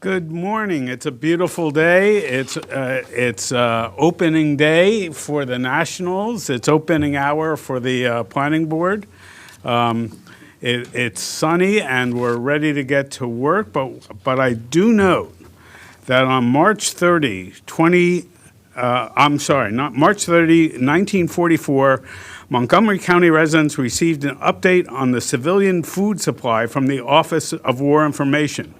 Good morning. It's a beautiful day. It's opening day for the Nationals. It's opening hour for the planning board. It's sunny and we're ready to get to work. But I do note that on March 30, March 30, 1944, Montgomery County residents received an update on the civilian food supply from the Office of War Information.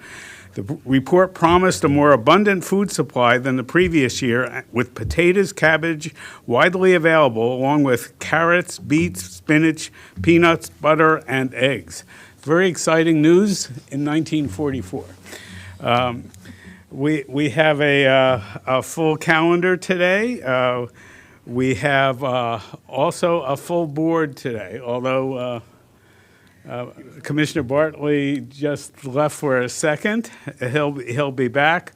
The report promised a more abundant food supply than the previous year, with potatoes, cabbage widely available, along with carrots, beets, spinach, peanuts, butter, and eggs. Very exciting news in 1944. We have a full calendar today. We have also a full board today, although Commissioner Bartley just left for a second. He'll be back.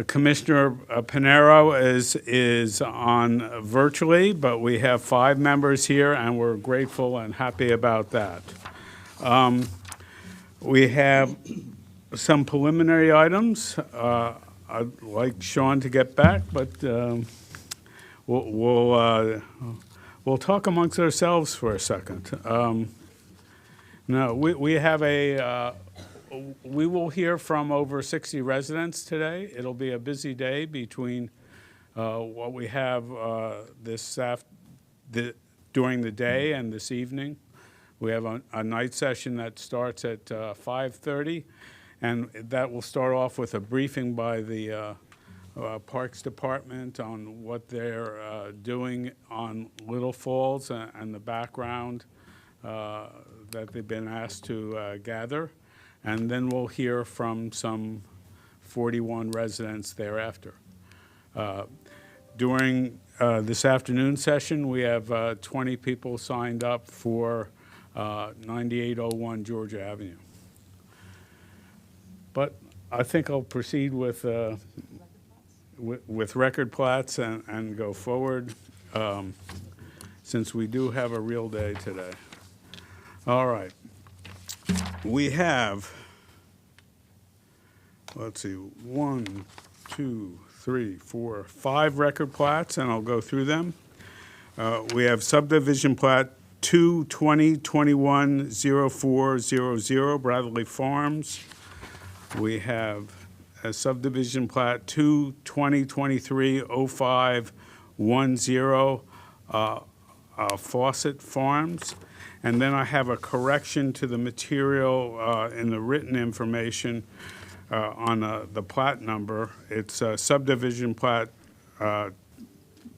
Commissioner Pinero is on virtually, but we have 5 members here, and we're grateful and happy about that. We have some preliminary items. I'd like Sean to get back, but we'll talk amongst ourselves for a second. No, we have we will hear from over 60 residents today. It'll be a busy day between what we have during the day and this evening. We have a night session that starts at 5:30, and that will start off with a briefing by the Parks Department on what they're doing on Little Falls and the background that they've been asked to gather. And then we'll hear from some 41 residents thereafter. During this afternoon session, we have 20 people signed up for 9801 Georgia Avenue. But I think I'll proceed with record plats and go forward, since we do have a real day today. All right. We have, let's see, 1, 2, 3, 4, 5 record plats, and I'll go through them. We have subdivision plat 2/20/21-0400 Bradley Farms. We have a subdivision plat 2/20/23-0510 Fawcett Farms. And then I have a correction to the material in the written information on the plat number. It's subdivision plat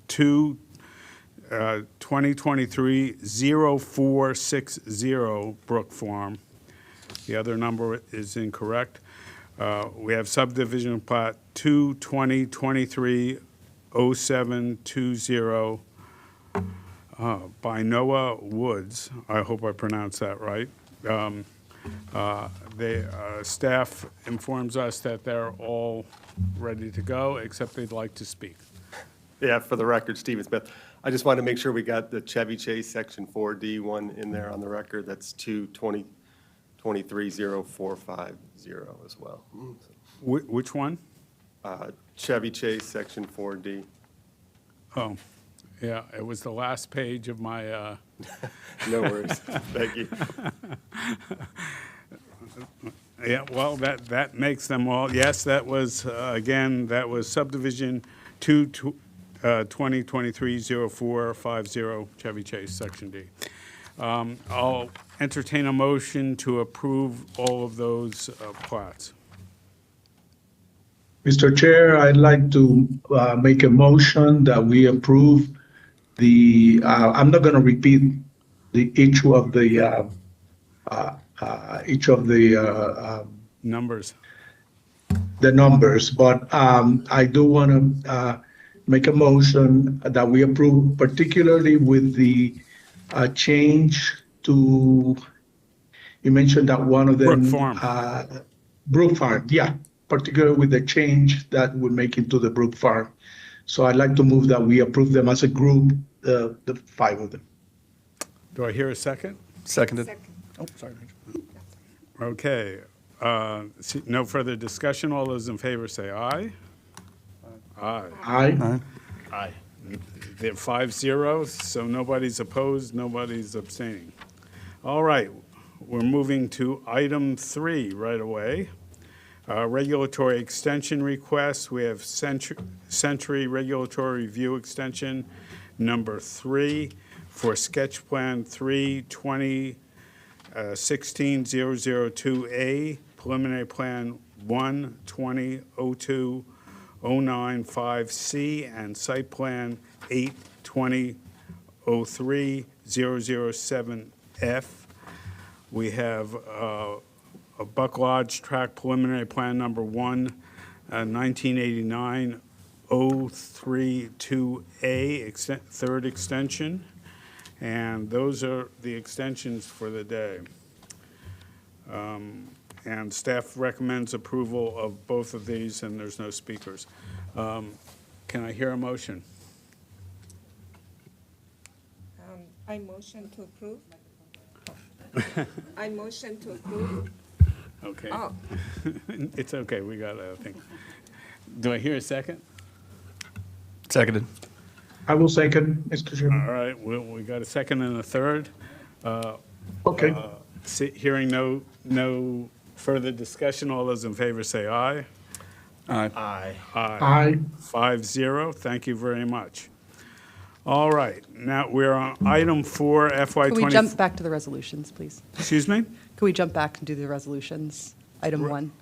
2/2023-0460 Brook Farm. The other number is incorrect. We have subdivision plat 2/20/23-0720 by Noah Woods. I hope I pronounced that right. Staff informs us that they're all ready to go, except they'd like to speak. Yeah, for the record, Stephen Smith. I just wanted to make sure we got the Chevy Chase Section 4D one in there on the record. That's 2/20/23-0450 as well. Which one? Chevy Chase Section 4D. Oh, yeah, it was the last page of my... No worries. Thank you. Yeah, well, that makes them all. Yes, that was, again, that was subdivision 2023-0450 Chevy Chase, Section D. I'll entertain a motion to approve all of those plats. Mr. Chair, I'd like to make a motion that we approve I'm not going to repeat each of the Numbers. The numbers, but I do want to make a motion that we approve, particularly with the change to, you mentioned that one of them. Brook Farm. Brook Farm, yeah, particularly with the change that would make it to the Brook Farm. So I'd like to move that we approve them as a group, the 5 of them. Do I hear a second? Seconded. Oh, sorry. Okay. No further discussion. All those in favor say aye. Aye. Aye. Aye. They're 5-0, so nobody's opposed, nobody's abstaining. All right, we're moving to item 3 right away. Regulatory extension request. We have Century Regulatory Review Extension number 3 for sketch plan 3/20/16-002A, preliminary plan 1/20/02/095C, and site plan 8/20/03/007F. We have a Buck Lodge Track Preliminary Plan Number 1, 1989-032A, third extension. And those are the extensions for the day. And staff recommends approval of both of these, and there's no speakers. Can I hear a motion? I motion to approve. I motion to approve. Okay. Oh, It's okay, we got it, I think. Do I hear a second? Seconded. I will second, Mr. Chairman. All right, we got a second and a third. Okay. Hearing no further discussion, all those in favor say aye. Aye. Aye. Aye. 5-0, thank you very much. All right, now we're on item 4, FY Can we 20. jump back to the resolutions, please? Excuse me? Can we jump back and do the resolutions? Item 1.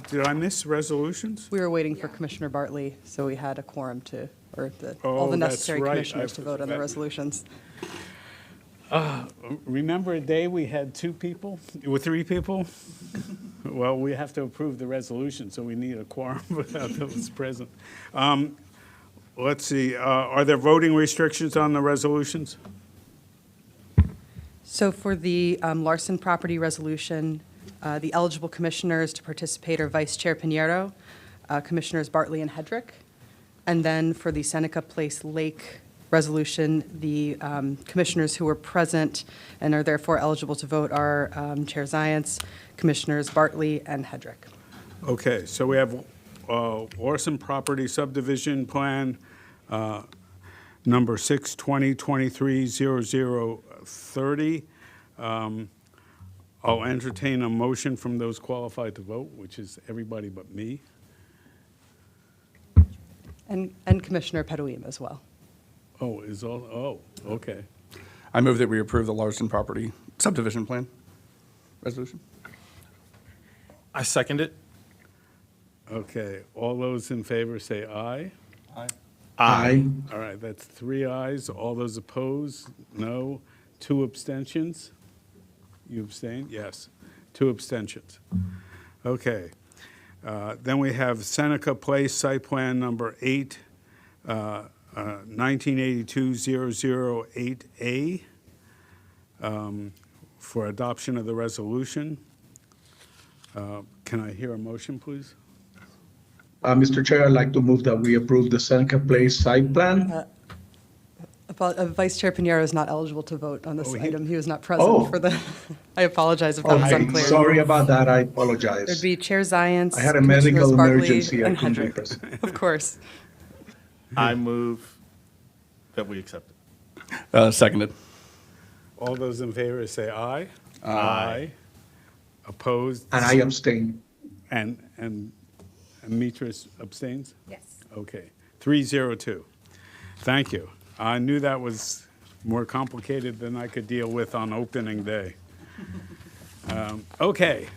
Did I miss resolutions? We were waiting for Commissioner Bartley, so we had a quorum to, or all Oh, the that's necessary right. commissioners to vote on the That- resolutions. Remember a day we had 2 people, or 3 people? Well, we have to approve the resolution, so we need a quorum without those present. Let's see, are there voting restrictions on the resolutions? So for the Larson property resolution, the eligible commissioners to participate are Vice Chair Pinheiro, Commissioners Bartley and Hedrick. And then for the Seneca Place Lake resolution, the commissioners who are present and are therefore eligible to vote are Chair Zients, Commissioners Bartley and Hedrick. Okay, so we have Larson Property Subdivision Plan, number 6/2023-0030. I'll entertain a motion from those qualified to vote, which is everybody but me. And Commissioner Petuim as well. Okay. I move that we approve the Larson property subdivision plan resolution. I second it. Okay, all those in favor say aye. Aye. All right, that's 3 ayes. All those opposed, no. 2 abstentions? You abstain? Yes. 2 abstentions. Okay. Then we have Seneca Place Site Plan Number 8, 1982-008A, for adoption of the resolution. Can I hear a motion, please? Mr. Chair, I'd like to move that we approve the Seneca Place site plan. Vice Chair Pinheiro is not eligible to vote on this Oh, item. He was not Oh. present for the, I apologize if that was Okay, unclear. sorry about that, I apologize. There'd be Chair Zients. I had a Commissioners medical Bartley, emergency, I and couldn't be Hedrick. present. Of course. I move that we accept it. Seconded. All those in favor say aye. Aye. Opposed? And I abstain. And Mitras abstains? yes. Okay, 302. Thank you. I knew that was more complicated than I could deal with on opening day. Okay.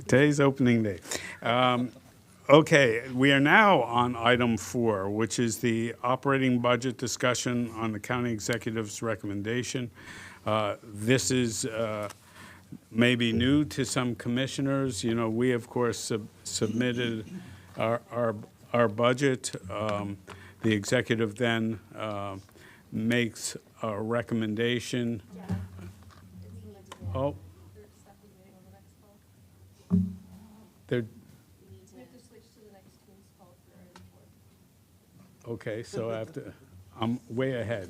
Today's opening day. Okay, we are now on item 4, which is the operating budget discussion on the county executive's recommendation. This is maybe new to some commissioners. You know, we, of course, submitted our budget. The executive then makes a recommendation. Oh. They're. Okay, so I have to, I'm way ahead.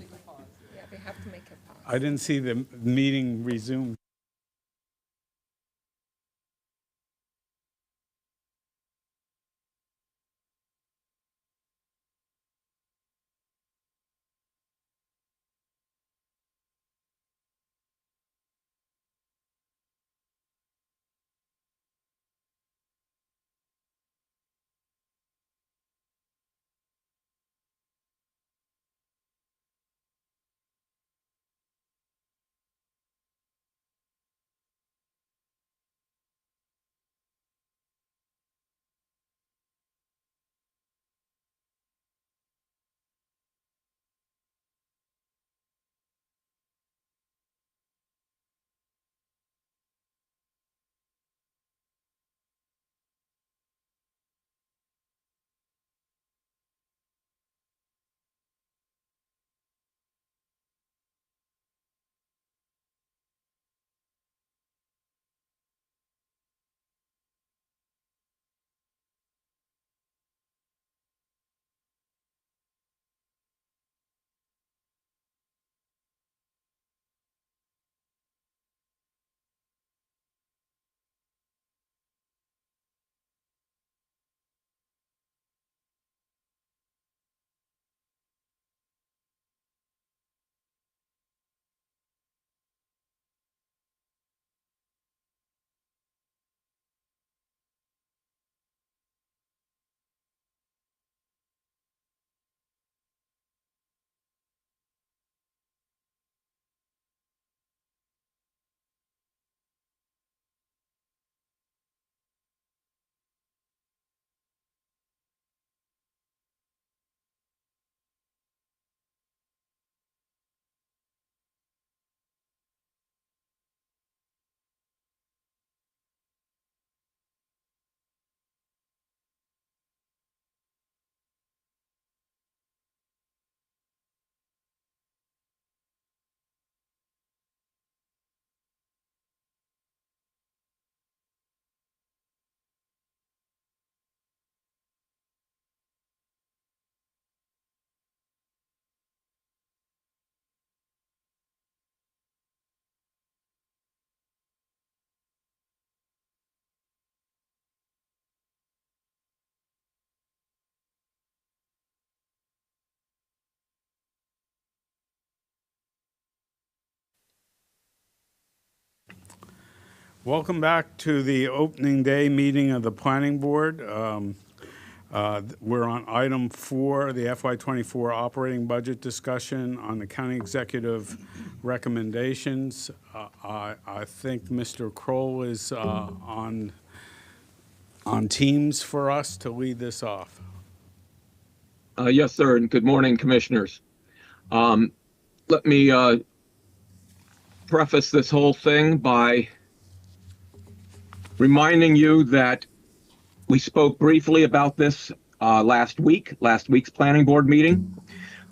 Yeah, we have to make a pause. I didn't see the meeting resume. Welcome back to the opening day meeting of the Planning Board. We're on item 4, the FY24 operating budget discussion on the county executive recommendations. I think Mr. Kroll is on Teams for us to lead this off. Yes, sir, and good morning, Commissioners. Let me preface this whole thing by reminding you that we spoke briefly about this last week's Planning Board meeting.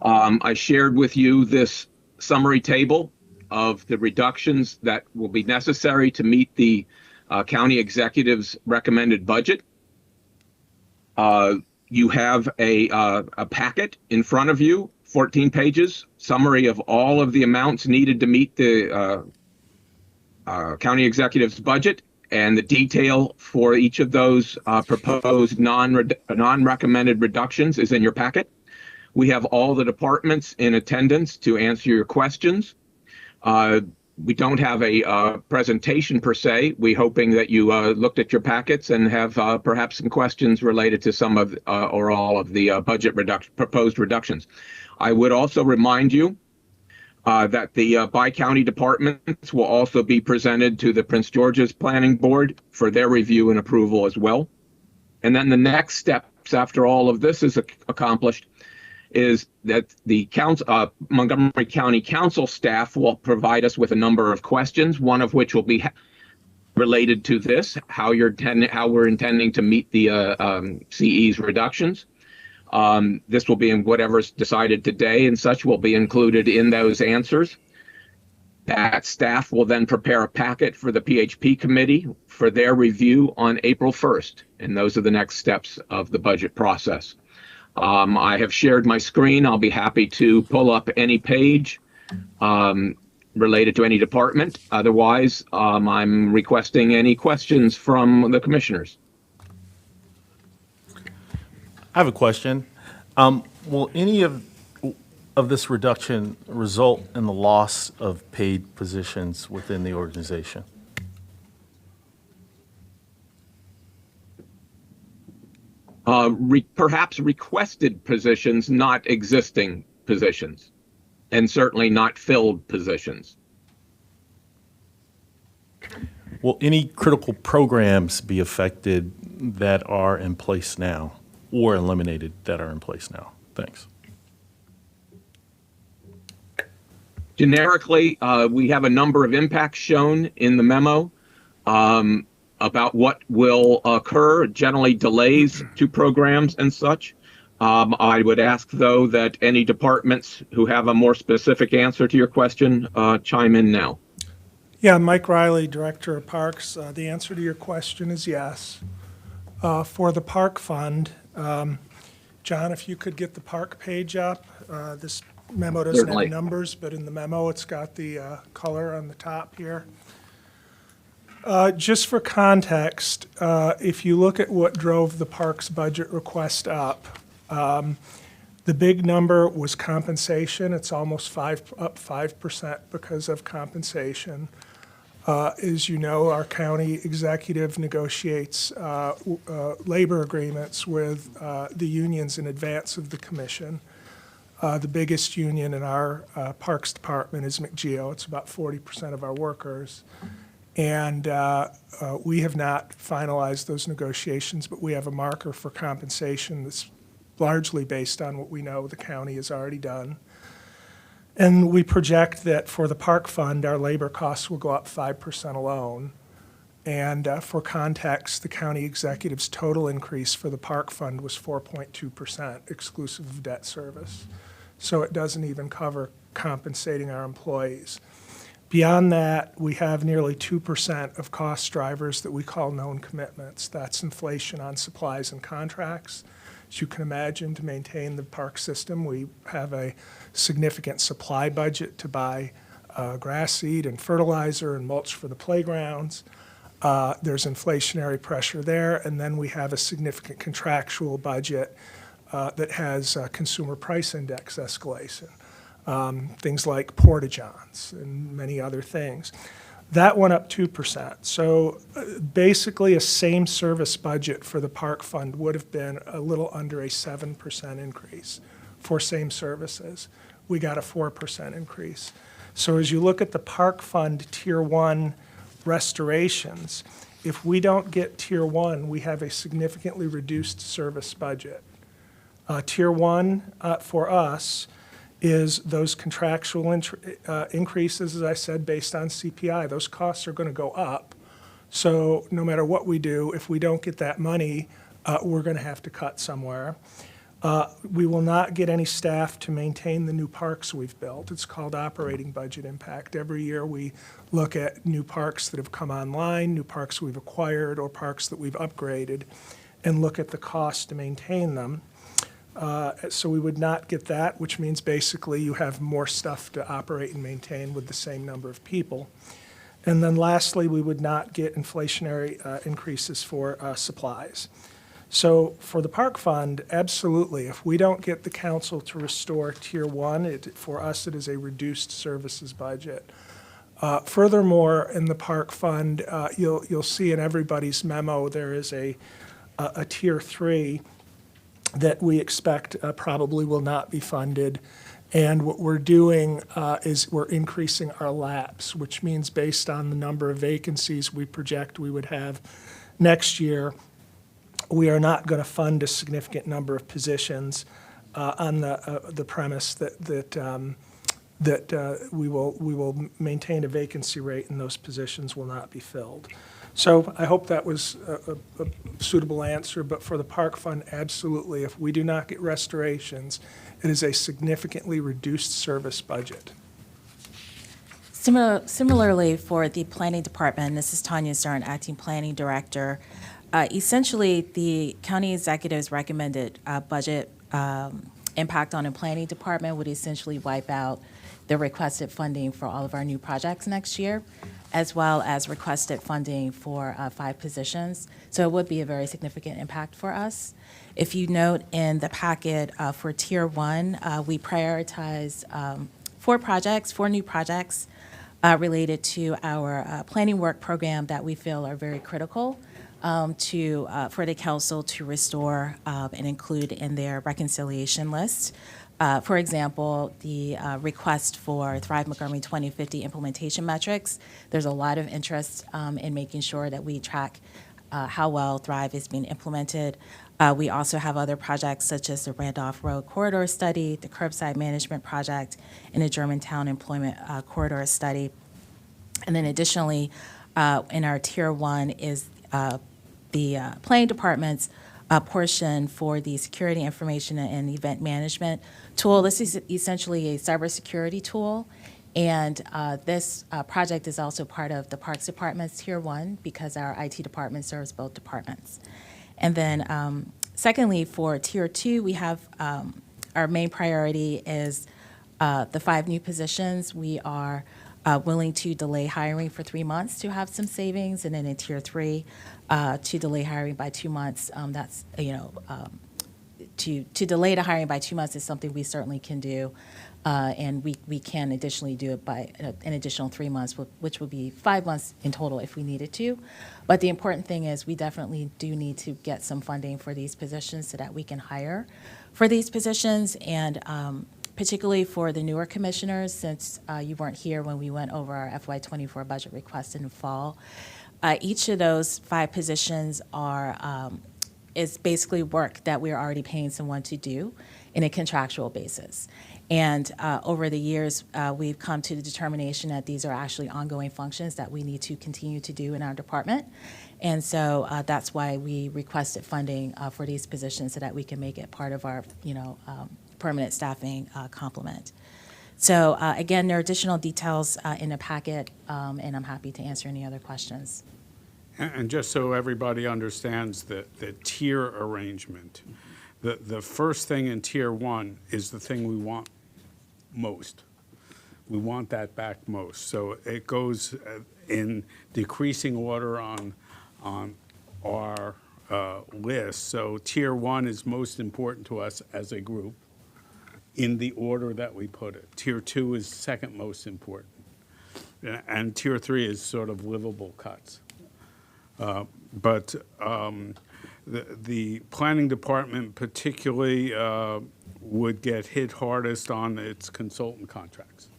I shared with you this summary table of the reductions that will be necessary to meet the county executive's recommended budget. You have a packet in front of you, 14 pages, summary of all of the amounts needed to meet the county executive's budget, and the detail for each of those proposed non-recommended reductions is in your packet. We have all the departments in attendance to answer your questions. We don't have a presentation per se. We're hoping that you looked at your packets and have perhaps some questions related to some of or all of the proposed reductions. I would also remind you that the bi-county departments will also be presented to the Prince George's Planning Board for their review and approval as well. And then the next steps after all of this is accomplished is that the Montgomery County Council staff will provide us with a number of questions, one of which will be related to this, how we're intending to meet the CE's reductions. This will be in whatever's decided today, and such will be included in those answers. That staff will then prepare a packet for the PHP committee for their review on April 1st, and those are the next steps of the budget process. I have shared my screen. I'll be happy to pull up any page related to any department. Otherwise, I'm requesting any questions from the commissioners. I have a question. Will any of this reduction result in the loss of paid positions within the organization? Perhaps requested positions, not existing positions, and certainly not filled positions. Will any critical programs be affected that are in place now or eliminated that are in place now? Thanks. Generically, we have a number of impacts shown in the memo about what will occur, generally delays to programs and such. I would ask, though, that any departments who have a more specific answer to your question chime in now. Yeah, Mike Riley, Director of Parks. The answer to your question is yes. For the Park Fund, John, if you could get the park page up. This memo doesn't Certainly. have numbers, but in the memo, it's got the color on the top here. Just for context, if you look at what drove the parks budget request up, the big number was compensation. It's almost up 5% because of compensation. As you know, our county executive negotiates labor agreements with the unions in advance of the commission. The biggest union in our Parks Department is McGeo. It's about 40% of our workers. And we have not finalized those negotiations, but we have a marker for compensation that's largely based on what we know the county has already done. And we project that for the Park Fund, our labor costs will go up 5% alone. And for context, the county executive's total increase for the Park Fund was 4.2%, exclusive of debt service. So it doesn't even cover compensating our employees. Beyond that, we have nearly 2% of cost drivers that we call known commitments. That's inflation on supplies and contracts. As you can imagine, to maintain the park system, we have a significant supply budget to buy grass seed and fertilizer and mulch for the playgrounds. There's inflationary pressure there, and then we have a significant contractual budget that has consumer price index escalation. Things like porta-johns and many other things. That went up 2%. So basically, a same service budget for the park fund would have been a little under a 7% increase for same services. We got a 4% increase. So as you look at the park fund Tier 1 restorations, if we don't get Tier 1, we have a significantly reduced service budget. Tier 1 for us is those contractual increases, as I said, based on CPI. Those costs are going to go up. So no matter what we do, if we don't get that money, we're going to have to cut somewhere. We will not get any staff to maintain the new parks we've built. It's called operating budget impact. Every year we look at new parks that have come online, new parks we've acquired, or parks that we've upgraded, and look at the cost to maintain them. So we would not get that, which means basically you have more stuff to operate and maintain with the same number of people. And then lastly, we would not get inflationary increases for supplies. So for the park fund, absolutely, if we don't get the council to restore Tier 1, for us it is a reduced services budget. Furthermore, in the park fund, you'll see in everybody's memo there is a Tier 3 that we expect probably will not be funded. And what we're doing is we're increasing our laps, which means based on the number of vacancies we project we would have next year, we are not going to fund a significant number of positions on the premise that we will maintain a vacancy rate and those positions will not be filled. So I hope that was a suitable answer, but for the park fund, absolutely. If we do not get restorations, it is a significantly reduced service budget. Similarly, for the planning department, this is Tanya Stern, acting planning director. Essentially, the county executive's recommended budget impact on the planning department would essentially wipe out the requested funding for all of our new projects next year, as well as requested funding for 5 positions. So it would be a very significant impact for us. If you note in the packet for Tier 1, we prioritize 4 new projects related to our planning work program that we feel are very critical for the council to restore and include in their reconciliation list. For example, the request for Thrive Montgomery 2050 implementation metrics. There's a lot of interest in making sure that we track how well Thrive is being implemented. We also have other projects such as the Randolph Road Corridor Study, the Curbside Management Project, and the Germantown Employment Corridor Study. And then additionally, in our Tier 1 is the planning department's portion for the security information and event management tool. This is essentially a cybersecurity tool, and this project is also part of the Parks Department's Tier 1 because our IT department serves both departments. And then secondly, for Tier 2, we have our main priority is the 5 new positions. We are willing to delay hiring for 3 months to have some savings, and then in Tier 3, to delay hiring by 2 months. That's, to delay the hiring by 2 months is something we certainly can do, and we can additionally do it by an additional 3 months, which would be 5 months in total if we needed to. But the important thing is we definitely do need to get some funding for these positions so that we can hire for these positions, and particularly for the newer commissioners, since you weren't here when we went over our FY24 budget request in the fall. Each of those 5 positions is basically work that we're already paying someone to do in a contractual basis. And over the years, we've come to the determination that these are actually ongoing functions that we need to continue to do in our department. And so that's why we requested funding for these positions so that we can make it part of our, permanent staffing complement. So again, there are additional details in the packet, and I'm happy to answer any other questions. And just so everybody understands the tier arrangement, the first thing in Tier 1 is the thing we want most. We want that back most. So it goes in decreasing order on our list. So Tier 1 is most important to us as a group in the order that we put it. Tier 2 is second most important. and Tier 3 is sort of livable cuts. But the planning department particularly would get hit hardest on its consultant contracts.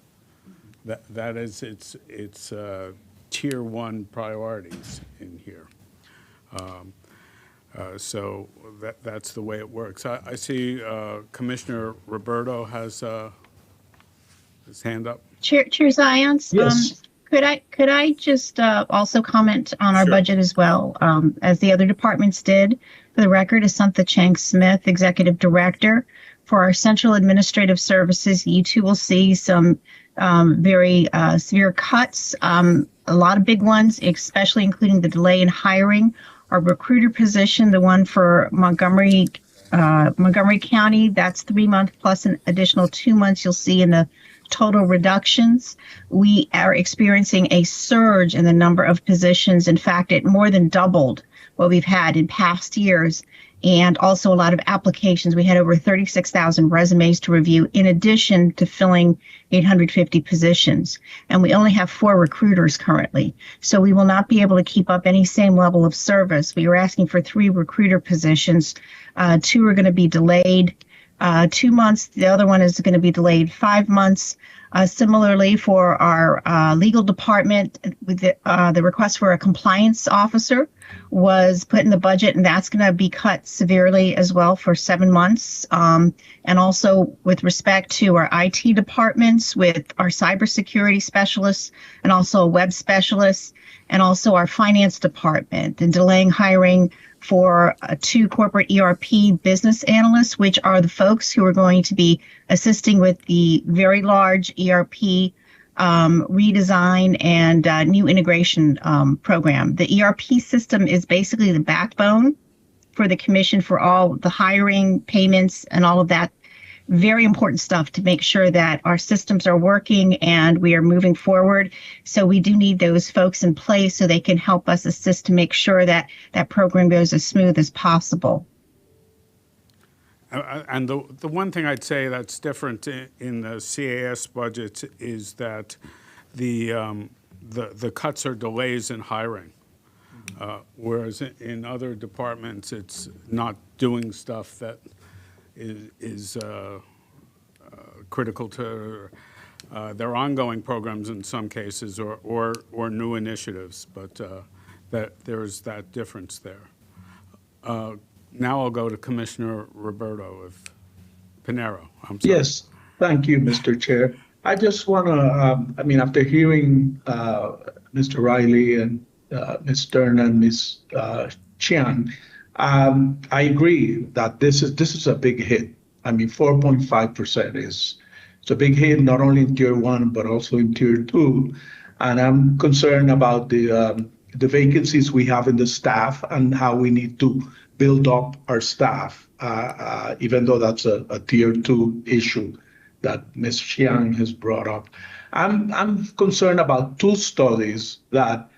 That is its Tier 1 priorities in here. So that's the way it works. I see Commissioner Roberto has his hand up. Chair Zions? Yes. Could I just also comment on our Sure. budget as well, as the other departments did? For the record, Asantha Chang Smith, Executive Director. For our Central Administrative Services, you too will see some very severe cuts, a lot of big ones, especially including the delay in hiring. Our recruiter position, the one for Montgomery County, that's 3 months plus an additional 2 months you'll see in the total reductions. We are experiencing a surge in the number of positions. In fact, it more than doubled what we've had in past years, and also a lot of applications. We had over 36,000 resumes to review, in addition to filling 850 positions. And we only have 4 recruiters currently. So we will not be able to keep up any same level of service. We were asking for 3 recruiter positions. 2 are going to be delayed 2 months. The other one is going to be delayed 5 months. Similarly, for our legal department, with the request for a compliance officer was put in the budget, and that's going to be cut severely as well for 7 months. And also with respect to our IT departments, with our cybersecurity specialists, and also a web specialist, and also our finance department, and delaying hiring for 2 corporate ERP business analysts, which are the folks who are going to be assisting with the very large ERP redesign and new integration program. The ERP system is basically the backbone for the commission for all the hiring, payments, and all of that very important stuff to make sure that our systems are working and we are moving forward. So we do need those folks in place so they can help us assist to make sure that that program goes as smooth as possible. And the one thing I'd say that's different in the CAS budget is that the cuts are delays in hiring, whereas in other departments it's not doing stuff that is critical to their ongoing programs in some cases, or new initiatives. But that there's that difference there. Now I'll go to Commissioner Roberto of Pinero. I'm sorry. Yes, thank you, Mr. Chair. I just want to, after hearing Mr. Riley and Ms. Stern and Ms. Chiang, I agree that this is a big hit. 4.5% it's a big hit, not only in Tier 1, but also in Tier 2. And I'm concerned about the vacancies we have in the staff and how we need to build up our staff, even though that's a Tier 2 issue that Ms. Chiang has brought up. I'm concerned about 2 studies that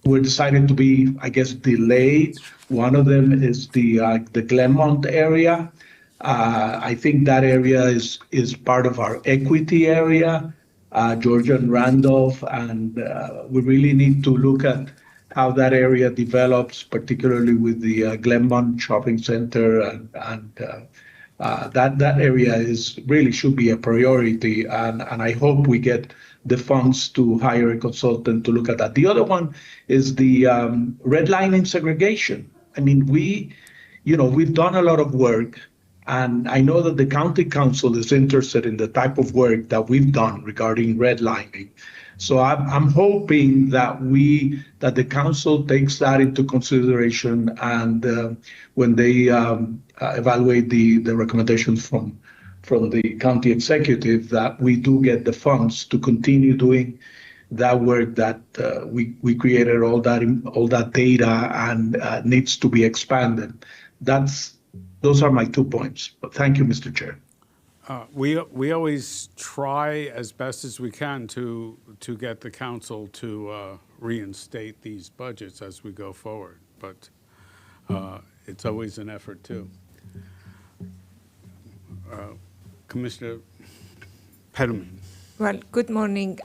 were decided to be, I guess, delayed. One of them is the Glenmont area. I think that area is part of our equity area, Georgia and Randolph, and we really need to look at how that area develops, particularly with the Glenmont Shopping Center, and that area really should be a priority, and I hope we get the funds to hire a consultant to look at that. The other one is the redlining segregation. We've done a lot of work, and I know that the county council is interested in the type of work that we've done regarding redlining. So I'm hoping that the council takes that into consideration, and when they evaluate the recommendations from the county executive, that we do get the funds to continue doing that work that we created all that data and needs to be expanded. Those are my 2 points. But thank you, Mr. Chair. We always try as best as we can to get the council to reinstate these budgets as we go forward, but it's always an effort too. Commissioner Peterman. Well, good morning.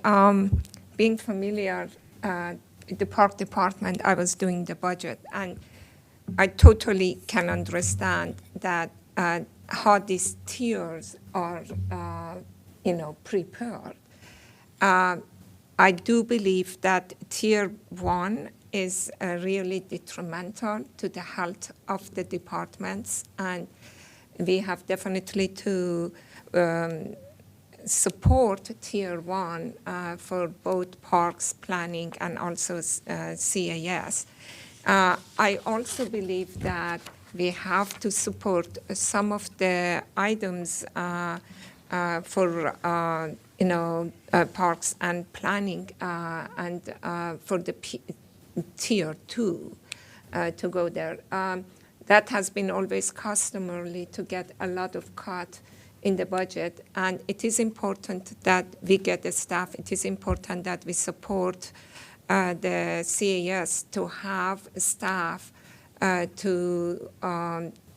Being familiar with the park department, I was doing the budget, and I totally can understand that how these tiers are, prepared. I do believe that tier 1 is really detrimental to the health of the departments, and we have definitely to support tier 1 for both parks planning and also CAS. I also believe that we have to support some of the items for parks and planning and for the tier 2 to go there. That has been always customary to get a lot of cut in the budget, and it is important that we get the staff. It is important that we support the CAS to have staff to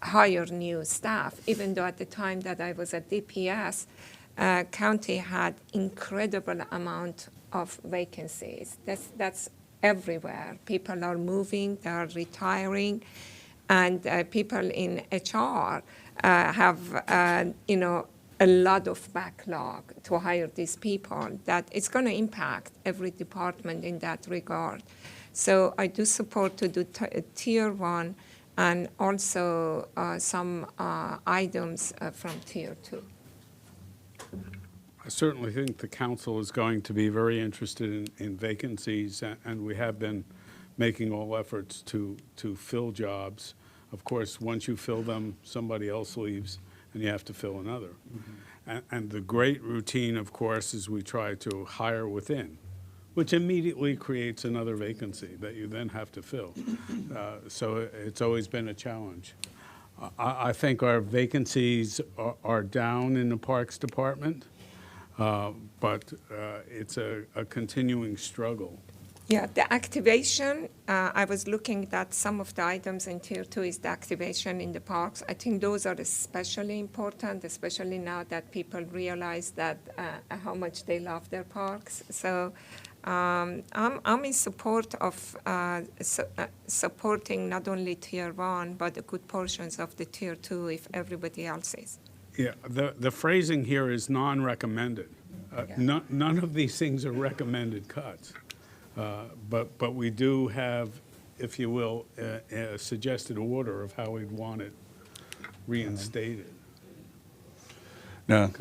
hire new staff. Even though at the time that I was at DPS, county had incredible amount of vacancies. That's everywhere. People are moving, they are retiring, and people in HR have, a lot of backlog to hire these people that it's going to impact every department in that regard. So I do support to do tier 1 and also some items from tier 2. I certainly think the council is going to be very interested in vacancies, and we have been making all efforts to fill jobs. Of course, once you fill them, somebody else leaves, and you have to fill another. And the great routine, of course, is we try to hire within, which immediately creates another vacancy that you then have to fill. So it's always been a challenge. I think our vacancies are down in the Parks Department, but it's a continuing struggle. Yeah, the activation, I was looking at some of the items in tier 2 is the activation in the parks. I think those are especially important, especially now that people realize that how much they love their parks. So I'm in support of supporting not only tier 1, but the good portions of the tier 2 if everybody else is. Yeah, the phrasing here is non-recommended. None of these things are recommended cuts. But we do have, if you will, a suggested order of how we'd want it reinstated. No,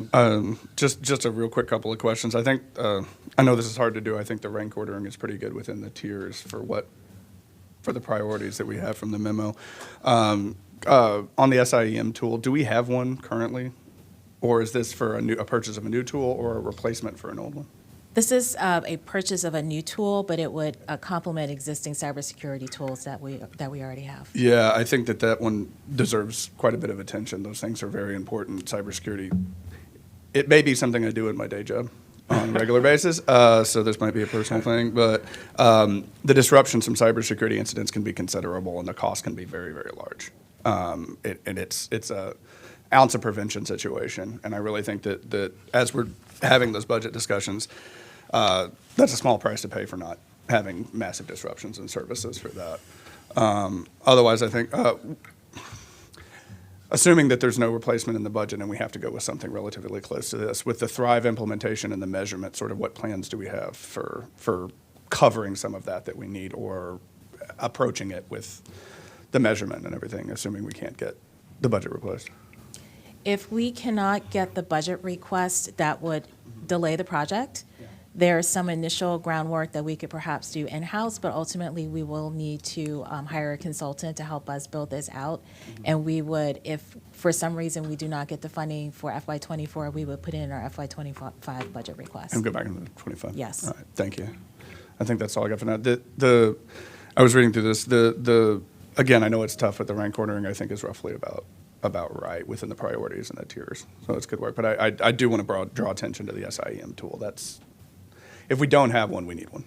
just a real quick couple of questions. I think, I know this is hard to do. I think the rank ordering is pretty good within the tiers for the priorities that we have from the memo. On the SIEM tool, do we have one currently? Or is this for a purchase of a new tool or a replacement for an old one? This is a purchase of a new tool, but it would complement existing cybersecurity tools that we already have. Yeah, I think that one deserves quite a bit of attention. Those things are very important. Cybersecurity, it may be something I do in my day job on a regular basis, so this might be a personal thing, but the disruptions from cybersecurity incidents can be considerable, and the cost can be very, very large. And it's a ounce of prevention situation, and I really think that as we're having those budget discussions, that's a small price to pay for not having massive disruptions in services for that. Otherwise, I think, assuming that there's no replacement in the budget and we have to go with something relatively close to this, with the Thrive implementation and the measurement, sort of what plans do we have for covering some of that we need, or approaching it with the measurement and everything, assuming we can't get the budget replaced? If we cannot get the budget request, that would delay the project. There's some initial groundwork that we could perhaps do in-house, but ultimately we will need to hire a consultant to help us build this out. And we would, if for some reason we do not get the funding for FY24, we would put it in our FY25 budget request. And go back into the 25? Yes. All right, thank you. I think that's all I got for now. I was reading through this. Again, I know it's tough, but the rank ordering I think is roughly about right within the priorities and the tiers. So it's good work. But I do want to draw attention to the SIEM tool. If we don't have one, we need one.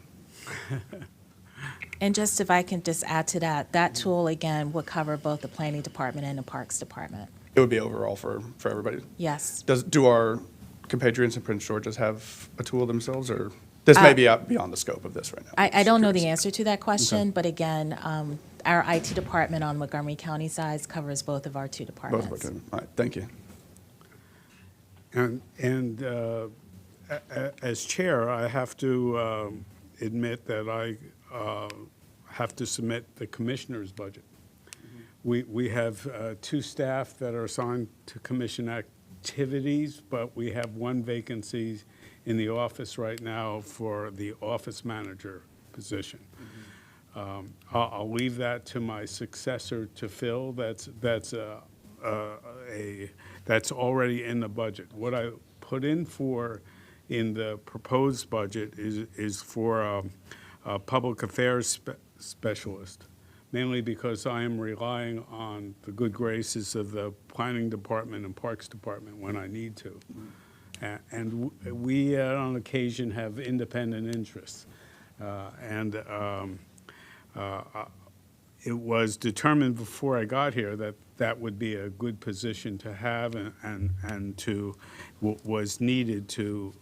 And just if I can just add to that tool, again, would cover both the planning department and the parks department. It would be overall for everybody. Yes. Do our compatriots in Prince George's have a tool themselves, or this may be out beyond the scope of this right now? I Just don't know the curious. answer to that question, but again, our IT department on Montgomery County side covers both of our two Both departments. of our two. All right, thank you. And as chair, I have to admit that I have to submit the commissioner's budget. We have two staff that are assigned to commission activities, but we have one vacancy in the office right now for the office manager position. I'll leave that to my successor to fill. That's already in the budget. What I put in the proposed budget is for a public affairs specialist, mainly because I am relying on the good graces of the planning department and parks department when I need to. And we, on occasion, have independent interests. It was determined before I got here that that would be a good position to have and was needed to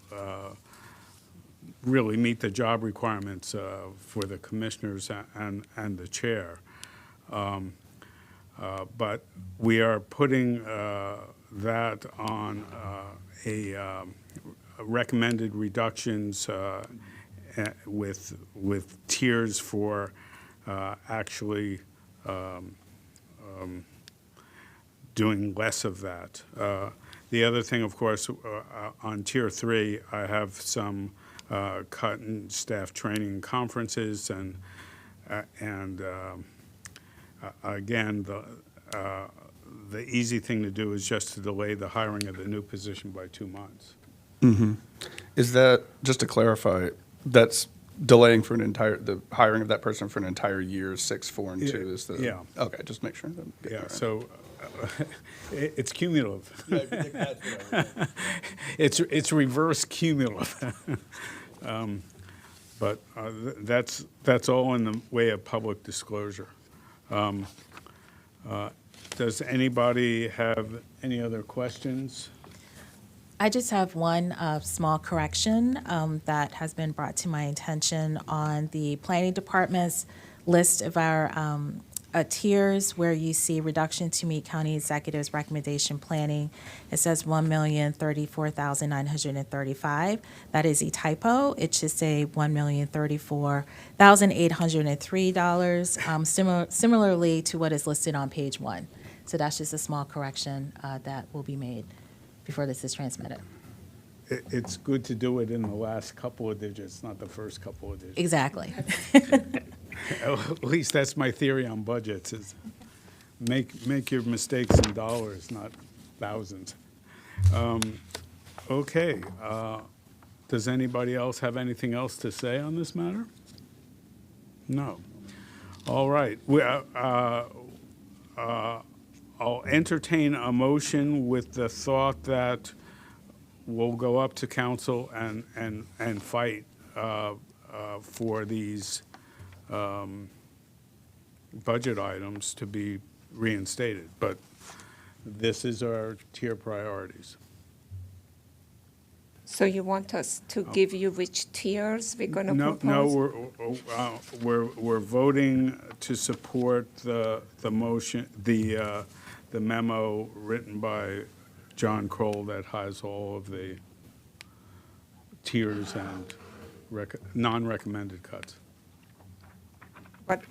really meet the job requirements for the commissioners and the chair. But we are putting that on a recommended reductions with tiers for actually doing less of that. The other thing, of course, on Tier 3, I have some cut in staff training and conferences, and again, the easy thing to do is just to delay the hiring of the new position by 2 months. Is that, just to clarify, that's delaying for the hiring of that person for an entire year, 6, 4, and 2 is the? Yeah. Okay, just make sure. Yeah, so it's cumulative. It's reverse cumulative. But that's all in the way of public disclosure. Does anybody have any other questions? I just have one small correction that has been brought to my attention on the planning department's list of our tiers, where you see reduction to meet county executive's recommendation planning. It says $1,034,935. That is a typo. It should say $1,034,803. Similarly to what is listed on page 1. So that's just a small correction that will be made before this is transmitted. It's good to do it in the last couple of digits, not the first couple of digits. Exactly. At least that's my theory on budgets, is make your mistakes in dollars, not thousands. Okay. Does anybody else have anything else to say on this matter? No. All right. I'll entertain a motion with the thought that we'll go up to council and fight for these budget items to be reinstated. But this is our tier priorities. So you want us to give you which tiers we're going to No, propose? we're voting to support the motion, the memo written by John Kroll that has all of the tiers and non-recommended cuts. But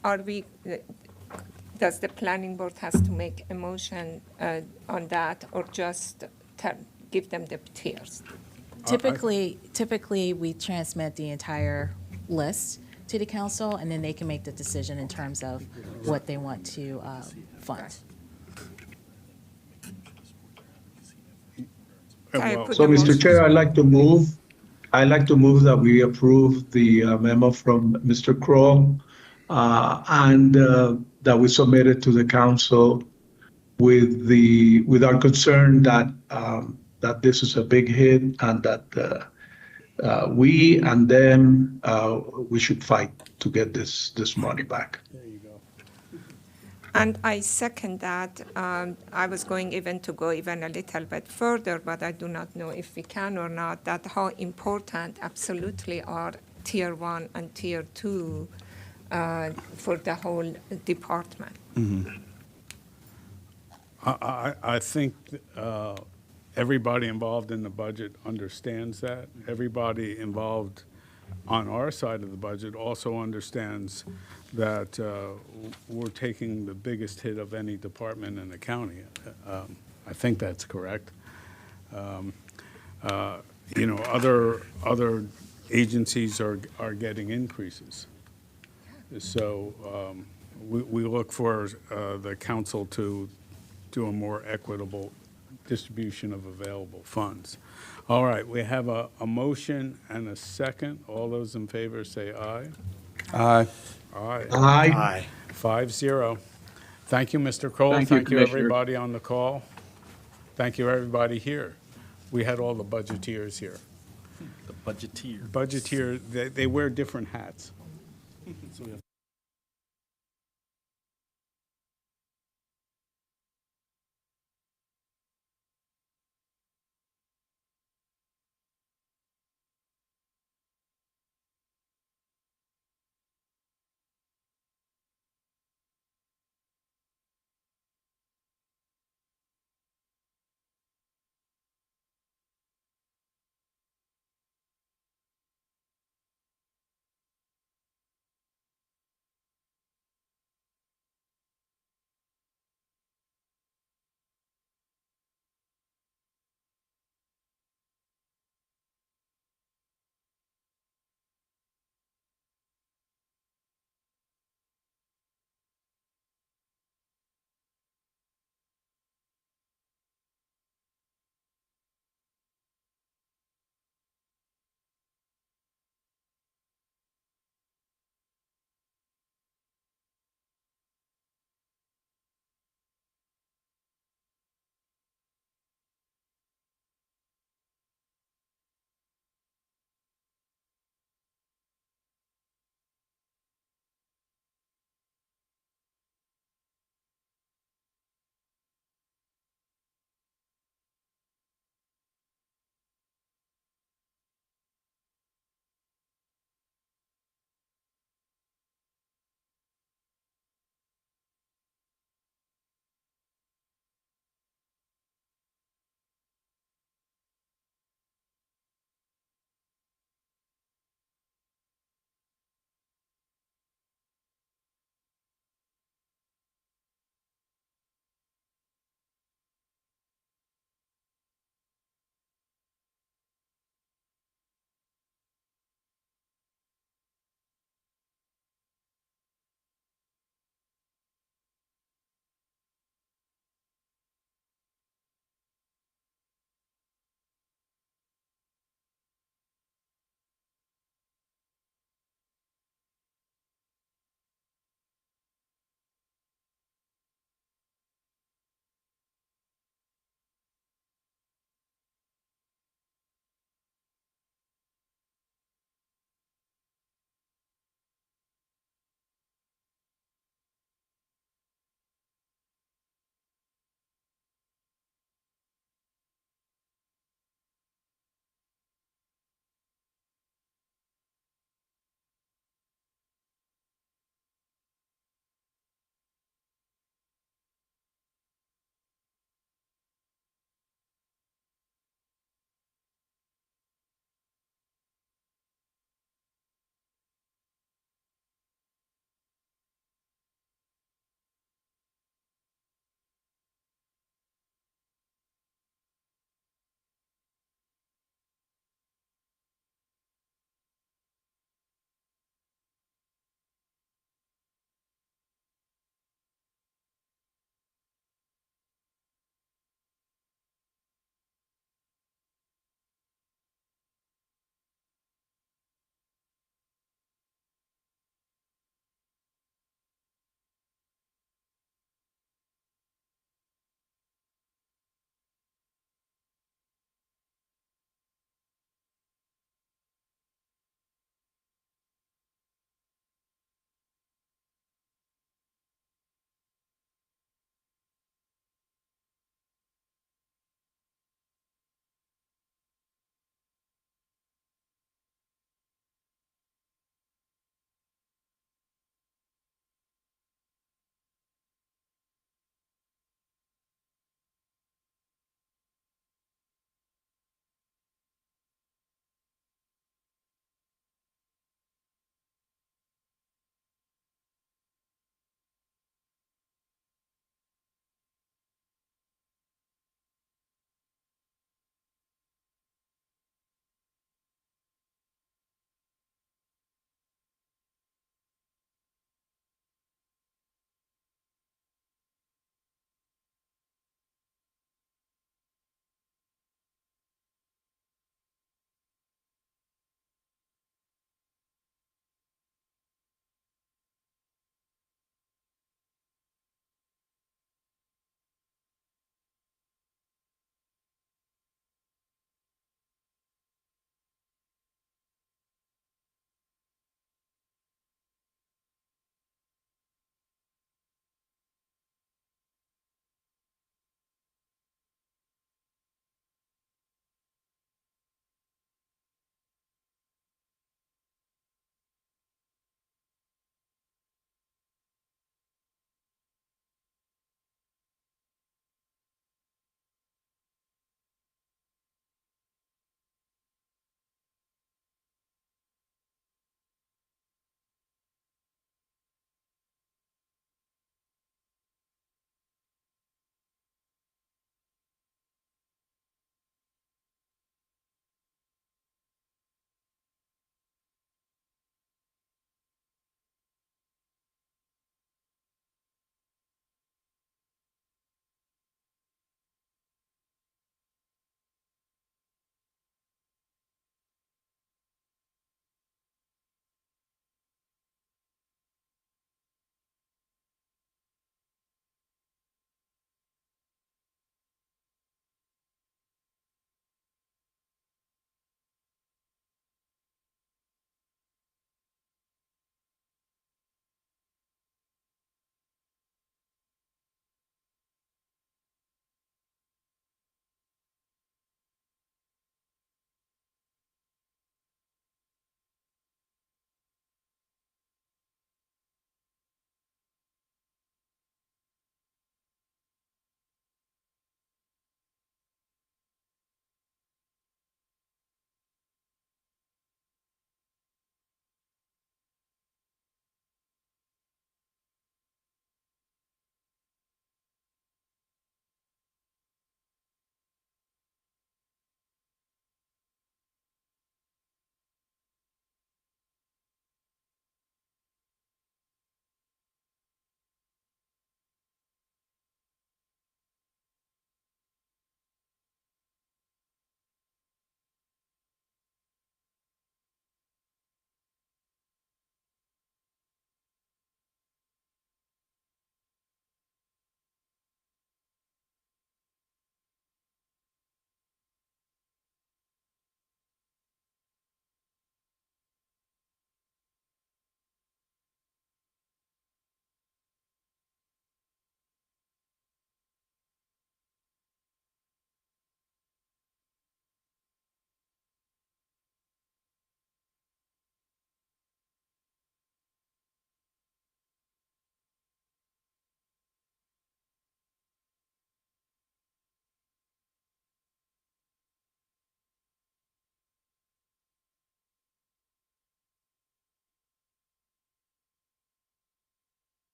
does the planning board has to make a motion on that, or just give them the tiers? Typically, we transmit the entire list to the council, and then they can make the decision in terms of what they want to fund. Well, So, Mr. Chair, I'd like to move that we approve the memo from Mr. Kroll, and that we submit it to the council with our concern that this is a big hit, and that we and them, we should fight to get this money back. There you go. And I second that. I was going even to go even a little bit further, but I do not know if we can or not, that how important absolutely are Tier 1 and Tier 2 for the whole department. I think everybody involved in the budget understands that. Everybody involved on our side of the budget also understands that we're taking the biggest hit of any department in the county. I think that's correct. Other agencies are getting increases. So we look for the council to do a more equitable distribution of available funds. All right, we have a motion and a second. All those in favor say aye. Aye. Aye. Aye. 5-0. Thank you, Mr. Kroll. Thank you, Thank you, Commissioners. everybody on the call. Thank you, everybody here. We had all the budgeteers here. The budgeteer. Budgeteer, they wear different hats. So we have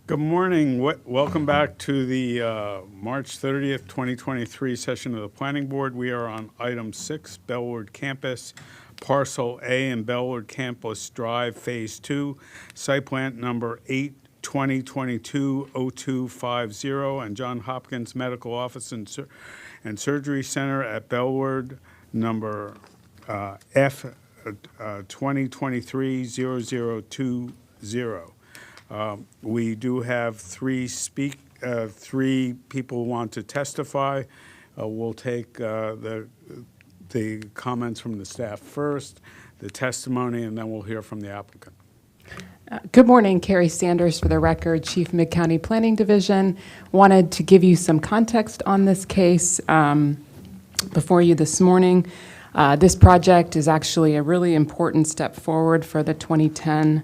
Good morning. Welcome back to the March 30th, 2023 session of the Planning Board. We are on item 6, Bellward Campus, Parcel A and Bellward Campus Drive, Phase 2, site plan number 8/2022-0250, and John Hopkins Medical Office and Surgery Center at Bellward, number F 2023-0020. We do have three people who want to testify. We'll take the comments from the staff first, the testimony, and then we'll hear from the applicant. Good morning, Carrie Sanders for the record, Chief Mid-County Planning Division. Wanted to give you some context on this case before you this morning. This project is actually a really important step forward for the 2010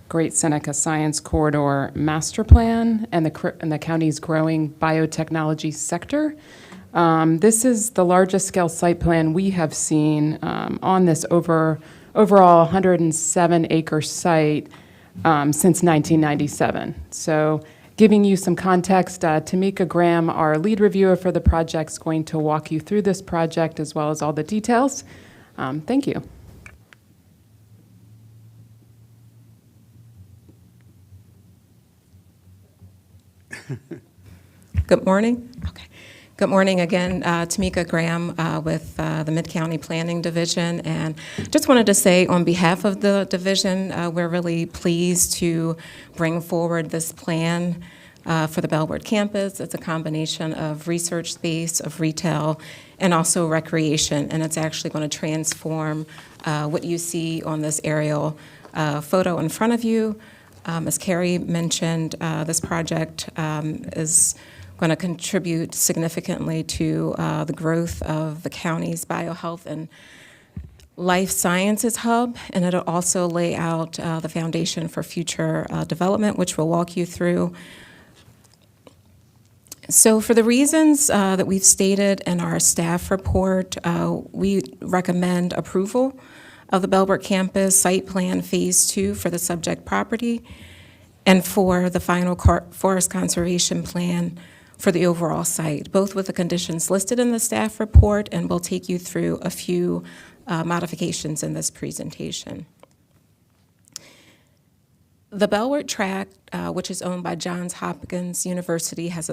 Great Seneca Science Corridor Master Plan and the county's growing biotechnology sector. This is the largest scale site plan we have seen on this overall 107-acre site since 1997. So giving you some context, Tamika Graham, our lead reviewer for the project, is going to walk you through this project as well as all the details. Thank you. Good morning. Okay. Good morning again, Tamika Graham with the Mid-County Planning Division. And just wanted to say on behalf of the division, we're really pleased to bring forward this plan for the Bellward campus. It's a combination of research space, of retail, and also recreation. And it's actually going to transform what you see on this aerial photo in front of you. As Carrie mentioned, this project is going to contribute significantly to the growth of the county's biohealth and life sciences hub, and it'll also lay out the foundation for future development, which we'll walk you through. So for the reasons that we've stated in our staff report, we recommend approval of the Bellward Campus Site Plan Phase 2 for the subject property and for the final forest conservation plan for the overall site, both with the conditions listed in the staff report, and we'll take you through a few modifications in this presentation. The Bellward Tract, which is owned by Johns Hopkins University, has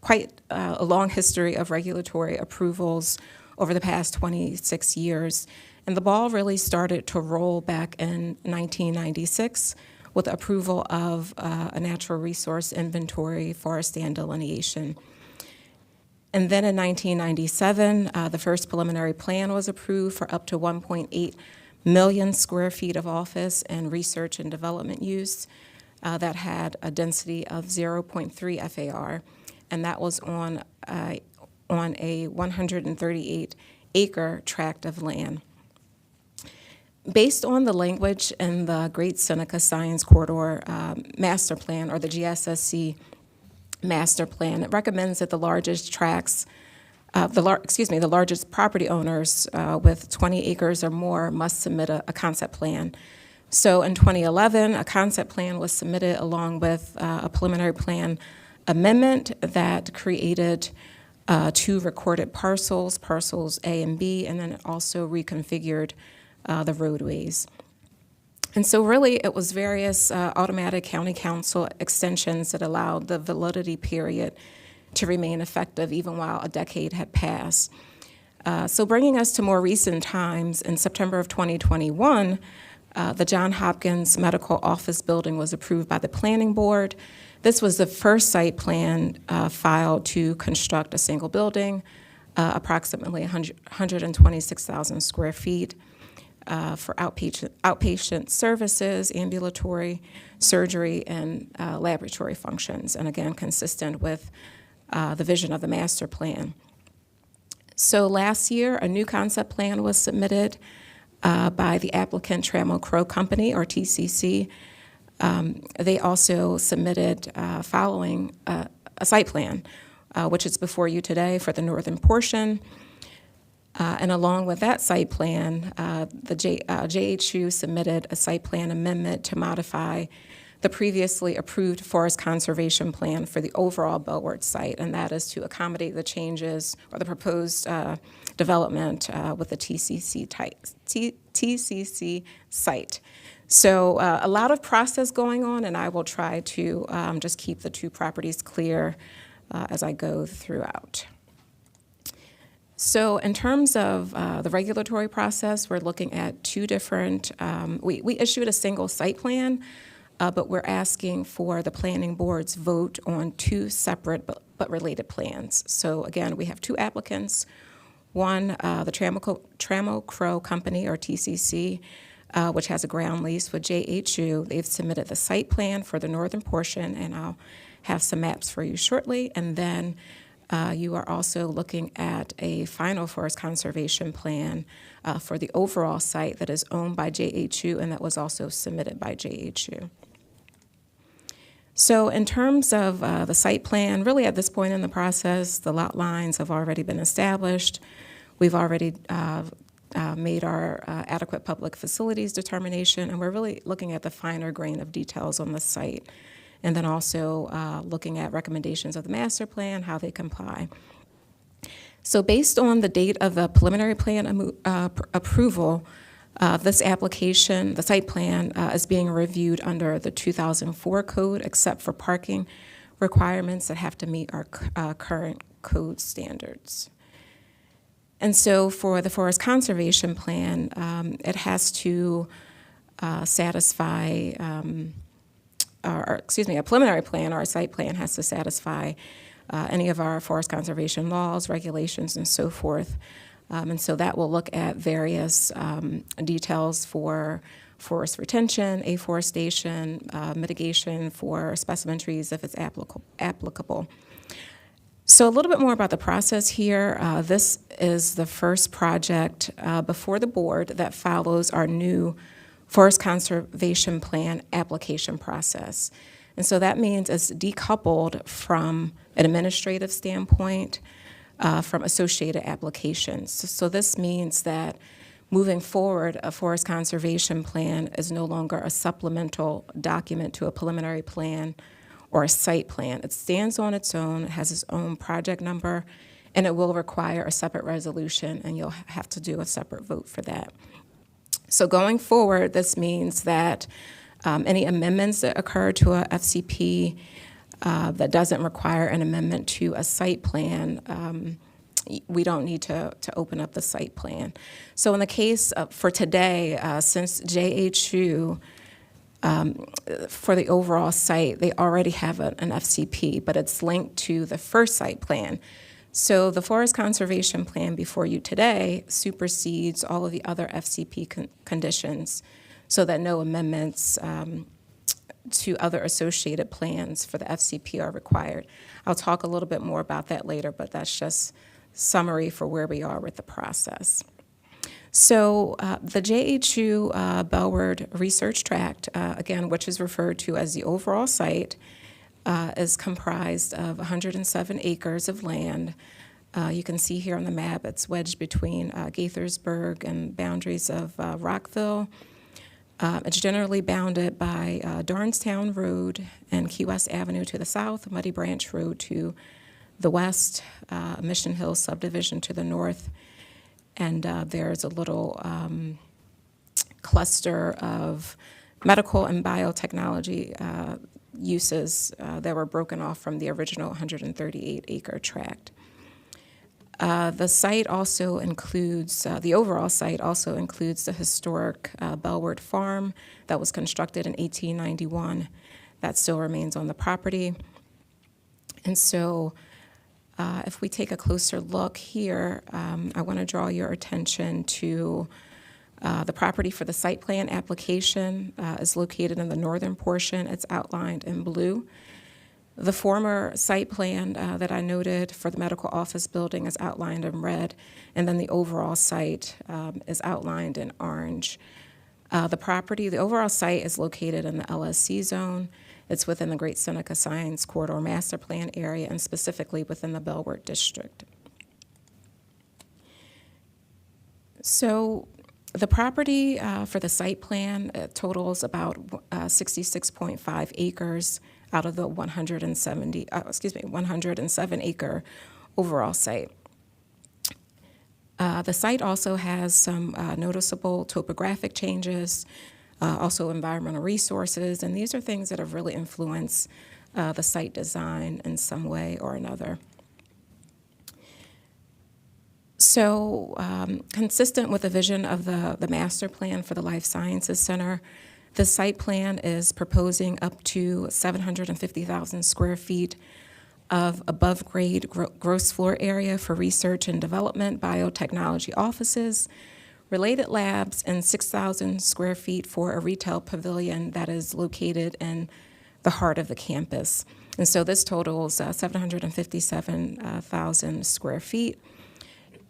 quite a long history of regulatory approvals over the past 26 years. And the ball really started to roll back in 1996 with approval of a natural resource inventory, forest stand delineation. And then in 1997, the first preliminary plan was approved for up to 1.8 million square feet of office and research and development use that had a density of 0.3 FAR, and that was on a 138-acre tract of land. Based on the language in the Great Seneca Science Corridor Master Plan, or the GSSC Master Plan, it recommends that the largest tracts, the largest property owners with 20 acres or more must submit a concept plan. So in 2011, a concept plan was submitted along with a preliminary plan amendment that created 2 recorded parcels, parcels A and B, and then it also reconfigured the roadways. And so really it was various automatic county council extensions that allowed the validity period to remain effective even while a decade had passed. So bringing us to more recent times, in September of 2021, the Johns Hopkins Medical Office building was approved by the Planning Board. This was the first site plan filed to construct a single building, approximately 126,000 square feet. For outpatient services, ambulatory surgery, and laboratory functions, and again, consistent with the vision of the master plan. So last year, a new concept plan was submitted by the applicant Trammell Crow Company, or TCC. They also submitted following a site plan, which is before you today for the northern portion. And along with that site plan, the JHU submitted a site plan amendment to modify the previously approved forest conservation plan for the overall Bellward site, and that is to accommodate the changes or the proposed development with the TCC site. So a lot of process going on, and I will try to just keep the two properties clear as I go throughout. So in terms of the regulatory process, we're looking at two different, we issued a single site plan, but we're asking for the planning board's vote on two separate but related plans. So again, we have two applicants. One, the Trammell Crow Company, or TCC, which has a ground lease with JHU. They've submitted the site plan for the northern portion, and I'll have some maps for you shortly. And then you are also looking at a final forest conservation plan for the overall site that is owned by JHU and that was also submitted by JHU. So in terms of the site plan, really at this point in the process, the lot lines have already been established. We've already made our adequate public facilities determination, and we're really looking at the finer grain of details on the site, and then also looking at recommendations of the master plan, how they comply. So based on the date of the preliminary plan approval, this application, the site plan, is being reviewed under the 2004 code, except for parking requirements that have to meet our current code standards. And so for the forest conservation plan, it has to satisfy, a preliminary plan or a site plan has to satisfy any of our forest conservation laws, regulations, and so forth. And so that will look at various details for forest retention, afforestation, mitigation for specimen trees if it's applicable. So a little bit more about the process here. This is the first project before the board that follows our new forest conservation plan application process. And so that means it's decoupled from an administrative standpoint from associated applications. So this means that moving forward, a forest conservation plan is no longer a supplemental document to a preliminary plan or a site plan. It stands on its own, it has its own project number, and it will require a separate resolution, and you'll have to do a separate vote for that. So going forward, this means that any amendments that occur to a FCP that doesn't require an amendment to a site plan, we don't need to open up the site plan. So in the case for today, since JHU, for the overall site, they already have an FCP, but it's linked to the first site plan. So the forest conservation plan before you today supersedes all of the other FCP conditions so that no amendments to other associated plans for the FCP are required. I'll talk a little bit more about that later, but that's just summary for where we are with the process. So the JHU Bellward Research Tract, again, which is referred to as the overall site, is comprised of 107 acres of land. You can see here on the map it's wedged between Gaithersburg and boundaries of Rockville. It's generally bounded by Darnestown Road and Key West Avenue to the south, Muddy Branch Road to the west, Mission Hill subdivision to the north, and there's a little cluster of medical and biotechnology uses that were broken off from the original 138-acre tract. The site also includes, the overall site also includes the historic Bellward Farm that was constructed in 1891. That still remains on the property. And so if we take a closer look here, I want to draw your attention to the property for the site plan application is located in the northern portion. It's outlined in blue. The former site plan that I noted for the medical office building is outlined in red, and then the overall site is outlined in orange. The overall site is located in the LSC zone. It's within the Great Seneca Science Corridor Master Plan area and specifically within the Bellward District. So The property for the site plan totals about 66.5 acres out of the 107 acre overall site. The site also has some noticeable topographic changes, also environmental resources, and these are things that have really influenced the site design in some way or another. So consistent with the vision of the master plan for the Life Sciences Center, the site plan is proposing up to 750,000 square feet of above-grade gross floor area for research and development, biotechnology offices, related labs, and 6,000 square feet for a retail pavilion that is located in the heart of the campus. And so this totals 757,000 square feet.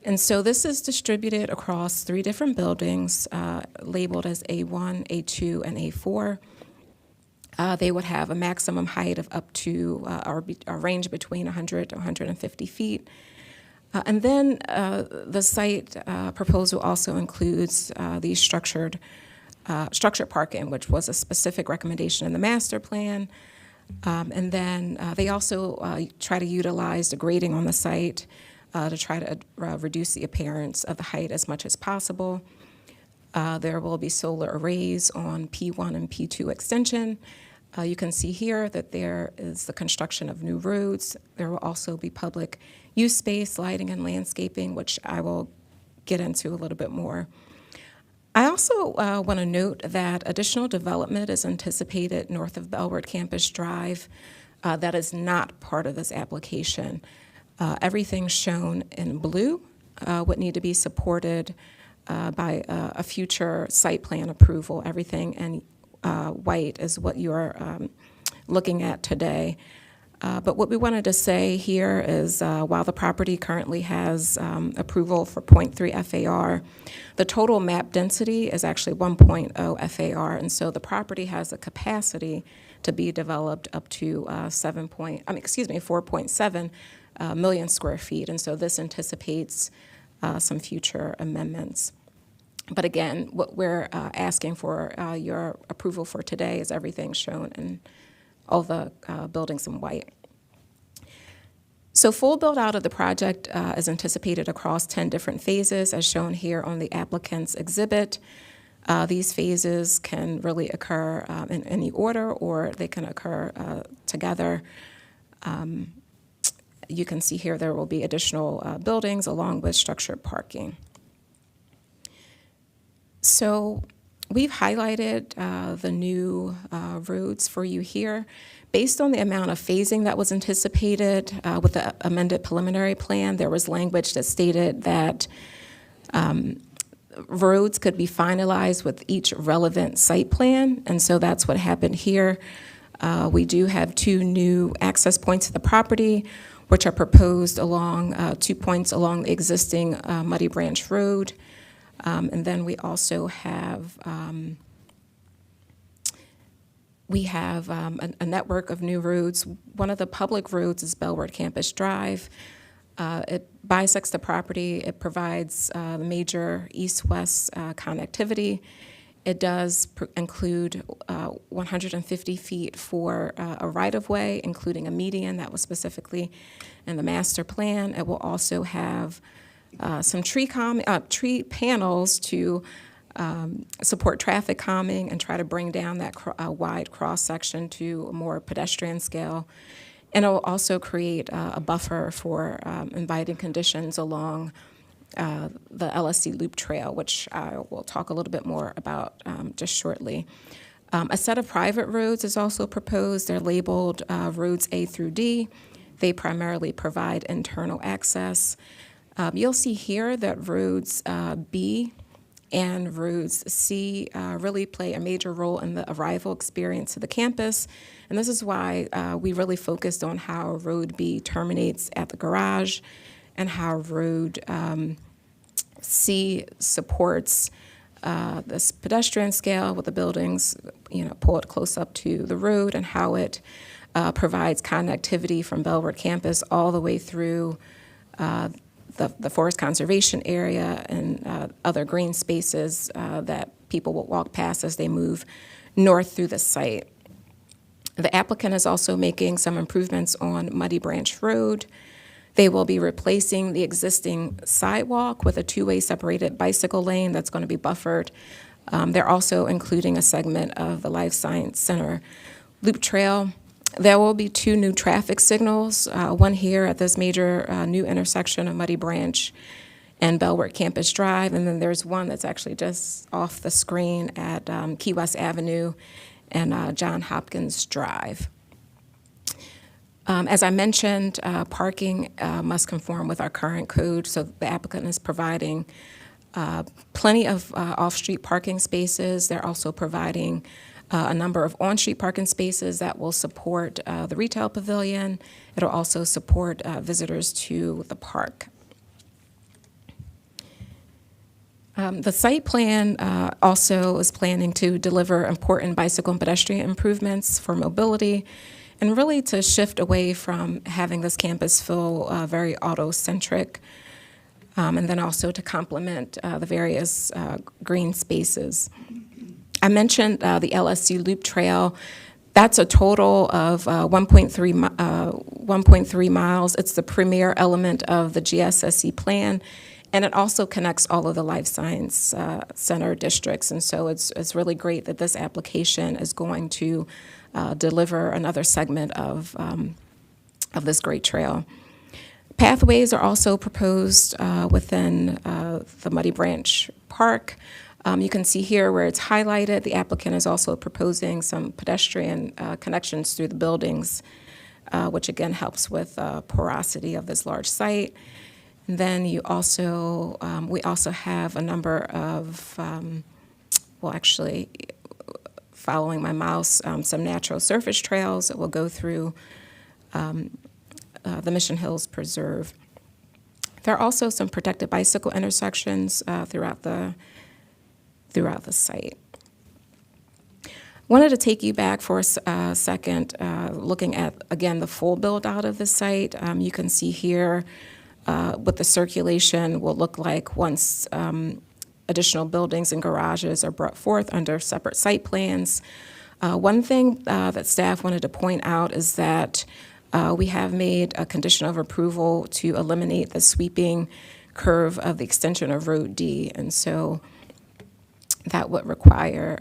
And so this is distributed across 3 different buildings labeled as A1, A2, and A4. They would have a maximum height of up to, or a range between 100 to 150 feet. And then the site proposal also includes the structured parking, which was a specific recommendation in the master plan. And then they also try to utilize the grading on the site to try to reduce the appearance of the height as much as possible. There will be solar arrays on P1 and P2 extension. You can see here that there is the construction of new roads. There will also be public use space, lighting, and landscaping, which I will get into a little bit more. I also want to note that additional development is anticipated north of Bellward Campus Drive that is not part of this application. Everything shown in blue would need to be supported by a future site plan approval. Everything in white is what you're looking at today. But what we wanted to say here is while the property currently has approval for 0.3 FAR, the total map density is actually 1.0 FAR, and so the property has a capacity to be developed up to 4.7 million square feet, and so this anticipates some future amendments. But again, what we're asking for your approval for today is everything shown in all the buildings in white. So full build out of the project is anticipated across 10 different phases as shown here on the applicant's exhibit. These phases can really occur in any order or they can occur together. You can see here there will be additional buildings along with structured parking. So we've highlighted the new roads for you here. Based on the amount of phasing that was anticipated with the amended preliminary plan, there was language that stated that roads could be finalized with each relevant site plan, and so that's what happened here. We do have 2 new access points to the property, which are proposed along 2 points along the existing Muddy Branch Road. And then we also have a network of new roads. One of the public roads is Bellward Campus Drive. It bisects the property. It provides major east-west connectivity. It does include 150 feet for a right-of-way, including a median that was specifically in the master plan. It will also have some tree panels to support traffic calming and try to bring down that wide cross-section to a more pedestrian scale. And it will also create a buffer for inviting conditions along the LSC Loop Trail, which I will talk a little bit more about just shortly. A set of private roads is also proposed. They're labeled roads A through D. They primarily provide internal access. You'll see here that roads B and roads C really play a major role in the arrival experience of the campus. And this is why we really focused on how road B terminates at the garage and how road C supports this pedestrian scale with the buildings, pulled close up to the road, and how it provides connectivity from Bellward Campus all the way through the forest conservation area and other green spaces that people will walk past as they move north through the site. The applicant is also making some improvements on Muddy Branch Road. They will be replacing the existing sidewalk with a two-way separated bicycle lane that's going to be buffered. They're also including a segment of the Life Science Center loop trail. There will be 2 new traffic signals, one here at this major new intersection of Muddy Branch and Bellwood Campus Drive, and then there's one that's actually just off the screen at Key West Avenue and John Hopkins Drive. As I mentioned, parking must conform with our current code, so the applicant is providing plenty of off-street parking spaces. They're also providing a number of on-street parking spaces that will support the retail pavilion. It'll also support visitors to the park. The site plan also is planning to deliver important bicycle and pedestrian improvements for mobility, and really to shift away from having this campus feel very auto-centric, and then also to complement the various green spaces. I mentioned the LSC Loop Trail. That's a total of 1.3 miles. It's the premier element of the GSSC plan, and it also connects all of the Life Science Center districts. And so it's really great that this application is going to deliver another segment of this great trail. Pathways are also proposed within the Muddy Branch Park. You can see here where it's highlighted, the applicant is also proposing some pedestrian connections through the buildings, which again helps with porosity of this large site. And then you also, we also have a number of, well, actually, following my mouse, some natural surface trails that will go through the Mission Hills Preserve. There are also some protected bicycle intersections throughout the site. Wanted to take you back for a second, looking at, again, the full build out of the site. You can see here what the circulation will look like once additional buildings and garages are brought forth under separate site plans. One thing that staff wanted to point out is that we have made a condition of approval to eliminate the sweeping curve of the extension of Road D, and so that would require,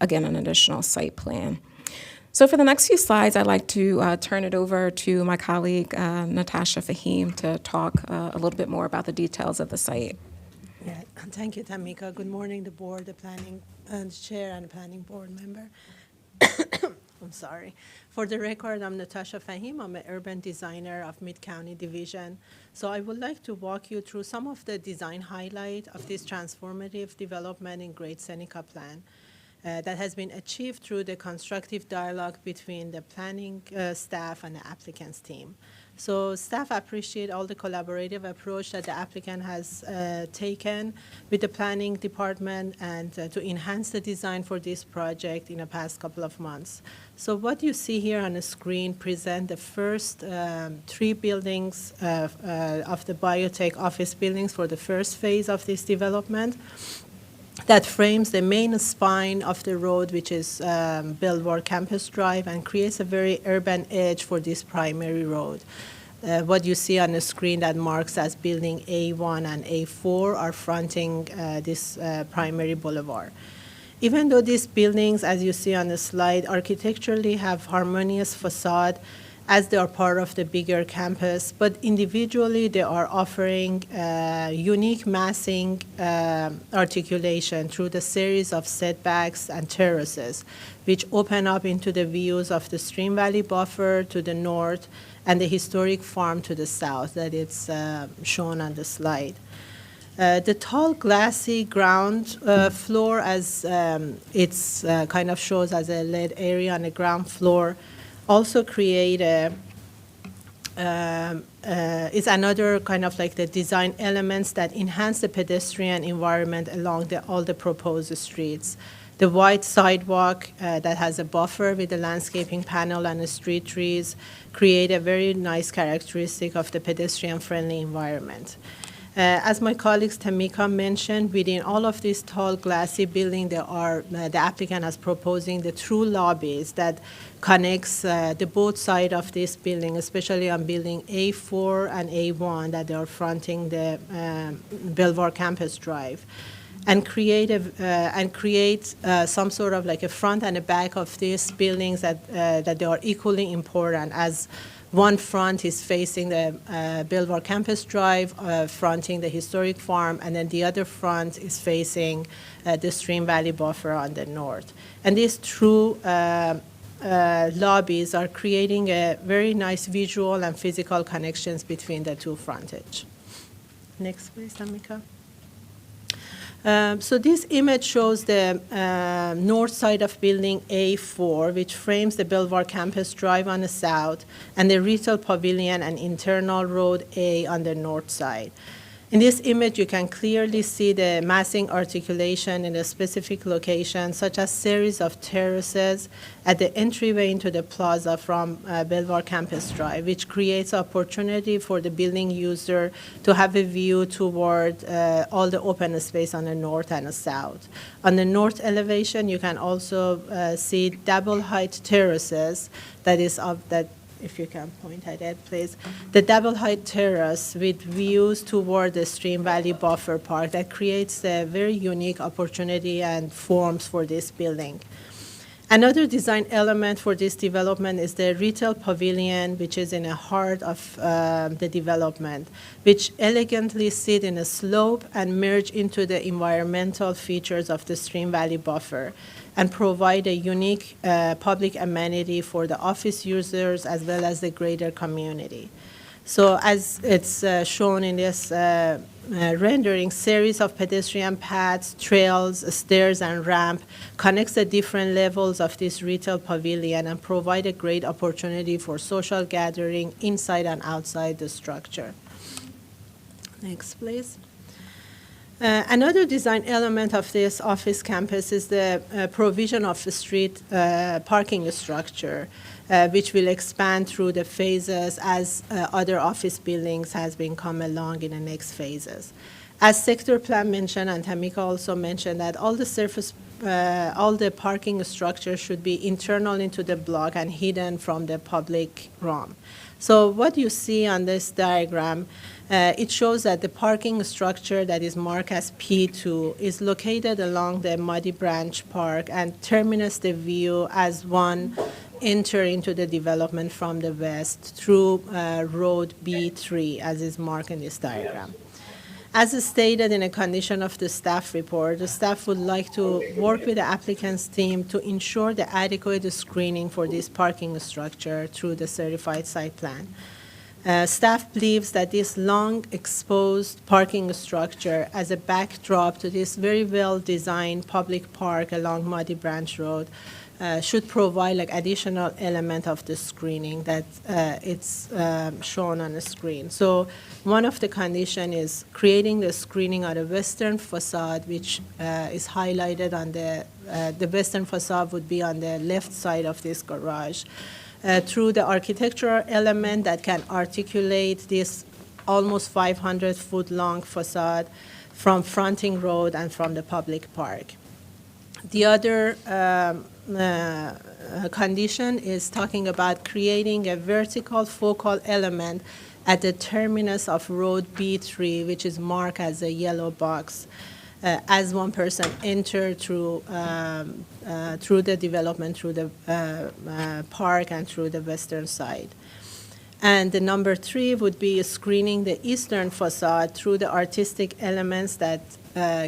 again, an additional site plan. So for the next few slides, I'd like to turn it over to my colleague, Natasha Fahim, to talk a little bit more about the details of the site. Yeah, thank you, Tamika. Good morning, the board, the planning chair, and the planning board member. I'm sorry. For the record, I'm Natasha Fahim. I'm an urban designer of Mid-County Division. So I would like to walk you through some of the design highlight of this transformative development in Great Seneca Plan that has been achieved through the constructive dialogue between the planning staff and the applicant's team. So staff appreciate all the collaborative approach that the applicant has taken with the planning department and to enhance the design for this project in the past couple of months. So what you see here on the screen present the first 3 buildings of the biotech office buildings for the first phase of this development that frames the main spine of the road, which is Bellwood Campus Drive, and creates a very urban edge for this primary road. What you see on the screen that marks as building A1 and A4 are fronting this primary boulevard. Even though these buildings, as you see on the slide, architecturally have harmonious facade as they are part of the bigger campus, but individually they are offering unique massing articulation through the series of setbacks and terraces, which open up into the views of the Stream Valley buffer to the north and the historic farm to the south that it's shown on the slide. The tall glassy ground floor, as it's kind of shows as a lead area on the ground floor, also create is another kind of like the design elements that enhance the pedestrian environment along all the proposed streets. The wide sidewalk that has a buffer with the landscaping panel and the street trees create a very nice characteristic of the pedestrian-friendly environment. As my colleagues Tamika mentioned, within all of these tall glassy buildings, there are the applicant is proposing the true lobbies that connects the both sides of this building, especially on building A4 and A1 that are fronting the Belvoir Campus Drive, and create some sort of like a front and a back of these buildings that they are equally important, as one front is facing the Belvoir Campus Drive, fronting the historic farm, and then the other front is facing the Stream Valley Buffer on the north. And these true lobbies are creating a very nice visual and physical connections between the two frontage. Next, please, Tamika. So this image shows the north side of building A4, which frames the Belvoir Campus Drive on the south and the retail pavilion and internal road A on the north side. In this image, you can clearly see the massing articulation in a specific location, such as series of terraces at the entryway into the plaza from Belvoir Campus Drive, which creates opportunity for the building user to have a view toward all the open space on the north and the south. On the north elevation, you can also see double height terraces that is of that. If you can point at it, please. The double height terrace with views toward the Stream Valley Buffer Park that creates a very unique opportunity and forms for this building. Another design element for this development is the retail pavilion, which is in the heart of the development, which elegantly sit in a slope and merge into the environmental features of the Stream Valley Buffer, and provide a unique public amenity for the office users as well as the greater community. So as it's shown in this rendering, series of pedestrian paths, trails, stairs, and ramp connects the different levels of this retail pavilion and provide a great opportunity for social gathering inside and outside the structure. Next, please. Another design element of this office campus is the provision of the street parking structure, which will expand through the phases as other office buildings has been come along in the next phases. As sector plan mentioned, and Tamika also mentioned, that all the parking structure should be internal into the block and hidden from the public realm. So what you see on this diagram, it shows that the parking structure that is marked as P2 is located along the Muddy Branch Park and terminates the view as one enter into the development from the west through road B3, as is marked in this diagram. As stated in a condition of the staff report, the staff would like to work with the applicant's team to ensure the adequate screening for this parking structure through the certified site plan. Staff believes that this long exposed parking structure as a backdrop to this very well-designed public park along Muddy Branch Road should provide like additional element of the screening that it's shown on the screen. So one of the condition is creating the screening on the western facade, which is highlighted on the western facade would be on the left side of this garage. Through the architectural element that can articulate this almost 500-foot long facade from fronting road and from the public park. The other condition is talking about creating a vertical focal element at the terminus of road B3, which is marked as a yellow box, as one person enter through the development, through the park and through the western side. And the number 3 would be screening the eastern facade through the artistic elements that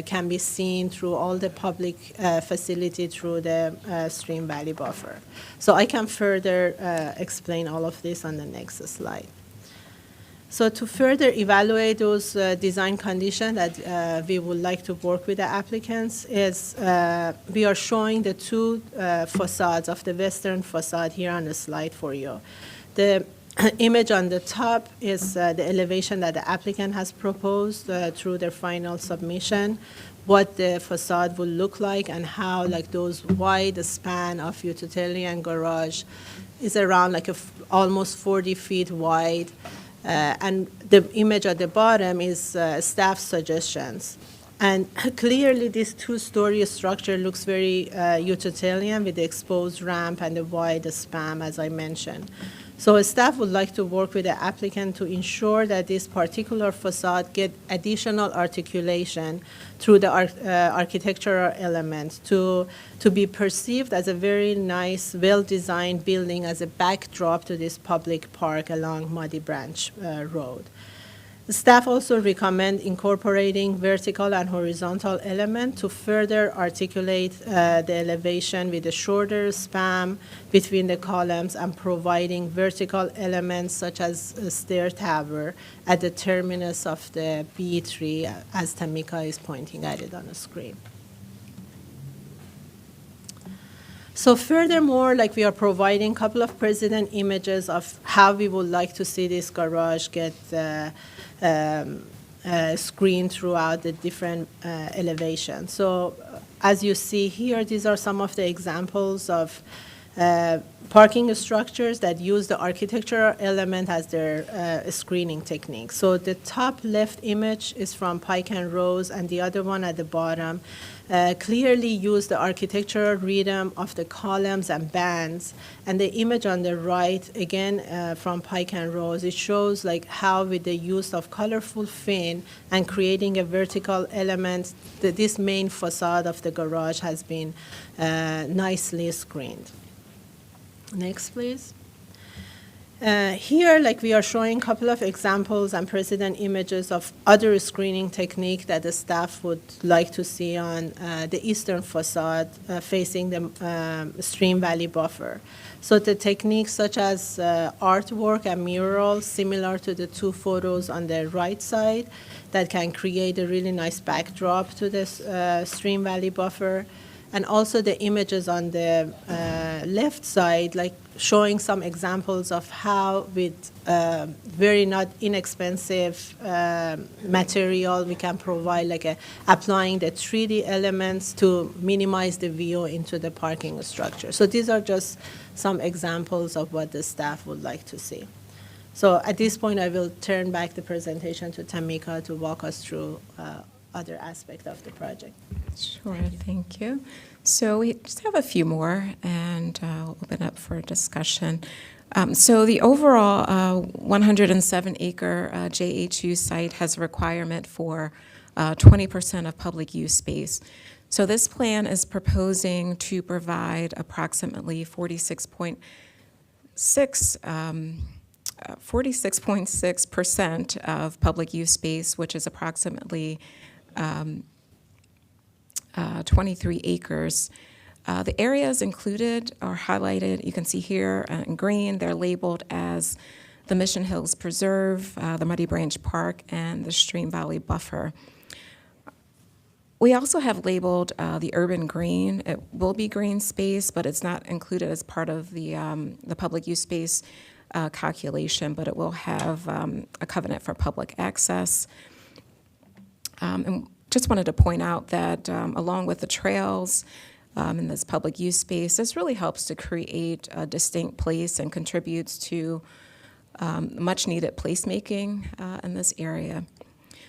can be seen through all the public facility through the Stream Valley Buffer. So I can further explain all of this on the next slide. So to further evaluate those design conditions that we would like to work with the applicants is we are showing the two facades of the western facade here on the slide for you. The image on the top is the elevation that the applicant has proposed through their final submission, what the facade would look like and how like those wide span of utilitarian garage is around like almost 40 feet wide. And the image at the bottom is staff suggestions. And clearly, this two-story structure looks very utilitarian with the exposed ramp and the wide span, as I mentioned. So staff would like to work with the applicant to ensure that this particular facade get additional articulation through the architectural elements to be perceived as a very nice, well-designed building as a backdrop to this public park along Muddy Branch Road. The staff also recommend incorporating vertical and horizontal elements to further articulate the elevation with a shorter span between the columns and providing vertical elements such as a stair tower at the terminus of the B3, as Tamika is pointing at it on the screen. So furthermore, like we are providing a couple of precedent images of how we would like to see this garage get screened throughout the different elevations. So as you see here, these are some of the examples of parking structures that use the architectural element as their screening technique. So the top left image is from Pike and Rose, and the other one at the bottom clearly use the architectural rhythm of the columns and bands. And the image on the right, again from Pike and Rose, it shows like how with the use of colorful fin and creating a vertical element, that this main facade of the garage has been nicely screened. Next, please. Here, like we are showing a couple of examples and precedent images of other screening technique that the staff would like to see on the eastern facade facing the stream valley buffer. So the techniques such as artwork and murals, similar to the two photos on the right side, that can create a really nice backdrop to this stream valley buffer. And also the images on the left side, like showing some examples of how with very not inexpensive material we can provide like applying the 3D elements to minimize the view into the parking structure. So these are just some examples of what the staff would like to see. So at this point, I will turn back the presentation to Tamika to walk us through other aspects of the project. Sure, thank you. So we just have a few more, and I'll open up for discussion. So the overall 107-acre JHU site has a requirement for 20% of public use space. So this plan is proposing to provide approximately 46.6% of public use space, which is approximately 23 acres. The areas included are highlighted. You can see here in green. They're labeled as the Mission Hills Preserve, the Muddy Branch Park, and the Stream Valley Buffer. We also have labeled the urban green. It will be green space, but it's not included as part of the public use space calculation, but it will have a covenant for public access. And just wanted to point out that along with the trails in this public use space, this really helps to create a distinct place and contributes to much needed placemaking in this area.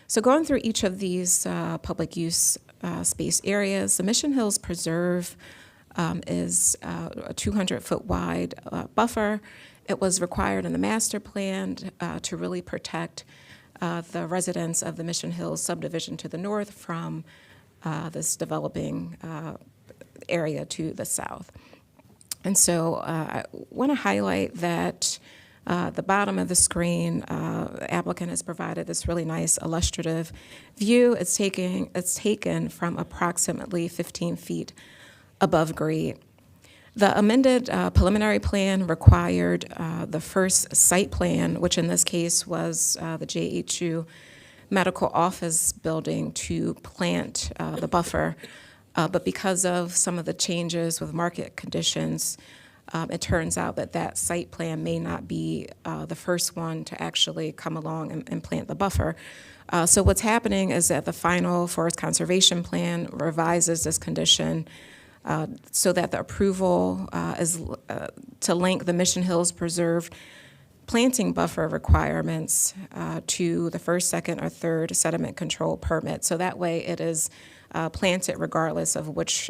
So going through each of these public use space areas, the Mission Hills Preserve is a 200-foot wide buffer. It was required in the master plan to really protect the residents of the Mission Hills subdivision to the north from this developing area to the south. And so I want to highlight that the bottom of the screen, applicant has provided this really nice illustrative view. It's taken from approximately 15 feet above grade. The amended preliminary plan required the first site plan, which in this case was the JHU Medical Office Building, to plant the buffer. But because of some of the changes with market conditions, it turns out that that site plan may not be the first one to actually come along and plant the buffer. So what's happening is that the final forest conservation plan revises this condition so that the approval is to link the Mission Hills Preserve planting buffer requirements to the first, second, or third sediment control permit. So that way it is planted regardless of which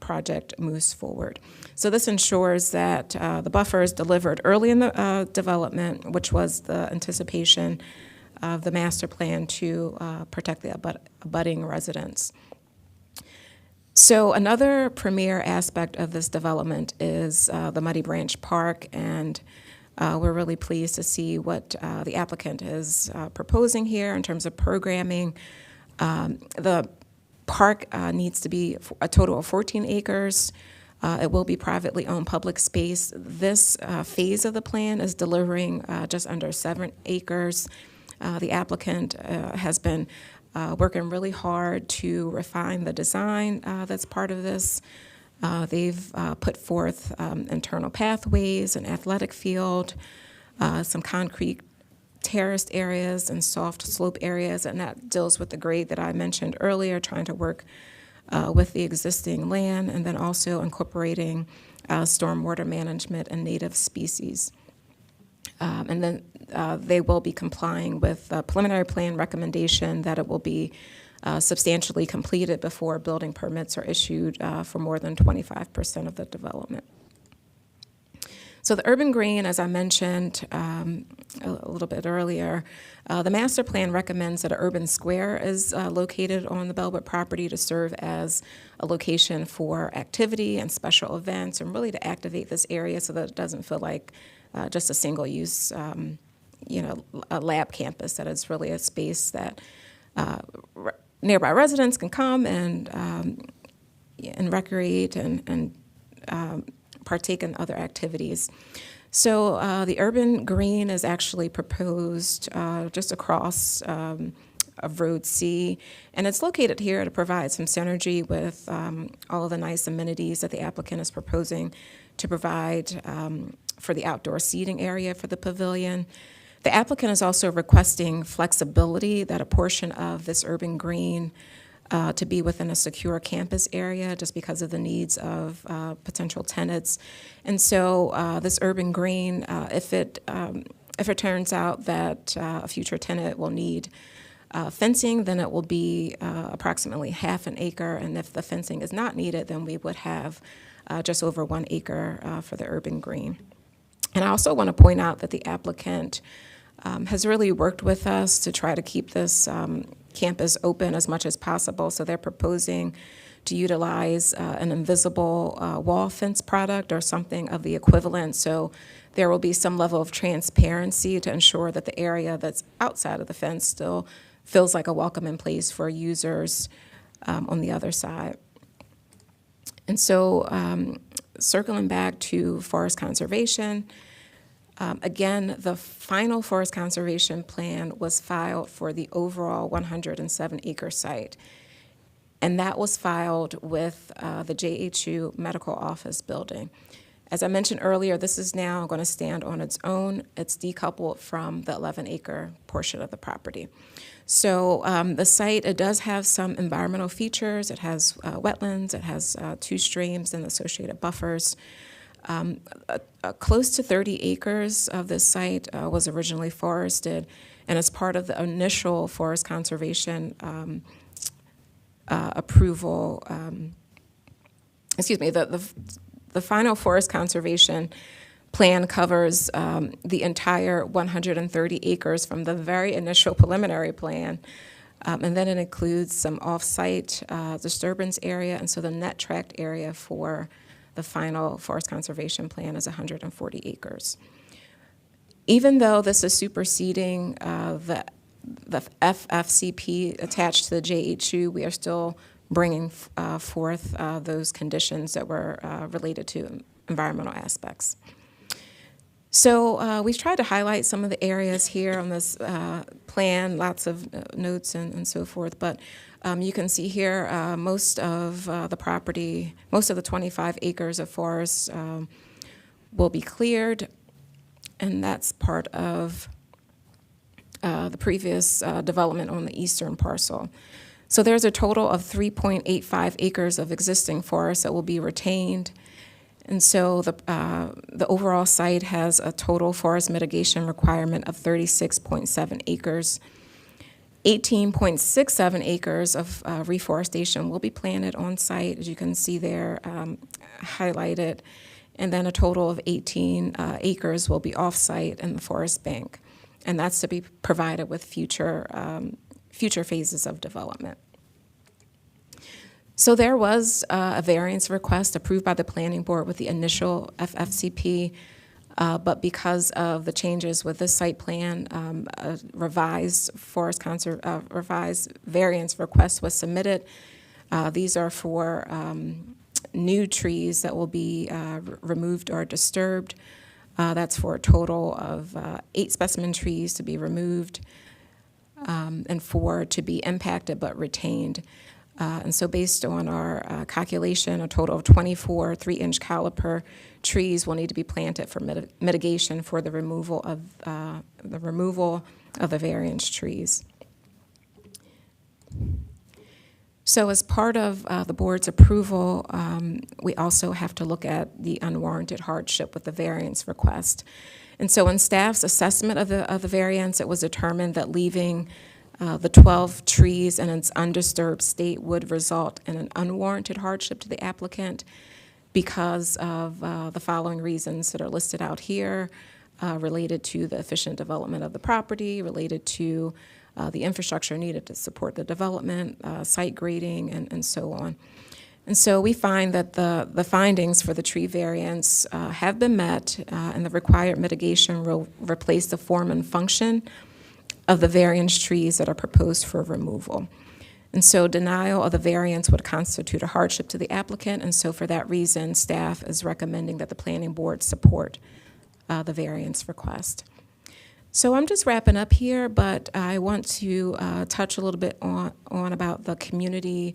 project moves forward. So this ensures that the buffer is delivered early in the development, which was the anticipation of the master plan to protect the abutting residents. So another premier aspect of this development is the Muddy Branch Park, and we're really pleased to see what the applicant is proposing here in terms of programming. The park needs to be a total of 14 acres. It will be privately owned public space. This phase of the plan is delivering just under 7 acres. The applicant has been working really hard to refine the design that's part of this. They've put forth internal pathways, an athletic field, some concrete terraced areas and soft slope areas, and that deals with the grade that I mentioned earlier, trying to work with the existing land, and then also incorporating stormwater management and native species. And then they will be complying with the preliminary plan recommendation that it will be substantially completed before building permits are issued for more than 25% of the development. So the urban green, as I mentioned a little bit earlier, the master plan recommends that an urban square is located on the Bellwood property to serve as a location for activity and special events, and really to activate this area so that it doesn't feel like just a single-use, a lab campus, that it's really a space that nearby residents can come and recreate and partake in other activities. So the urban green is actually proposed just across of Road C, and it's located here to provide some synergy with all of the nice amenities that the applicant is proposing to provide for the outdoor seating area for the pavilion. The applicant is also requesting flexibility that a portion of this urban green to be within a secure campus area just because of the needs of potential tenants. And so this urban green, if it turns out that a future tenant will need fencing, then it will be approximately half an acre, and if the fencing is not needed, then we would have just over 1 acre for the urban green. And I also want to point out that the applicant has really worked with us to try to keep this campus open as much as possible. So they're proposing to utilize an invisible wall fence product or something of the equivalent. So there will be some level of transparency to ensure that the area that's outside of the fence still feels like a welcoming place for users on the other side. And so circling back to forest conservation, again, the final forest conservation plan was filed for the overall 107-acre site. And that was filed with the JHU Medical Office Building. As I mentioned earlier, this is now going to stand on its own. It's decoupled from the 11-acre portion of the property. So the site, it does have some environmental features. It has wetlands, it has 2 streams and associated buffers. Close to 30 acres of this site was originally forested, and as part of the initial forest conservation approval, the final forest conservation plan covers the entire 130 acres from the very initial preliminary plan, and then it includes some off-site disturbance area, and so the net tract area for the final forest conservation plan is 140 acres. Even though this is superseding the FFCP attached to the JHU, we are still bringing forth those conditions that were related to environmental aspects. So we've tried to highlight some of the areas here on this plan, lots of notes and so forth, but you can see here most of the property, most of the 25 acres of forest will be cleared, and that's part of the previous development on the eastern parcel. So there's a total of 3.85 acres of existing forest that will be retained. And so the overall site has a total forest mitigation requirement of 36.7 acres. 18.67 acres of reforestation will be planted on site, as you can see there highlighted. And then a total of 18 acres will be off-site in the forest bank. And that's to be provided with future phases of development. So there was a variance request approved by the planning board with the initial FFCP, but because of the changes with this site plan, a revised revised variance request was submitted. These are for new trees that will be removed or disturbed. That's for a total of 8 specimen trees to be removed and 4 to be impacted but retained. And so based on our calculation, a total of 24 3-inch caliper trees will need to be planted for mitigation for the removal of the variance trees. So as part of the board's approval, we also have to look at the unwarranted hardship with the variance request. And so in staff's assessment of the variance, it was determined that leaving the 12 trees in its undisturbed state would result in an unwarranted hardship to the applicant because of the following reasons that are listed out here, related to the efficient development of the property, related to the infrastructure needed to support the development, site grading, and so on. And so we find that the findings for the tree variance have been met, and the required mitigation will replace the form and function of the variance trees that are proposed for removal. And so denial of the variance would constitute a hardship to the applicant, and so for that reason, staff is recommending that the planning board support the variance request. So I'm just wrapping up here, but I want to touch a little bit on about the community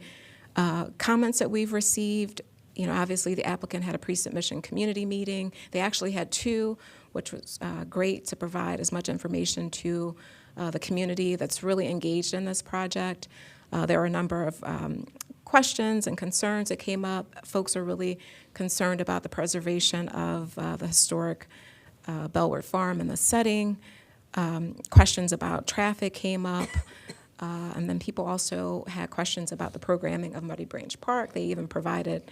comments that we've received. You know, obviously the applicant had a pre-submission community meeting. They actually had 2, which was great to provide as much information to the community that's really engaged in this project. There were a number of questions and concerns that came up. Folks are really concerned about the preservation of the historic Bellward Farm and the setting. Questions about traffic came up. And then people also had questions about the programming of Muddy Branch Park. They even provided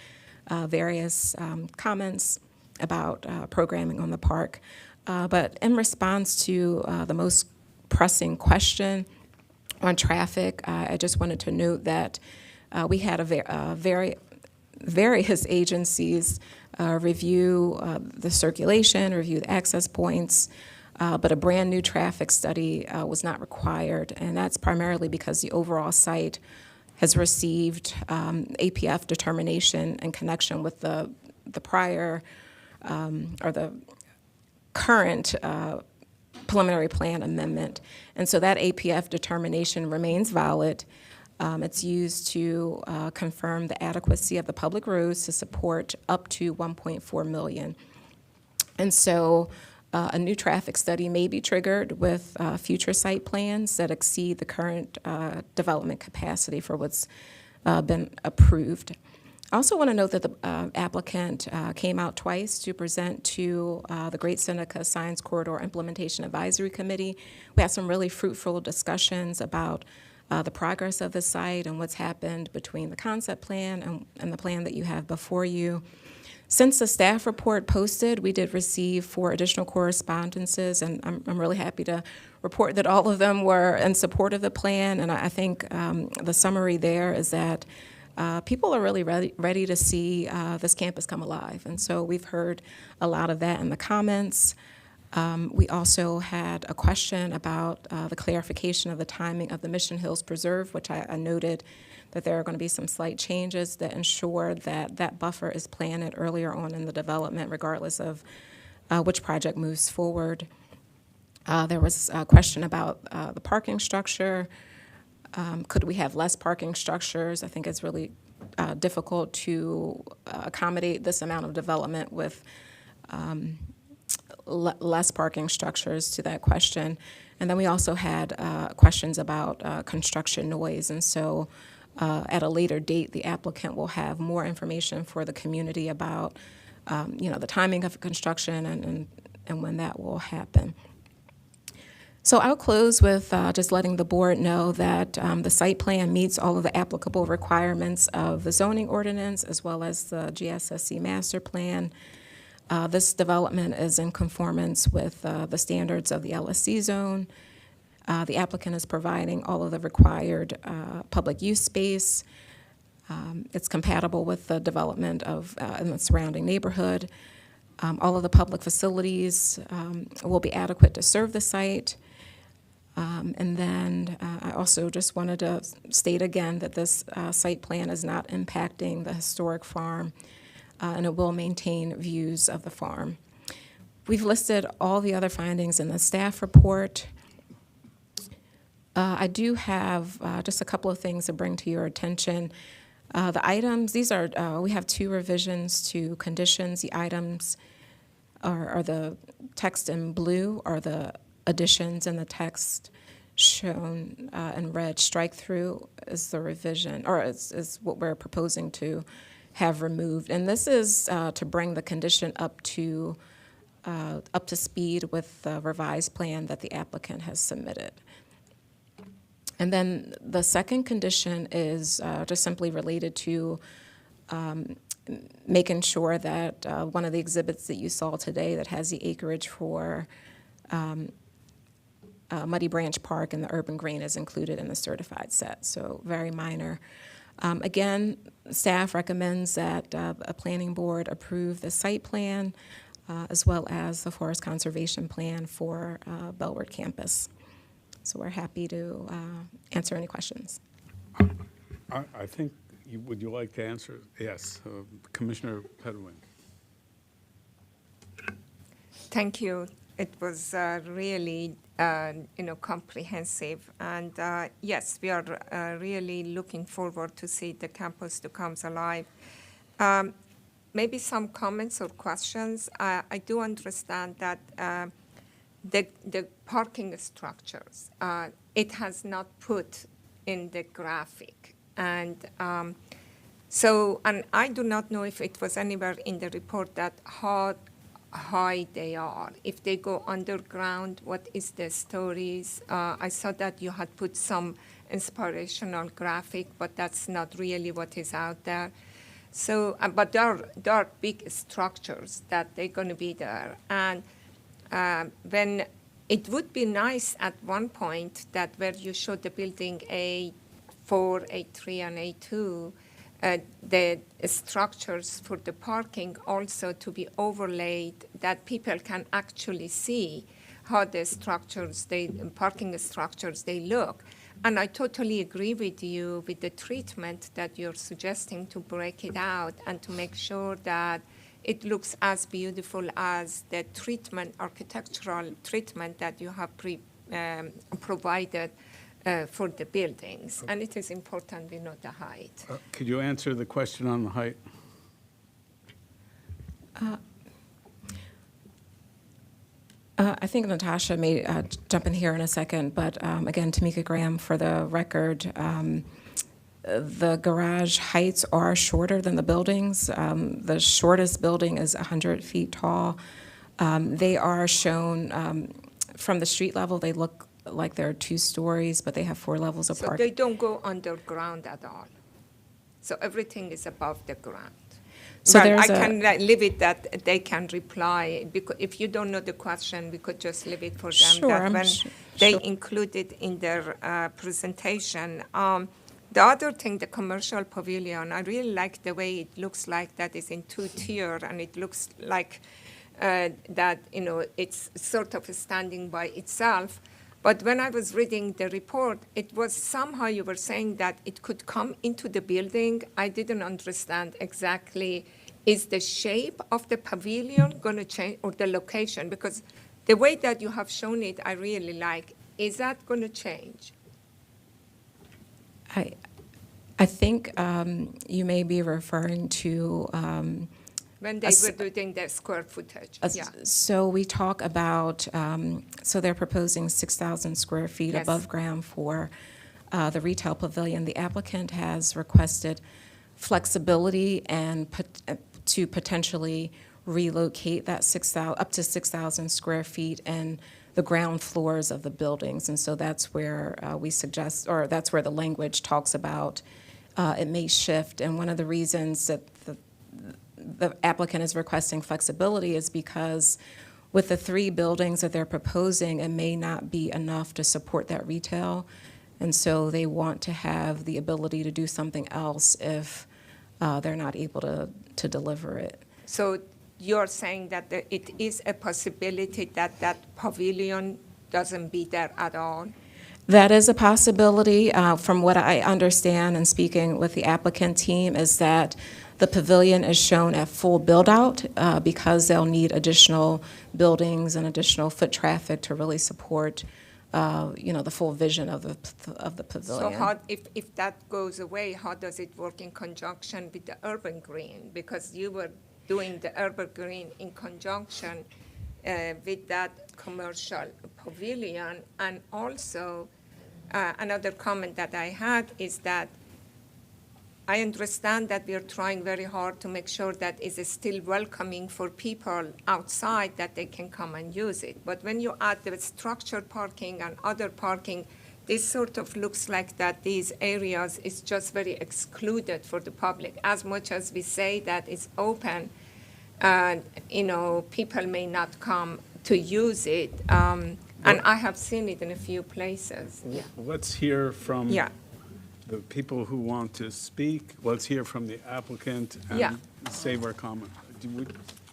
various comments about programming on the park. But in response to the most pressing question on traffic, I just wanted to note that we had various agencies review the circulation, review the access points, but a brand new traffic study was not required, and that's primarily because the overall site has received APF determination in connection with the prior or the current preliminary plan amendment. And so that APF determination remains valid. It's used to confirm the adequacy of the public roads to support up to 1.4 million. And so a new traffic study may be triggered with future site plans that exceed the current development capacity for what's been approved. I also want to note that the applicant came out twice to present to the Great Seneca Science Corridor Implementation Advisory Committee. We had some really fruitful discussions about the progress of the site and what's happened between the concept plan and the plan that you have before you. Since the staff report posted, we did receive 4 additional correspondences, and I'm really happy to report that all of them were in support of the plan. And I think the summary there is that people are really ready to see this campus come alive. And so we've heard a lot of that in the comments. We also had a question about the clarification of the timing of the Mission Hills Preserve, which I noted that there are going to be some slight changes that ensure that that buffer is planted earlier on in the development, regardless of which project moves forward. There was a question about the parking structure. Could we have less parking structures? I think it's really difficult to accommodate this amount of development with less parking structures to that question. And then we also had questions about construction noise. And so at a later date, the applicant will have more information for the community about, the timing of construction and when that will happen. So I'll close with just letting the board know that the site plan meets all of the applicable requirements of the zoning ordinance as well as the GSSC master plan. This development is in conformance with the standards of the LSC zone. The applicant is providing all of the required public use space. It's compatible with the development of in the surrounding neighborhood. All of the public facilities will be adequate to serve the site. And then I also just wanted to state again that this site plan is not impacting the historic farm, and it will maintain views of the farm. We've listed all the other findings in the staff report. I do have just a couple of things to bring to your attention. The items, these are, we have 2 revisions to conditions. The items are the text in blue are the additions, and the text shown in red, strike through, is the revision, or is what we're proposing to have removed. And this is to bring the condition up to speed with the revised plan that the applicant has submitted. And then the second condition is just simply related to making sure that one of the exhibits that you saw today that has the acreage for Muddy Branch Park and the urban green is included in the certified set, so very minor. Again, staff recommends that a planning board approve the site plan as well as the forest conservation plan for Bellward campus. So we're happy to answer any questions. I think, would you like to answer? Yes, Commissioner Pedwin. Thank you. It was really, comprehensive. And yes, we are really looking forward to see the campus to come alive. Maybe some comments or questions. I do understand that the parking structures, it has not put in the graphic. And and I do not know if it was anywhere in the report that how high they are. If they go underground, what is the stories? I saw that you had put some inspirational graphic, but that's not really what is out there. So, but there are big structures that they're going to be there. And when it would be nice at one point that where you showed the building A4, A3, and A2, the structures for the parking also to be overlaid that people can actually see how the structures, parking structures, they look. And I totally agree with you with the treatment that you're suggesting to break it out and to make sure that it looks as beautiful as the treatment, architectural treatment that you have provided for the buildings. And it is important we know the height. Could you answer the question on the height? I think Natasha may jump in here in a second, but again, Tamika Graham, for the record, the garage heights are shorter than the buildings. The shortest building is 100 feet tall. They are shown from the street level, they look like they're 2 stories, but they have 4 levels of So parking. they don't go underground at all. So everything is above the ground. So Well, I there's can leave it that they can reply, because if you don't know the question, we could just leave it for them. Sure, That I'm when they include it in their presentation. The other thing, the commercial pavilion, I really like the way it looks like that is in 2-tier, and it looks like that, it's sort of standing by itself. But when I was reading the report, it was somehow you were saying that it could come into the building. I didn't understand exactly, is the shape of the pavilion going to change, or the location? Because the way that you have shown it, I really like. Is that going to change? I think you may be referring to when they were doing the square footage. Yeah. So we talk about, so they're proposing 6,000 square feet Yes. above ground for the retail pavilion. The applicant has requested flexibility and to potentially relocate that 6,000, up to 6,000 square feet and the ground floors of the buildings. And so that's where we suggest, or that's where the language talks about it may shift. And one of the reasons that the applicant is requesting flexibility is because with the 3 buildings that they're proposing, it may not be enough to support that retail. And so they want to have the ability to do something else if they're not able to deliver it. So you're saying that it is a possibility that that pavilion doesn't be there at all? That is a possibility. From what I understand and speaking with the applicant team is that the pavilion is shown at full build-out because they'll need additional buildings and additional foot traffic to really support, the full vision of the pavilion. So how, if that goes away, how does it work in conjunction with the urban green? Because you were doing the urban green in conjunction with that commercial pavilion. And also, another comment that I had is that I understand that we are trying very hard to make sure that it is still welcoming for people outside that they can come and use it. But when you add the structured parking and other parking, this sort of looks like that these areas is just very excluded for the public. As much as we say that it's open, people may not come to use it. And I have seen it in a few places. Yeah. Let's hear from Yeah. the people who want to speak. Let's hear from the applicant Yeah. and save our comment.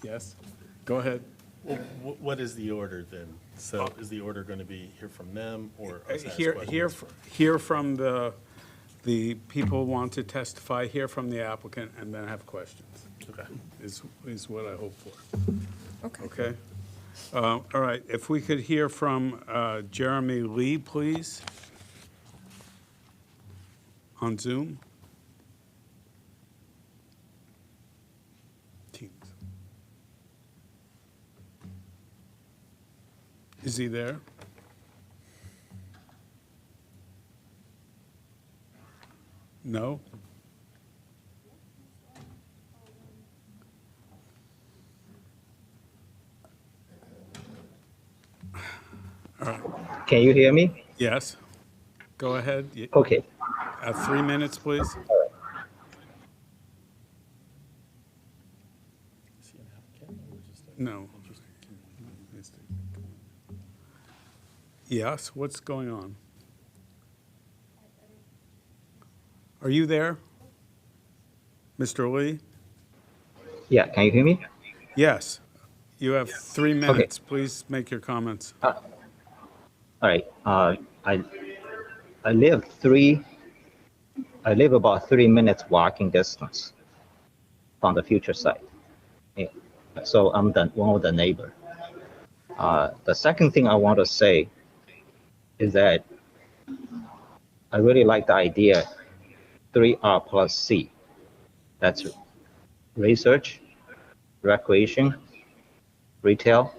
Yes? Go ahead. Well, what is the order then? So is the order going to be hear from them or us ask Hear questions? from the people who want to testify, hear from the applicant, and then have questions. Okay. Is what I hope for. Okay. Okay? All right, if we could hear from Jeremy Lee, please, on Zoom. Teams. Is he there? No? Can you hear me? Yes. Go ahead. Okay. 3 minutes, please. No. Yes, what's going on? Are you there? Mr. Lee? Yeah, can you hear me? Yes. You have 3 minutes. Please make your comments. All right. I live about 3 minutes walking distance from the future site. Yeah. So I'm one of the neighbor. The second thing I want to say is that I really like the idea 3R plus C. That's research, recreation, retail,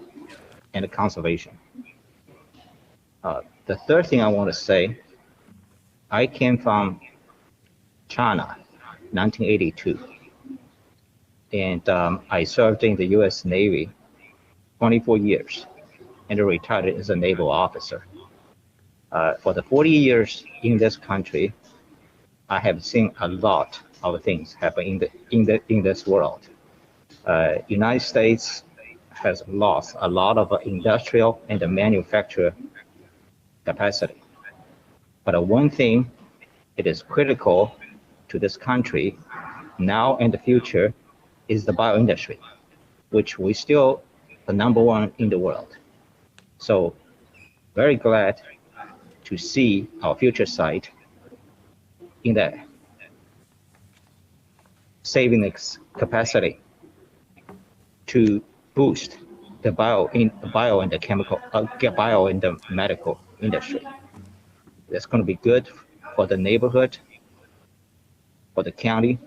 and conservation. The third thing I want to say, I came from China, 1982. And I served in the US Navy 24 years and retired as a naval officer. For the 40 years in this country, I have seen a lot of things happen in this world. United States has lost a lot of industrial and manufacturing capacity. But one thing, it is critical to this country now and the future is the bio industry, which we still the #1 in the world. So very glad to see our future site in the saving capacity to boost the bio and the chemical, bio and the medical industry. That's going to be good for the neighborhood, for the county,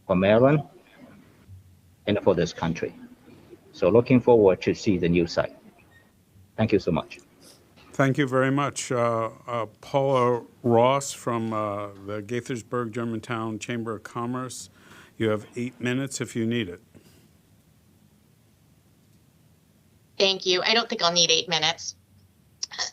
for Maryland, and for this country. So looking forward to see the new site. Thank you so much. Thank you very much. Paula Ross from the Gaithersburg Germantown Chamber of Commerce. You have 8 minutes if you need it. Thank you. I don't think I'll need 8 minutes.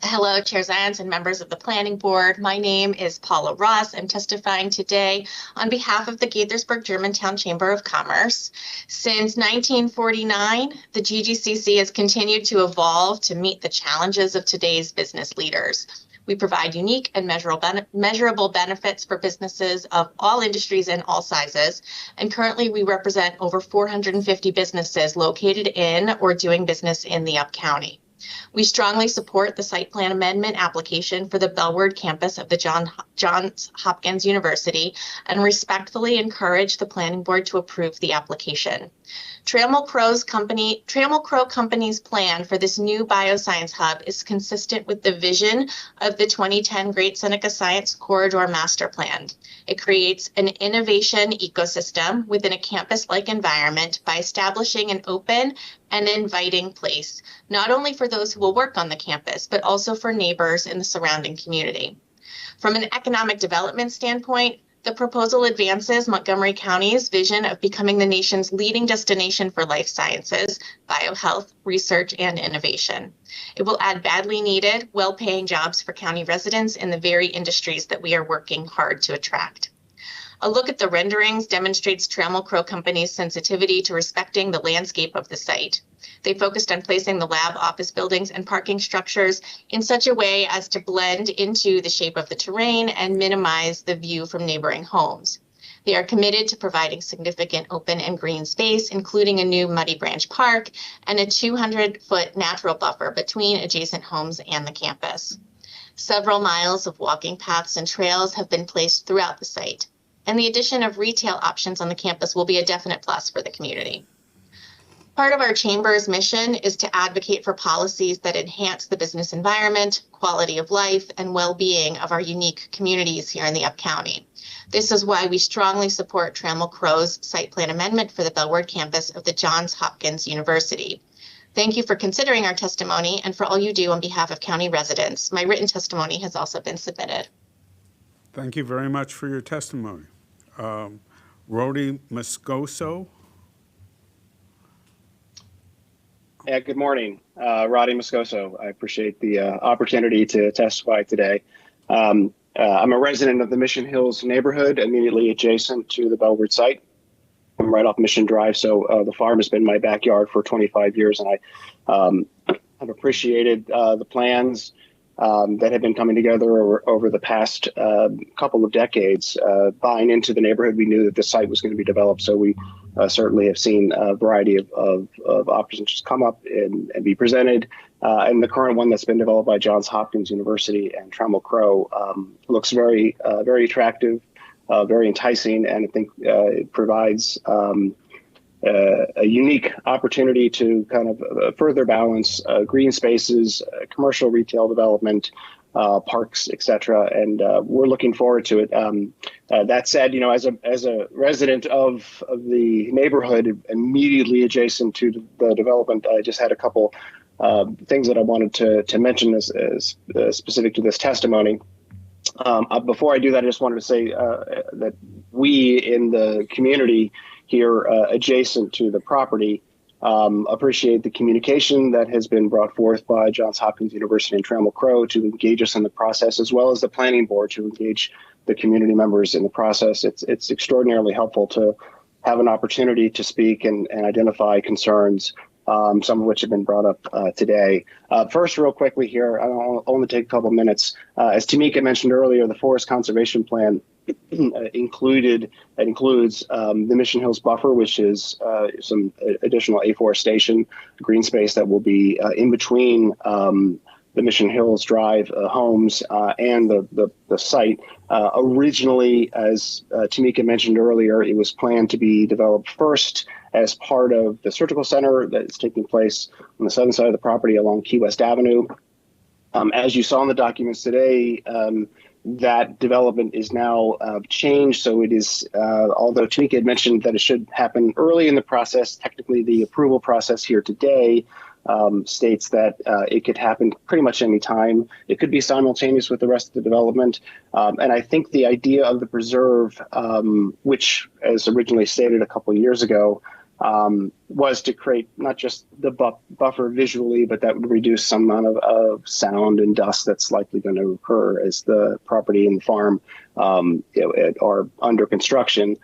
Hello, Chair Zions and members of the Planning Board. My name is Paula Ross. I'm testifying today on behalf of the Gaithersburg Germantown Chamber of Commerce. Since 1949, the GGCC has continued to evolve to meet the challenges of today's business leaders. We provide unique and measurable benefits for businesses of all industries and all sizes. And currently we represent over 450 businesses located in or doing business in the Up County. We strongly support the site plan amendment application for the Bellward campus of the Johns Hopkins University and respectfully encourage the Planning Board to approve the application. Trammell Crow Company's plan for this new bioscience hub is consistent with the vision of the 2010 Great Seneca Science Corridor Master Plan. It creates an innovation ecosystem within a campus-like environment by establishing an open and inviting place, not only for those who will work on the campus, but also for neighbors in the surrounding community. From an economic development standpoint, the proposal advances Montgomery County's vision of becoming the nation's leading destination for life sciences, biohealth, research, and innovation. It will add badly needed, well-paying jobs for county residents in the very industries that we are working hard to attract. A look at the renderings demonstrates Trammell Crow Company's sensitivity to respecting the landscape of the site. They focused on placing the lab office buildings and parking structures in such a way as to blend into the shape of the terrain and minimize the view from neighboring homes. They are committed to providing significant open and green space, including a new Muddy Branch Park and a 200-foot natural buffer between adjacent homes and the campus. Several miles of walking paths and trails have been placed throughout the site, and the addition of retail options on the campus will be a definite plus for the community. Part of our chamber's mission is to advocate for policies that enhance the business environment, quality of life, and well-being of our unique communities here in the Up County. This is why we strongly support Trammell Crow's site plan amendment for the Bellward campus of the Johns Hopkins University. Thank you for considering our testimony and for all you do on behalf of county residents. My written testimony has also been submitted. Thank you very much for your testimony. Rody Moscoso. Yeah, good morning. Roddy Moscoso. I appreciate the opportunity to testify today. I'm a resident of the Mission Hills neighborhood immediately adjacent to the Bellward site. I'm right off Mission Drive, so the farm has been my backyard for 25 years, and I have appreciated the plans that have been coming together over the past couple of decades. Buying into the neighborhood, we knew that the site was going to be developed, so we certainly have seen a variety of options come up and be presented. And the current one that's been developed by Johns Hopkins University and Trammell Crow looks very attractive, very enticing, and I think it provides a unique opportunity to kind of further balance green spaces, commercial retail development, parks, et cetera. And we're looking forward to it. That said, as a resident of the neighborhood immediately adjacent to the development, I just had a couple things that I wanted to mention as specific to this testimony. Before I do that, I just wanted to say that we in the community here adjacent to the property appreciate the communication that has been brought forth by Johns Hopkins University and Trammell Crow to engage us in the process, as well as the planning board to engage the community members in the process. It's extraordinarily helpful to have an opportunity to speak and identify concerns, some of which have been brought up today. First, real quickly here, I'll only take a couple minutes. As Tamika mentioned earlier, the Forest Conservation Plan includes the Mission Hills buffer, which is some additional afforestation, green space that will be in between the Mission Hills Drive homes and the site. Originally, as Tamika mentioned earlier, it was planned to be developed first as part of the surgical center that is taking place on the southern side of the property along Key West Avenue. As you saw in the documents today, that development is now changed. So it is, although Tamika had mentioned that it should happen early in the process, technically the approval process here today states that it could happen pretty much any time. It could be simultaneous with the rest of the development. And I think the idea of the preserve, which as originally stated a couple of years ago, was to create not just the buffer visually, but that would reduce some amount of sound and dust that's likely going to occur as the property and the farm are under construction.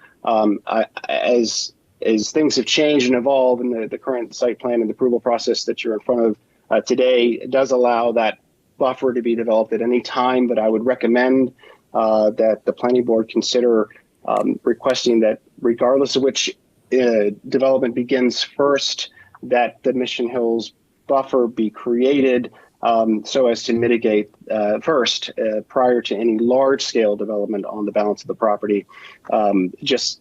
As things have changed and evolved in the current site plan and the approval process that you're in front of today, it does allow that buffer to be developed at any time, but I would recommend that the planning board consider requesting that regardless of which development begins first, that the Mission Hills buffer be created so as to mitigate first, prior to any large-scale development on the balance of the property, just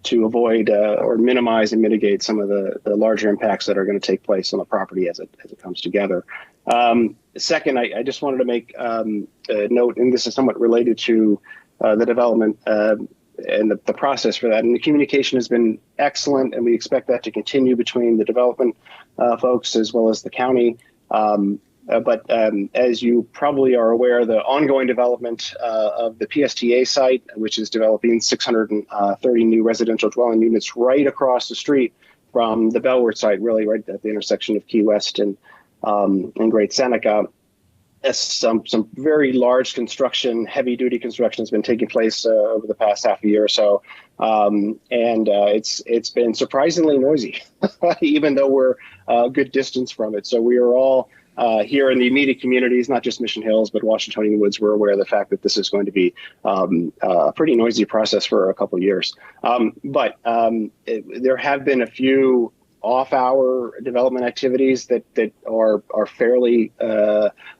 to avoid or minimize and mitigate some of the larger impacts that are going to take place on the property as it comes together. Second, I just wanted to make a note, and this is somewhat related to the development and the process for that. And the communication has been excellent, and we expect that to continue between the development folks as well as the county. But as you probably are aware, the ongoing development of the PSTA site, which is developing 630 new residential dwelling units right across the street from the Bellward site, really right at the intersection of Key West and Great Seneca. Some very large construction, heavy-duty construction has been taking place over the past half a year or so, and it's been surprisingly noisy, even though we're a good distance from it. So we are all here in the immediate communities, not just Mission Hills, but Washingtonian Woods. We're aware of the fact that this is going to be a pretty noisy process for a couple of years. But there have been a few off-hour development activities that are fairly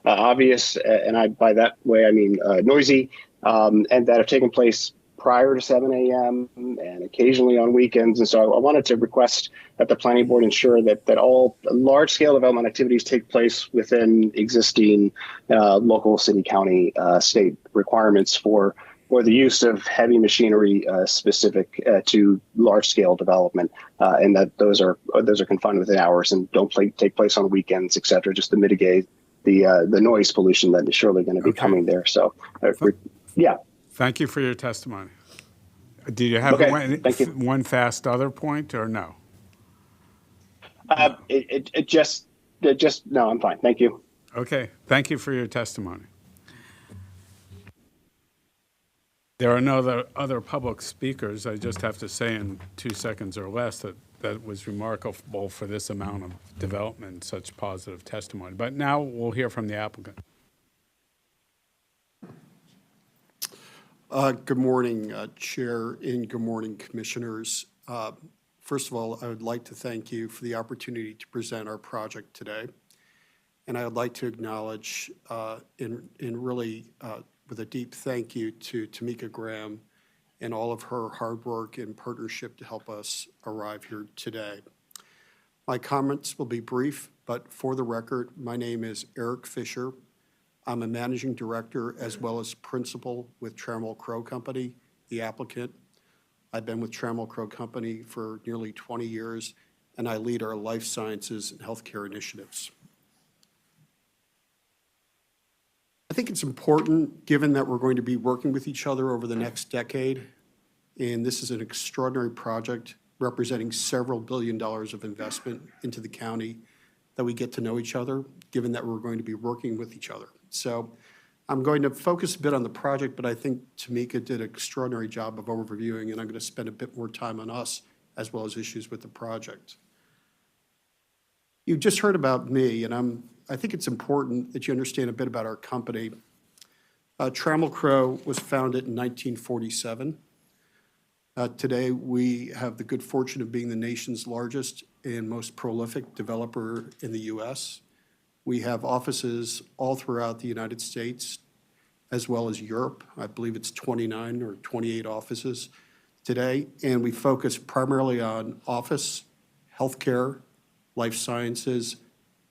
obvious, and by that way I mean noisy, and that have taken place prior to 7 a.m. and occasionally on weekends. And so I wanted to request that the planning board ensure that all large-scale development activities take place within existing local, city, county, state requirements for the use of heavy machinery specific to large-scale development, and that those are confined within hours and don't take place on weekends, et cetera, just to mitigate the noise pollution that is surely going to be coming there. So, yeah. Thank you for your testimony. Do you have one fast other point or no? Just no, I'm fine. Thank you. Okay. Thank you for your testimony. There are no other public speakers. I just have to say in 2 seconds or less that was remarkable for this amount of development, such positive testimony. But now we'll hear from the applicant. Good morning, Chair, and good morning, Commissioners. First of all, I would like to thank you for the opportunity to present our project today. And I would like to acknowledge with a deep thank you to Tamika Graham and all of her hard work and partnership to help us arrive here today. My comments will be brief, but for the record, my name is Eric Fisher. I'm a managing director as well as principal with Trammell Crow Company, the applicant. I've been with Trammell Crow Company for nearly 20 years, and I lead our life sciences and healthcare initiatives. I think it's important, given that we're going to be working with each other over the next decade, and this is an extraordinary project representing several $1 billion of investment into the county, that we get to know each other, given that we're going to be working with each other. So I'm going to focus a bit on the project, but I think Tamika did an extraordinary job of overviewing, and I'm going to spend a bit more time on us as well as issues with the project. You've just heard about me, and I think it's important that you understand a bit about our company. Trammell Crow was founded in 1947. Today, we have the good fortune of being the nation's largest and most prolific developer in the U.S. We have offices all throughout the United States, as well as Europe. I believe it's 29 or 28 offices today, and we focus primarily on office, healthcare, life sciences,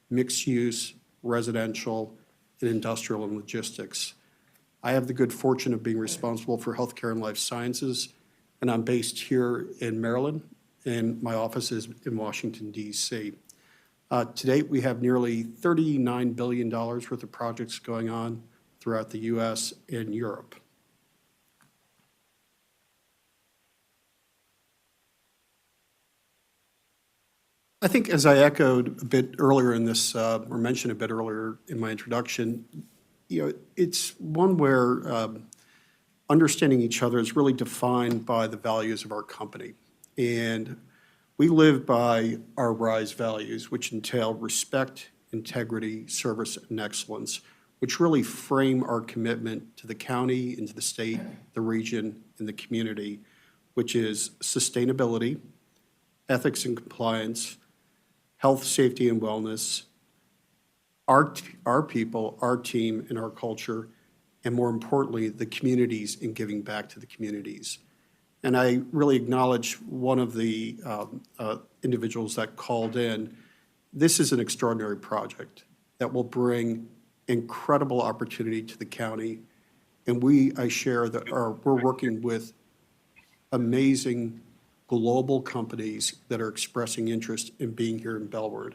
mixed use, residential, and industrial and logistics. I have the good fortune of being responsible for healthcare and life sciences, and I'm based here in Maryland, and my office is in Washington, D.C. To date, we have nearly $39 billion worth of projects going on throughout the U.S. and Europe. I think as I echoed a bit earlier in this, or mentioned a bit earlier in my introduction, it's one where understanding each other is really defined by the values of our company. And we live by our RISE values, which entail respect, integrity, service, and excellence, which really frame our commitment to the county and to the state, the region, and the community, which is sustainability, ethics and compliance, health, safety, and wellness, our people, our team, and our culture, and more importantly, the communities and giving back to the communities. And I really acknowledge one of the individuals that called in. This is an extraordinary project that will bring incredible opportunity to the county. And I share that we're working with amazing global companies that are expressing interest in being here in Bellward.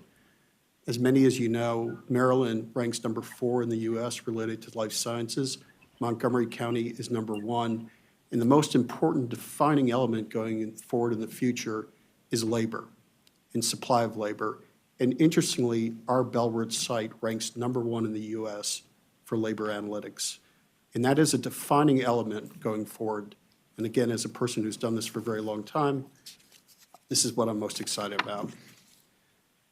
As many as you know, Maryland ranks number 4 in the U.S. related to life sciences. Montgomery County is number 1. And the most important defining element going forward in the future is labor and supply of labor. And interestingly, our Bellward site ranks number 1 in the U.S. for labor analytics. And that is a defining element going forward. And again, as a person who's done this for a very long time, this is what I'm most excited about.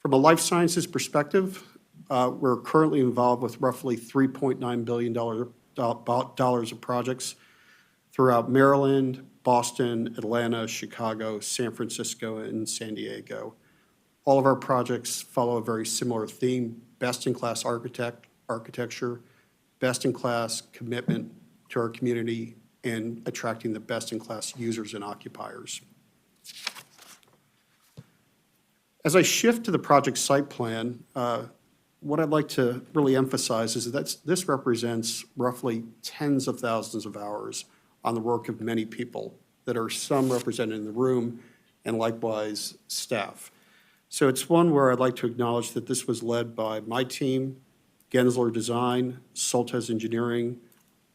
From a life sciences perspective, we're currently involved with roughly $3.9 billion of projects throughout Maryland, Boston, Atlanta, Chicago, San Francisco, and San Diego. All of our projects follow a very similar theme: best-in-class architecture, best-in-class commitment to our community, and attracting the best-in-class users and occupiers. As I shift to the project site plan, what I'd like to really emphasize is that this represents roughly tens of thousands of hours on the work of many people that are some represented in the room and likewise staff. So it's one where I'd like to acknowledge that this was led by my team, Gensler Design, Soltez Engineering,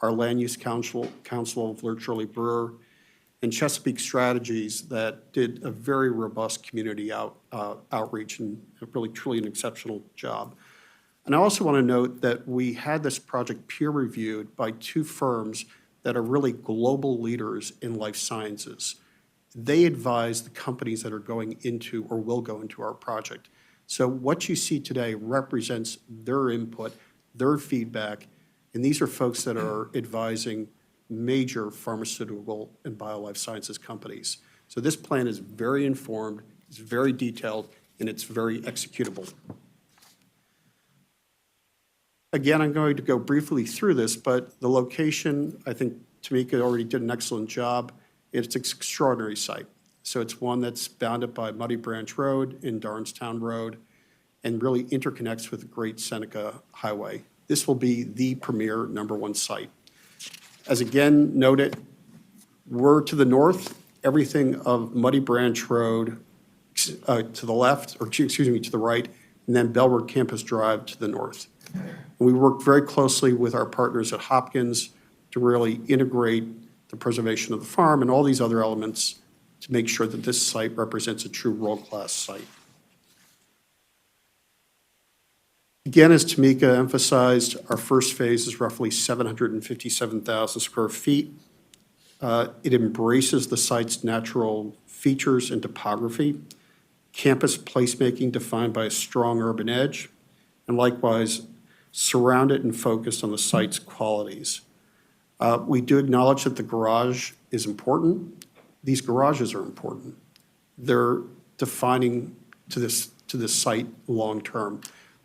our Land Use Council of Shirley Brewer, and Chesapeake Strategies that did a very robust community outreach and really truly an exceptional job. And I also want to note that we had this project peer reviewed by 2 firms that are really global leaders in life sciences. They advise the companies that are going into or will go into our project. So what you see today represents their input, their feedback, and these are folks that are advising major pharmaceutical and bio-life sciences companies. So this plan is very informed, it's very detailed, and it's very executable. Again, I'm going to go briefly through this, but the location, I think Tamika already did an excellent job. It's an extraordinary site. So it's one that's bounded by Muddy Branch Road and Darnestown Road and really interconnects with the Great Seneca Highway. This will be the premier #1 site. As again noted, we're to the north, everything of Muddy Branch Road to the left, or excuse me, to the right, and then Bellward Campus Drive to the north. And we work very closely with our partners at Hopkins to really integrate the preservation of the farm and all these other elements to make sure that this site represents a true world-class site. Again, as Tamika emphasized, our first phase is roughly 757,000 square feet. It embraces the site's natural features and topography, campus placemaking defined by a strong urban edge, and likewise surrounded and focused on the site's qualities. We do acknowledge that the garage is important. These garages are important. They're defining to this site long-term.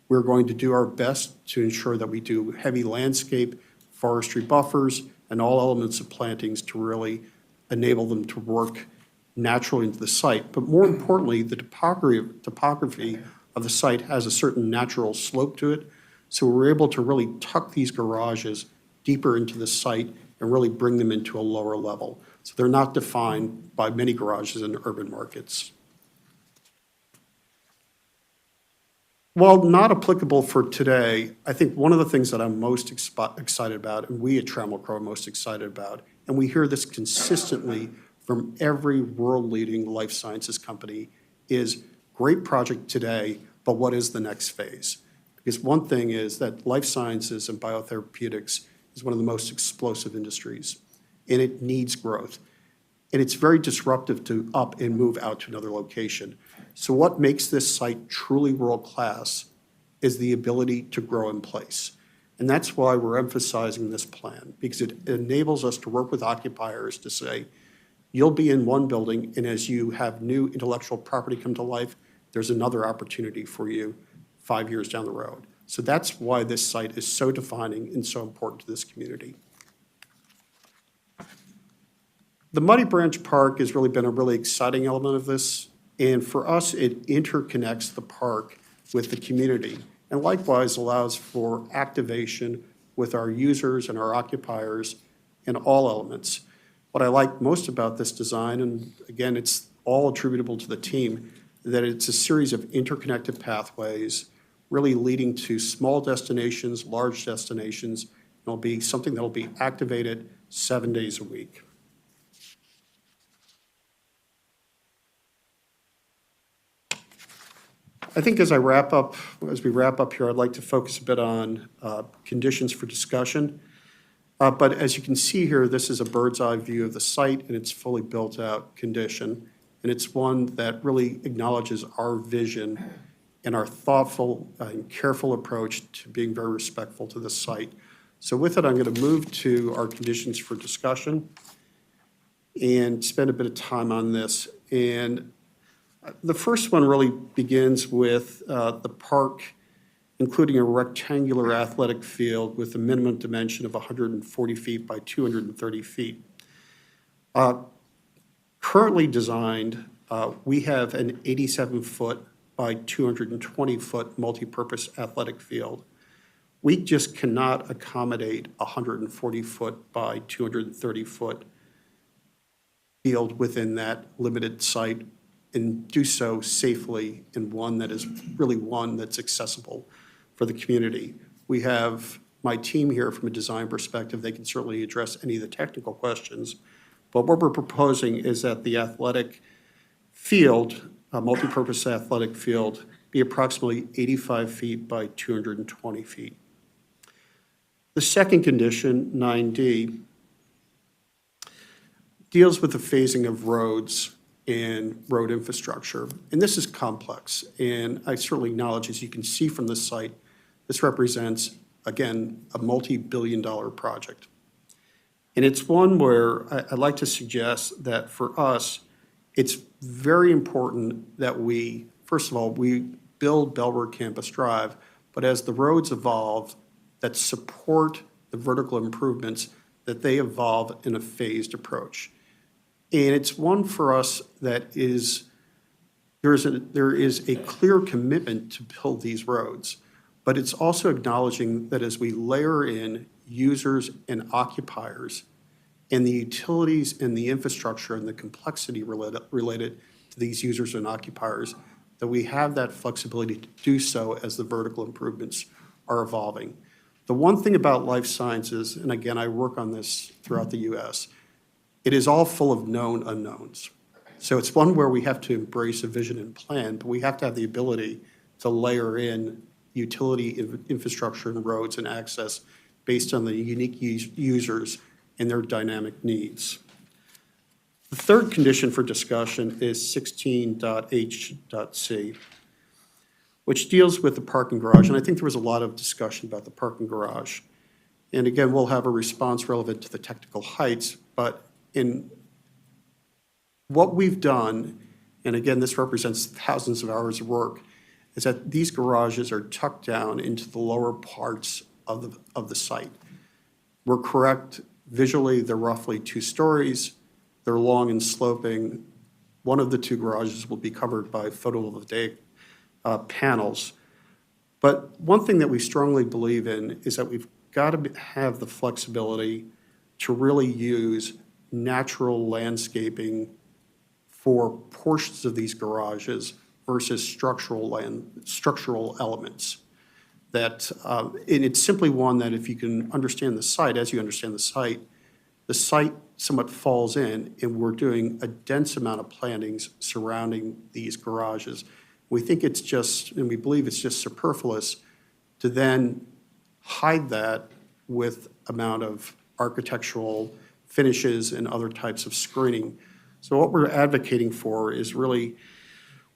We're going to do our best to ensure that we do heavy landscape, forestry buffers, and all elements of plantings to really enable them to work naturally into the site. But more importantly, the topography of the site has a certain natural slope to it. So we're able to really tuck these garages deeper into the site and really bring them into a lower level. So they're not defined by many garages in urban markets. While not applicable for today, I think one of the things that I'm most excited about, and we at Trammell Crow are most excited about, and we hear this consistently from every world-leading life sciences company, is great project today, but what is the next phase? Because one thing is that life sciences and biotherapeutics is one of the most explosive industries, and it needs growth. And it's very disruptive to up and move out to another location. So what makes this site truly world-class is the ability to grow in place. And that's why we're emphasizing this plan, because it enables us to work with occupiers to say, you'll be in one building, and as you have new intellectual property come to life, there's another opportunity for you 5 years down the road. So that's why this site is so defining and so important to this community. The Muddy Branch Park has really been a really exciting element of this, and for us, it interconnects the park with the community, and likewise allows for activation with our users and our occupiers in all elements. What I like most about this design, and again, it's all attributable to the team, that it's a series of interconnected pathways really leading to small destinations, large destinations, and it'll be something that'll be activated 7 days a week. I think as we wrap up here, I'd like to focus a bit on conditions for discussion. But as you can see here, this is a bird's eye view of the site and its fully built out condition. And it's one that really acknowledges our vision and our thoughtful and careful approach to being very respectful to the site. So with it, I'm going to move to our conditions for discussion and spend a bit of time on this. And the first one really begins with the park, including a rectangular athletic field with a minimum dimension of 140 feet by 230 feet. Currently designed, we have an 87-foot by 220-foot multipurpose athletic field. We just cannot accommodate a 140-foot by 230-foot field within that limited site and do so safely in one that is really one that's accessible for the community. We have my team here from a design perspective. They can certainly address any of the technical questions. But what we're proposing is that the athletic field, a multipurpose athletic field, be approximately 85 feet by 220 feet. The second condition, 9D, deals with the phasing of roads and road infrastructure. And this is complex. And I certainly acknowledge, as you can see from this site, this represents, again, a multi-billion-dollar project. And it's one where I'd like to suggest that for us, it's very important that we, first of all, we build Bellward Campus Drive, but as the roads evolve, that support the vertical improvements, that they evolve in a phased approach. And it's one for us that is, there is a clear commitment to build these roads, but it's also acknowledging that as we layer in users and occupiers and the utilities and the infrastructure and the complexity related to these users and occupiers, that we have that flexibility to do so as the vertical improvements are evolving. The one thing about life sciences, and again, I work on this throughout the US, it is all full of known unknowns. So it's one where we have to embrace a vision and plan, but we have to have the ability to layer in utility infrastructure and roads and access based on the unique users and their dynamic needs. The third condition for discussion is 16.H.C, which deals with the parking garage. And I think there was a lot of discussion about the parking garage. And again, we'll have a response relevant to the technical heights, but in what we've done, and again, this represents thousands of hours of work, is that these garages are tucked down into the lower parts of the site. We're correct, visually, they're roughly 2 stories, they're long and sloping. One of the 2 garages will be covered by photovoltaic panels. But one thing that we strongly believe in is that we've got to have the flexibility to really use natural landscaping for portions of these garages versus structural elements. That, and it's simply one that if you can understand the site, as you understand the site somewhat falls in, and we're doing a dense amount of plantings surrounding these garages. We think it's just, and we believe it's just superfluous to then hide that with amount of architectural finishes and other types of screening. So what we're advocating for is really,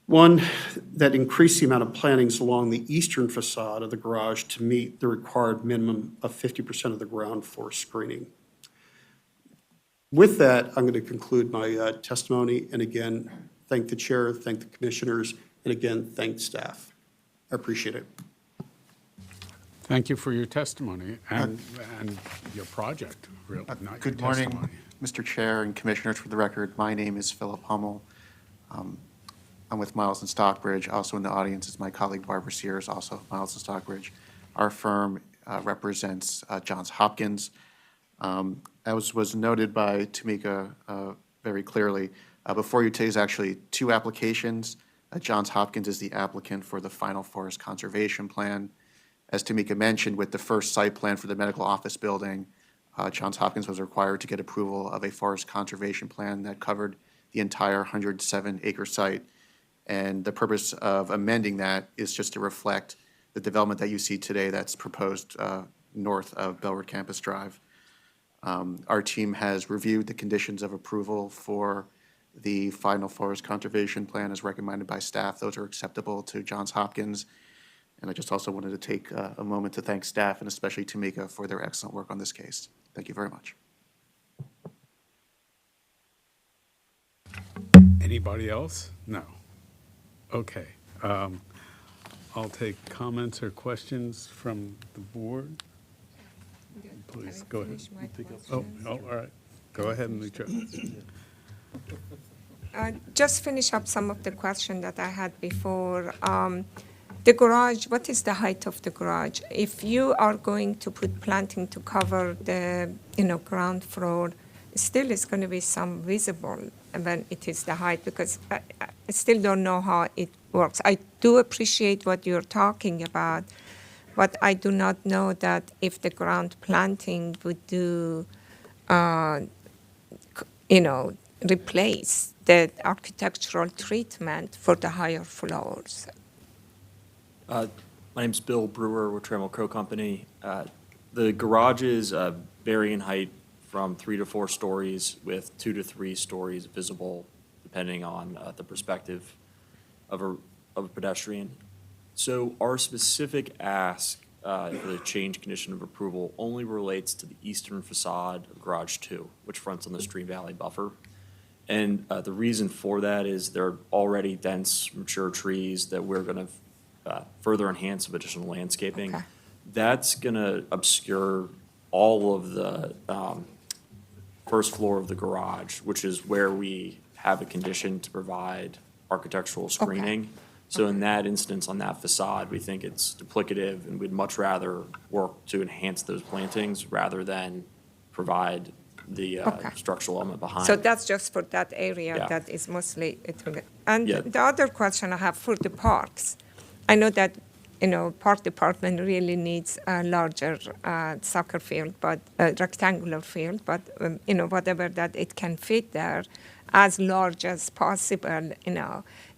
one, that increase the amount of plantings along the eastern facade of the garage to meet the required minimum of 50% of the ground floor screening. With that, I'm going to conclude my testimony, and again, thank the chair, thank the commissioners, and again, thank staff. I appreciate it. Thank you for your testimony and your project, really. Good morning, Mr. Chair and Commissioners. For the record, my name is Philip Hummel. I'm with Miles and Stockbridge. Also in the audience is my colleague Barbara Sears, also Miles and Stockbridge. Our firm represents Johns Hopkins. As was noted by Tamika very clearly, before you today is actually two applications. Johns Hopkins is the applicant for the final forest conservation plan. As Tamika mentioned, with the first site plan for the medical office building, Johns Hopkins was required to get approval of a forest conservation plan that covered the entire 107-acre site. And the purpose of amending that is just to reflect the development that you see today that's proposed north of Bellwood Campus Drive. Our team has reviewed the conditions of approval for the final forest conservation plan as recommended by staff. Those are acceptable to Johns Hopkins. And I just also wanted to take a moment to thank staff and especially Tamika for their excellent work on this case. Thank you very much. Anybody else? No. Okay. I'll take comments or questions from the board. Please, go ahead. Oh, all right. Go ahead, Mitra. Just finish up some of the questions that I had before. The garage, what is the height of the garage? If you are going to put planting to cover the ground floor, still is going to be some visible when it is the height, because I still don't know how it works. I do appreciate what you're talking about, but I do not know that if the ground planting would do, replace the architectural treatment for the higher floors. My name's Bill Brewer with Trammell Crow Company. The garages vary in height from 3 to 4 stories with 2 to 3 stories visible depending on the perspective of a pedestrian. So our specific ask for the change condition of approval only relates to the eastern facade of Garage 2, which fronts on the Stream Valley buffer. And the reason for that is there are already dense, mature trees that we're going to further enhance with additional landscaping. Okay. That's going to obscure all of the first floor of the garage, which is where we have a condition to provide architectural screening. Okay. So in that instance, on that facade, we think it's duplicative, and we'd much rather work to enhance those plantings rather than provide the structural element behind. So that's just for that area that is mostly. And the other question I have for the parks, I know that park department really needs a larger soccer field, but rectangular field, but whatever that it can fit there, as large as possible,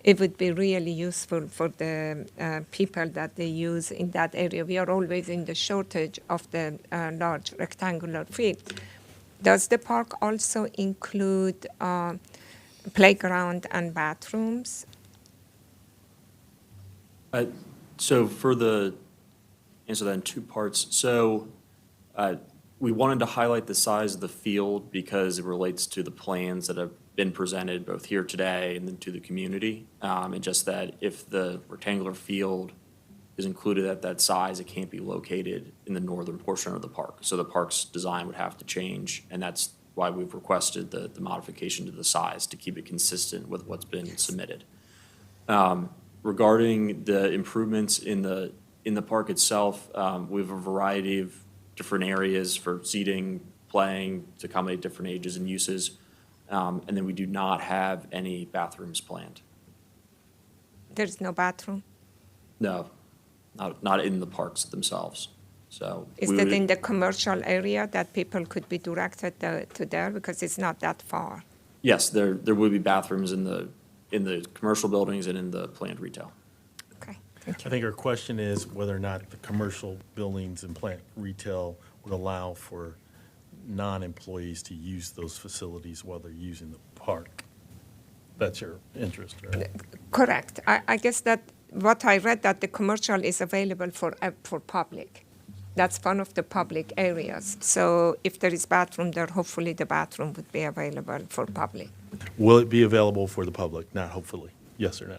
it would be really useful for the people that they use in that area. We are always in the shortage of the large rectangular field. Does the park also include playground and bathrooms? So for the answer that in 2 parts. So we wanted to highlight the size of the field because it relates to the plans that have been presented both here today and then to the community. And just that if the rectangular field is included at that size, it can't be located in the northern portion of the park. So the park's design would have to change, and that's why we've requested the modification to the size to keep it consistent with what's been submitted. Regarding the improvements in the park itself, we have a variety of different areas for seating, playing, to accommodate different ages and uses. And then we do not have any bathrooms planned. There's no bathroom? No, not in the parks themselves. So Is we that would- in the commercial area that people could be directed to there? Because it's not that far. Yes, there will be bathrooms in the commercial buildings and in the planned retail. I think our question is whether or not the commercial buildings and plant retail would allow for non-employees to use those facilities while they're using the park. That's your interest, right? Correct. I guess that what I read that the commercial is available for public. That's one of the public areas. So if there is bathroom there, hopefully the bathroom would be available for public. Will it be available for the public? Not hopefully. Yes or no?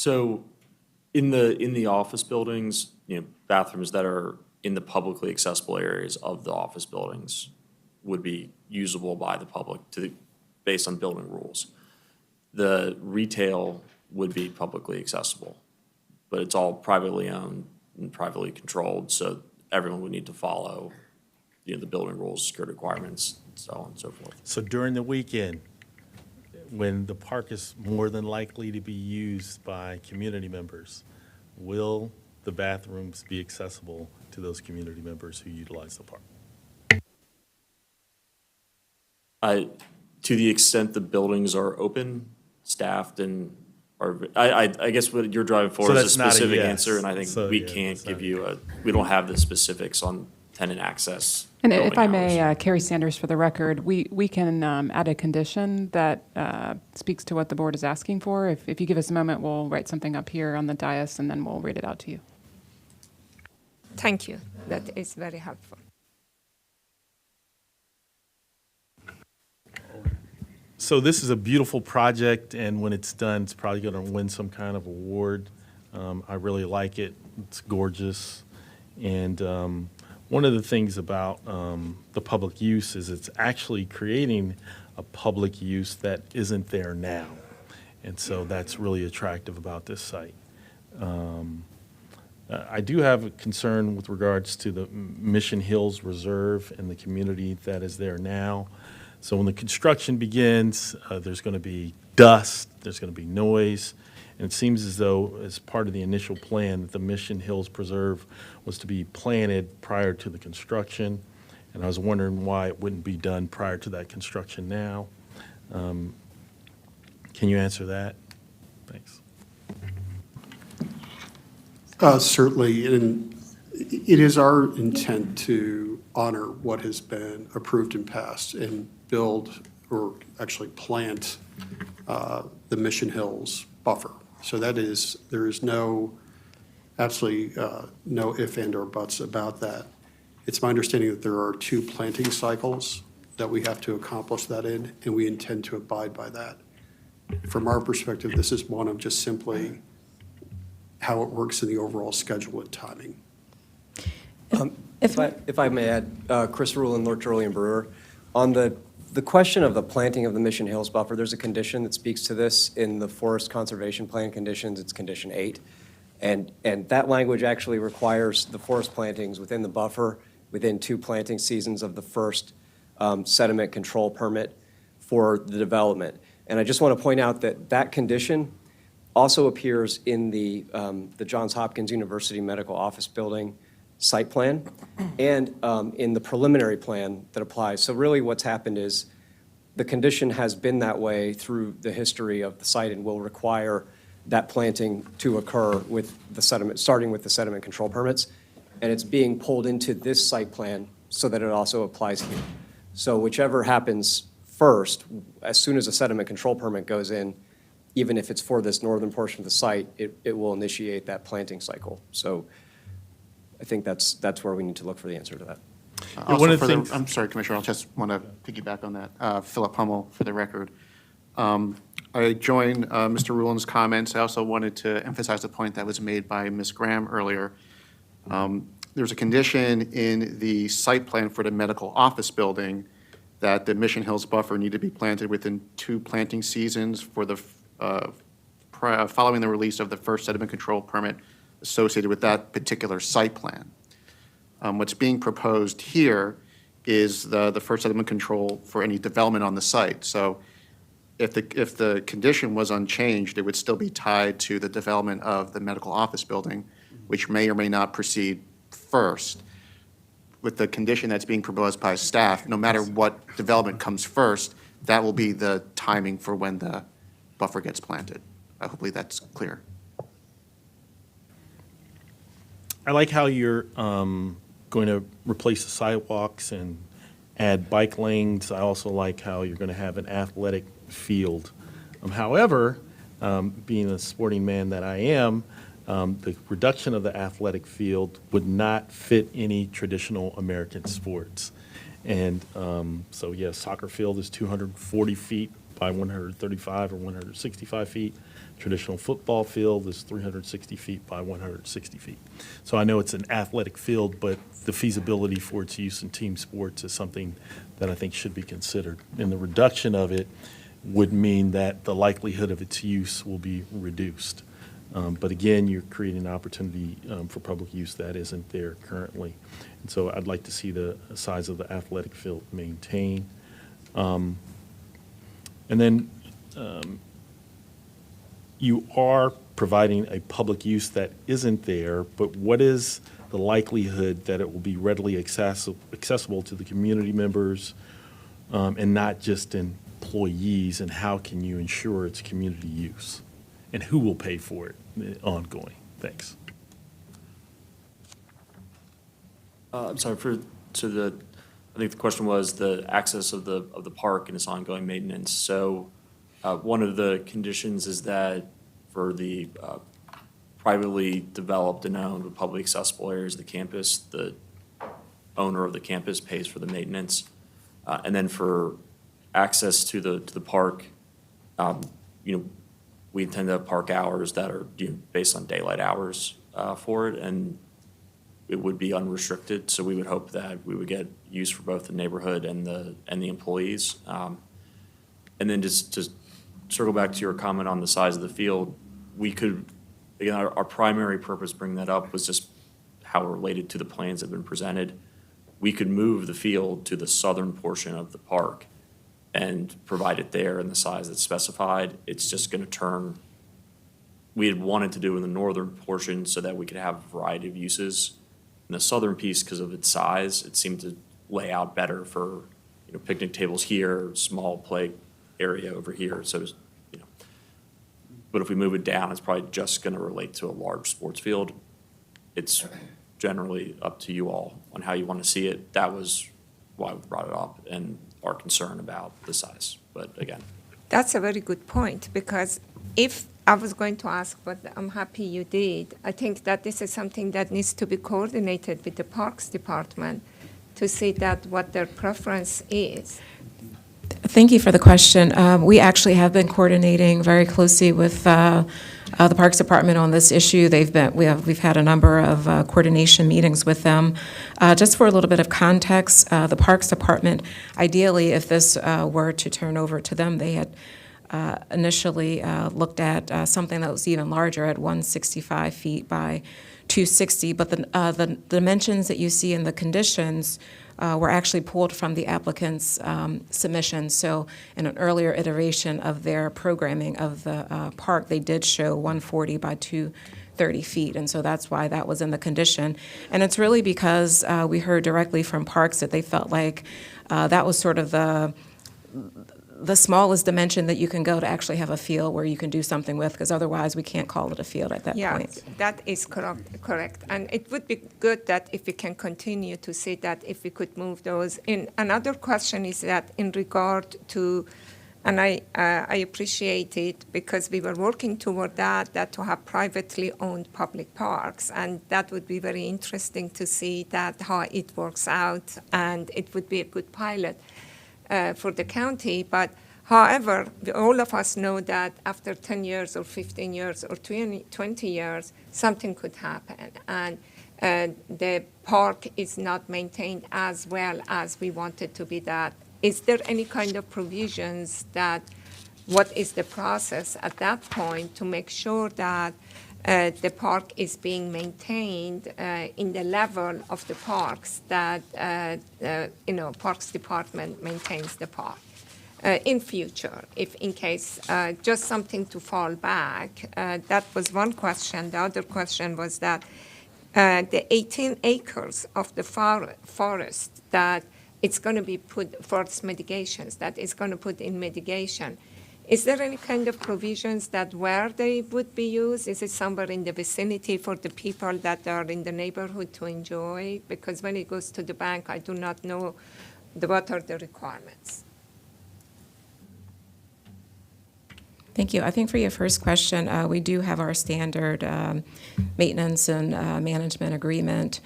So in the office buildings, bathrooms that are in the publicly accessible areas of the office buildings would be usable by the public based on building rules. The retail would be publicly accessible, but it's all privately owned and privately controlled, so everyone would need to follow, the building rules, security requirements, and so on and so forth. So during the weekend, when the park is more than likely to be used by community members, will the bathrooms be accessible to those community members who utilize the park? To the extent the buildings are open, staffed, and I guess what you're driving for So is a that's not a specific yes. answer, and I think So, we yeah, can't that's give not- you we don't have the specifics on tenant access. And if building I hours. may, Carrie Sanders, for the record, we can add a condition that speaks to what the board is asking for. If you give us a moment, we'll write something up here on the dais, and then we'll read it out to you. Thank you. That is very helpful. So this is a beautiful project, and when it's done, it's probably going to win some kind of award. I really like it. It's gorgeous. And one of the things about the public use is it's actually creating a public use that isn't there now. And so that's really attractive about this site. I do have a concern with regards to the Mission Hills Reserve and the community that is there now. So when the construction begins, there's going to be dust, there's going to be noise, and it seems as though, as part of the initial plan, that the Mission Hills Preserve was to be planted prior to the construction, and I was wondering why it wouldn't be done prior to that construction now. Can you answer that? Thanks. Certainly, and it is our intent to honor what has been approved and passed and build, or actually plant, the Mission Hills buffer. So that is, there is absolutely no if, and, or buts about that. It's my understanding that there are 2 planting cycles that we have to accomplish that in, and we intend to abide by that. From our perspective, this is one of just simply how it works in the overall schedule and timing. If I may add, Chris Rulin, Lord Julian Brewer, on the question of the planting of the Mission Hills buffer, there's a condition that speaks to this in the Forest Conservation Plan conditions. It's condition 8. And that language actually requires the forest plantings within the buffer within 2 planting seasons of the first sediment control permit for the development. And I just want to point out that that condition also appears in the Johns Hopkins University Medical Office Building site plan and in the preliminary plan that applies. So really what's happened is the condition has been that way through the history of the site and will require that planting to occur with the sediment, starting with the sediment control permits. And it's being pulled into this site plan so that it also applies here. So whichever happens first, as soon as a sediment control permit goes in, even if it's for this northern portion of the site, it will initiate that planting cycle. So I think that's where we need to look for the answer to that. one of the things- I'm sorry, Commissioner, I just want to piggyback on that. Philip Hummel, for the record. I join Mr. Rulin's comments. I also wanted to emphasize the point that was made by Ms. Graham earlier. There's a condition in the site plan for the medical office building that the Mission Hills buffer need to be planted within 2 planting seasons for the following the release of the first sediment control permit associated with that particular site plan. What's being proposed here is the First Amendment control for any development on the site. So if the condition was unchanged, it would still be tied to the development of the medical office building, which may or may not proceed first. With the condition that's being proposed by staff, no matter what development comes first, that will be the timing for when the buffer gets planted. Hopefully that's clear. I like how you're going to replace the sidewalks and add bike lanes. I also like how you're going to have an athletic field. However, being a sporting man that I am, the reduction of the athletic field would not fit any traditional American sports. And so, yes, soccer field is 240 feet by 135 or 165 feet. Traditional football field is 360 feet by 160 feet. So I know it's an athletic field, but the feasibility for its use in team sports is something that I think should be considered. And the reduction of it would mean that the likelihood of its use will be reduced. But again, you're creating an opportunity for public use that isn't there currently. And so I'd like to see the size of the athletic field maintained. And then you are providing a public use that isn't there, but what is the likelihood that it will be readily accessible to the community members and not just employees, and how can you ensure it's community use? And who will pay for it ongoing? Thanks. I'm sorry, I think the question was the access of the park and its ongoing maintenance. So one of the conditions is that for the privately developed and owned but publicly accessible areas of the campus, the owner of the campus pays for the maintenance. And then for access to the park, we intend to have park hours that are based on daylight hours for it, and it would be unrestricted. So we would hope that we would get use for both the neighborhood and the employees. And then just to circle back to your comment on the size of the field, we could, again, our primary purpose bringing that up was just how related to the plans that have been presented. We could move the field to the southern portion of the park and provide it there in the size that's specified. It's just going to turn, we had wanted to do in the northern portion so that we could have a variety of uses. In the southern piece, because of its size, it seemed to lay out better for picnic tables here, small play area over here. So, but if we move it down, it's probably just going to relate to a large sports field. It's generally up to you all on how you want to see it. That was why we brought it up and our concern about the size. But again, That's a very good point, because if I was going to ask, but I'm happy you did, I think that this is something that needs to be coordinated with the Parks Department to see that what their preference is. Thank you for the question. We actually have been coordinating very closely with the Parks Department on this issue. We've had a number of coordination meetings with them. Just for a little bit of context, the Parks Department, ideally, if this were to turn over to them, they had initially looked at something that was even larger at 165 feet by 260, but the dimensions that you see in the conditions were actually pulled from the applicant's submission. So in an earlier iteration of their programming of the park, they did show 140 by 230 feet, and so that's why that was in the condition. And it's really because we heard directly from Parks that they felt like that was sort of the smallest dimension that you can go to actually have a field where you can do something with, because otherwise we can't call it a field at that point. Yeah, that is correct. And it would be good that if we can continue to see that, if we could move those in. Another question is that in regard to, and I appreciate it because we were working toward that to have privately owned public parks, and that would be very interesting to see that how it works out, and it would be a good pilot for the county. But however, all of us know that after 10 years or 15 years or 20 years, something could happen. And the park is not maintained as well as we want it to be. That is there any kind of provisions that what is the process at that point to make sure that the park is being maintained in the level of the parks that, Parks Department maintains the park. In future, if in case just something to fall back. That was one question. The other question was that the 18 acres of the forest that it's going to be put, forest mitigations, that is going to put in mitigation. Is there any kind of provisions that where they would be used? Is it somewhere in the vicinity for the people that are in the neighborhood to enjoy? Because when it goes to the bank, I do not know what are the requirements. Thank you. I think for your first question, we do have our standard maintenance and management agreement,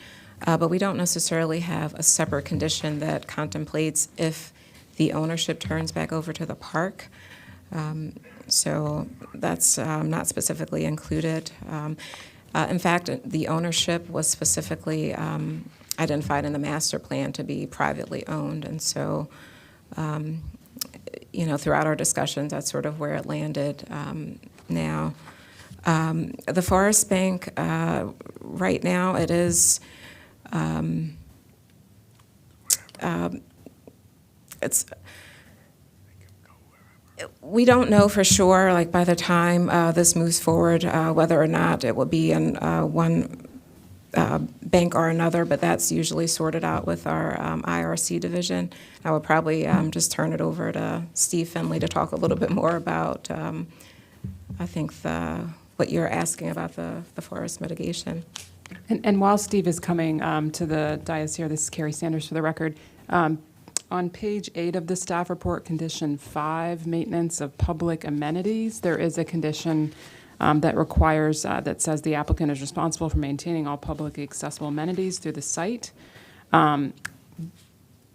but we don't necessarily have a separate condition that contemplates if the ownership turns back over to the park. So that's not specifically included. In fact, the ownership was specifically identified in the master plan to be privately owned, and so throughout our discussions, that's sort of where it landed now. The Forest Bank, right now, it is, we don't know for sure, like by the time this moves forward, whether or not it will be in one bank or another, but that's usually sorted out with our IRC division. I would probably just turn it over to Steve Finley to talk a little bit more about, I think, what you're asking about the forest mitigation. And while Steve is coming to the dais here, this is Carrie Sanders for the record. On page 8 of the staff report, condition 5, maintenance of public amenities, there is a condition that requires, that says the applicant is responsible for maintaining all publicly accessible amenities through the site.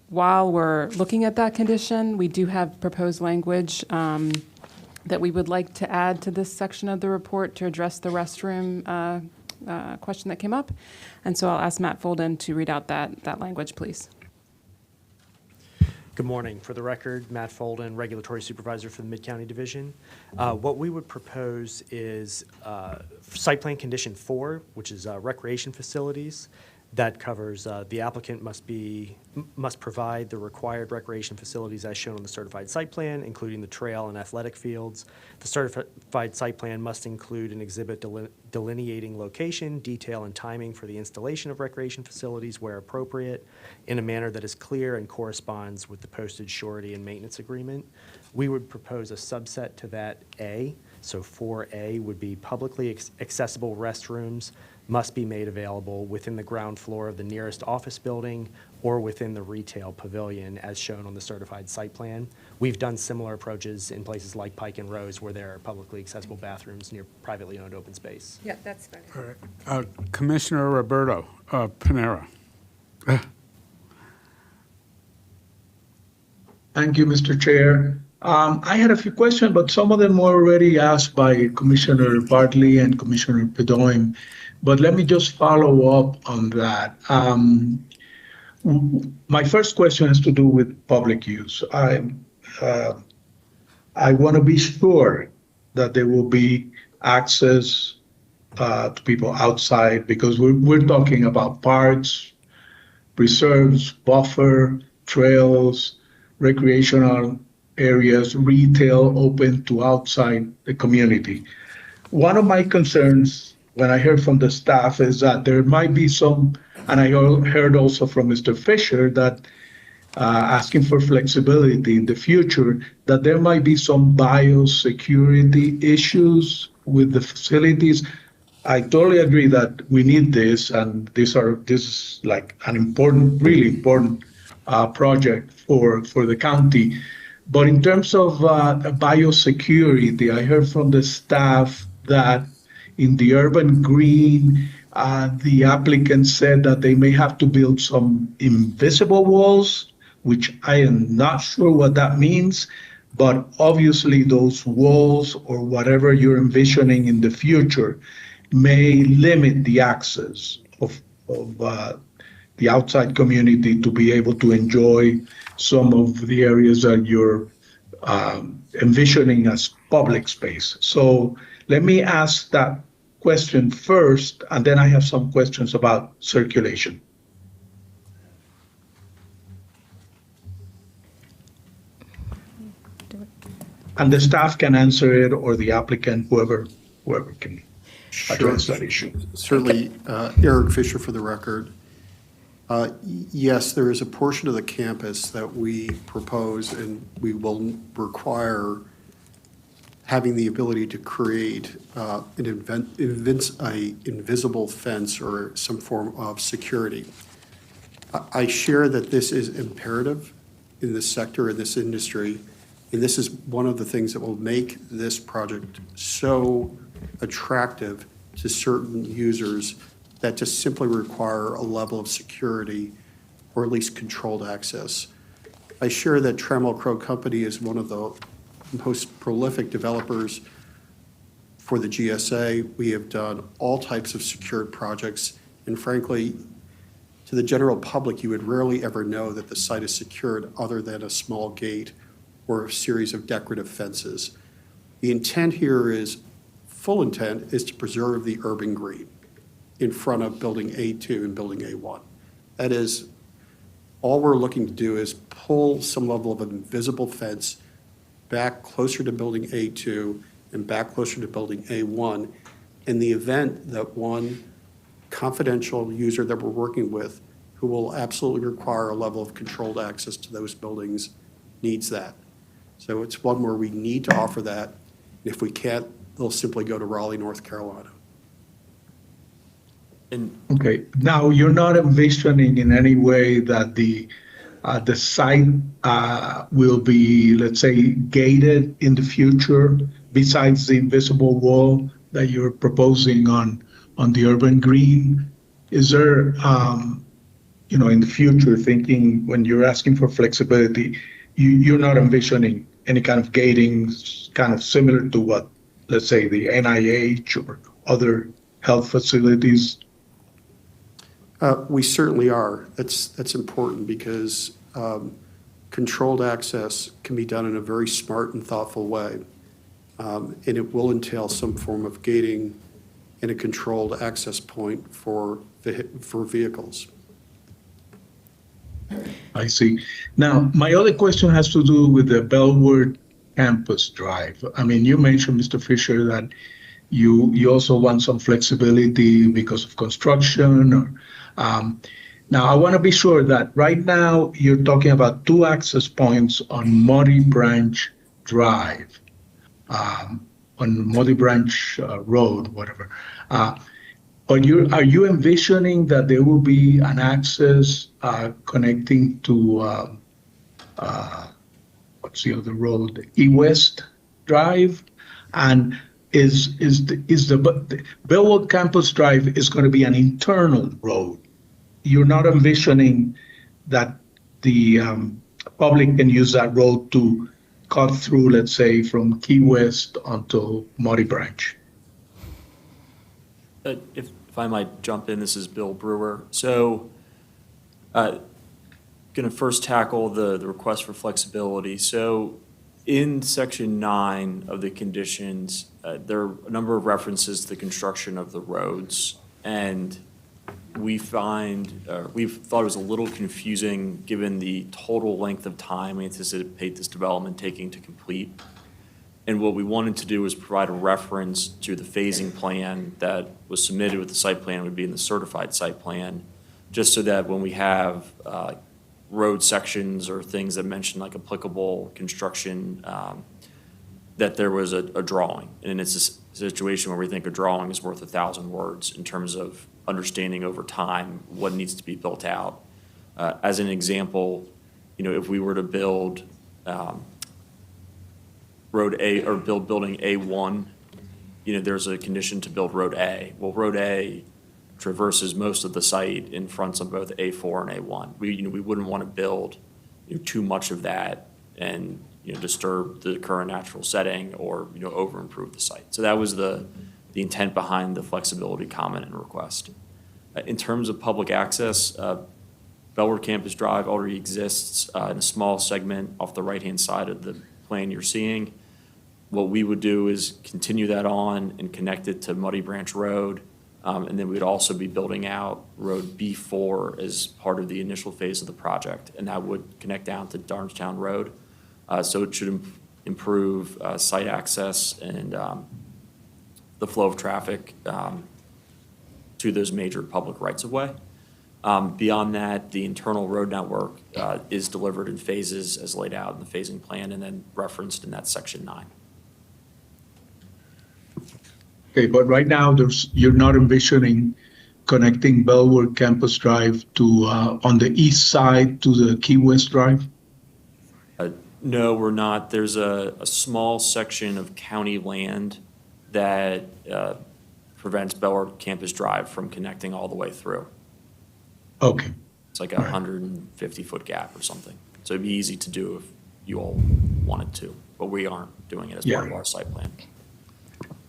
While we're looking at that condition, we do have proposed language that we would like to add to this section of the report to address the restroom question that came up. And so I'll ask Matt Folden to read out that language, please. Good morning. For the record, Matt Folden, Regulatory Supervisor for the Mid-County Division. What we would propose is Site Plan Condition 4, which is recreation facilities. That covers the applicant must provide the required recreation facilities as shown on the certified site plan, including the trail and athletic fields. The certified site plan must include an exhibit delineating location, detail, and timing for the installation of recreation facilities where appropriate in a manner that is clear and corresponds with the posted surety and maintenance agreement. We would propose a subset to that A. So 4A would be publicly accessible restrooms must be made available within the ground floor of the nearest office building or within the retail pavilion as shown on the certified site plan. We've done similar approaches in places like Pike and Rose where there are publicly accessible bathrooms near privately owned open space. Yeah, that's very good. All right. Commissioner Roberto Panera. Thank you, Mr. Chair. I had a few questions, but some of them were already asked by Commissioner Bartley and Commissioner Bedoin. But let me just follow up on that. My first question has to do with public use. I want to be sure that there will be access to people outside because we're talking about parks, preserves, buffer, trails, recreational areas, retail open to outside the community. One of my concerns when I heard from the staff is that there might be some, and I heard also from Mr. Fisher that asking for flexibility in the future, that there might be some biosecurity issues with the facilities. I totally agree that we need this, and this is like an important, really important project for the county. But in terms of biosecurity, I heard from the staff that in the urban green, the applicant said that they may have to build some invisible walls, which I am not sure what that means. But obviously those walls or whatever you're envisioning in the future may limit the access of the outside community to be able to enjoy some of the areas that you're envisioning as public space. So let me ask that question first, and then I have some questions about circulation. And the staff can answer it, or the applicant, whoever can address that issue. Certainly, Eric Fisher for the record. Yes, there is a portion of the campus that we propose and we will require having the ability to create an invisible fence or some form of security. I share that this is imperative in this sector, in this industry, and this is one of the things that will make this project so attractive to certain users that just simply require a level of security or at least controlled access. I share that Trammell Crow Company is one of the most prolific developers for the GSA. We have done all types of secured projects, and frankly, to the general public, you would rarely ever know that the site is secured other than a small gate or a series of decorative fences. The intent here is, full intent, is to preserve the urban green in front of Building A2 and Building A1. That is, all we're looking to do is pull some level of an invisible fence back closer to Building A2 and back closer to Building A1 in the event that one confidential user that we're working with who will absolutely require a level of controlled access to those buildings needs that. So it's one where we need to offer that. And if we can't, they'll simply go to Raleigh, North Carolina. Okay. Now, you're not envisioning in any way that the site will be, let's say, gated in the future, besides the invisible wall that you're proposing on the urban green? Is there, in the future, thinking when you're asking for flexibility, you're not envisioning any kind of gating, kind of similar to what, let's say, the NIH or other health facilities? We certainly are. That's important because controlled access can be done in a very smart and thoughtful way. And it will entail some form of gating and a controlled access point for vehicles. I see. Now, my other question has to do with the Bellward Campus Drive. I mean, you mentioned, Mr. Fisher, that you also want some flexibility because of construction. Now, I want to be sure that right now you're talking about two access points on Muddy Branch Drive, on Muddy Branch Road, whatever. Are you envisioning that there will be an access connecting to what's the other road? E-West Drive, and is the Bellwood Campus Drive is going to be an internal road? You're not envisioning that the public can use that road to cut through, let's say, from Key West onto Muddy Branch? If I might jump in, this is Bill Brewer. So, going to first tackle the request for flexibility. So, in Section 9 of the conditions, there are a number of references to the construction of the roads, and we've thought it was a little confusing given the total length of time we anticipate this development taking to complete. And what we wanted to do was provide a reference to the phasing plan that was submitted with the site plan would be in the certified site plan, just so that when we have road sections or things that mention like applicable construction, that there was a drawing. And it's a situation where we think a drawing is worth 1,000 words in terms of understanding over time what needs to be built out. As an example, if we were to build Road A or build Building A1, there's a condition to build Road A. Well, Road A traverses most of the site in fronts on both A4 and A1. We wouldn't want to build too much of that and disturb the current natural setting or over improve the site. So that was the intent behind the flexibility comment and request. In terms of public access, Bellward Campus Drive already exists in a small segment off the right-hand side of the plan you're seeing. What we would do is continue that on and connect it to Muddy Branch Road. And then we'd also be building out Road B4 as part of the initial phase of the project. And that would connect down to Darnestown Road. So it should improve site access and the flow of traffic to those major public rights-of-way. Beyond that, the internal road network is delivered in phases as laid out in the phasing plan and then referenced in that section 9. Okay, but right now you're not envisioning connecting Bellwood Campus Drive to on the east side to the Key West Drive? No, we're not. There's a small section of county land that prevents Bellwood Campus Drive from connecting all the way through. Okay. It's like a 150-foot gap or something. So it'd be easy to do if you all wanted to, but we aren't doing it as part of our site plan.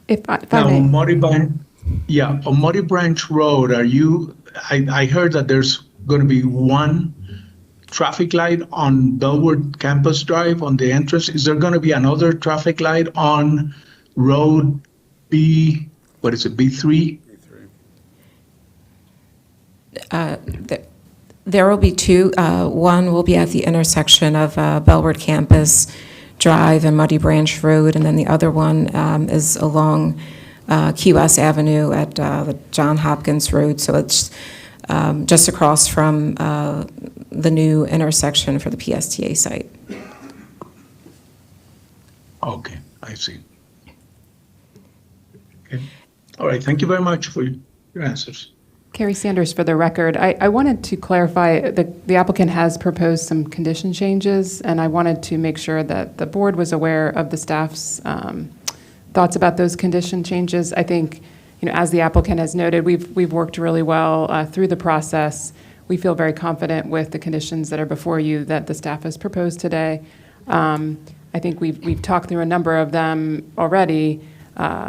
If I Now, may. on Muddy Branch Road, I heard that there's going to be one traffic light on Bellwood Campus Drive on the entrance. Is there going to be another traffic light on Road B3? There will be two. One will be at the intersection of Bellwood Campus Drive and Muddy Branch Road, and then the other one is along Key West Avenue at the John Hopkins Road. So it's just across from the new intersection for the PSTA site. Okay, I see. Okay. All right, thank you very much for your answers. Carrie Sanders, for the record, I wanted to clarify that the applicant has proposed some condition changes, and I wanted to make sure that the board was aware of the staff's thoughts about those condition changes. I think, as the applicant has noted, we've worked really well through the process. We feel very confident with the conditions that are before you that the staff has proposed today. I think we've talked through a number of them already,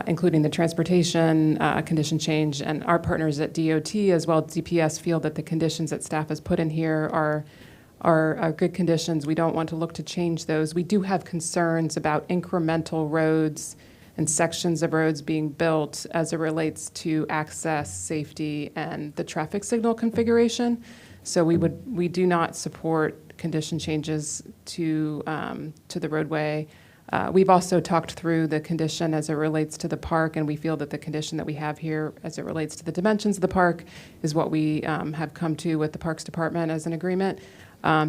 including the transportation condition change, and our partners at DOT as well as DPS feel that the conditions that staff has put in here are good conditions. We don't want to look to change those. We do have concerns about incremental roads and sections of roads being built as it relates to access, safety, and the traffic signal configuration. So we do not support condition changes to the roadway. We've also talked through the condition as it relates to the park, and we feel that the condition that we have here as it relates to the dimensions of the park is what we have come to with the Parks Department as an agreement.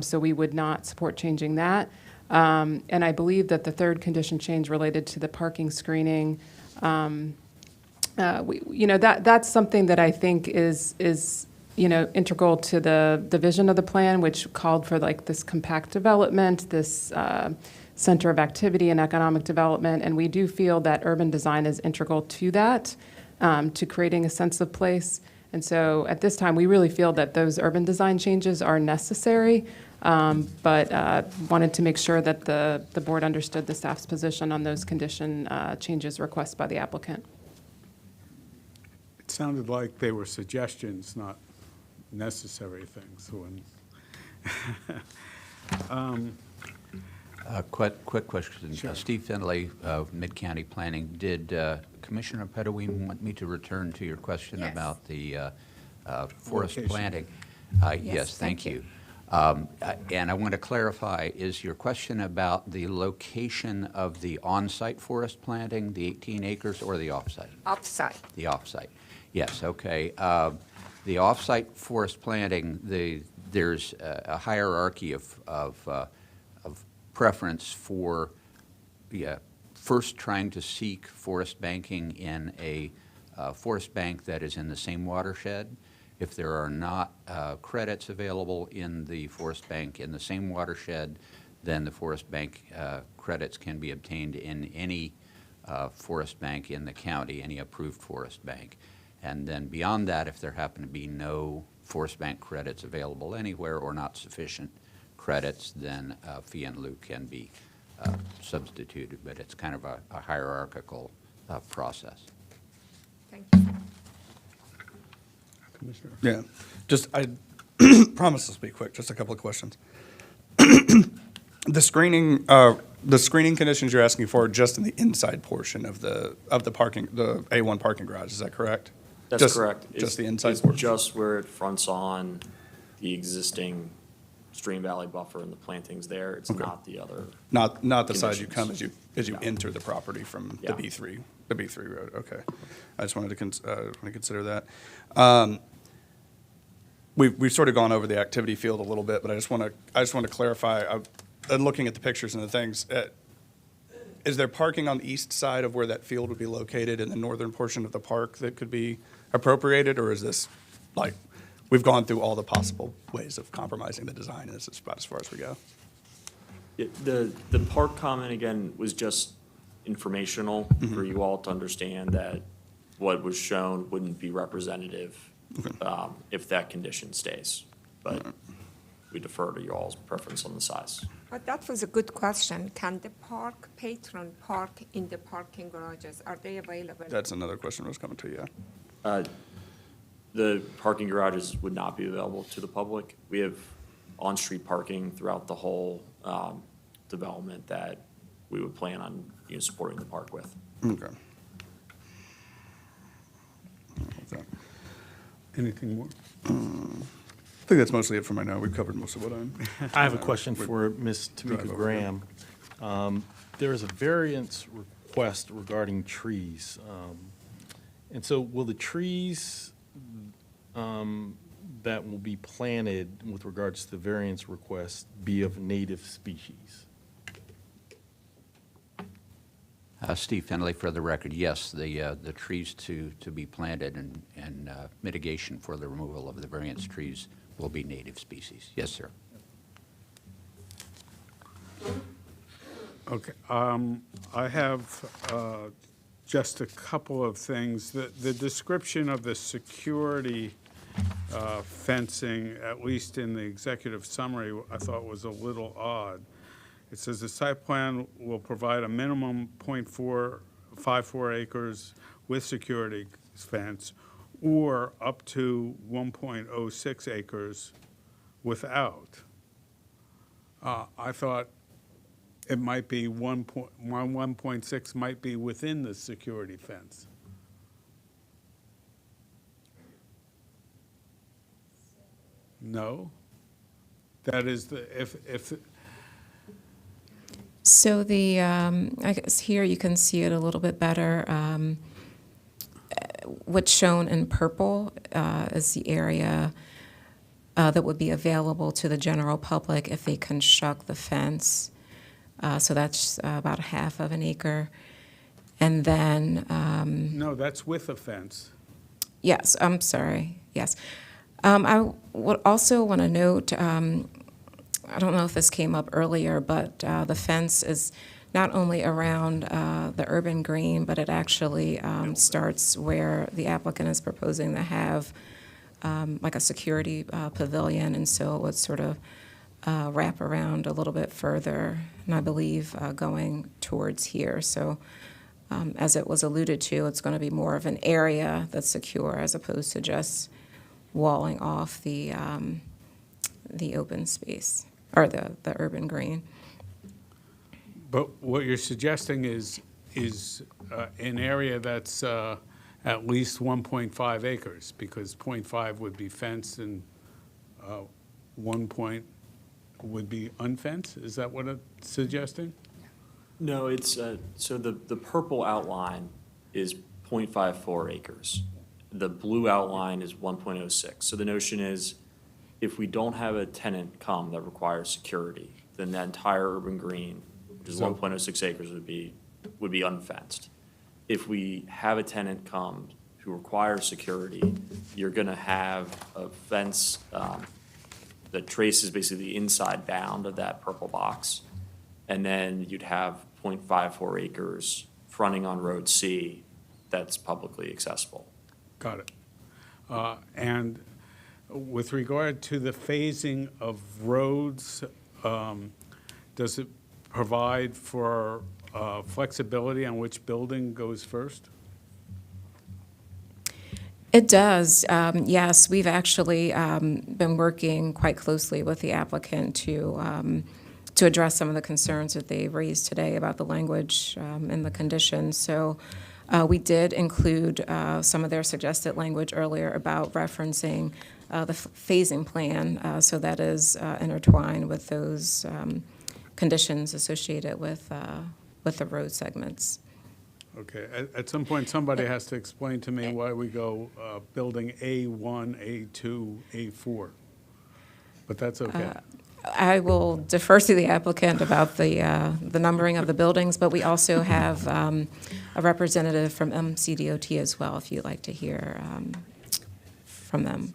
So we would not support changing that. And I believe that the third condition change related to the parking screening, that's something that I think is integral to the vision of the plan, which called for like this compact development, this center of activity and economic development. And we do feel that urban design is integral to that, to creating a sense of place. And so at this time, we really feel that those urban design changes are necessary, but wanted to make sure that the board understood the staff's position on those condition changes requested by the applicant. It sounded like they were suggestions, not necessary things. Quick question. Sure. Steve Finley of Mid-County Planning. Did Commissioner Pedoween want me to return to your question about the forest Location. planting? Yes, thank you. And I want to clarify, is your question about the location of the on-site forest planting, the 18 acres, or the off-site? Off-site. The off-site. Yes, okay. The off-site forest planting, there's a hierarchy of preference for first trying to seek forest banking in a forest bank that is in the same watershed. If there are not credits available in the forest bank in the same watershed, then the forest bank credits can be obtained in any forest bank in the county, any approved forest bank. And then beyond that, if there happen to be no forest bank credits available anywhere or not sufficient credits, then fee in lieu can be substituted, but it's kind of a hierarchical process. Thank you. Commissioner. Yeah, I promise this will be quick, just a couple of questions. The screening The screening conditions you're asking for are just in the inside portion of the parking, the A1 parking garage, is that correct? That's Just- correct. Just the inside It's portion? just where it fronts on the existing stream valley buffer and the plantings there. It's Okay. not the other. Not the side you conditions. come as you enter the property from the Yeah. B3 road, okay. I just wanted to consider that. We've sort of gone over the activity field a little bit, but I just want to clarify, and looking at the pictures and the things, is there parking on the east side of where that field would be located in the northern portion of the park that could be appropriated, or is this, like, we've gone through all the possible ways of compromising the design, and this is about as far as we go? The park comment, again, was just informational for you all to understand that what was shown wouldn't be representative if that condition stays. But we defer to you all's preference on the size. But that was a good question. Can the park patron park in the parking garages? Are they available? That's another question I was coming to, yeah. The parking garages would not be available to the public. We have on-street parking throughout the whole development that we would plan on supporting the park with. Okay. Anything more? I think that's mostly it for my now. We've covered most of what I'm. I have a question for Ms. Drive Tamika over Graham. There is a variance request regarding trees. And so will the trees that will be planted with regards to the variance request be of native species? Steve Finley, for the record, yes, the trees to be planted and mitigation for the removal of the variance trees will be native species. Yes, sir. Okay, I have just a couple of things. The description of the security fencing, at least in the executive summary, I thought was a little odd. It says the site plan will provide a minimum .54 acres with security fence or up to 1.06 acres without. I thought it might be 1.6 might be within the security fence. No? That is if So I guess here you can see it a little bit better. What's shown in purple is the area that would be available to the general public if they construct the fence. So that's about half of an acre. And then, no, that's with a fence. yes, I'm sorry, yes. I would also want to note, I don't know if this came up earlier, but the fence is not only around the urban green, but it actually starts where the applicant is proposing to have like a security pavilion, and so it would sort of wrap around a little bit further, and I believe going towards here. So as it was alluded to, it's going to be more of an area that's secure as opposed to just walling off the open space, or the urban green. But what you're suggesting is an area that's at least 1.5 acres, because 0.5 would be fenced and 1 point would be unfenced? Is that what it's suggesting? No, it's, so the purple outline is 0.54 acres. The blue outline is 1.06. So the notion is, if we don't have a tenant come that requires security, then that entire urban green, which is 1.06 acres, would be unfenced. If we have a tenant come who requires security, you're gonna have a fence that traces basically the inside bound of that purple box. And then you'd have 0.54 acres fronting on Road C that's publicly accessible. Got it. And with regard to the phasing of roads, does it provide for flexibility on which building goes first? It does, yes. We've actually been working quite closely with the applicant to to address some of the concerns that they raised today about the language and the conditions. So we did include some of their suggested language earlier about referencing the phasing plan, so that is intertwined with those conditions associated with the road segments. Okay, at some point, somebody has to explain to me why we go building A1, A2, A4, but that's okay. I will defer to the applicant about the numbering of the buildings, but we also have a representative from MCDOT as well, if you'd like to hear from them.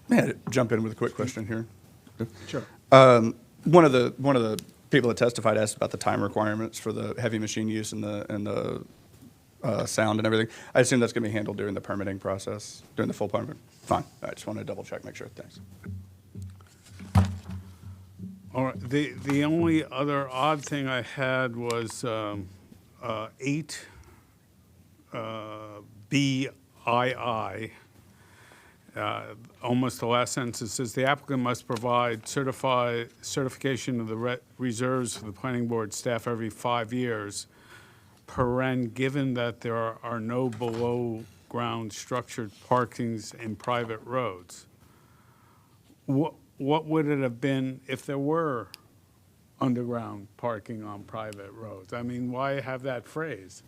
May I jump in with a quick question here? Sure. One of the people that testified asked about the time requirements for the heavy machine use and the sound and everything. I assume that's going to be handled during the permitting process, during the full permit. Fine. I just want to double check, make sure. Thanks. All right, the only other odd thing I had was 8 BII. Almost the last sentence, it says the applicant must provide certification of the reserves for the planning board staff every 5 years, given that there are no below-ground structured parkings in private roads. What would it have been if there were underground parking on private roads? I mean, why have that phrase?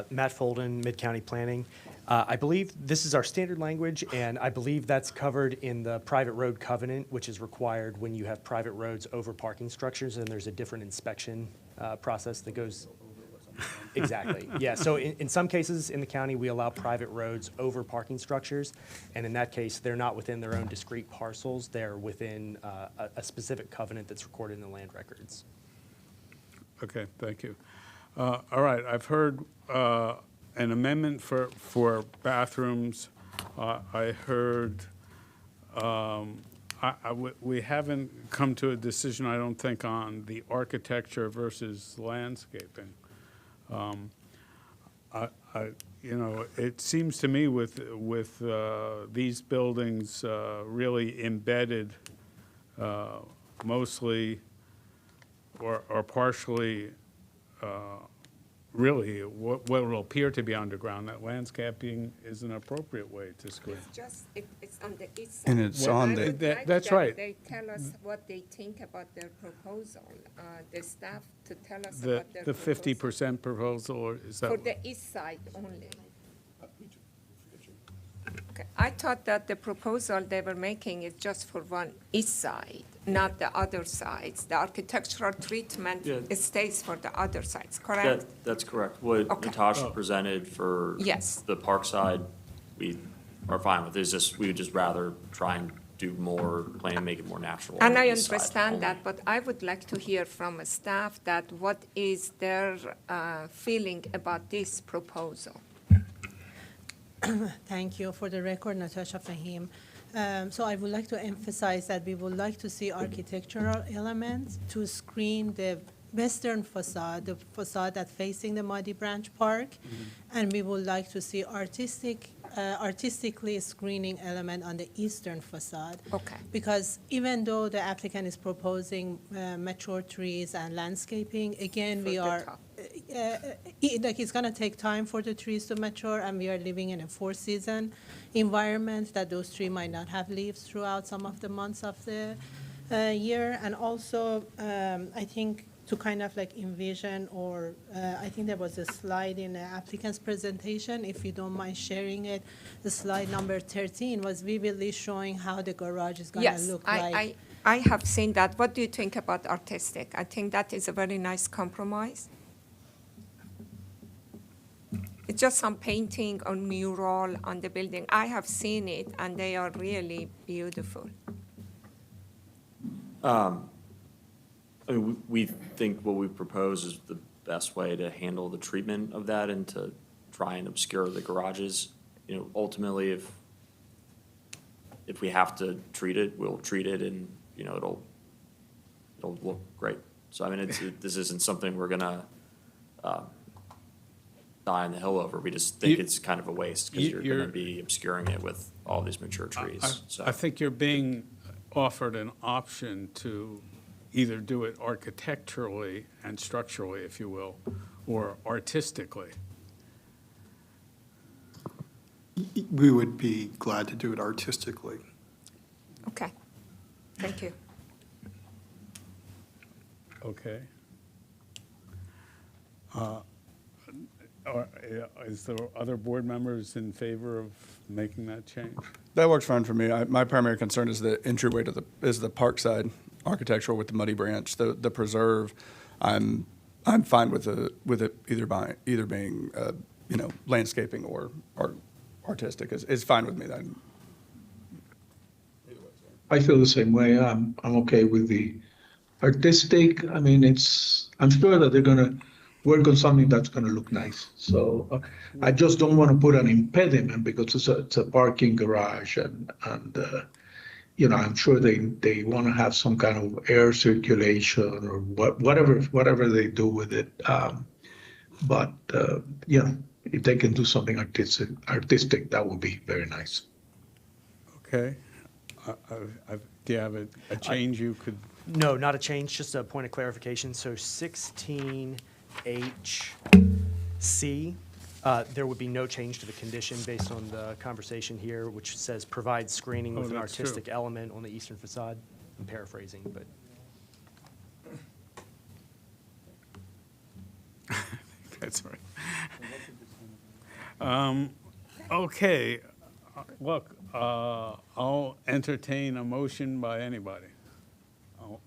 Matt Folden, Mid-County Planning. I believe this is our standard language, and I believe that's covered in the private road covenant, which is required when you have private roads over parking structures, and there's a different inspection process that goes. Exactly, yeah. So in some cases in the county, we allow private roads over parking structures, and in that case, they're not within their own discrete parcels. They're within a specific covenant that's recorded in the land records. Okay, thank you. All right, I've heard an amendment for bathrooms. I heard, we haven't come to a decision, I don't think, on the architecture versus landscaping. You know, it seems to me with these buildings really embedded mostly or partially really what will appear to be underground, that landscaping is an appropriate way to screen. It's on the east side. And it's on the. That's right. They tell us what they think about their proposal. The staff to tell us The about their the proposal. 50% proposal, or is that? For the east side only. Okay. I thought that the proposal they were making is just for one east side, not the other sides. The architectural treatment it stays for the other sides, correct? That's correct. What Okay. Natasha presented for Yes. the park side, we are fine with. It's just, we would just rather try and do more, plan and make it more natural. on And the I east side understand only. that, but I would like to hear from staff that what is their feeling about this proposal? Thank you. For the record, Natasha Fahim. So I would like to emphasize that we would like to see architectural elements to screen the western facade, the facade that's facing the Muddy Branch Park, and we would like to see artistically screening element on the eastern facade. Okay. Because even though the applicant is proposing mature trees and landscaping, again, we are, like it's gonna take time for the trees to mature, and we are living in a four-season environment that those trees might not have leaves throughout some of the months of the year. And also, I think to kind of like envision, or I think there was a slide in the applicant's presentation, if you don't mind sharing it. The slide number 13 was vividly showing how the garage is gonna look like. I have seen that. What do you think about artistic? I think that is a very nice compromise. It's just some painting or mural on the building. I have seen it, and they are really beautiful. I mean, we think what we propose is the best way to handle the treatment of that and to try and obscure the garages. You know, ultimately, if we have to treat it, we'll treat it, and, you know, it'll look great. So, I mean, this isn't something we're gonna die on the hill over. We just think it's kind of a waste, because you're gonna be obscuring it with all these mature trees, so. I think you're being offered an option to either do it architecturally and structurally, if you will, or artistically. We would be glad to do it artistically. Okay, thank you. Okay. Is there other board members in favor of making that change? That works fine for me. My primary concern is the entryway to the park side architectural with the muddy branch, the preserve. I'm fine with it either being landscaping or artistic is fine with me. I feel the same way. I'm okay with the artistic. I mean, I'm sure that they're gonna work on something that's gonna look nice. So I just don't want to put an impediment because it's a parking garage and I'm sure they want to have some kind of air circulation or whatever they do with it. But if they can do something artistic, that would be very nice. Okay. Do you have a change you could? No, not a change, just a point of clarification. So 16HC, there would be no change to the condition based on the conversation here, which says provide screening with an that's artistic true. element on the eastern facade. I'm paraphrasing, but. That's right. Okay. Look, I'll entertain a motion by anybody,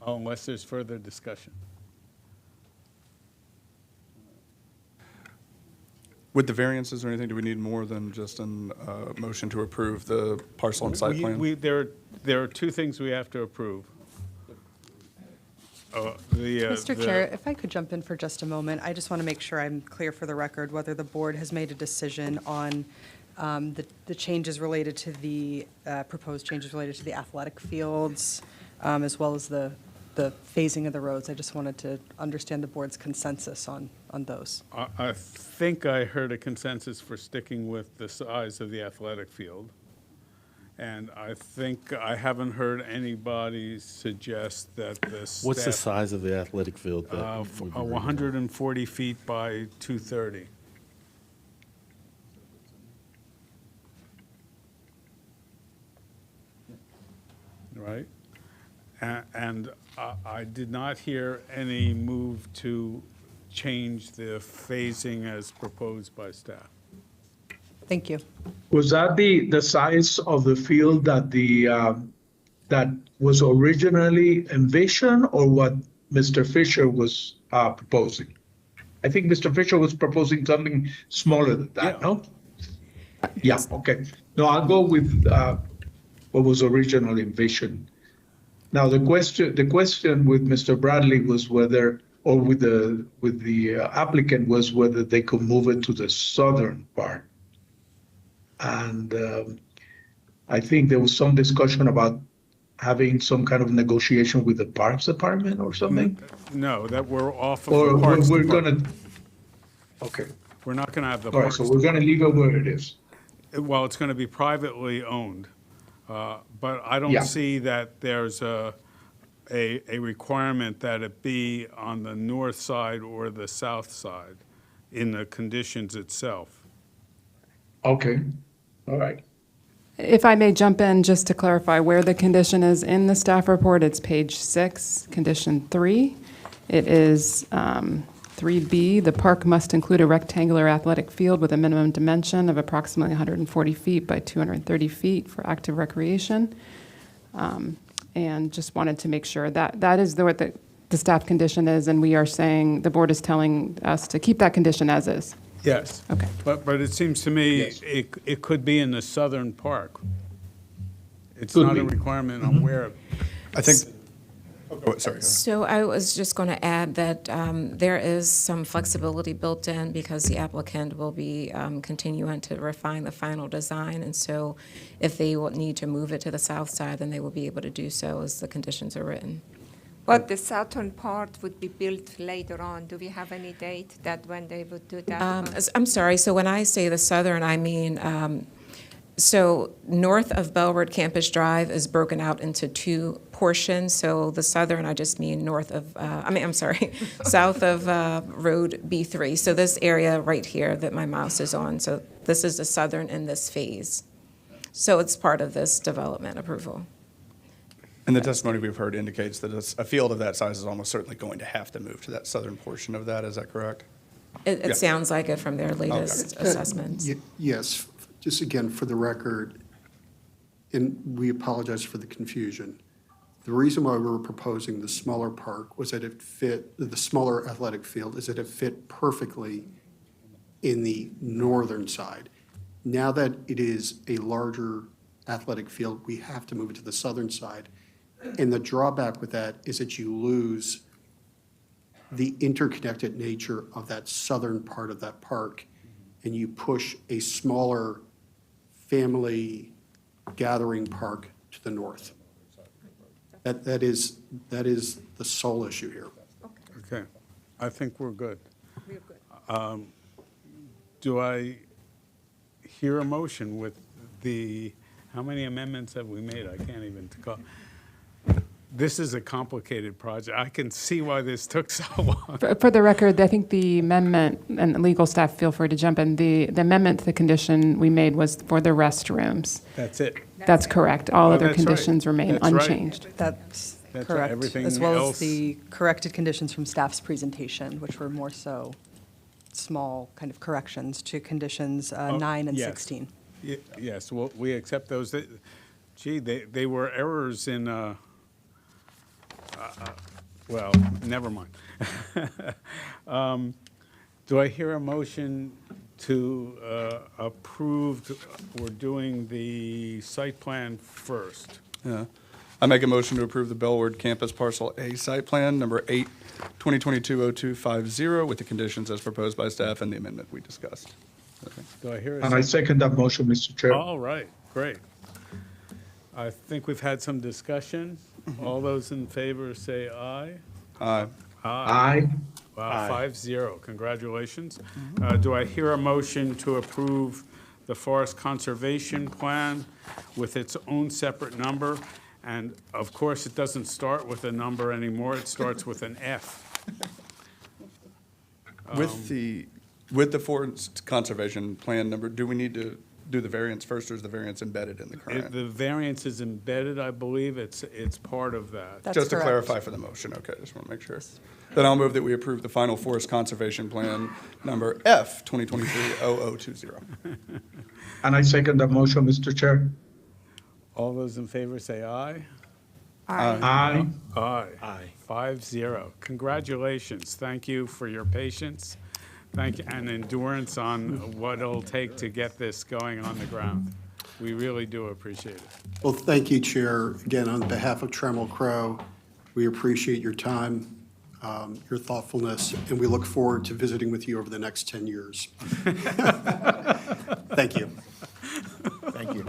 unless there's further discussion. With the variances or anything, do we need more than just a motion to approve the parcel and site plan? There are two things we have to approve. Mr. Chair, if I could jump in for just a moment, I just want to make sure I'm clear for the record whether the board has made a decision on the changes related to the, proposed changes related to the athletic fields, as well as the phasing of the roads. I just wanted to understand the board's consensus on those. I think I heard a consensus for sticking with the size of the athletic field. And I think I haven't heard anybody suggest that the staff. What's the size of the athletic field? 140 feet by 230. Right? And I did not hear any move to change the phasing as proposed by staff. Thank you. Was that the size of the field that that was originally envisioned, or what Mr. Fisher was proposing? I think Mr. Fisher was proposing something smaller than that, no? Yeah, okay. No, I'll go with what was originally envisioned. Now, the question with Mr. Bradley was whether, or with the applicant was whether they could move it to the southern part. And I think there was some discussion about having some kind of negotiation with the Parks Department or something. No, that we're off of Or the Parks we're Department. gonna, okay. We're not going to have the All right, Parks. so we're gonna leave it where it is. Well, it's going to be privately owned, but I don't Yeah. see that there's a requirement that it be on the north side or the south side in the conditions itself. Okay, all right. If I may jump in just to clarify where the condition is in the staff report, it's page 6, condition 3. It is 3B, the park must include a rectangular athletic field with a minimum dimension of approximately 140 feet by 230 feet for active recreation. And just wanted to make sure that that is what the staff condition is, and we are saying, the board is telling us to keep that condition as is. Yes. Okay. But it seems to me it could be in the southern park. It's Could not a be. requirement on where. I think, oh, sorry. So I was just going to add that there is some flexibility built in because the applicant will be continuing to refine the final design. And so if they will need to move it to the south side, then they will be able to do so as the conditions are written. But the southern part would be built later on. Do we have any date that when they would do that? I'm sorry, so when I say the southern, I mean So north of Bellward Campus Drive is broken out into two portions. So the southern, I just mean north of, I'm sorry, south of Road B3. So this area right here that my mouse is on, so this is the southern in this phase. So it's part of this development approval. And the testimony we've heard indicates that a field of that size is almost certainly going to have to move to that southern portion of that. Is that correct? It Yeah. sounds like it from their latest assessments. Yes, just again, for the record, and we apologize for the confusion. The reason why we were proposing the smaller park was that it fit, the smaller athletic field, is that it fit perfectly in the northern side. Now that it is a larger athletic field, we have to move it to the southern side. And the drawback with that is that you lose the interconnected nature of that southern part of that park, and you push a smaller family gathering park to the north. That is the sole issue here. Okay, I think we're good. Do I hear a motion with the, how many amendments have we made? I can't even call. This is a complicated project. I can see why this took so long. For the record, I think the amendment, and legal staff, feel free to jump in, the amendment to the condition we made was for the restrooms. That's it. That's correct. All Oh, other that's right. conditions remain That's right. unchanged. That's That's right. correct. Everything As well else- as the corrected conditions from staff's presentation, which were more so small kind of corrections to conditions 9 and yes. 16. Yes, well, we accept those. Gee, they were errors in, well, never mind. Do I hear a motion to approve, we're doing the site plan first? Yeah. I make a motion to approve the Bellward Campus Parcel A site plan, number 8, 2022-0250, with the conditions as proposed by staff and the amendment we discussed. Okay. Do I hear a And I second that motion, Mr. Chair. All right, great. I think we've had some discussion. All those in favor say aye. Aye. Aye. Wow, 5-0, congratulations. Do I hear a motion to approve the Forest Conservation Plan with its own separate number? And of course, it doesn't start with a number anymore, it starts with an F. With the Forest Conservation Plan number, do we need to do the variance first, or is the variance embedded in the current? The variance is embedded, I believe, it's part of that. That's Just to correct. clarify for the motion, okay, just want to make sure. Then I'll move that we approve the final Forest Conservation Plan number F, 2023-0020. And I second that motion, Mr. Chair. All those in favor say aye. Aye. Aye. Aye. 5-0. Congratulations. Thank you for your patience. Thank you, and endurance on what it'll take to get this going on the ground. We really do appreciate it. Well, thank you, Chair. Again, on behalf of Trammell Crow, we appreciate your time, your thoughtfulness, and we look forward to visiting with you over the next 10 years. Thank you. Thank you.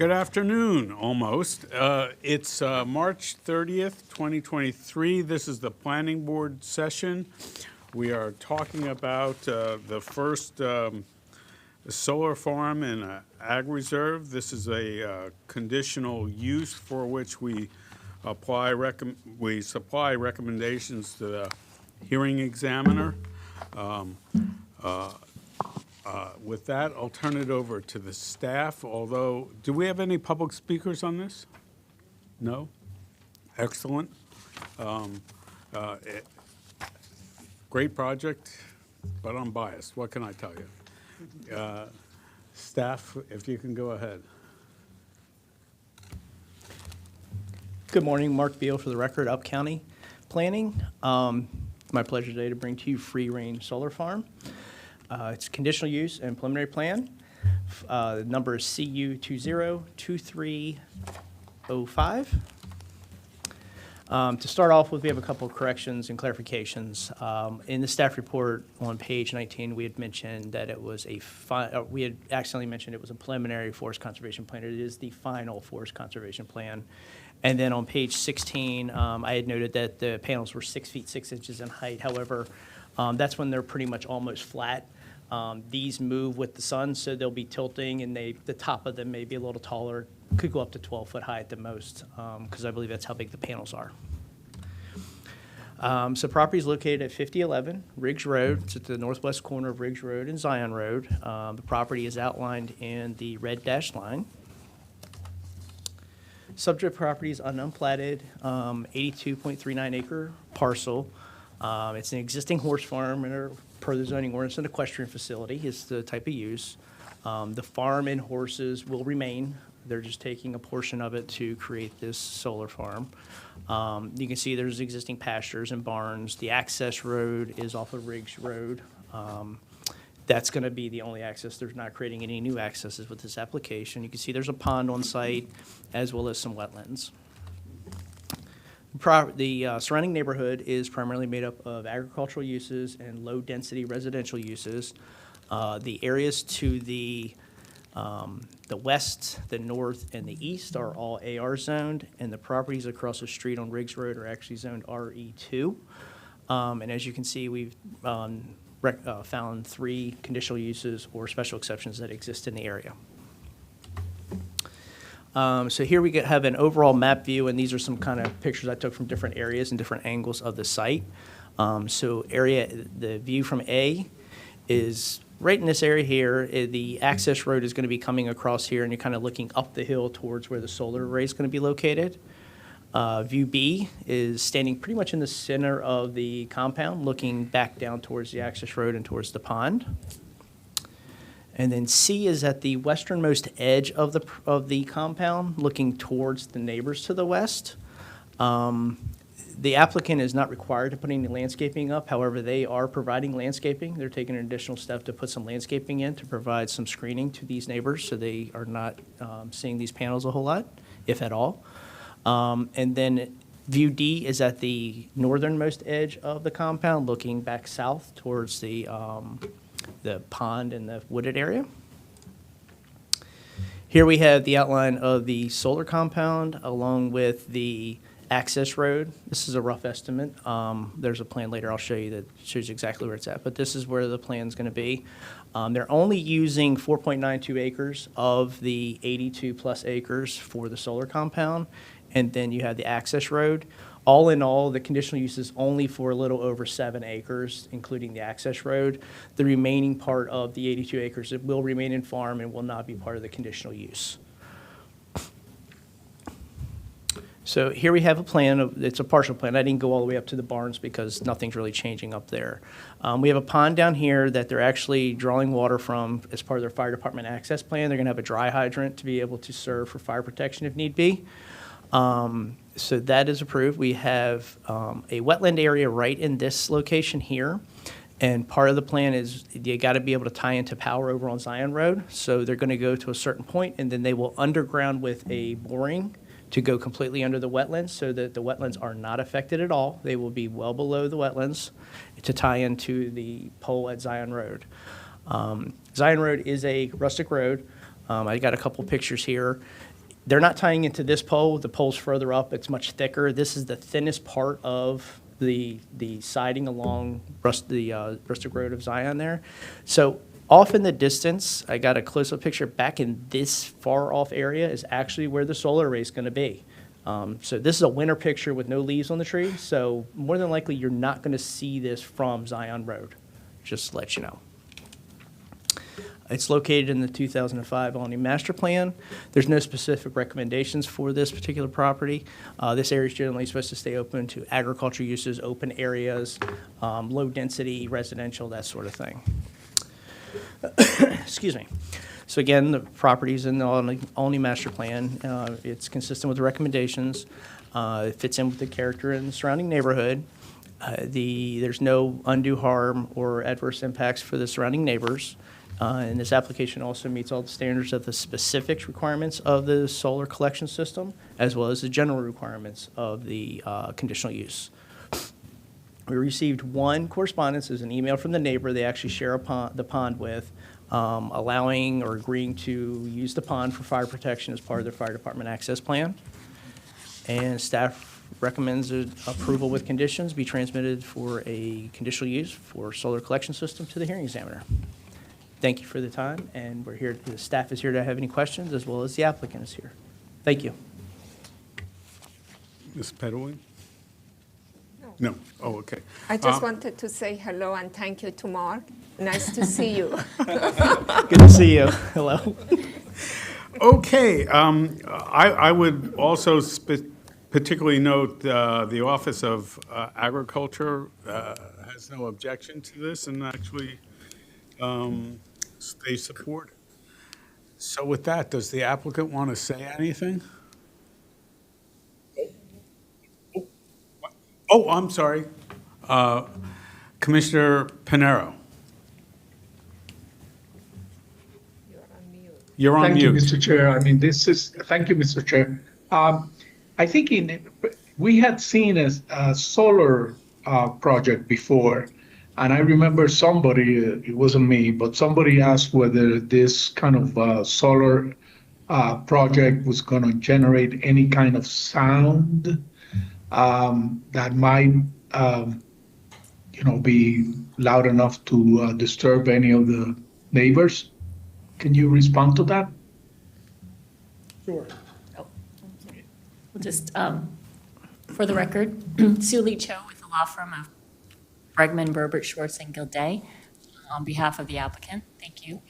Good afternoon, almost. It's March 30th, 2023. This is the Planning Board session. We are talking about the first solar farm in an ag reserve. This is a conditional use for which we supply recommendations to the hearing examiner. With that, I'll turn it over to the staff, although, do we have any public speakers on this? No? Excellent. Great project, but I'm biased. What can I tell you? Staff, if you can go ahead. Good morning, Mark Beal for the record, Up County Planning. My pleasure today to bring to you Free Range Solar Farm. It's conditional use and preliminary plan. The number is CU 202305. To start off with, we have a couple of corrections and clarifications. In the staff report on page 19, we had mentioned that it was we had accidentally mentioned it was a preliminary forest conservation plan. It is the final forest conservation plan. And then on page 16, I had noted that the panels were 6 feet 6 inches in height. However, that's when they're pretty much almost flat. These move with the sun, so they'll be tilting, and the top of them may be a little taller. Could go up to 12-foot high at the most, because I believe that's how big the panels are. So property is located at 5011 Riggs Road. It's at the northwest corner of Riggs Road and Zion Road. The property is outlined in the red dashed line. Subject property is an unplatted 82.39 acre parcel. It's an existing horse farm, and per the zoning ordinance, an equestrian facility is the type of use. The farm and horses will remain. They're just taking a portion of it to create this solar farm. You can see there's existing pastures and barns. The access road is off of Riggs Road. That's going to be the only access. There's not creating any new accesses with this application. You can see there's a pond on site as well as some wetlands. The surrounding neighborhood is primarily made up of agricultural uses and low-density residential uses. The areas to the west, the north, and the east are all AR zoned, and the properties across the street on Riggs Road are actually zoned RE2. And as you can see, we've found 3 conditional uses or special exceptions that exist in the area. So here we have an overall map view, and these are some kind of pictures I took from different areas and different angles of the site. The view from A is right in this area here. The access road is going to be coming across here, and you're kind of looking up the hill towards where the solar array is going to be located. View B is standing pretty much in the center of the compound, looking back down towards the access road and towards the pond. And then C is at the westernmost edge of the compound, looking towards the neighbors to the west. The applicant is not required to put any landscaping up. However, they are providing landscaping. They're taking an additional step to put some landscaping in to provide some screening to these neighbors, so they are not seeing these panels a whole lot, if at all. And then view D is at the northernmost edge of the compound, looking back south towards the pond and the wooded area. Here we have the outline of the solar compound along with the access road. This is a rough estimate. There's a plan later I'll show you that shows you exactly where it's at, but this is where the plan's going to be. They're only using 4.92 acres of the 82 plus acres for the solar compound, and then you have the access road. All in all, the conditional use is only for a little over 7 acres, including the access road. The remaining part of the 82 acres, it will remain in farm and will not be part of the conditional use. So here we have a plan. It's a partial plan. I didn't go all the way up to the barns because nothing's really changing up there. We have a pond down here that they're actually drawing water from as part of their fire department access plan. They're going to have a dry hydrant to be able to serve for fire protection if need be. So that is approved. We have a wetland area right in this location here. And part of the plan is you got to be able to tie into power over on Zion Road. So they're going to go to a certain point, and then they will underground with a boring to go completely under the wetlands so that the wetlands are not affected at all. They will be well below the wetlands to tie into the pole at Zion Road. Zion Road is a rustic road. I got a couple pictures here. They're not tying into this pole. The pole's further up. It's much thicker. This is the thinnest part of the siding along Rustic Road of Zion there. So off in the distance, I got a close-up picture back in this far-off area is actually where the solar array is going to be. So this is a winter picture with no leaves on the tree, so more than likely you're not going to see this from Zion Road, just to let you know. It's located in the 2005 Alny Master Plan. There's no specific recommendations for this particular property. This area is generally supposed to stay open to agriculture uses, open areas, low-density residential, that sort of thing. Excuse me. So again, the property's in the Alny Master Plan. It's consistent with the recommendations. It fits in with the character in the surrounding neighborhood. There's no undue harm or adverse impacts for the surrounding neighbors. And this application also meets all the standards of the specific requirements of the solar collection system, as well as the general requirements of the conditional use. We received one correspondence as an email from the neighbor they actually share the pond with, allowing or agreeing to use the pond for fire protection as part of their fire department access plan. And staff recommends approval with conditions be transmitted for a conditional use for solar collection system to the hearing examiner. Thank you for the time, and we're here, the staff is here to have any questions, as well as the applicant is here. Thank you. Ms. Pettaway? No. Oh, okay. I just wanted to say hello and thank you to Mark. Nice to see you. Good to see you. Hello. Okay. I would also particularly note the Office of Agriculture has no objection to this and actually they support it. So with that, does the applicant want to say anything? Oh, I'm sorry. Commissioner Pinero. You're on mute. Thank you, Mr. Chair. Thank you, Mr. Chair. I think we had seen a solar project before, and I remember somebody, it wasn't me, but somebody asked whether this kind of solar project was going to generate any kind of sound that might, be loud enough to disturb any of the neighbors. Can you respond to that? Sure. Oh, sorry. Well, just for the record, Sue Lee Cho with the law firm of Bregman, Burbert, Schwartz, and Gilday on behalf of the applicant. Thank you.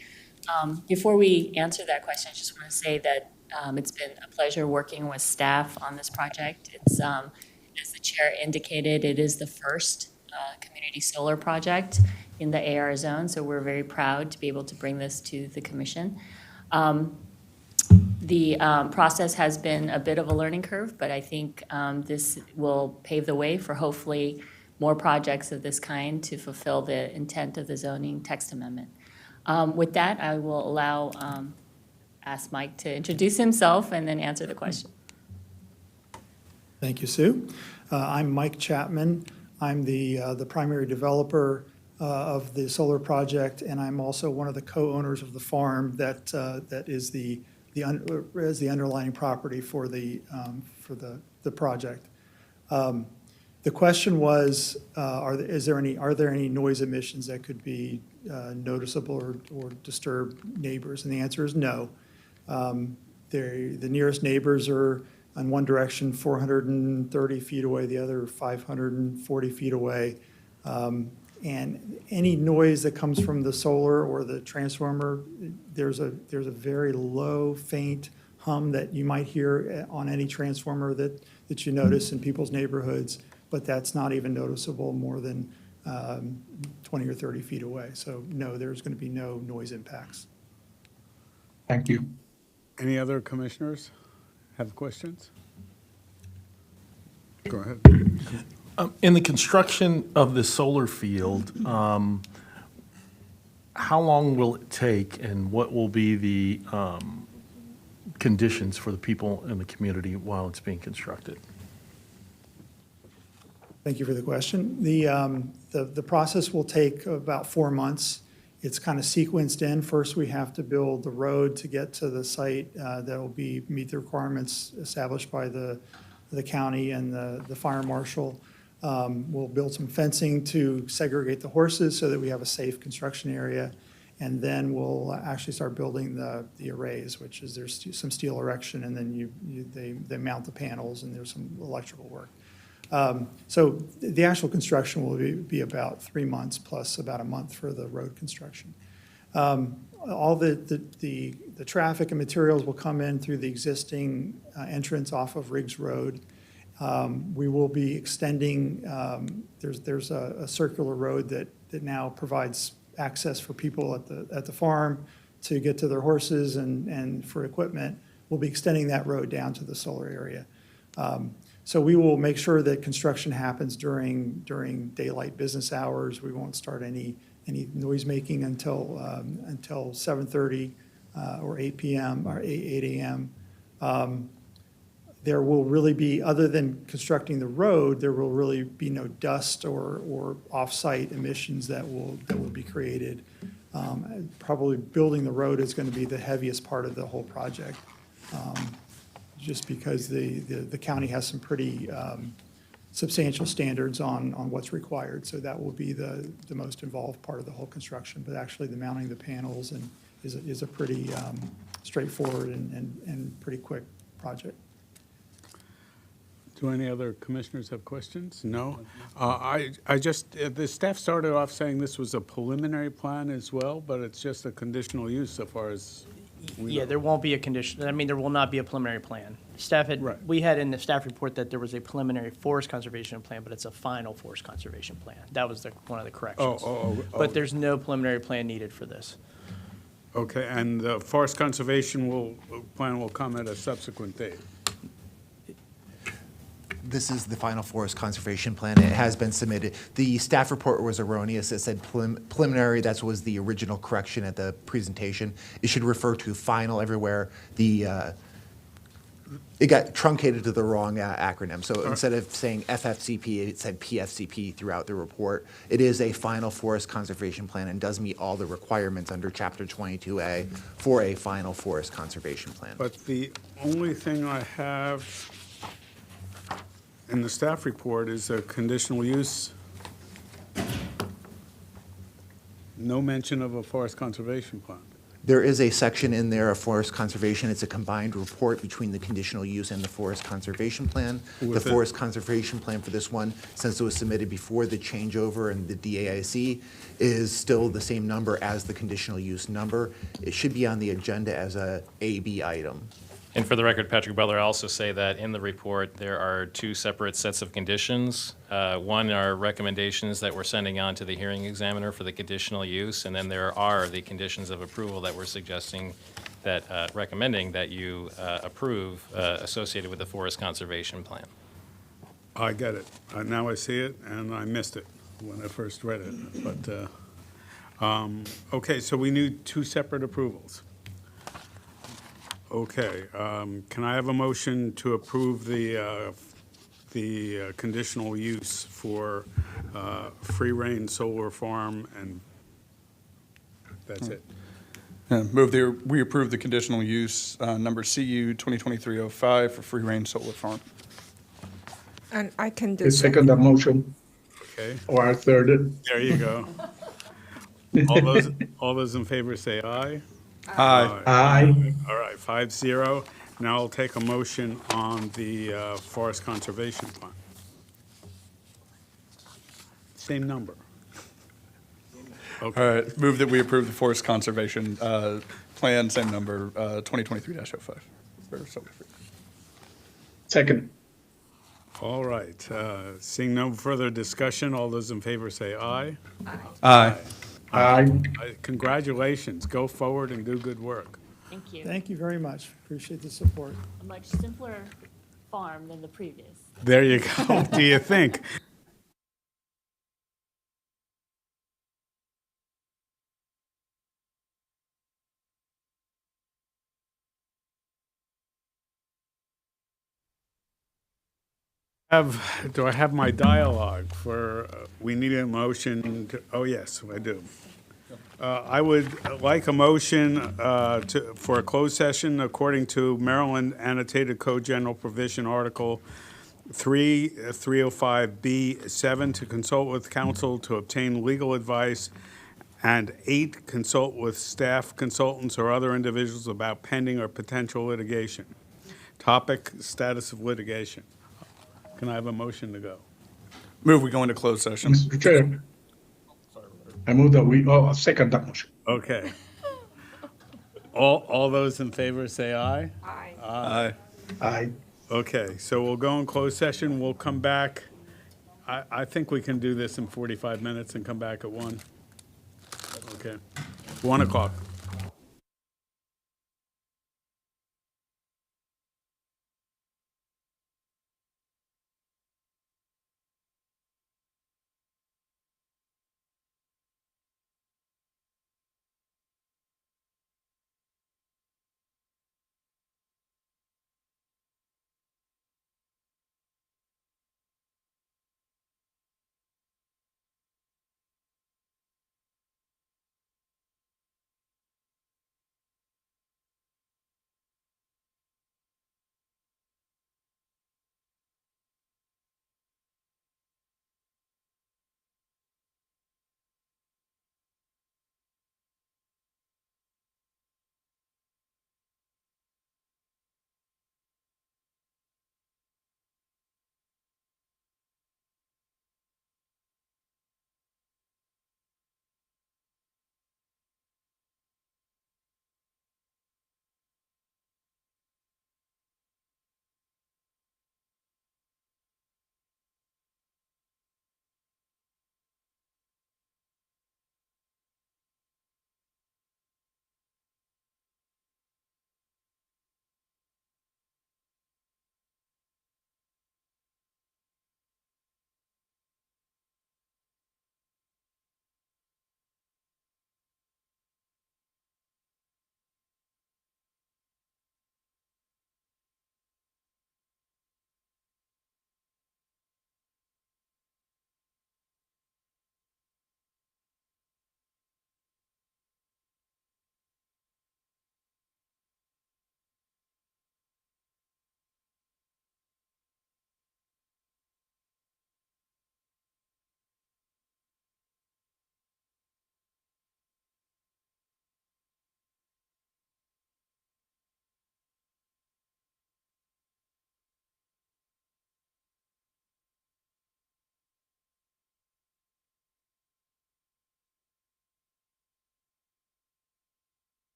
Before we answer that question, I just want to say that it's been a pleasure working with staff on this project. It's, as the chair indicated, it is the first community solar project in the AR zone, so we're very proud to be able to bring this to the commission. The process has been a bit of a learning curve, but I think this will pave the way for hopefully more projects of this kind to fulfill the intent of the zoning text amendment. With that, I will ask Mike to introduce himself and then answer the question. Thank you, Sue. I'm Mike Chapman. I'm the primary developer of the solar project, and I'm also one of the co-owners of the farm that is the underlying property for the project. The question was, are there any noise emissions that could be noticeable or disturb neighbors? And the answer is no. The nearest neighbors are in one direction 430 feet away, the other 540 feet away. And any noise that comes from the solar or the transformer, there's a very low, faint hum that you might hear on any transformer that you notice in people's neighborhoods, but that's not even noticeable more than 20 or 30 feet away. So no, there's going to be no noise impacts. Thank you. Any other commissioners have questions? Go ahead. In the construction of the solar field, how long will it take and what will be the conditions for the people in the community while it's being constructed? Thank you for the question. The process will take about 4 months, It's kind of sequenced in. First, we have to build the road to get to the site that will meet the requirements established by the county and the fire marshal. We'll build some fencing to segregate the horses so that we have a safe construction area. And then we'll actually start building the arrays, which is there's some steel erection, and then they mount the panels, and there's some electrical work. So the actual construction will be about 3 months plus about a month for the road construction. All the traffic and materials will come in through the existing entrance off of Riggs Road. We will be extending, there's a circular road that now provides access for people at the farm to get to their horses and for equipment. We'll be extending that road down to the solar area. So we will make sure that construction happens during daylight business hours. We won't start any noise making until 7:30 or 8 p.m. or 8 a.m. There will really be, other than constructing the road, there will really be no dust or off-site emissions that will be created. Probably building the road is going to be the heaviest part of the whole project, just because the county has some pretty substantial standards on what's required. So that will be the most involved part of the whole construction. But actually, the mounting of the panels is a pretty straightforward and pretty quick project. Do any other commissioners have questions? No? The staff started off saying this was a preliminary plan as well, but it's just a conditional use so far as we Yeah, know. there won't be a condition, I mean, there will not be a preliminary plan. Staff we had in the staff report that there was a preliminary forest conservation plan, but it's a final forest conservation plan. That was one of the corrections. But there's no preliminary plan needed for this. Okay, and the forest conservation plan will come at a subsequent date? This is the final forest conservation plan. It has been submitted. The staff report was erroneous. It said preliminary. That was the original correction at the presentation. It should refer to final everywhere. It got truncated to the wrong acronym. So instead of saying FFCP, it said PFCP throughout the report. It is a final forest conservation plan and does meet all the requirements under Chapter 22A for a final forest conservation plan. But the only thing I have in the staff report is a conditional use. No mention of a forest conservation plan. There is a section in there of forest conservation. It's a combined report between the conditional use and the forest conservation plan. The forest conservation plan for this one, since it was submitted before the changeover and the DAIC, is still the same number as the conditional use number. It should be on the agenda as a AB item. And for the record, Patrick Butler, I'll also say that in the report, there are 2 separate sets of conditions. One are recommendations that we're sending on to the hearing examiner for the conditional use, and then there are the conditions of approval that we're suggesting that, recommending that you approve associated with the forest conservation plan. I get it. Now I see it, and I missed it when I first read it. But, okay, so we need 2 separate approvals. Okay, can I have a motion to approve the conditional use for Free Range Solar Farm, and that's it? Move that we approve the conditional use number CU 2023-05 for Free Range Solar Farm. And I can do I second that motion, Okay, or I third it. there you go. All those in favor say aye. Aye. Aye. All right, 5-0. Now I'll take a motion on the forest conservation plan. Same number. All right, move that we approve the forest conservation plan, same number, 2023-05. Second. All right, seeing no further discussion, all those in favor say aye. Aye. Aye. Congratulations, go forward and do good work. Thank you. Thank you very much. Appreciate the support. A much simpler farm than the previous. There you go, do you think? Do I have my dialogue for, we need a motion to, oh yes, I do. I would like a motion for a closed session according to Maryland Annotated Code General Provision Article 305B7 to consult with counsel to obtain legal advice, and 8, consult with staff consultants or other individuals about pending or potential litigation. Topic, status of litigation. Can I have a motion to go? Move we go into closed session. Mr. Chair, I move that I second that motion. Okay. All those in favor say aye. Aye. Aye. Aye. Okay, so we'll go in closed session. We'll come back. I think we can do this in 45 minutes and come back at 1. Okay. 1 o'clock.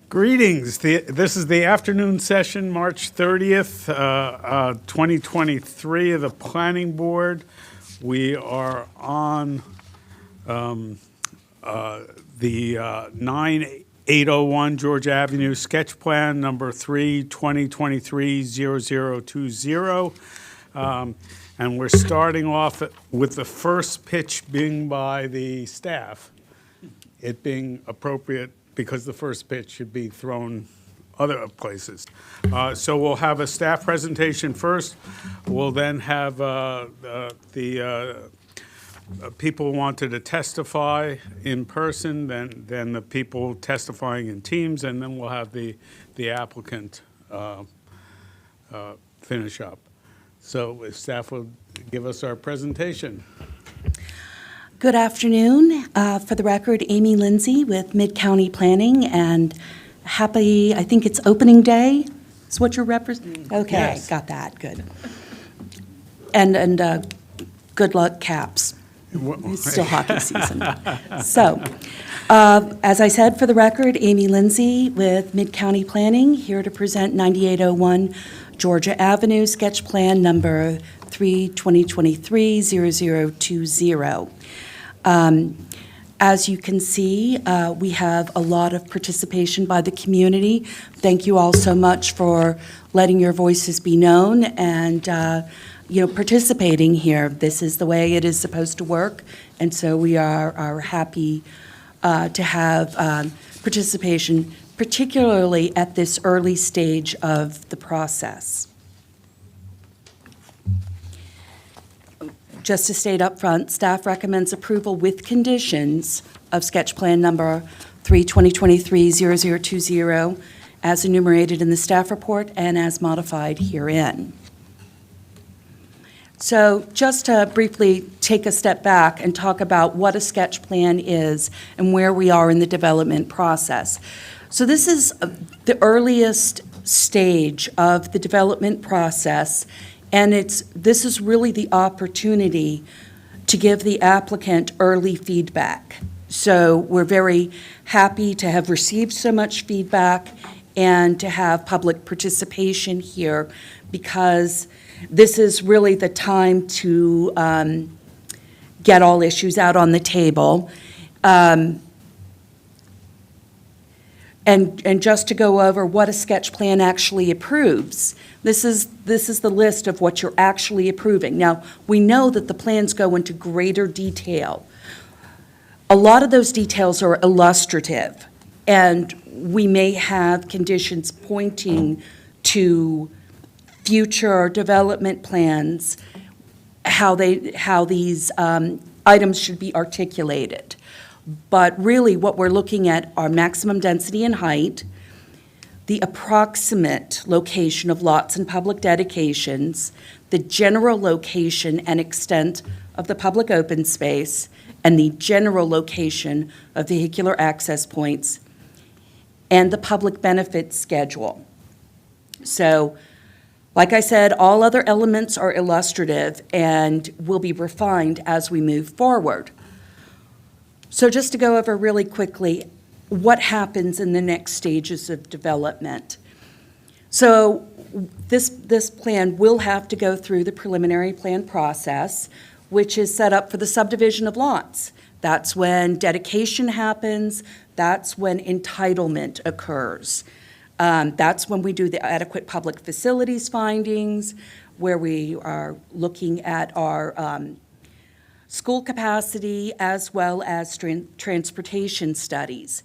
Greetings. This is the afternoon session, March 30th, 2023 of the Planning Board. We are on the 9801 George Avenue Sketch Plan, number 3/2023-0020. And we're starting off with the first pitch being by the staff, it being appropriate because the first pitch should be thrown other places. So we'll have a staff presentation first. We'll then have the people who wanted to testify in person, then the people testifying in teams, and then we'll have the applicant finish up. So if staff will give us our presentation. Good afternoon. For the record, Amy Lindsay with Mid-County Planning, and happy, I think it's opening day, is what you're representing? Okay, Yes. got that, good. And good luck, Caps. It's still hockey season. So, as I said, for the record, Amy Lindsay with Mid-County Planning, here to present 9801 Georgia Avenue, sketch plan number 3/2023-0020. As you can see, we have a lot of participation by the community. Thank you all so much for letting your voices be known and participating here. This is the way it is supposed to work, and so we are happy to have participation, particularly at this early stage of the process. Just to state up front, staff recommends approval with conditions of sketch plan number 3/2023-0020 as enumerated in the staff report and as modified herein. So just to briefly take a step back and talk about what a sketch plan is and where we are in the development process. So this is the earliest stage of the development process, and this is really the opportunity to give the applicant early feedback. So we're very happy to have received so much feedback and to have public participation here, because this is really the time to get all issues out on the table. And just to go over what a sketch plan actually approves, this is the list of what you're actually approving. Now, we know that the plans go into greater detail. A lot of those details are illustrative, and we may have conditions pointing to future development plans, how these items should be articulated. But really, what we're looking at are maximum density and height, the approximate location of lots and public dedications, the general location and extent of the public open space, and the general location of vehicular access points, and the public benefit schedule. So, like I said, all other elements are illustrative and will be refined as we move forward. So just to go over really quickly, what happens in the next stages of development. So this plan will have to go through the preliminary plan process, which is set up for the subdivision of lots. That's when dedication happens, that's when entitlement occurs. That's when we do the adequate public facilities findings, where we are looking at our school capacity as well as transportation studies.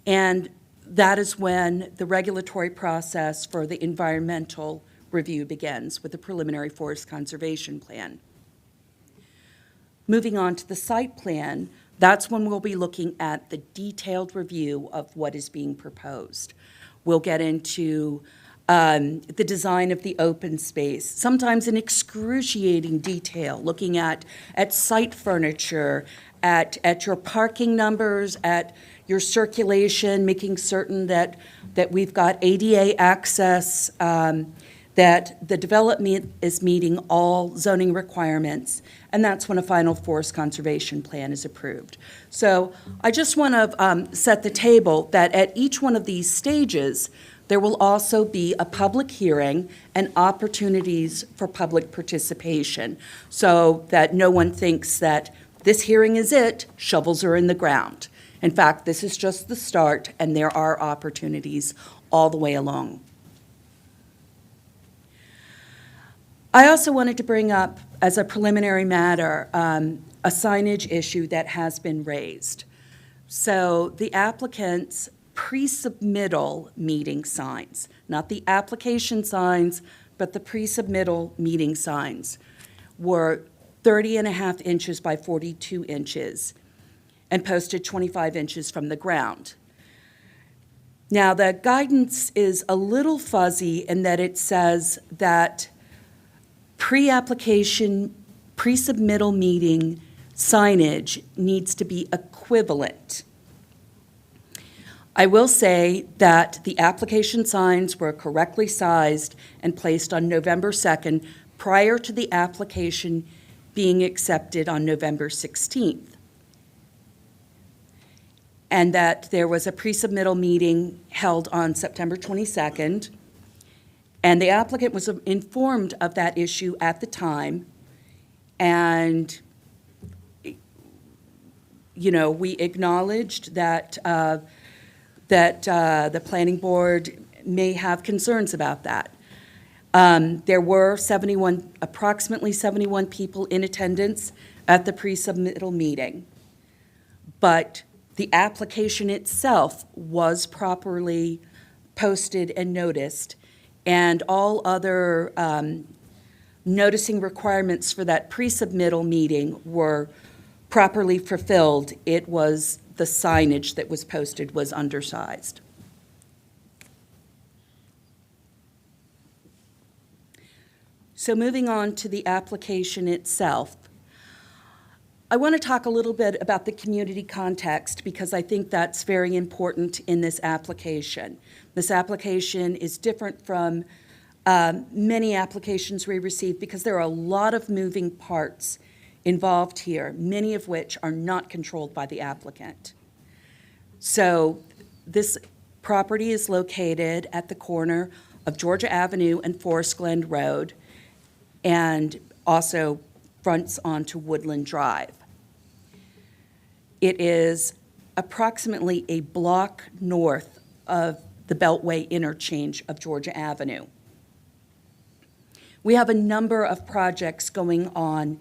And that is when the regulatory process for the environmental review begins with the preliminary forest conservation plan. Moving on to the site plan, that's when we'll be looking at the detailed review of what is being proposed. We'll get into the design of the open space, sometimes in excruciating detail, looking at site furniture, at your parking numbers, at your circulation, making certain that we've got ADA access, that the development is meeting all zoning requirements, and that's when a final forest conservation plan is approved. So I just want to set the table that at each one of these stages, there will also be a public hearing and opportunities for public participation, so that no one thinks that this hearing is it, shovels are in the ground. In fact, this is just the start, and there are opportunities all the way along. I also wanted to bring up, as a preliminary matter, a signage issue that has been raised. So the applicant's pre-submittal meeting signs, not the application signs, but the pre-submittal meeting signs, were 30.5 inches by 42 inches and posted 25 inches from the ground. Now, the guidance is a little fuzzy in that it says that pre-application, pre-submittal meeting signage needs to be equivalent. I will say that the application signs were correctly sized and placed on November 2nd prior to the application being accepted on November 16th. And that there was a pre-submittal meeting held on September 22nd, and the applicant was informed of that issue at the time, and we acknowledged that the planning board may have concerns about that. There were approximately 71 people in attendance at the pre-submittal meeting, but the application itself was properly posted and noticed, and all other noticing requirements for that pre-submittal meeting were properly fulfilled. It was the signage that was posted was undersized. So moving on to the application itself, I want to talk a little bit about the community context because I think that's very important in this application. This application is different from many applications we receive because there are a lot of moving parts involved here, many of which are not controlled by the applicant. So this property is located at the corner of Georgia Avenue and Forest Glen Road, and also fronts onto Woodland Drive. It is approximately a block north of the Beltway interchange of Georgia Avenue. We have a number of projects going on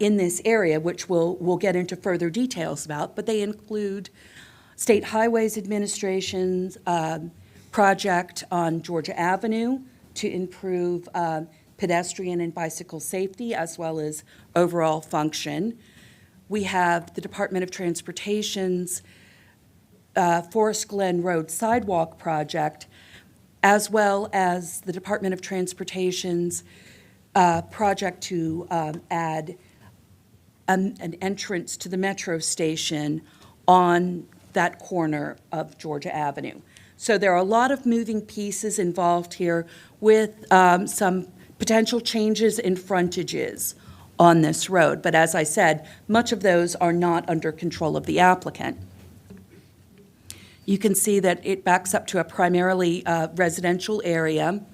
in this area, which we'll get into further details about, but they include State Highways Administration's project on Georgia Avenue to improve pedestrian and bicycle safety as well as overall function. We have the Department of Transportation's Forest Glen Road Sidewalk project, as well as the Department of Transportation's project to add an entrance to the metro station on that corner of Georgia Avenue. So there are a lot of moving pieces involved here with some potential changes in frontages on this road. But as I said, much of those are not under control of the applicant. You can see that it backs up to a primarily residential area,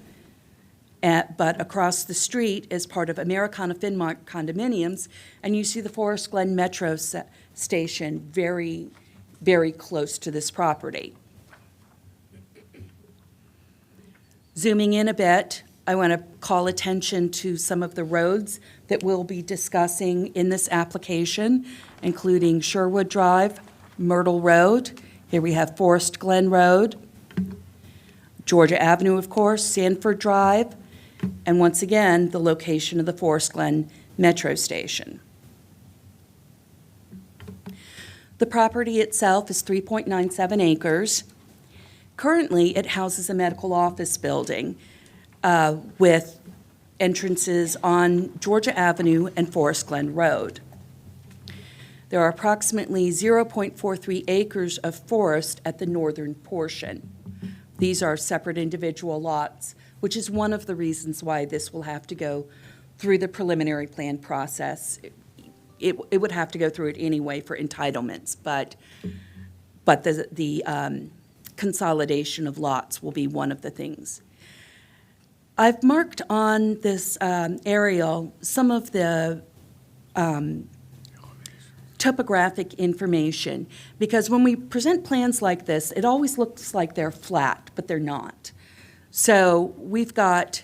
but across the street is part of Americana Finmark condominiums, and you see the Forest Glen Metro station very, very close to this property. Zooming in a bit, I want to call attention to some of the roads that we'll be discussing in this application, including Sherwood Drive, Myrtle Road. Here we have Forest Glen Road, Georgia Avenue, of course, Sanford Drive, and once again, the location of the Forest Glen Metro Station. The property itself is 3.97 acres. Currently, it houses a medical office building with entrances on Georgia Avenue and Forest Glen Road. There are approximately 0.43 acres of forest at the northern portion. These are separate individual lots which is one of the reasons why this will have to go through the preliminary plan process. It would have to go through it anyway for entitlements, but the consolidation of lots will be one of the things. I've marked on this aerial some of the topographic information, because when we present plans like this, it always looks like they're flat, but they're not. So we've got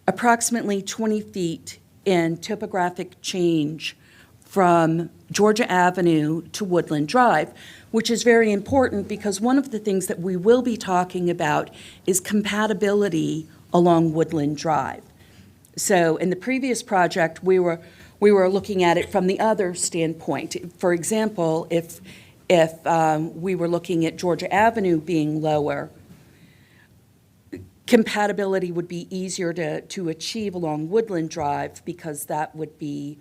approximately 20 feet in topographic change from Georgia Avenue to Woodland Drive, which is very important because one of the things that we will be talking about is compatibility along Woodland Drive. So in the previous project, we were looking at it from the other standpoint. For example, if we were looking at Georgia Avenue being lower, compatibility would be easier to achieve along Woodland Drive because that would be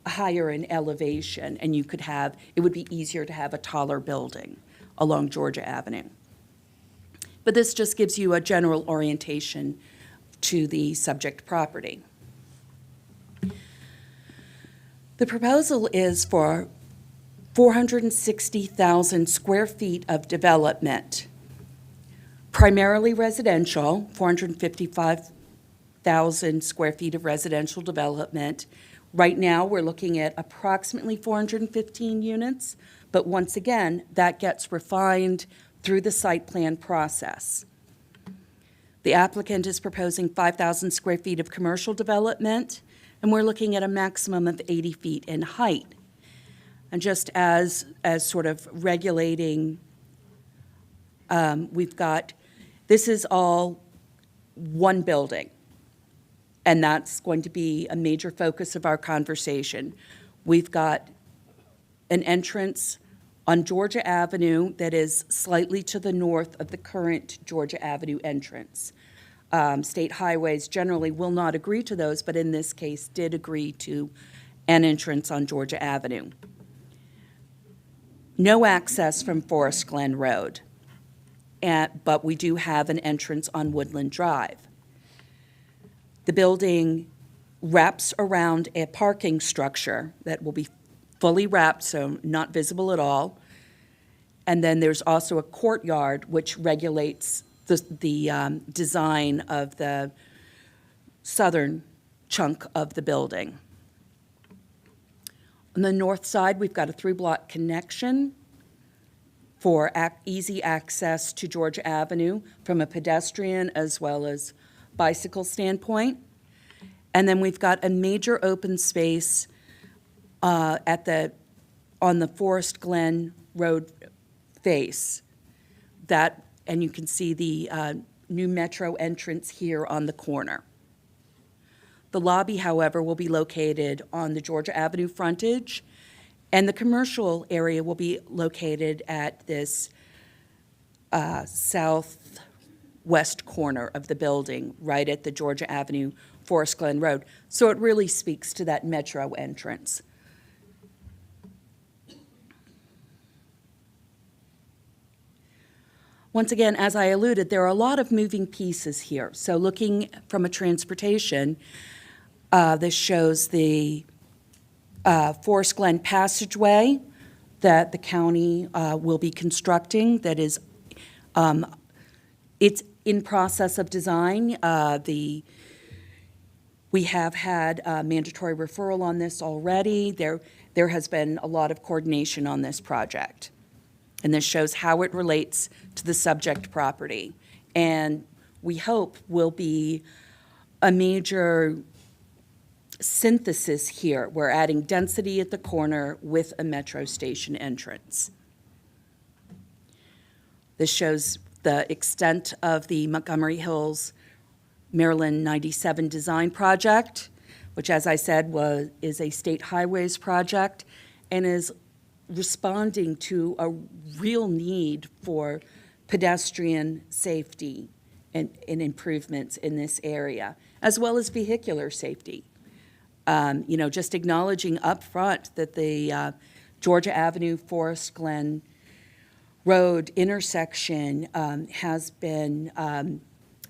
higher in elevation, and it would be easier to have a taller building along Georgia Avenue. But this just gives you a general orientation to the subject property. The proposal is for 460,000 square feet of development, primarily residential, 455,000 square feet of residential development. Right now, we're looking at approximately 415 units, but once again, that gets refined through the site plan process. The applicant is proposing 5,000 square feet of commercial development, and we're looking at a maximum of 80 feet in height. And just as sort of regulating, this is all one building, and that's going to be a major focus of our conversation. We've got an entrance on Georgia Avenue that is slightly to the north of the current Georgia Avenue entrance. State highways generally will not agree to those, but in this case did agree to an entrance on Georgia Avenue. No access from Forest Glen Road, but we do have an entrance on Woodland Drive. The building wraps around a parking structure that will be fully wrapped, so not visible at all. And then there's also a courtyard which regulates the design of the southern chunk of the building. On the north side, we've got a 3-block connection for easy access to Georgia Avenue from a pedestrian as well as bicycle standpoint. And then we've got a major open space on the Forest Glen Road face and you can see the new Metro entrance here on the corner. The lobby, however, will be located on the Georgia Avenue frontage, and the commercial area will be located at this southwest corner of the building, right at the Georgia Avenue, Forest Glen Road. So it really speaks to that Metro entrance. Once again, as I alluded, there are a lot of moving pieces here. So looking from a transportation, this shows the Forest Glen passageway that the county will be constructing. That is, it's in process of design. We have had mandatory referral on this already. There has been a lot of coordination on this project. And this shows how it relates to the subject property. And we hope will be a major synthesis here. We're adding density at the corner with a metro station entrance. This shows the extent of the Montgomery Hills Maryland 97 design project, which, as I said, is a state highways project and is responding to a real need for pedestrian safety and improvements in this area, as well as vehicular safety. Just acknowledging up front that the Georgia Avenue, Forest Glen Road intersection has been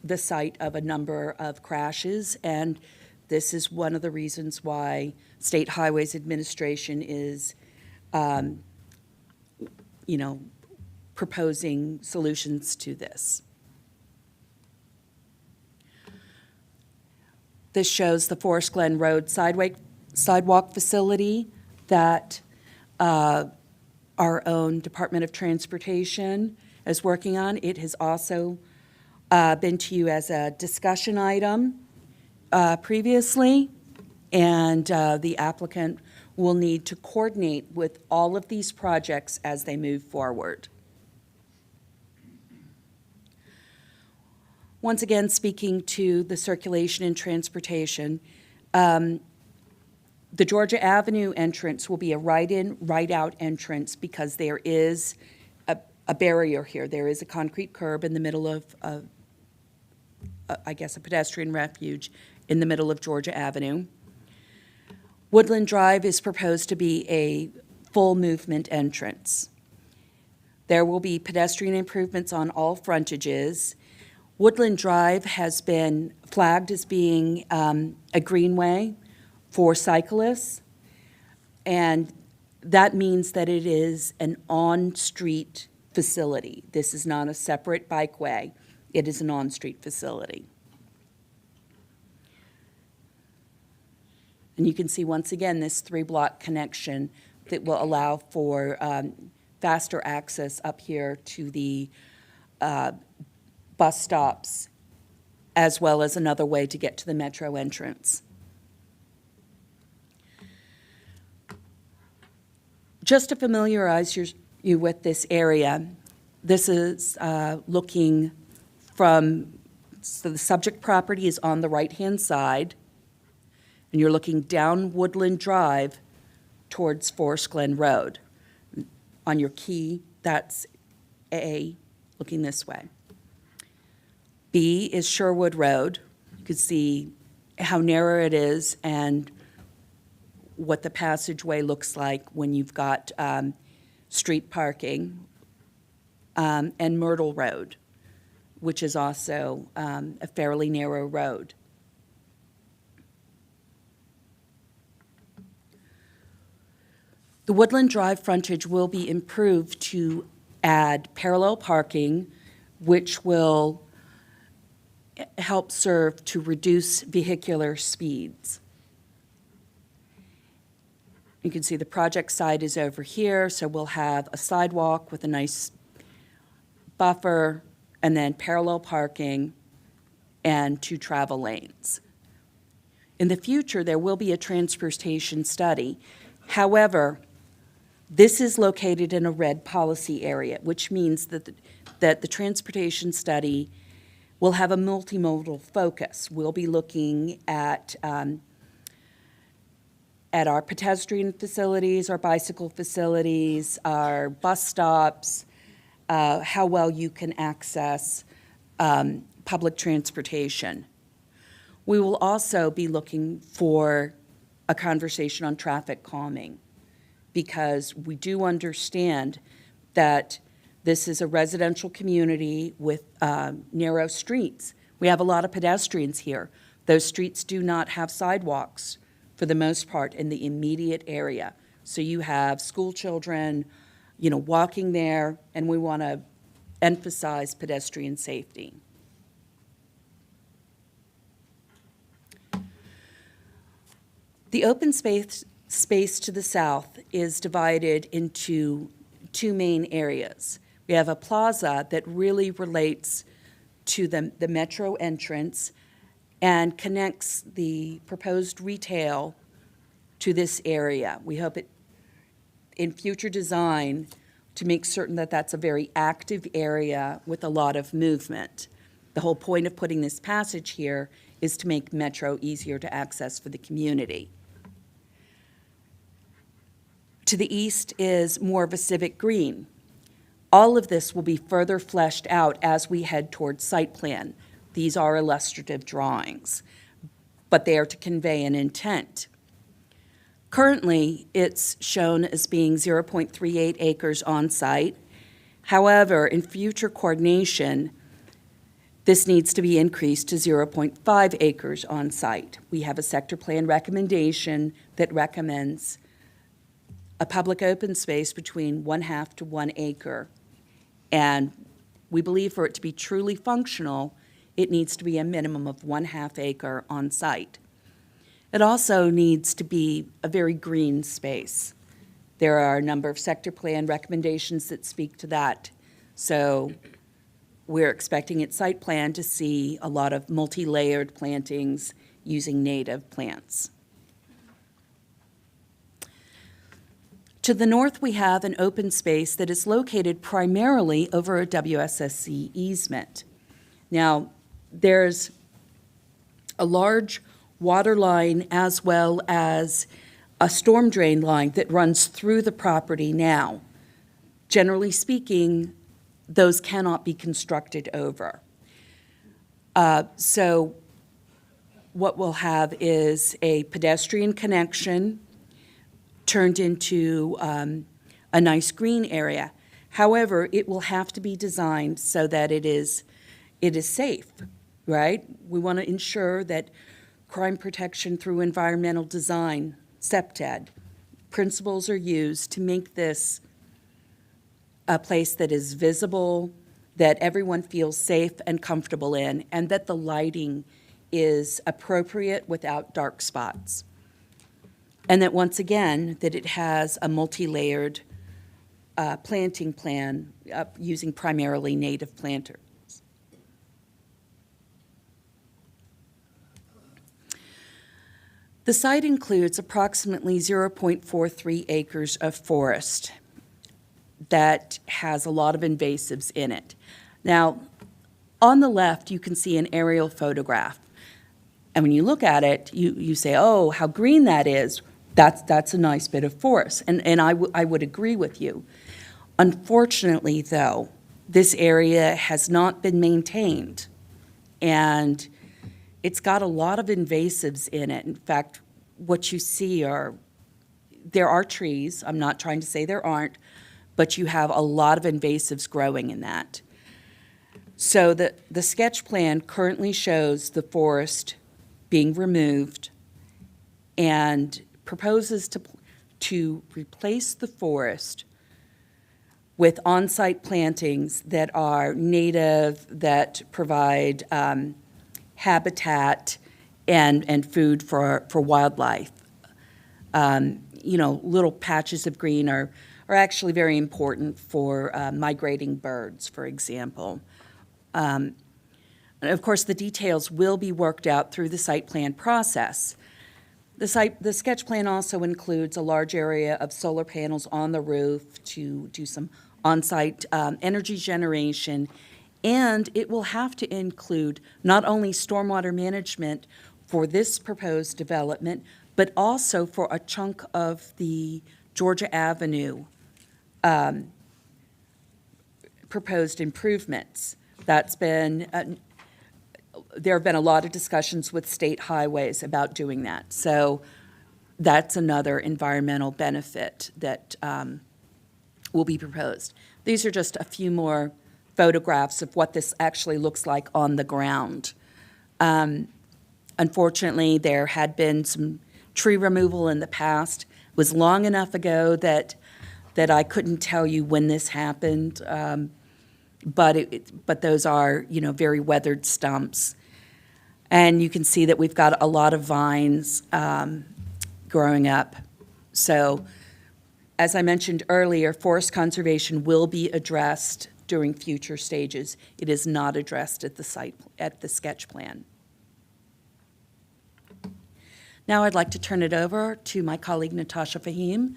the site of a number of crashes, and this is one of the reasons why State Highways Administration is, proposing solutions to this. This shows the Forest Glen Road sidewalk facility that our own Department of Transportation is working on. It has also been to you as a discussion item previously, and the applicant will need to coordinate with all of these projects as they move forward. Once again, speaking to the circulation and transportation, the Georgia Avenue entrance will be a right-in, right-out entrance because there is a barrier here. There is a concrete curb in the middle of, I guess, a pedestrian refuge in the middle of Georgia Avenue. Woodland Drive is proposed to be a full movement entrance. There will be pedestrian improvements on all frontages. Woodland Drive has been flagged as being a greenway for cyclists, and that means that it is an on-street facility. This is not a separate bikeway. It is an on-street facility. And you can see once again this 3-block connection that will allow for faster access up here to the bus stops, as well as another way to get to the metro entrance. Just to familiarize you with this area, this is looking from, so the subject property is on the right-hand side, and you're looking down Woodland Drive towards Forest Glen Road. On your key, that's A, looking this way. B is Sherwood Road. You can see how narrow it is and what the passageway looks like when you've got street parking. And Myrtle Road, which is also a fairly narrow road. The Woodland Drive frontage will be improved to add parallel parking, which will help serve to reduce vehicular speeds. You can see the project site is over here, so we'll have a sidewalk with a nice buffer, and then parallel parking and 2 travel lanes. In the future, there will be a transportation study. However, this is located in a red policy area, which means that the transportation study will have a multimodal focus. We'll be looking at our pedestrian facilities, our bicycle facilities, our bus stops, how well you can access public transportation. We will also be looking for a conversation on traffic calming, because we do understand that this is a residential community with narrow streets. We have a lot of pedestrians here. Those streets do not have sidewalks for the most part in the immediate area. So you have school children, walking there, and we want to emphasize pedestrian safety. The open space to the south is divided into 2 main areas. We have a plaza that really relates to the metro entrance and connects the proposed retail to this area. We hope it, in future design, to make certain that that's a very active area with a lot of movement. The whole point of putting this passage here is to make metro easier to access for the community. To the east is more of a civic green. All of this will be further fleshed out as we head towards site plan. These are illustrative drawings, but they are to convey an intent. Currently, it's shown as being 0.38 acres on site. However, in future coordination, This needs to be increased to 0.5 acres on site. We have a sector plan recommendation that recommends a public open space between 1/2 to 1 acre. And we believe for it to be truly functional, it needs to be a minimum of 1/2 acre on site. It also needs to be a very green space. There are a number of sector plan recommendations that speak to that. So we're expecting at site plan to see a lot of multi-layered plantings using native plants. To the north, we have an open space that is located primarily over a WSSC easement. Now, there's a large water line as well as a storm drain line that runs through the property now. Generally speaking, those cannot be constructed over. So what we'll have is a pedestrian connection turned into a nice green area. However, it will have to be designed so that it is safe, right? We want to ensure that crime protection through environmental design, CPTED, principles are used to make this a place that is visible, that everyone feels safe and comfortable in, and that the lighting is appropriate without dark spots. And that once again, that it has a multi-layered planting plan using primarily native planters. The site includes approximately 0.43 acres of forest that has a lot of invasives in it. Now, on the left, you can see an aerial photograph. And when you look at it, you say, oh, how green that is. That's a nice bit of forest. And I would agree with you. Unfortunately, though, this area has not been maintained. And it's got a lot of invasives in it. In fact, what you see there are trees. I'm not trying to say there aren't, but you have a lot of invasives growing in that. So the sketch plan currently shows the forest being removed and proposes to replace the forest with on-site plantings that are native, that provide habitat and food for wildlife. Little patches of green are actually very important for migrating birds, for example. And of course, the details will be worked out through the site plan process. The sketch plan also includes a large area of solar panels on the roof to do some on-site energy generation, and it will have to include not only stormwater management for this proposed development, but also for a chunk of the Georgia Avenue proposed improvements. That's been, there have been a lot of discussions with state highways about doing that. So that's another environmental benefit that will be proposed. These are just a few more photographs of what this actually looks like on the ground. Unfortunately, there had been some tree removal in the past. It was long enough ago that I couldn't tell you when this happened, but those are, very weathered stumps. And you can see that we've got a lot of vines growing up. So, as I mentioned earlier, forest conservation will be addressed during future stages. It is not addressed at the sketch plan. Now I'd like to turn it over to my colleague Natasha Fahim.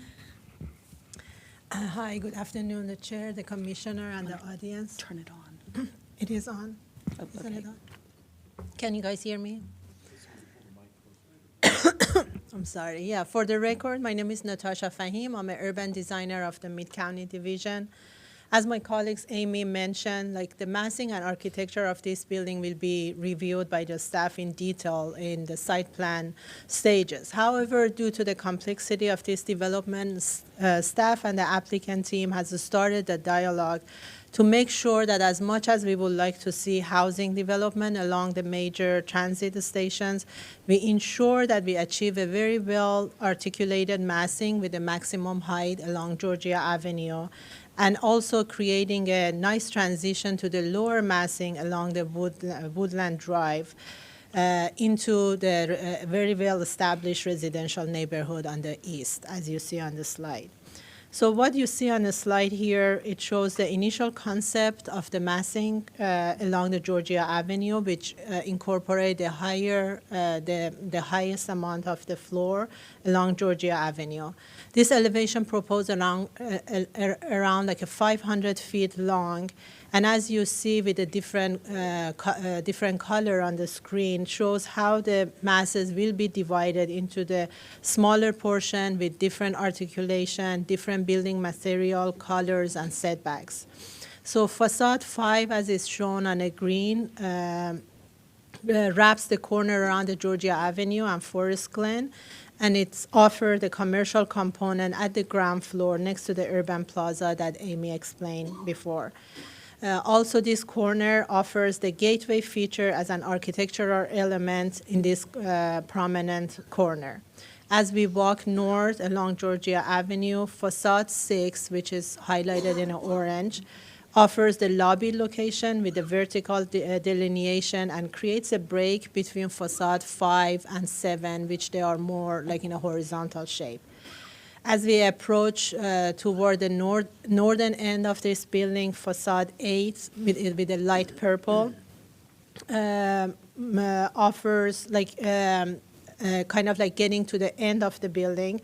Hi, good afternoon, the chair, the commissioner, and the audience. Turn it on. It is on. Oh, Isn't okay. it on? Can you guys hear me? I'm sorry. Yeah, for the record, my name is Natasha Fahim. I'm an urban designer of the Mid-County Division. As my colleagues Amy mentioned, the massing and architecture of this building will be reviewed by the staff in detail in the site plan stages. However, due to the complexity of this development, staff and the applicant team has started a dialogue to make sure that as much as we would like to see housing development along the major transit stations, we ensure that we achieve a very well articulated massing with a maximum height along Georgia Avenue, and also creating a nice transition to the lower massing along the Woodland Drive into the very well-established residential neighborhood on the east, as you see on the slide. So what you see on the slide here, it shows the initial concept of the massing along the Georgia Avenue, which incorporate the highest amount of the floor along Georgia Avenue. This elevation proposed around like a 500 feet long, and as you see with the different color on the screen, shows how the masses will be divided into the smaller portion with different articulation, different building material, colors, and setbacks. So facade 5, as is shown on a green, wraps the corner around the Georgia Avenue and Forest Glen, and it's offered the commercial component at the ground floor next to the urban plaza that Amy explained before. Also, this corner offers the gateway feature as an architectural element in this prominent corner. As we walk north along Georgia Avenue, facade 6, which is highlighted in orange, offers the lobby location with the vertical delineation and creates a break between facade 5 and 7, which they are more like in a horizontal shape. As we approach toward the northern end of this building, facade 8 with the light purple offers like kind of like getting to the end of the building.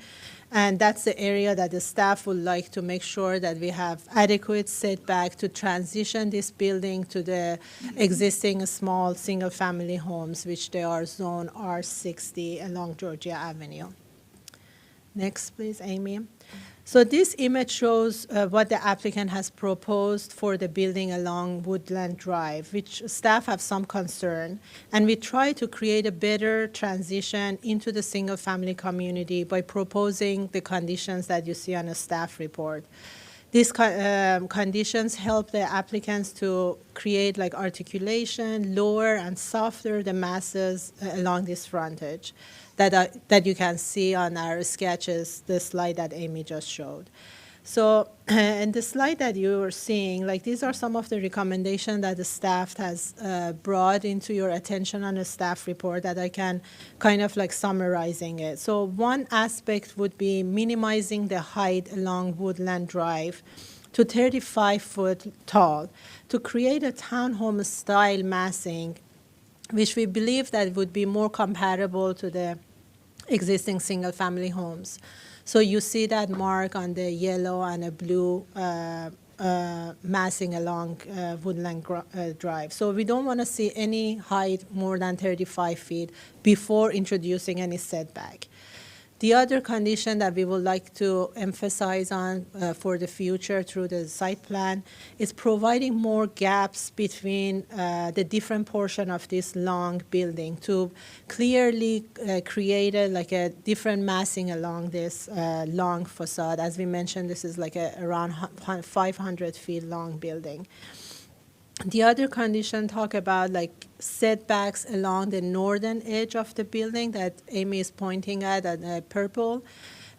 And that's the area that the staff would like to make sure that we have adequate setback to transition this building to the existing small single-family homes, which they are zone R60 along Georgia Avenue. Next, please, Amy. So this image shows what the applicant has proposed for the building along Woodland Drive, which staff have some concern. And we try to create a better transition into the single-family community by proposing the conditions that you see on the staff report. These conditions help the applicants to create like articulation, lower and softer the masses along this frontage that you can see on our sketches, the slide that Amy just showed. So in the slide that you were seeing, like these are some of the recommendations that the staff has brought into your attention on the staff report that I can kind of like summarizing it. So one aspect would be minimizing the height along Woodland Drive to 35 foot tall to create a townhome style massing, which we believe that would be more comparable to the existing single-family homes. So you see that mark on the yellow and a blue massing along Woodland Drive. So we don't want to see any height more than 35 feet before introducing any setback. The other condition that we would like to emphasize on for the future through the site plan is providing more gaps between the different portion of this long building to clearly create like a different massing along this long facade. As we mentioned, this is like around 500 feet long building. The other condition talk about like setbacks along the northern edge of the building that Amy is pointing at purple,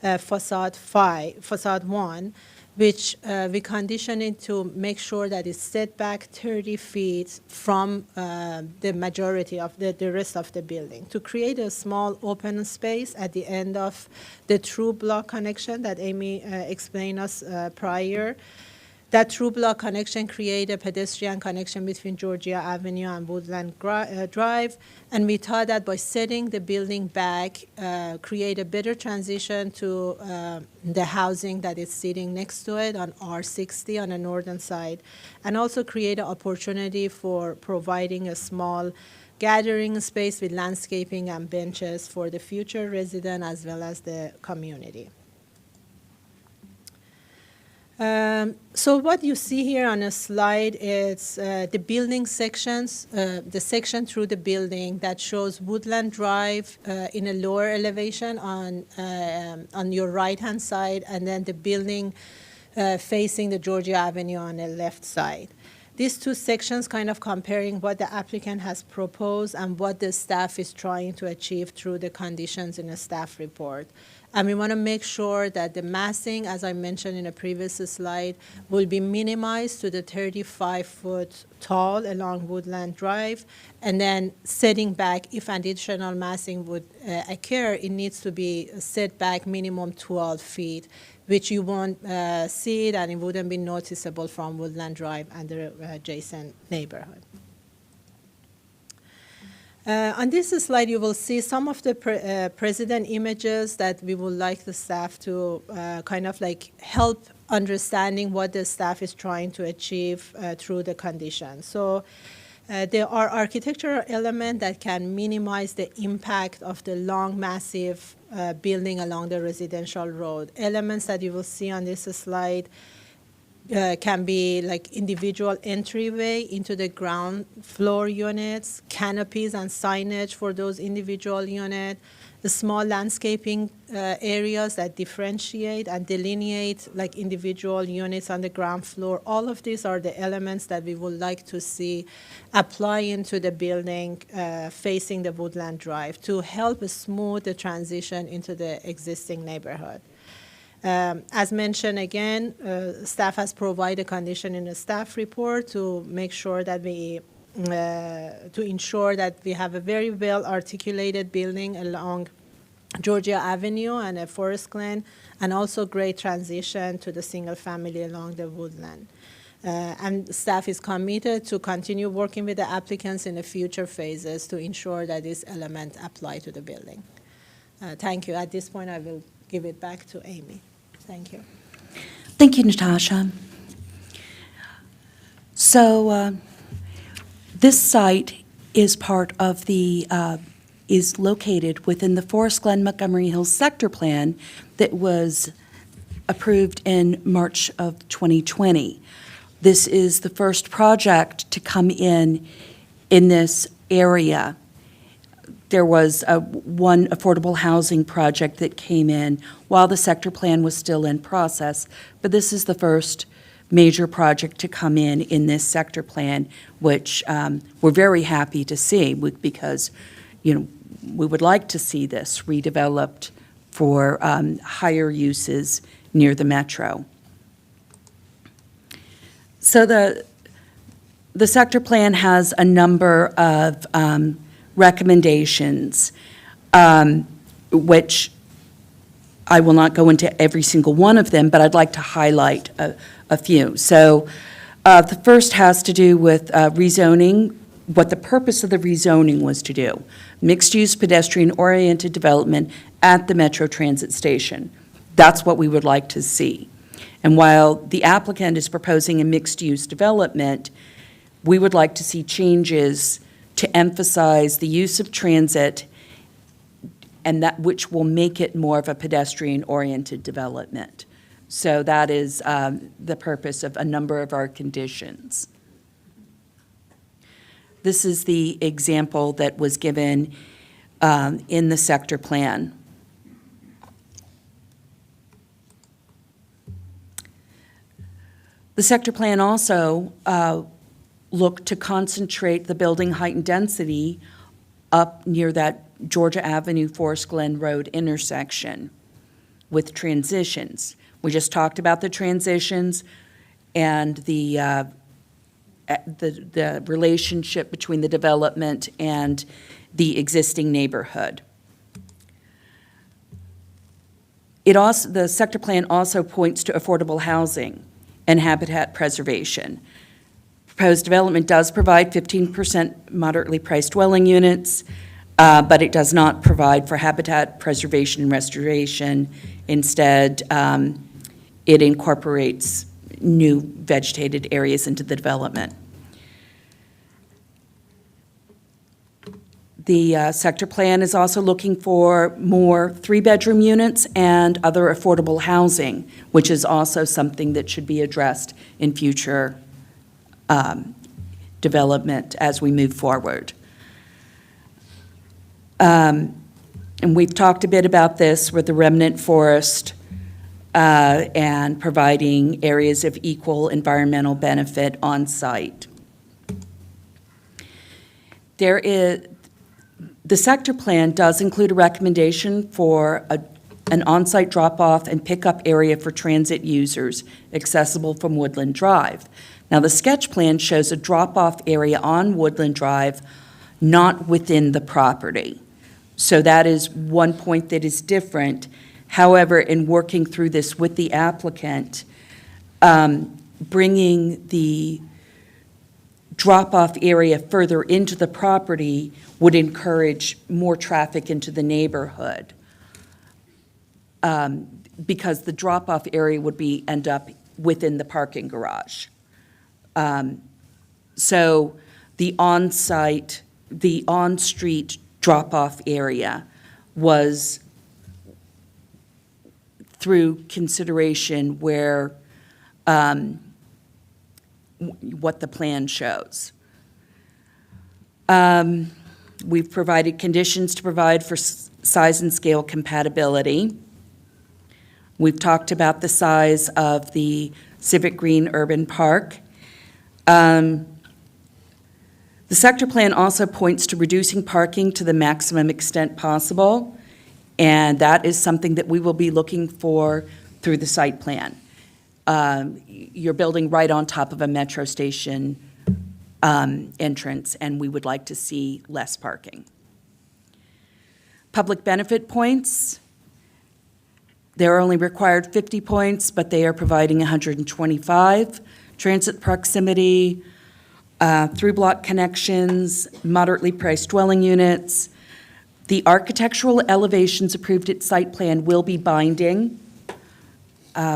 facade 1, which we condition it to make sure that it's set back 30 feet from the majority of the rest of the building to create a small open space at the end of the through block connection that Amy explained us prior. That through block connection create a pedestrian connection between Georgia Avenue and Woodland Drive, and we thought that by setting the building back, create a better transition to the housing that is sitting next to it on R60 on the northern side, and also create an opportunity for providing a small gathering space with landscaping and benches for the future resident as well as the community. So what you see here on a slide is the building sections, the section through the building that shows Woodland Drive in a lower elevation on your right-hand side, and then the building facing the Georgia Avenue on the left side. These two sections kind of comparing what the applicant has proposed and what the staff is trying to achieve through the conditions in the staff report. And we want to make sure that the massing, as I mentioned in a previous slide, will be minimized to the 35-foot tall along Woodland Drive. And then setting back, if additional massing would occur, it needs to be set back minimum 12 feet, which you won't see it and it wouldn't be noticeable from Woodland Drive and the adjacent neighborhood. On this slide, you will see some of the precedent images that we would like the staff to kind of like help understanding what the staff is trying to achieve through the conditions. So there are architectural elements that can minimize the impact of the long, massive building along the residential road. Elements that you will see on this slide can be like individual entryway into the ground floor units, canopies and signage for those individual units, the small landscaping areas that differentiate and delineate like individual units on the ground floor. All of these are the elements that we would like to see apply into the building facing the Woodland Drive to help smooth the transition into the existing neighborhood. As mentioned again, staff has provided a condition in the staff report to make sure that to ensure that we have a very well articulated building along Georgia Avenue and Forest Glen, and also great transition to the single family along the Woodland. And staff is committed to continue working with the applicants in the future phases to ensure that these elements apply to the building. Thank you. At this point, I will give it back to Amy. Thank you. Thank you, Natasha. So this site is part of is located within the Forest Glen Montgomery Hills sector plan that was approved in March of 2020. This is the first project to come in this area. There was one affordable housing project that came in while the sector plan was still in process, but this is the first major project to come in this sector plan, which we're very happy to see because, we would like to see this redeveloped for higher uses near the metro. So the sector plan has a number of recommendations, which I will not go into every single one of them, but I'd like to highlight a few. So the first has to do with rezoning, what the purpose of the rezoning was to do. Mixed-use pedestrian-oriented development at the Metro Transit Station. That's what we would like to see. And while the applicant is proposing a mixed-use development, we would like to see changes to emphasize the use of transit, and that which will make it more of a pedestrian-oriented development. So that is the purpose of a number of our conditions. This is the example that was given in the sector plan. The sector plan also looked to concentrate the building height and density up near that Georgia Avenue, Forest Glen Road intersection with transitions. We just talked about the transitions and the relationship between the development and the existing neighborhood. The sector plan also points to affordable housing and habitat preservation. Proposed development does provide 15% moderately priced dwelling units, but it does not provide for habitat preservation and restoration. Instead, it incorporates new vegetated areas into the development. The sector plan is also looking for more 3-bedroom units and other affordable housing, which is also something that should be addressed in future development as we move forward. And we've talked a bit about this with the remnant forest and providing areas of equal environmental benefit on site. The sector plan does include a recommendation for an on-site drop-off and pickup area for transit users accessible from Woodland Drive. Now, the sketch plan shows a drop-off area on Woodland Drive not within the property. So that is one point that is different. However, in working through this with the applicant, bringing the drop-off area further into the property would encourage more traffic into the neighborhood, because the drop-off area would end up within the parking garage. So the on-street drop-off area was through consideration where what the plan shows. We've provided conditions to provide for size and scale compatibility. We've talked about the size of the Civic Green Urban Park. The sector plan also points to reducing parking to the maximum extent possible, and that is something that we will be looking for through the site plan. You're building right on top of a metro station entrance, and we would like to see less parking. Public benefit points, they're only required 50 points, but they are providing 125. Transit proximity, through block connections, moderately priced dwelling units. The architectural elevations approved at site plan will be binding,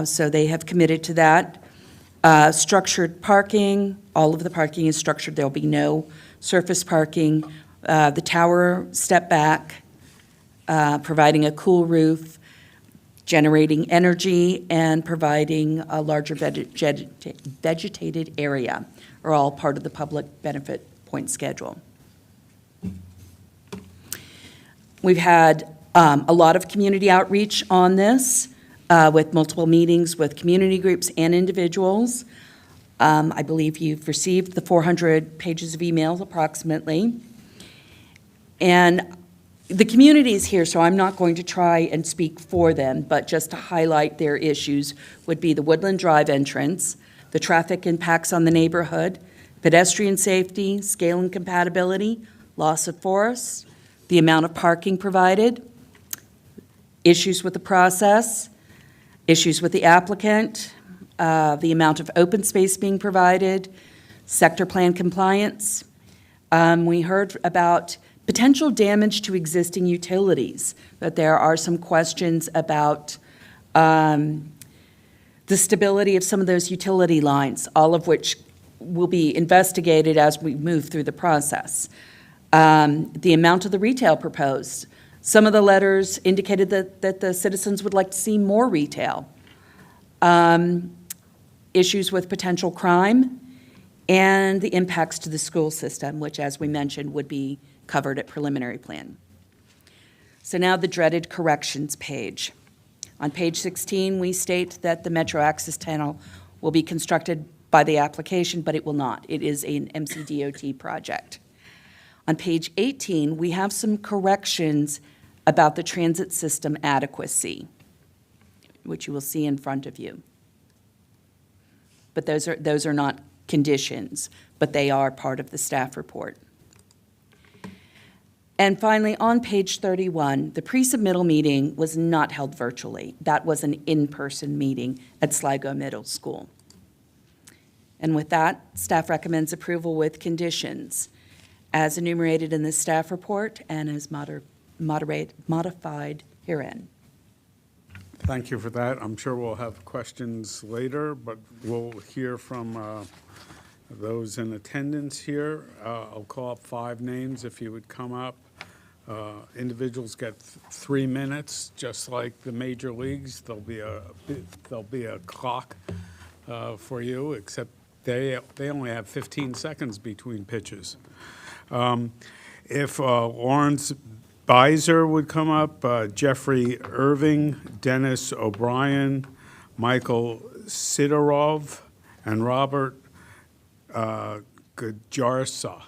so they have committed to that. Structured parking, all of the parking is structured. There'll be no surface parking. The tower step back, providing a cool roof, generating energy, and providing a larger vegetated area are all part of the public benefit point schedule. We've had a lot of community outreach on this, with multiple meetings with community groups and individuals. I believe you've received the 400 pages of emails approximately. And the community is here, so I'm not going to try and speak for them, but just to highlight their issues would be the Woodland Drive entrance, the traffic impacts on the neighborhood, pedestrian safety, scale and compatibility, loss of forests, the amount of parking provided, issues with the process, issues with the applicant, the amount of open space being provided, sector plan compliance. We heard about potential damage to existing utilities, but there are some questions about the stability of some of those utility lines, all of which will be investigated as we move through the process. The amount of the retail proposed. Some of the letters indicated that the citizens would like to see more retail. Issues with potential crime, and the impacts to the school system, which, as we mentioned, would be covered at preliminary plan. So now the dreaded corrections page. On page 16, we state that the Metro Access Tunnel will be constructed by the application, but it will not. It is an MCDOT project. On page 18, we have some corrections about the transit system adequacy, which you will see in front of you. But those are not conditions, but they are part of the staff report. And finally, on page 31, the pre-submittal meeting was not held virtually. That was an in-person meeting at Sligo Middle School. And with that, staff recommends approval with conditions as enumerated in the staff report and as modified herein. Thank you for that. I'm sure we'll have questions later, but we'll hear from those in attendance here. I'll call up 5 names if you would come up. Individuals get 3 minutes, just like the major leagues. There'll be a clock for you, except they only have 15 seconds between pitches. If Lawrence Beiser would come up, Jeffrey Irving, Dennis O'Brien, Michael Sidorov, and Robert Gajarsa.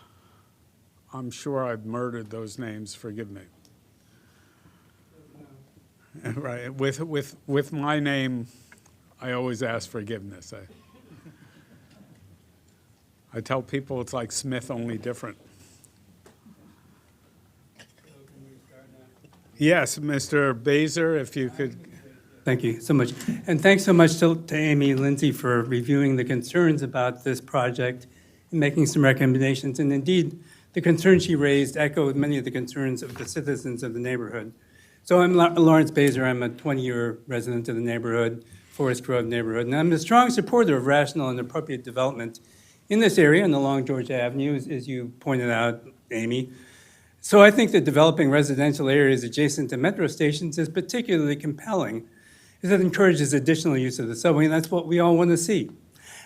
I'm sure I've murdered those names, forgive me. Right, with my name, I always ask forgiveness. I tell people it's like Smith, only different. Yes, Mr. Baser, if you could. Thank you so much. And thanks so much to Amy and Lindsay for reviewing the concerns about this project and making some recommendations. And indeed, the concerns she raised echoed many of the concerns of the citizens of the neighborhood. So I'm Lawrence Baser. I'm a 20-year resident of the neighborhood, Forest Grove neighborhood, and I'm a strong supporter of rational and appropriate development in this area and along Georgia Avenue, as you pointed out, Amy. So I think that developing residential areas adjacent to metro stations is particularly compelling, as it encourages additional use of the subway, and that's what we all want to see.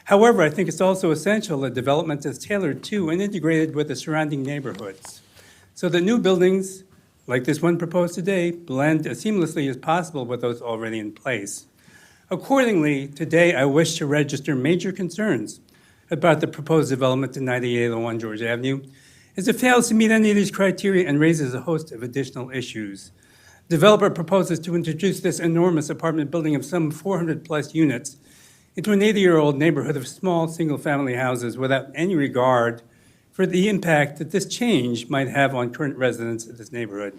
However, I think it's also essential that development is tailored to and integrated with the surrounding neighborhoods, so that new buildings, like this one proposed today, blend as seamlessly as possible with those already in place. Accordingly, today I wish to register major concerns about the proposed development in 9801 George Avenue, as it fails to meet any of these criteria and raises a host of additional issues. The developer proposes to introduce this enormous apartment building of some 400-plus units into an 80-year-old neighborhood of small single-family houses without any regard for the impact that this change might have on current residents of this neighborhood.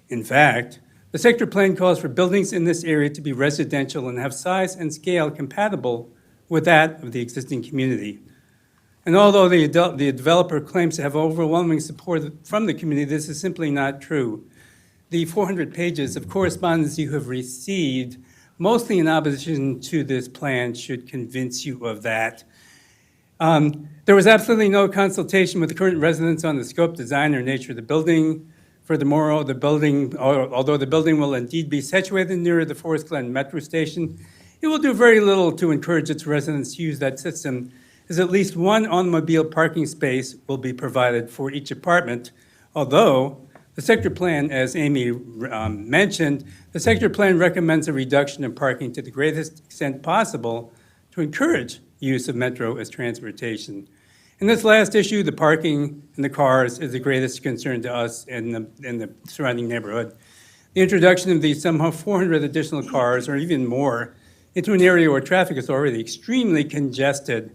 In fact, the sector plan calls for buildings in this area to be residential and have size and scale compatible with that of the existing community. And although the developer claims to have overwhelming support from the community, this is simply not true. The 400 pages of correspondence you have received, mostly in opposition to this plan, should convince you of that. There was absolutely no consultation with the current residents on the scope, design, or nature of the building. Furthermore, although the building will indeed be situated near the Forest Glen Metro Station, it will do very little to encourage its residents to use that system, as at least one automobile parking space will be provided for each apartment, although the sector plan, as Amy mentioned, the sector plan recommends a reduction in parking to the greatest extent possible to encourage use of metro as transportation. In this last issue, the parking in the cars is the greatest concern to us in the surrounding neighborhood. The introduction of these somehow 400 additional cars, or even more, into an area where traffic is already extremely congested.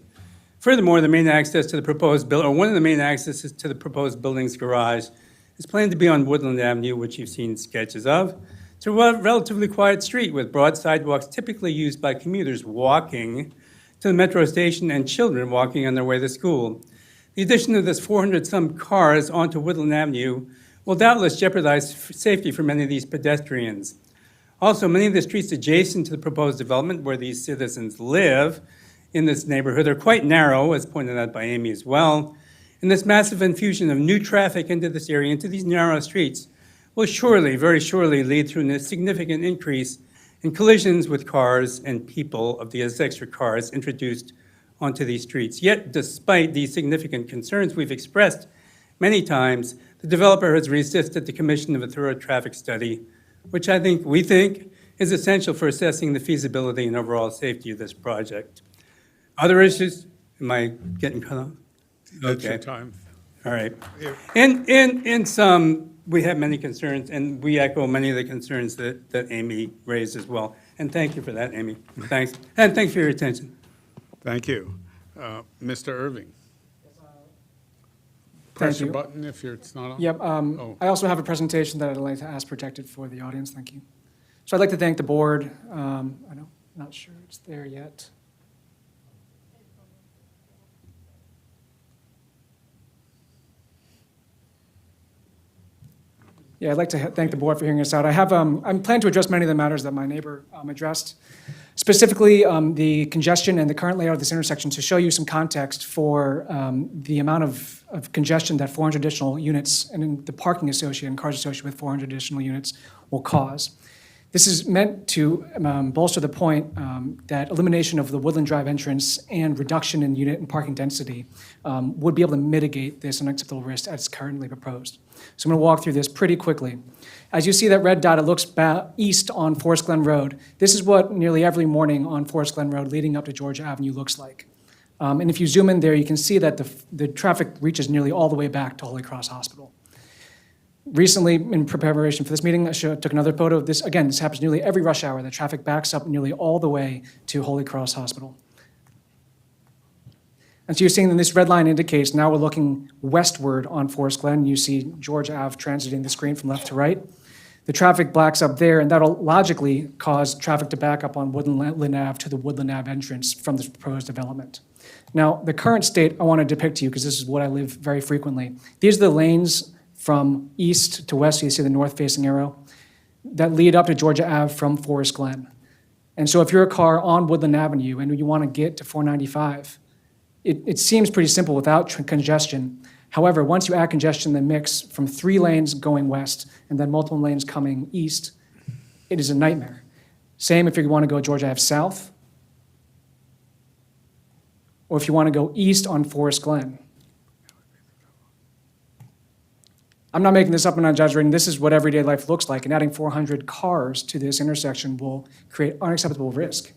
Furthermore, the main access to the proposed or one of the main accesses to the proposed building's garage is planned to be on Woodland Avenue, which you've seen sketches of. It's a relatively quiet street with broad sidewalks typically used by commuters walking to the metro station and children walking on their way to school. The addition of this 400-some cars onto Woodland Avenue will doubtless jeopardize safety for many of these pedestrians. Also, many of the streets adjacent to the proposed development where these citizens live in this neighborhood are quite narrow, as pointed out by Amy as well. And this massive infusion of new traffic into this area, into these narrow streets, will surely, very surely lead to a significant increase in collisions with cars and people of these extra cars introduced onto these streets. Yet, despite these significant concerns we've expressed many times, the developer has resisted the commission of a thorough traffic study, which we think is essential for assessing the feasibility and overall safety of this project. Other issues? Am I getting cut off? That's your Okay. time. All right. In sum, we have many concerns, and we echo many of the concerns that Amy raised as well. And thank you for that, Amy. Thanks. And thanks for your attention. Thank you. Mr. Irving? Press Thank your you. button if it's not on. Yep. Oh. I also have a presentation that I'd like to ask projected for the audience. Thank you. So I'd like to thank the board. I'm not sure it's there yet. Yeah, I'd like to thank the board for hearing us out. I'm planning to address many of the matters that my neighbor addressed, specifically the congestion and the current layout of this intersection, to show you some context for the amount of congestion that 400 additional units and the parking associated and cars associated with 400 additional units will cause. This is meant to bolster the point that elimination of the Woodland Drive entrance and reduction in unit and parking density would be able to mitigate this unacceptable risk as currently proposed. So I'm going to walk through this pretty quickly. As you see that red dot, it looks east on Forest Glen Road. This is what nearly every morning on Forest Glen Road leading up to Georgia Avenue looks like. And if you zoom in there, you can see that the traffic reaches nearly all the way back to Holy Cross Hospital. Recently, in preparation for this meeting, I took another photo of this. Again, this happens nearly every rush hour. The traffic backs up nearly all the way to Holy Cross Hospital. And so you're seeing that this red line indicates now we're looking westward on Forest Glen. You see Georgia Ave transiting the screen from left to right. The traffic backs up there, and that'll logically cause traffic to back up on Woodland Ave to the Woodland Ave entrance from this proposed development. Now, the current state I want to depict to you, because this is what I live very frequently. These are the lanes from east to west. You see the north-facing arrow that lead up to Georgia Ave from Forest Glen. And so if you're a car on Woodland Avenue and you want to get to 495, it seems pretty simple without congestion. However, once you add congestion in the mix from 3 lanes going west and then multiple lanes coming east, it is a nightmare. Same if you want to go Georgia Ave south, or if you want to go east on Forest Glen. I'm not making this up and not exaggerating. This is what everyday life looks like, and adding 400 cars to this intersection will create unacceptable risk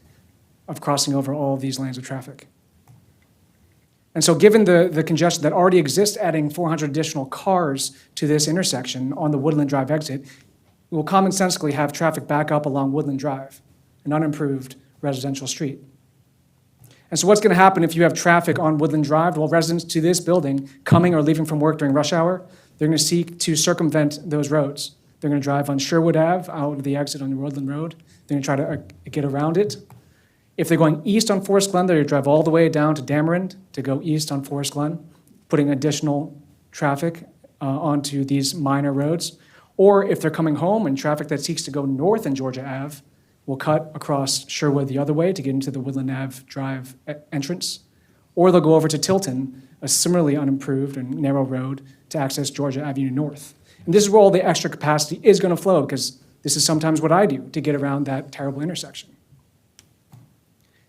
of crossing over all of these lanes of traffic. And so given the congestion that already exists, adding 400 additional cars to this intersection on the Woodland Drive exit will commonsensically have traffic back up along Woodland Drive, an unimproved residential street. And so what's going to happen if you have traffic on Woodland Drive? Well, residents to this building coming or leaving from work during rush hour, they're going to seek to circumvent those roads. They're going to drive on Sherwood Ave out of the exit on Woodland Road. They're going to try to get around it. If they're going east on Forest Glen, they're going to drive all the way down to Dameron to go east on Forest Glen, putting additional traffic onto these minor roads. Or if they're coming home and traffic that seeks to go north in Georgia Ave will cut across Sherwood the other way to get into the Woodland Ave Drive entrance. Or they'll go over to Tilton, a similarly unimproved and narrow road, to access Georgia Avenue North. And this is where all the extra capacity is going to flow, because this is sometimes what I do to get around that terrible intersection.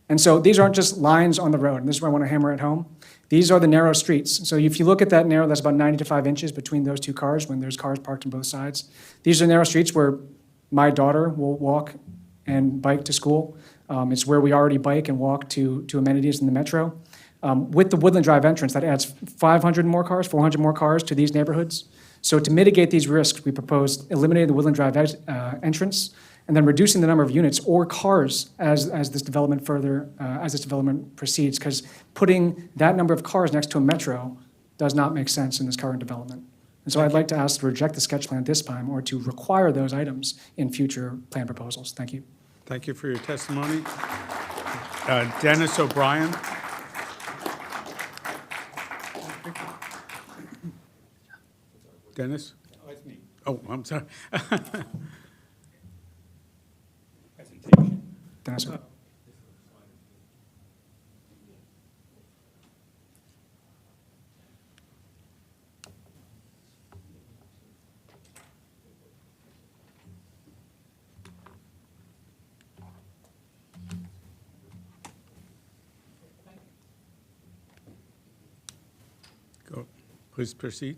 And so these aren't just lines on the road, and this is where I want to hammer it home. These are the narrow streets. So if you look at that narrow, that's about 90 to 5 inches between those two cars when there's cars parked on both sides. These are narrow streets where my daughter will walk and bike to school. It's where we already bike and walk to amenities in the metro. With the Woodland Drive entrance, that adds 500 more cars, 400 more cars to these neighborhoods. So to mitigate these risks, we proposed eliminating the Woodland Drive entrance and then reducing the number of units or cars as this development proceeds, because putting that number of cars next to a metro does not make sense in this current development. And so I'd like to ask to reject the sketch plan at this time or to require those items in future plan proposals. Thank you. Thank you for your testimony. Dennis O'Brien. Dennis? Oh, it's me. Oh, I'm sorry. Presentation. Dennis. Go. Please proceed.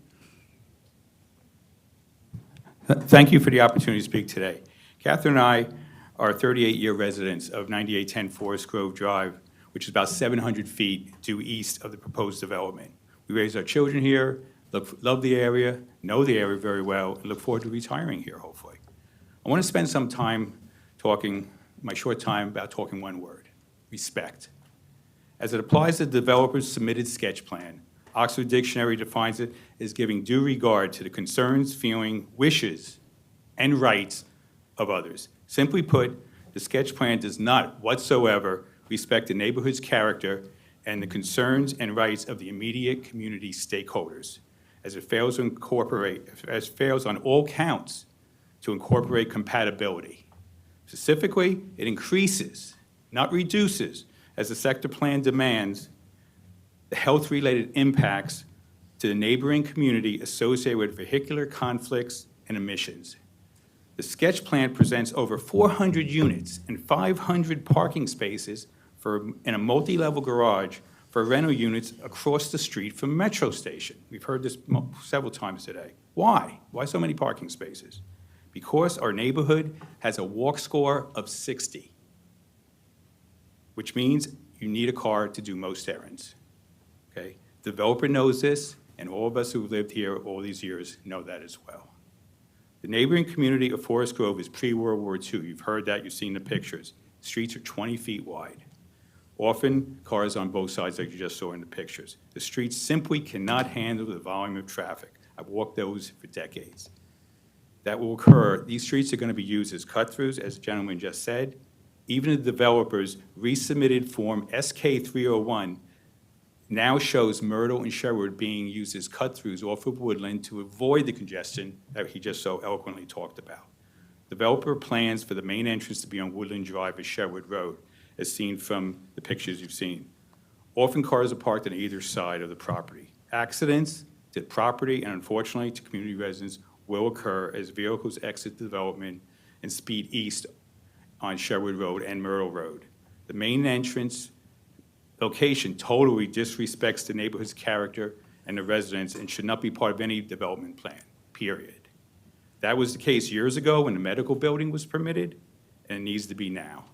Thank you for the opportunity to speak today. Catherine and I are 38-year residents of 9810 Forest Grove Drive, which is about 700 feet due east of the proposed development. We raised our children here, love the area, know the area very well, and look forward to retiring here, hopefully. I want to spend some time talking, my short time, about talking one word: respect. As it applies to the developer's submitted sketch plan, Oxford Dictionary defines it as giving due regard to the concerns, feelings, wishes, and rights of others. Simply put, the sketch plan does not whatsoever respect the neighborhood's character and the concerns and rights of the immediate community stakeholders, as it fails on all counts to incorporate compatibility. Specifically, it increases, not reduces, as the sector plan demands, the health-related impacts to the neighboring community associated with vehicular conflicts and emissions. The sketch plan presents over 400 units and 500 parking spaces in a multi-level garage for rental units across the street from Metro Station. We've heard this several times today. Why? Why so many parking spaces? Because our neighborhood has a walk score of 60, which means you need a car to do most errands, okay? Developer knows this, and all of us who've lived here all these years know that as well. The neighboring community of Forest Grove is pre-World War II. You've heard that, you've seen the pictures. Streets are 20 feet wide. Often, cars on both sides like you just saw in the pictures. The streets simply cannot handle the volume of traffic. I've walked those for decades. That will occur. These streets are going to be used as cut-throughs, as the gentleman just said. Even the developer's resubmitted Form SK301 now shows Myrtle and Sherwood being used as cut-throughs off of Woodland to avoid the congestion that he just so eloquently talked about. Developer plans for the main entrance to be on Woodland Drive at Sherwood Road, as seen from the pictures you've seen. Often cars are parked on either side of the property. Accidents to property and unfortunately to community residents will occur as vehicles exit the development and speed east on Sherwood Road and Myrtle Road. The main entrance location totally disrespects the neighborhood's character and the residents and should not be part of any development plan, period. That was the case years ago when the medical building was permitted, and it needs to be now.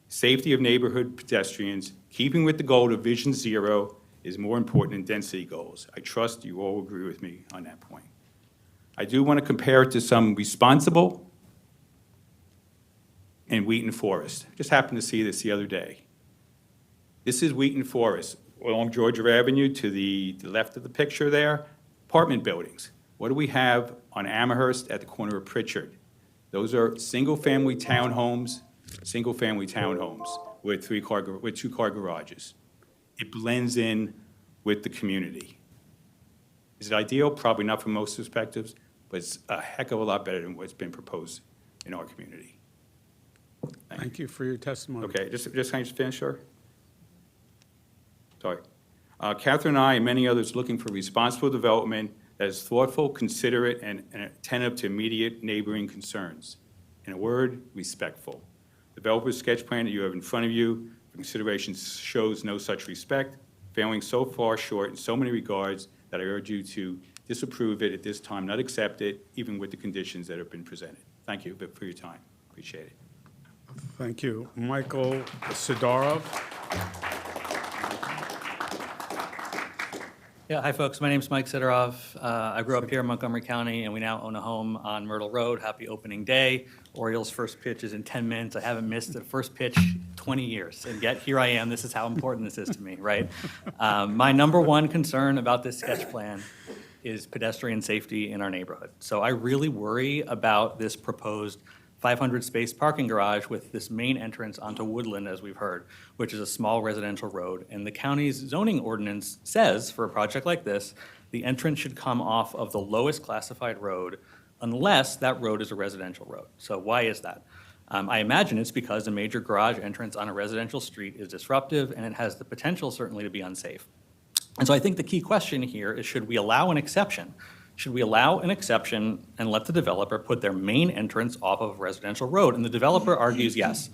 Safety of neighborhood pedestrians, keeping with the goal of Vision Zero, is more important than density goals. I trust you all agree with me on that point. I do want to compare it to some responsible and Wheaton Forest. Just happened to see this the other day. This is Wheaton Forest, along Georgia Avenue to the left of the picture there, apartment buildings. What do we have on Amherst at the corner of Pritchard? Those are single-family townhomes with two-car garages. It blends in with the community. Is it ideal? Probably not from most perspectives, but it's a heck of a lot better than what's been proposed in our community. Thank you for your testimony. Okay, can I just finish, sir? Sorry. Catherine and I and many others looking for responsible development that is thoughtful, considerate, and attentive to immediate neighboring concerns. In a word, respectful. Developer's sketch plan that you have in front of you for consideration shows no such respect, failing so far short in so many regards that I urge you to disapprove it at this time, not accept it, even with the conditions that have been presented. Thank you for your time. Appreciate it. Thank you. Michael Sidorov. Yeah, hi folks, my name's Mike Sidorov. I grew up here in Montgomery County and we now own a home on Myrtle Road. Happy opening day. Orioles' first pitch is in 10 minutes. I haven't missed the first pitch 20 years and yet here I am. This is how important this is to me, right? My number one concern about this sketch plan is pedestrian safety in our neighborhood. So I really worry about this proposed 500-space parking garage with this main entrance onto Woodland, as we've heard, which is a small residential road. And the county's zoning ordinance says, for a project like this, the entrance should come off of the lowest classified road unless that road is a residential road. So why is that? I imagine it's because a major garage entrance on a residential street is disruptive and it has the potential certainly to be unsafe. And so I think the key question here is, should we allow an exception? Should we allow an exception and let the developer put their main entrance off of a residential road? And the developer argues yes.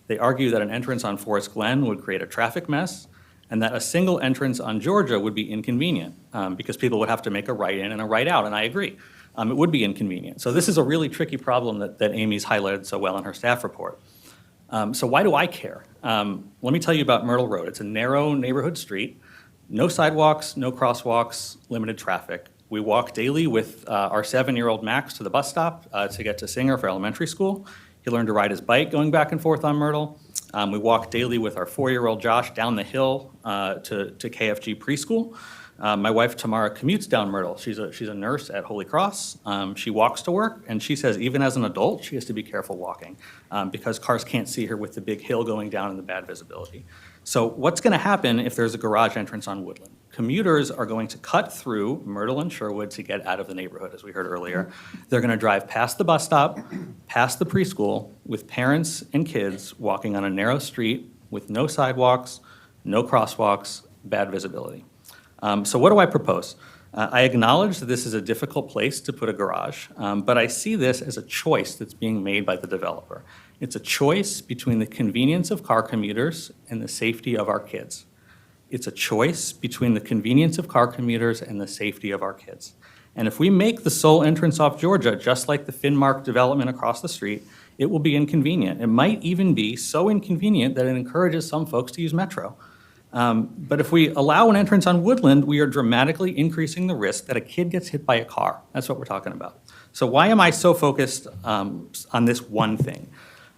They argue that an entrance on Forest Glen would create a traffic mess and that a single entrance on Georgia would be inconvenient because people would have to make a right in and a right out, and I agree. It would be inconvenient. So this is a really tricky problem that Amy's highlighted so well in her staff report. So why do I care? Let me tell you about Myrtle Road. It's a narrow neighborhood street, no sidewalks, no crosswalks, limited traffic. We walk daily with our 7-year-old Max to the bus stop to get to Singer for elementary school. He learned to ride his bike going back and forth on Myrtle. We walk daily with our 4-year-old Josh down the hill to KFG preschool. My wife Tamara commutes down Myrtle. She's a nurse at Holy Cross. She walks to work, and she says even as an adult, she has to be careful walking because cars can't see her with the big hill going down and the bad visibility. So what's going to happen if there's a garage entrance on Woodland? Commuters are going to cut through Myrtle and Sherwood to get out of the neighborhood, as we heard earlier. They're going to drive past the bus stop, past the preschool, with parents and kids walking on a narrow street with no sidewalks, no crosswalks, bad visibility. So what do I propose? I acknowledge that this is a difficult place to put a garage, but I see this as a choice that's being made by the developer. It's a choice between the convenience of car commuters and the safety of our kids. It's a choice between the convenience of car commuters and the safety of our kids. And if we make the sole entrance off Georgia, just like the Finmark development across the street, it will be inconvenient. It might even be so inconvenient that it encourages some folks to use Metro. But if we allow an entrance on Woodland, we are dramatically increasing the risk that a kid gets hit by a car. That's what we're talking about. So why am I so focused on this one thing?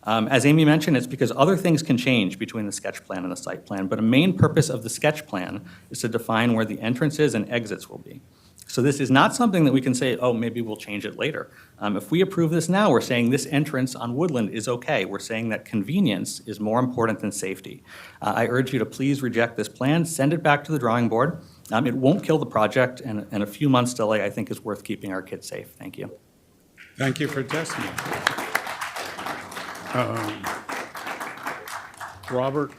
As Amy mentioned, it's because other things can change between the sketch plan and the site plan, but a main purpose of the sketch plan is to define where the entrances and exits will be. So this is not something that we can say, oh, maybe we'll change it later. If we approve this now, we're saying this entrance on Woodland is okay. We're saying that convenience is more important than safety. I urge you to please reject this plan, send it back to the drawing board. It won't kill the project, and a few months delay, I think, is worth keeping our kids safe. Thank you. Thank you for testimony. Robert,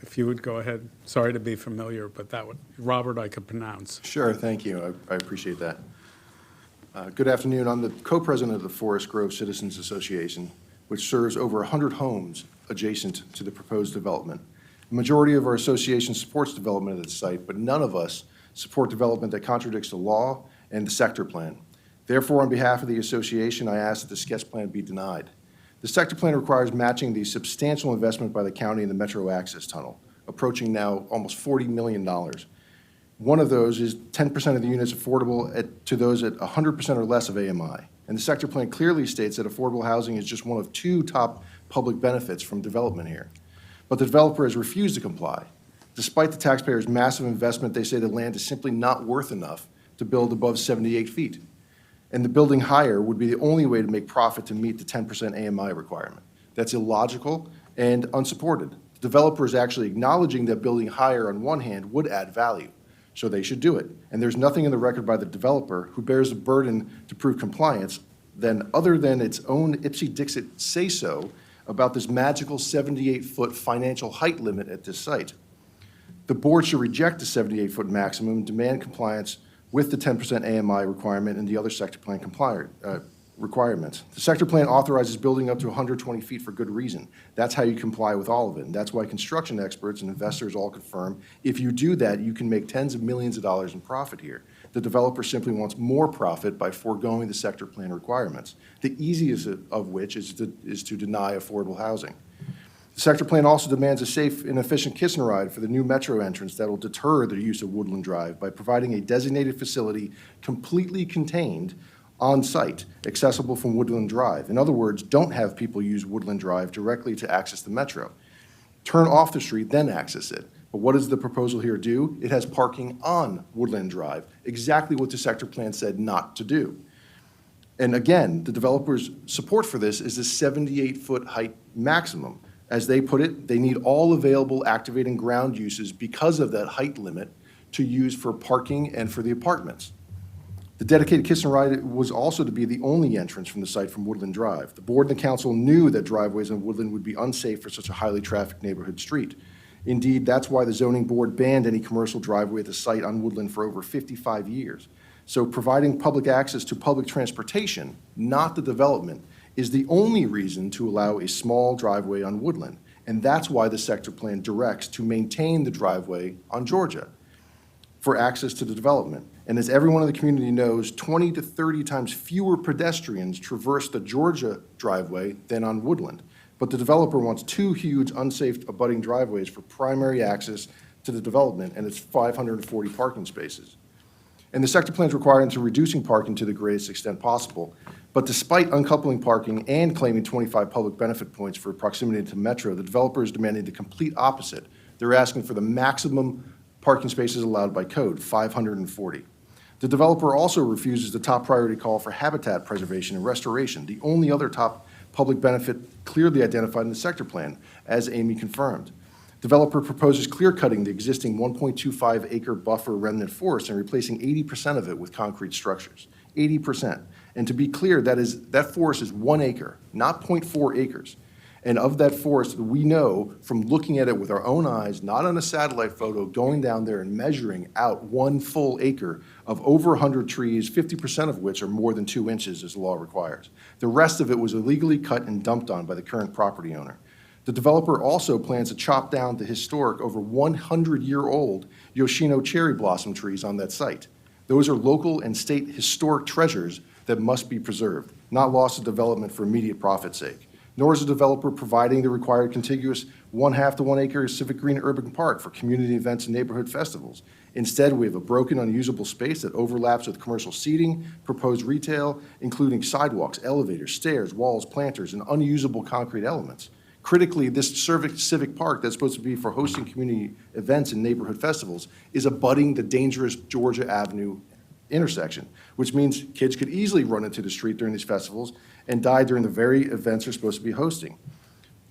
if you would go ahead. Sorry to be familiar, but Robert I could pronounce. Sure, thank you. I appreciate that. Good afternoon. I'm the co-president of the Forest Grove Citizens Association, which serves over 100 homes adjacent to the proposed development. The majority of our association supports development at the site, but none of us support development that contradicts the law and the sector plan. Therefore, on behalf of the association, I ask that the sketch plan be denied. The sector plan requires matching the substantial investment by the county in the Metro Access Tunnel, approaching now almost $40 million. One of those is 10% of the units affordable to those at 100% or less of AMI. And the sector plan clearly states that affordable housing is just one of two top public benefits from development here. But the developer has refused to comply. Despite the taxpayers' massive investment, they say the land is simply not worth enough to build above 78 feet. And the building higher would be the only way to make profit to meet the 10% AMI requirement. That's illogical and unsupported. The developer is actually acknowledging that building higher on one hand would add value, so they should do it. And there's nothing in the record by the developer who bears the burden to prove compliance other than its own Ipsy-Dixit say-so about this magical 78-foot financial height limit at this site. The board should reject the 78-foot maximum and demand compliance with the 10% AMI requirement and the other sector plan requirements. The sector plan authorizes building up to 120 feet for good reason. That's how you comply with all of it. And that's why construction experts and investors all confirm if you do that, you can make tens of millions of dollars in profit here. The developer simply wants more profit by foregoing the sector plan requirements, the easiest of which is to deny affordable housing. The sector plan also demands a safe and efficient kiss and ride for the new Metro entrance that will deter the use of Woodland Drive by providing a designated facility completely contained on site, accessible from Woodland Drive. In other words, don't have people use Woodland Drive directly to access the Metro. Turn off the street, then access it. But what does the proposal here do? It has parking on Woodland Drive, exactly what the sector plan said not to do. And again, the developer's support for this is the 78-foot height maximum. As they put it, they need all available activating ground uses because of that height limit to use for parking and for the apartments. The dedicated kiss and ride was also to be the only entrance from the site from Woodland Drive. The board and the council knew that driveways on Woodland would be unsafe for such a highly trafficked neighborhood street. Indeed, that's why the zoning board banned any commercial driveway at the site on Woodland for over 55 years. So providing public access to public transportation, not the development, is the only reason to allow a small driveway on Woodland. And that's why the sector plan directs to maintain the driveway on Georgia for access to the development. And as everyone in the community knows, 20 to 30 times fewer pedestrians traverse the Georgia driveway than on Woodland. But the developer wants two huge unsafe abutting driveways for primary access to the development, and it's 540 parking spaces. And the sector plan is requiring to reducing parking to the greatest extent possible. But despite uncoupling parking and claiming 25 public benefit points for proximity to Metro, the developer is demanding the complete opposite. They're asking for the maximum parking spaces allowed by code, 540. The developer also refuses the top priority call for habitat preservation and restoration, the only other top public benefit clearly identified in the sector plan, as Amy confirmed. Developer proposes clear-cutting the existing 1.25-acre buffer remnant forest and replacing 80% of it with concrete structures, 80%. And to be clear, that forest is 1 acre, not 0.4 acres. And of that forest, we know from looking at it with our own eyes, not on a satellite photo, going down there and measuring out 1 full acre of over 100 trees, 50% of which are more than 2 inches as the law requires. The rest of it was illegally cut and dumped on by the current property owner. The developer also plans to chop down the historic, over 100-year-old Yoshino cherry blossom trees on that site. Those are local and state historic treasures that must be preserved, not lost to development for immediate profit's sake. Nor is the developer providing the required contiguous 1/2 to 1 acre civic green urban park for community events and neighborhood festivals. Instead, we have a broken, unusable space that overlaps with commercial seating, proposed retail, including sidewalks, elevators, stairs, walls, planters, and unusable concrete elements. Critically, this civic park that's supposed to be for hosting community events and neighborhood festivals is abutting the dangerous Georgia Avenue intersection, which means kids could easily run into the street during these festivals and die during the very events they're supposed to be hosting.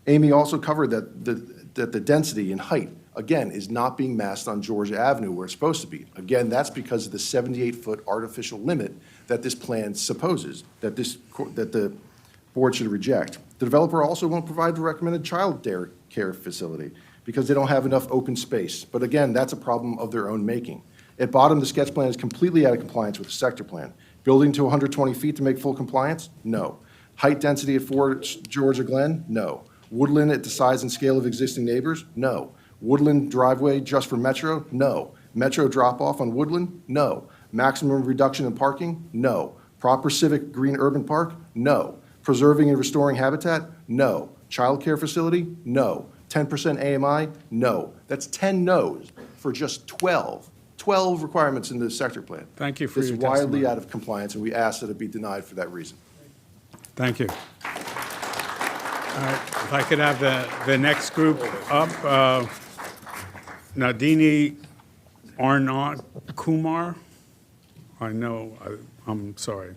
Amy also covered that the density and height, again, is not being masked on Georgia Avenue where it's supposed to be. Again, that's because of the 78-foot artificial limit that this plan supposes, that the board should reject. The developer also won't provide the recommended child care facility because they don't have enough open space. But again, that's a problem of their own making. At bottom, the sketch plan is completely out of compliance with the sector plan. Building to 120 feet to make full compliance? No. Height density at 4 Georgia Glen? No. Woodland at the size and scale of existing neighbors? No. Woodland driveway just for Metro? No. Metro drop-off on Woodland? No. Maximum reduction in parking? No. Proper civic green urban park? No. Preserving and restoring habitat? No. Child care facility? No. 10% AMI? No. That's 10 no's for just 12 requirements in the sector plan. Thank you for your It's wildly testimony. out of compliance, and we ask that it be denied for that reason. Thank you. All right, if I could have the next group up, Nadini Arnott Kumar. I'm sorry.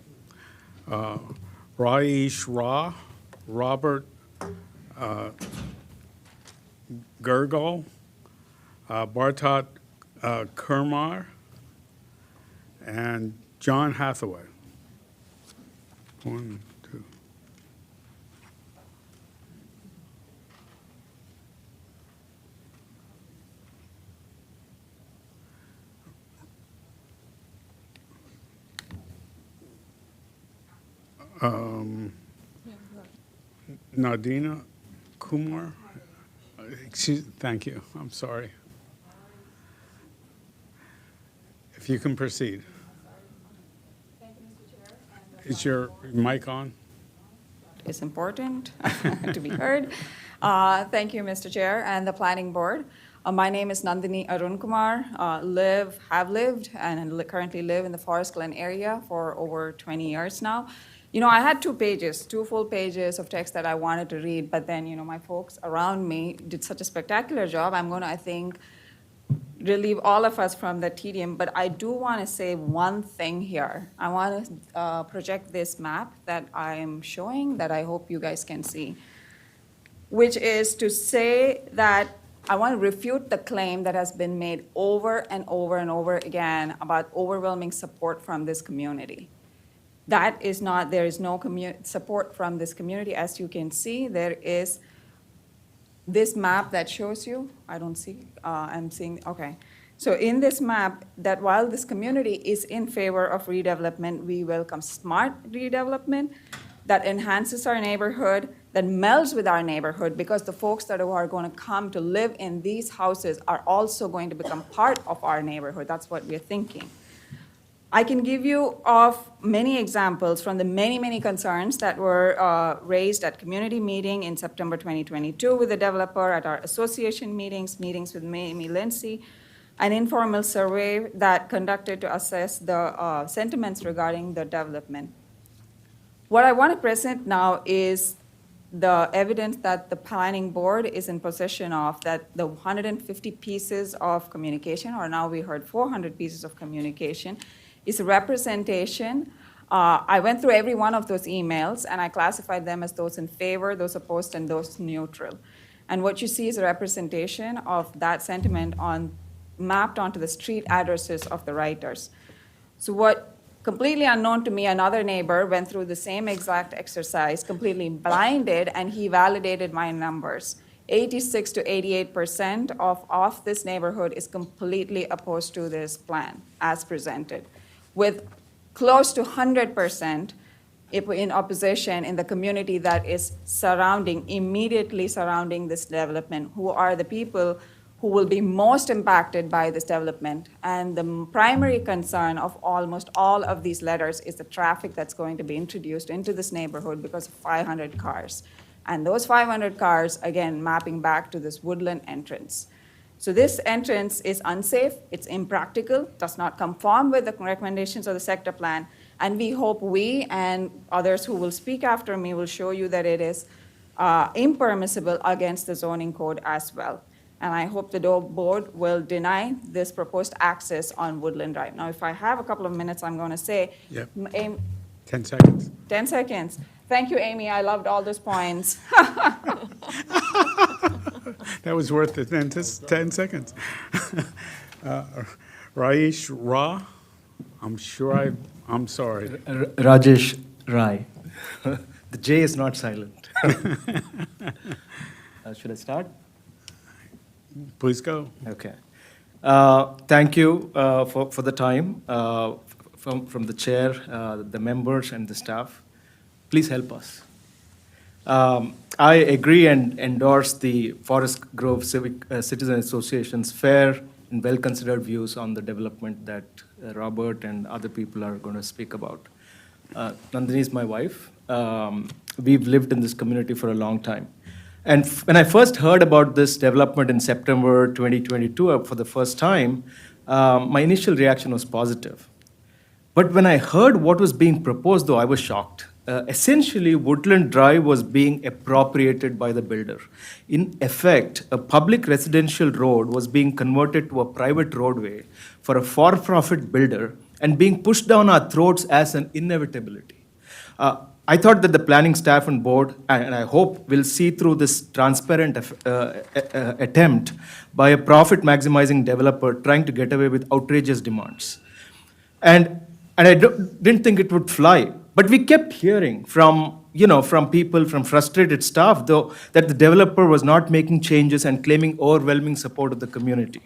Raish Ra, Robert Gergel, Bartot Kurmar, and John Hathaway. 1, 2. Nadina Kumar. Thank you. I'm sorry. If you can proceed. Is your mic on? Is important to be heard. Thank you, Mr. Chair and the Planning Board. My name is Nandini Arun Kumar. Have lived and currently live in the Forest Glen area for over 20 years now. You know, I had 2 full pages of text that I wanted to read, but then, you know, my folks around me did such a spectacular job. I'm going to, I think, relieve all of us from the tedium, but I do want to say one thing here. I want to project this map that I am showing that I hope you guys can see, which is to say that I want to refute the claim that has been made over and over and over again about overwhelming support from this community. That is not, there is no support from this community. As you can see, there is this map that shows you, I don't see, I'm seeing, okay. So in this map, that while this community is in favor of redevelopment, we welcome smart redevelopment that enhances our neighborhood, that melds with our neighborhood, because the folks that are going to come to live in these houses are also going to become part of our neighborhood. That's what we're thinking. I can give you of many examples from the many, many concerns that were raised at community meeting in September 2022 with the developer, at our association meetings with Amy Lindsay, an informal survey that conducted to assess the sentiments regarding the development. What I want to present now is the evidence that the planning board is in possession of, that the 150 pieces of communication, or now we heard 400 pieces of communication, is a representation. I went through every one of those emails and I classified them as those in favor, those opposed, and those neutral. And what you see is a representation of that sentiment mapped onto the street addresses of the writers. So what Completely unknown to me, another neighbor went through the same exact exercise, completely blinded, and he validated my numbers. 86 to 88% of this neighborhood is completely opposed to this plan as presented, with close to 100% in opposition in the community that is immediately surrounding this development, who are the people who will be most impacted by this development. And the primary concern of almost all of these letters is the traffic that's going to be introduced into this neighborhood because of 500 cars. And those 500 cars, again, mapping back to this woodland entrance. So this entrance is unsafe, it's impractical, does not conform with the recommendations of the sector plan, and we hope we and others who will speak after me will show you that it is impermissible against the zoning code as well. And I hope the board will deny this proposed access on Woodland Drive. Now, if I have a couple of minutes, I'm going to say, Yep. 10 seconds. 10 seconds. Thank you, Amy. I loved all those points. That was worth the 10 seconds. Raish Ra, I'm sorry. Rajesh Rai. The J is not silent. Should I start? Please go. Okay. Thank you for the time from the chair, the members, and the staff. Please help us. I agree and endorse the Forest Grove Citizen Association's fair and well-considered views on the development that Robert and other people are going to speak about. Nandini is my wife. We've lived in this community for a long time. And when I first heard about this development in September 2022 for the first time, my initial reaction was positive. But when I heard what was being proposed, though, I was shocked. Essentially, Woodland Drive was being appropriated by the builder. In effect, a public residential road was being converted to a private roadway for a for-profit builder and being pushed down our throats as an inevitability. I thought that the planning staff and board, and I hope, will see through this transparent attempt by a profit-maximizing developer trying to get away with outrageous demands. And I didn't think it would fly. But we kept hearing from people, from frustrated staff, though, that the developer was not making changes and claiming overwhelming support of the community.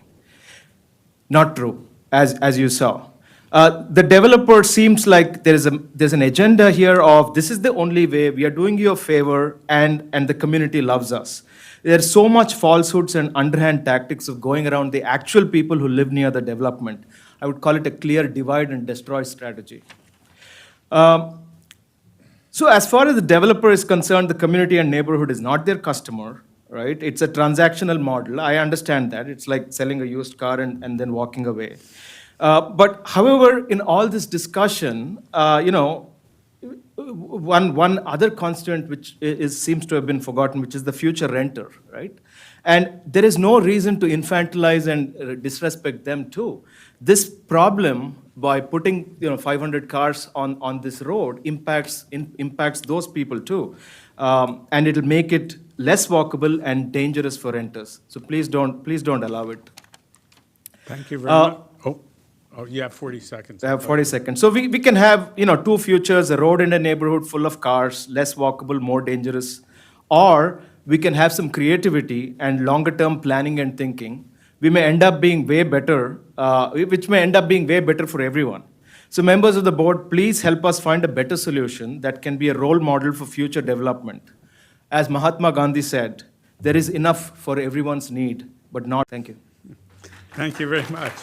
Not true, as you saw. The developer seems like there's an agenda here of this is the only way, we are doing you a favor, and the community loves us. There's so much falsehoods and underhand tactics of going around the actual people who live near the development. I would call it a clear divide and destroy strategy. So as far as the developer is concerned, the community and neighborhood is not their customer, right? It's a transactional model. I understand that. It's like selling a used car and then walking away. But however, in all this discussion, one other constant which seems to have been forgotten, which is the future renter, right? And there is no reason to infantilize and disrespect them too. This problem, by putting 500 cars on this road, impacts those people too, and it'll make it less walkable and dangerous for renters. So please don't allow it. Thank you very much. Oh, you have 40 seconds. I have 40 seconds. So we can have two futures: a road in a neighborhood full of cars, less walkable, more dangerous, or we can have some creativity and longer-term planning and thinking. We may end up being way better, which may end up being way better for everyone. So members of the board, please help us find a better solution that can be a role model for future development. As Mahatma Gandhi said, there is enough for everyone's need, but not. Thank you. Thank you very much.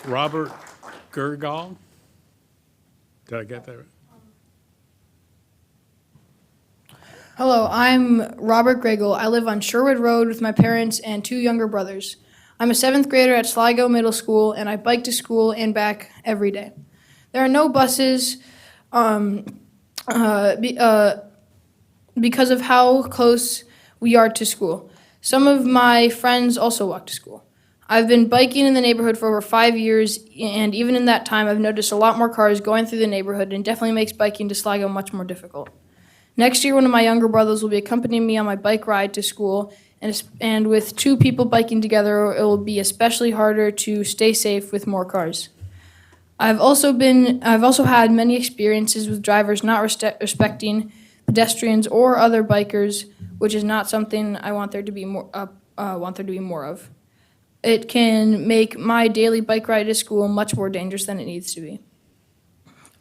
Robert Gergal. Did I get that right? Hello, I'm Robert Gregel. I live on Sherwood Road with my parents and two younger brothers. I'm a 7th grader at Sligo Middle School, and I bike to school and back every day. There are no buses because of how close we are to school. Some of my friends also walk to school. I've been biking in the neighborhood for over 5 years, and even in that time, I've noticed a lot more cars going through the neighborhood, and definitely makes biking to Sligo much more difficult. Next year, one of my younger brothers will be accompanying me on my bike ride to school, and with two people biking together, it will be especially harder to stay safe with more cars. I've also had many experiences with drivers not respecting pedestrians or other bikers, which is not something I want there to be more of. It can make my daily bike ride to school much more dangerous than it needs to be.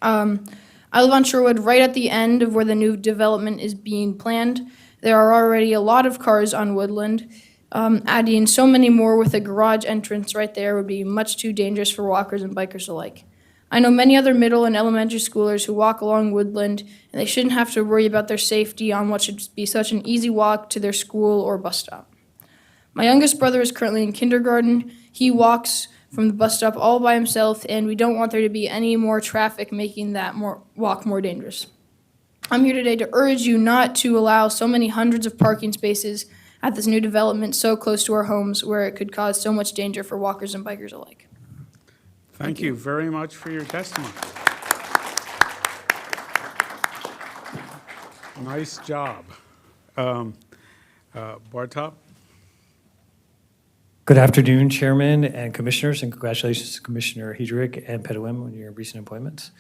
I live on Sherwood, right at the end of where the new development is being planned. There are already a lot of cars on Woodland. Adding so many more with a garage entrance right there would be much too dangerous for walkers and bikers alike. I know many other middle and elementary schoolers who walk along Woodland, and they shouldn't have to worry about their safety on what should be such an easy walk to their school or bus stop. My youngest brother is currently in kindergarten. He walks from the bus stop all by himself, and we don't want there to be any more traffic making that walk more dangerous. I'm here today to urge you not to allow so many hundreds of parking spaces at this new development so close to our homes where it could cause so much danger for walkers and bikers alike. Thank you very much for your testimony. Nice job. Bartop? Good afternoon, Chairman and Commissioners, and congratulations to Commissioner Hedrick and Petuim on your recent appointments.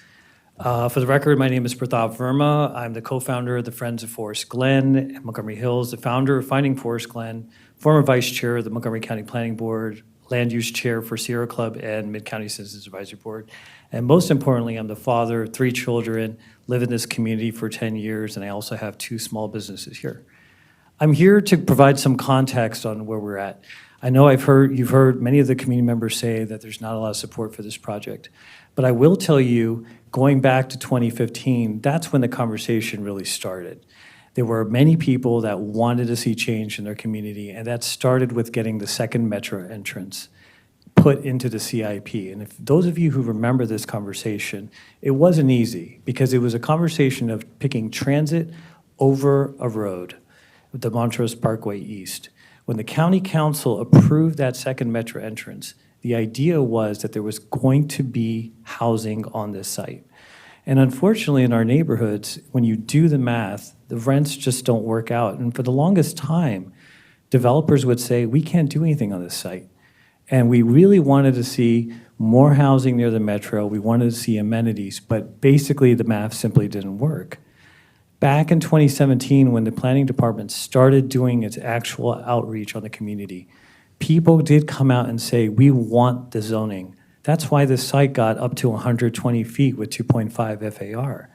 For the record, my name is Pratap Verma. I'm the co-founder of the Friends of Forest Glen and Montgomery Hills, the founder of Finding Forest Glen, former vice chair of the Montgomery County Planning Board, land use chair for Sierra Club and Mid-County Citizens Advisory Board. And most importantly, I'm the father of 3 children, live in this community for 10 years, and I also have 2 small businesses here. I'm here to provide some context on where we're at. I know you've heard many of the community members say that there's not a lot of support for this project. But I will tell you, going back to 2015, that's when the conversation really started. There were many people that wanted to see change in their community, and that started with getting the second metro entrance put into the CIP. And if those of you who remember this conversation, it wasn't easy because it was a conversation of picking transit over a road, the Montrose Parkway East. When the county council approved that second metro entrance, the idea was that there was going to be housing on this site. And unfortunately, in our neighborhoods, when you do the math, the rents just don't work out. And for the longest time, developers would say, we can't do anything on this site. And we really wanted to see more housing near the metro. We wanted to see amenities, but basically the math simply didn't work. Back in 2017, when the planning department started doing its actual outreach on the community, people did come out and say, we want the zoning. That's why this site got up to 120 feet with 2.5 FAR.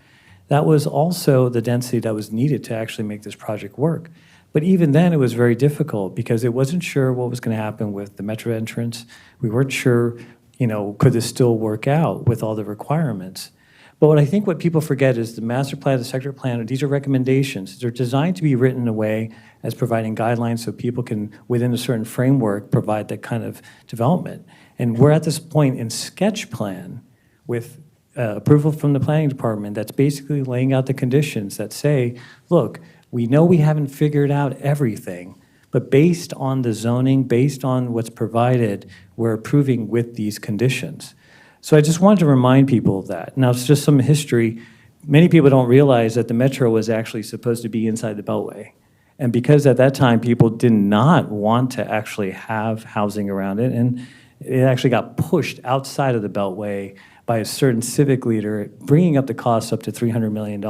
That was also the density that was needed to actually make this project work. But even then, it was very difficult because it wasn't sure what was going to happen with the metro entrance. We weren't sure, could this still work out with all the requirements? But what people forget is the master plan, the sector plan, these are recommendations. They're designed to be written in a way as providing guidelines so people can, within a certain framework, provide that kind of development. And we're at this point in sketch plan with approval from the planning department that's basically laying out the conditions that say, look, we know we haven't figured out everything, but based on the zoning, based on what's provided, we're approving with these conditions. So I just wanted to remind people of that. Now, it's just some history. Many people don't realize that the metro was actually supposed to be inside the Beltway. And because at that time, people did not want to actually have housing around it, and it actually got pushed outside of the Beltway by a certain civic leader, bringing up the cost up to $300 million.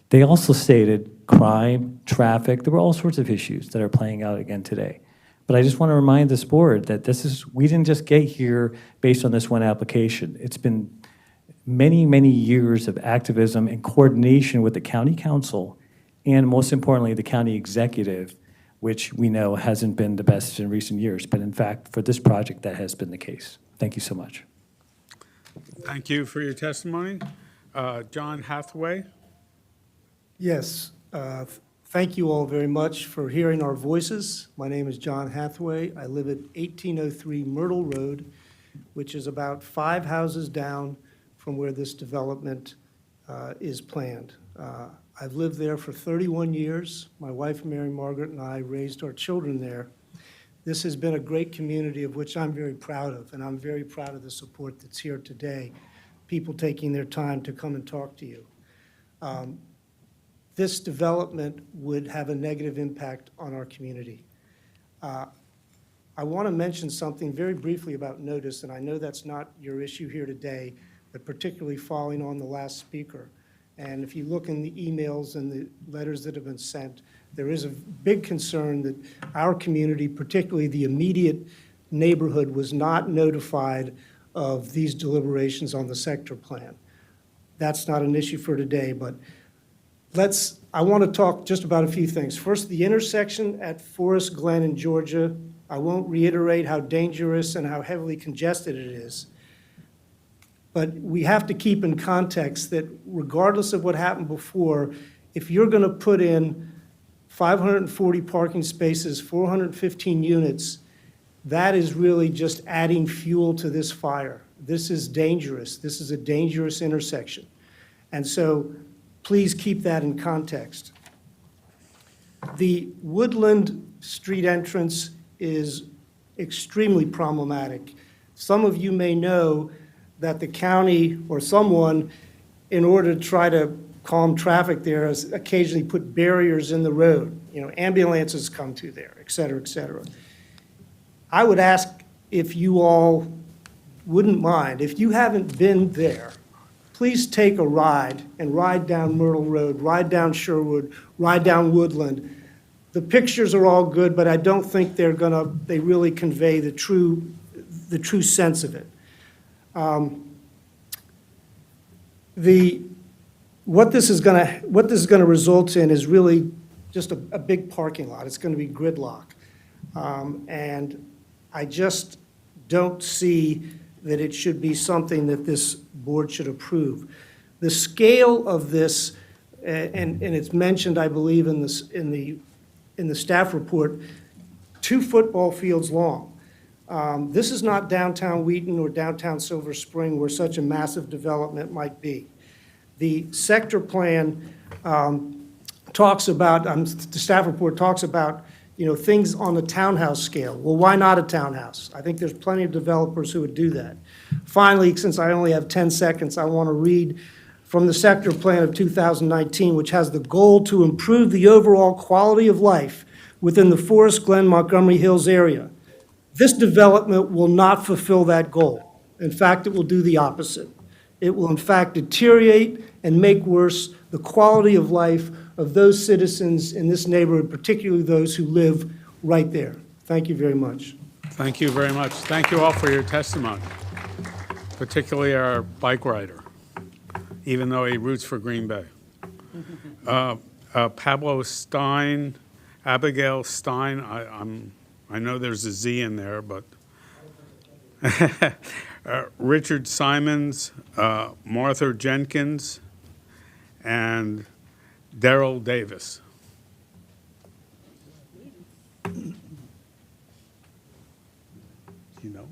They also stated crime, traffic, there were all sorts of issues that are playing out again today. But I just want to remind this board that we didn't just get here based on this one application. It's been many, many years of activism and coordination with the county council and most importantly, the county executive, which we know hasn't been the best in recent years. But in fact, for this project, that has been the case. Thank you so much. Thank you for your testimony. John Hathaway. Yes. Thank you all very much for hearing our voices. My name is John Hathaway. I live at 1803 Myrtle Road, which is about 5 houses down from where this development is planned. I've lived there for 31 years. My wife, Mary Margaret, and I raised our children there. This has been a great community of which I'm very proud of, and I'm very proud of the support that's here today, people taking their time to come and talk to you. This development would have a negative impact on our community. I want to mention something very briefly about notice, and I know that's not your issue here today, but particularly following on the last speaker. And if you look in the emails and the letters that have been sent, there is a big concern that our community, particularly the immediate neighborhood, was not notified of these deliberations on the sector plan. That's not an issue for today, but I want to talk just about a few things. First, the intersection at Forest Glen in Georgia, I won't reiterate how dangerous and how heavily congested it is. But we have to keep in context that regardless of what happened before, if you're going to put in 540 parking spaces, 415 units, that is really just adding fuel to this fire. This is dangerous. This is a dangerous intersection. And so please keep that in context. The Woodland Street entrance is extremely problematic. Some of you may know that the county or someone, in order to try to calm traffic there, has occasionally put barriers in the road. You know, ambulances come through there, et cetera, et cetera. I would ask if you all wouldn't mind, if you haven't been there, please take a ride and ride down Myrtle Road, ride down Sherwood, ride down Woodland. The pictures are all good, but I don't think they really convey the true sense of it. What this is going to result in is really just a big parking lot. It's going to be gridlock. And I just don't see that it should be something that this board should approve. The scale of this, and it's mentioned, I believe, in the staff report, 2 football fields long. This is not downtown Wheaton or downtown Silver Spring where such a massive development might be. The sector plan talks about, the staff report talks about, things on the townhouse scale. Well, why not a townhouse? I think there's plenty of developers who would do that. Finally, since I only have 10 seconds, I want to read from the sector plan of 2019, which has the goal to improve the overall quality of life within the Forest Glen, Montgomery Hills area. This development will not fulfill that goal. In fact, it will do the opposite. It will, in fact, deteriorate and make worse the quality of life of those citizens in this neighborhood, particularly those who live right there. Thank you very much. Thank you very much. Thank you all for your testimony, particularly our bike rider, even though he roots for Green Bay. Pablo Stein, Abigail Stein, I know there's a Z in there, but Richard Simons, Martha Jenkins, and Daryl Davis. You know?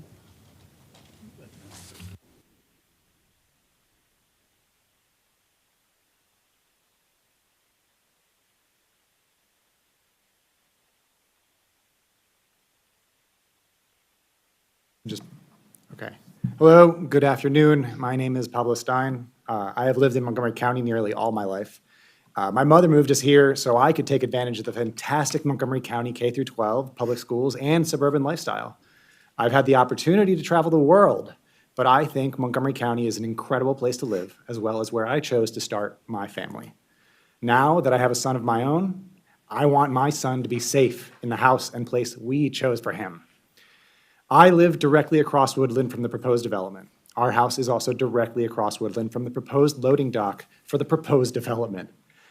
Okay. Hello, good afternoon. My name is Pablo Stein. I have lived in Montgomery County nearly all my life. My mother moved us here so I could take advantage of the fantastic Montgomery County K-12 public schools and suburban lifestyle. I've had the opportunity to travel the world, but I think Montgomery County is an incredible place to live, as well as where I chose to start my family. Now that I have a son of my own, I want my son to be safe in the house and place we chose for him. I live directly across Woodland from the proposed development. Our house is also directly across Woodland from the proposed loading dock for the proposed development.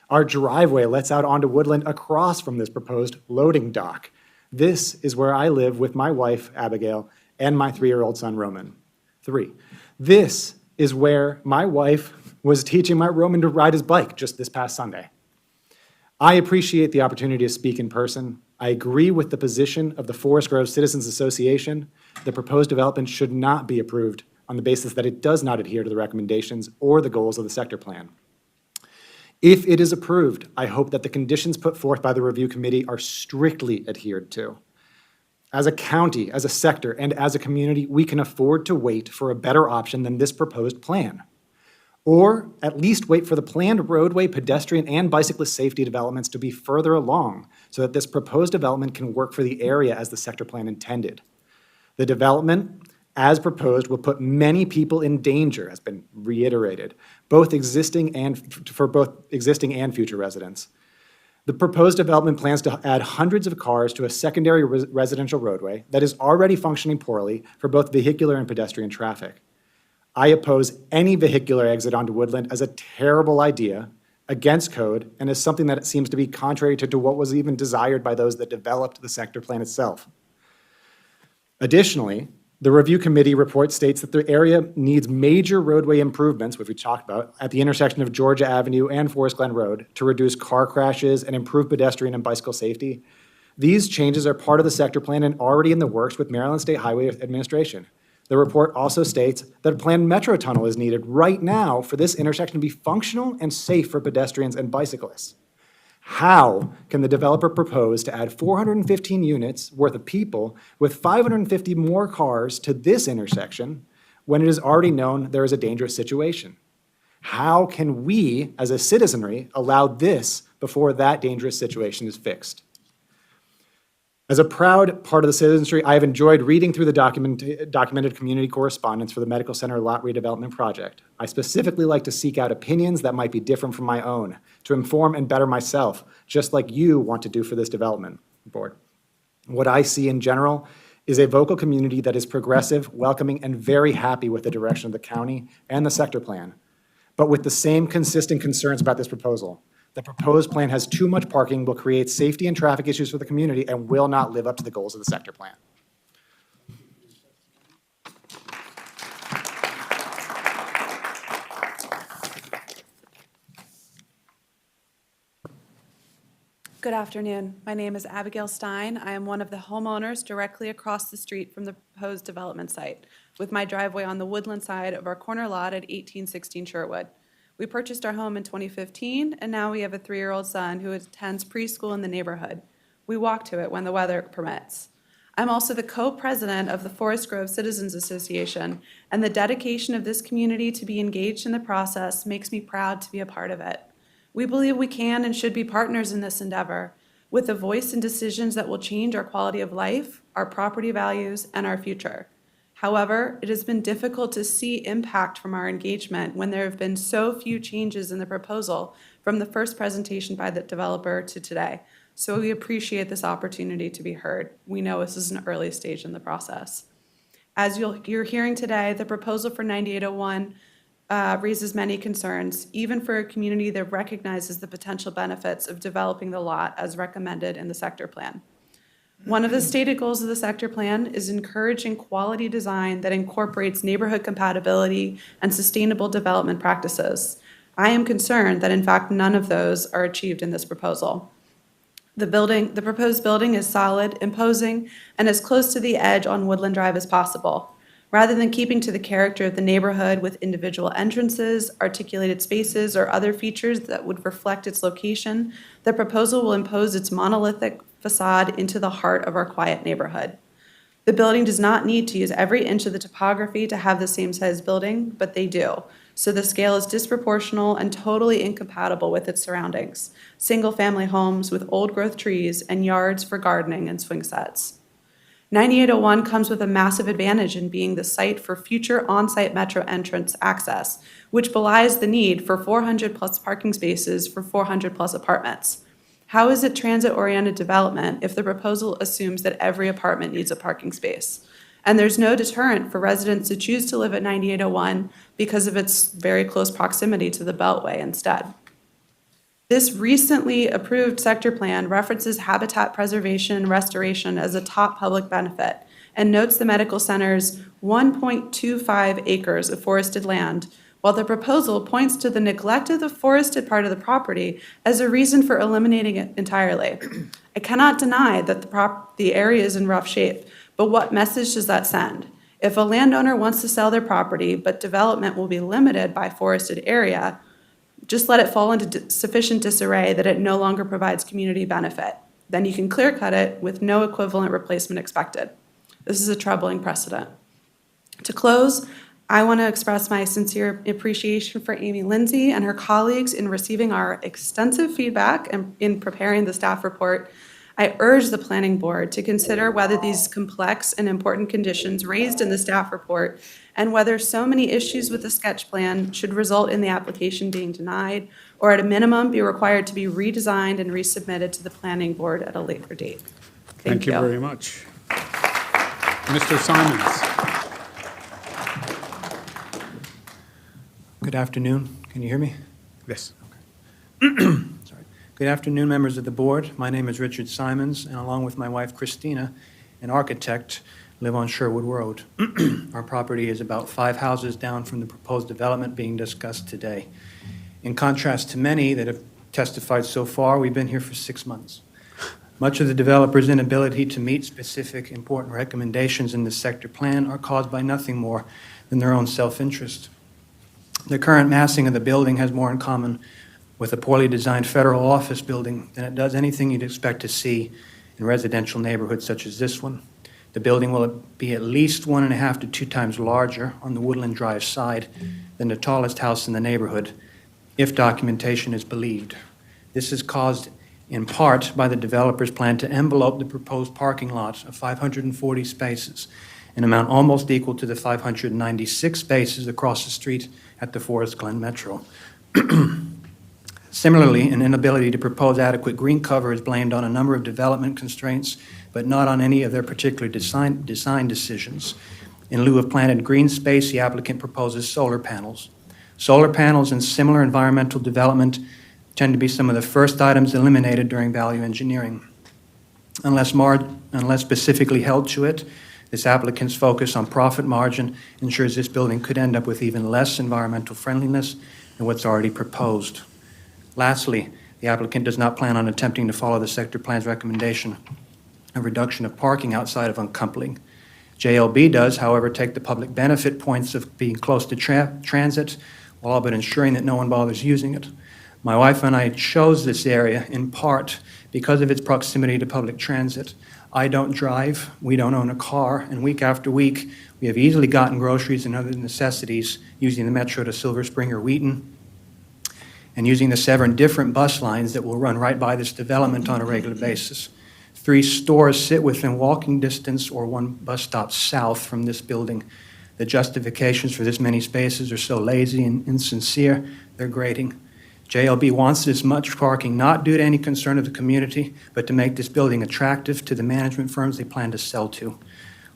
Our driveway lets out onto Woodland across from this proposed loading dock. This is where I live with my wife, Abigail, and my 3-year-old son, Roman. 3. This is where my wife was teaching my Roman to ride his bike just this past Sunday. I appreciate the opportunity to speak in person. I agree with the position of the Forest Grove Citizens Association. The proposed development should not be approved on the basis that it does not adhere to the recommendations or the goals of the sector plan. If it is approved, I hope that the conditions put forth by the review committee are strictly adhered to. As a county, as a sector, and as a community, we can afford to wait for a better option than this proposed plan. Or at least wait for the planned roadway, pedestrian, and bicyclist safety developments to be further along so that this proposed development can work for the area as the sector plan intended. The development, as proposed, will put many people in danger, has been reiterated, both existing and future residents. The proposed development plans to add hundreds of cars to a secondary residential roadway that is already functioning poorly for both vehicular and pedestrian traffic. I oppose any vehicular exit onto Woodland as a terrible idea, against code, and as something that seems to be contrary to what was even desired by those that developed the sector plan itself. Additionally, the review committee report states that the area needs major roadway improvements, which we talked about, at the intersection of Georgia Avenue and Forest Glen Road to reduce car crashes and improve pedestrian and bicycle safety. These changes are part of the sector plan and already in the works with Maryland State Highway Administration. The report also states that a planned metro tunnel is needed right now for this intersection to be functional and safe for pedestrians and bicyclists. How can the developer propose to add 415 units worth of people with 550 more cars to this intersection when it is already known there is a dangerous situation? How can we, as a citizenry, allow this before that dangerous situation is fixed? As a proud part of the citizenry, I have enjoyed reading through the documented community correspondence for the Medical Center Lot Redevelopment Project. I specifically like to seek out opinions that might be different from my own, to inform and better myself, just like you want to do for this development board. What I see in general is a vocal community that is progressive, welcoming, and very happy with the direction of the county and the sector plan, but with the same consistent concerns about this proposal. The proposed plan has too much parking, will create safety and traffic issues for the community, and will not live up to the goals of the sector plan. Good afternoon. My name is Abigail Stein. I am one of the homeowners directly across the street from the proposed development site, with my driveway on the Woodland side of our corner lot at 1816 Sherwood. We purchased our home in 2015, and now we have a 3-year-old son who attends preschool in the neighborhood. We walk to it when the weather permits. I'm also the co-president of the Forest Grove Citizens Association, and the dedication of this community to be engaged in the process makes me proud to be a part of it. We believe we can and should be partners in this endeavor, with a voice in decisions that will change our quality of life, our property values, and our future. However, it has been difficult to see impact from our engagement when there have been so few changes in the proposal from the first presentation by the developer to today. So we appreciate this opportunity to be heard. We know this is an early stage in the process. As you're hearing today, the proposal for 9801 raises many concerns, even for a community that recognizes the potential benefits of developing the lot as recommended in the sector plan. One of the stated goals of the sector plan is encouraging quality design that incorporates neighborhood compatibility and sustainable development practices. I am concerned that in fact none of those are achieved in this proposal. The proposed building is solid, imposing, and as close to the edge on Woodland Drive as possible. Rather than keeping to the character of the neighborhood with individual entrances, articulated spaces, or other features that would reflect its location, the proposal will impose its monolithic facade into the heart of our quiet neighborhood. The building does not need to use every inch of the topography to have the same size building, but they do. So the scale is disproportional and totally incompatible with its surroundings. Single-family homes with old-growth trees and yards for gardening and swing sets. 9801 comes with a massive advantage in being the site for future on-site metro entrance access, which belies the need for 400+ parking spaces for 400+ apartments. How is it transit-oriented development if the proposal assumes that every apartment needs a parking space? And there's no deterrent for residents to choose to live at 9801 because of its very close proximity to the Beltway instead. This recently approved sector plan references habitat preservation and restoration as a top public benefit and notes the medical center's 1.25 acres of forested land, while the proposal points to the neglect of the forested part of the property as a reason for eliminating it entirely. I cannot deny that the area is in rough shape, but what message does that send? If a landowner wants to sell their property, but development will be limited by forested area, just let it fall into sufficient disarray that it no longer provides community benefit. Then you can clear cut it with no equivalent replacement expected. This is a troubling precedent. To close, I want to express my sincere appreciation for Amy Lindsay and her colleagues in receiving our extensive feedback and in preparing the staff report. I urge the planning board to consider whether these complex and important conditions raised in the staff report and whether so many issues with the sketch plan should result in the application being denied or at a minimum be required to be redesigned and resubmitted to the planning board at a later date. Thank you very much. Mr. Simons. Good afternoon. Can you hear me? Yes. Sorry. Good afternoon, members of the board. My name is Richard Simons, and along with my wife, Christina, an architect, live on Sherwood Road. Our property is about 5 houses down from the proposed development being discussed today. In contrast to many that have testified so far, we've been here for 6 months. Much of the developer's inability to meet specific important recommendations in the sector plan are caused by nothing more than their own self-interest. The current massing of the building has more in common with a poorly designed federal office building than it does anything you'd expect to see in residential neighborhoods such as this one. The building will be at least 1.5 to 2 times larger on the Woodland Drive side than the tallest house in the neighborhood, if documentation is believed. This is caused in part by the developer's plan to envelope the proposed parking lot of 540 spaces, an amount almost equal to the 596 spaces across the street at the Forest Glen Metro. Similarly, an inability to propose adequate green cover is blamed on a number of development constraints, but not on any of their particular design decisions. In lieu of planted green space, the applicant proposes solar panels. Solar panels and similar environmental development tend to be some of the first items eliminated during value engineering. Unless specifically held to it, this applicant's focus on profit margin ensures this building could end up with even less environmental friendliness than what's already proposed. Lastly, the applicant does not plan on attempting to follow the sector plan's recommendation of reduction of parking outside of uncoupling. JLB does, however, take the public benefit points of being close to transit, while all but ensuring that no one bothers using it. My wife and I chose this area in part because of its proximity to public transit. I don't drive, we don't own a car, and week after week, we have easily gotten groceries and other necessities using the Metro to Silver Spring or Wheaton, and using the 7 different bus lines that will run right by this development on a regular basis. 3 stores sit within walking distance or 1 bus stop south from this building. The justifications for this many spaces are so lazy and insincere, they're grating. JLB wants this much parking not due to any concern of the community, but to make this building attractive to the management firms they plan to sell to.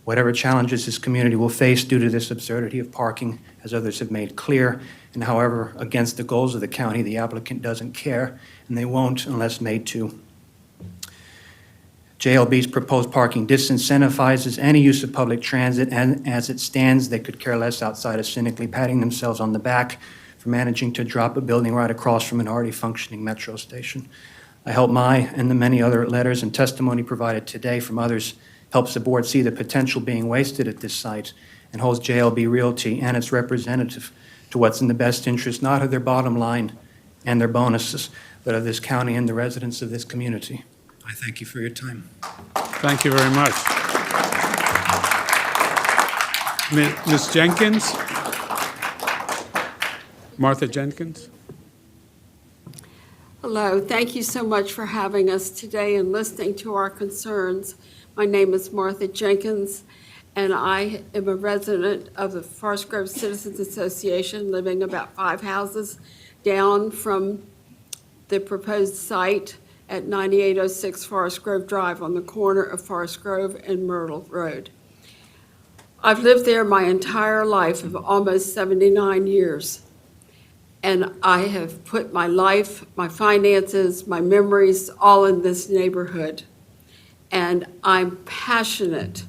Whatever challenges this community will face due to this absurdity of parking, as others have made clear, and however against the goals of the county, the applicant doesn't care, and they won't unless made to. JLB's proposed parking disincentivizes any use of public transit, and as it stands, they could care less outside of cynically patting themselves on the back for managing to drop a building right across from an already functioning metro station. I hope my and the many other letters and testimony provided today from others helps the board see the potential being wasted at this site and holds JLB Realty and its representative to what's in the best interest, not of their bottom line and their bonuses, but of this county and the residents of this community. I thank you for your time. Thank you very much. Ms. Jenkins? Martha Jenkins? Hello, thank you so much for having us today and listening to our concerns. My name is Martha Jenkins, and I am a resident of the Forest Grove Citizens Association, living about 5 houses down from the proposed site at 9806 Forest Grove Drive on the corner of Forest Grove and Myrtle Road. I've lived there my entire life of almost 79 years. And I have put my life, my finances, my memories, all in this neighborhood. And I'm passionate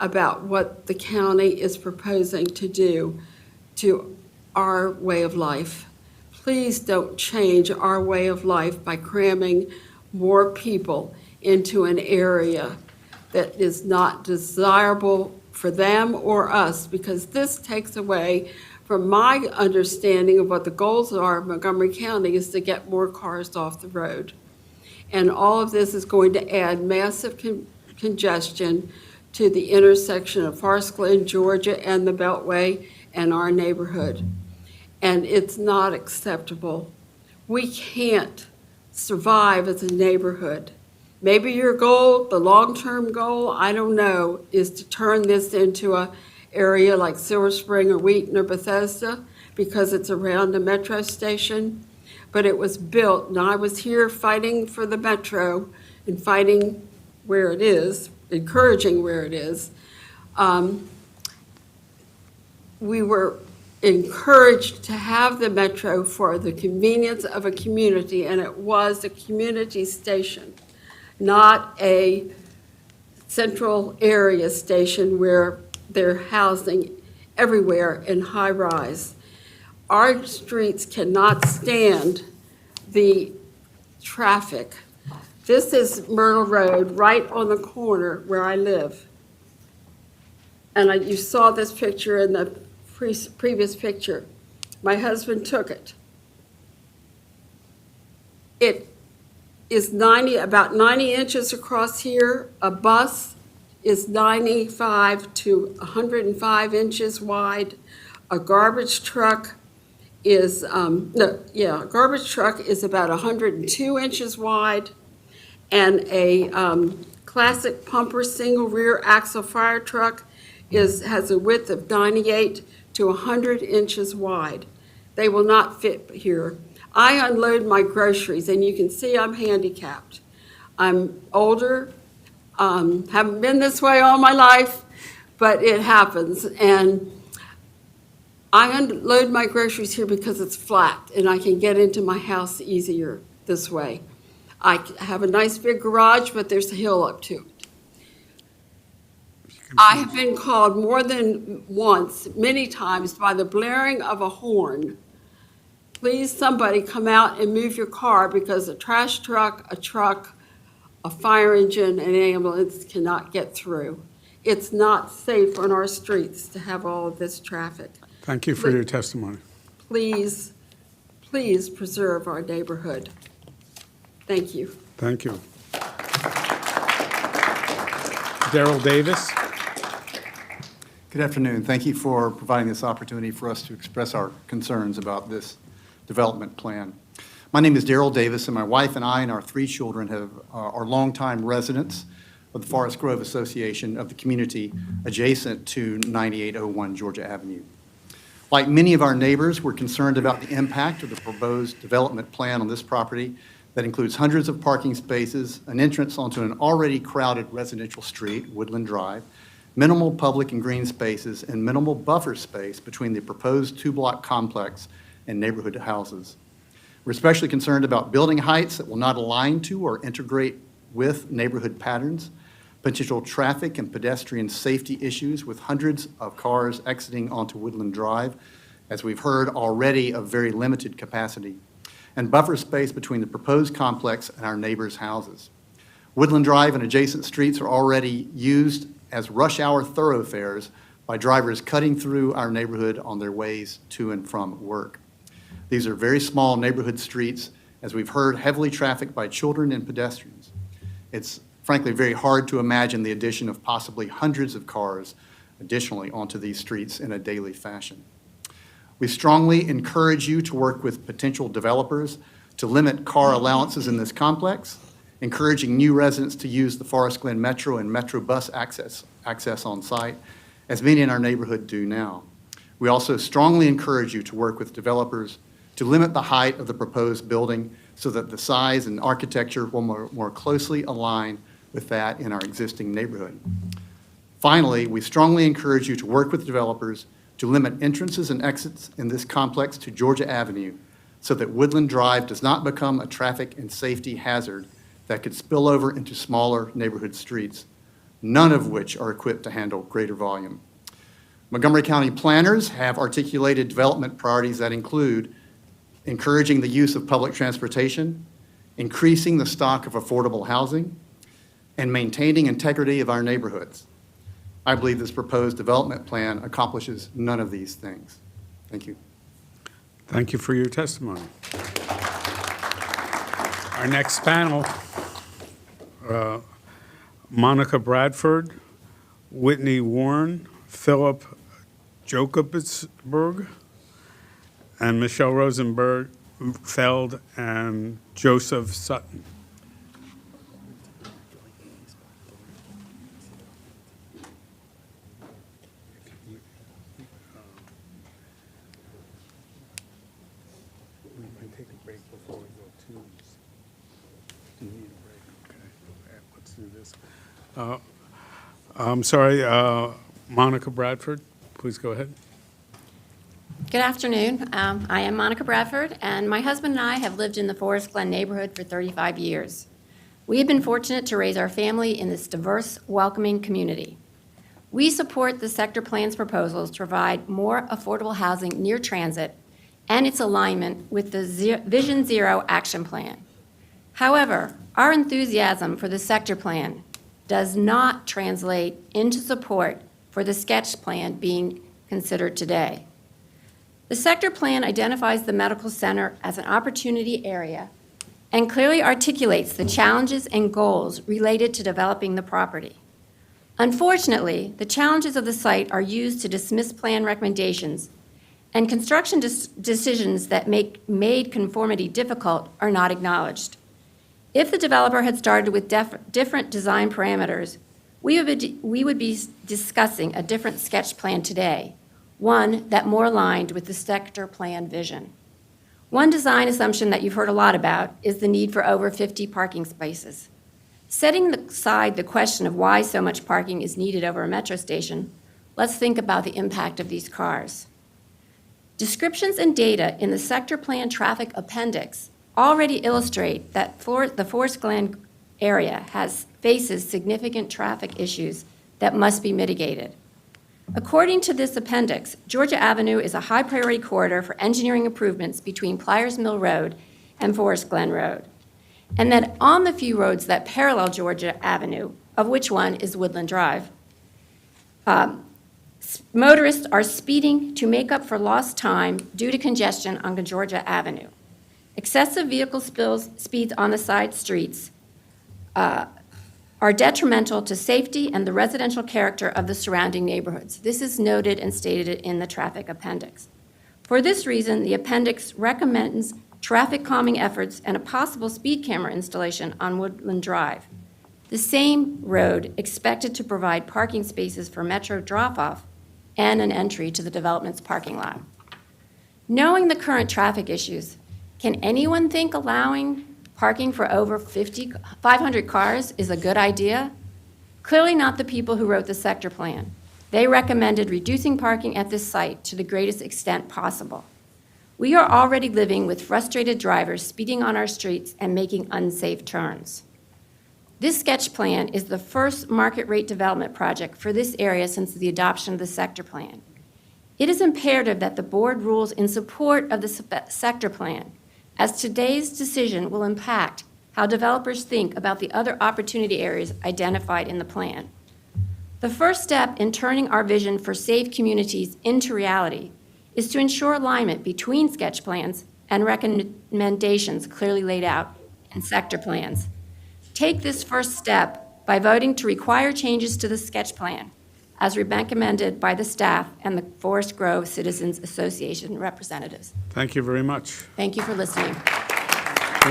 about what the county is proposing to do to our way of life. Please don't change our way of life by cramming more people into an area that is not desirable for them or us, because this takes away from my understanding of what the goals are of Montgomery County is to get more cars off the road. And all of this is going to add massive congestion to the intersection of Forest Glen, Georgia, and the Beltway, and our neighborhood, and it's not acceptable. We can't survive as a neighborhood. Maybe your goal, the long-term goal, I don't know, is to turn this into a area like Silver Spring or Wheaton or Bethesda because it's around a metro station. But it was built, and I was here fighting for the metro and fighting where it is, encouraging where it is. We were encouraged to have the metro for the convenience of a community, and it was a community station, not a central area station where they're housing everywhere in high rise. Our streets cannot stand the traffic. This is Myrtle Road, right on the corner where I live. And you saw this picture in the previous picture. My husband took it. It is about 90 inches across here. A bus is 95 to 105 inches wide. A garbage truck is, a garbage truck is about 102 inches wide. And a classic pumper single rear axle fire truck has a width of 98 to 100 inches wide. They will not fit here. I unload my groceries, and you can see I'm handicapped. I'm older, haven't been this way all my life, but it happens. And I unload my groceries here because it's flat, and I can get into my house easier this way. I have a nice big garage, but there's a hill up to it. I have been called more than once, many times, by the blaring of a horn. Please, somebody come out and move your car because a trash truck, a fire engine, and an ambulance cannot get through. It's not safe on our streets to have all of this traffic. Thank you for your testimony. Please, please preserve our neighborhood. Thank you. Thank you. Daryl Davis. Good afternoon. Thank you for providing this opportunity for us to express our concerns about this development plan. My name is Daryl Davis, and my wife and I and our 3 children are longtime residents of the Forest Grove Association of the community adjacent to 9801 Georgia Avenue. Like many of our neighbors, we're concerned about the impact of the proposed development plan on this property that includes hundreds of parking spaces, an entrance onto an already crowded residential street, Woodland Drive, minimal public and green spaces, and minimal buffer space between the proposed 2-block complex and neighborhood houses. We're especially concerned about building heights that will not align to or integrate with neighborhood patterns, potential traffic and pedestrian safety issues with hundreds of cars exiting onto Woodland Drive, as we've heard already of very limited capacity, and buffer space between the proposed complex and our neighbors' houses. Woodland Drive and adjacent streets are already used as rush hour thoroughfares by drivers cutting through our neighborhood on their ways to and from work. These are very small neighborhood streets, as we've heard, heavily trafficked by children and pedestrians. It's frankly very hard to imagine the addition of possibly hundreds of cars additionally onto these streets in a daily fashion. We strongly encourage you to work with potential developers to limit car allowances in this complex, encouraging new residents to use the Forest Glen Metro and Metro bus access on site, as many in our neighborhood do now. We also strongly encourage you to work with developers to limit the height of the proposed building so that the size and architecture will more closely align with that in our existing neighborhood. Finally, we strongly encourage you to work with developers to limit entrances and exits in this complex to Georgia Avenue so that Woodland Drive does not become a traffic and safety hazard that could spill over into smaller neighborhood streets, none of which are equipped to handle greater volume. Montgomery County planners have articulated development priorities that include encouraging the use of public transportation, increasing the stock of affordable housing, and maintaining integrity of our neighborhoods. I believe this proposed development plan accomplishes none of these things. Thank you. Thank you for your testimony. Our next panel, Monica Bradford, Whitney Warren, Philip Jacobsberg, and Michelle Rosenberg Feld, and Joseph Sutton. We can take a break before we go to. Do you need a break? Okay, let's do this. I'm sorry, Monica Bradford, please go ahead. Good afternoon. I am Monica Bradford, and my husband and I have lived in the Forest Glen neighborhood for 35 years. We have been fortunate to raise our family in this diverse, welcoming community. We support the sector plan's proposals to provide more affordable housing near transit and its alignment with the Vision Zero action plan. However, our enthusiasm for the sector plan does not translate into support for the sketch plan being considered today. The sector plan identifies the medical center as an opportunity area and clearly articulates the challenges and goals related to developing the property. Unfortunately, the challenges of the site are used to dismiss plan recommendations, and construction decisions that made conformity difficult are not acknowledged. If the developer had started with different design parameters, we would be discussing a different sketch plan today, one that more aligned with the sector plan vision. One design assumption that you've heard a lot about is the need for over 50 parking spaces. Setting aside the question of why so much parking is needed over a metro station, let's think about the impact of these cars. Descriptions and data in the sector plan traffic appendix already illustrate that the Forest Glen area faces significant traffic issues that must be mitigated. According to this appendix, Georgia Avenue is a high priority corridor for engineering improvements between Pliers Mill Road and Forest Glen Road, and that on the few roads that parallel Georgia Avenue, of which one is Woodland Drive, motorists are speeding to make up for lost time due to congestion on Georgia Avenue. Excessive vehicle speeds on the side streets are detrimental to safety and the residential character of the surrounding neighborhoods. This is noted and stated in the traffic appendix. For this reason, the appendix recommends traffic calming efforts and a possible speed camera installation on Woodland Drive. The same road expected to provide parking spaces for metro drop-off and an entry to the development's parking lot. Knowing the current traffic issues, can anyone think allowing parking for over 500 cars is a good idea? Clearly not the people who wrote the sector plan. They recommended reducing parking at this site to the greatest extent possible. We are already living with frustrated drivers speeding on our streets and making unsafe turns. This sketch plan is the first market rate development project for this area since the adoption of the sector plan. It is imperative that the board rules in support of the sector plan, as today's decision will impact how developers think about the other opportunity areas identified in the plan. The first step in turning our vision for safe communities into reality is to ensure alignment between sketch plans and recommendations clearly laid out in sector plans. Take this first step by voting to require changes to the sketch plan, as recommended by the staff and the Forest Grove Citizens Association representatives. Thank you very much. Thank you for listening.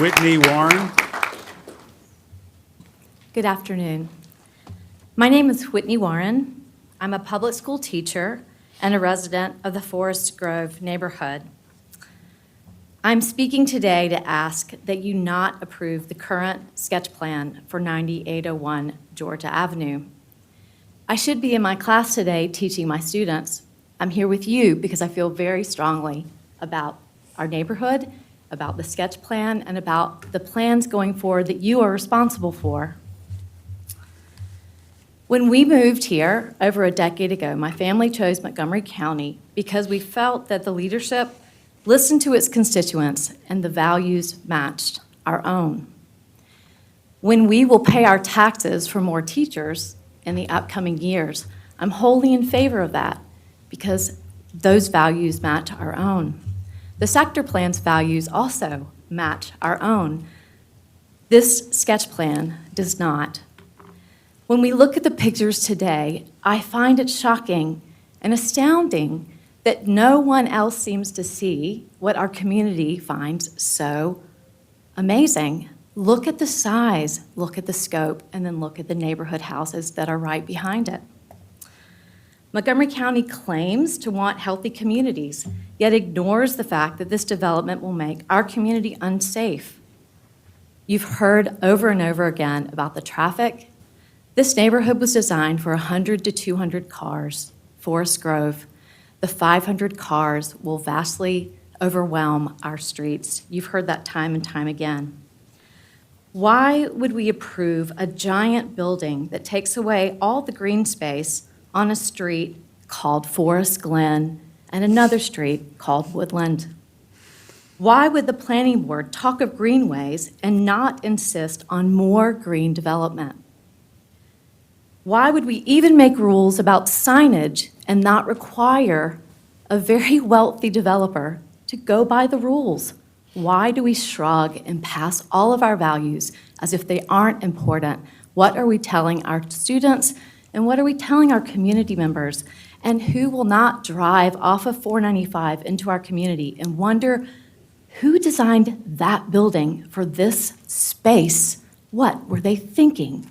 Whitney Warren. Good afternoon. My name is Whitney Warren. I'm a public school teacher and a resident of the Forest Grove neighborhood. I'm speaking today to ask that you not approve the current sketch plan for 9801 Georgia Avenue. I should be in my class today teaching my students. I'm here with you because I feel very strongly about our neighborhood, about the sketch plan, and about the plans going forward that you are responsible for. When we moved here over a decade ago, my family chose Montgomery County because we felt that the leadership listened to its constituents and the values matched our own. When we will pay our taxes for more teachers in the upcoming years, I'm wholly in favor of that because those values match our own. The sector plan's values also match our own. This sketch plan does not. When we look at the pictures today, I find it shocking and astounding that no one else seems to see what our community finds so amazing. Look at the size, look at the scope, and then look at the neighborhood houses that are right behind it. Montgomery County claims to want healthy communities, yet ignores the fact that this development will make our community unsafe. You've heard over and over again about the traffic. This neighborhood was designed for 100 to 200 cars. Forest Grove, the 500 cars will vastly overwhelm our streets. You've heard that time and time again. Why would we approve a giant building that takes away all the green space on a street called Forest Glen and another street called Woodland? Why would the planning board talk of greenways and not insist on more green development? Why would we even make rules about signage and not require a very wealthy developer to go by the rules? Why do we shrug and pass all of our values as if they aren't important? What are we telling our students, and what are we telling our community members? And who will not drive off of 495 into our community and wonder who designed that building for this space? What were they thinking?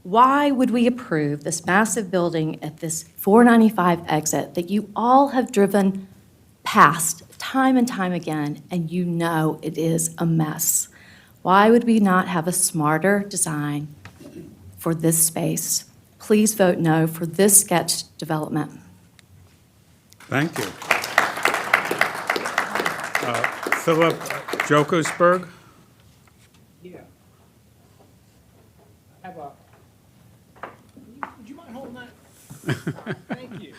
Why would we approve this massive building at this 495 exit that you all have driven past time and time again, and you know it is a mess? Why would we not have a smarter design for this space? Please vote no for this sketch development. Thank you. Philip Jokersberg? Yeah. I have a, would you mind holding that? Thank you.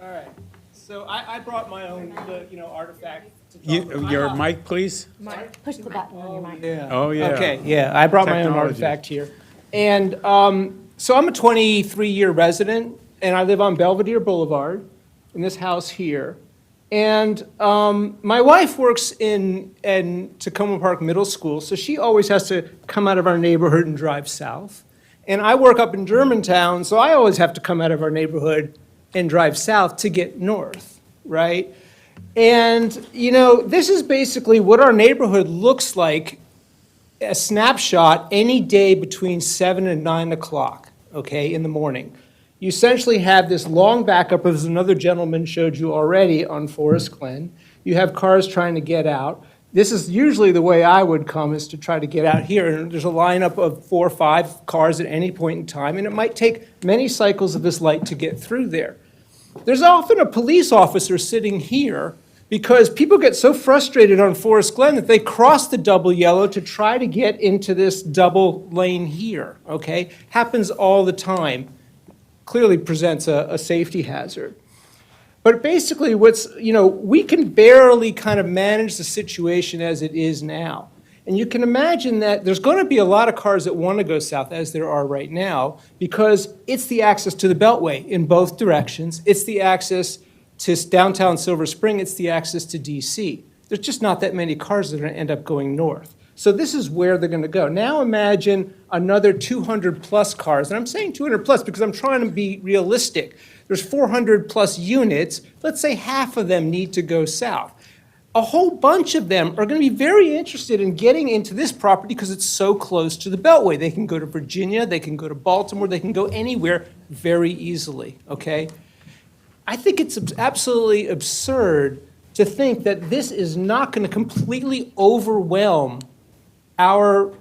All right. So I brought my own, artifact to talk about. Your mic, please? Push the button on your mic. Yeah. Oh, yeah. Okay, yeah, I brought my own Technology. artifact here. And so I'm a 23-year resident, and I live on Belvedere Boulevard in this house here. And my wife works in Tacoma Park Middle School, so she always has to come out of our neighborhood and drive south. And I work up in Germantown, so I always have to come out of our neighborhood and drive south to get north, right? And, this is basically what our neighborhood looks like, a snapshot any day between 7 and 9 o'clock, okay, in the morning. You essentially have this long backup, as another gentleman showed you already on Forest Glen. You have cars trying to get out. This is usually the way I would come, is to try to get out here. And there's a lineup of 4 or 5 cars at any point in time, and it might take many cycles of this light to get through there. There's often a police officer sitting here because people get so frustrated on Forest Glen that they cross the double yellow to try to get into this double lane here, okay? Happens all the time. Clearly presents a safety hazard. But basically we can barely kind of manage the situation as it is now. And you can imagine that there's going to be a lot of cars that want to go south, as there are right now, because it's the access to the Beltway in both directions. It's the access to downtown Silver Spring. It's the access to DC. There's just not that many cars that are going to end up going north. So this is where they're going to go. Now imagine another 200 plus cars. And I'm saying 200 plus because I'm trying to be realistic. There's 400 plus units. Let's say half of them need to go south. A whole bunch of them are going to be very interested in getting into this property because it's so close to the Beltway. They can go to Virginia, they can go to Baltimore, they can go anywhere very easily, okay? I think it's absolutely absurd to think that this is not going to completely overwhelm our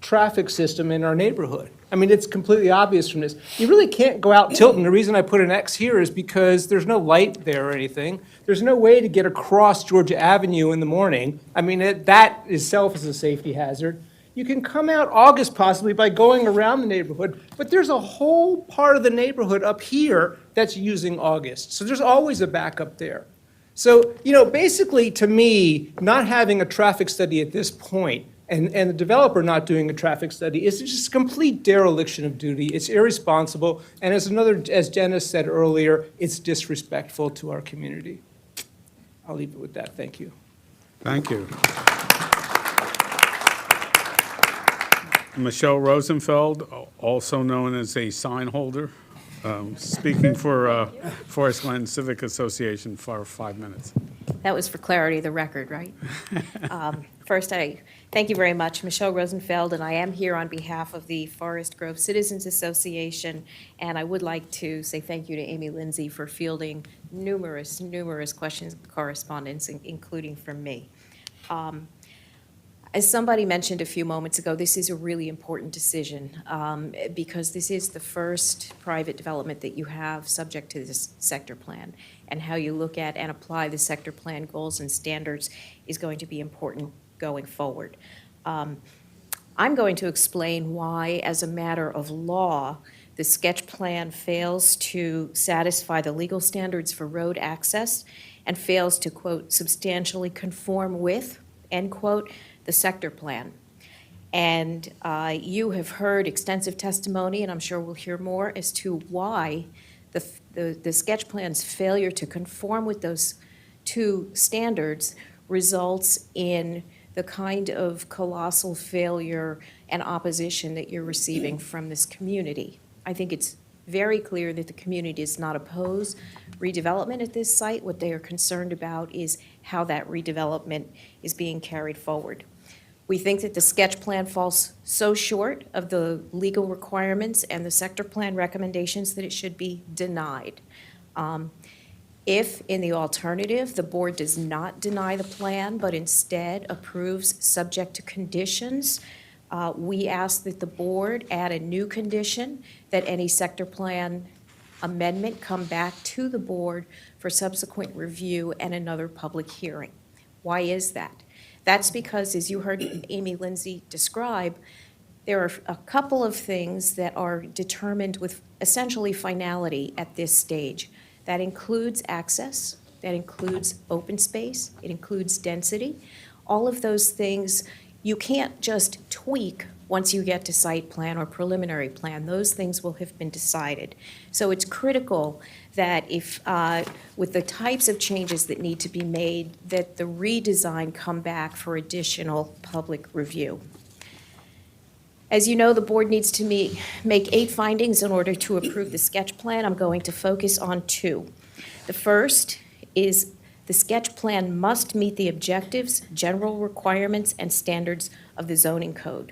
traffic system in our neighborhood. I mean, it's completely obvious from this. You really can't go out Tilton. The reason I put an X here is because there's no light there or anything. There's no way to get across Georgia Avenue in the morning. I mean, that itself is a safety hazard. You can come out August possibly by going around the neighborhood, but there's a whole part of the neighborhood up here that's using August. So there's always a backup there. So, basically to me, not having a traffic study at this point and the developer not doing a traffic study is just a complete dereliction of duty. It's irresponsible, and as Jenna said earlier, it's disrespectful to our community. I'll leave it with that. Thank you. Thank you. Michelle Rosenfeld, also known as a sign holder. speaking for Forest Glen Civic Association for 5 minutes. That was for clarity of the record, right? First, I thank you very much, Michelle Rosenfeld, and I am here on behalf of the Forest Grove Citizens Association, and I would like to say thank you to Amy Lindsay for fielding numerous questions and correspondence, including from me. As somebody mentioned a few moments ago, this is a really important decision because this is the first private development that you have subject to this sector plan. And how you look at and apply the sector plan goals and standards is going to be important going forward. I'm going to explain why, as a matter of law, the sketch plan fails to satisfy the legal standards for road access and fails to, quote, substantially conform with, end quote, the sector plan. And you have heard extensive testimony, and I'm sure we'll hear more, as to why the sketch plan's failure to conform with those two standards results in the kind of colossal failure and opposition that you're receiving from this community. I think it's very clear that the community does not oppose redevelopment at this site. What they are concerned about is how that redevelopment is being carried forward. We think that the sketch plan falls so short of the legal requirements and the sector plan recommendations that it should be denied. If, in the alternative, the board does not deny the plan, but instead approves subject to conditions, we ask that the board add a new condition that any sector plan amendment come back to the board for subsequent review and another public hearing. Why is that? That's because, as you heard Amy Lindsay describe, there are a couple of things that are determined with essentially finality at this stage. That includes access, that includes open space, it includes density. All of those things you can't just tweak once you get to site plan or preliminary plan. Those things will have been decided. So it's critical that if, with the types of changes that need to be made, that the redesign come back for additional public review. As you know, the board needs to make 8 findings in order to approve the sketch plan. I'm going to focus on 2. The first is the sketch plan must meet the objectives, general requirements, and standards of the zoning code.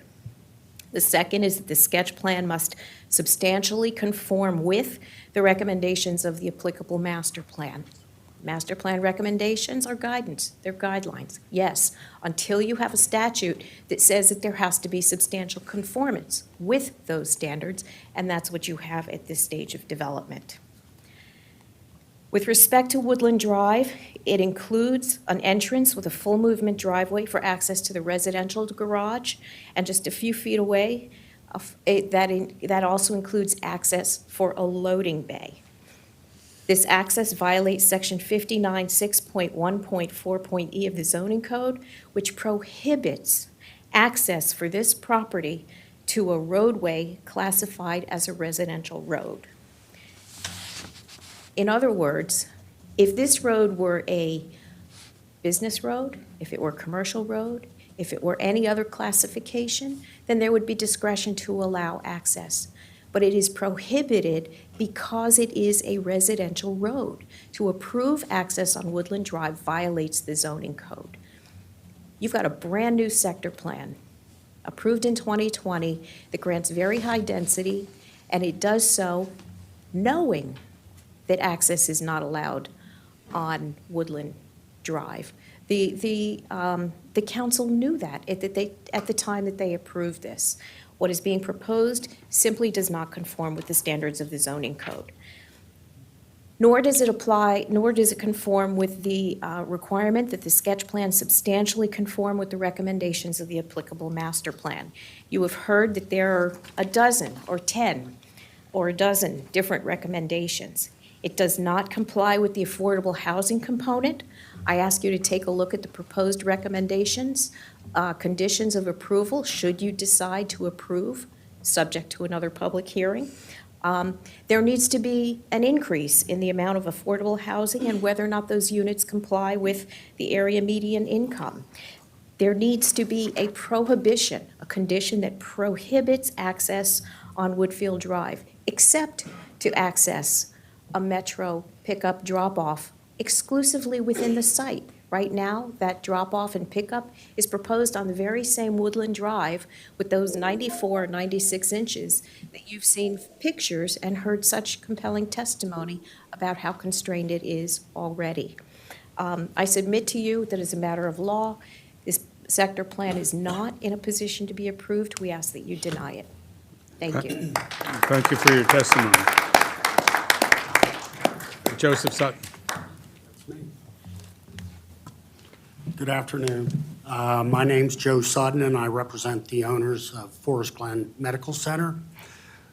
The second is that the sketch plan must substantially conform with the recommendations of the applicable master plan. Master plan recommendations are guidance, they're guidelines. Yes, until you have a statute that says that there has to be substantial conformance with those standards, and that's what you have at this stage of development. With respect to Woodland Drive, it includes an entrance with a full movement driveway for access to the residential garage, and just a few feet away, that also includes access for a loading bay. This access violates section 59.6.1.4.e of the zoning code, which prohibits access for this property to a roadway classified as a residential road. In other words, if this road were a business road, if it were a commercial road, if it were any other classification, then there would be discretion to allow access. But it is prohibited because it is a residential road. To approve access on Woodland Drive violates the zoning code. You've got a brand-new sector plan approved in 2020 that grants very high density, and it does so knowing that access is not allowed on Woodland Drive. The council knew that at the time that they approved this. What is being proposed simply does not conform with the standards of the zoning code. Nor does it conform with the requirement that the sketch plan substantially conform with the recommendations of the applicable master plan. You have heard that there are a dozen or 10 or a dozen different recommendations. It does not comply with the affordable housing component. I ask you to take a look at the proposed recommendations, conditions of approval, should you decide to approve, subject to another public hearing. There needs to be an increase in the amount of affordable housing and whether or not those units comply with the area median income. There needs to be a prohibition, a condition that prohibits access on Woodfield Drive, except to access a Metro pickup drop-off exclusively within the site. Right now, that drop-off and pickup is proposed on the very same Woodland Drive with those 94, 96 inches that you've seen pictures and heard such compelling testimony about how constrained it is already. I submit to you that as a matter of law, this sector plan is not in a position to be approved. We ask that you deny it. Thank you. Thank you for your testimony. Joseph Sutton. Good afternoon. My name's Joe Sutton, and I represent the owners of Forest Glen Medical Center.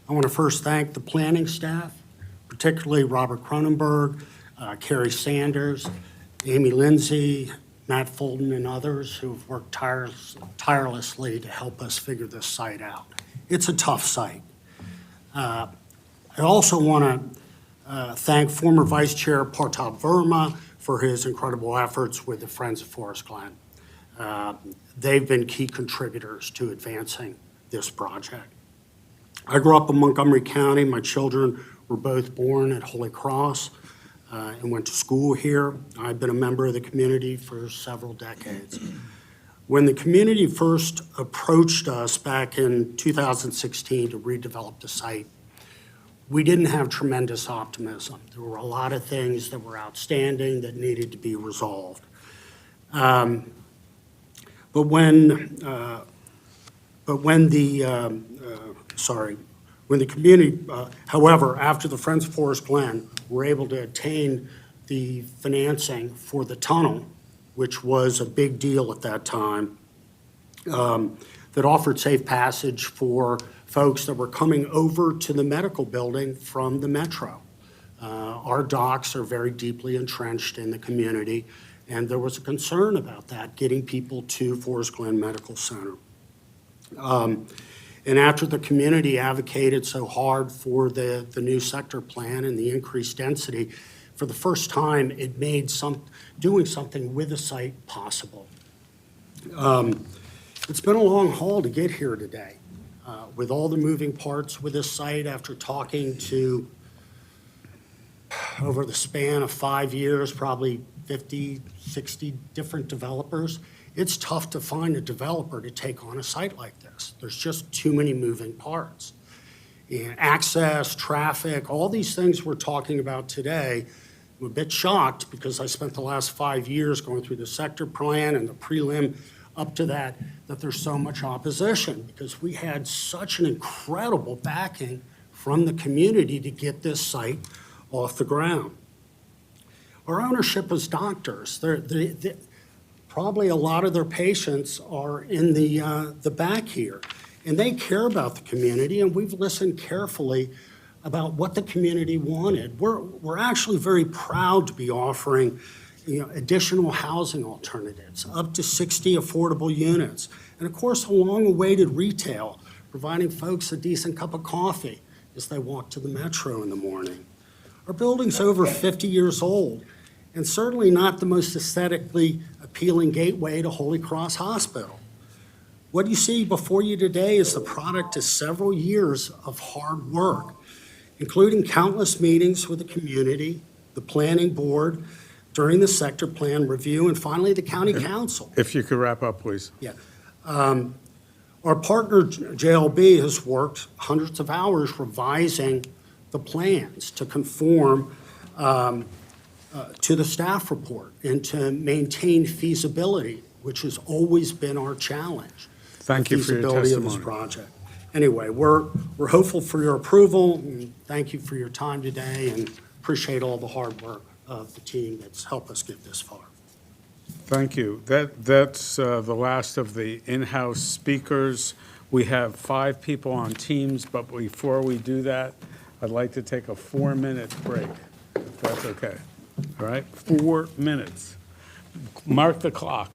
I want to first thank the planning staff, particularly Robert Cronenberg, Carrie Sanders, Amy Lindsay, Matt Fulton, and others who've worked tirelessly to help us figure this site out. It's a tough site. I also want to thank former Vice Chair Pratap Verma for his incredible efforts with the Friends of Forest Glen. They've been key contributors to advancing this project. I grew up in Montgomery County. My children were both born at Holy Cross and went to school here. I've been a member of the community for several decades. When the community first approached us back in 2016 to redevelop the site, we didn't have tremendous optimism. There were a lot of things that were outstanding that needed to be resolved. But when the community, however, after the Friends of Forest Glen were able to attain the financing for the tunnel, which was a big deal at that time, that offered safe passage for folks that were coming over to the medical building from the Metro. Our docs are very deeply entrenched in the community, and there was a concern about that, getting people to Forest Glen Medical Center. And after the community advocated so hard for the new sector plan and the increased density, for the first time, it made doing something with the site possible. It's been a long haul to get here today. With all the moving parts with this site, after talking to, over the span of 5 years, probably 50, 60 different developers, it's tough to find a developer to take on a site like this. There's just too many moving parts. And access, traffic, all these things we're talking about today, I'm a bit shocked because I spent the last 5 years going through the sector plan and the prelim up to that there's so much opposition because we had such an incredible backing from the community to get this site off the ground. Our ownership as doctors, probably a lot of their patients are in the back here, and they care about the community, and we've listened carefully about what the community wanted. We're actually very proud to be offering additional housing alternatives, up to 60 affordable units. And of course, a long-awaited retail, providing folks a decent cup of coffee as they walk to the Metro in the morning. Our building's over 50 years old, and certainly not the most aesthetically appealing gateway to Holy Cross Hospital. What you see before you today is the product of several years of hard work, including countless meetings with the community, the planning board, during the sector plan review, and finally the county council. If you could wrap up, please. Yeah. Our partner, JLB, has worked hundreds of hours revising the plans to conform to the staff report and to maintain feasibility, which has always been our challenge. Thank you for your feasibility of this project. Anyway, we're hopeful for your approval, and thank you for your time today, and appreciate all the hard work of the team that's helped us get this far. Thank you. That's the last of the in-house speakers. We have 5 people on Teams, but before we do that, I'd like to take a 4-minute break, if that's okay. All right, 4 minutes. Mark the clock.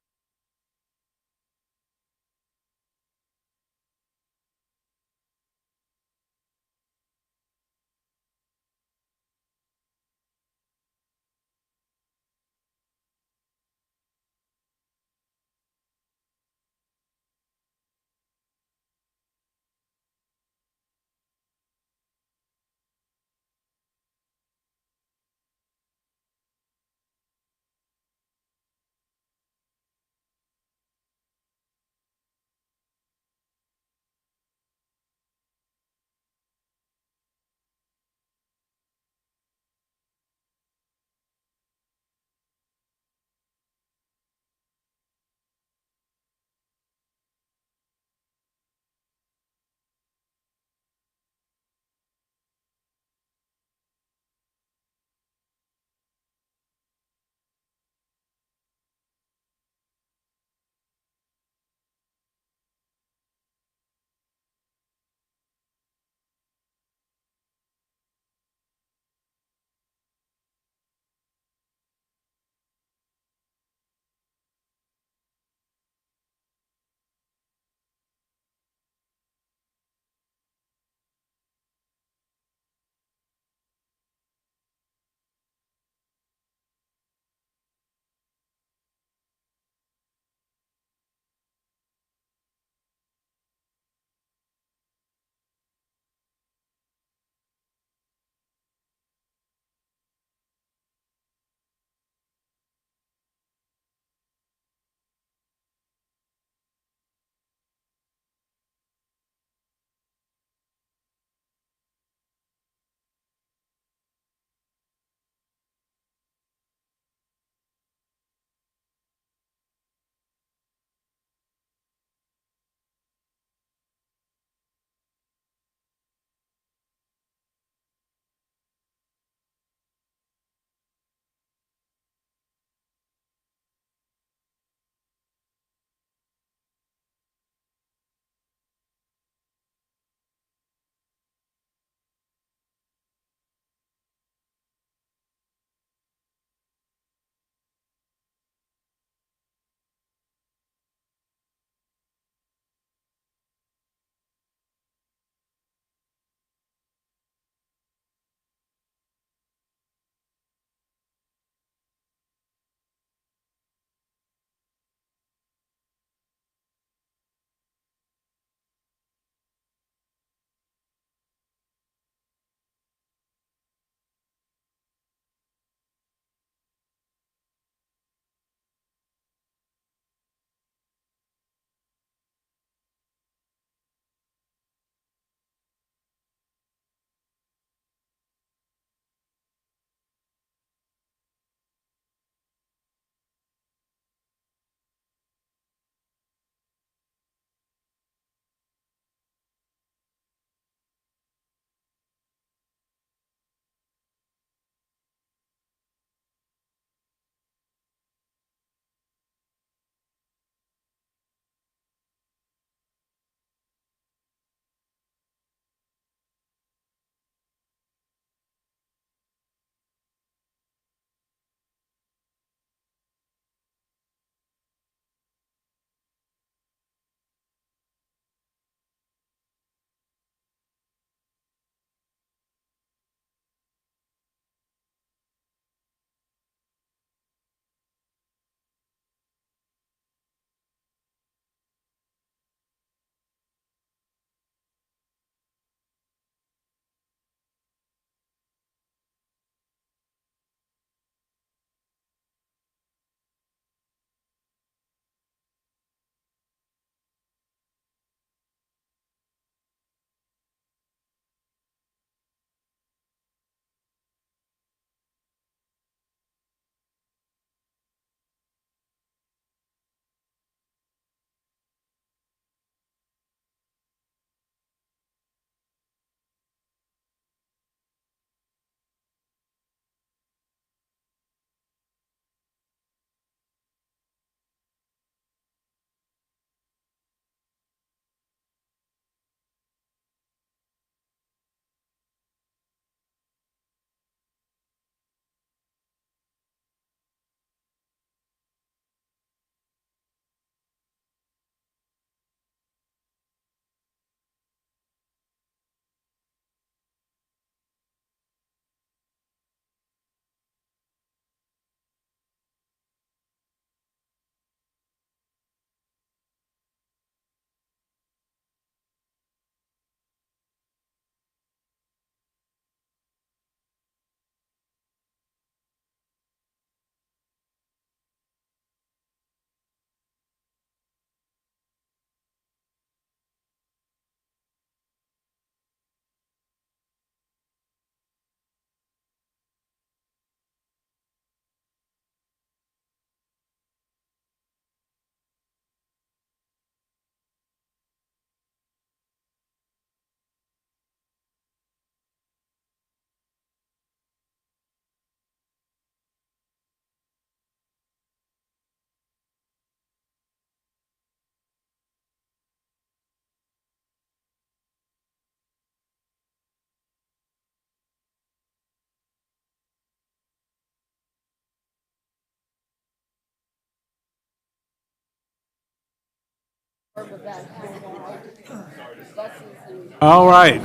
All right.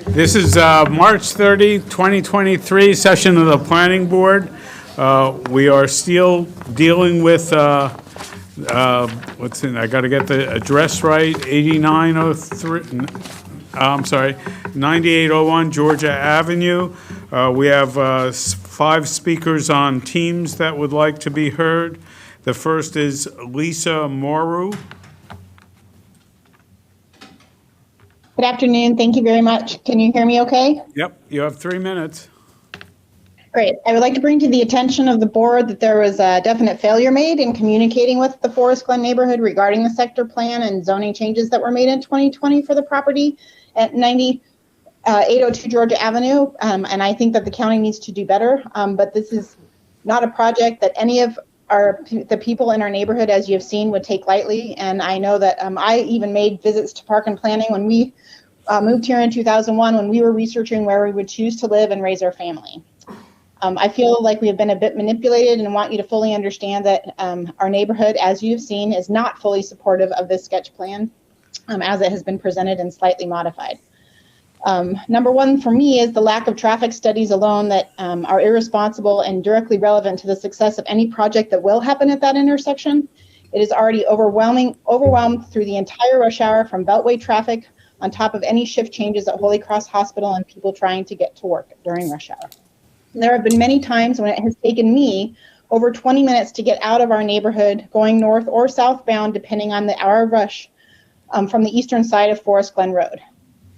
This is March 30, 2023 session of the Planning Board. We are still dealing with, what's in, I got to get the address right, 8903, I'm sorry, 9801 Georgia Avenue. We have 5 speakers on Teams that would like to be heard. The first is Lisa Moru. Good afternoon. Thank you very much. Can you hear me okay? Yep, you have 3 minutes. Great. I would like to bring to the attention of the board that there was a definite failure made in communicating with the Forest Glen neighborhood regarding the sector plan and zoning changes that were made in 2020 for the property at 9802 Georgia Avenue. And I think that the county needs to do better. But this is not a project that any of the people in our neighborhood, as you have seen, would take lightly. And I know that I even made visits to Park and Planning when we moved here in 2001, when we were researching where we would choose to live and raise our family. I feel like we have been a bit manipulated and want you to fully understand that our neighborhood, as you've seen, is not fully supportive of this sketch plan as it has been presented and slightly modified. Number one for me is the lack of traffic studies alone that are irresponsible and directly relevant to the success of any project that will happen at that intersection. It is already overwhelmed through the entire rush hour from Beltway traffic on top of any shift changes at Holy Cross Hospital and people trying to get to work during rush hour. There have been many times when it has taken me over 20 minutes to get out of our neighborhood going north or southbound, depending on the hour of rush from the eastern side of Forest Glen Road.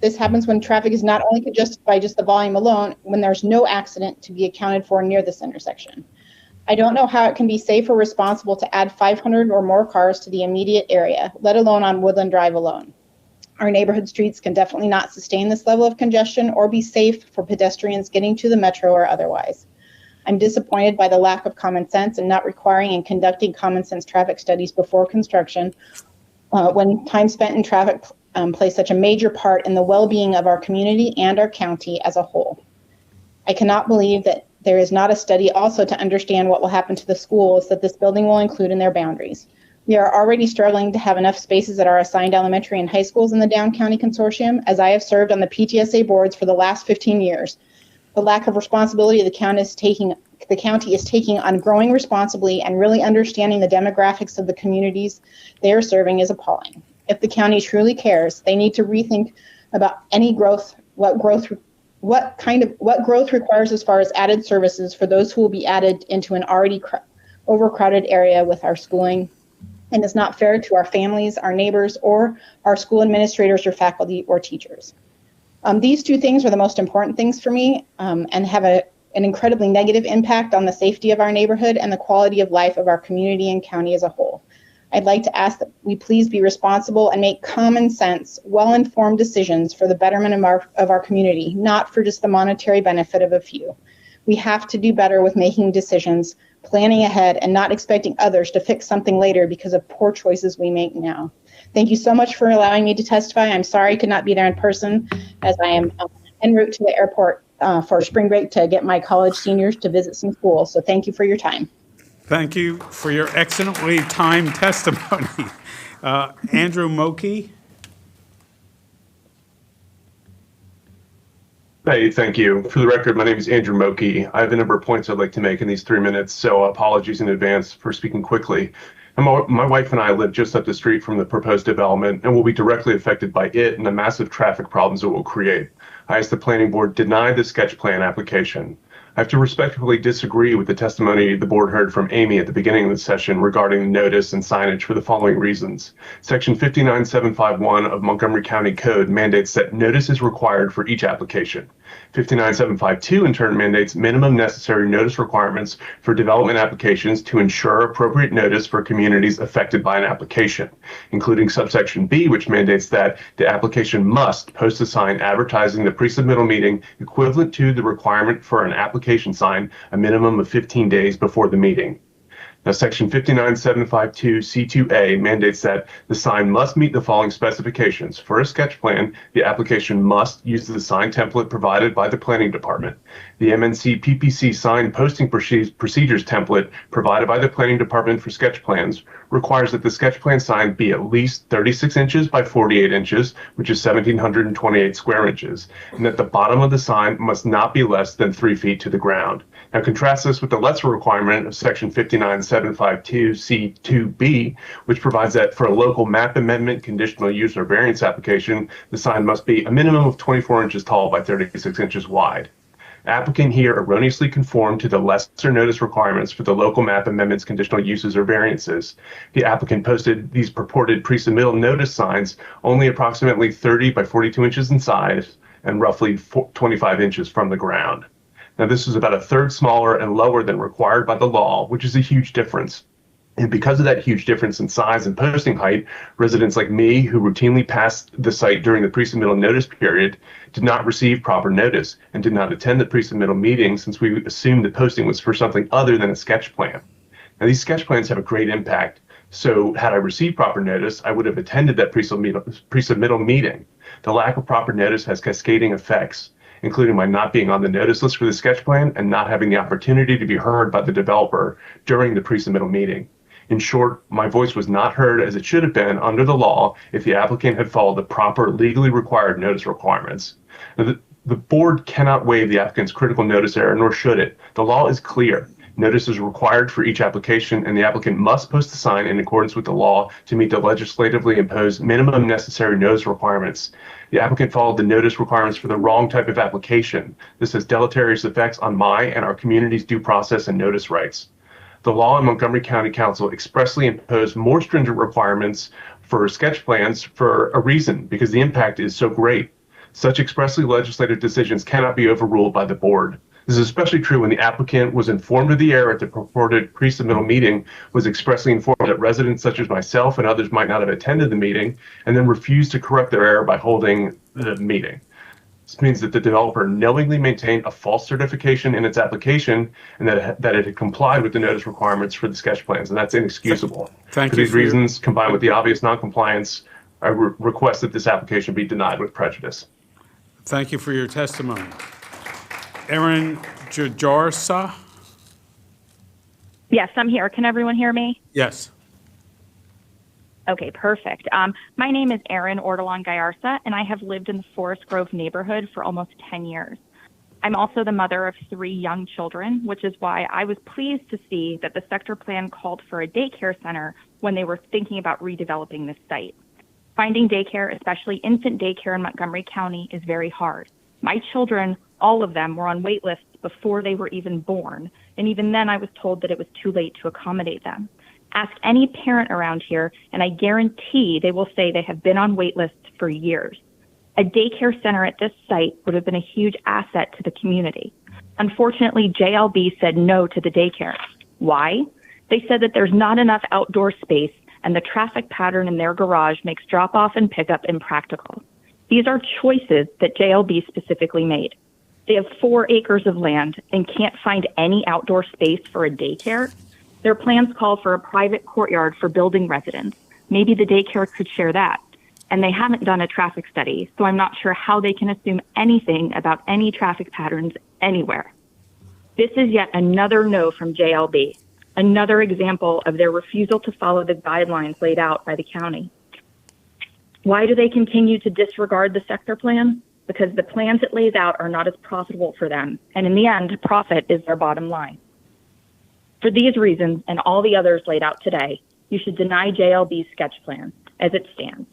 This happens when traffic is not only congested by just the volume alone, when there's no accident to be accounted for near this intersection. I don't know how it can be safe or responsible to add 500 or more cars to the immediate area, let alone on Woodland Drive alone. Our neighborhood streets can definitely not sustain this level of congestion or be safe for pedestrians getting to the metro or otherwise. I'm disappointed by the lack of common sense and not requiring and conducting common sense traffic studies before construction when time spent in traffic plays such a major part in the well-being of our community and our county as a whole. I cannot believe that there is not a study also to understand what will happen to the schools that this building will include in their boundaries. We are already struggling to have enough spaces at our assigned elementary and high schools in the Down County Consortium, as I have served on the PTSA boards for the last 15 years. The lack of responsibility the county is taking on growing responsibly and really understanding the demographics of the communities they are serving is appalling. If the county truly cares, they need to rethink about any growth, what growth requires as far as added services for those who will be added into an already overcrowded area with our schooling. And it's not fair to our families, our neighbors, or our school administrators or faculty or teachers. These 2 things are the most important things for me and have an incredibly negative impact on the safety of our neighborhood and the quality of life of our community and county as a whole. I'd like to ask that we please be responsible and make common sense, well-informed decisions for the betterment of our community, not for just the monetary benefit of a few. We have to do better with making decisions, planning ahead, and not expecting others to fix something later because of poor choices we make now. Thank you so much for allowing me to testify. I'm sorry I could not be there in person as I am en route to the airport for spring break to get my college seniors to visit some schools. So thank you for your time. Thank you for your excellently timed testimony. Andrew Moki. Hey, thank you. For the record, my name is Andrew Moki. I have a number of points I'd like to make in these 3 minutes, so apologies in advance for speaking quickly. My wife and I live just up the street from the proposed development and will be directly affected by it and the massive traffic problems it will create. I asked the planning board deny the sketch plan application. I have to respectfully disagree with the testimony the board heard from Amy at the beginning of the session regarding notice and signage for the following reasons. Section 59751 of Montgomery County Code mandates that notice is required for each application. 59752 in turn mandates minimum necessary notice requirements for development applications to ensure appropriate notice for communities affected by an application, including subsection B, which mandates that the application must post a sign advertising the pre-submittal meeting equivalent to the requirement for an application sign a minimum of 15 days before the meeting. Now, Section 59752C2A mandates that the sign must meet the following specifications. For a sketch plan, the application must use the sign template provided by the planning department. The MNC PPC sign posting procedures template provided by the planning department for sketch plans requires that the sketch plan sign be at least 36 inches by 48 inches, which is 1,728 square inches, and that the bottom of the sign must not be less than 3 feet to the ground. Now contrast this with the lesser requirement of section 59752C2B, which provides that for a local map amendment, conditional use, or variance application, the sign must be a minimum of 24 inches tall by 36 inches wide. Applicant here erroneously conformed to the lesser notice requirements for the local map amendments, conditional uses, or variances. The applicant posted these purported pre-submittal notice signs only approximately 30 by 42 inches in size and roughly 25 inches from the ground. Now, this is about a third smaller and lower than required by the law, which is a huge difference. And because of that huge difference in size and posting height, residents like me who routinely passed the site during the pre-submittal notice period did not receive proper notice and did not attend the pre-submittal meeting, since we assumed the posting was for something other than a sketch plan. Now, these sketch plans have a great impact. So had I received proper notice, I would have attended that pre-submittal meeting. The lack of proper notice has cascading effects, including my not being on the notice list for the sketch plan and not having the opportunity to be heard by the developer during the pre-submittal meeting. In short, my voice was not heard as it should have been under the law if the applicant had followed the proper legally required notice requirements. Now, the board cannot waive the applicant's critical notice error, nor should it. The law is clear. Notice is required for each application, and the applicant must post the sign in accordance with the law to meet the legislatively imposed minimum necessary notice requirements. The applicant followed the notice requirements for the wrong type of application. This has deleterious effects on my and our community's due process and notice rights. The law in Montgomery County Council expressly imposed more stringent requirements for sketch plans for a reason, because the impact is so great. Such expressly legislative decisions cannot be overruled by the board. This is especially true when the applicant was informed of the error at the purported pre-submittal meeting, was expressly informed that residents such as myself and others might not have attended the meeting, and then refused to correct their error by holding the meeting. This means that the developer knowingly maintained a false certification in its application, and that it had complied with the notice requirements for the sketch plans, and that's inexcusable. Thank For you these for your- reasons, combined with the obvious noncompliance, I request that this application be denied with prejudice. Thank you for your testimony. Erin Jajarsa? Yes, I'm here. Can everyone hear me? Yes. Okay, perfect. My name is Erin Ortolan Gayarsa, and I have lived in the Forest Grove neighborhood for almost 10 years. I'm also the mother of 3 young children, which is why I was pleased to see that the sector plan called for a daycare center when they were thinking about redeveloping this site. Finding daycare, especially infant daycare in Montgomery County, is very hard. My children, all of them, were on wait lists before they were even born, and even then I was told that it was too late to accommodate them. Ask any parent around here, and I guarantee they will say they have been on wait lists for years. A daycare center at this site would have been a huge asset to the community. Unfortunately, JLB said no to the daycare. Why? They said that there's not enough outdoor space, and the traffic pattern in their garage makes drop-off and pickup impractical. These are choices that JLB specifically made. They have 4 acres of land and can't find any outdoor space for a daycare. Their plans call for a private courtyard for building residents. Maybe the daycare could share that. And they haven't done a traffic study, so I'm not sure how they can assume anything about any traffic patterns anywhere. This is yet another no from JLB, another example of their refusal to follow the guidelines laid out by the county. Why do they continue to disregard the sector plan? Because the plans it lays out are not as profitable for them, and in the end, profit is their bottom line. For these reasons and all the others laid out today, you should deny JLB's sketch plan as it stands.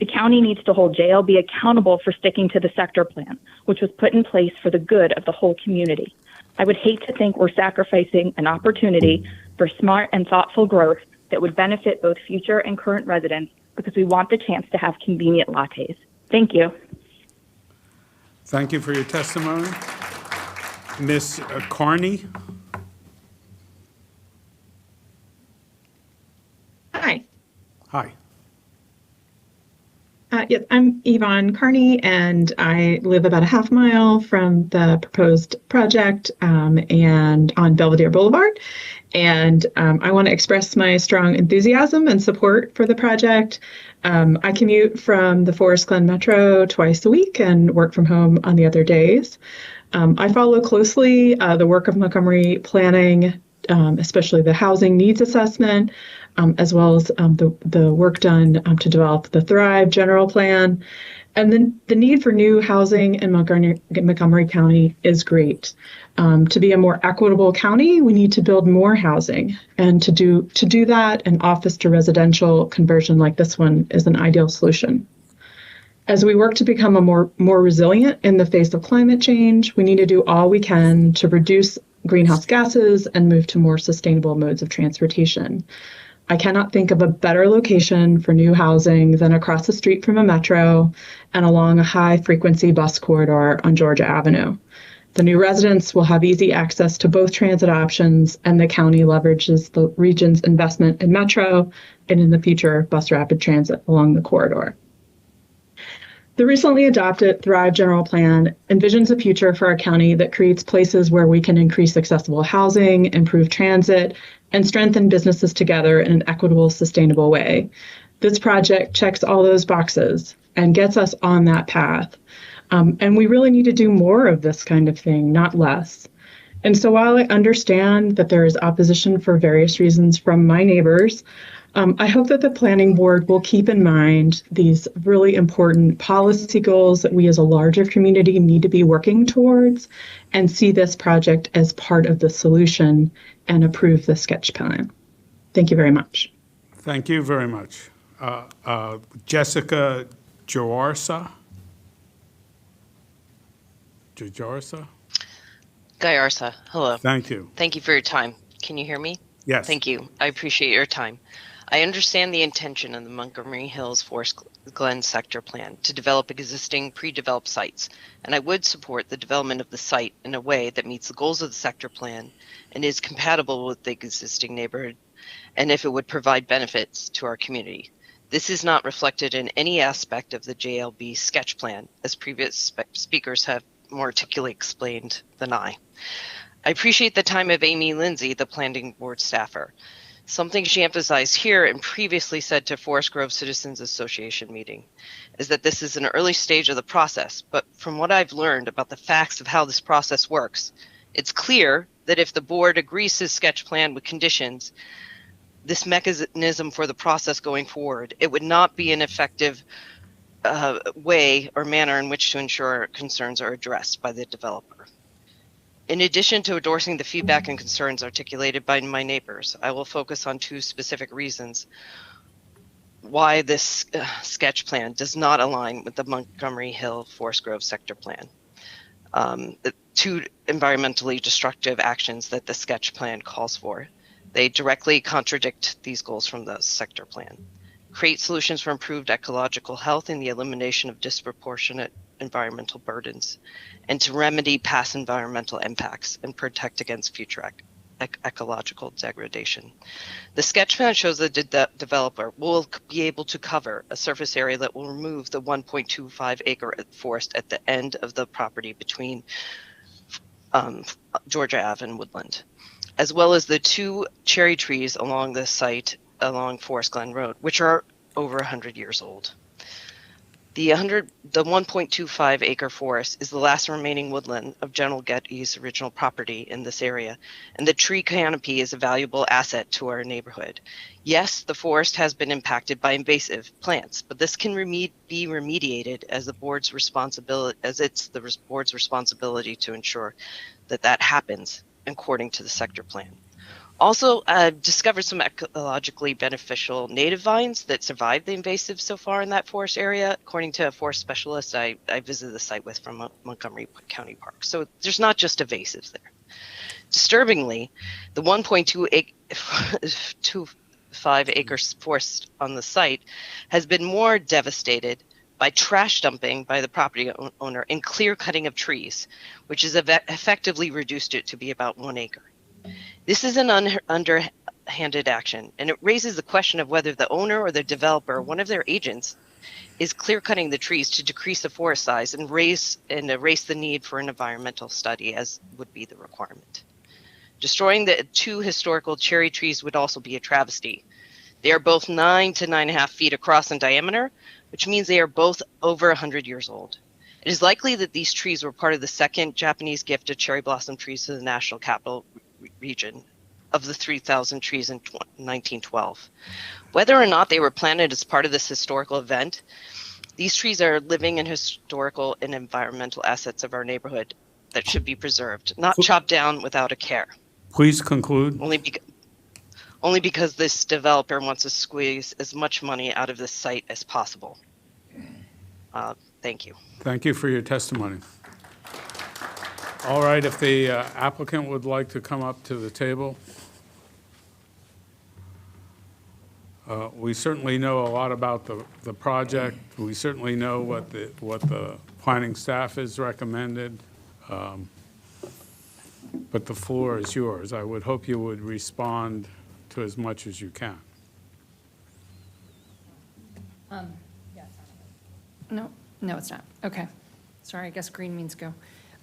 The county needs to hold JLB accountable for sticking to the sector plan, which was put in place for the good of the whole community. I would hate to think we're sacrificing an opportunity for smart and thoughtful growth that would benefit both future and current residents because we want the chance to have convenient lattes. Thank you. Thank you for your testimony. Ms. Carney? Hi. Hi. Yes, I'm Yvonne Carney, and I live about a half mile from the proposed project and on Belvedere Boulevard. And I want to express my strong enthusiasm and support for the project. I commute from the Forest Glen Metro twice a week and work from home on the other days. I follow closely the work of Montgomery Planning especially the housing needs assessment, as well as the work done to develop the Thrive general plan. And then the need for new housing in Montgomery County is great. To be a more equitable county, we need to build more housing. And to do that, an office to residential conversion like this one is an ideal solution. As we work to become more resilient in the face of climate change, we need to do all we can to reduce greenhouse gases and move to more sustainable modes of transportation. I cannot think of a better location for new housing than across the street from a metro and along a high-frequency bus corridor on Georgia Avenue. The new residents will have easy access to both transit options, and the county leverages the region's investment in metro and in the future bus rapid transit along the corridor. The recently adopted Thrive General Plan envisions a future for our county that creates places where we can increase accessible housing, improve transit, and strengthen businesses together in an equitable, sustainable way. This project checks all those boxes and gets us on that path. And we really need to do more of this kind of thing, not less. And so while I understand that there is opposition for various reasons from my neighbors, I hope that the planning board will keep in mind these really important policy goals that we as a larger community need to be working towards and see this project as part of the solution and approve the sketch plan. Thank you very much. Thank you very much. Jessica Jawarsa? Gayarsa, hello. Thank you. Thank you for your time. Can you hear me? Yes. Thank you. I appreciate your time. I understand the intention of the Montgomery Hills Forest Glen Sector Plan to develop existing pre-developed sites, and I would support the development of the site in a way that meets the goals of the sector plan and is compatible with the existing neighborhood, and if it would provide benefits to our community. This is not reflected in any aspect of the JLB sketch plan, as previous speakers have more articulately explained than I. I appreciate the time of Amy Lindsay, the planning board staffer. Something she emphasized here and previously said to Forest Grove Citizens Association meeting is that this is an early stage of the process, but from what I've learned about the facts of how this process works, it's clear that if the board agrees to the sketch plan with conditions, this mechanism for the process going forward, it would not be an effective way or manner in which to ensure concerns are addressed by the developer. In addition to endorsing the feedback and concerns articulated by my neighbors, I will focus on two specific reasons why this sketch plan does not align with the Montgomery Hill Forest Grove Sector Plan. The two environmentally destructive actions that the sketch plan calls for. They directly contradict these goals from the sector plan. Create solutions for improved ecological health and the elimination of disproportionate environmental burdens, and to remedy past environmental impacts and protect against future ecological degradation. The sketch plan shows that the developer will be able to cover a surface area that will remove the 1.25 acre forest at the end of the property between Georgia Ave and Woodland, as well as the two cherry trees along the site along Forest Glen Road, which are over 100 years old. The 1.25 acre forest is the last remaining woodland of General Getty's original property in this area, and the tree canopy is a valuable asset to our neighborhood. Yes, the forest has been impacted by invasive plants, but this can be remediated as the board's responsibility, board's responsibility to ensure that that happens according to the sector plan. Also, I've discovered some ecologically beneficial native vines that survived the invasive so far in that forest area. According to a forest specialist I visited the site with from Montgomery County Park. So there's not just invasives there. Disturbingly, the 1.25 acre forest on the site has been more devastated by trash dumping by the property owner and clear cutting of trees, which has effectively reduced it to be about 1 acre. This is an underhanded action, and it raises the question of whether the owner or the developer, one of their agents, is clear-cutting the trees to decrease the forest size and erase the need for an environmental study, as would be the requirement. Destroying the two historical cherry trees would also be a travesty. They are both 9 to 9.5 feet across in diameter, which means they are both over 100 years old. It is likely that these trees were part of the second Japanese gift of cherry blossom trees to the National Capital region of the 3,000 trees in 1912. Whether or not they were planted as part of this historical event, these trees are living and historical and environmental assets of our neighborhood that should be preserved, not chopped down without a care. Please conclude. Only because this developer wants to squeeze as much money out of this site as possible. Thank you. Thank you for your testimony. All right, if the applicant would like to come up to the table. We certainly know a lot about the project. We certainly know what the planning staff has recommended. But the floor is yours. I would hope you would respond to as much as you can. No, it's not. Okay. Sorry, I guess green means go.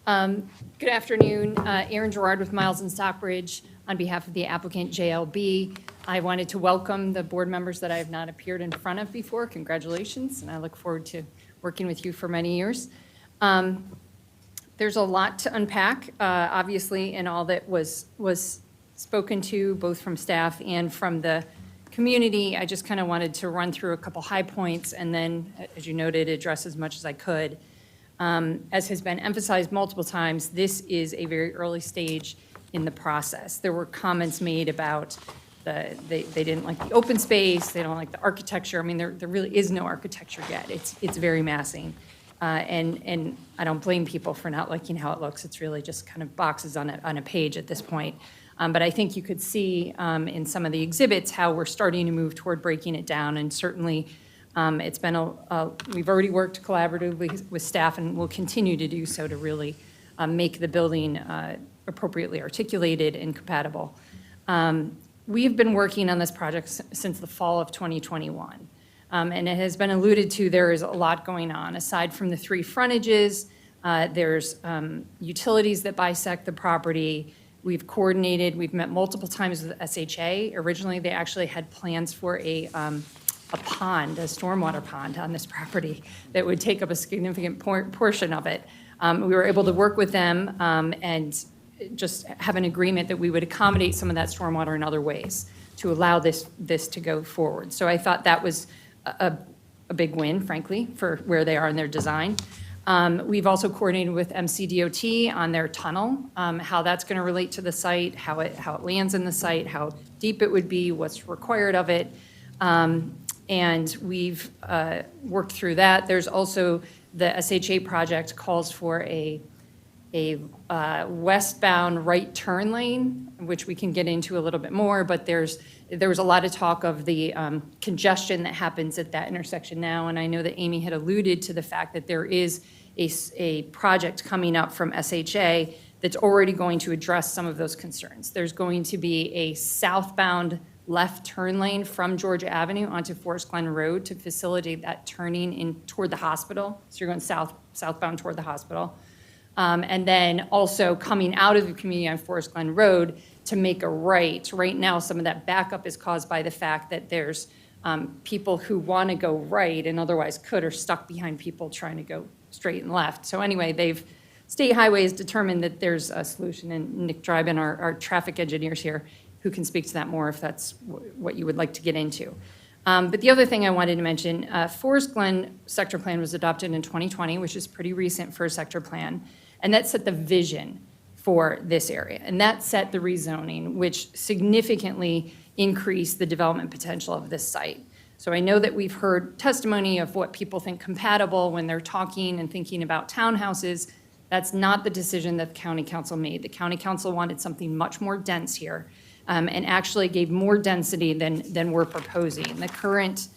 Good afternoon. Erin Gerard with Miles and Stockbridge on behalf of the applicant JLB. I wanted to welcome the board members that I have not appeared in front of before. Congratulations, and I look forward to working with you for many years. There's a lot to unpack, obviously, in all that was spoken to, both from staff and from the community. I just kind of wanted to run through a couple high points and then, as you noted, address as much as I could. As has been emphasized multiple times, this is a very early stage in the process. There were comments made about they didn't like the open space, they don't like the architecture. I mean, there really is no architecture yet. It's very massing. And I don't blame people for not liking how it looks. It's really just kind of boxes on a page at this point. But I think you could see in some of the exhibits how we're starting to move toward breaking it down. And certainly, it's been we've already worked collaboratively with staff and will continue to do so to really make the building appropriately articulated and compatible. We've been working on this project since the fall of 2021. And it has been alluded to, there is a lot going on. Aside from the 3 frontages, there's utilities that bisect the property. We've coordinated, we've met multiple times with SHA. Originally, they actually had plans for a pond, a stormwater pond on this property that would take up a significant portion of it. We were able to work with them and just have an agreement that we would accommodate some of that stormwater in other ways to allow this to go forward. So I thought that was a big win, frankly, for where they are in their design. We've also coordinated with MCDOT on their tunnel, how that's going to relate to the site, how it lands in the site, how deep it would be, what's required of it. And we've worked through that. There's also the SHA project calls for a westbound right turn lane, which we can get into a little bit more, but there was a lot of talk of the congestion that happens at that intersection now, and I know that Amy had alluded to the fact that there is a project coming up from SHA that's already going to address some of those concerns. There's going to be a southbound left turn lane from Georgia Avenue onto Forest Glen Road to facilitate that turning in toward the hospital. So you're going southbound toward the hospital. And then also coming out of the community on Forest Glen Road to make a right. Right now, some of that backup is caused by the fact that there's people who want to go right and otherwise could are stuck behind people trying to go straight and left. So anyway, State Highways determined that there's a solution, and Nick Dryban, our traffic engineers here, who can speak to that more if that's what you would like to get into. But the other thing I wanted to mention, Forest Glen sector plan was adopted in 2020, which is pretty recent for a sector plan, and that set the vision for this area. And that set the rezoning, which significantly increased the development potential of this site. So I know that we've heard testimony of what people think compatible when they're talking and thinking about townhouses. That's not the decision that the county council made. The county council wanted something much more dense here. And actually gave more density than we're proposing. The current,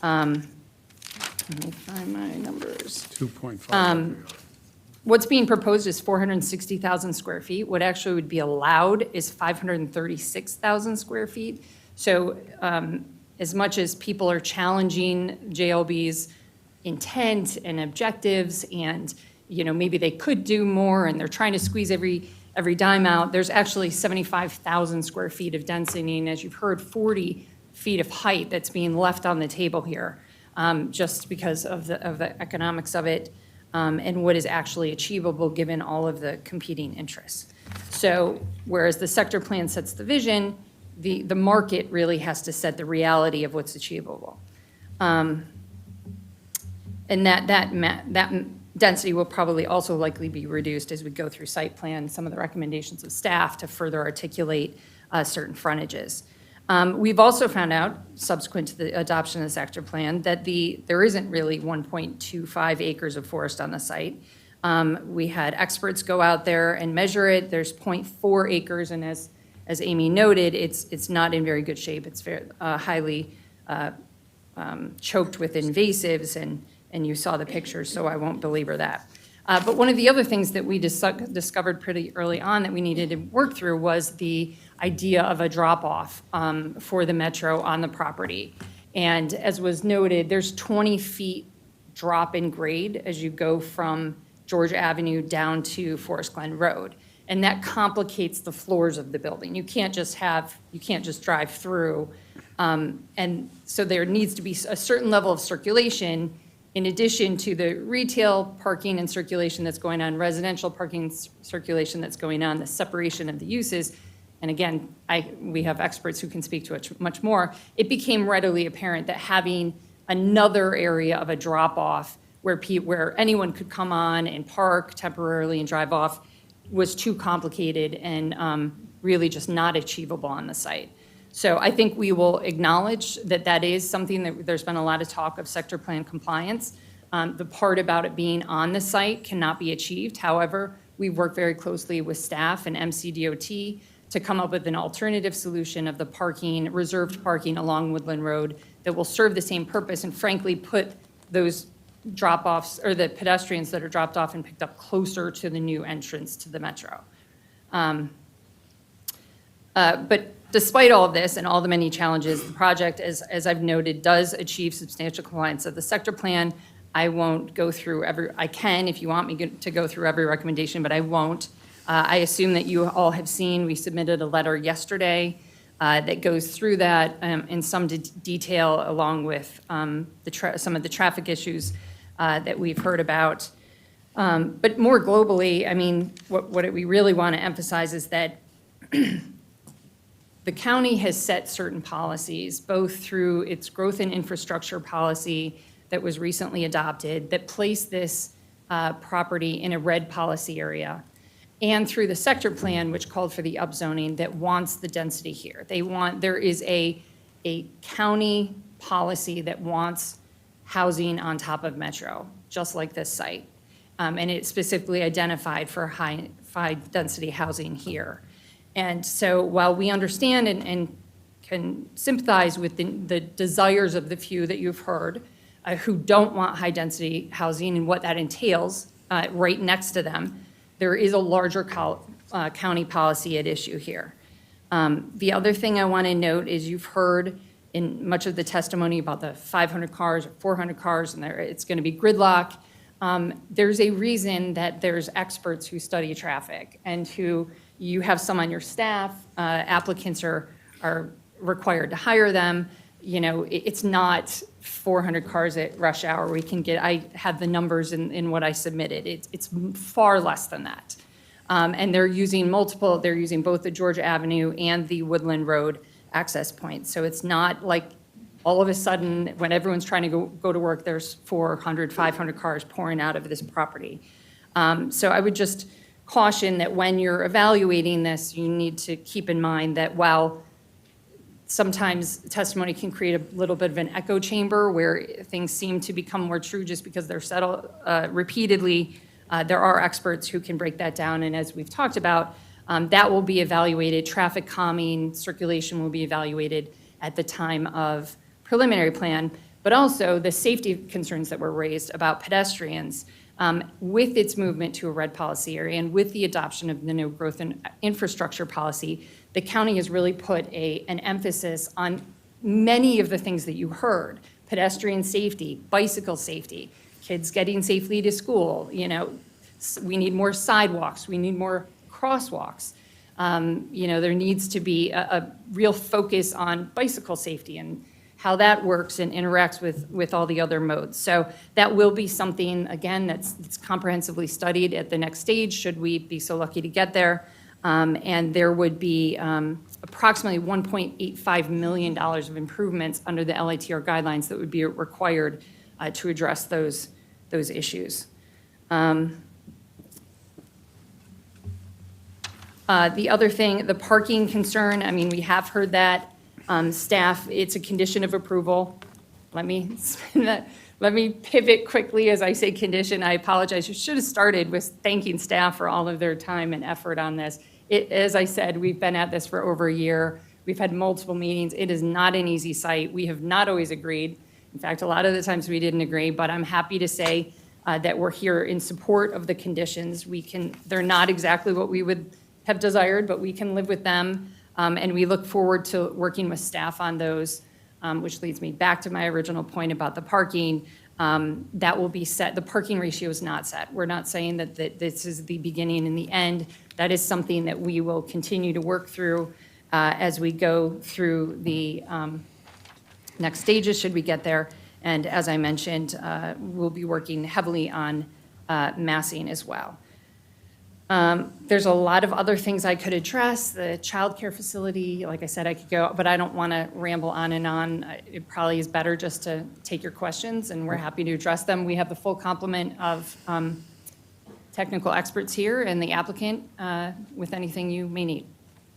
let me find my numbers. 2.5. What's being proposed is 460,000 square feet. What actually would be allowed is 536,000 square feet. So as much as people are challenging JLB's intent and objectives and maybe they could do more and they're trying to squeeze every dime out, there's actually 75,000 square feet of density, and as you've heard, 40 feet of height that's being left on the table here, just because of the economics of it and what is actually achievable given all of the competing interests. So whereas the sector plan sets the vision, the market really has to set the reality of what's achievable. And that density will probably also likely be reduced as we go through site plan, some of the recommendations of staff to further articulate certain frontages. We've also found out, subsequent to the adoption of the sector plan, that there isn't really 1.25 acres of forest on the site. We had experts go out there and measure it. There's 0.4 acres, and as Amy noted, it's not in very good shape. It's very highly choked with invasives, and you saw the pictures, so I won't belabor that. But one of the other things that we discovered pretty early on that we needed to work through was the idea of a drop-off for the metro on the property. And as was noted, there's 20 feet drop in grade as you go from George Avenue down to Forest Glen Road. And that complicates the floors of the building. You can't just drive through. And so there needs to be a certain level of circulation in addition to the retail parking and circulation that's going on, residential parking circulation that's going on, the separation of the uses. And again, we have experts who can speak to it much more. It became readily apparent that having another area of a drop-off where anyone could come on and park temporarily and drive off was too complicated and really just not achievable on the site. So I think we will acknowledge that is something that there's been a lot of talk of sector plan compliance. The part about it being on the site cannot be achieved. However, we've worked very closely with staff and MCDOT to come up with an alternative solution of the parking, reserved parking along Woodland Road that will serve the same purpose and frankly put those drop-offs or the pedestrians that are dropped off and picked up closer to the new entrance to the metro. But despite all of this and all the many challenges, the project, as I've noted, does achieve substantial compliance of the sector plan. I won't go through I can if you want me to go through every recommendation, but I won't. I assume that you all have seen, we submitted a letter yesterday that goes through that in some detail along with some of the traffic issues that we've heard about. But more globally, I mean, what we really want to emphasize is that the county has set certain policies, both through its growth and infrastructure policy that was recently adopted, that place this property in a red policy area, and through the sector plan, which called for the upzoning that wants the density here. There is a county policy that wants housing on top of metro, just like this site. And it specifically identified for high density housing here. And so while we understand and can sympathize with the desires of the few that you've heard who don't want high density housing and what that entails right next to them, there is a larger county policy at issue here. The other thing I want to note is you've heard in much of the testimony about the 500 cars or 400 cars and it's going to be gridlock. There's a reason that there's experts who study traffic and who you have some on your staff, applicants are required to hire them. You know, it's not 400 cars at rush hour. I have the numbers in what I submitted. It's far less than that. And they're using both the Georgia Avenue and the Woodland Road access points. So it's not like all of a sudden when everyone's trying to go to work, there's 400, 500 cars pouring out of this property. So I would just caution that when you're evaluating this, you need to keep in mind that while sometimes testimony can create a little bit of an echo chamber where things seem to become more true just because they're settled repeatedly, there are experts who can break that down. And as we've talked about, that will be evaluated. Traffic calming, circulation will be evaluated at the time of preliminary plan, but also the safety concerns that were raised about pedestrians. With its movement to a red policy area and with the adoption of the no growth and infrastructure policy, the county has really put an emphasis on many of the things that you heard: pedestrian safety, bicycle safety, kids getting safely to school. You know, we need more sidewalks, we need more crosswalks. You know, there needs to be a real focus on bicycle safety and how that works and interacts with all the other modes. So that will be something, again, that's comprehensively studied at the next stage, should we be so lucky to get there. And there would be approximately $1.85 million of improvements under the LITR guidelines that would be required to address those issues. The other thing, the parking concern, I mean, we have heard that. Staff, it's a condition of approval. Let me pivot quickly as I say condition. I apologize. You should have started with thanking staff for all of their time and effort on this. As I said, we've been at this for over a year. We've had multiple meetings. It is not an easy site. We have not always agreed. In fact, a lot of the times we didn't agree, but I'm happy to say that we're here in support of the conditions. They're not exactly what we would have desired, but we can live with them. And we look forward to working with staff on those, which leads me back to my original point about the parking. That will be set. The parking ratio is not set. We're not saying that this is the beginning and the end. That is something that we will continue to work through as we go through the next stages, should we get there. And as I mentioned, we'll be working heavily on massing as well. There's a lot of other things I could address. The childcare facility, like I said, I could go, but I don't want to ramble on and on. It probably is better just to take your questions, and we're happy to address them. We have the full complement of technical experts here and the applicant with anything you may need.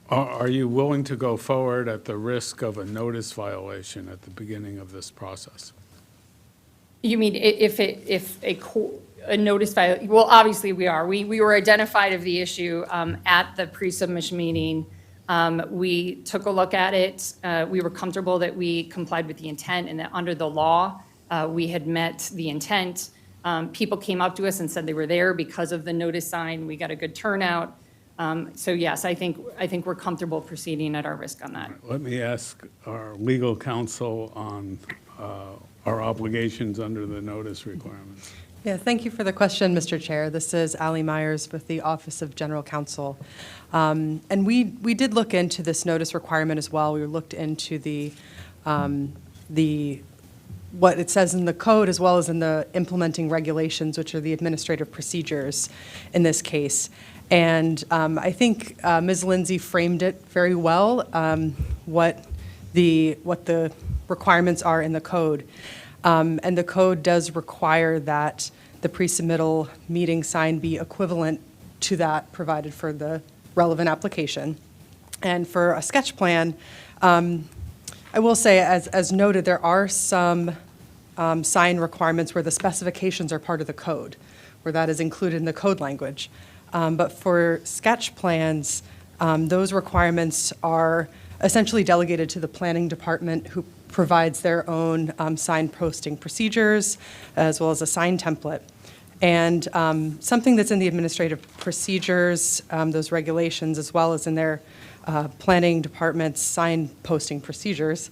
Are you willing to go forward at the risk of a notice violation at the beginning of this process? You mean if a notice violation? Well, obviously we are. We were identified of the issue at the pre-submission meeting. We took a look at it. We were comfortable that we complied with the intent and that under the law, we had met the intent. People came up to us and said they were there because of the notice sign. We got a good turnout. So yes, I think we're comfortable proceeding at our risk on that. Let me ask our legal counsel on our obligations under the notice requirements. Yeah, thank you for the question, Mr. Chair. This is Allie Myers with the Office of General Counsel. And we did look into this notice requirement as well. We looked into what it says in the code as well as in the implementing regulations, which are the administrative procedures in this case. And I think Ms. Lindsay framed it very well, what the requirements are in the code. And the code does require that the pre-submittal meeting sign be equivalent to that provided for the relevant application. And for a sketch plan, I will say, as noted, there are some sign requirements where the specifications are part of the code, where that is included in the code language. But for sketch plans, those requirements are essentially delegated to the planning department, who provides their own sign posting procedures as well as a sign template. And something that's in the administrative procedures, those regulations, as well as in their planning department's sign posting procedures,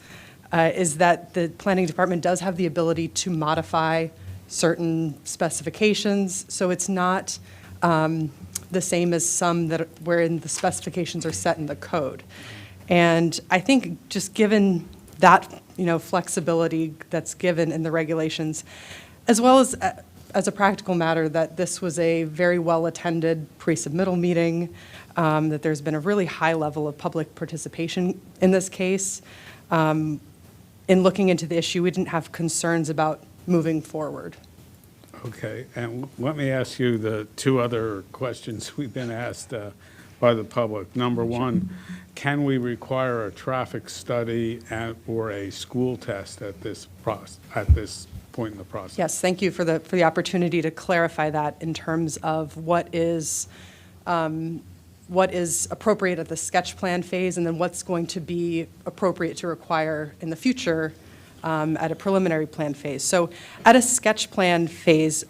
is that the planning department does have the ability to modify certain specifications. So it's not the same as some that wherein the specifications are set in the code. And I think just given that, flexibility that's given in the regulations, as well as a practical matter, that this was a very well-attended pre-submittal meeting, that there's been a really high level of public participation in this case. In looking into the issue, we didn't have concerns about moving forward. Okay, and let me ask you the two other questions we've been asked by the public. Number one, can we require a traffic study or a school test at this point in the process? Yes, thank you for the opportunity to clarify that in terms of what is appropriate at the sketch plan phase, and then what's going to be appropriate to require in the future at a preliminary plan phase. So at a sketch plan phase,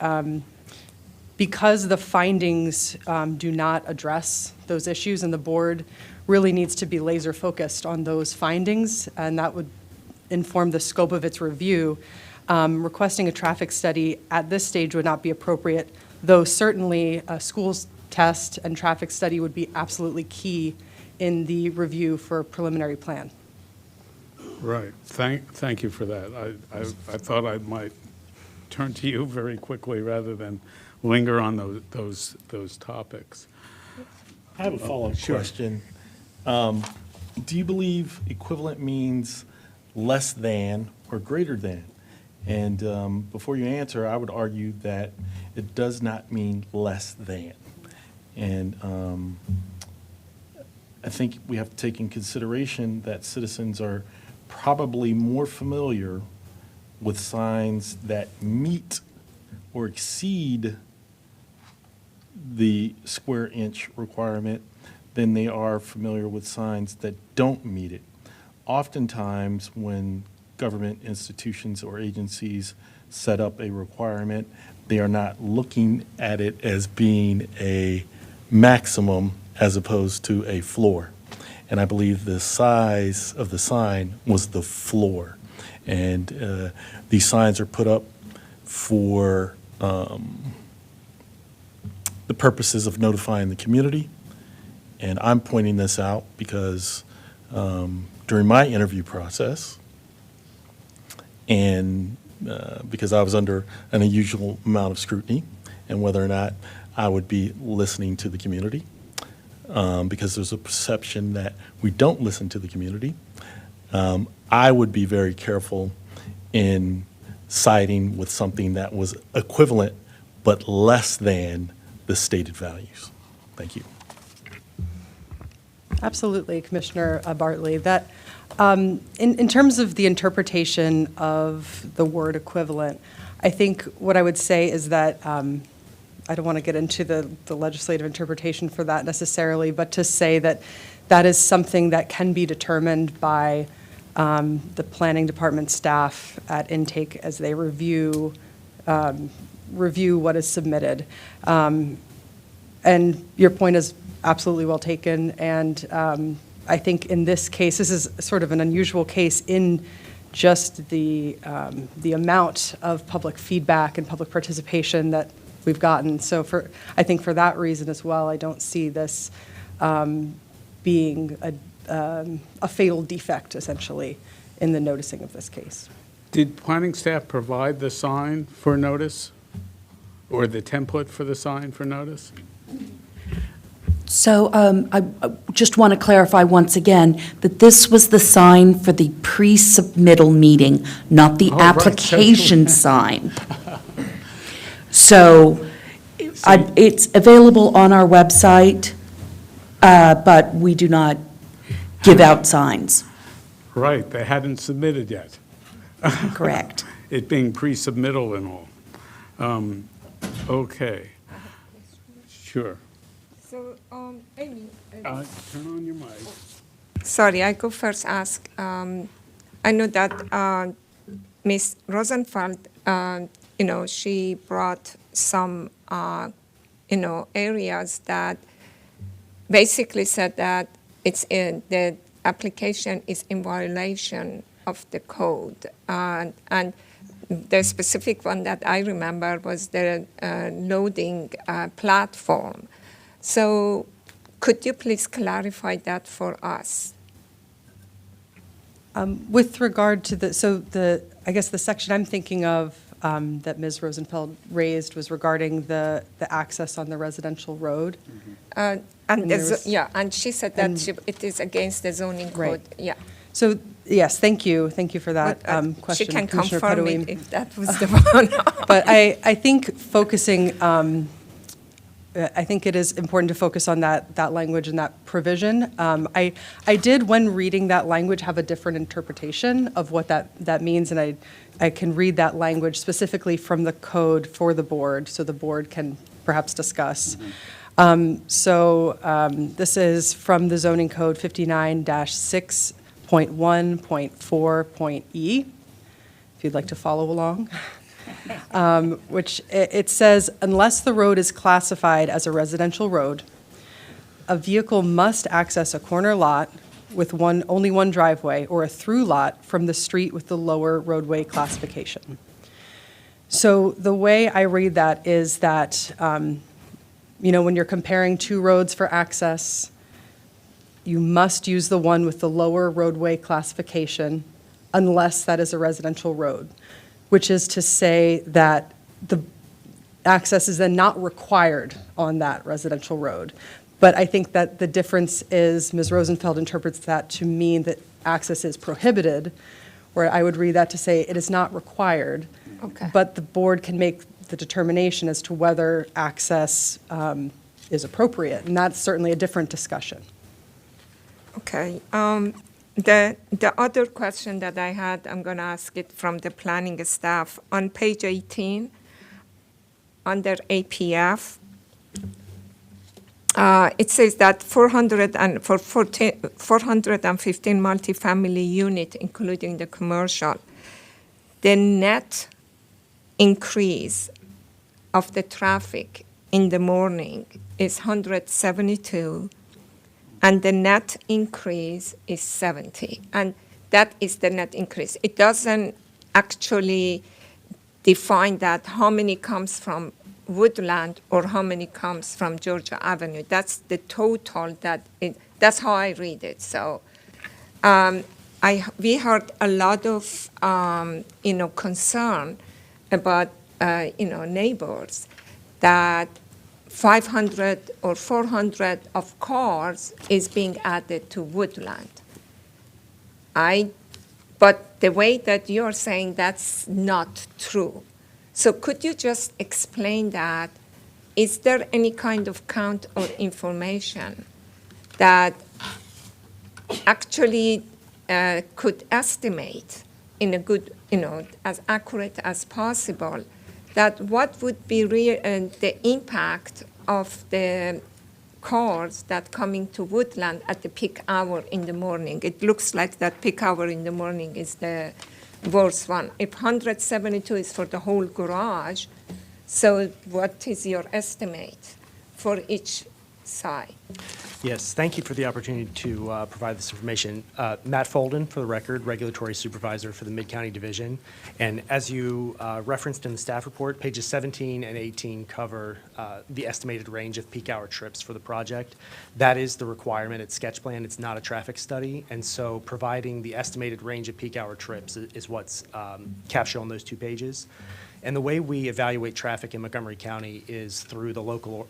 because the findings do not address those issues, and the board really needs to be laser focused on those findings, and that would inform the scope of its review, requesting a traffic study at this stage would not be appropriate, though certainly a schools test and traffic study would be absolutely key in the review for a preliminary plan. Right. Thank you for that. I thought I might turn to you very quickly rather than linger on those topics. I have a follow-up question. Do you believe equivalent means less than or greater than? And before you answer, I would argue that it does not mean less than. And I think we have to take in consideration that citizens are probably more familiar with signs that meet or exceed the square inch requirement than they are familiar with signs that don't meet it. Oftentimes, when government institutions or agencies set up a requirement, they are not looking at it as being a maximum as opposed to a floor. And I believe the size of the sign was the floor. And these signs are put up for the purposes of notifying the community. And I'm pointing this out because during my interview process, and because I was under an unusual amount of scrutiny, and whether or not I would be listening to the community, because there's a perception that we don't listen to the community, I would be very careful in siding with something that was equivalent but less than the stated values. Thank you. Absolutely, Commissioner Bartley. That, in terms of the interpretation of the word equivalent, I think what I would say is that, I don't want to get into the legislative interpretation for that necessarily, but to say that that is something that can be determined by the planning department staff at intake as they review what is submitted. And your point is absolutely well taken, and I think in this case, this is sort of an unusual case in just the amount of public feedback and public participation that we've gotten. So I think for that reason as well, I don't see this being a fatal defect, essentially, in the noticing of this case. Did planning staff provide the sign for notice, or the template for the sign for notice? So I just want to clarify once again that this was the sign for the pre-submittal meeting, not the application sign. So it's available on our website, but we do not give out signs. Right, they hadn't submitted yet. Correct. It being pre-submittal and all. Okay. Sure. So, Amy. Turn on your mic. Sorry, I go first ask. I know that Ms. Rosenfeld, she brought some, areas that basically said that the application is in violation of the code. And the specific one that I remember was the loading platform. So could you please clarify that for us? With regard to I guess the section I'm thinking of that Ms. Rosenfeld raised was regarding the access on the residential road. And she said that it is against the zoning code. Right. Yeah. So, yes, thank you for that question, She can Commissioner confirm Pedoim. it if that was the one. But I think focusing, I think it is important to focus on that language and that provision. I did, when reading that language, have a different interpretation of what that means, and I can read that language specifically from the code for the board, so the board can perhaps discuss. This is from the zoning code 59-6.1.4.e, if you'd like to follow along. Which it says, unless the road is classified as a residential road, a vehicle must access a corner lot with only one driveway or a through lot from the street with the lower roadway classification. So the way I read that is that, when you're comparing two roads for access, you must use the one with the lower roadway classification unless that is a residential road, which is to say that the access is then not required on that residential road. But I think that the difference is Ms. Rosenfeld interprets that to mean that access is prohibited, where I would read that to say it is not required. Okay. But the board can make the determination as to whether access is appropriate, and that's certainly a different discussion. Okay. The other question that I had, I'm going to ask it from the planning staff. On page 18, under APF, it says that 415 multifamily unit, including the commercial, the net increase of the traffic in the morning is 172, and the net increase is 70. And that is the net increase. It doesn't actually define that how many comes from Woodland or how many comes from Georgia Avenue. That's the total that's how I read it. So we heard a lot of concern about neighbors that 500 or 400 of cars is being added to Woodland. But the way that you're saying that's not true. So could you just explain that? Is there any kind of count or information that actually could estimate in a good, as accurate as possible, that what would be the impact of the cars that coming to Woodland at the peak hour in the morning? It looks like that peak hour in the morning is the worst one. If 172 is for the whole garage, so what is your estimate for each side? Yes, thank you for the opportunity to provide this information. Matt Folden, for the record, Regulatory Supervisor for the Mid-County Division. And as you referenced in the staff report, pages 17 and 18 cover the estimated range of peak hour trips for the project. That is the requirement at sketch plan. It's not a traffic study. And so providing the estimated range of peak hour trips is what's captured on those 2 pages. And the way we evaluate traffic in Montgomery County is through the local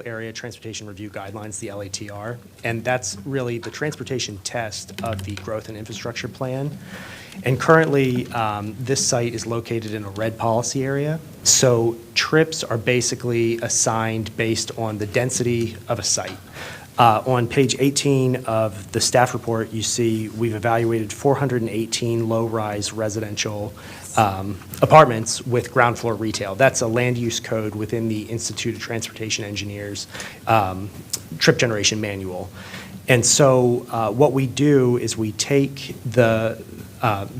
area transportation review guidelines, the LATR, and that's really the transportation test of the growth and infrastructure plan. And currently, this site is located in a red policy area, so trips are basically assigned based on the density of a site. On page 18 of the staff report, you see we've evaluated 418 low-rise residential apartments with ground floor retail. That's a land use code within the Institute of Transportation Engineers trip generation manual. And so what we do is we take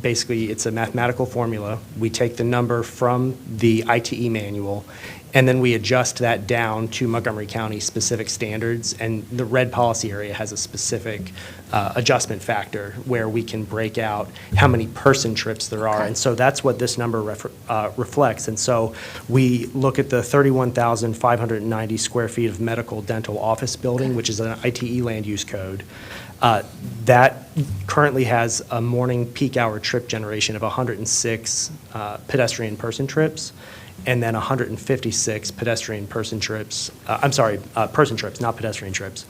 basically it's a mathematical formula. We take the number from the ITE manual, and then we adjust that down to Montgomery County specific standards. And the red policy area has a specific adjustment factor where we can break out how many person trips there are. And so that's what this number reflects. And so we look at the 31,590 square feet of medical dental office building, which is an ITE land use code. That currently has a morning peak hour trip generation of 106 pedestrian person trips, and then 156 pedestrian person trips, person trips, not pedestrian trips,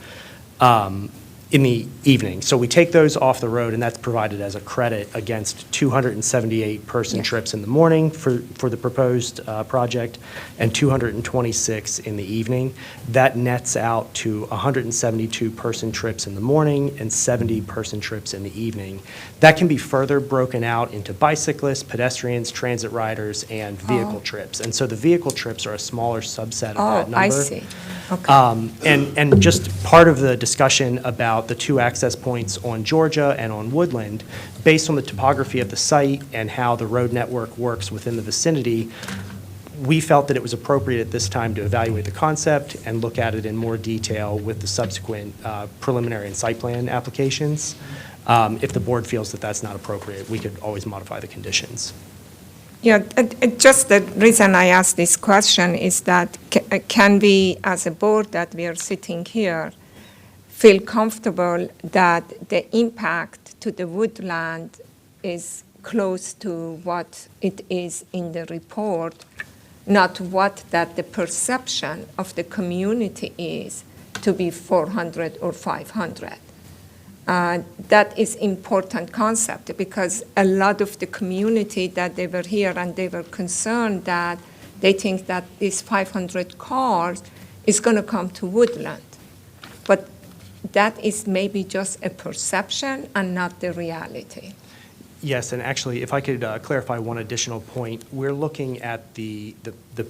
in the evening. So we take those off the road, and that's provided as a credit against 278 person trips in the morning for the proposed project, and 226 in the evening. That nets out to 172 person trips in the morning and 70 person trips in the evening. That can be further broken out into bicyclists, pedestrians, transit riders, and vehicle trips. And so the vehicle trips are a smaller subset of that number. I see. Okay. And just part of the discussion about the 2 access points on Georgia and on Woodland, based on the topography of the site and how the road network works within the vicinity, we felt that it was appropriate at this time to evaluate the concept and look at it in more detail with the subsequent preliminary and site plan applications. If the board feels that that's not appropriate, we could always modify the conditions. Yeah, just the reason I asked this question is that can we, as a board that we are sitting here, feel comfortable that the impact to the woodland is close to what it is in the report, not what that the perception of the community is to be 400 or 500. That is important concept because a lot of the community that they were here and they were concerned that they think that these 500 cars is going to come to Woodland. But that is maybe just a perception and not the reality. Yes, and actually, if I could clarify one additional point, we're looking at the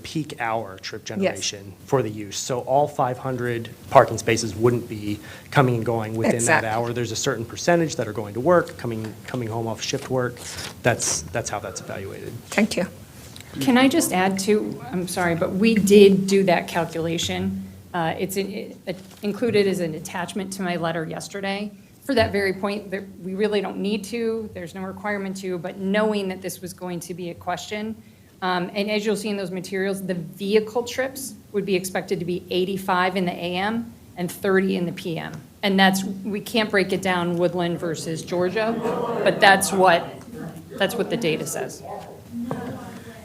peak hour trip generation for the use. So all 500 parking spaces wouldn't be coming and going within Exactly. that hour. There's a certain percentage that are going to work, coming home off shift work. That's how that's evaluated. Thank you. Can I just add to, I'm sorry, but we did do that calculation. It's included as an attachment to my letter yesterday. For that very point, that we really don't need to, there's no requirement to, but knowing that this was going to be a question, and as you'll see in those materials, the vehicle trips would be expected to be 85 in the AM and 30 in the PM. And we can't break it down Woodland versus Georgia, but that's what the data says.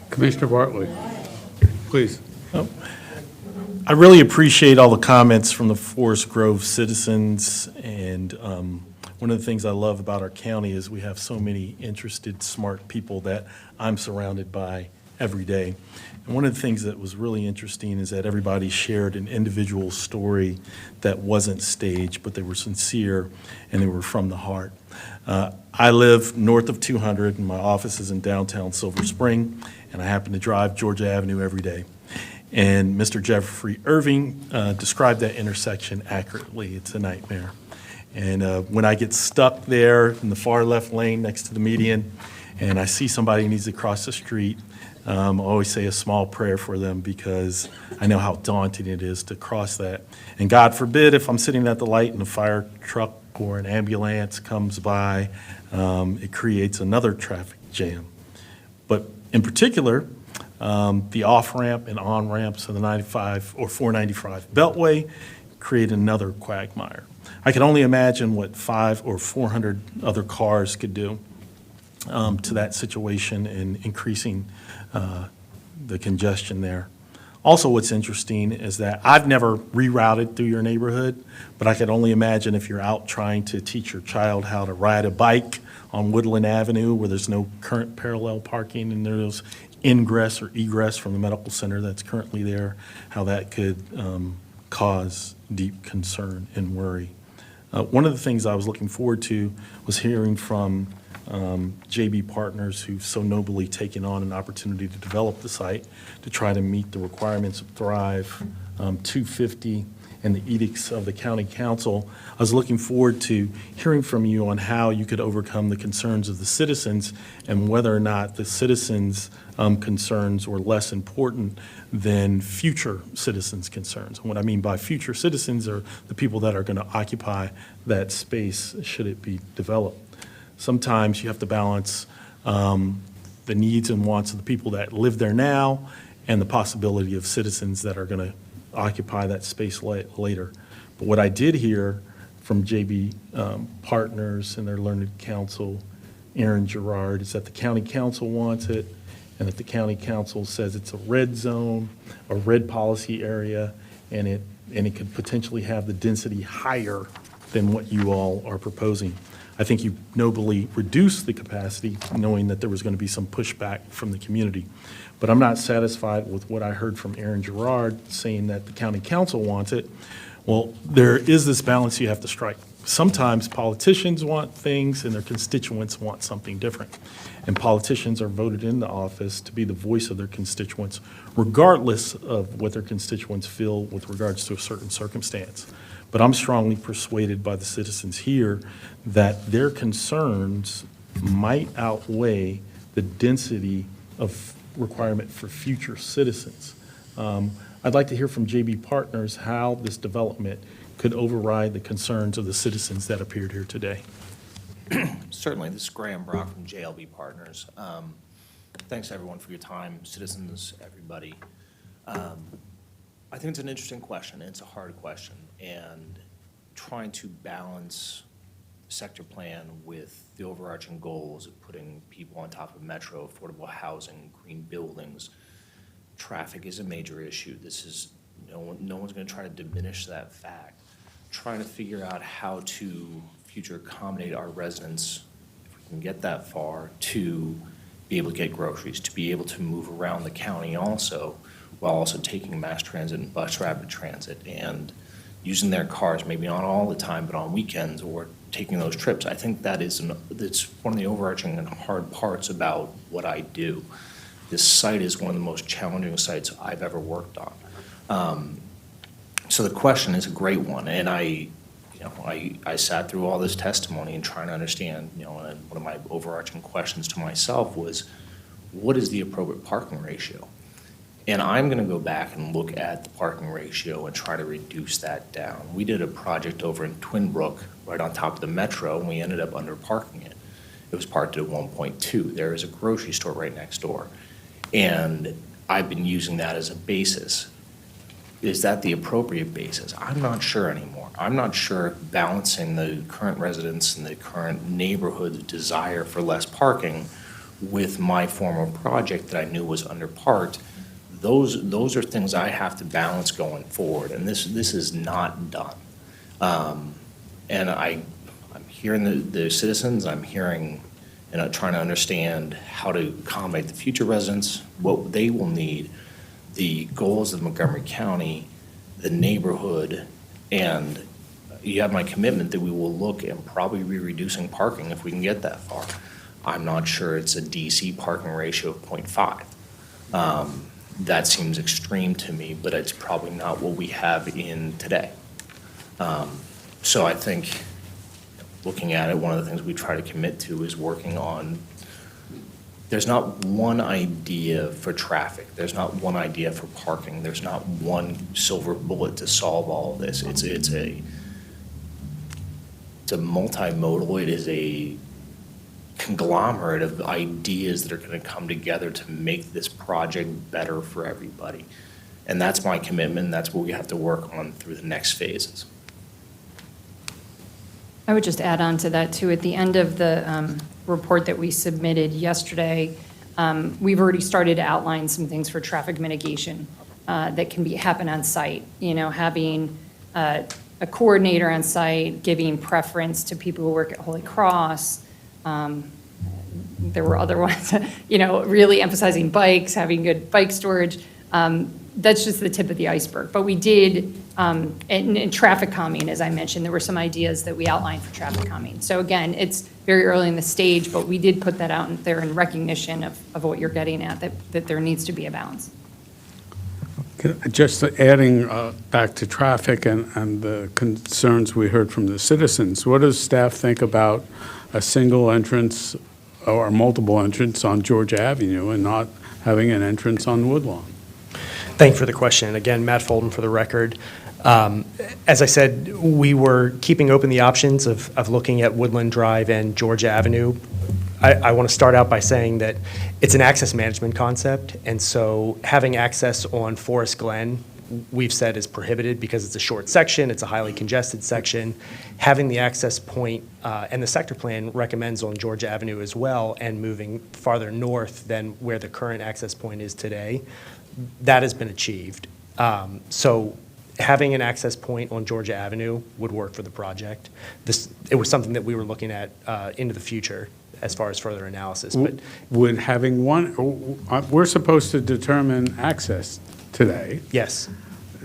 Commissioner Bartley, please. I really appreciate all the comments from the Forest Grove citizens, and one of the things I love about our county is we have so many interested, smart people that I'm surrounded by every day. And one of the things that was really interesting is that everybody shared an individual story that wasn't staged, but they were sincere and they were from the heart. I live north of 200, and my office is in downtown Silver Spring, and I happen to drive Georgia Avenue every day. And Mr. Jeffrey Irving described that intersection accurately. It's a nightmare. And when I get stuck there in the far left lane next to the median, and I see somebody who needs to cross the street, I always say a small prayer for them because I know how daunting it is to cross that. And God forbid if I'm sitting at the light and a fire truck or an ambulance comes by, it creates another traffic jam. But in particular, the off-ramp and on-ramps of the 95 or 495 Beltway create another quagmire. I can only imagine what 500 or 400 other cars could do to that situation in increasing the congestion there. Also, what's interesting is that I've never rerouted through your neighborhood, but I could only imagine if you're out trying to teach your child how to ride a bike on Woodland Avenue where there's no current parallel parking and there's ingress or egress from the medical center that's currently there, how that could cause deep concern and worry. One of the things I was looking forward to was hearing from JB Partners, who've so nobly taken on an opportunity to develop the site to try to meet the requirements of Thrive 250 and the edicts of the county council. I was looking forward to hearing from you on how you could overcome the concerns of the citizens and whether or not the citizens' concerns were less important than future citizens' concerns. And what I mean by future citizens are the people that are going to occupy that space should it be developed. Sometimes you have to balance the needs and wants of the people that live there now and the possibility of citizens that are going to occupy that space later. But what I did hear from JB Partners and their learned counsel, Aaron Gerard, is that the county council wants it and that the county council says it's a red zone, a red policy area, and it could potentially have the density higher than what you all are proposing. I think you nobly reduced the capacity, knowing that there was going to be some pushback from the community. But I'm not satisfied with what I heard from Aaron Gerard saying that the county council wants it. Well, there is this balance you have to strike. Sometimes politicians want things and their constituents want something different. And politicians are voted into office to be the voice of their constituents, regardless of what their constituents feel with regards to a certain circumstance. But I'm strongly persuaded by the citizens here that their concerns might outweigh the density of requirement for future citizens. I'd like to hear from JB Partners how this development could override the concerns of the citizens that appeared here today. Certainly. This is Graham Brock from JLB Partners. Thanks, everyone, for your time, citizens, everybody. I think it's an interesting question. It's a hard question. And trying to balance sector plan with the overarching goals of putting people on top of metro, affordable housing, green buildings, traffic is a major issue. This is No one's going to try to diminish that fact. Trying to figure out how to future accommodate our residents, if we can get that far, to be able to get groceries, to be able to move around the county also, while also taking mass transit and bus rapid transit and using their cars, maybe not all the time, but on weekends or taking those trips. I think that's one of the overarching and hard parts about what I do. This site is one of the most challenging sites I've ever worked on. So the question is a great one, and I sat through all this testimony and trying to understand, and one of my overarching questions to myself was, what is the appropriate parking ratio? And I'm going to go back and look at the parking ratio and try to reduce that down. We did a project over in Twin Brook, right on top of the metro, and we ended up underparking it. It was parked at 1.2. There is a grocery store right next door. And I've been using that as a basis. Is that the appropriate basis? I'm not sure anymore. I'm not sure if balancing the current residents and the current neighborhood's desire for less parking with my former project that I knew was underparked. Those are things I have to balance going forward, and this is not done. And I'm hearing the citizens, I'm hearing and trying to understand how to accommodate the future residents, what they will need, the goals of Montgomery County, the neighborhood, and you have my commitment that we will look and probably be reducing parking if we can get that far. I'm not sure it's a DC parking ratio of 0.5. That seems extreme to me, but it's probably not what we have in today. So I think looking at it, one of the things we try to commit to is working on, there's not one idea for traffic. There's not one idea for parking. There's not one silver bullet to solve all of this. It's a multimodal, it is a conglomerate of ideas that are going to come together to make this project better for everybody. And that's my commitment. That's what we have to work on through the next phases. I would just add on to that too. At the end of the report that we submitted yesterday, we've already started to outline some things for traffic mitigation that can happen on site. Having a coordinator on site, giving preference to people who work at Holy Cross. There were other ones, really emphasizing bikes, having good bike storage. That's just the tip of the iceberg. But we did, and traffic calming, as I mentioned, there were some ideas that we outlined for traffic calming. So again, it's very early in the stage, but we did put that out there in recognition of what you're getting at, that there needs to be a balance. Just adding back to traffic and the concerns we heard from the citizens, what does staff think about a single entrance or multiple entrance on Georgia Avenue and not having an entrance on Woodlawn? Thank you for the question. Again, Matt Folden for the record. As I said, we were keeping open the options of looking at Woodland Drive and Georgia Avenue. I want to start out by saying that it's an access management concept, and so having access on Forest Glen, we've said is prohibited because it's a short section, it's a highly congested section. Having the access point, and the sector plan recommends on Georgia Avenue as well, and moving farther north than where the current access point is today, that has been achieved. So having an access point on Georgia Avenue would work for the project. It was something that we were looking at into the future as far as further analysis. But would having one, we're supposed to determine access today. Yes.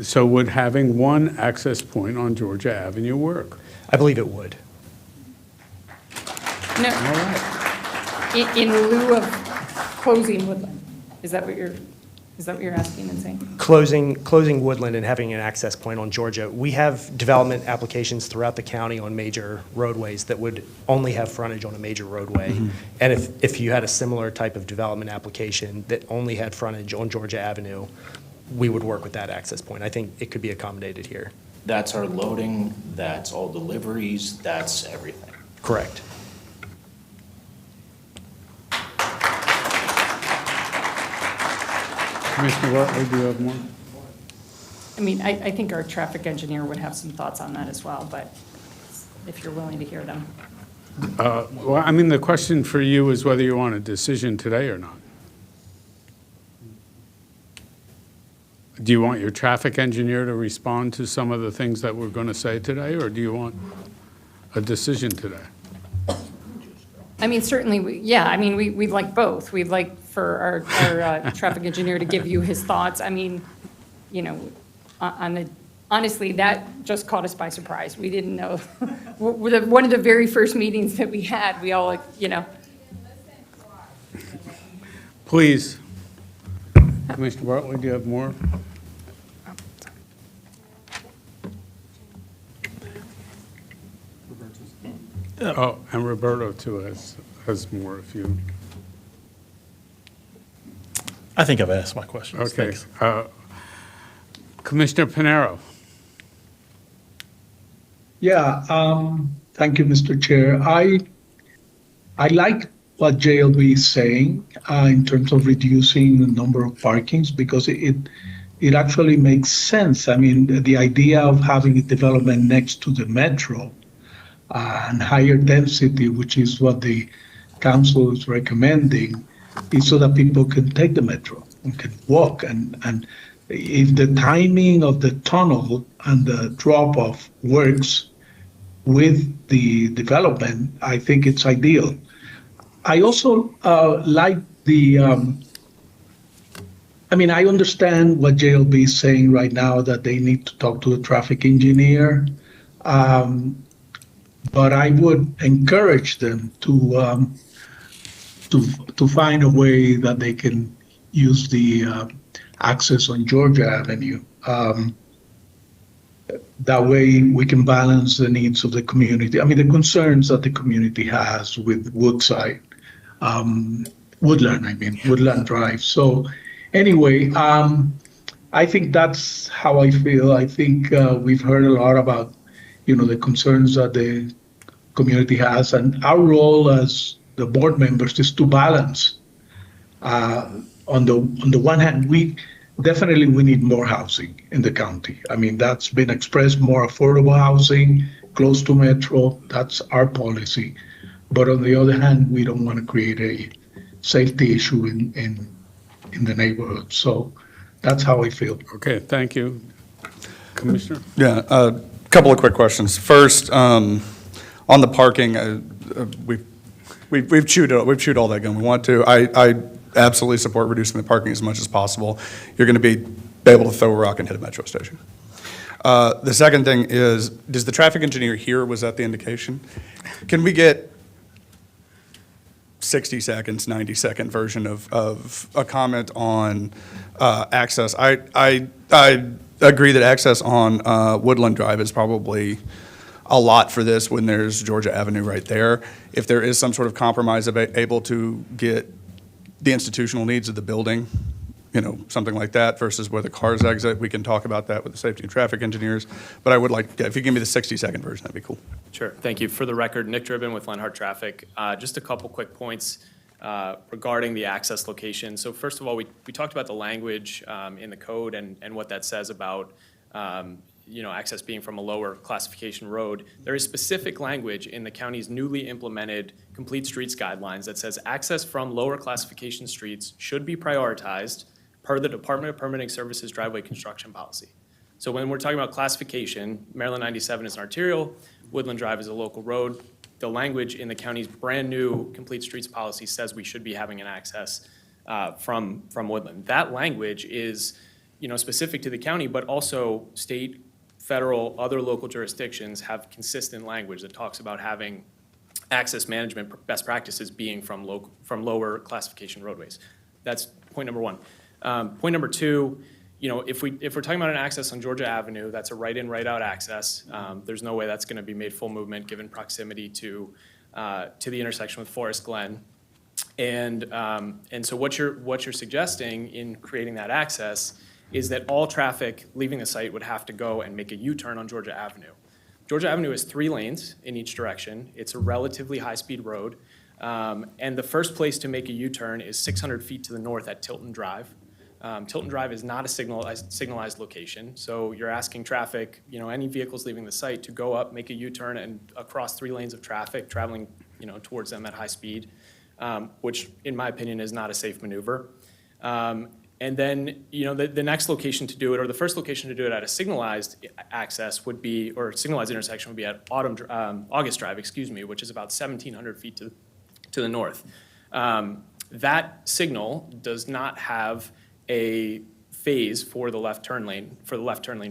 So would having one access point on Georgia Avenue work? I believe it would. No. All right. In lieu of closing Woodland, is that what you're asking and saying? Closing Woodland and having an access point on Georgia. We have development applications throughout the county on major roadways that would only have frontage on a major roadway. Mm-hmm. And if you had a similar type of development application that only had frontage on Georgia Avenue, we would work with that access point. I think it could be accommodated here. That's our loading, that's all deliveries, that's everything. Correct. Commissioner Wortley, do you have more? I mean, I think our traffic engineer would have some thoughts on that as well, but if you're willing to hear them. Well, I mean, the question for you is whether you want a decision today or not. Do you want your traffic engineer to respond to some of the things that we're going to say today, or do you want a decision today? I mean, certainly, we'd like both. We'd like for our traffic engineer to give you his thoughts. I mean, honestly, that just caught us by surprise. We didn't know. One of the very first meetings that we had, we all, Please. Commissioner Bartley, do you have more? Oh, and Roberto too has more if you. I think I've asked my questions. Okay. Thanks. Commissioner Pinero. Yeah, thank you, Mr. Chair. I like what JLB is saying in terms of reducing the number of parkings because it actually makes sense. I mean, the idea of having a development next to the metro and higher density, which is what the council is recommending, is so that people can take the metro and can walk. And if the timing of the tunnel and the drop-off works with the development, I think it's ideal. I also like the, I understand what JLB is saying right now, that they need to talk to the traffic engineer. But I would encourage them to find a way that they can use the access on Georgia Avenue. That way we can balance the needs of the community. I mean, the concerns that the community has with Woodland Drive. So anyway, I think that's how I feel. I think we've heard a lot about the concerns that the community has, and our role as the board members is to balance. On the one hand, we need more housing in the county. I mean, that's been expressed, more affordable housing, close to metro, that's our policy. But on the other hand, we don't want to create a safety issue in the neighborhood. So that's how I feel. Okay, thank you. Commissioner? Yeah, a couple of quick questions. First, on the parking, we've chewed all that gum we want to. I absolutely support reducing the parking as much as possible. You're going to be able to throw a rock and hit a metro station. The second thing is, does the traffic engineer here, was that the indication? Can we get 60 seconds, 90-second version of a comment on access? I agree that access on Woodland Drive is probably a lot for this when there's Georgia Avenue right there. If there is some sort of compromise able to get the institutional needs of the building, something like that versus where the cars exit, we can talk about that with the safety and traffic engineers. But I would like, if you give me the 60-second version, that'd be cool. Sure, thank you. For the record, Nick Driven with Lenhart Traffic. Just a couple quick points regarding the access location. So first of all, we talked about the language in the code and what that says about access being from a lower classification road. There is specific language in the county's newly implemented Complete Streets Guidelines that says access from lower classification streets should be prioritized per the Department of Permitting Services driveway construction policy. So when we're talking about classification, Maryland 97 is an arterial, Woodland Drive is a local road. The language in the county's brand new Complete Streets policy says we should be having an access from Woodland. That language is specific to the county, but also state, federal, other local jurisdictions have consistent language that talks about having access management best practices being from lower classification roadways. That's point number one. Point number two, if we're talking about an access on Georgia Avenue, that's a right-in, right-out access. There's no way that's going to be made full movement given proximity to the intersection with Forest Glen. And so what you're suggesting in creating that access is that all traffic leaving the site would have to go and make a U-turn on Georgia Avenue. Georgia Avenue has 3 lanes in each direction. It's a relatively high-speed road. And the first place to make a U-turn is 600 feet to the north at Tilton Drive. Tilton Drive is not a signalized location, so you're asking traffic, any vehicles leaving the site to go up, make a U-turn, and across 3 lanes of traffic traveling, towards them at high speed, which in my opinion is not a safe maneuver. And then, the next location to do it, or the first location to do it at a signalized access would be, or signalized intersection would be at August Drive, which is about 1,700 feet to the north. That signal does not have a phase for the left turn lane,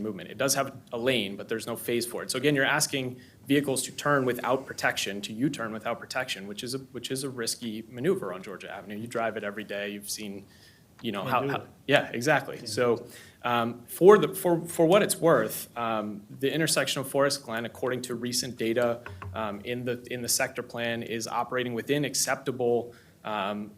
movement. It does have a lane, but there's no phase for it. So again, you're asking vehicles to turn without protection, to U-turn without protection, which is a risky maneuver on Georgia Avenue. You drive it every day. You've seen, yeah, exactly. So for what it's worth, the intersection of Forest Glen, according to recent data in the sector plan, is operating within acceptable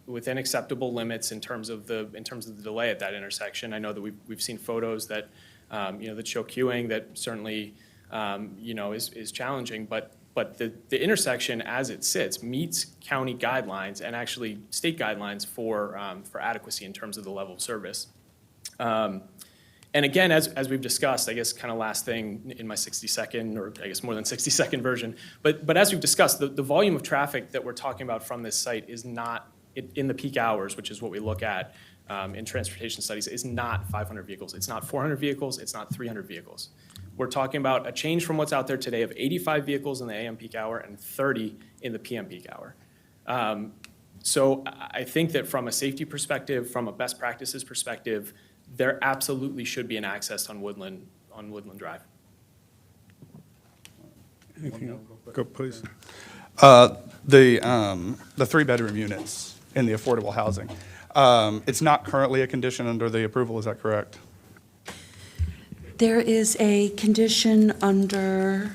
limits in terms of the delay at that intersection. I know that we've seen photos that that show queuing that certainly is challenging, but the intersection as it sits meets county guidelines and actually state guidelines for adequacy in terms of the level of service. And again, as we've discussed, I guess kind of last thing in my 60-second, or I guess more than 60-second version, but as we've discussed, the volume of traffic that we're talking about from this site is not, in the peak hours, which is what we look at in transportation studies, is not 500 vehicles. It's not 400 vehicles. It's not 300 vehicles. We're talking about a change from what's out there today of 85 vehicles in the AM peak hour and 30 in the PM peak hour. So I think that from a safety perspective, from a best practices perspective, there absolutely should be an access on Woodland Drive. Anything else? Go, please. The 3-bedroom units in the affordable housing, it's not currently a condition under the approval, is that correct? There is a condition under,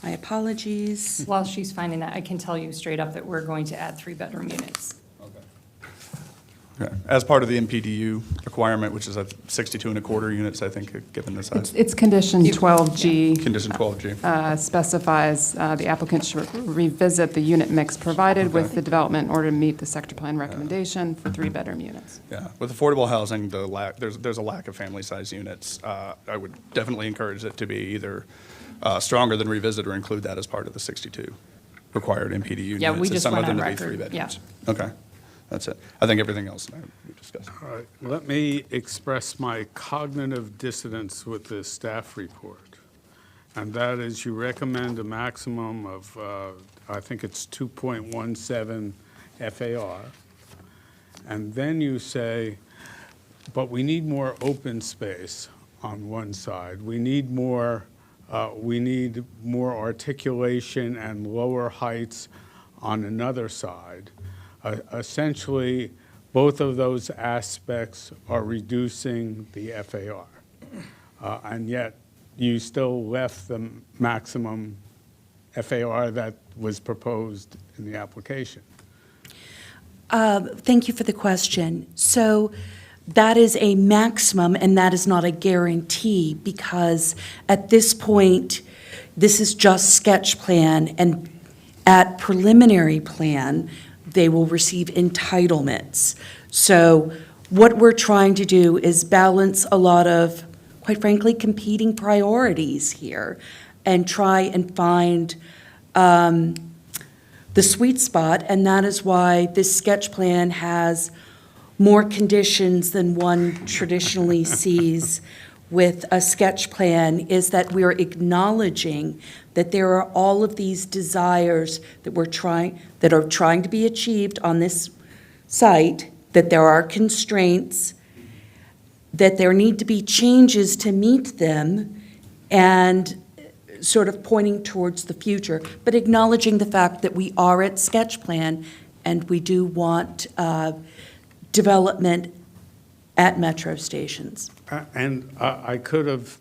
my apologies. While she's finding that, I can tell you straight up that we're going to add 3-bedroom units. Okay. As part of the MPDU requirement, which is at 62 and a quarter units, I think, given the size. It's condition 12G. Condition 12G. Specifies the applicant should revisit the unit mix provided with the development in order to meet the sector plan recommendation for 3-bedroom units. Yeah, with affordable housing, there's a lack of family-size units. I would definitely encourage it to be either stronger than revisit or include that as part of the 62 required MPDU units. Yeah, we just Some of went them on to be record. 3 bedrooms. Okay, that's it. I think everything else we discussed. All right, let me express my cognitive dissonance with this staff report. And that is you recommend a maximum of, I think it's 2.17 FAR. And then you say, but we need more open space on one side. We need more articulation and lower heights on another side. Essentially, both of those aspects are reducing the FAR. And yet, you still left the maximum FAR that was proposed in the application. Thank you for the question. So that is a maximum, and that is not a guarantee, because at this point, this is just sketch plan, and at preliminary plan, they will receive entitlements. So what we're trying to do is balance a lot of, quite frankly, competing priorities here and try and find the sweet spot, and that is why this sketch plan has more conditions than one traditionally sees with a sketch plan, is that we're acknowledging that there are all of these desires that are trying to be achieved on this site, that there are constraints, that there need to be changes to meet them, and sort of pointing towards the future, but acknowledging the fact that we are at sketch plan and we do want development at metro stations. And I could have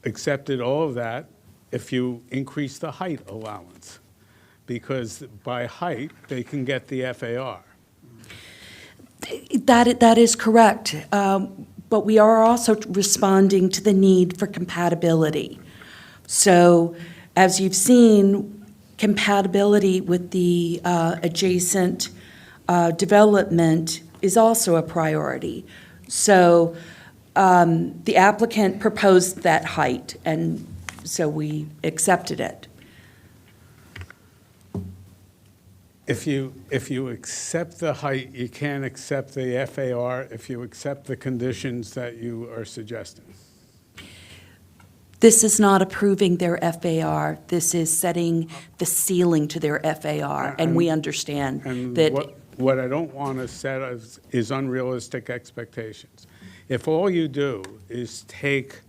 accepted all of that if you increase the height allowance, because by height, they can get the FAR. That is correct, but we are also responding to the need for compatibility. So, as you've seen, compatibility with the adjacent development is also a priority. So, the applicant proposed that height, and so we accepted it. If you accept the height, you can't accept the FAR if you accept the conditions that you are suggesting. This is not approving their FAR. This is setting the ceiling to their FAR, and we understand And that. what I don't want to set is unrealistic expectations. If all you do is take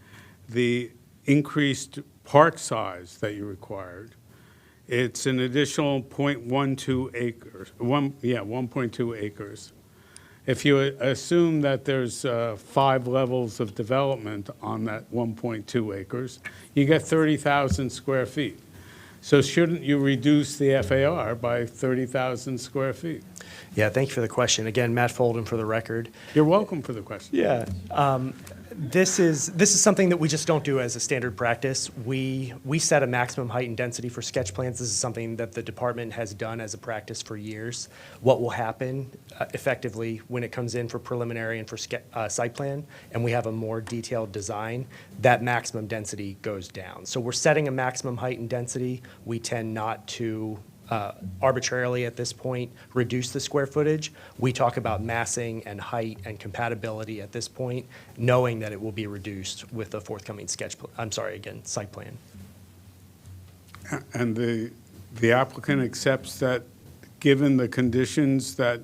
the increased park size that you required, it's an additional 0.12 acres, 1.2 acres. If you assume that there's 5 levels of development on that 1.2 acres, you get 30,000 square feet. So shouldn't you reduce the FAR by 30,000 square feet? Yeah, thank you for the question. Again, Matt Folden for the record. You're welcome for the question. Yeah. This is something that we just don't do as a standard practice. We set a maximum height and density for sketch plans. This is something that the department has done as a practice for years. What will happen effectively when it comes in for preliminary and for site plan, and we have a more detailed design, that maximum density goes down. So we're setting a maximum height and density. We tend not to arbitrarily at this point reduce the square footage. We talk about massing and height and compatibility at this point, knowing that it will be reduced with the forthcoming site plan. And the applicant accepts that, given the conditions that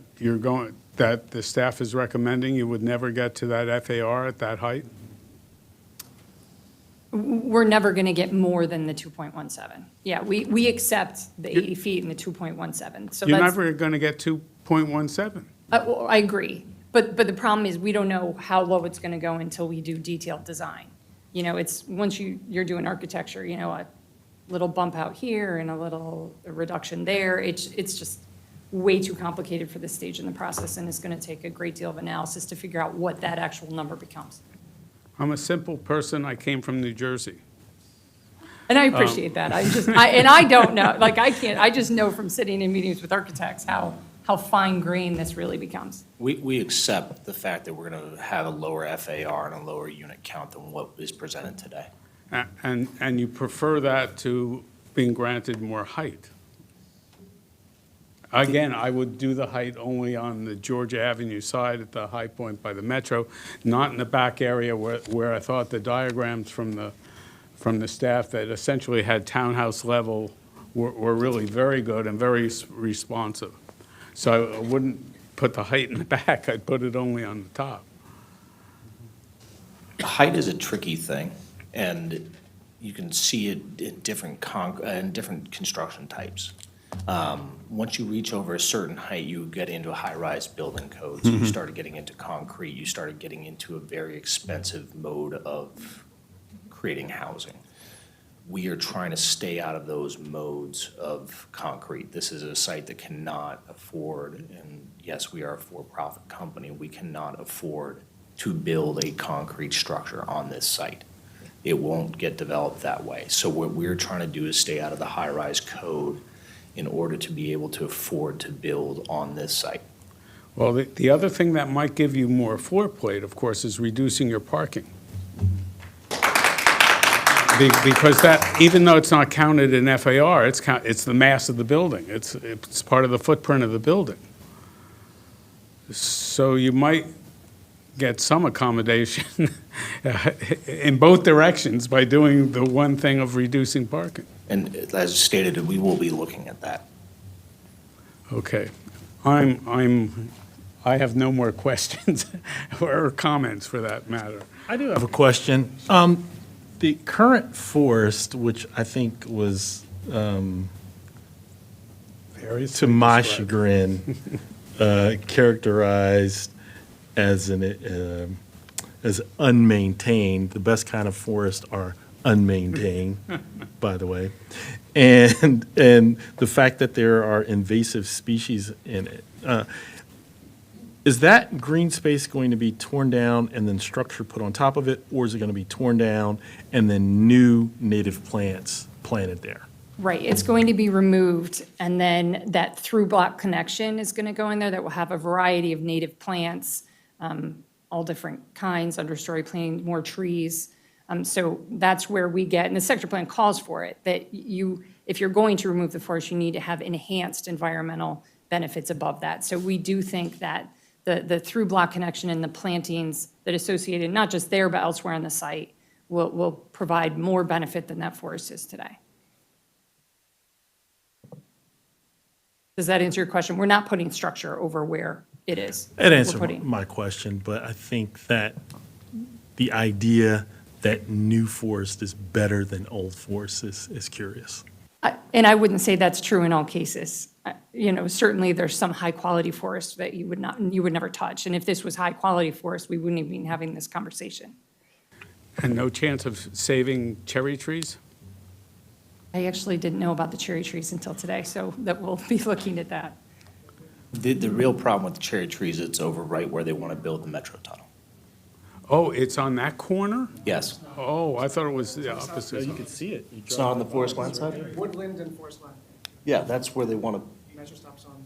that the staff is recommending, you would never get to that FAR at that height? We're never going to get more than the 2.17. Yeah, we accept the 80 feet and the 2.17. So You're that's, never going to get 2.17. well, I agree. But the problem is we don't know how low it's going to go until we do detailed design. You know, it's once you're doing architecture, you know, a little bump out here and a little reduction there. It's just way too complicated for this stage in the process, and it's going to take a great deal of analysis to figure out what that actual number becomes. I'm a simple person. I came from New Jersey. And I appreciate that. I don't know, like I just know from sitting in meetings with architects how fine grained this really becomes. We accept the fact that we're going to have a lower FAR and a lower unit count than what is presented today. And you prefer that to being granted more height? Again, I would do the height only on the Georgia Avenue side at the high point by the Metro, not in the back area where I thought the diagrams from the staff that essentially had townhouse level were really very good and very responsive. So I wouldn't put the height in the back, I'd put it only on the top. Height is a tricky thing, and you can see it in different construction types. Once you reach over a certain height, you get into a high-rise building code. So you started getting into concrete. You started getting into a very expensive mode of creating housing. We are trying to stay out of those modes of concrete. This is a site that cannot afford, and yes, we are a for-profit company, we cannot afford to build a concrete structure on this site. It won't get developed that way. So what we're trying to do is stay out of the high-rise code in order to be able to afford to build on this site. Well, the other thing that might give you more floor plate, of course, is reducing your parking. Because that, even though it's not counted in FAR, it's the mass of the building. It's part of the footprint of the building. So you might get some accommodation in both directions by doing the one thing of reducing parking. And as stated, we will be looking at that. Okay. I have no more questions or comments for that matter. I do have a question. The current forest, which I think was, to my chagrin, characterized as as unmaintained. The best kind of forests are unmaintained, by the way, and the fact that there are invasive species in it. Is that green space going to be torn down and then structure put on top of it, or is it going to be torn down and then new native plants planted there? Right, it's going to be removed, and then that through block connection is going to go in there that will have a variety of native plants, all different kinds, understory planting, more trees. So that's where we get, and the sector plan calls for it, that if you're going to remove the forest, you need to have enhanced environmental benefits above that. So we do think that the through block connection and the plantings that associated, not just there, but elsewhere on the site, will provide more benefit than that forest is today. Does that answer your question? We're not putting structure over where it is. That We're answered putting- my question, but I think that the idea that new forest is better than old forest is curious. And I wouldn't say that's true in all cases. Certainly there's some high-quality forest that you would never touch. And if this was high-quality forest, we wouldn't even be having this conversation. And no chance of saving cherry trees? I actually didn't know about the cherry trees until today, so that we'll be looking at that. The real problem with the cherry trees, it's over right where they want to build the metro tunnel. Oh, it's on that corner? Yes. Oh, I thought it was the opposite. You can see it. It's not on the Forest Glen side? Woodland and Forest Glen. Yeah, that's where they want to, Measure stops on.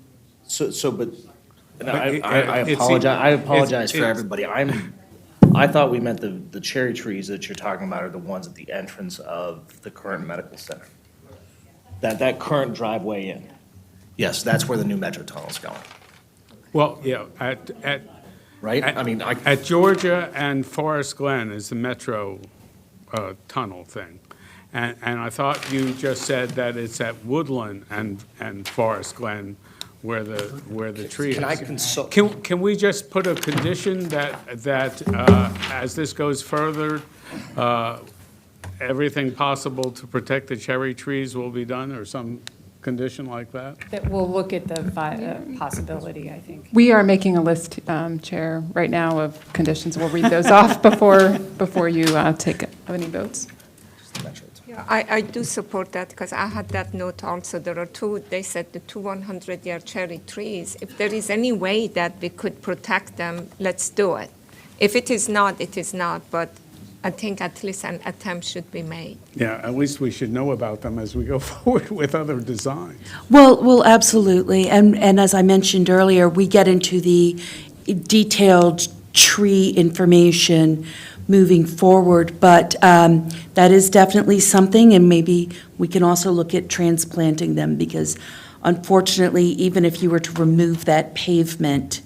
but, and But I it apologize, I seems- apologize for it's- everybody. I thought we meant the cherry trees that you're talking about are the ones at the entrance of the current medical center. That current driveway in. Yes, that's where the new metro tunnel's going, Well, yeah, right? At Georgia and Forest Glen is the metro tunnel thing. And I thought you just said that it's at Woodland and Forest Glen where the tree is. Can I consult? Can we just put a condition that as this goes further, everything possible to protect the cherry trees will be done, or some condition like that? That we'll look at the possibility, I think. We are making a list, Chair, right now of conditions. We'll read those off before you take any votes. Yeah, I do support that because I had that note also. There are they said the two 100-year cherry trees. If there is any way that we could protect them, let's do it. If it is not, it is not, but I think at least an attempt should be made. Yeah, at least we should know about them as we go forward with other designs. Well, absolutely. And as I mentioned earlier, we get into the detailed tree information moving forward, but that is definitely something, and maybe we can also look at transplanting them, because unfortunately, even if you were to remove that pavement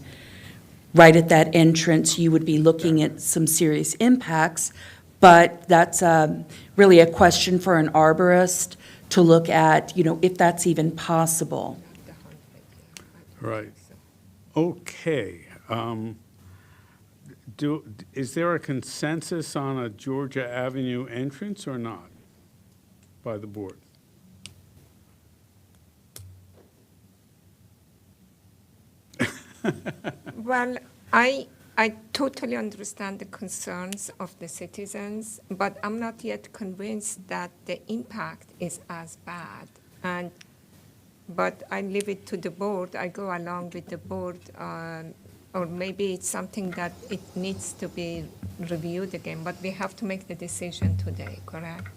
right at that entrance, you would be looking at some serious impacts, but that's really a question for an arborist to look at, if that's even possible. Right. Okay. Is there a consensus on a Georgia Avenue entrance or not by the board? Well, I totally understand the concerns of the citizens, but I'm not yet convinced that the impact is as bad. But I leave it to the board. I go along with the board, or maybe it's something that it needs to be reviewed again. But we have to make the decision today, correct?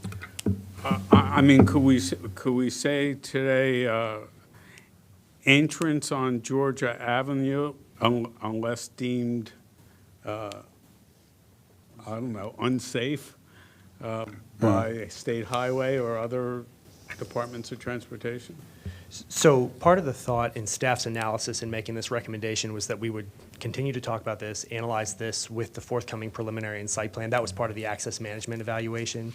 I mean, could we say today entrance on Georgia Avenue unless deemed, I don't know, unsafe by a state highway or other departments of transportation? So part of the thought in staff's analysis in making this recommendation was that we would continue to talk about this, analyze this with the forthcoming preliminary and site plan. That was part of the access management evaluation.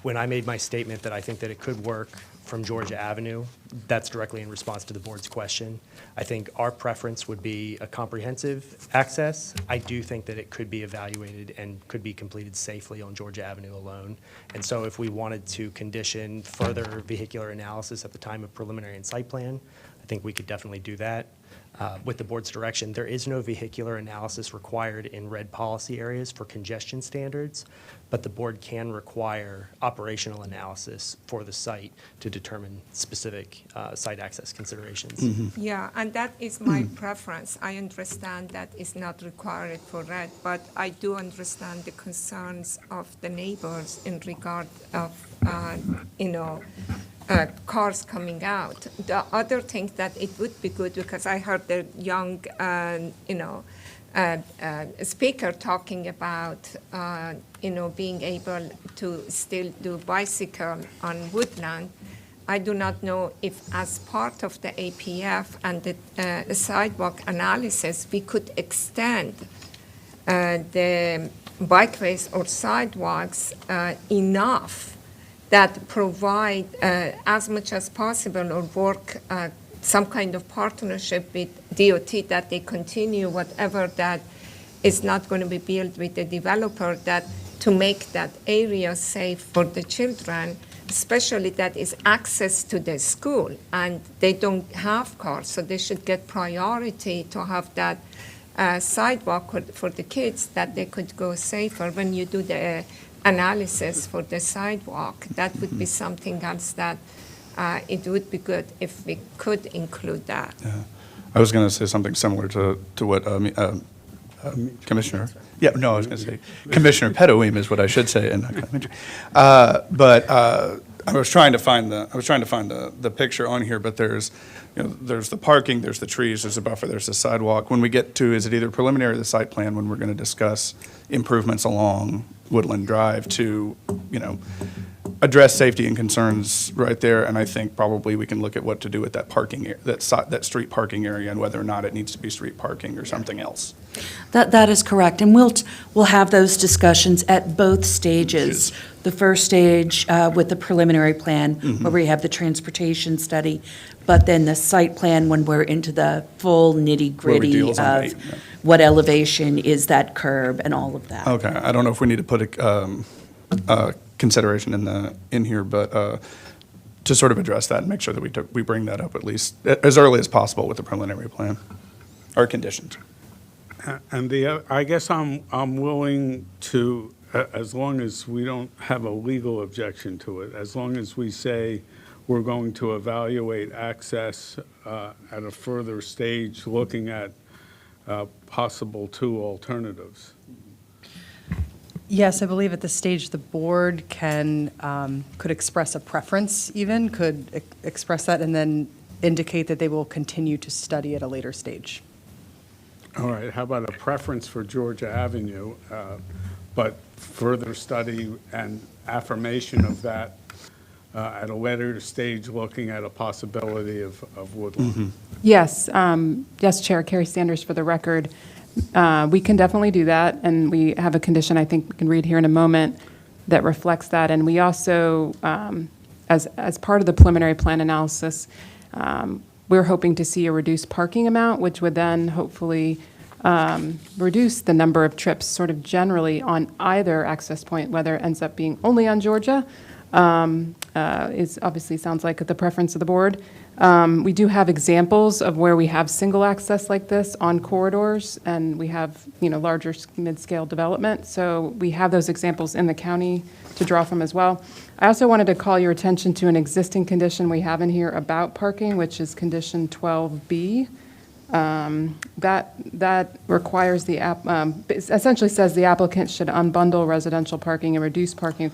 When I made my statement that I think that it could work from Georgia Avenue, that's directly in response to the board's question. I think our preference would be a comprehensive access. I do think that it could be evaluated and could be completed safely on Georgia Avenue alone. And so if we wanted to condition further vehicular analysis at the time of preliminary and site plan, I think we could definitely do that. With the board's direction, there is no vehicular analysis required in red policy areas for congestion standards, but the board can require operational analysis for the site to determine specific site access considerations. Yeah, and that is my preference. I understand that it's not required for red, but I do understand the concerns of the neighbors in regard of, cars coming out. The other thing that it would be good, because I heard the young, speaker talking about, being able to still do bicycle on Woodland. I do not know if as part of the APF and the sidewalk analysis, we could extend the bikeways or sidewalks enough that provide as much as possible or work some kind of partnership with DOT that they continue whatever that is not going to be built with the developer, that to make that area safe for the children, especially that is access to the school and they don't have cars, so they should get priority to have that sidewalk for the kids, that they could go safer. When you do the analysis for the sidewalk, that would be something else that it would be good if we could include that. Yeah. I was going to say something similar to what Commissioner. Yeah, no, I was going to say Commissioner Pedoeem is what I should say, and not complimentary. But I was trying to find the picture on here. But there's the parking, there's the trees, there's a buffer, there's the sidewalk. When we get to, is it either preliminary or the site plan, when we're going to discuss improvements along Woodland Drive to address safety and concerns right there, and I think probably we can look at what to do with that parking, that street parking area, and whether or not it needs to be street parking or something else. That is correct, and we'll have those discussions at both stages. The first stage with the preliminary plan, where we have the transportation study, but then the site plan when we're into the full nitty-gritty of what elevation is that curb and all of that. Okay, I don't know if we need to put a consideration in here, but to sort of address that and make sure that we bring that up at least as early as possible with the preliminary plan or conditions. And I guess I'm willing to, as long as we don't have a legal objection to it, as long as we say we're going to evaluate access at a further stage, looking at possible two alternatives. Yes, I believe at this stage, the board could express a preference even, could express that and then indicate that they will continue to study at a later stage. All right, how about a preference for Georgia Avenue, but further study and affirmation of that at a later stage, looking at a possibility of Woodland? Yes, yes, Chair, Carrie Sanders for the record. We can definitely do that, and we have a condition I think we can read here in a moment that reflects that. And we also, as part of the preliminary plan analysis, we're hoping to see a reduced parking amount, which would then hopefully reduce the number of trips sort of generally on either access point, whether it ends up being only on Georgia. Is obviously sounds like the preference of the board. We do have examples of where we have single access like this on corridors, and we have larger mid-scale development. So we have those examples in the county to draw from as well. I also wanted to call your attention to an existing condition we have in here about parking, which is condition 12B. That requires essentially says the applicant should unbundle residential parking and reduce parking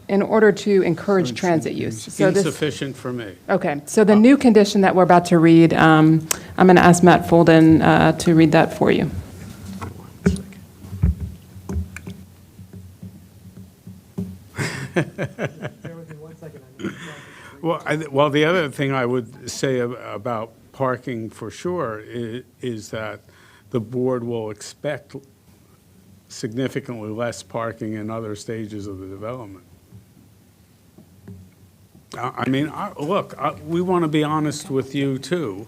in order to encourage transit use. So Insufficient for me. Okay, so the new condition that we're about to read, I'm going to ask Matt Folden to read that for you. Well, the other thing I would say about parking for sure is that the board will expect significantly less parking in other stages of the development. I mean, look, we want to be honest with you too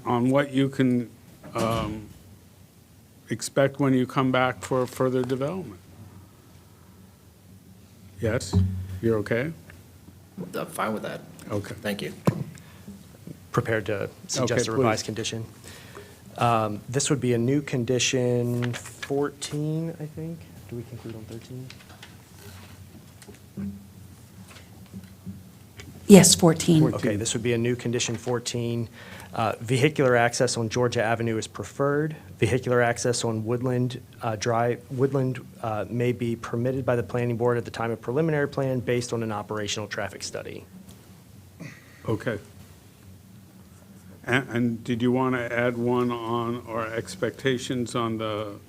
on what you can expect when you come back for further development. Yes, you're okay? I'm fine with that. Okay. Thank you. Prepared to suggest a revised condition. This would be a new condition 14, I think. Do we conclude on 13? Yes, 14. Okay, this would be a new condition 14. Vehicular access on Georgia Avenue is preferred. Vehicular access on Woodland Drive, may be permitted by the planning board at the time of preliminary plan based on an operational traffic study. Okay. And did you want to add one on, or expectations on the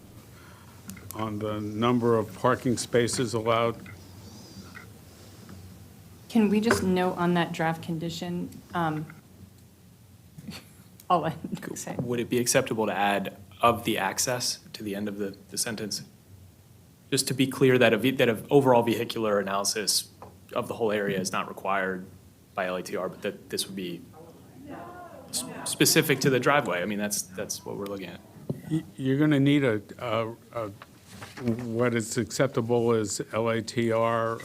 number of parking spaces allowed? Can we just note on that draft condition, I'll let you say. Would it be acceptable to add of the access to the end of the sentence? Just to be clear that an overall vehicular analysis of the whole area is not required by LATR, but that this would be specific to the driveway. I mean, that's what we're looking at. You're going to need what is acceptable as LATR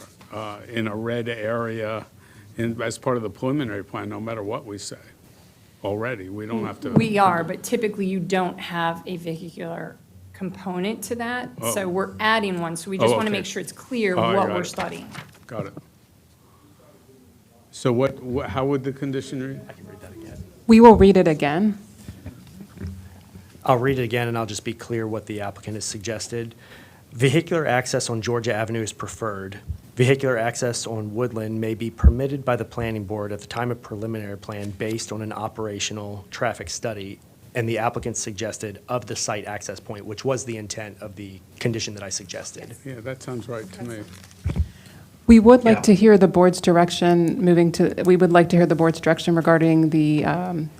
in a red area as part of the preliminary plan, no matter what we say already. We don't have to. We are, but typically you don't have a vehicular component to that. So Oh. we're adding one, so we just want to okay. make sure it's clear Oh, I what got we're it. studying. Got it. So how would the condition read? We will read it again. I'll read it again, and I'll just be clear what the applicant has suggested. Vehicular access on Georgia Avenue is preferred. Vehicular access on Woodland may be permitted by the planning board at the time of preliminary plan based on an operational traffic study, and the applicant suggested of the site access point, which was the intent of the condition that I suggested. Yeah, that sounds right to me. We would like to hear the board's direction we would like to hear the board's direction regarding the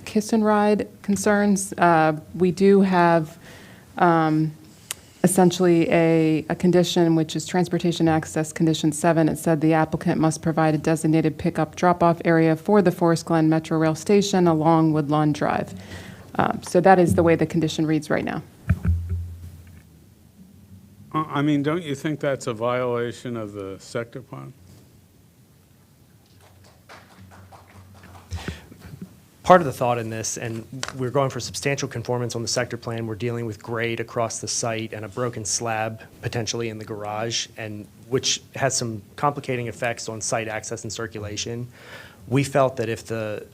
kiss and ride concerns. We do have essentially a condition, which is transportation access condition 7. It said the applicant must provide a designated pickup drop-off area for the Forest Glen Metro Rail Station along Woodlawn Drive. So that is the way the condition reads right now. I mean, don't you think that's a violation of the sector plan? Part of the thought in this, and we're going for substantial conformance on the sector plan, we're dealing with grade across the site and a broken slab potentially in the garage, and which has some complicating effects on site access and circulation. We felt that if the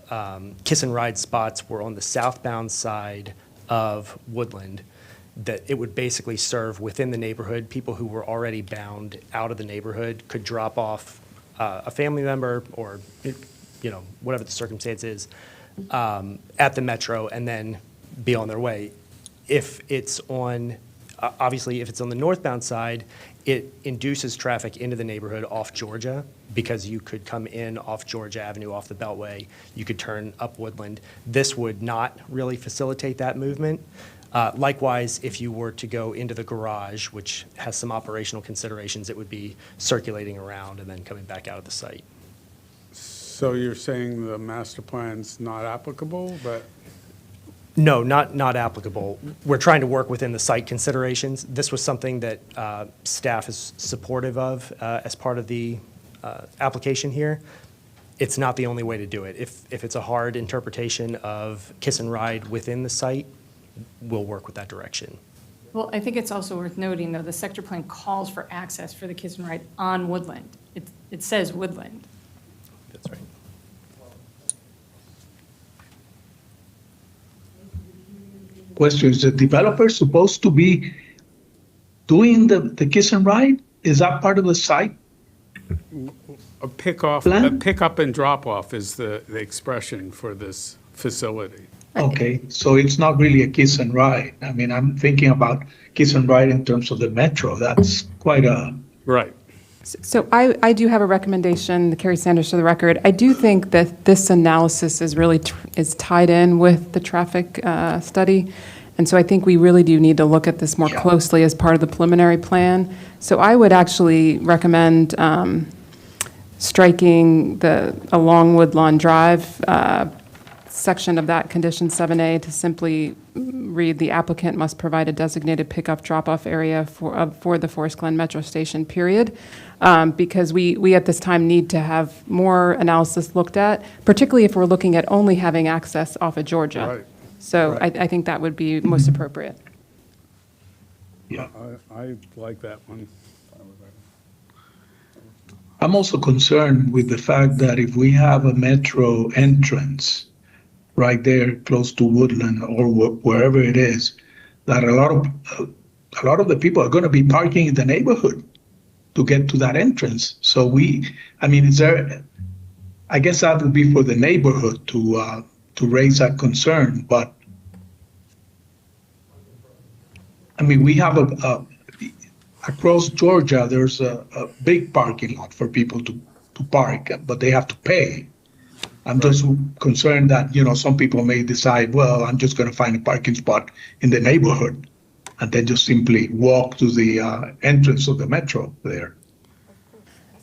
kiss and ride spots were on the southbound side of Woodland, that it would basically serve within the neighborhood. People who were already bound out of the neighborhood could drop off a family member or, whatever the circumstance is, at the Metro and then be on their way. If it's obviously, if it's on the northbound side, it induces traffic into the neighborhood off Georgia because you could come in off Georgia Avenue, off the Beltway. You could turn up Woodland. This would not really facilitate that movement. Likewise, if you were to go into the garage, which has some operational considerations, it would be circulating around and then coming back out of the site. So you're saying the master plan's not applicable, but? No, not applicable. We're trying to work within the site considerations. This was something that staff is supportive of as part of the application here. It's not the only way to do it. If it's a hard interpretation of kiss and ride within the site, we'll work with that direction. Well, I think it's also worth noting, though, the sector plan calls for access for the kiss and ride on Woodland. It says Woodland. That's right. Question, is the developer supposed to be doing the kiss and ride? Is that part of the site? A pickup and drop-off is the expression for this facility. Okay, so it's not really a kiss and ride. I mean, I'm thinking about kiss and ride in terms of the Metro. That's quite a... Right. So I do have a recommendation, Carrie Sanders for the record. I do think that this analysis is really is tied in with the traffic study. And so I think we really do need to look at this more closely as part of the preliminary plan. So I would actually recommend striking the along Woodlawn Drive section of that condition 7A to simply read the applicant must provide a designated pickup drop-off area for the Forest Glen Metro Station, period. Because we at this time need to have more analysis looked at, particularly if we're looking at only having access off of Georgia. Right. So I think that would be most appropriate. Yeah. I like that one. I'm also concerned with the fact that if we have a Metro entrance right there close to Woodland or wherever it is, that a lot of the people are going to be parking in the neighborhood to get to that entrance. So I guess that would be for the neighborhood to to raise that concern, but I mean, we have across Georgia, there's a big parking lot for people to park, but they have to pay. I'm just concerned that, some people may decide, well, I'm just going to find a parking spot in the neighborhood and then just simply walk to the entrance of the metro there.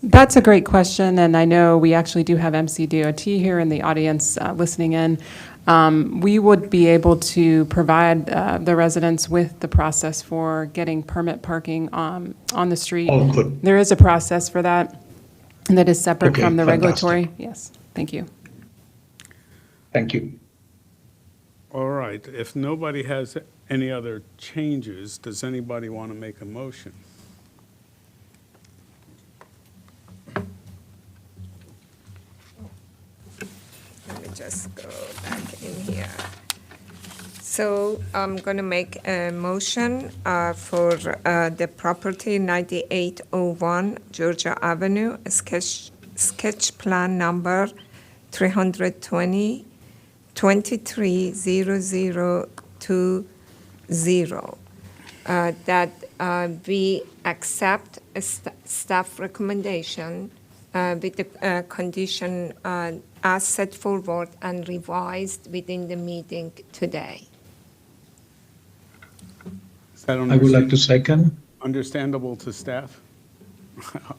That's a great question, and I know we actually do have MCDOT here in the audience listening in. We would be able to provide the residents with the process for getting permit parking on the street. Oh, good. There is a process for that, and that is separate Okay, from the fantastic. regulatory. Yes, thank you. Thank you. All right, if nobody has any other changes, does anybody want to make a motion? Let me just go back in here. So I'm going to make a motion for the property 9801 Georgia Avenue, sketch plan number 320 230020, that we accept a staff recommendation with the condition as set forward and revised within the meeting today. Is that I would like to second. understandable to staff?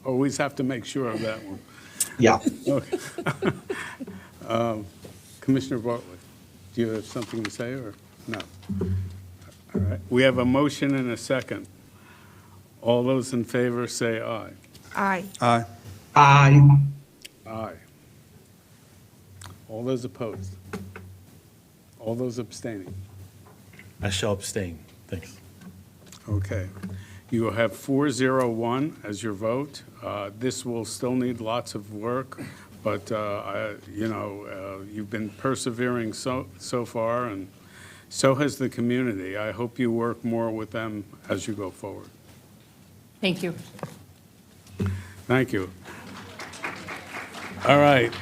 Always have to make sure of that one. Yeah. Okay. Commissioner Bartlett, do you have something to say or no? All right, we have a motion and a second. All those in favor say aye. Aye. Aye. Aye. Aye. All those opposed? All those abstaining? I shall abstain. Thanks. Okay. You will have 401 as your vote. This will still need lots of work, but, you've been persevering so far, and so has the community. I hope you work more with them as you go forward. Thank you. Thank you. All right.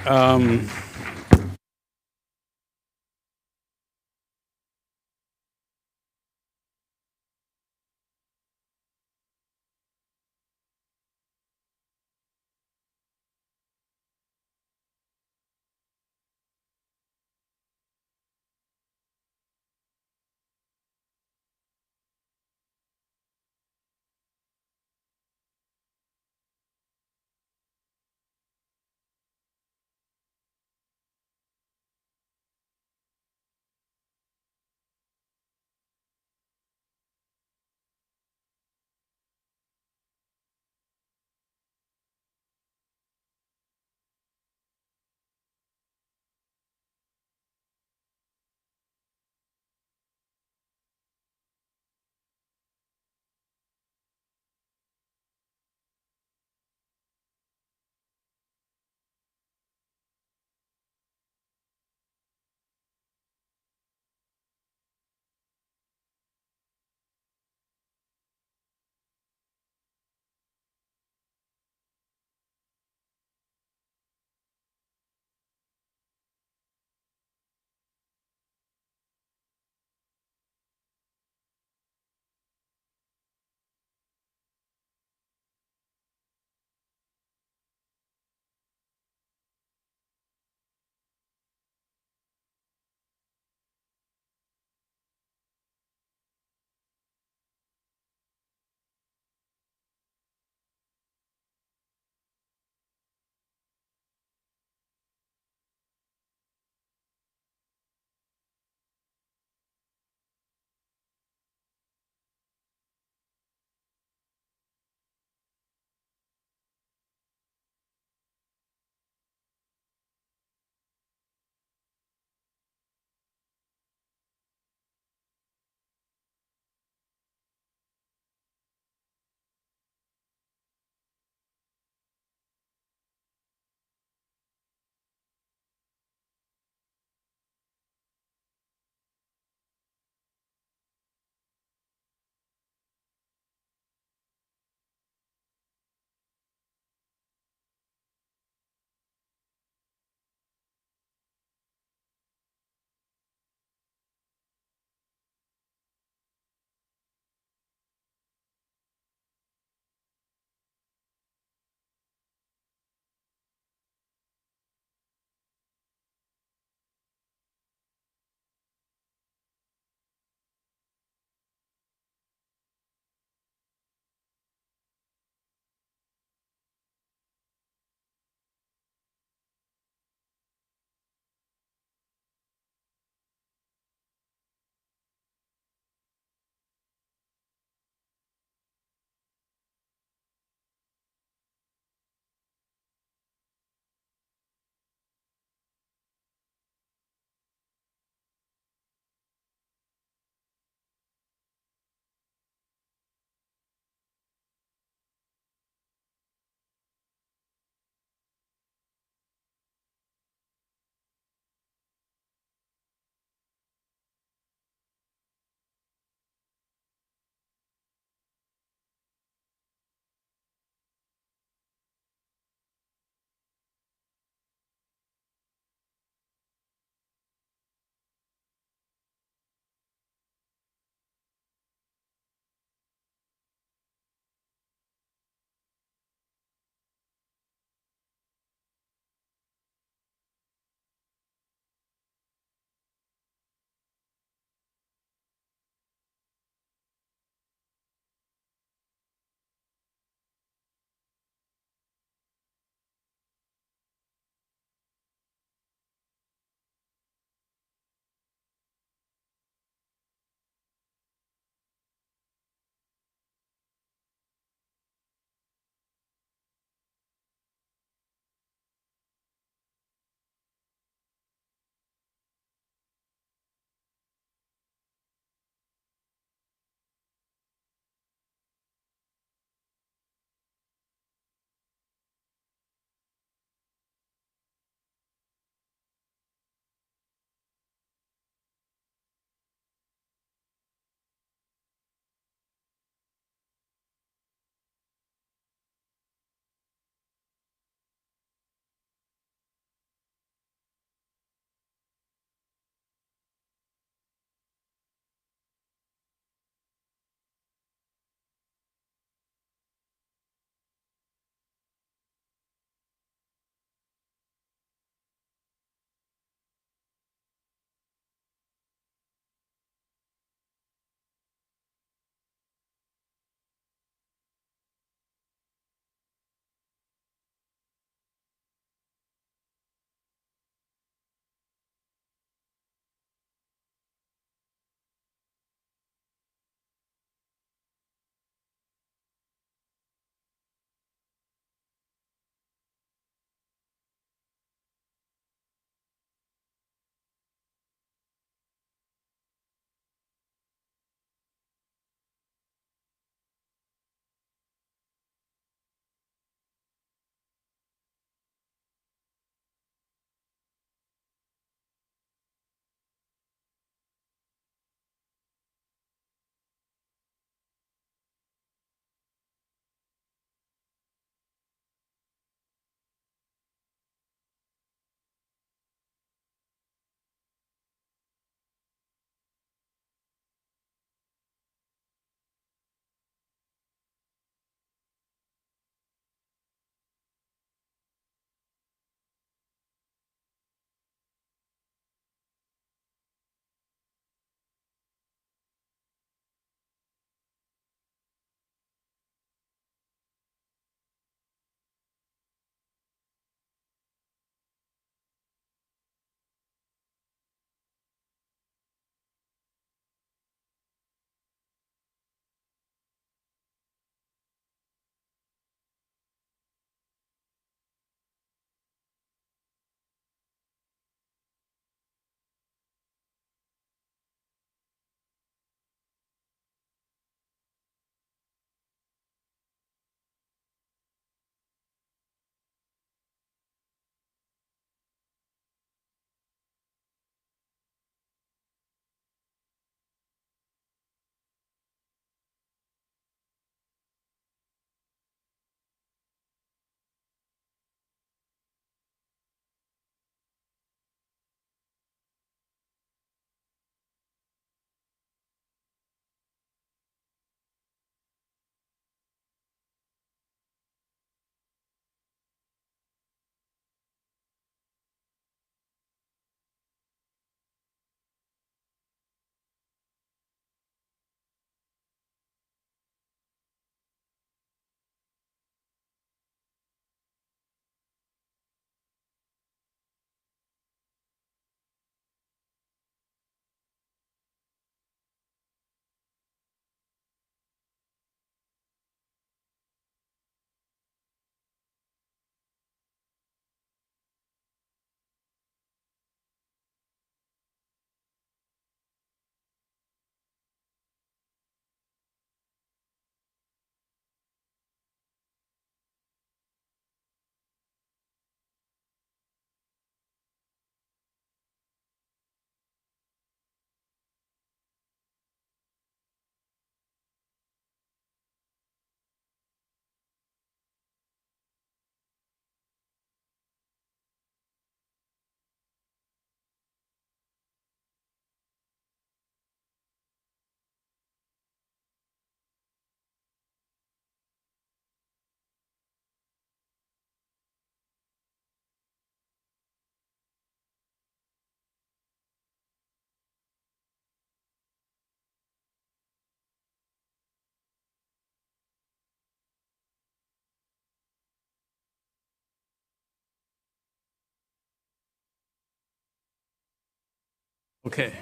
Okay.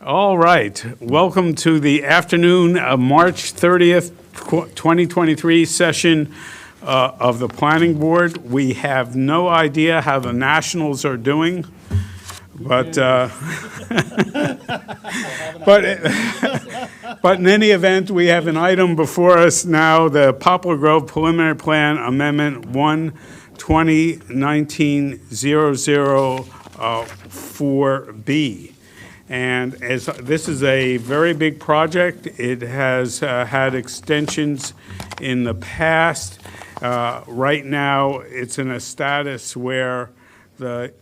All right. Welcome to the afternoon of March 30th, 2023 session of the Planning Board. We have no idea how the Nationals are doing, but but in any event, we have an item before us now, the Poplar Grove Preliminary Plan Amendment 1/2019-00-4B. And as this is a very big project, it has had extensions in the past. Right now, it's in a status where the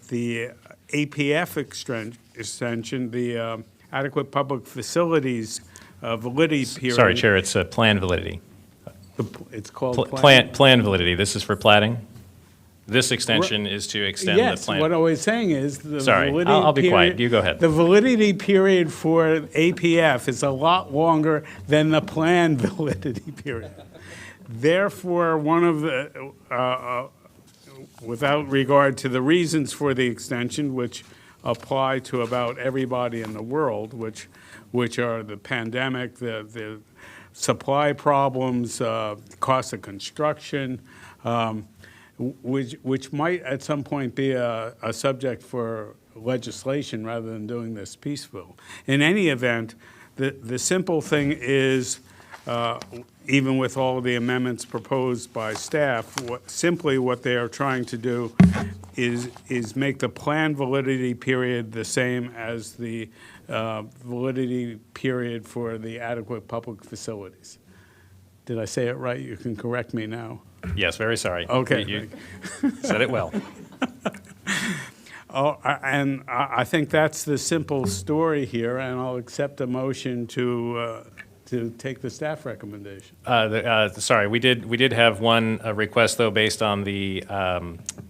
APF extension, the adequate public facilities validity period. Sorry, Chair, it's plan validity. It's called Plan validity. This is for plating. This extension is to extend the plan. Yes, what I was saying is the Sorry, validity I'll be quiet. period- You go ahead. The validity period for APF is a lot longer than the plan validity period. Therefore, one of the, without regard to the reasons for the extension, which apply to about everybody in the world, which are the pandemic, the supply problems, cost of construction, which might at some point be a subject for legislation rather than doing this peaceful. In any event, the simple thing is, even with all of the amendments proposed by staff, simply what they are trying to do is make the plan validity period the same as the validity period for the adequate public facilities. Did I say it right? You can correct me now. Yes, very sorry. Okay. You said it well. And I think that's the simple story here, and I'll accept a motion to take the staff recommendation. Sorry, we did have one request, though, based on the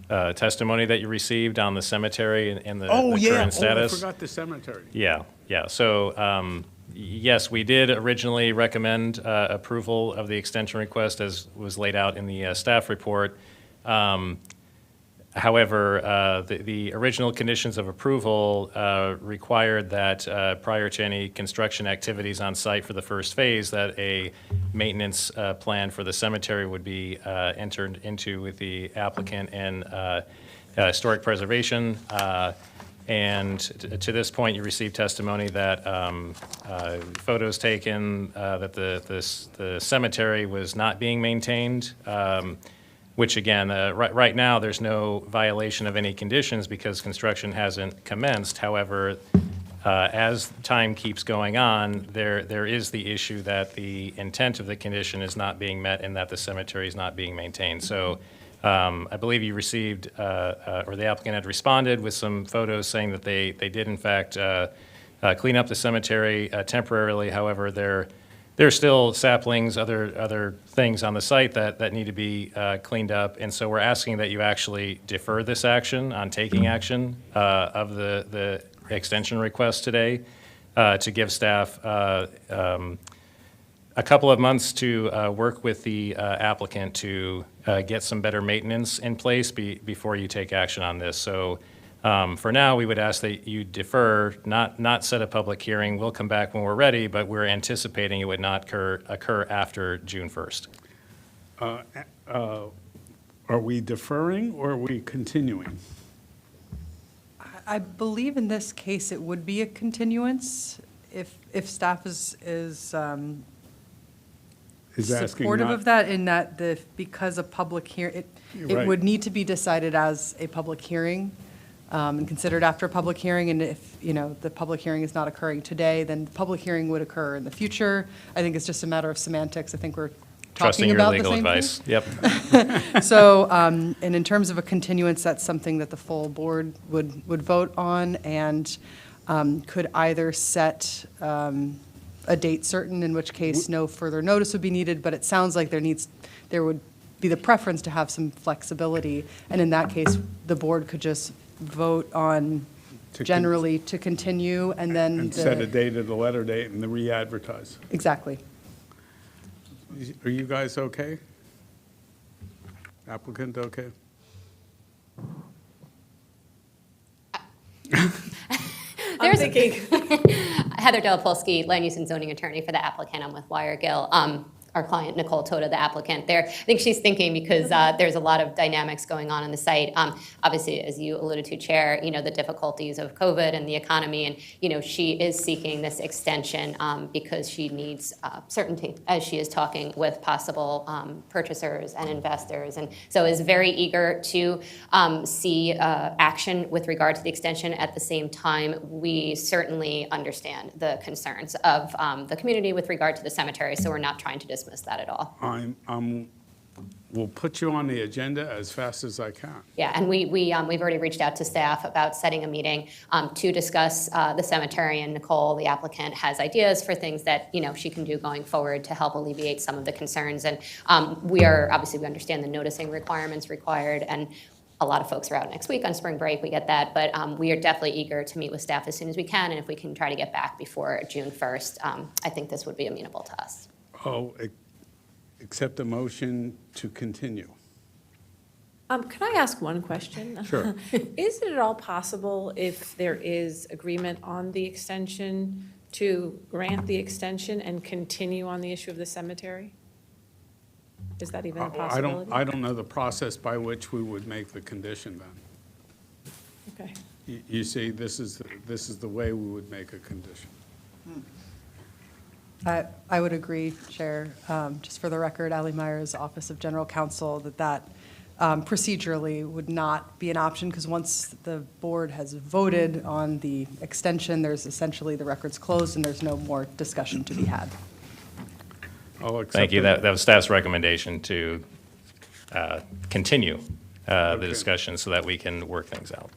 testimony that you received on the cemetery and the current status. I forgot the cemetery. Yeah. So, yes, we did originally recommend approval of the extension request as was laid out in the staff report. However, the original conditions of approval required that prior to any construction activities on site for the first phase, that a maintenance plan for the cemetery would be entered into with the applicant and historic preservation. And to this point, you received testimony that photos taken, that the cemetery was not being maintained, which again, right now, there's no violation of any conditions because construction hasn't commenced. However, as time keeps going on, there is the issue that the intent of the condition is not being met and that the cemetery is not being maintained. So I believe you received, or the applicant had responded with some photos saying that they did in fact clean up the cemetery temporarily. However, there are still saplings, other things on the site that need to be cleaned up. And so we're asking that you actually defer this action on taking action of the extension request today to give staff a couple of months to work with the applicant to get some better maintenance in place before you take action on this. So for now, we would ask that you defer, not set a public hearing. We'll come back when we're ready, but we're anticipating it would not occur after June 1st. Are we deferring or are we continuing? I believe in this case it would be a continuance if staff is asking supportive not- of that, in that because a public hearing, it Right. would need to be decided as a public hearing and considered after a public hearing. And if, the public hearing is not occurring today, then the public hearing would occur in the future. I think it's just a matter of semantics. I think we're Trusting talking your about the legal same advice. thing. Yep. So, and in terms of a continuance, that's something that the full board would vote on and could either set a date certain, in which case no further notice would be needed, but it sounds like there would be the preference to have some flexibility. And in that case, the board could just vote on generally to continue and then. And set a date at the letter date and then re-advertise. Exactly. Are you guys okay? Applicant okay? I'm thinking Heather Delapolsky, land use and zoning attorney for the applicant. I'm with Wiregill. Our client, Nicole Toda, the applicant there. I think she's thinking because there's a lot of dynamics going on in the site. Obviously, as you alluded to, Chair, the difficulties of COVID and the economy, and she is seeking this extension because she needs certainty as she is talking with possible purchasers and investors, and so is very eager to see action with regard to the extension. At the same time, we certainly understand the concerns of the community with regard to the cemetery, so we're not trying to dismiss that at all. We'll put you on the agenda as fast as I can. Yeah, and we've already reached out to staff about setting a meeting to discuss the cemetery, and Nicole, the applicant, has ideas for things that she can do going forward to help alleviate some of the concerns. And we understand the noticing requirements required, and a lot of folks are out next week on spring break. We get that, but we are definitely eager to meet with staff as soon as we can, and if we can try to get back before June 1st, I think this would be amenable to us. Accept the motion to continue. Could I ask one question? Sure. Is it at all possible, if there is agreement on the extension, to grant the extension and continue on the issue of the cemetery? Is that even a possibility? I don't know the process by which we would make the condition then. Okay. You see, this is the way we would make a condition. I would agree, Chair. Just for the record, Ali Meyer's Office of General Counsel, that procedurally would not be an option, because once the board has voted on the extension, there's essentially the record's closed and there's no more discussion to be had. Thank you. That was staff's recommendation to continue the discussion so that we can work things out.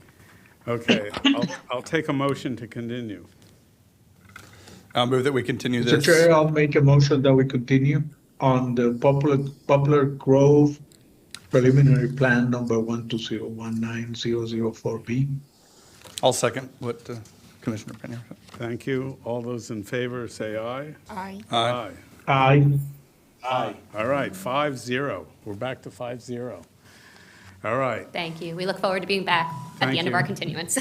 Okay, I'll take a motion to continue. I'll move that we continue Mr. this. Chair, I'll make a motion that we continue on the Poplar Grove preliminary plan number 12019-004B. I'll second what Commissioner Penny said. Thank you. All those in favor say aye. Aye. Aye. Aye. Aye. All right, 5-0. We're back to 5-0. All right. Thank you. We look forward to being back at Thank the end of you. our continuance.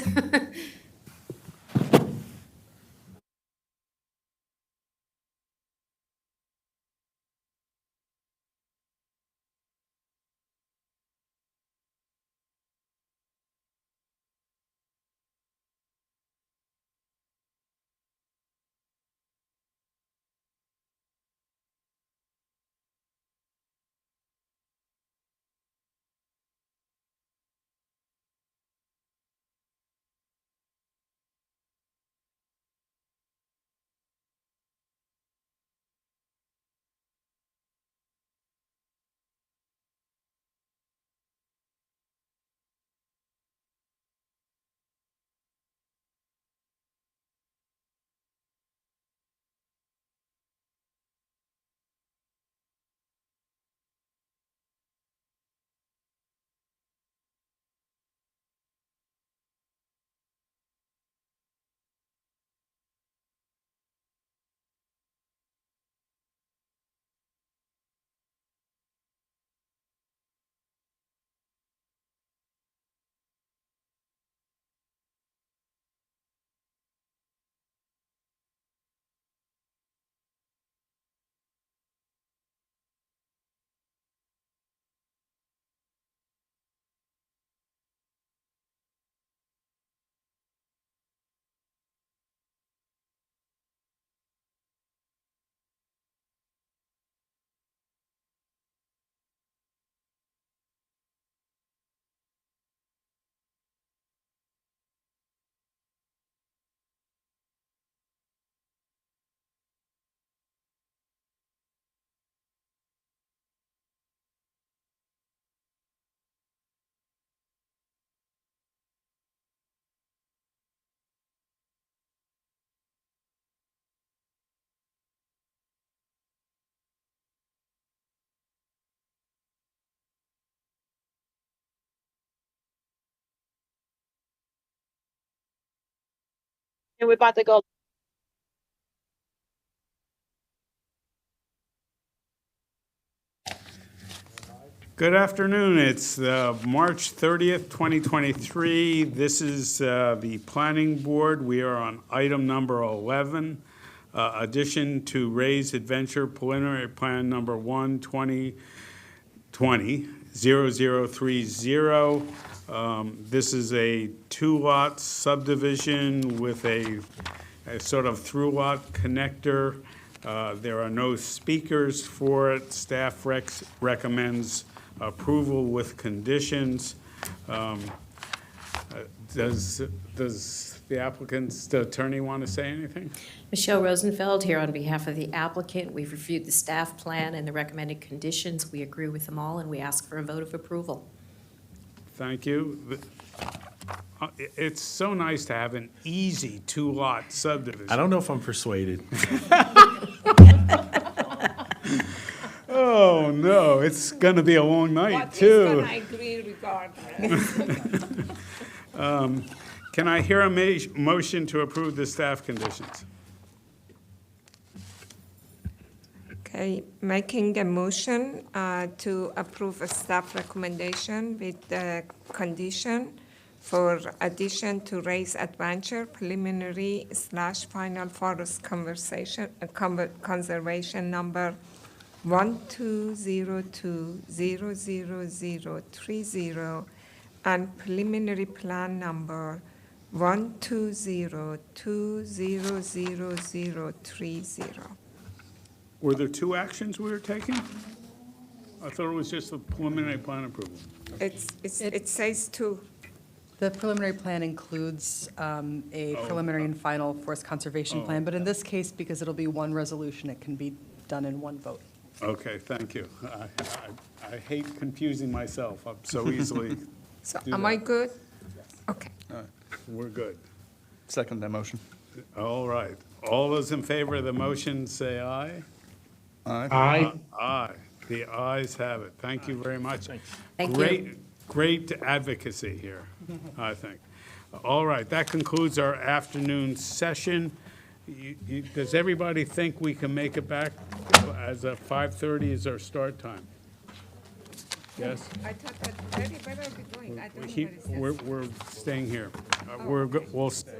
And we're about to go. Good afternoon. It's March 30th, 2023. This is the Planning Board. We are on item number 11, addition to Ray's Adventure Preliminary Plan number 1-2020-0030. This is a two-lot subdivision with a sort of through-lot connector. There are no speakers for it. Staff recommends approval with conditions. Does the applicant's attorney want to say anything? Michelle Rosenfeld here on behalf of the applicant. We've reviewed the staff plan and the recommended conditions. We agree with them all, and we ask for a vote of approval. Thank you. It's so nice to have an easy two-lot subdivision. I don't know if I'm persuaded. Oh, no, it's going to be a long night, too. I agree regardless. Can I hear a motion to approve the staff conditions? Okay, making a motion to approve a staff recommendation with the condition for addition to Ray's Adventure preliminary / final forest conservation number 120200030 and preliminary plan number 120200030. Were there two actions we were taking? I thought it was just the preliminary plan approval. It says two. The preliminary plan includes a preliminary and final forest conservation plan, but in this case, because it'll be one resolution, it can be done in one vote. Okay, thank you. I hate confusing myself up so easily. So Do am I that. good? Okay. We're good. Second that motion. All right. All those in favor of the motion, say aye. Aye. Aye. The ayes have it. Thank you very much. Thank you. Great advocacy here, I think. All right, that concludes our afternoon session. Does everybody think we can make it back as a 5:30 is our start time? Yes? I thought that very better be going. I don't know where it says. We're staying here. We'll stay.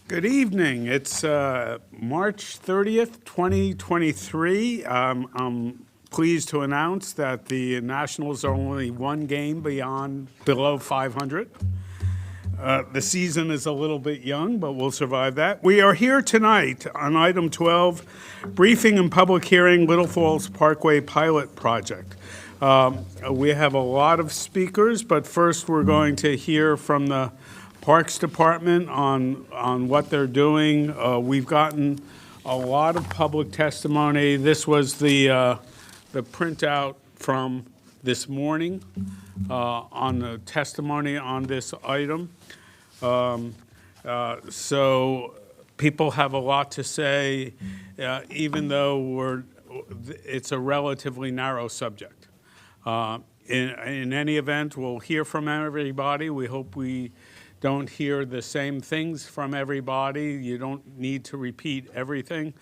Good evening. It's March 30th, 2023. I'm pleased to announce that the Nationals are only one game below 500. The season is a little bit young, but we'll survive that. We are here tonight on item 12, briefing and public hearing Little Falls Parkway Pilot Project. We have a lot of speakers, but first we're going to hear from the Parks Department on what they're doing. We've gotten a lot of public testimony. This was the printout from this morning on the testimony on this item. So people have a lot to say, even though it's a relatively narrow subject. In any event, we'll hear from everybody. We hope we don't hear the same things from everybody. You don't need to repeat everything,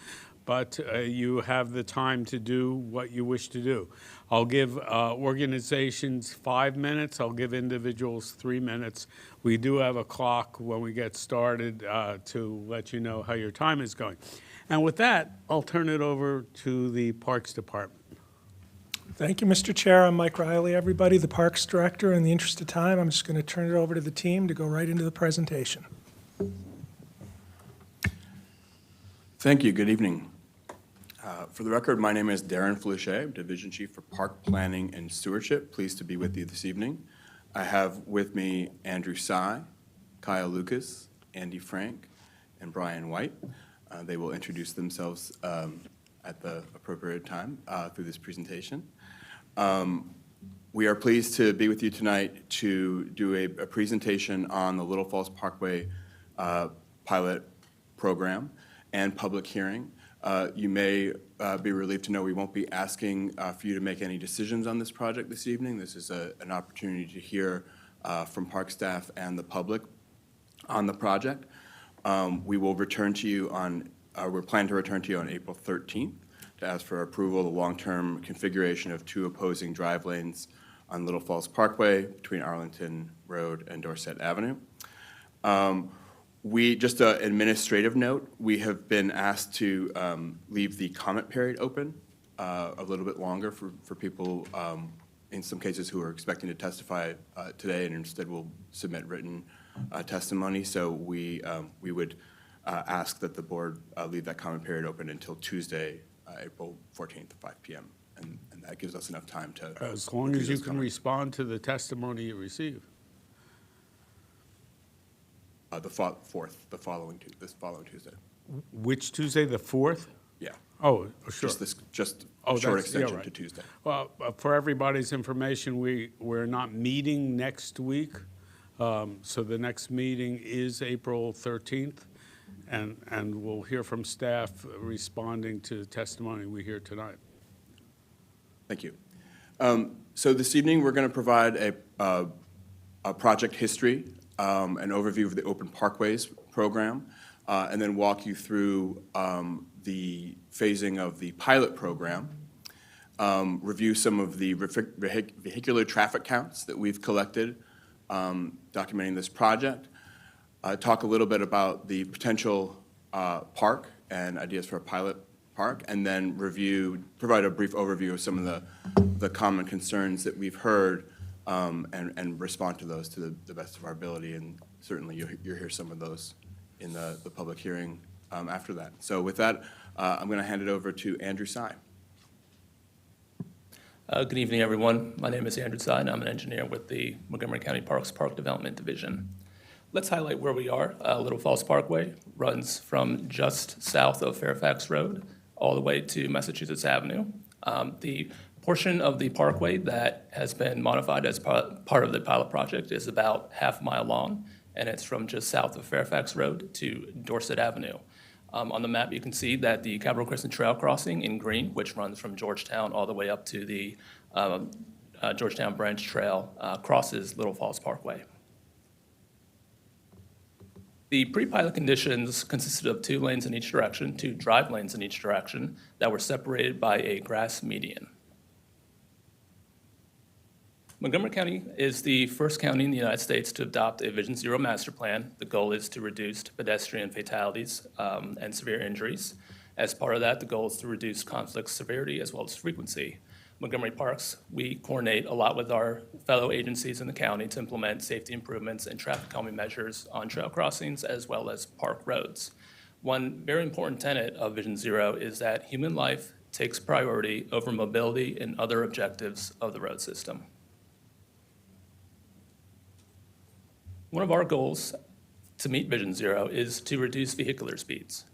but you have the time to do what you wish to do. I'll give organizations 5 minutes. I'll give individuals 3 minutes. We do have a clock when we get started to let you know how your time is going. And with that, I'll turn it over to the Parks Department. Thank you, Mr. Chair. I'm Mike Riley, everybody, the Parks Director. In the interest of time, I'm just going to turn it over to the team to go right into the presentation. Thank you. Good evening. For the record, my name is Darren Felicia. I'm Division Chief for Park Planning and Stewardship. Pleased to be with you this evening. I have with me Andrew Sy, Kyle Lucas, Andy Frank, and Brian White. They will introduce themselves at the appropriate time through this presentation. We are pleased to be with you tonight to do a presentation on the Little Falls Parkway pilot program and public hearing. You may be relieved to know we won't be asking for you to make any decisions on this project this evening. This is an opportunity to hear from park staff and the public on the project. We will return to you on, we're planning to return to you on April 13th to ask for approval of the long-term configuration of 2 opposing drive lanes on Little Falls Parkway between Arlington Road and Dorset Avenue. Just an administrative note, we have been asked to leave the comment period open a little bit longer for people in some cases who are expecting to testify today and instead will submit written testimony. So we would ask that the board leave that comment period open until Tuesday, April 14th at 5 p.m. And that gives us enough time to. As long as you can respond to the testimony you receive. The following Tuesday. Which Tuesday, the 4th? Yeah. Oh, sure. Just short extension to Tuesday. Well, for everybody's information, we're not meeting next week. So the next meeting is April 13th. And we'll hear from staff responding to the testimony we hear tonight. Thank you. So this evening, we're going to provide a project history, an overview of the Open Parkways program, and then walk you through the phasing of the pilot program, review some of the vehicular traffic counts that we've collected documenting this project, talk a little bit about the potential park and ideas for a pilot park, and then provide a brief overview of some of the common concerns that we've heard and respond to those to the best of our ability. And certainly you'll hear some of those in the public hearing after that. So with that, I'm going to hand it over to Andrew Sy. Good evening, everyone. My name is Andrew Sy, and I'm an engineer with the Montgomery County Parks Park Development Division. Let's highlight where we are. Little Falls Parkway runs from just south of Fairfax Road all the way to Massachusetts Avenue. The portion of the parkway that has been modified as part of the pilot project is about half a mile long, and it's from just south of Fairfax Road to Dorset Avenue. On the map, you can see that the Capitol Crescent Trail crossing in green, which runs from Georgetown all the way up to the Georgetown Branch Trail, crosses Little Falls Parkway. The pre-pilot conditions consisted of 2 lanes in each direction, 2 drive lanes in each direction that were separated by a grass median. Montgomery County is the first county in the United States to adopt a Vision Zero master plan. The goal is to reduce pedestrian fatalities and severe injuries. As part of that, the goal is to reduce conflict severity as well as frequency. Montgomery Parks, we coordinate a lot with our fellow agencies in the county to implement safety improvements and traffic calming measures on trail crossings as well as park roads. One very important tenet of Vision Zero is that human life takes priority over mobility and other objectives of the road system. One of our goals to meet Vision Zero is to reduce vehicular speeds.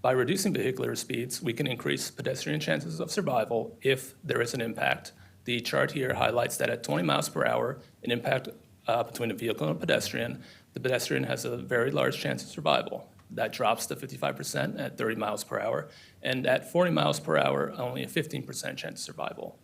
By reducing vehicular speeds, we can increase pedestrian chances of survival if there is an impact. The chart here highlights that at 20 miles per hour, an impact between a vehicle and a pedestrian, the pedestrian has a very large chance of survival. That drops to 55% at 30 miles per hour, and at 40 miles per hour, only a 15% chance of survival.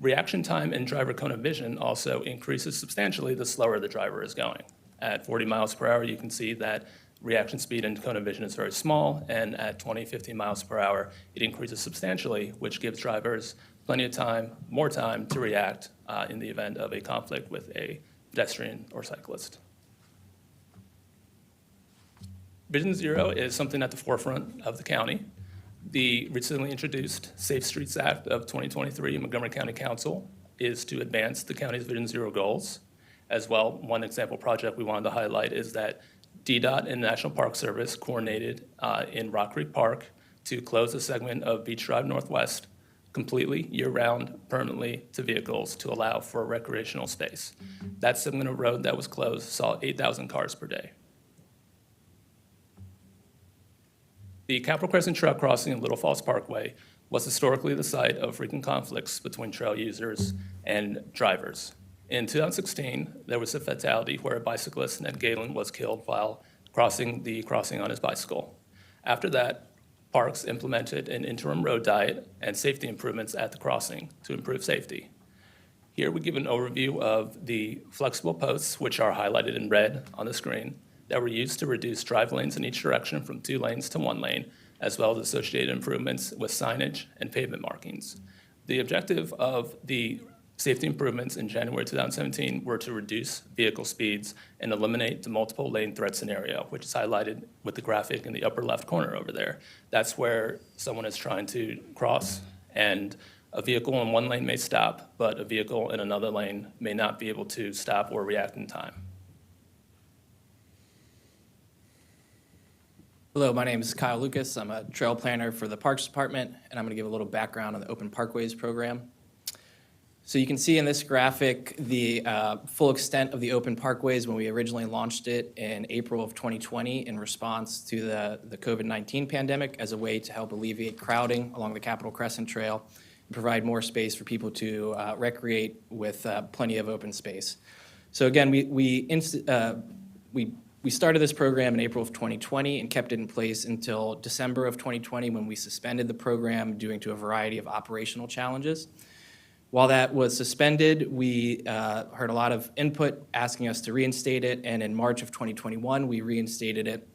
Reaction time and driver cone of vision also increases substantially the slower the driver is going. At 40 miles per hour, you can see that reaction speed and cone of vision is very small, and at 20, 15 miles per hour, it increases substantially, which gives drivers plenty of time, more time to react in the event of a conflict with a pedestrian or cyclist. Vision Zero is something at the forefront of the county. The recently introduced Safe Streets Act of 2023 in Montgomery County Council is to advance the county's Vision Zero goals. As well, one example project we wanted to highlight is that DDOT and National Park Service coordinated in Rock Creek Park to close a segment of Beach Drive Northwest completely year-round, permanently to vehicles to allow for recreational space. That segment of road that was closed saw 8,000 cars per day. The Capitol Crescent Trail Crossing and Little Falls Parkway was historically the site of frequent conflicts between trail users and drivers. In 2016, there was a fatality where a bicyclist, Ned Galen, was killed while crossing the crossing on his bicycle. After that, Parks implemented an interim road diet and safety improvements at the crossing to improve safety. Here we give an overview of the flexible posts, which are highlighted in red on the screen, that were used to reduce drive lanes in each direction from 2 lanes to 1 lane, as well as associated improvements with signage and pavement markings. The objective of the safety improvements in January 2017 were to reduce vehicle speeds and eliminate the multiple lane threat scenario, which is highlighted with the graphic in the upper left corner over there. That's where someone is trying to cross and a vehicle in 1 lane may stop, but a vehicle in another lane may not be able to stop or react in time. Hello, my name is Kyle Lucas. I'm a trail planner for the Parks Department, and I'm going to give a little background on the Open Parkways program. So you can see in this graphic the full extent of the Open Parkways when we originally launched it in April of 2020 in response to the COVID-19 pandemic as a way to help alleviate crowding along the Capitol Crescent Trail and provide more space for people to recreate with plenty of open space. So again, we started this program in April of 2020 and kept it in place until December of 2020 when we suspended the program due to a variety of operational challenges. While that was suspended, we heard a lot of input asking us to reinstate it, and in March of 2021, we reinstated it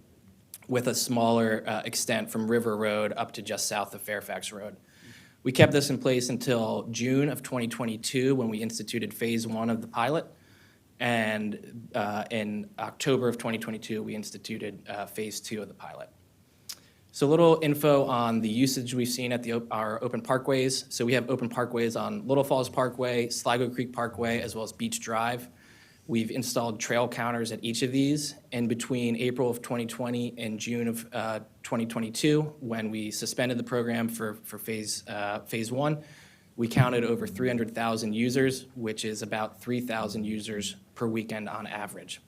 with a smaller extent from River Road up to just south of Fairfax Road. We kept this in place until June of 2022 when we instituted phase 1 of the pilot, and in October of 2022, we instituted phase 2 of the pilot. So a little info on the usage we've seen at our open parkways. So we have open parkways on Little Falls Parkway, Sligo Creek Parkway, as well as Beach Drive. We've installed trail counters at each of these. And between April of 2020 and June of 2022, when we suspended the program for phase 1, we counted over 300,000 users, which is about 3,000 users per weekend on average.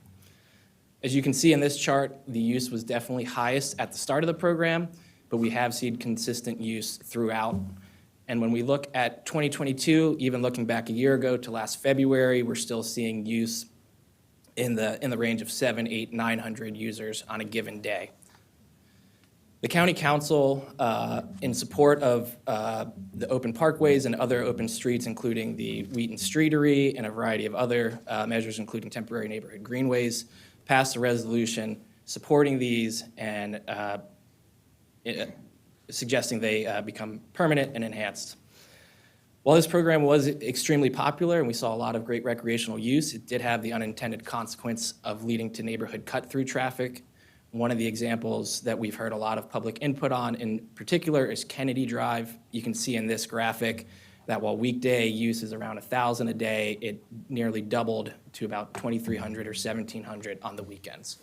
As you can see in this chart, the use was definitely highest at the start of the program, but we have seen consistent use throughout. And when we look at 2022, even looking back a year ago to last February, we're still seeing use in the range of 700, 800, 900 users on a given day. The County Council, in support of the open parkways and other open streets, including the Wheaton Streetery and a variety of other measures, including temporary neighborhood greenways, passed a resolution supporting these and suggesting they become permanent and enhanced. While this program was extremely popular and we saw a lot of great recreational use, it did have the unintended consequence of leading to neighborhood cut-through traffic. One of the examples that we've heard a lot of public input on in particular is Kennedy Drive. You can see in this graphic that while weekday use is around 1,000 a day, it nearly doubled to about 2,300 or 1,700 on the weekends.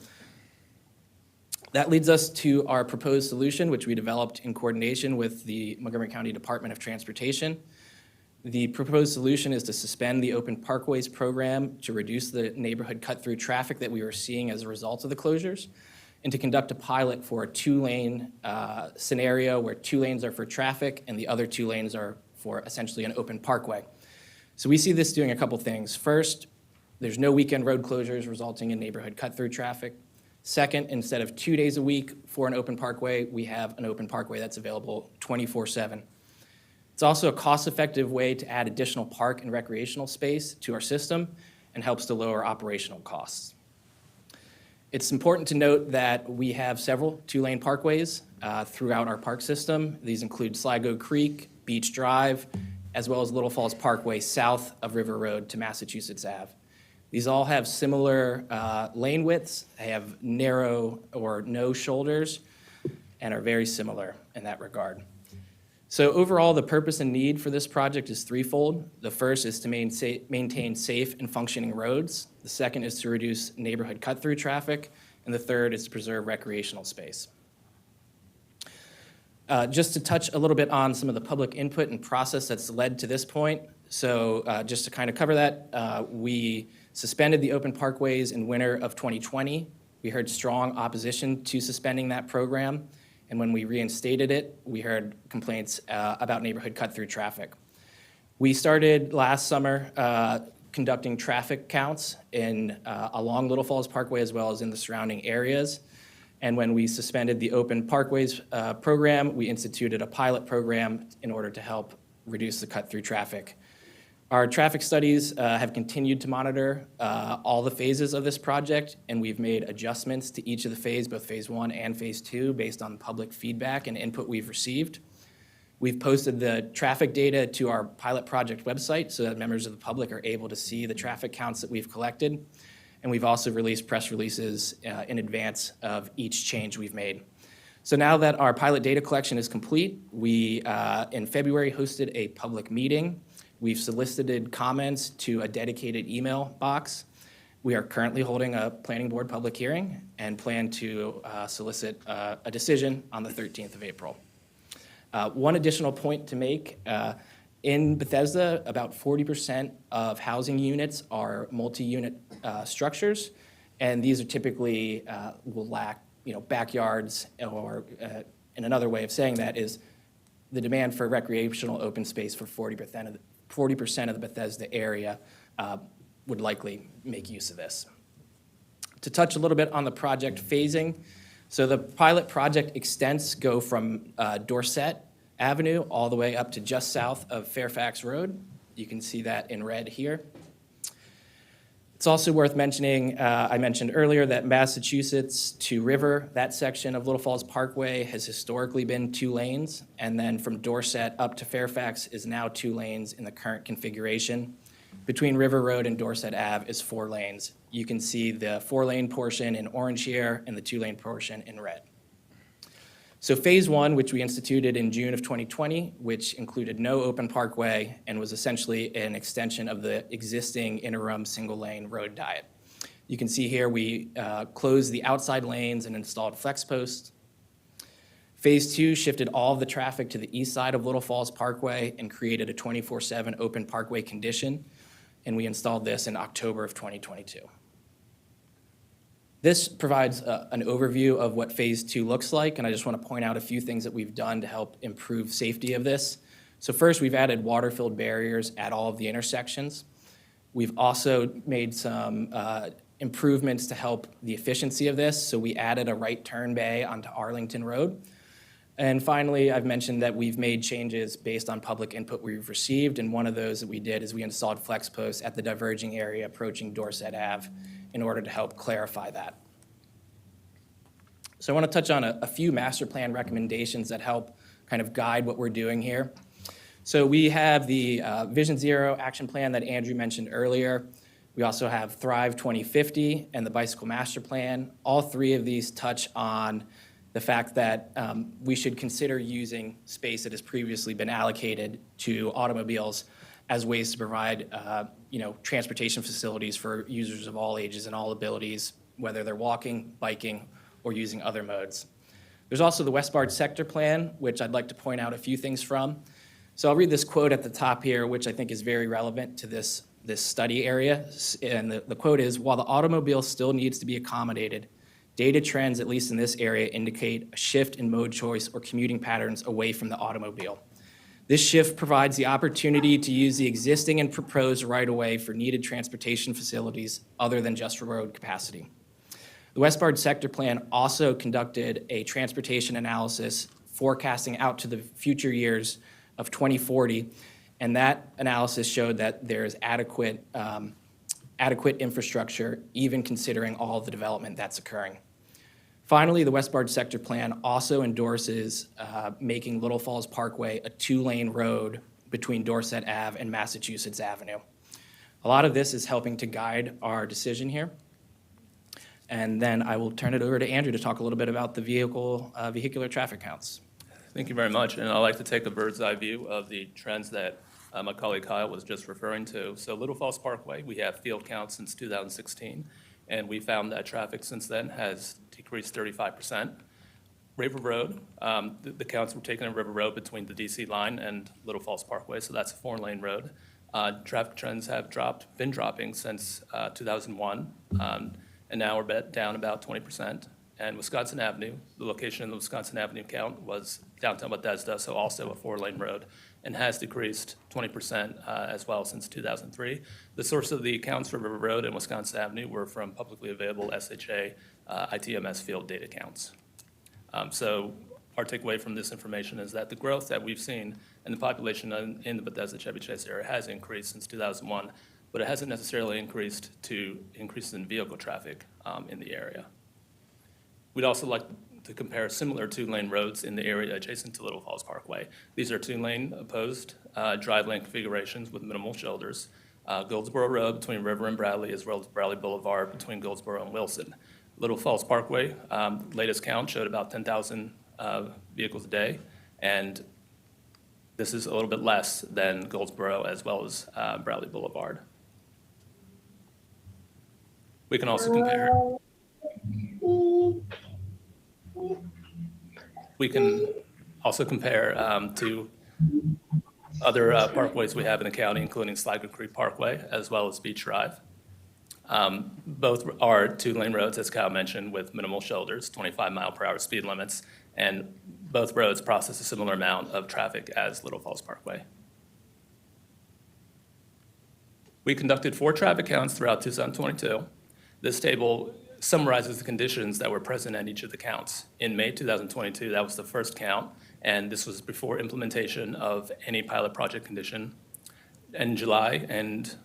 That leads us to our proposed solution, which we developed in coordination with the Montgomery County Department of Transportation. The proposed solution is to suspend the Open Parkways program to reduce the neighborhood cut-through traffic that we were seeing as a result of the closures, and to conduct a pilot for a two-lane scenario where 2 lanes are for traffic and the other 2 lanes are for essentially an open parkway. So we see this doing a couple things. First, there's no weekend road closures resulting in neighborhood cut-through traffic. Second, instead of 2 days a week for an open parkway, we have an open parkway that's available 24/7. It's also a cost-effective way to add additional park and recreational space to our system and helps to lower operational costs. It's important to note that we have several 2-lane parkways throughout our park system. These include Sligo Creek, Beach Drive, as well as Little Falls Parkway south of River Road to Massachusetts Ave. These all have similar lane widths. They have narrow or no shoulders and are very similar in that regard. So overall, the purpose and need for this project is threefold. The first is to maintain safe and functioning roads. The second is to reduce neighborhood cut-through traffic. And the third is to preserve recreational space. Just to touch a little bit on some of the public input and process that's led to this point. So just to kind of cover that, we suspended the open parkways in winter of 2020. We heard strong opposition to suspending that program. And when we reinstated it, we heard complaints about neighborhood cut-through traffic. We started last summer conducting traffic counts along Little Falls Parkway as well as in the surrounding areas. And when we suspended the Open Parkways program, we instituted a pilot program in order to help reduce the cut-through traffic. Our traffic studies have continued to monitor all the phases of this project, and we've made adjustments to each of the phases, both Phase 1 and Phase 2, based on public feedback and input we've received. We've posted the traffic data to our pilot project website so that members of the public are able to see the traffic counts that we've collected. And we've also released press releases in advance of each change we've made. So now that our pilot data collection is complete, we, in February, hosted a public meeting. We've solicited comments to a dedicated email box. We are currently holding a planning board public hearing and plan to solicit a decision on the 13th of April. One additional point to make, in Bethesda, about 40% of housing units are multi-unit structures, and these are typically will lack backyards, or and another way of saying that is the demand for recreational open space for 40% of the Bethesda area would likely make use of this. To touch a little bit on the project phasing, so the pilot project extents go from Dorset Avenue all the way up to just south of Fairfax Road. You can see that in red here. It's also worth mentioning, I mentioned earlier that Massachusetts to River, that section of Little Falls Parkway has historically been 2 lanes, and then from Dorset up to Fairfax is now 2 lanes in the current configuration. Between River Road and Dorset Ave is 4 lanes. You can see the 4-lane portion in orange here and the 2-lane portion in red. So Phase 1, which we instituted in June of 2020, which included no open parkway and was essentially an extension of the existing interim single-lane road diet. You can see here we closed the outside lanes and installed flex posts. Phase 2 shifted all of the traffic to the east side of Little Falls Parkway and created a 24/7 open parkway condition, and we installed this in October of 2022. This provides an overview of what Phase 2 looks like, and I just want to point out a few things that we've done to help improve safety of this. So first, we've added water-filled barriers at all of the intersections. We've also made some improvements to help the efficiency of this. So we added a right turn bay onto Arlington Road. And finally, I've mentioned that we've made changes based on public input we've received, and one of those that we did is we installed flex posts at the diverging area approaching Dorset Ave in order to help clarify that. So I want to touch on a few master plan recommendations that help kind of guide what we're doing here. So we have the Vision Zero action plan that Andrew mentioned earlier. We also have Thrive 2050 and the Bicycle Master Plan. All three of these touch on the fact that we should consider using space that has previously been allocated to automobiles as ways to provide transportation facilities for users of all ages and all abilities, whether they're walking, biking, or using other modes. There's also the West Barge Sector Plan, which I'd like to point out a few things from. So I'll read this quote at the top here, which I think is very relevant to this study area. And the quote is, "While the automobile still needs to be accommodated, data trends, at least in this area, indicate a shift in mode choice or commuting patterns away from the automobile. This shift provides the opportunity to use the existing and proposed right-of-way for needed transportation facilities other than just road capacity." The West Barge Sector Plan also conducted a transportation analysis forecasting out to the future years of 2040, and that analysis showed that there's adequate infrastructure, even considering all of the development that's occurring. Finally, the West Barge Sector Plan also endorses making Little Falls Parkway a two-lane road between Dorset Ave and Massachusetts Avenue. A lot of this is helping to guide our decision here. And then I will turn it over to Andrew to talk a little bit about the vehicular traffic counts. Thank you very much. And I'd like to take a bird's eye view of the trends that my colleague Kyle was just referring to. So Little Falls Parkway, we have field counts since 2016, and we found that traffic since then has decreased 35%. River Road, the counts were taken at River Road between the DC line and Little Falls Parkway, so that's a 4-lane road. Traffic trends have been dropping since 2001, and now we're down about 20%. And Wisconsin Avenue, the location in the Wisconsin Avenue count was downtown Bethesda, so also a 4-lane road, and has decreased 20% as well since 2003. The source of the counts for River Road and Wisconsin Avenue were from publicly available SHA ITMS field data counts. So our takeaway from this information is that the growth that we've seen in the population in the Bethesda Chevy Chase area has increased since 2001, but it hasn't necessarily increased to increases in vehicle traffic in the area. We'd also like to compare similar 2-lane roads in the area adjacent to Little Falls Parkway. These are 2-lane opposed drive lane configurations with minimal shoulders. Goldsboro Road between River and Bradley, as well as Bradley Boulevard between Goldsboro and Wilson. Little Falls Parkway, latest count showed about 10,000 vehicles a day, and this is a little bit less than Goldsboro as well as Bradley Boulevard. We can also compare. To other parkways we have in the county, including Sligo Creek Parkway, as well as Beach Drive. Both are 2-lane roads, as Kyle mentioned, with minimal shoulders, 25-mile-per-hour speed limits, and both roads process a similar amount of traffic as Little Falls Parkway. We conducted 4 traffic counts throughout 2022. This table summarizes the conditions that were present at each of the counts. In May 2022, that was the first count, and this was before implementation of any pilot project condition. In July and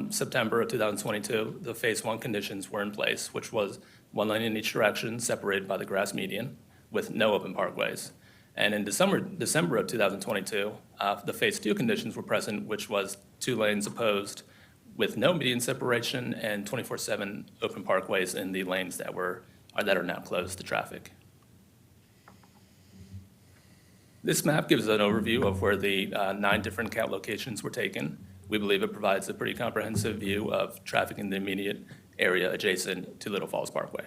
September of 2022, the Phase 1 conditions were in place, which was 1 lane in each direction, separated by the grass median, with no open parkways. And in December of 2022, the Phase 2 conditions were present, which was 2 lanes opposed, with no median separation and 24/7 open parkways in the lanes that are now closed to traffic. This map gives an overview of where the 9 different count locations were taken. We believe it provides a pretty comprehensive view of traffic in the immediate area adjacent to Little Falls Parkway.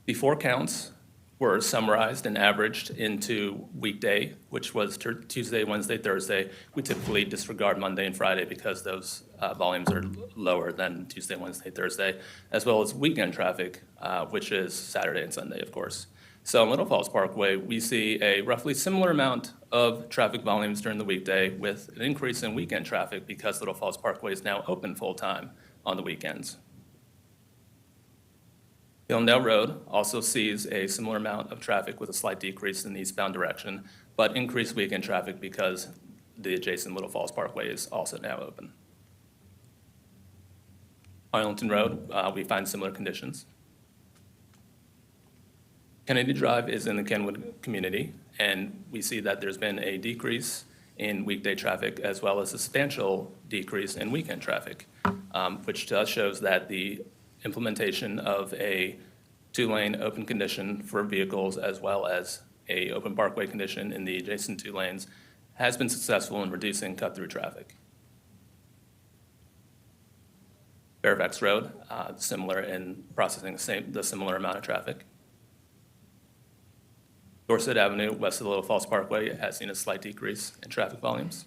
The 4 counts were summarized and averaged into weekday, which was Tuesday, Wednesday, Thursday. We typically disregard Monday and Friday because those volumes are lower than Tuesday, Wednesday, Thursday, as well as weekend traffic, which is Saturday and Sunday, of course. So in Little Falls Parkway, we see a roughly similar amount of traffic volumes during the weekday with an increase in weekend traffic because Little Falls Parkway is now open full-time on the weekends. Hillendale Road also sees a similar amount of traffic with a slight decrease in the eastbound direction, but increased weekend traffic because the adjacent Little Falls Parkway is also now open. Arlington Road, we find similar conditions. Kennedy Drive is in the Kenwood community, And we see that there's been a decrease in weekday traffic as well as a substantial decrease in weekend traffic, which to us shows that the implementation of a two-lane open condition for vehicles as well as a open parkway condition in the adjacent 2 lanes has been successful in reducing cut-through traffic. Fairfax Road, similar in processing the similar amount of traffic. Dorset Avenue, west of the Little Falls Parkway, has seen a slight decrease in traffic volumes.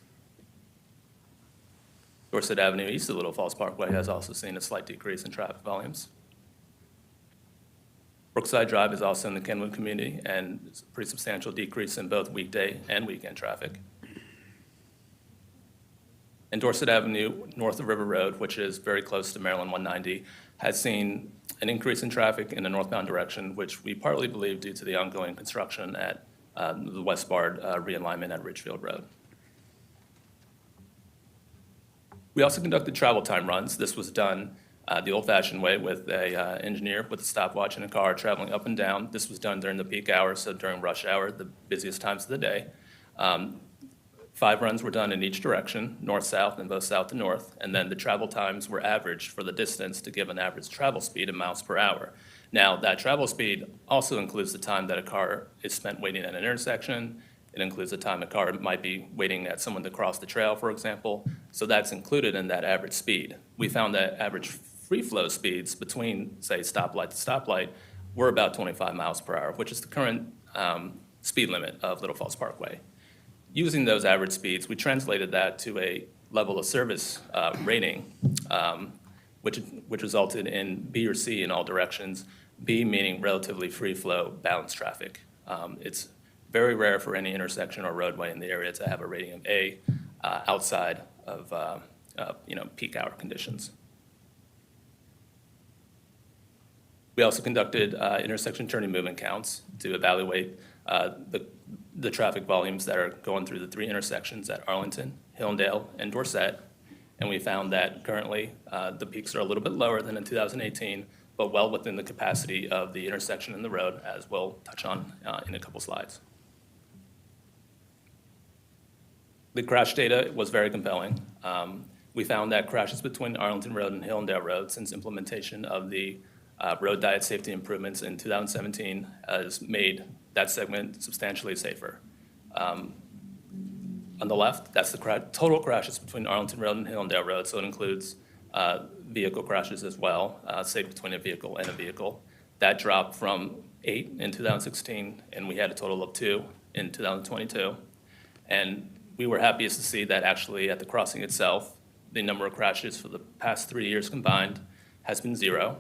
Dorset Avenue, east of the Little Falls Parkway, has also seen a slight decrease in traffic volumes. Brookside Drive is also in the Kenwood community, and it's a pretty substantial decrease in both weekday and weekend traffic. And Dorset Avenue, north of River Road, which is very close to Maryland 190, has seen an increase in traffic in the northbound direction, which we partly believe due to the ongoing construction at the West Bard realignment at Ridgefield Road. We also conducted travel time runs. This was done the old-fashioned way with a engineer with a stopwatch in a car traveling up and down. This was done during the peak hours, so during rush hour, the busiest times of the day. 5 runs were done in each direction, north-south and both south to north, and then the travel times were averaged for the distance to give an average travel speed in miles per hour. Now, that travel speed also includes the time that a car is spent waiting at an intersection. It includes the time a car might be waiting at someone to cross the trail, for example. So that's included in that average speed. We found that average free flow speeds between, say, stoplight to stoplight were about 25 miles per hour, which is the current speed limit of Little Falls Parkway. Using those average speeds, we translated that to a level of service rating, which resulted in B or C in all directions, B meaning relatively free flow, balanced traffic. It's very rare for any intersection or roadway in the area to have a rating of A outside of peak hour conditions. We also conducted intersection turning movement counts to evaluate the traffic volumes that are going through the 3 intersections at Arlington, Hillendale, and Dorset. And we found that currently the peaks are a little bit lower than in 2018, but well within the capacity of the intersection and the road, as we'll touch on in a couple slides. The crash data was very compelling. We found that crashes between Arlington Road and Hillendale Road since implementation of the road diet safety improvements in 2017 has made that segment substantially safer. On the left, that's the total crashes between Arlington Road and Hillendale Road, so it includes vehicle crashes as well, say between a vehicle and a vehicle. That dropped from 8 in 2016, and we had a total of 2 in 2022. And we were happiest to see that actually at the crossing itself, the number of crashes for the past 3 years combined has been 0,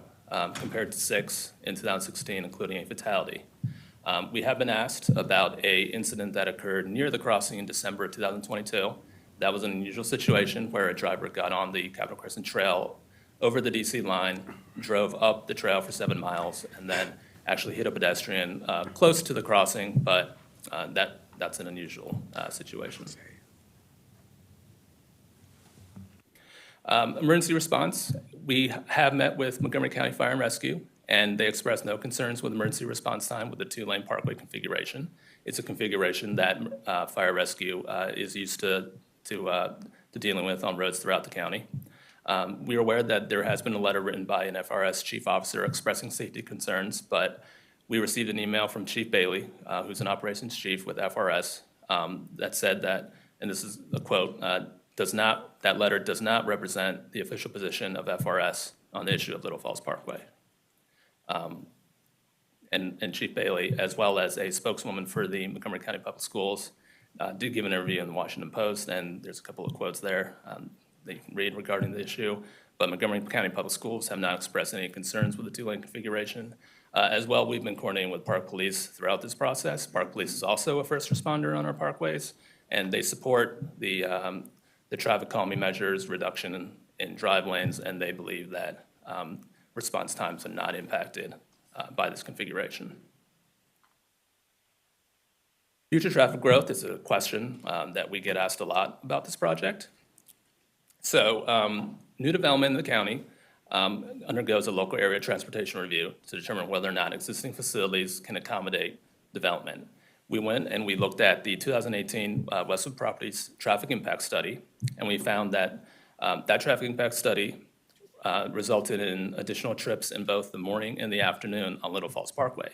compared to 6 in 2016, including a fatality. We have been asked about an incident that occurred near the crossing in December of 2022. That was an unusual situation where a driver got on the Capitol Crescent Trail over the DC line, drove up the trail for 7 miles, and then actually hit a pedestrian close to the crossing, but that's an unusual situation. Emergency response, we have met with Montgomery County Fire and Rescue, and they expressed no concerns with emergency response time with the 2-lane parkway configuration. It's a configuration that Fire Rescue is used to dealing with on roads throughout the county. We are aware that there has been a letter written by an FRS chief officer expressing safety concerns, but we received an email from Chief Bailey, who's an operations chief with FRS, that said that, and this is a quote, that letter does not represent the official position of FRS on the issue of Little Falls Parkway. And Chief Bailey, as well as a spokeswoman for the Montgomery County Public Schools, did give an interview in the Washington Post, and there's a couple of quotes there that you can read regarding the issue. But Montgomery County Public Schools have not expressed any concerns with the 2-lane configuration. As well, we've been coordinating with Park Police throughout this process. Park Police is also a first responder on our parkways, and they support the traffic calming measures, reduction in drive lanes, and they believe that response times are not impacted by this configuration. Future traffic growth is a question that we get asked a lot about this project. So new development in the county undergoes a local area transportation review to determine whether or not existing facilities can accommodate development. We went and we looked at the 2018 Westwood Properties Traffic Impact Study, and we found that that traffic impact study resulted in additional trips in both the morning and the afternoon on Little Falls Parkway.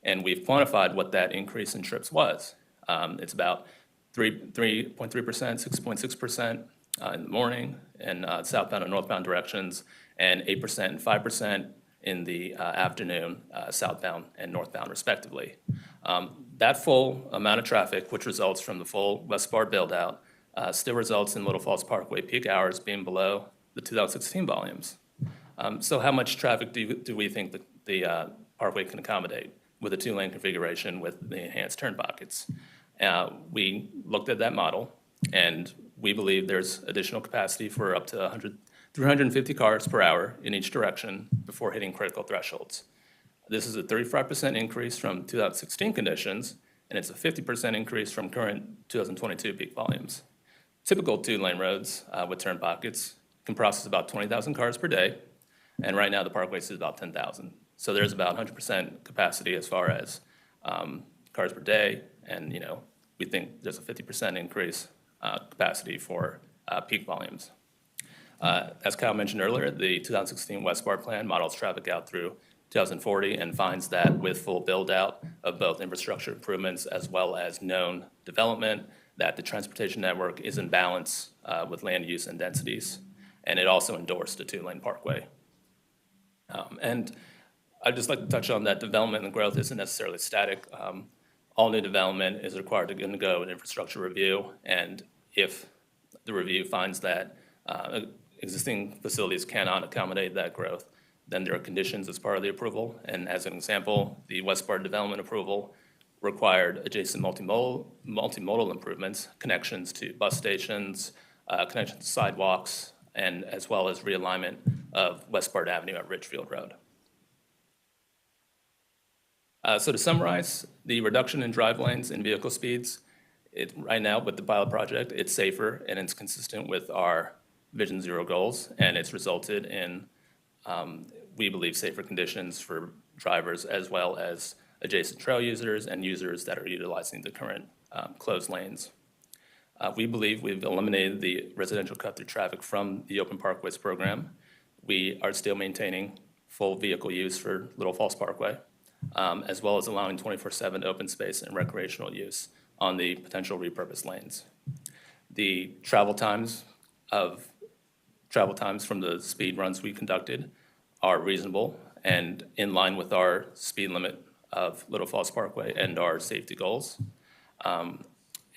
And we've quantified what that increase in trips was. It's about 3.3%, 6.6% in the morning in southbound and northbound directions, and 8% and 5% in the afternoon, southbound and northbound respectively. That full amount of traffic, which results from the full West Bar build-out, still results in Little Falls Parkway peak hours being below the 2016 volumes. So how much traffic do we think the Parkway can accommodate with a two-lane configuration with the enhanced turn pockets? We looked at that model, and we believe there's additional capacity for up to 350 cars per hour in each direction before hitting critical thresholds. This is a 35% increase from 2016 conditions, and it's a 50% increase from current 2022 peak volumes. Typical two-lane roads with turn pockets can process about 20,000 cars per day, and right now the Parkway is about 10,000. So there's about 100% capacity as far as cars per day, and we think there's a 50% increase capacity for peak volumes. As Kyle mentioned earlier, the 2016 West Bar plan models traffic out through 2040 and finds that with full build-out of both infrastructure improvements as well as known development, that the transportation network is in balance with land use and densities. And it also endorsed a two-lane parkway. And I'd just like to touch on that development and growth isn't necessarily static. All new development is required to undergo an infrastructure review, and if the review finds that existing facilities cannot accommodate that growth, then there are conditions as part of the approval. And as an example, the West Bar development approval required adjacent multimodal improvements, connections to bus stations, connections to sidewalks, and as well as realignment of West Bard Avenue at Ridgefield Road. So to summarize, the reduction in drive lanes and vehicle speeds, right now with the pilot project, it's safer and it's consistent with our Vision Zero goals, and it's resulted in, we believe, safer conditions for drivers as well as adjacent trail users and users that are utilizing the current closed lanes. We believe we've eliminated the residential cut-through traffic from the Open Parkways program. We are still maintaining full vehicle use for Little Falls Parkway, as well as allowing 24/7 open space and recreational use on the potential repurposed lanes. The travel times from the speed runs we conducted are reasonable and in line with our speed limit of Little Falls Parkway and our safety goals.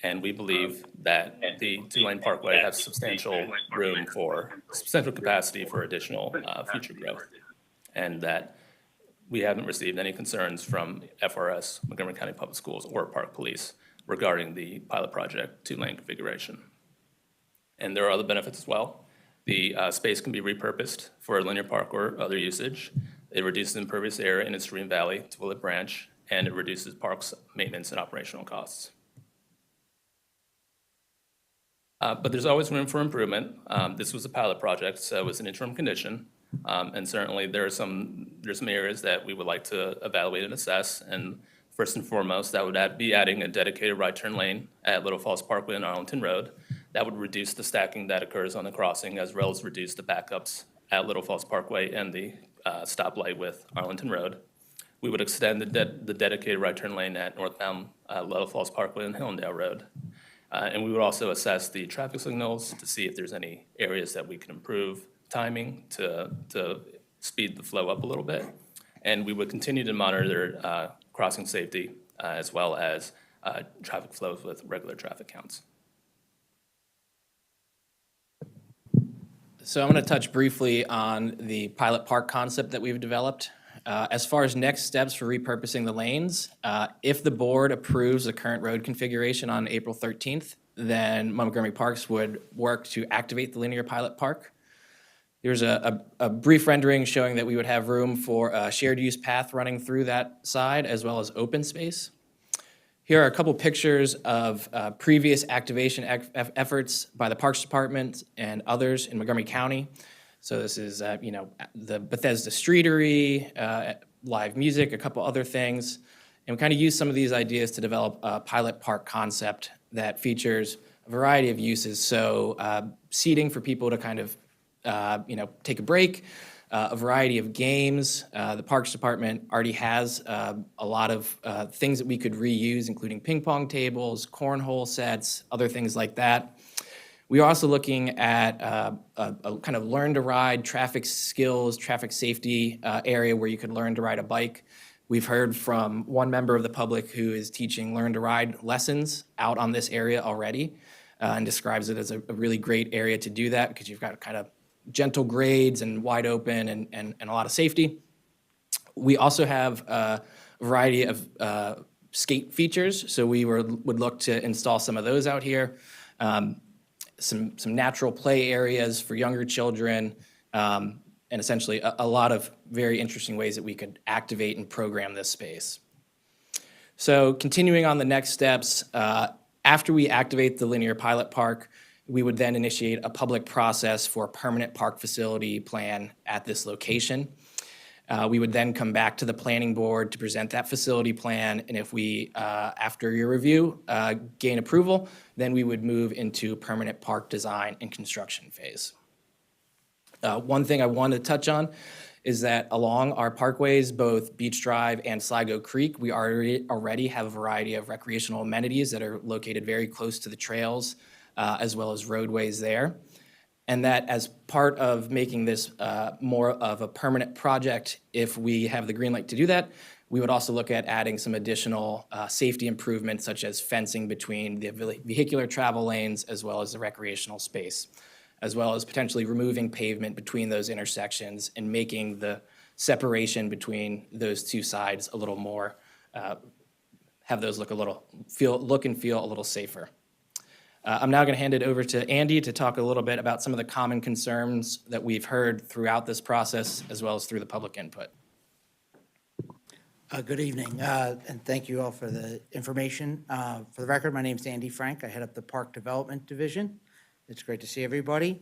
And we believe that the two-lane parkway has substantial capacity for additional future growth, and that we haven't received any concerns from FRS, Montgomery County Public Schools, or Park Police regarding the pilot project two-lane configuration. And there are other benefits as well. The space can be repurposed for a linear park or other usage. It reduces impervious area in its stream valley to Willett Branch, and it reduces parks maintenance and operational costs. But there's always room for improvement. This was a pilot project, so it was an interim condition. And certainly there's some areas that we would like to evaluate and assess. And first and foremost, that would be adding a dedicated right turn lane at Little Falls Parkway and Arlington Road. That would reduce the stacking that occurs on the crossing, as well as reduce the backups at Little Falls Parkway and the stoplight with Arlington Road. We would extend the dedicated right turn lane at northbound Little Falls Parkway and Hillendale Road. And we would also assess the traffic signals to see if there's any areas that we can improve timing to speed the flow up a little bit. And we would continue to monitor crossing safety as well as traffic flows with regular traffic counts. So I'm going to touch briefly on the pilot park concept that we've developed. As far as next steps for repurposing the lanes, if the board approves the current road configuration on April 13th, then Montgomery Parks would work to activate the linear pilot park. There's a brief rendering showing that we would have room for a shared use path running through that side, as well as open space. Here are a couple pictures of previous activation efforts by the Parks Department and others in Montgomery County. So this is, the Bethesda Streetery, live music, a couple other things. And we kind of use some of these ideas to develop a pilot park concept that features a variety of uses. So seating for people to kind of, take a break, a variety of games. The Parks Department already has a lot of things that we could reuse, including ping pong tables, cornhole sets, other things like that. We are also looking at a kind of learn to ride, traffic skills, traffic safety area where you could learn to ride a bike. We've heard from one member of the public who is teaching learn to ride lessons out on this area already and describes it as a really great area to do that because you've got kind of gentle grades and wide open and a lot of safety. We also have a variety of skate features, so we would look to install some of those out here. Some natural play areas for younger children, and essentially a lot of very interesting ways that we could activate and program this space. So continuing on the next steps, after we activate the linear pilot park, we would then initiate a public process for a permanent park facility plan at this location. We would then come back to the planning board to present that facility plan, and if we, after your review, gain approval, then we would move into permanent park design and construction phase. One thing I want to touch on is that along our parkways, both Beach Drive and Sligo Creek, we already have a variety of recreational amenities that are located very close to the trails, as well as roadways there. And that as part of making this more of a permanent project, if we have the green light to do that, we would also look at adding some additional safety improvements such as fencing between the vehicular travel lanes as well as the recreational space, as well as potentially removing pavement between those intersections and making the separation between those two sides a little more, have those look and feel a little safer. I'm now going to hand it over to Andy to talk a little bit about some of the common concerns that we've heard throughout this process, as well as through the public input. Good evening, and thank you all for the information. For the record, my name's Andy Frank. I head up the Park Development Division. It's great to see everybody.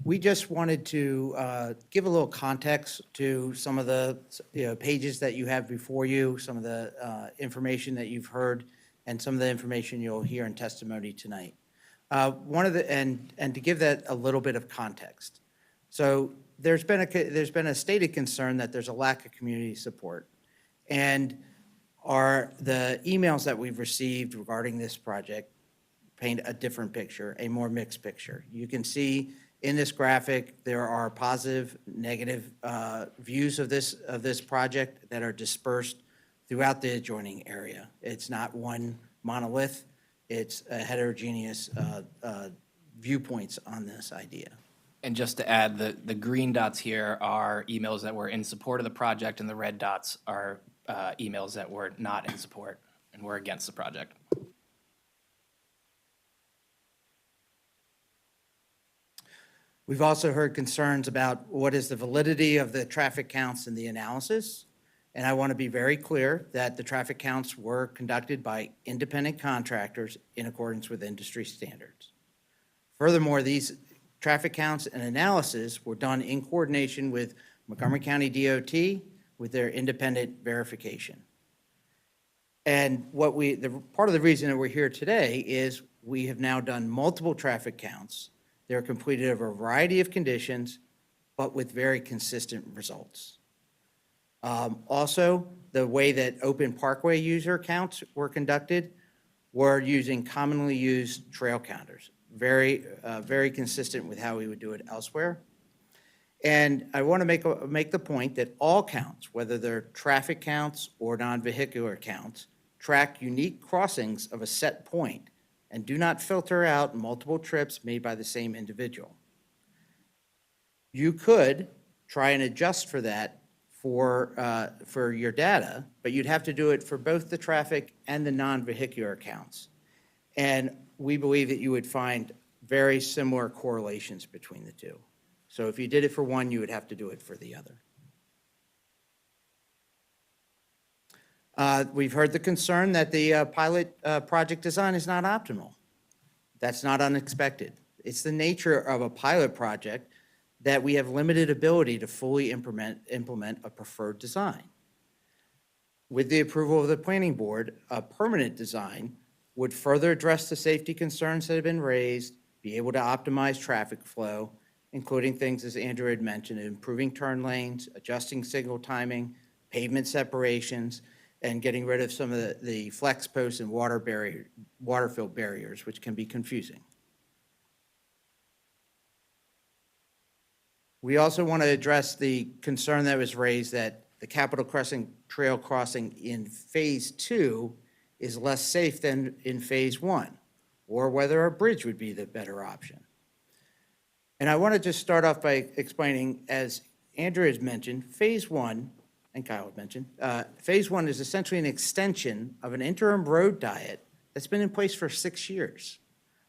We just wanted to give a little context to some of the pages that you have before you, some of the information that you've heard, and some of the information you'll hear in testimony tonight. And to give that a little bit of context. So there's been a stated concern that there's a lack of community support. And the emails that we've received regarding this project paint a different picture, a more mixed picture. You can see in this graphic, there are positive, negative views of this project that are dispersed throughout the adjoining area. It's not one monolith, it's a heterogeneous viewpoints on this idea. And just to add, the green dots here are emails that were in support of the project, and the red dots are emails that were not in support and were against the project. We've also heard concerns about what is the validity of the traffic counts and the analysis. And I want to be very clear that the traffic counts were conducted by independent contractors in accordance with industry standards. Furthermore, these traffic counts and analysis were done in coordination with Montgomery County DOT with their independent verification. And part of the reason that we're here today is we have now done multiple traffic counts. They're completed over a variety of conditions, but with very consistent results. Also, the way that open parkway user counts were conducted were using commonly used trail counters, very consistent with how we would do it elsewhere. And I want to make the point that all counts, whether they're traffic counts or non-vehicular counts, track unique crossings of a set point and do not filter out multiple trips made by the same individual. You could try and adjust for that for your data, but you'd have to do it for both the traffic and the non-vehicular counts. And we believe that you would find very similar correlations between the two. So if you did it for one, you would have to do it for the other. We've heard the concern that the pilot project design is not optimal. That's not unexpected. It's the nature of a pilot project that we have limited ability to fully implement a preferred design. With the approval of the planning board, a permanent design would further address the safety concerns that have been raised, be able to optimize traffic flow, including things, as Andrew had mentioned, improving turn lanes, adjusting signal timing, pavement separations, and getting rid of some of the flex posts and water-fill barriers, which can be confusing. We also want to address the concern that was raised that the Capitol Crossing Trail crossing in Phase 2 is less safe than in Phase 1, or whether a bridge would be the better option. And I want to just start off by explaining, as Andrew has mentioned, Phase 1, and Kyle had mentioned, Phase 1 is essentially an extension of an interim road diet that's been in place for 6 years.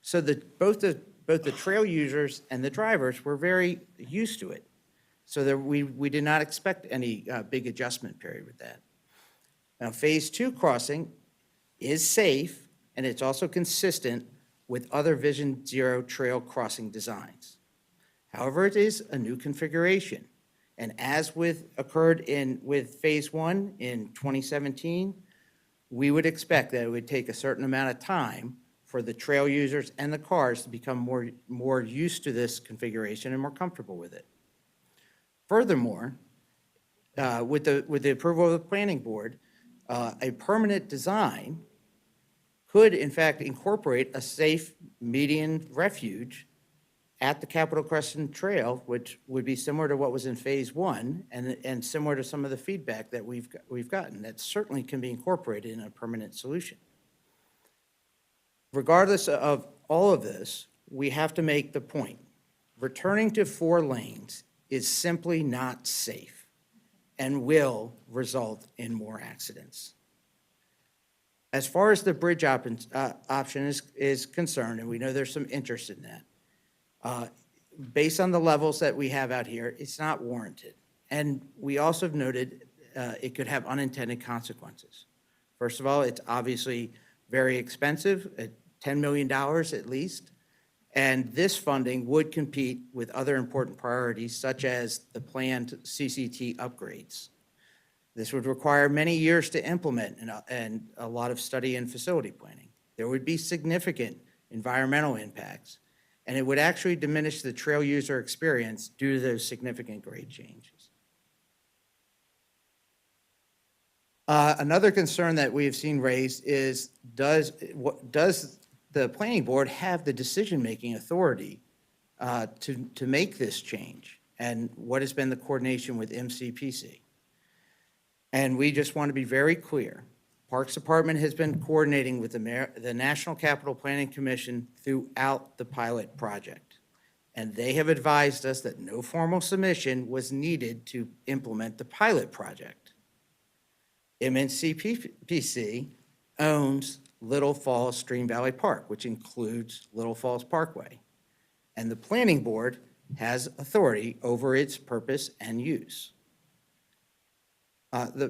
So that both the trail users and the drivers were very used to it. So that we did not expect any big adjustment period with that. Now, Phase 2 crossing is safe, and it's also consistent with other Vision Zero trail crossing designs. However, it is a new configuration. And as occurred with Phase 1 in 2017, we would expect that it would take a certain amount of time for the trail users and the cars to become more used to this configuration and more comfortable with it. Furthermore, with the approval of the planning board, a permanent design could in fact incorporate a safe median refuge at the Capitol Crescent Trail, which would be similar to what was in Phase 1 and similar to some of the feedback that we've gotten. That certainly can be incorporated in a permanent solution. Regardless of all of this, we have to make the point. Returning to 4 lanes is simply not safe and will result in more accidents. As far as the bridge option is concerned, and we know there's some interest in that, based on the levels that we have out here, it's not warranted. And we also have noted it could have unintended consequences. First of all, it's obviously very expensive, at $10 million at least, and this funding would compete with other important priorities, such as the planned CCT upgrades. This would require many years to implement and a lot of study and facility planning. There would be significant environmental impacts, and it would actually diminish the trail user experience due to those significant grade changes. Another concern that we have seen raised is, does the planning board have the decision-making authority to make this change? And what has been the coordination with MCPC? And we just want to be very clear. Parks Department has been coordinating with the National Capital Planning Commission throughout the pilot project. And they have advised us that no formal submission was needed to implement the pilot project. MNCPC owns Little Falls Stream Valley Park, which includes Little Falls Parkway. And the planning board has authority over its purpose and use.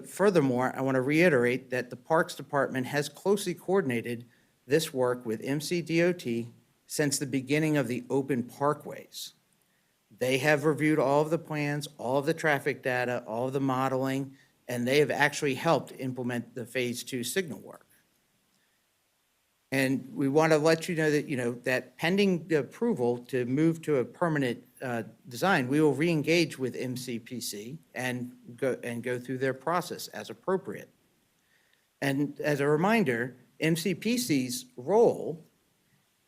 Furthermore, I want to reiterate that the Parks Department has closely coordinated this work with MCDOT since the beginning of the open parkways. They have reviewed all of the plans, all of the traffic data, all of the modeling, and they have actually helped implement the Phase 2 signal work. And we want to let you know that, that pending the approval to move to a permanent design, we will re-engage with MCPC and go through their process as appropriate. And as a reminder, MCPC's role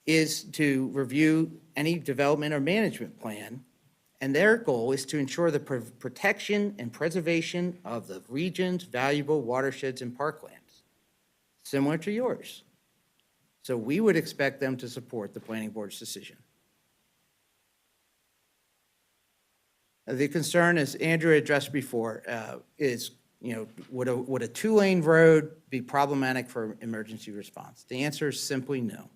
is to review any development or management plan, and their goal is to ensure the protection and preservation of the region's valuable watersheds and parklands, similar to yours. So we would expect them to support the planning board's decision. The concern, as Andrew addressed before, is, would a 2-lane road be problematic for emergency response? The answer is simply no.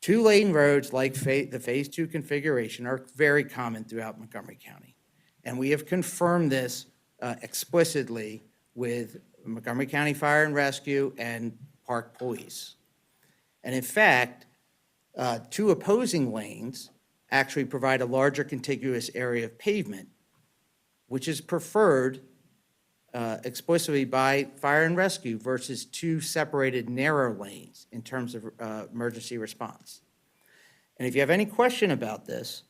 2-lane roads like the Phase 2 configuration are very common throughout Montgomery County. And we have confirmed this explicitly with Montgomery County Fire and Rescue and Park Police. And in fact, 2 opposing lanes actually provide a larger contiguous area of pavement, which is preferred explicitly by fire and rescue versus two separated narrow lanes in terms of emergency response. And if you have any question about this,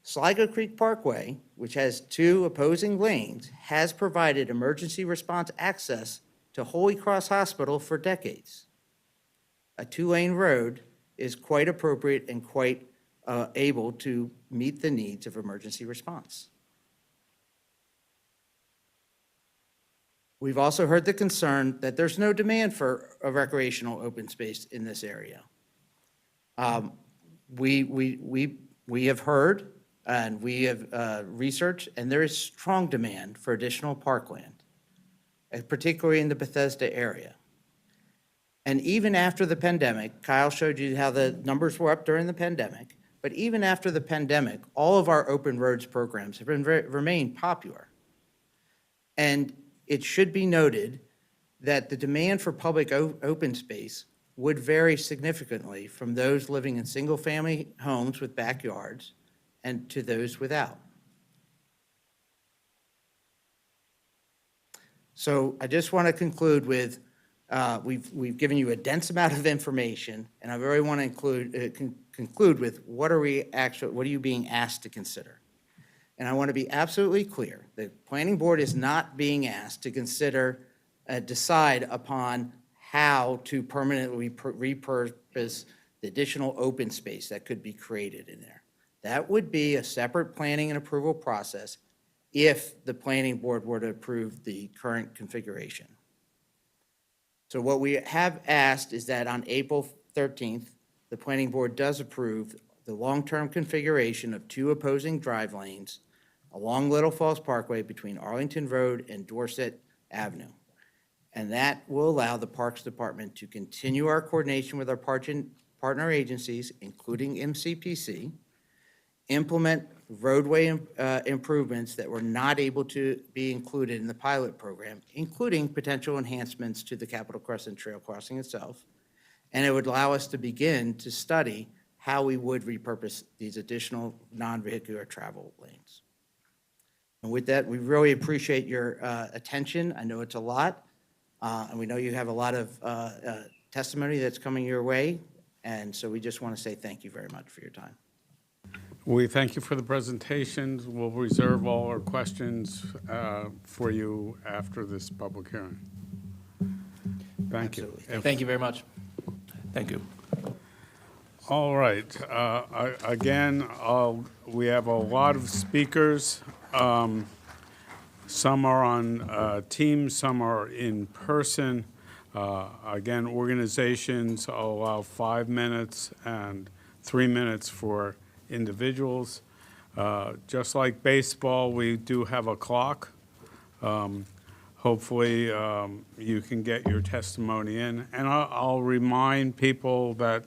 Sligo Creek Parkway, which has two opposing lanes, has provided emergency response access to Holy Cross Hospital for decades. A two-lane road is quite appropriate and quite able to meet the needs of emergency response. We've also heard the concern that there's no demand for a recreational open space in this area. We have heard and we have researched, and there is strong demand for additional parkland, particularly in the Bethesda area. And even after the pandemic, Kyle showed you how the numbers were up during the pandemic, but even after the pandemic, all of our open roads programs have remained popular. And it should be noted that the demand for public open space would vary significantly from those living in single-family homes with backyards and to those without. So I just want to conclude with, we've given you a dense amount of information, and I really want to conclude with what are you being asked to consider? And I want to be absolutely clear, the planning board is not being asked to consider, decide upon how to permanently repurpose the additional open space that could be created in there. That would be a separate planning and approval process if the planning board were to approve the current configuration. So what we have asked is that on April 13th, the planning board does approve the long-term configuration of two opposing drive lanes along Little Falls Parkway between Arlington Road and Dorset Avenue. And that will allow the Parks Department to continue our coordination with our partner agencies, including MCPC, implement roadway improvements that were not able to be included in the pilot program, including potential enhancements to the Capitol Crescent Trail crossing itself. And it would allow us to begin to study how we would repurpose these additional non-vehicular travel lanes. And with that, we really appreciate your attention. I know it's a lot, and we know you have a lot of testimony that's coming your way. And so we just want to say thank you very much for your time. We thank you for the presentations. We'll reserve all our questions for you after this public hearing. Thank you. Thank you very much. Thank you. All right. Again, we have a lot of speakers. Some are on Teams, some are in person. Again, organizations allow 5 minutes and 3 minutes for individuals. Just like baseball, we do have a clock. Hopefully, you can get your testimony in. And I'll remind people that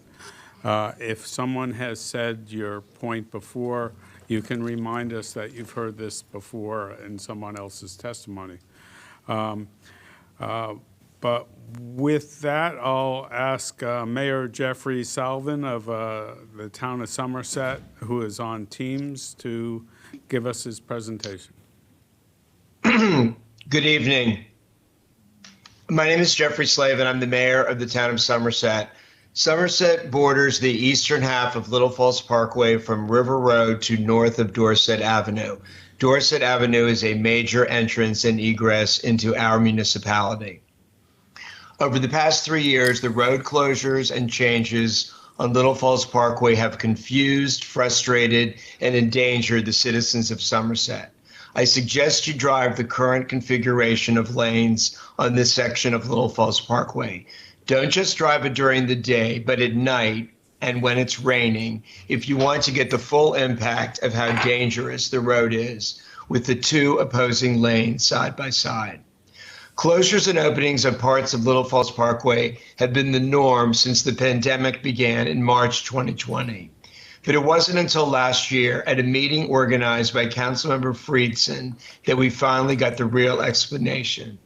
if someone has said your point before, you can remind us that you've heard this before in someone else's testimony. But with that, I'll ask Mayor Jeffrey Salvin of the town of Somerset, who is on Teams, to give us his presentation. Good evening. My name is Jeffrey Slavin. I'm the mayor of the town of Somerset. Somerset borders the eastern half of Little Falls Parkway from River Road to north of Dorset Avenue. Dorset Avenue is a major entrance and egress into our municipality. Over the past 3 years, the road closures and changes on Little Falls Parkway have confused, frustrated, and endangered the citizens of Somerset. I suggest you drive the current configuration of lanes on this section of Little Falls Parkway. Don't just drive it during the day, but at night and when it's raining, if you want to get the full impact of how dangerous the road is with the two opposing lanes side by side. Closures and openings of parts of Little Falls Parkway have been the norm since the pandemic began in March 2020. But it wasn't until last year at a meeting organized by Councilmember Friedson that we finally got the real explanation.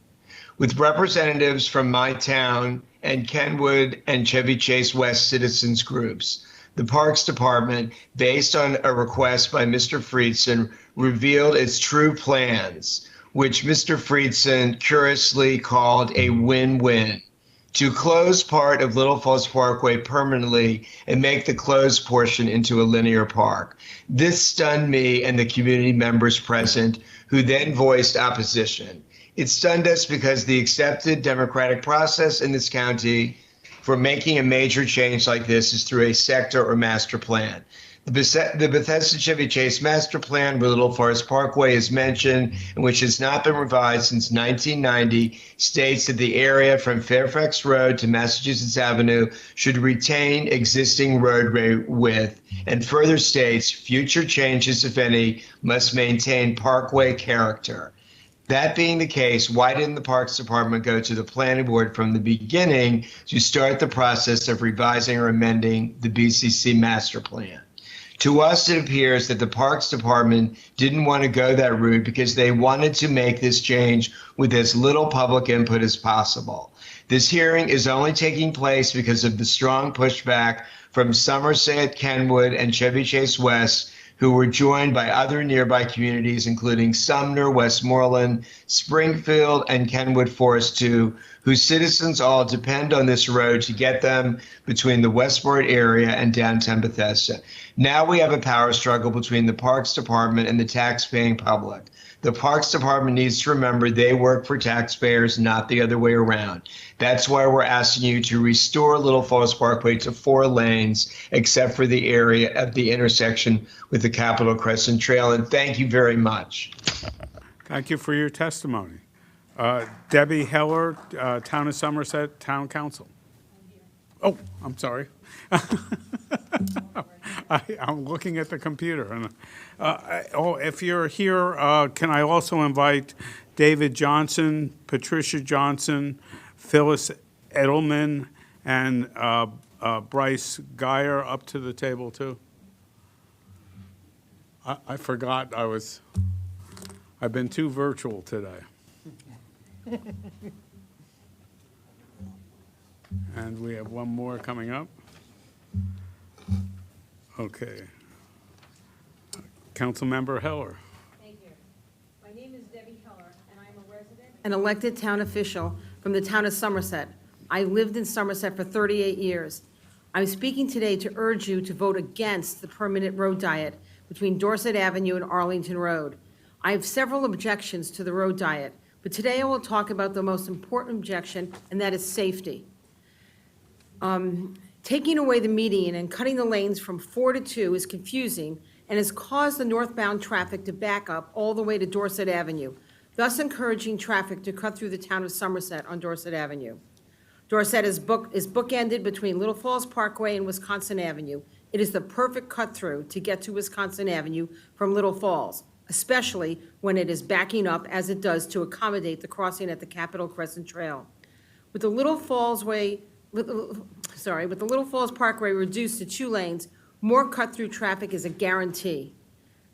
With representatives from my town and Kenwood and Chevy Chase West citizens groups, the Parks Department, based on a request by Mr. Friedson, revealed its true plans, which Mr. Friedson curiously called a win-win, to close part of Little Falls Parkway permanently and make the closed portion into a linear park. This stunned me and the community members present, who then voiced opposition. It stunned us because the accepted democratic process in this county for making a major change like this is through a sector or master plan. The Bethesda Chevy Chase Master Plan, where Little Forest Parkway is mentioned, and which has not been revised since 1990, states that the area from Fairfax Road to Massachusetts Avenue should retain existing roadway width, and further states future changes, if any, must maintain parkway character. That being the case, why didn't the Parks Department go to the Planning Board from the beginning to start the process of revising or amending the BCC Master Plan? To us, it appears that the Parks Department didn't want to go that route because they wanted to make this change with as little public input as possible. This hearing is only taking place because of the strong pushback from Somerset, Kenwood, and Chevy Chase West, who were joined by other nearby communities, including Sumner, Westmoreland, Springfield, and Kenwood Forest 2, whose citizens all depend on this road to get them between the Westport area and downtown Bethesda. Now we have a power struggle between the Parks Department and the taxpaying public. The Parks Department needs to remember they work for taxpayers, not the other way around. That's why we're asking you to restore Little Falls Parkway to 4 lanes, except for the area of the intersection with the Capitol Crescent Trail. And thank you very much. Thank you for your testimony. Debbie Heller, Town of Somerset Town Council. Oh, I'm sorry. I'm looking at the computer. And, if you're here, can I also invite David Johnson, Patricia Johnson, Phyllis Edelman, and Bryce Geyer up to the table too? I forgot I've been too virtual today. And we have one more coming up. Okay. Councilmember Heller. Thank you. My name is Debbie Heller, and I'm a resident and elected town official from the town of Somerset. I lived in Somerset for 38 years. I'm speaking today to urge you to vote against the permanent road diet between Dorset Avenue and Arlington Road. I have several objections to the road diet, but today I will talk about the most important objection, and that is safety. Taking away the median and cutting the lanes from 4 to 2 is confusing and has caused the northbound traffic to back up all the way to Dorset Avenue, thus encouraging traffic to cut through the town of Somerset on Dorset Avenue. Dorset is bookended between Little Falls Parkway and Wisconsin Avenue. It is the perfect cut-through to get to Wisconsin Avenue from Little Falls, especially when it is backing up as it does to accommodate the crossing at the Capitol Crescent Trail. With the Little Falls Parkway reduced to 2 lanes, more cut-through traffic is a guarantee.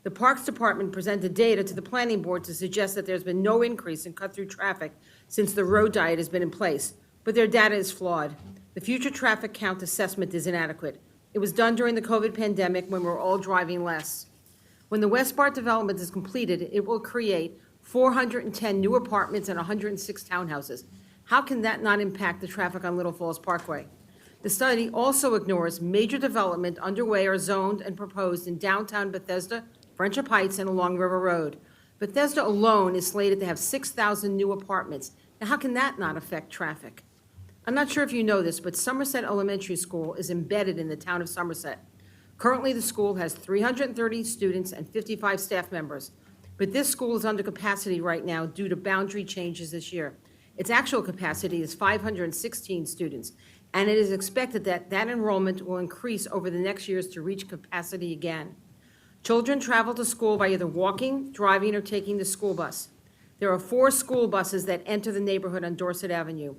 The Parks Department presented data to the Planning Board to suggest that there's been no increase in cut-through traffic since the road diet has been in place, but their data is flawed. The future traffic count assessment is inadequate. It was done during the COVID pandemic when we were all driving less. When the Westport development is completed, it will create 410 new apartments and 106 townhouses. How can that not impact the traffic on Little Falls Parkway? The study also ignores major development underway or zoned and proposed in downtown Bethesda, Friendship Heights, and along River Road. Bethesda alone is slated to have 6,000 new apartments. Now, how can that not affect traffic? I'm not sure if you know this, but Somerset Elementary School is embedded in the town of Somerset. Currently, the school has 330 students and 55 staff members, but this school is under capacity right now due to boundary changes this year. Its actual capacity is 516 students, and it is expected that that enrollment will increase over the next years to reach capacity again. Children travel to school by either walking, driving, or taking the school bus. There are 4 school buses that enter the neighborhood on Dorset Avenue.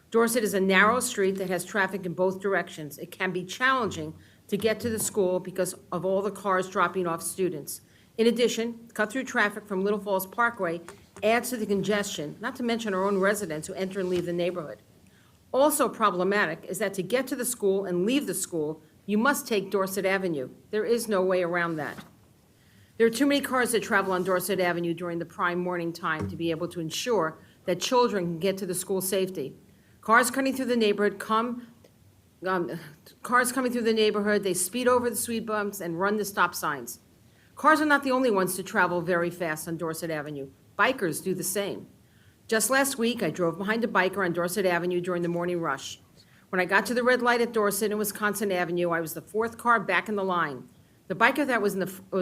Dorset is a narrow street that has traffic in both directions. It can be challenging to get to the school because of all the cars dropping off students. In addition, cut-through traffic from Little Falls Parkway adds to the congestion, not to mention our own residents who enter and leave the neighborhood. Also problematic is that to get to the school and leave the school, you must take Dorset Avenue. There is no way around that. There are too many cars that travel on Dorset Avenue during the prime morning time to be able to ensure that children can get to the school safety. Cars coming through the neighborhood they speed over the speed bumps and run the stop signs. Cars are not the only ones to travel very fast on Dorset Avenue. Bikers do the same. Just last week, I drove behind a biker on Dorset Avenue during the morning rush. When I got to the red light at Dorset and Wisconsin Avenue, I was the fourth car back in the line. The biker that was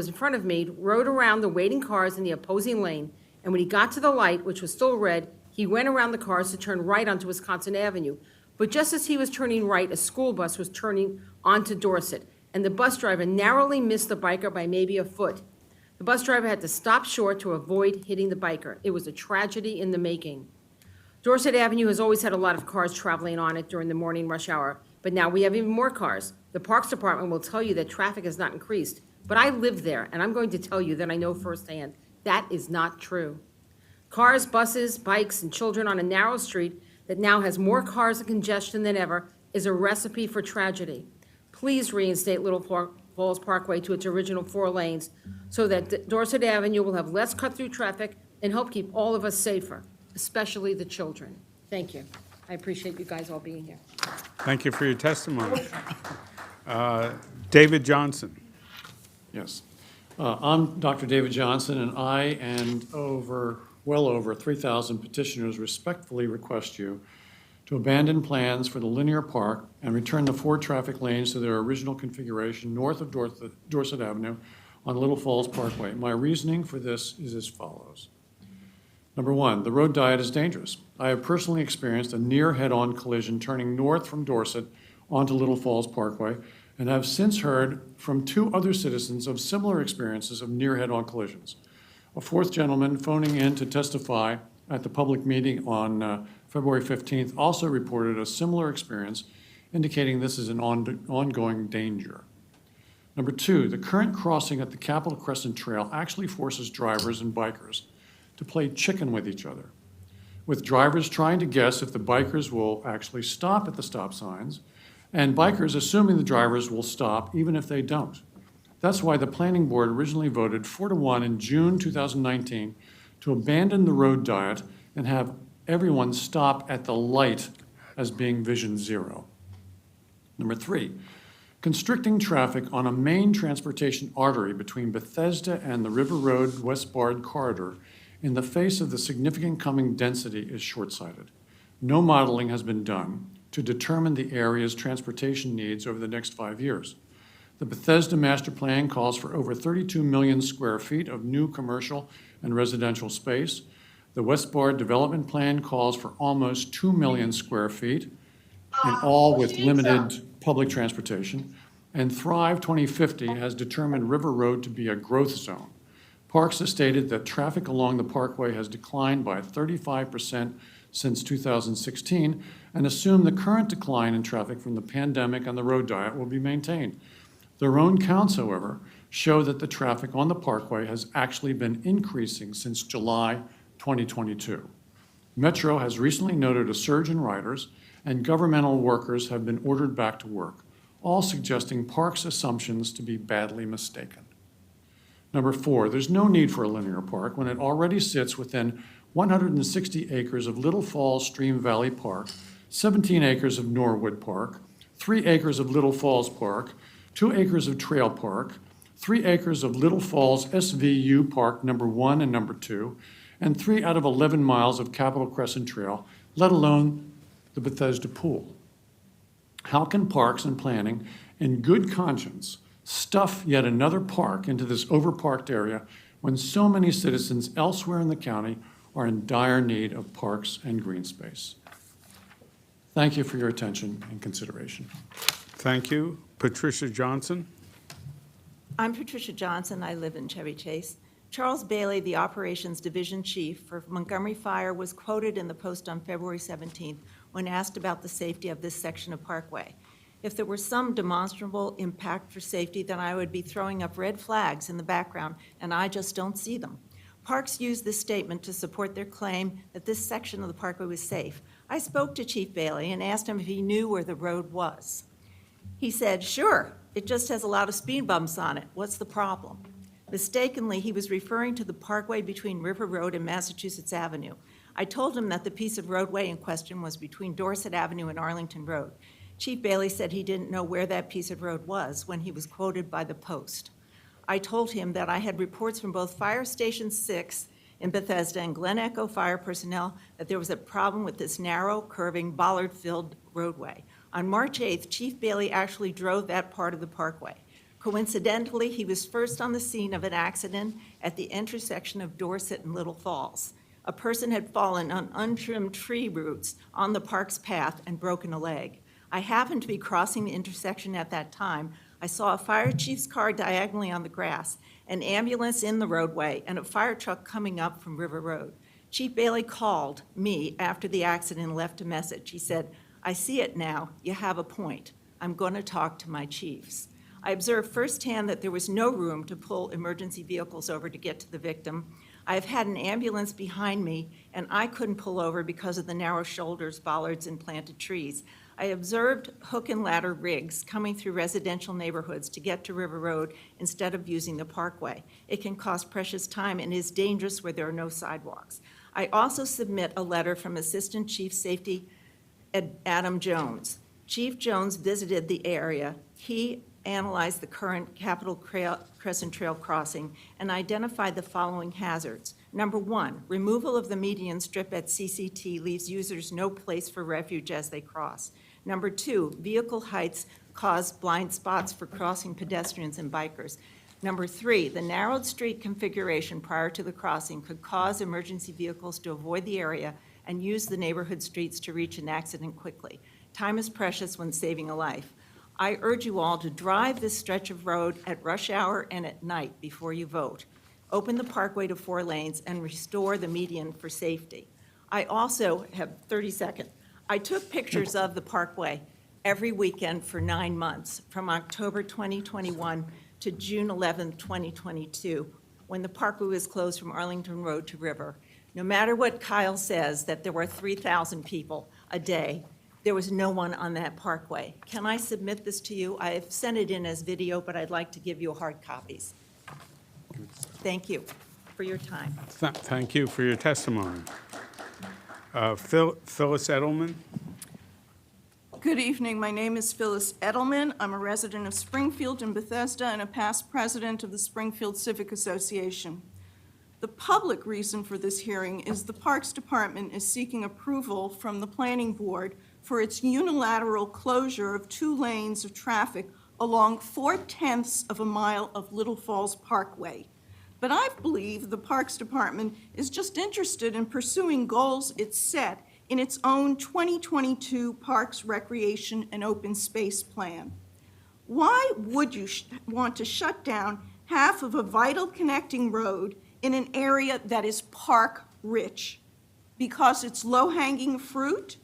in front of me rode around the waiting cars in the opposing lane, and when he got to the light, which was still red, he went around the cars to turn right onto Wisconsin Avenue. But just as he was turning right, a school bus was turning onto Dorset, and the bus driver narrowly missed the biker by maybe a foot. The bus driver had to stop short to avoid hitting the biker. It was a tragedy in the making. Dorset Avenue has always had a lot of cars traveling on it during the morning rush hour, but now we have even more cars. The Parks Department will tell you that traffic has not increased, but I live there, and I'm going to tell you that I know firsthand that is not true. Cars, buses, bikes, and children on a narrow street that now has more cars and congestion than ever is a recipe for tragedy. Please reinstate Little Falls Parkway to its original 4 lanes so that Dorset Avenue will have less cut-through traffic and help keep all of us safer, especially the children. Thank you. I appreciate you guys all being here. Thank you for your testimony. David Johnson. Yes. I'm Dr. David Johnson, and I and well over 3,000 petitioners respectfully request you to abandon plans for the linear park and return the 4 traffic lanes to their original configuration north of Dorset Avenue on Little Falls Parkway. My reasoning for this is as follows. Number 1, the road diet is dangerous. I have personally experienced a near head-on collision turning north from Dorset onto Little Falls Parkway, and have since heard from 2 other citizens of similar experiences of near head-on collisions. A 4th gentleman phoning in to testify at the public meeting on February 15th also reported a similar experience, indicating this is an ongoing danger. Number 2, the current crossing at the Capitol Crescent Trail actually forces drivers and bikers to play chicken with each other, with drivers trying to guess if the bikers will actually stop at the stop signs, and bikers assuming the drivers will stop even if they don't. That's why the planning board originally voted 4-1 in June 2019 to abandon the road diet and have everyone stop at the light as being vision 0. Number 3, constricting traffic on a main transportation artery between Bethesda and the River Road West Bard corridor in the face of the significant coming density is short-sighted. No modeling has been done to determine the area's transportation needs over the next 5 years. The Bethesda master plan calls for over 32 million square feet of new commercial and residential space. The West Bard development plan calls for almost 2 million square feet, and all with limited public transportation. And Thrive 2050 has determined River Road to be a growth zone. Parks has stated that traffic along the parkway has declined by 35% since 2016, and assume the current decline in traffic from the pandemic and the road diet will be maintained. Their own counts, however, show that the traffic on the parkway has actually been increasing since July 2022. Metro has recently noted a surge in riders, and governmental workers have been ordered back to work, all suggesting Parks' assumptions to be badly mistaken. Number 4, there's no need for a linear park when it already sits within 160 acres of Little Falls Stream Valley Park, 17 acres of Norwood Park, 3 acres of Little Falls Park, 2 acres of Trail Park, 3 acres of Little Falls SVU Park number 1 and number 2, and 3 out of 11 miles of Capitol Crescent Trail, let alone the Bethesda Pool. How can Parks and Planning, in good conscience, stuff yet another park into this overparked area when so many citizens elsewhere in the county are in dire need of parks and green space? Thank you for your attention and consideration. Thank you. Patricia Johnson. I'm Patricia Johnson. I live in Chevy Chase. Charles Bailey, the Operations Division Chief for Montgomery Fire, was quoted in the Post on February 17th when asked about the safety of this section of Parkway. If there were some demonstrable impact for safety, then I would be throwing up red flags in the background, and I just don't see them. Parks used this statement to support their claim that this section of the Parkway was safe. I spoke to Chief Bailey and asked him if he knew where the road was. He said, "Sure, it just has a lot of speed bumps on it. What's the problem?" Mistakenly, he was referring to the parkway between River Road and Massachusetts Avenue. I told him that the piece of roadway in question was between Dorset Avenue and Arlington Road. Chief Bailey said he didn't know where that piece of road was when he was quoted by the Post. I told him that I had reports from both Fire Station 6 in Bethesda and Glen Echo fire personnel that there was a problem with this narrow, curving, bollard-filled roadway. On March 8th, Chief Bailey actually drove that part of the parkway. Coincidentally, he was first on the scene of an accident at the intersection of Dorset and Little Falls. A person had fallen on untrimmed tree roots on the park's path and broken a leg. I happened to be crossing the intersection at that time. I saw a fire chief's car diagonally on the grass, an ambulance in the roadway, and a fire truck coming up from River Road. Chief Bailey called me after the accident and left a message. He said, "I see it now. You have a point. I'm going to talk to my chiefs." I observed firsthand that there was no room to pull emergency vehicles over to get to the victim. I've had an ambulance behind me, and I couldn't pull over because of the narrow shoulders, bollards, and planted trees. I observed hook and ladder rigs coming through residential neighborhoods to get to River Road instead of using the parkway. It can cost precious time and is dangerous where there are no sidewalks. I also submit a letter from Assistant Chief Safety Adam Jones. Chief Jones visited the area. He analyzed the current Capitol Crescent Trail crossing and identified the following hazards. Number one, removal of the median strip at CCT leaves users no place for refuge as they cross. Number two, vehicle heights cause blind spots for crossing pedestrians and bikers. Number three, the narrowed street configuration prior to the crossing could cause emergency vehicles to avoid the area and use the neighborhood streets to reach an accident quickly. Time is precious when saving a life. I urge you all to drive this stretch of road at rush hour and at night before you vote. Open the parkway to 4 lanes and restore the median for safety. I also have 30 seconds. I took pictures of the parkway every weekend for 9 months, from October 2021 to June 11, 2022, when the parkway was closed from Arlington Road to River. No matter what Kyle says, that there were 3,000 people a day, there was no one on that parkway. Can I submit this to you? I have sent it in as video, but I'd like to give you hard copies. Thank you for your time. Thank you for your testimony. Phyllis Edelman. Good evening. My name is Phyllis Edelman. I'm a resident of Springfield and Bethesda and a past president of the Springfield Civic Association. The public reason for this hearing is the Parks Department is seeking approval from the Planning Board for its unilateral closure of 2 lanes of traffic along 4/10 of a mile of Little Falls Parkway. But I believe the Parks Department is just interested in pursuing goals it set in its own 2022 Parks, Recreation, and Open Space Plan. Why would you want to shut down half of a vital connecting road in an area that is park-rich? Because it's low-hanging fruit?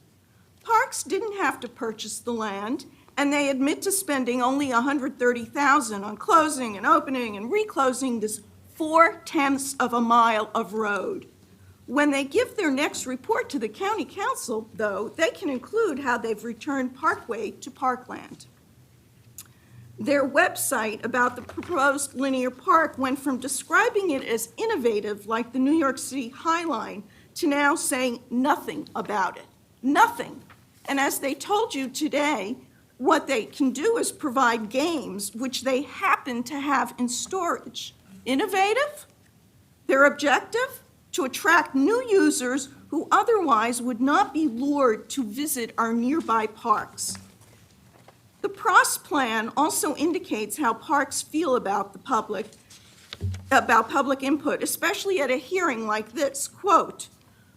Parks didn't have to purchase the land, and they admit to spending only $130,000 on closing and opening and reclosing this 4/10 of a mile of road. When they give their next report to the county council, though, they can include how they've returned Parkway to parkland. Their website about the proposed linear park went from describing it as innovative, like the New York City High Line, to now saying nothing about it. Nothing. And as they told you today, what they can do is provide games, which they happen to have in storage. Innovative? Their objective? To attract new users who otherwise would not be lured to visit our nearby parks. The PROS plan also indicates how parks feel about public input, especially at a hearing like this. Quote,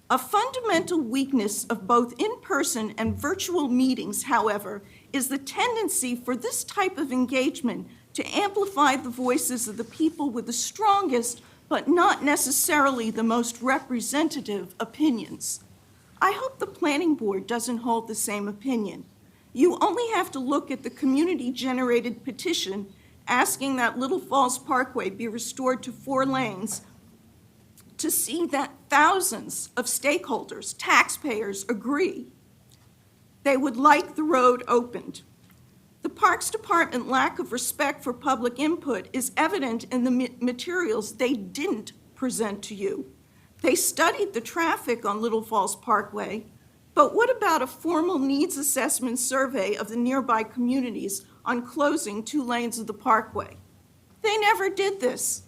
"A fundamental weakness of both in-person and virtual meetings, however, is the tendency for this type of engagement to amplify the voices of the people with the strongest, but not necessarily the most representative opinions." I hope the Planning Board doesn't hold the same opinion. You only have to look at the community-generated petition asking that Little Falls Parkway be restored to 4 lanes to see that thousands of stakeholders, taxpayers, agree. They would like the road opened. The The Parks Department lack of respect for public input is evident in the materials they didn't present to you. They studied the traffic on Little Falls Parkway, but what about a formal needs assessment survey of the nearby communities on closing 2 lanes of the parkway? They never did this.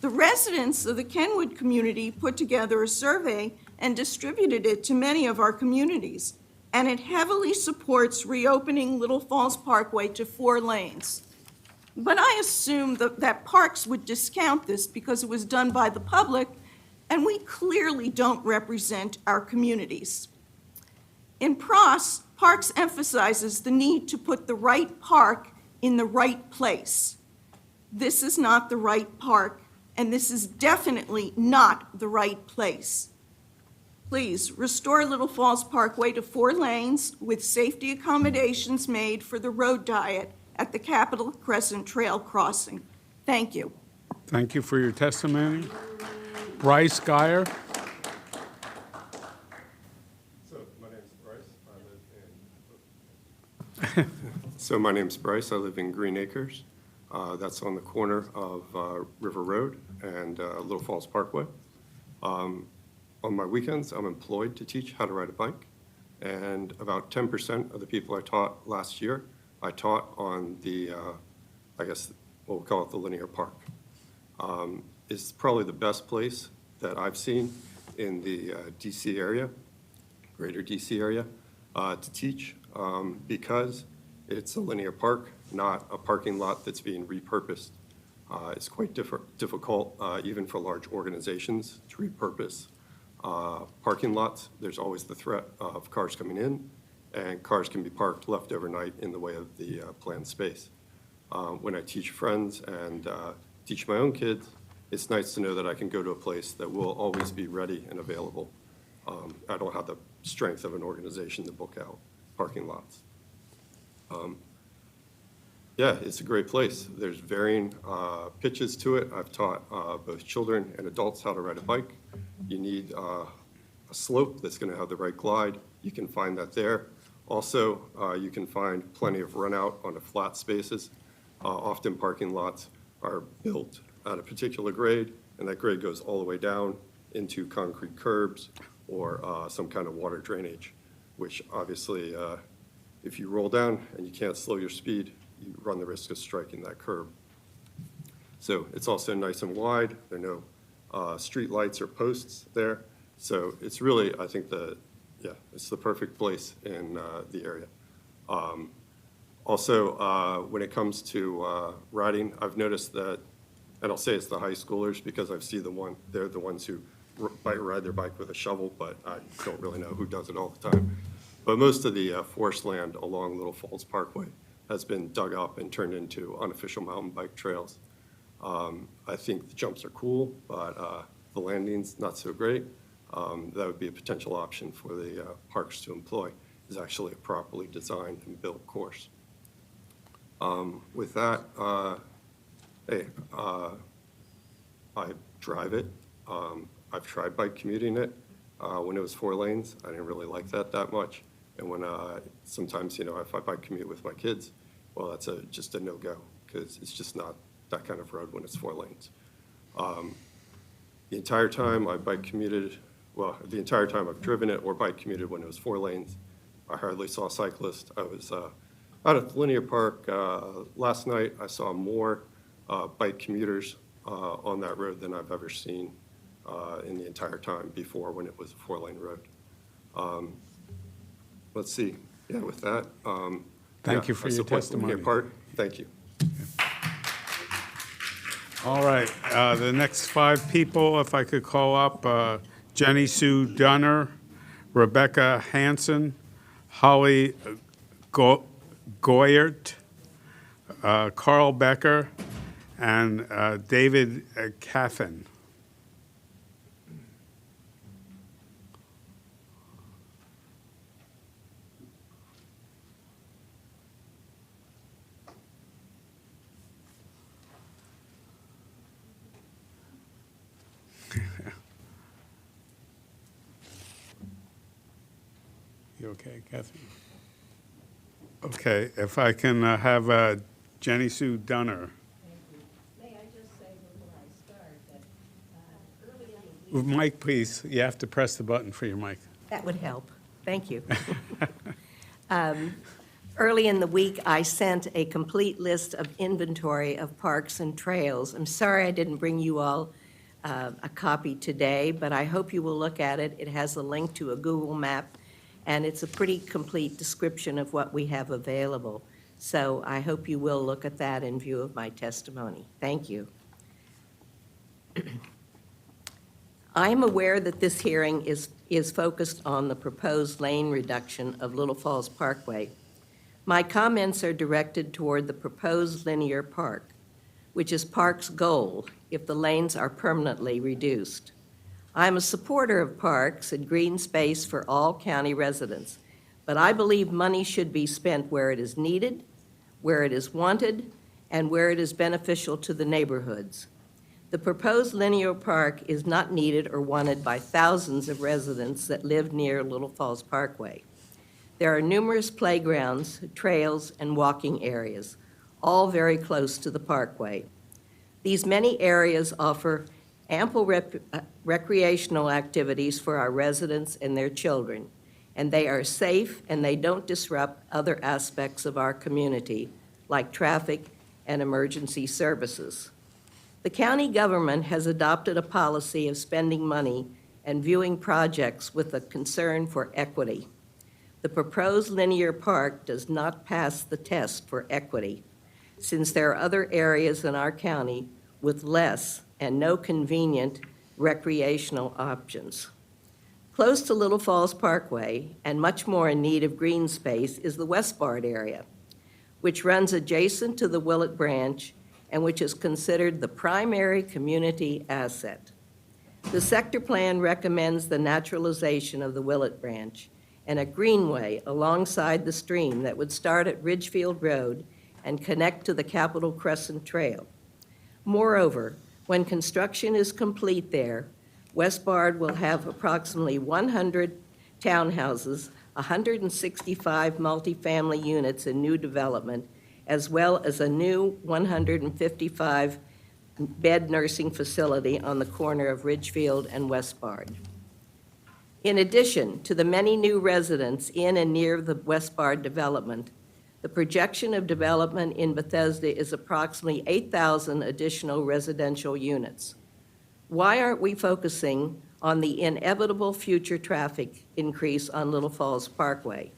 The residents of the Kenwood community put together a survey and distributed it to many of our communities, and it heavily supports reopening Little Falls Parkway to 4 lanes. But I assume that Parks would discount this because it was done by the public, and we clearly don't represent our communities. In Pross, Parks emphasizes the need to put the right park in the right place. This is not the right park, and this is definitely not the right place. Please restore Little Falls Parkway to 4 lanes with safety accommodations made for the road diet at the Capitol Crescent Trail crossing. Thank you. Thank you for your testimony. Bryce Geyer. So my name's Bryce. I live in Green Acres. That's on the corner of River Road and Little Falls Parkway. On my weekends, I'm employed to teach how to ride a bike. And about 10% of the people I taught last year, I taught on the, I guess, what we'll call it the linear park. It's probably the best place that I've seen in the DC area, greater DC area, to teach because it's a linear park, not a parking lot that's being repurposed. It's quite difficult, even for large organizations, to repurpose parking lots. There's always the threat of cars coming in, and cars can be parked left overnight in the way of the planned space. When I teach friends and teach my own kids, it's nice to know that I can go to a place that will always be ready and available. I don't have the strength of an organization to book out parking lots. Yeah, it's a great place. There's varying pitches to it. I've taught both children and adults how to ride a bike. You need a slope that's going to have the right glide. You can find that there. Also, you can find plenty of run out on the flat spaces. Often parking lots are built at a particular grade, and that grade goes all the way down into concrete curbs or some kind of water drainage, which obviously, if you roll down and you can't slow your speed, you run the risk of striking that curb. So it's also nice and wide. There are no street lights or posts there. So it's really, I think, it's the perfect place in the area. Also, when it comes to riding, I've noticed that, and I'll say it's the high schoolers because they're the ones who ride their bike with a shovel, but I don't really know who does it all the time. But most of the forest land along Little Falls Parkway has been dug up and turned into unofficial mountain bike trails. I think the jumps are cool, but the landing's not so great. That would be a potential option for the parks to employ, is actually a properly designed and built course. With that, I drive it. I've tried bike commuting it. When it was 4 lanes, I didn't really like that much. And when sometimes, if I bike commute with my kids, well, that's just a no-go because it's just not that kind of road when it's 4 lanes. The entire time I bike commuted, the entire time I've driven it or bike commuted when it was 4 lanes, I hardly saw cyclists. I was out at the linear park last night. I saw more bike commuters on that road than I've ever seen in the entire time before when it was a 4-lane road. Let's see. Yeah, with that. Thank you for your testimony. Thank you. All right, the next 5 people, if I could call up, Jenny Sue Dunner, Rebecca Hansen, Holly Goyert, Carl Becker, and David Caffin. You okay, Kathy? Okay, if I can have Jenny Sue Dunner. May I just say before I start that early in the week. Mike, please, you have to press the button for your mic. That would help. Thank you. Early in the week, I sent a complete list of inventory of parks and trails. I'm sorry I didn't bring you all a copy today, but I hope you will look at it. It has a link to a Google map, and it's a pretty complete description of what we have available. So I hope you will look at that in view of my testimony. Thank you. I am aware that this hearing is focused on the proposed lane reduction of Little Falls Parkway. My comments are directed toward the proposed linear park, which is park's goal if the lanes are permanently reduced. I'm a supporter of parks and green space for all county residents, but I believe money should be spent where it is needed, where it is wanted, and where it is beneficial to the neighborhoods. The proposed linear park is not needed or wanted by thousands of residents that live near Little Falls Parkway. There are numerous playgrounds, trails, and walking areas, all very close to the parkway. These many areas offer ample recreational activities for our residents and their children, and they are safe and they don't disrupt other aspects of our community, like traffic and emergency services. The county government has adopted a policy of spending money and viewing projects with a concern for equity. The proposed linear park does not pass the test for equity, since there are other areas in our county with less and no convenient recreational options. Close to Little Falls Parkway, and much more in need of green space, is the Westbard area, which runs adjacent to the Willett Branch and which is considered the primary community asset. The sector plan recommends the naturalization of the Willett Branch and a greenway alongside the stream that would start at Ridgefield Road and connect to the Capitol Crescent Trail. Moreover, when construction is complete there, Westbard will have approximately 100 townhouses, 165 multifamily units in new development, as well as a new 155-bed nursing facility on the corner of Ridgefield and Westbard. In addition to the many new residents in and near the Westbard development, the projection of development in Bethesda is approximately 8,000 additional residential units. Why aren't we focusing on the inevitable future traffic increase on Little Falls Parkway?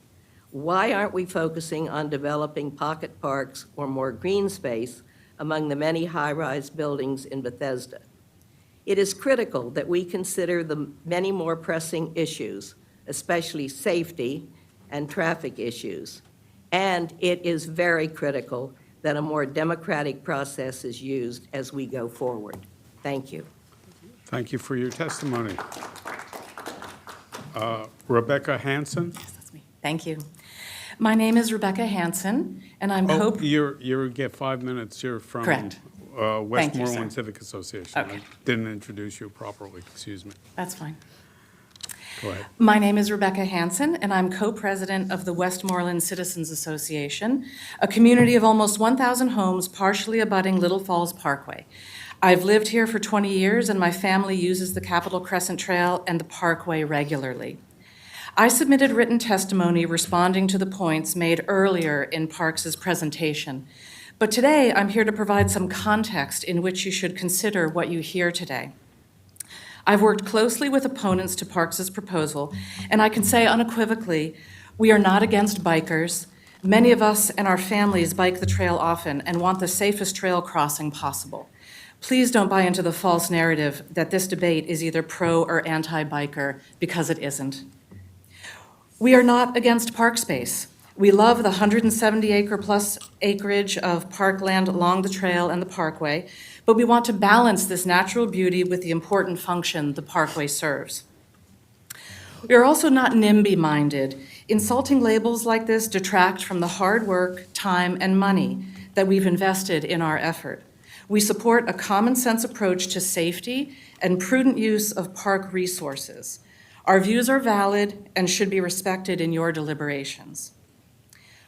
Why aren't we focusing on developing pocket parks or more green space among the many high-rise buildings in Bethesda? It is critical that we consider the many more pressing issues, especially safety and traffic issues. And it is very critical that a more democratic process is used as we go forward. Thank you. Thank you for your testimony. Rebecca Hansen? Thank you. My name is Rebecca Hansen, and I'm You get 5 minutes. You're from Correct. Westmoreland Civic Association. Okay. I didn't introduce you properly, excuse me. That's fine. Go ahead. My name is Rebecca Hansen, and I'm co-president of the Westmoreland Citizens Association, a community of almost 1,000 homes partially abutting Little Falls Parkway. I've lived here for 20 years, and my family uses the Capitol Crescent Trail and the Parkway regularly. I submitted written testimony responding to the points made earlier in Parks' presentation, but today I'm here to provide some context in which you should consider what you hear today. I've worked closely with opponents to Parks' proposal, and I can say unequivocally, we are not against bikers. Many of us and our families bike the trail often and want the safest trail crossing possible. Please don't buy into the false narrative that this debate is either pro or anti-biker, because it isn't. We are not against park space. We love the 170-acre plus acreage of parkland along the trail and the parkway, but we want to balance this natural beauty with the important function the parkway serves. We are also not NIMBY-minded. Insulting labels like this detract from the hard work, time, and money that we've invested in our effort. We support a common-sense approach to safety and prudent use of park resources. Our views are valid and should be respected in your deliberations.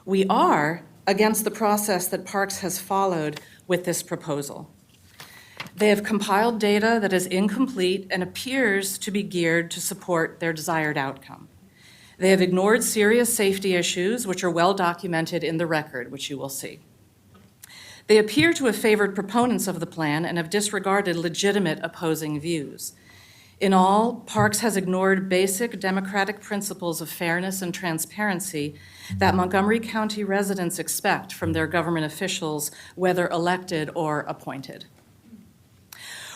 We are against the process that Parks has followed with this proposal. They have compiled data that is incomplete and appears to be geared to support their desired outcome. They have ignored serious safety issues, which are well documented in the record, which you will see. They appear to have favored proponents of the plan and have disregarded legitimate opposing views. In all, Parks has ignored basic democratic principles of fairness and transparency that Montgomery County residents expect from their government officials, whether elected or appointed.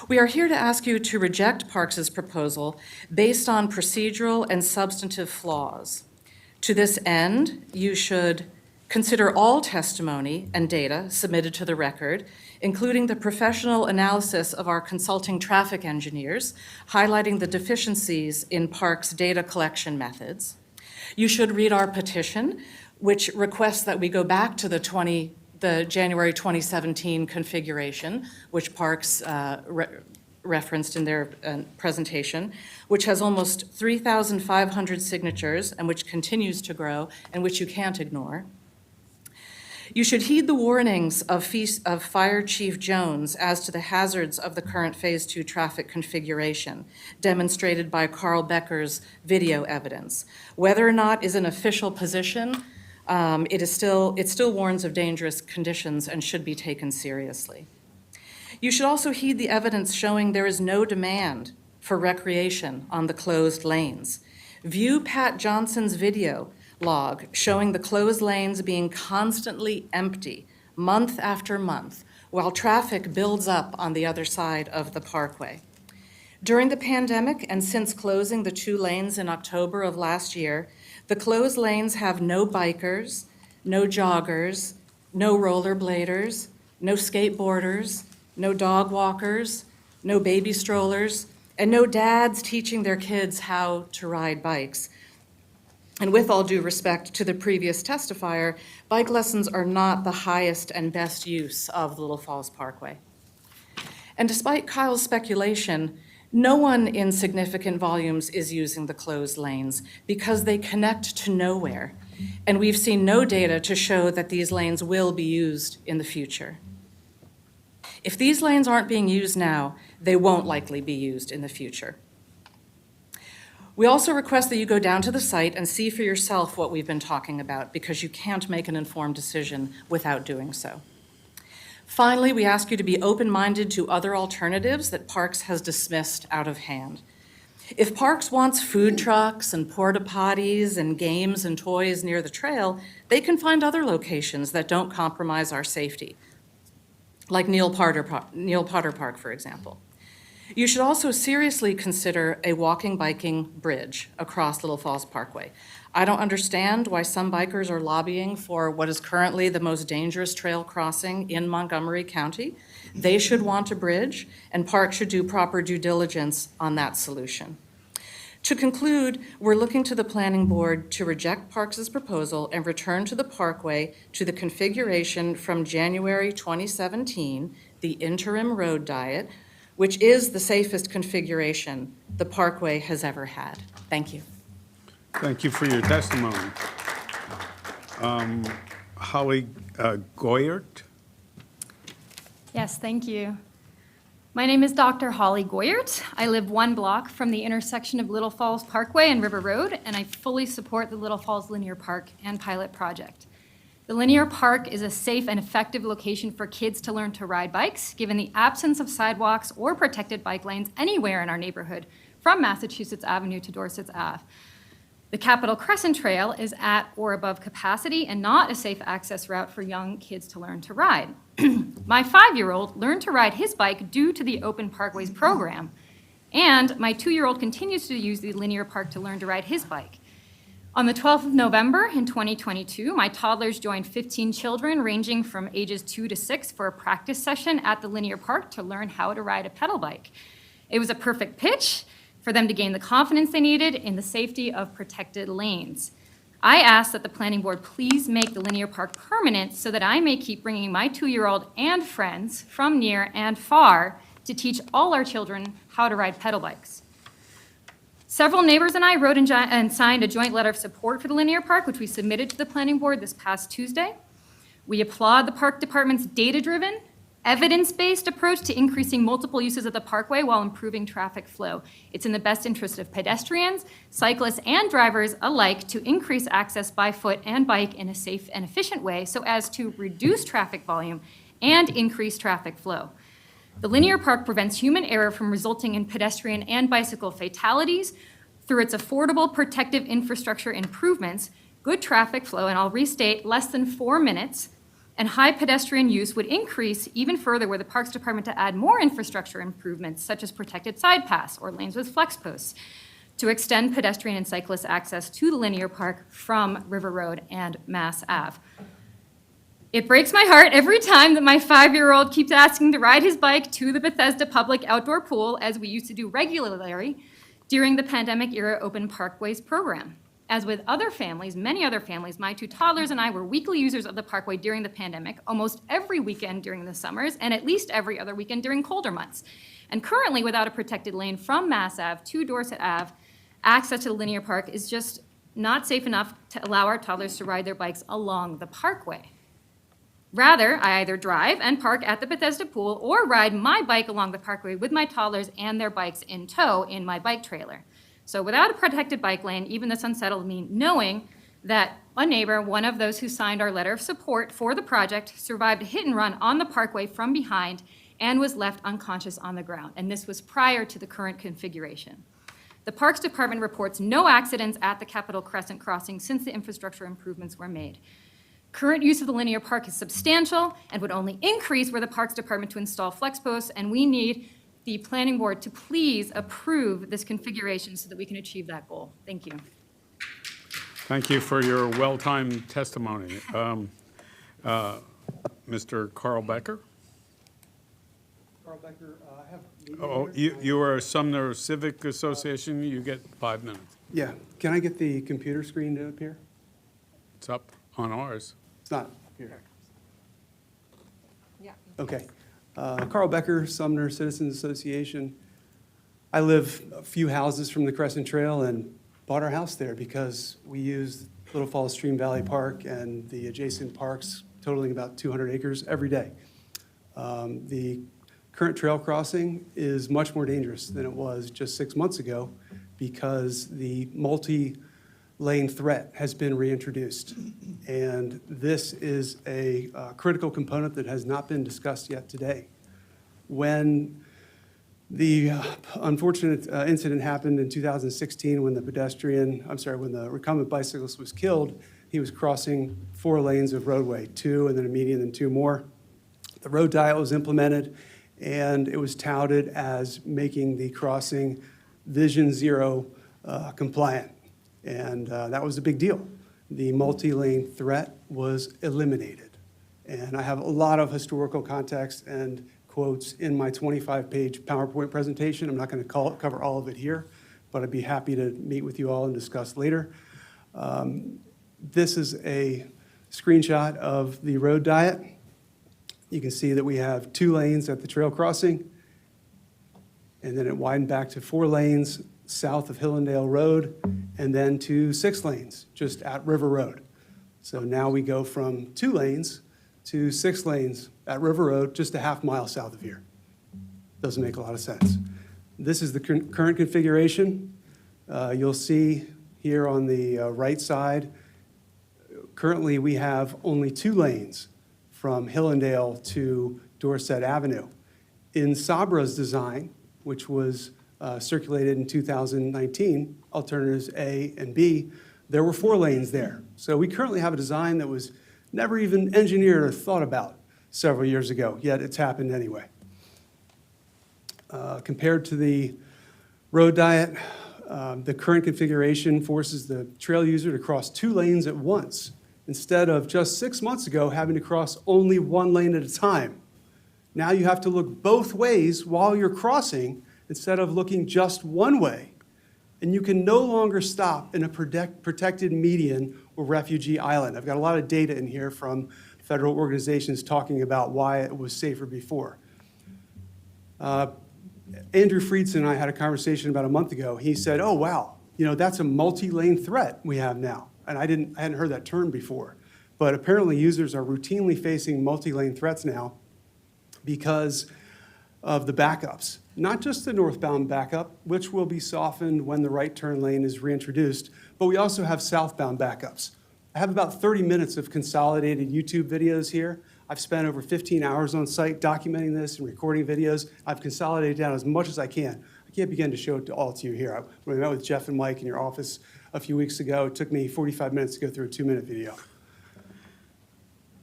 We are here to ask you to reject Parks's proposal based on procedural and substantive flaws. To this end, you should consider all testimony and data submitted to the record, including the professional analysis of our consulting traffic engineers, highlighting the deficiencies in Parks' data collection methods. You should read our petition, which requests that we go back to the January 2017 configuration, which Parks referenced in their presentation, which has almost 3,500 signatures and which continues to grow and which you can't ignore. You should heed the warnings of Fire Chief Jones as to the hazards of the current Phase 2 traffic configuration, demonstrated by Carl Becker's video evidence. Whether or not is an official position, it still warns of dangerous conditions and should be taken seriously. You should also heed the evidence showing there is no demand for recreation on the closed lanes. View Pat Johnson's video log showing the closed lanes being constantly empty month after month while traffic builds up on the other side of the parkway. During the pandemic and since closing the 2 lanes in October of last year, the closed lanes have no bikers, no joggers, no rollerbladers, no skateboarders, no dog walkers, no baby strollers, and no dads teaching their kids how to ride bikes. And with all due respect to the previous testifier, bike lessons are not the highest and best use of the Little Falls Parkway. And despite Kyle's speculation, no one in significant volumes is using the closed lanes because they connect to nowhere. And we've seen no data to show that these lanes will be used in the future. If these lanes aren't being used now, they won't likely be used in the future. We also request that you go down to the site and see for yourself what we've been talking about, because you can't make an informed decision without doing so. Finally, we ask you to be open-minded to other alternatives that Parks has dismissed out of hand. If Parks wants food trucks and porta potties and games and toys near the trail, they can find other locations that don't compromise our safety, like Neil Potter Park, for example. You should also seriously consider a walking biking bridge across Little Falls Parkway. I don't understand why some bikers are lobbying for what is currently the most dangerous trail crossing in Montgomery County. They should want a bridge, and Parks should do proper due diligence on that solution. To conclude, we're looking to the Planning Board to reject Parks's proposal and return to the Parkway to the configuration from January 2017, the interim road diet, which is the safest configuration the Parkway has ever had. Thank you. Thank you for your testimony. Holly Goyert? Yes, thank you. My name is Dr. Holly Goyert. I live 1 block from the intersection of Little Falls Parkway and River Road, and I fully support the Little Falls Linear Park and pilot project. The linear park is a safe and effective location for kids to learn to ride bikes, given the absence of sidewalks or protected bike lanes anywhere in our neighborhood, from Massachusetts Avenue to Dorset's Ave. The Capitol Crescent Trail is at or above capacity and not a safe access route for young kids to learn to ride. My 5-year-old learned to ride his bike due to the Open Parkways program, and my 2-year-old continues to use the linear park to learn to ride his bike. On the 12th of November in 2022, my toddlers joined 15 children ranging from ages 2 to 6 for a practice session at the linear park to learn how to ride a pedal bike. It was a perfect pitch for them to gain the confidence they needed in the safety of protected lanes. I ask that the Planning Board please make the linear park permanent so that I may keep bringing my 2-year-old and friends from near and far to teach all our children how to ride pedal bikes. Several neighbors and I wrote and signed a joint letter of support for the linear park, which we submitted to the planning board this past Tuesday. We applaud the park department's data-driven, evidence-based approach to increasing multiple uses of the parkway while improving traffic flow. It's in the best interest of pedestrians, cyclists, and drivers alike to increase access by foot and bike in a safe and efficient way so as to reduce traffic volume and increase traffic flow. The linear park prevents human error from resulting in pedestrian and bicycle fatalities through its affordable protective infrastructure improvements, good traffic flow, and I'll restate, less than 4 minutes, and high pedestrian use would increase even further were the Parks Department to add more infrastructure improvements, such as protected side paths or lanes with flex posts, to extend pedestrian and cyclist access to the linear park from River Road and Mass Ave. It breaks my heart every time that my 5-year-old keeps asking to ride his bike to the Bethesda Public Outdoor Pool, as we used to do regularly during the pandemic-era Open Parkways program. As with other families, many other families, my 2 toddlers and I were weekly users of the parkway during the pandemic, almost every weekend during the summers, and at least every other weekend during colder months. And currently, without a protected lane from Mass Ave to Dorset Ave, access to the linear park is just not safe enough to allow our toddlers to ride their bikes along the parkway. Rather, I either drive and park at the Bethesda pool or ride my bike along the parkway with my toddlers and their bikes in tow in my bike trailer. So without a protected bike lane, even this unsettled me knowing that a neighbor, one of those who signed our letter of support for the project, survived a hit and run on the parkway from behind and was left unconscious on the ground. And this was prior to the current configuration. The Parks Department reports no accidents at the Capitol Crescent crossing since the infrastructure improvements were made. Current use of the linear park is substantial and would only increase were the Parks Department to install flex posts, and we need the planning board to please approve this configuration so that we can achieve that goal. Thank you. Thank you for your well-timed testimony. Mr. Carl Becker? Carl Becker, I have. Oh, you are a Sumner Civic Association. You get 5 minutes. Yeah, can I get the computer screen to appear? It's up on ours. It's not here. Yeah. Okay. Carl Becker, Sumner Citizens Association. I live a few houses from the Crescent Trail and bought our house there because we use Little Falls Stream Valley Park and the adjacent parks totaling about 200 acres every day. The current trail crossing is much more dangerous than it was just 6 months ago because the multi-lane threat has been reintroduced. And this is a critical component that has not been discussed yet today. When the unfortunate incident happened in 2016 when when the recumbent bicyclist was killed, he was crossing 4 lanes of roadway, 2 and then a median and 2 more. The road diet was implemented and it was touted as making the crossing Vision Zero compliant. And that was a big deal. The multi-lane threat was eliminated. And I have a lot of historical context and quotes in my 25-page PowerPoint presentation. I'm not going to cover all of it here, but I'd be happy to meet with you all and discuss later. This is a screenshot of the road diet. You can see that we have 2 lanes at the trail crossing, and then it widened back to 4 lanes south of Hillendale Road, and then to 6 lanes just at River Road. So now we go from 2 lanes to 6 lanes at River Road, just a half mile south of here. Doesn't make a lot of sense. This is the current configuration. You'll see here on the right side, currently we have only 2 lanes from Hillendale to Dorset Avenue. In Sabra's design, which was circulated in 2019, alternatives A and B, there were 4 lanes there. So we currently have a design that was never even engineered or thought about several years ago, yet it's happened anyway. Compared to the road diet, the current configuration forces the trail user to cross 2 lanes at once, instead of just 6 months ago having to cross only 1 lane at a time. Now you have to look both ways while you're crossing instead of looking just one way. And you can no longer stop in a protected median or refugee island. I've got a lot of data in here from federal organizations talking about why it was safer before. Andrew Friedson and I had a conversation about a month ago. He said, oh, wow, that's a multi-lane threat we have now. And I hadn't heard that term before. But apparently users are routinely facing multi-lane threats now because of the backups. Not just the northbound backup, which will be softened when the right turn lane is reintroduced, but we also have southbound backups. I have about 30 minutes of consolidated YouTube videos here. I've spent over 15 hours on site documenting this and recording videos. I've consolidated down as much as I can. I can't begin to show it all to you here. When I met with Jeff and Mike in your office a few weeks ago, it took me 45 minutes to go through a 2-minute video.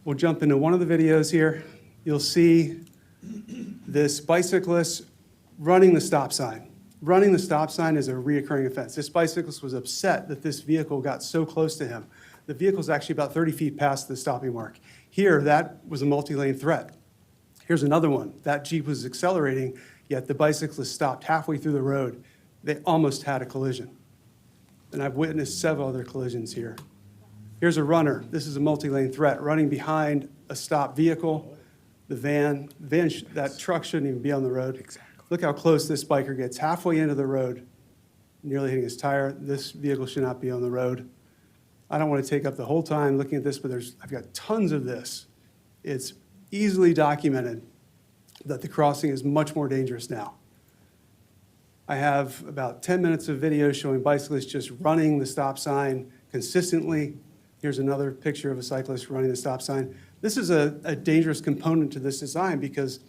We'll jump into one of the videos here. You'll see this bicyclist running the stop sign. Running the stop sign is a reoccurring offense. This bicyclist was upset that this vehicle got so close to him. The vehicle's actually about 30 feet past the stopping mark. Here, that was a multi-lane threat. Here's another one. That Jeep was accelerating, yet the bicyclist stopped halfway through the road. They almost had a collision. And I've witnessed several other collisions here. Here's a runner. This is a multi-lane threat, running behind a stopped vehicle. The van, that truck shouldn't even be on the road. Exactly. Look how close this biker gets, halfway into the road, nearly hitting his tire. This vehicle should not be on the road. I don't want to take up the whole time looking at this, but I've got tons of this. It's easily documented that the crossing is much more dangerous now. I have about 10 minutes of video showing bicyclists just running the stop sign consistently. Here's another picture of a cyclist running the stop sign. This is a dangerous component to this design because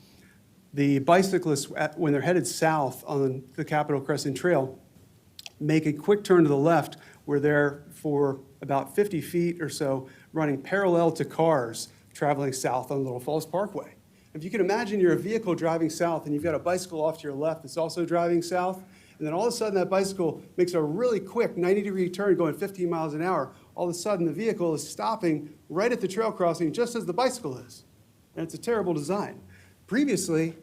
the bicyclists, when they're headed south on the Capitol Crescent Trail, make a quick turn to the left where they're, for about 50 feet or so, running parallel to cars traveling south on Little Falls Parkway. If you can imagine you're a vehicle driving south and you've got a bicycle off to your left that's also driving south, and then all of a sudden that bicycle makes a really quick 90-degree turn going 15 miles an hour, all of a sudden the vehicle is stopping right at the trail crossing just as the bicycle is. And it's a terrible design. Previously,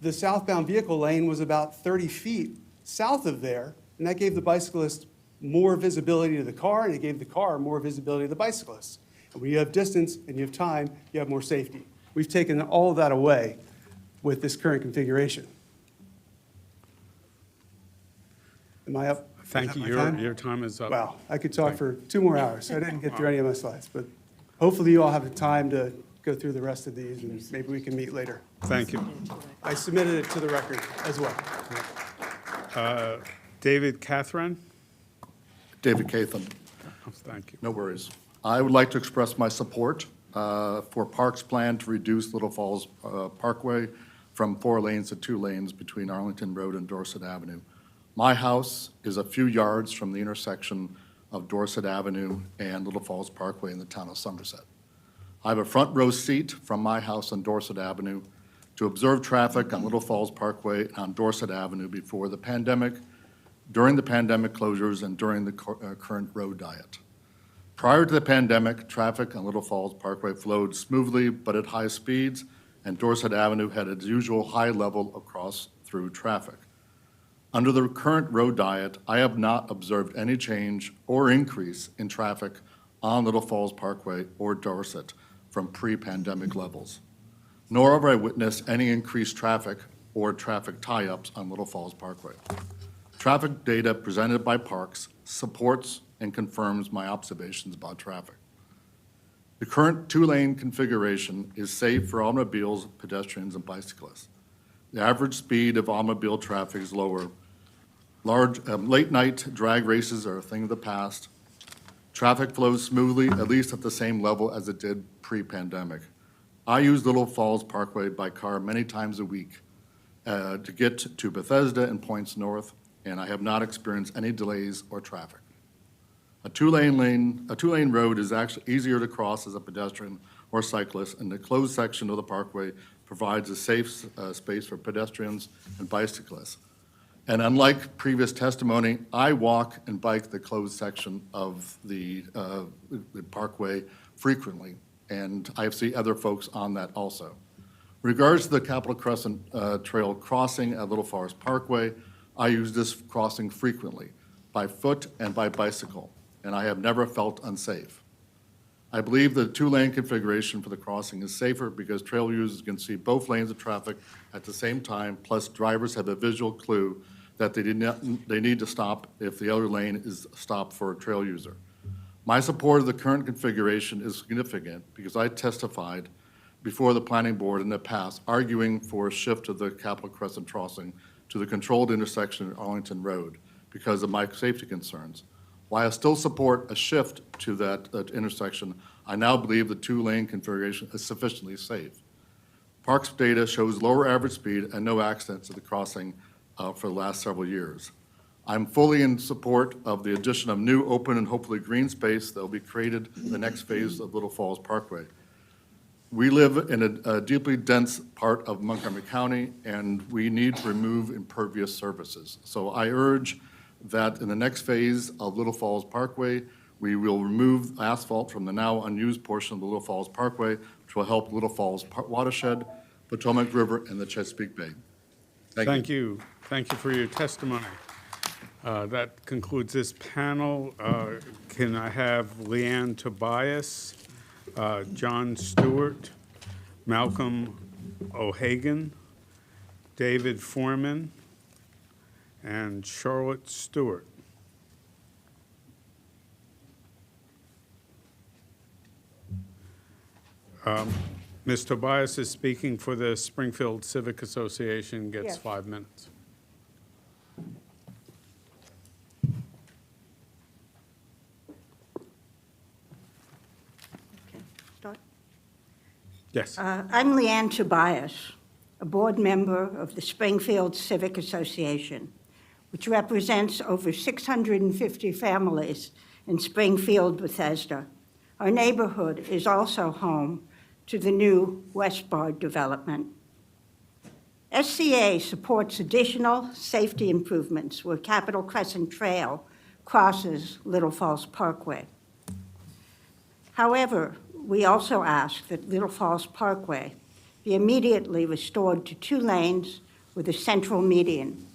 the southbound vehicle lane was about 30 feet south of there, and that gave the bicyclist more visibility to the car, and it gave the car more visibility to the bicyclist. And when you have distance and you have time, you have more safety. We've taken all of that away with this current configuration. Am I up? Thank you. Your time is up. Wow, I could talk for 2 more hours. I didn't get through any of my slides, but hopefully you all have the time to go through the rest of these, and maybe we can meet later. Thank you. I submitted it to the record as well. David Catherine? David Cathan. Thank you. No worries. I would like to express my support for Parks' plan to reduce Little Falls Parkway from 4 lanes to 2 lanes between Arlington Road and Dorset Avenue. My house is a few yards from the intersection of Dorset Avenue and Little Falls Parkway in the town of Somerset. I have a front row seat from my house on Dorset Avenue to observe traffic on Little Falls Parkway and on Dorset Avenue before the pandemic, during the pandemic closures, and during the current road diet. Prior to the pandemic, traffic on Little Falls Parkway flowed smoothly but at high speeds, and Dorset Avenue had its usual high level of cross-through traffic. Under the current road diet, I have not observed any change or increase in traffic on Little Falls Parkway or Dorset from pre-pandemic levels, nor have I witnessed any increased traffic or traffic tie-ups on Little Falls Parkway. Traffic data presented by Parks supports and confirms my observations about traffic. The current 2-lane configuration is safe for automobiles, pedestrians, and bicyclists. The average speed of automobile traffic is lower. Late-night drag races are a thing of the past. Traffic flows smoothly, at least at the same level as it did pre-pandemic. I use Little Falls Parkway by car many times a week to get to Bethesda and points north, and I have not experienced any delays or traffic. A two-lane road is actually easier to cross as a pedestrian or cyclist, and the closed section of the parkway provides a safe space for pedestrians and bicyclists. And unlike previous testimony, I walk and bike the closed section of the parkway frequently, and I see other folks on that also. Regards to the Capitol Crescent Trail crossing at Little Falls Parkway, I use this crossing frequently, by foot and by bicycle, and I have never felt unsafe. I believe the two-lane configuration for the crossing is safer because trail users can see both lanes of traffic at the same time, plus drivers have a visual clue that they need to stop if the other lane is stopped for a trail user. My support of the current configuration is significant because I testified before the planning board in the past, arguing for a shift of the Capitol Crescent crossing to the controlled intersection at Arlington Road because of my safety concerns. While I still support a shift to that intersection, I now believe the two-lane configuration is sufficiently safe. Parks data shows lower average speed and no accidents at the crossing for the last several years. I'm fully in support of the addition of new open and hopefully green space that will be created in the next phase of Little Falls Parkway. We live in a deeply dense part of Montgomery County, and we need to remove impervious surfaces. So I urge that in the next phase of Little Falls Parkway, we will remove asphalt from the now unused portion of the Little Falls Parkway, which will help Little Falls watershed, Potomac River, and the Chesapeake Bay. Thank you. Thank you for your testimony. That concludes this panel. Can I have Leanne Tobias, John Stewart, Malcolm O'Hagan, David Foreman, and Charlotte Stewart. Ms. Tobias is speaking for the Springfield Civic Association, gets Yes. 5 minutes. Start? Yes. I'm Leanne Tobias, a board member of the Springfield Civic Association, which represents over 650 families in Springfield, Bethesda. Our neighborhood is also home to the new West Bar development. SCA supports additional safety improvements where Capitol Crescent Trail crosses Little Falls Parkway. However, we also ask that Little Falls Parkway be immediately restored to 2 lanes with a central median.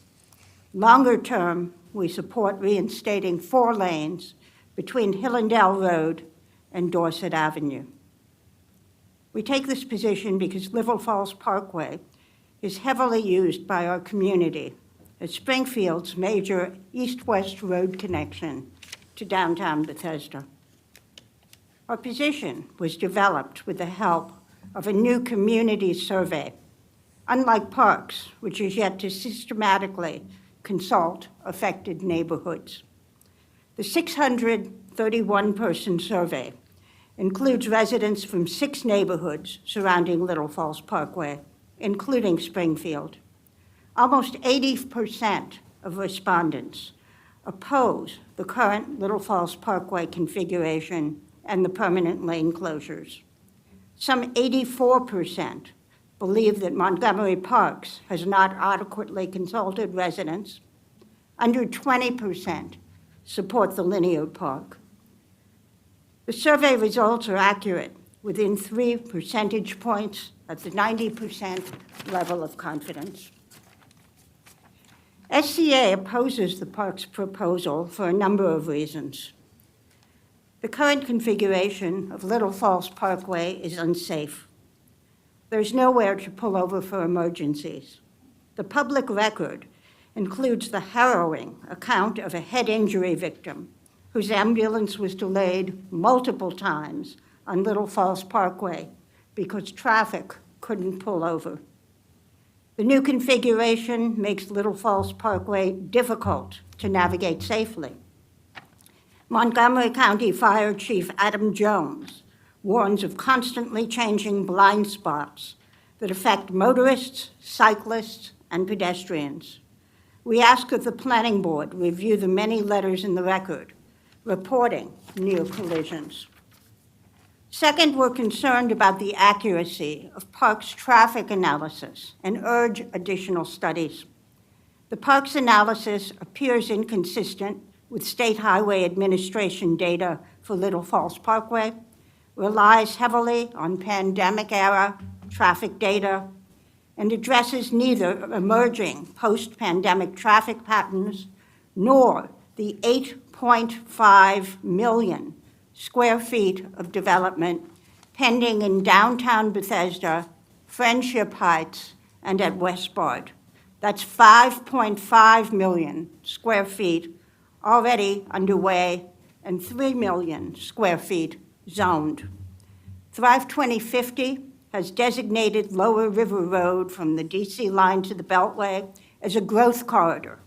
Longer term, we support reinstating 4 lanes between Hillendale Road and Dorset Avenue. We take this position because Little Falls Parkway is heavily used by our community as Springfield's major east-west road connection to downtown Bethesda. Our position was developed with the help of a new community survey, unlike Parks, which is yet to systematically consult affected neighborhoods. The 631-person survey includes residents from 6 neighborhoods surrounding Little Falls Parkway, including Springfield. Almost 80% of respondents oppose the current Little Falls Parkway configuration and the permanent lane closures. Some 84% believe that Montgomery Parks has not adequately consulted residents. Under 20% support the linear park. The survey results are accurate, within 3 percentage points at the 90% level of confidence. SCA opposes the park's proposal for a number of reasons. The current configuration of Little Falls Parkway is unsafe. There's nowhere to pull over for emergencies. The public record includes the harrowing account of a head injury victim whose ambulance was delayed multiple times on Little Falls Parkway because traffic couldn't pull over. The new configuration makes Little Falls Parkway difficult to navigate safely. Montgomery County Fire Chief Adam Jones warns of constantly changing blind spots that affect motorists, cyclists, and pedestrians. We ask that the Planning Board review the many letters in the record reporting near collisions. Second, we're concerned about the accuracy of Parks traffic analysis and urge additional studies. The Parks analysis appears inconsistent with State Highway Administration data for Little Falls Parkway, relies heavily on pandemic-era traffic data, and addresses neither emerging post-pandemic traffic patterns nor the 8.5 million square feet of development pending in downtown Bethesda, Friendship Heights, and at Westbard. That's 5.5 million square feet already underway and 3 million square feet zoned. Thrive 2050 has designated Lower River Road from the DC line to the Beltway as a growth corridor,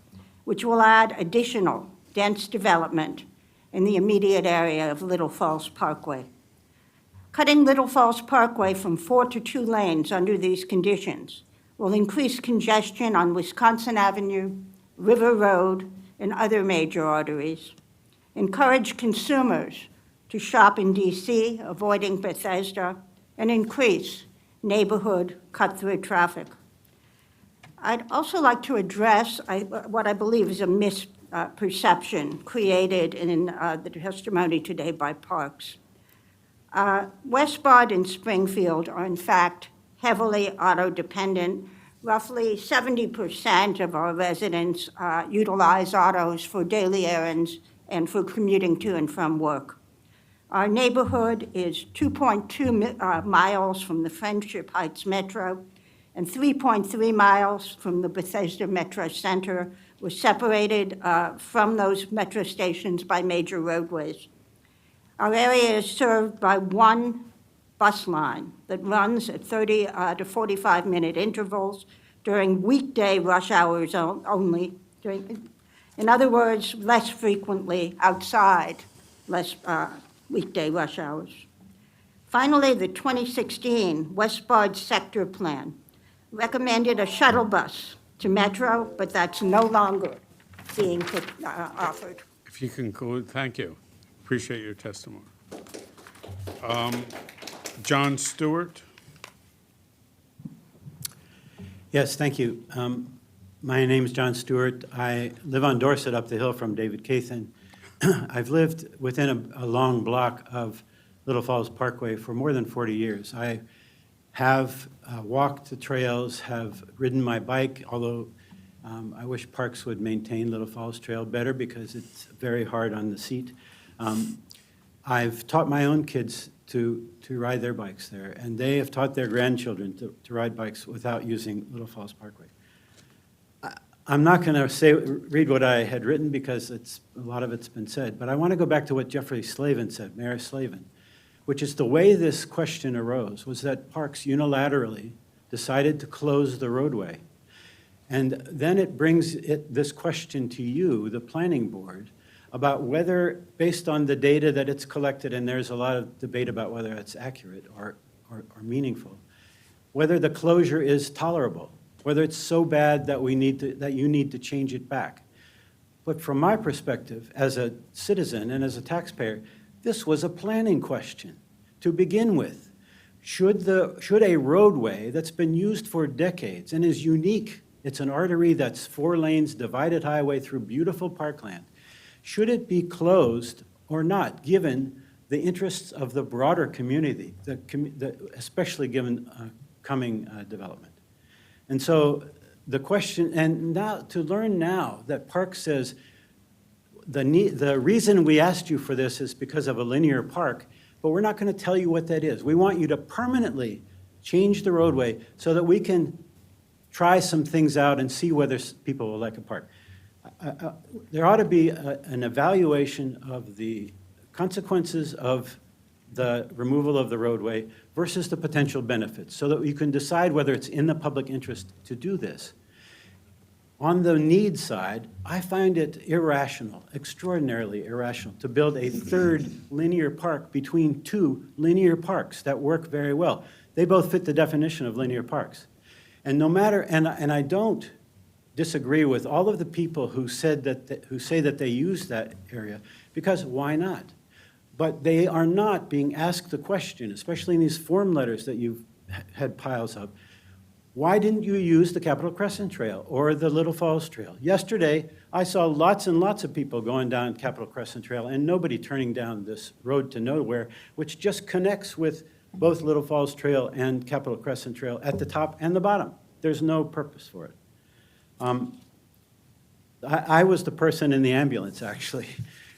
which will add additional dense development in the immediate area of Little Falls Parkway. Cutting Little Falls Parkway from 4 to 2 lanes under these conditions will increase congestion on Wisconsin Avenue, River Road, and other major arteries, encourage consumers to shop in DC, avoiding Bethesda, and increase neighborhood cut-through traffic. I'd also like to address what I believe is a misperception created in the testimony today by Parks. Westbard and Springfield are in fact heavily auto-dependent. Roughly 70% of our residents utilize autos for daily errands and for commuting to and from work. Our neighborhood is 2.2 miles from the Friendship Heights Metro and 3.3 miles from the Bethesda Metro Center. We're separated from those metro stations by major roadways. Our area is served by one bus line that runs at 30 to 45-minute intervals during weekday rush hours only. In other words, less frequently outside weekday rush hours. Finally, the 2016 Westbard Sector Plan recommended a shuttle bus to Metro, but that's no longer being offered. If you conclude, thank you. Appreciate your testimony. John Stewart. Yes, thank you. My name is John Stewart. I live on Dorset up the hill from David Cathan. I've lived within a long block of Little Falls Parkway for more than 40 years. I have walked the trails, have ridden my bike, although I wish Parks would maintain Little Falls Trail better because it's very hard on the seat. I've taught my own kids to ride their bikes there, and they have taught their grandchildren to ride bikes without using Little Falls Parkway. I'm not going to read what I had written because a lot of it's been said, but I want to go back to what Jeffrey Slavin said, Mayor Slavin, which is the way this question arose was that Parks unilaterally decided to close the roadway. And then it brings this question to you, the planning board, about whether, based on the data that it's collected, and there's a lot of debate about whether it's accurate or meaningful, whether the closure is tolerable, whether it's so bad that you need to change it back. But from my perspective, as a citizen and as a taxpayer, this was a planning question to begin with. Should a roadway that's been used for decades and is unique, it's an artery that's 4 lanes, divided highway through beautiful parkland, should it be closed or not, given the interests of the broader community, especially given coming development? And so the question, and now to learn now that Parks says the reason we asked you for this is because of a linear park, but we're not going to tell you what that is. We want you to permanently change the roadway so that we can try some things out and see whether people will like a park. There ought to be an evaluation of the consequences of the removal of the roadway versus the potential benefits so that you can decide whether it's in the public interest to do this. On the need side, I find it irrational, extraordinarily irrational, to build a third linear park between 2 linear parks that work very well. They both fit the definition of linear parks. And no matter, and I don't disagree with all of the people who say that they use that area, because why not? But they are not being asked the question, especially in these form letters that you've had piles of, why didn't you use the Capitol Crescent Trail or the Little Falls Trail? Yesterday, I saw lots and lots of people going down Capitol Crescent Trail and nobody turning down this road to nowhere, which just connects with both Little Falls Trail and Capitol Crescent Trail at the top and the bottom. There's no purpose for it. I was the person in the ambulance, actually.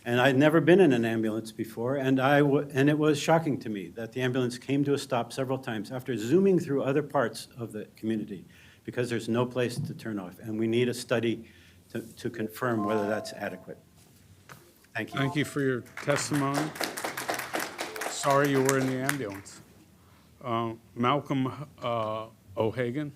And I'd never been in an ambulance before, and it was shocking to me that the ambulance came to a stop several times after zooming through other parts of the community because there's no place to turn off. And we need a study to confirm whether that's adequate. Thank you. Thank you for your testimony. Sorry you were in the ambulance. Malcolm O'Hagan.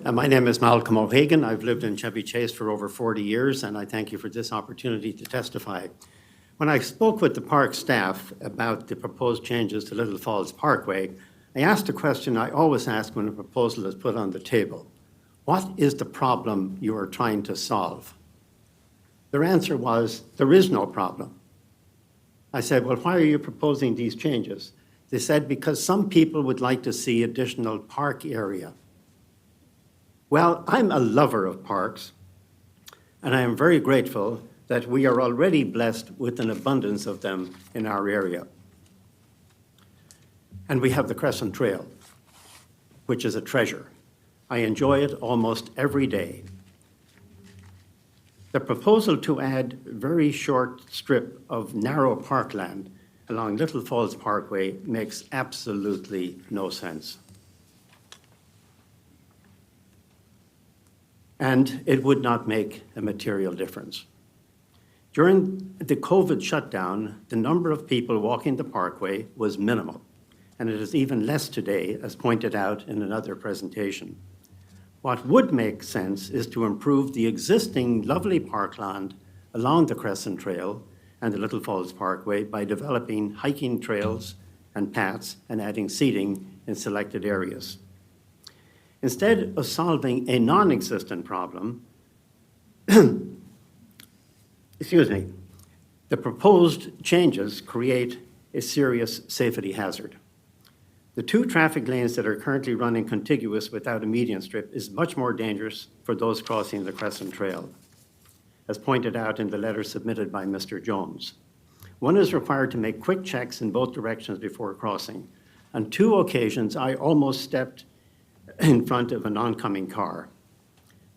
My name is Malcolm O'Hagan. I've lived in Chevy Chase for over 40 years, and I thank you for this opportunity to testify. When I spoke with the park staff about the proposed changes to Little Falls Parkway, I asked a question I always ask when a proposal is put on the table. What is the problem you are trying to solve? Their answer was, there is no problem. I said, well, why are you proposing these changes? They said, because some people would like to see additional park area. Well, I'm a lover of parks, and I am very grateful that we are already blessed with an abundance of them in our area. And we have the Crescent Trail, which is a treasure. I enjoy it almost every day. The proposal to add a very short strip of narrow parkland along Little Falls Parkway makes absolutely no sense. And it would not make a material difference. During the COVID shutdown, the number of people walking the parkway was minimal, and it is even less today, as pointed out in another presentation. What would make sense is to improve the existing lovely parkland along the Crescent Trail and the Little Falls Parkway by developing hiking trails and paths and adding seating in selected areas. Instead of solving a non-existent problem, the proposed changes create a serious safety hazard. The 2 traffic lanes that are currently running contiguous without a median strip is much more dangerous for those crossing the Crescent Trail, as pointed out in the letter submitted by Mr. Jones. One is required to make quick checks in both directions before crossing. On 2 occasions, I almost stepped in front of an oncoming car.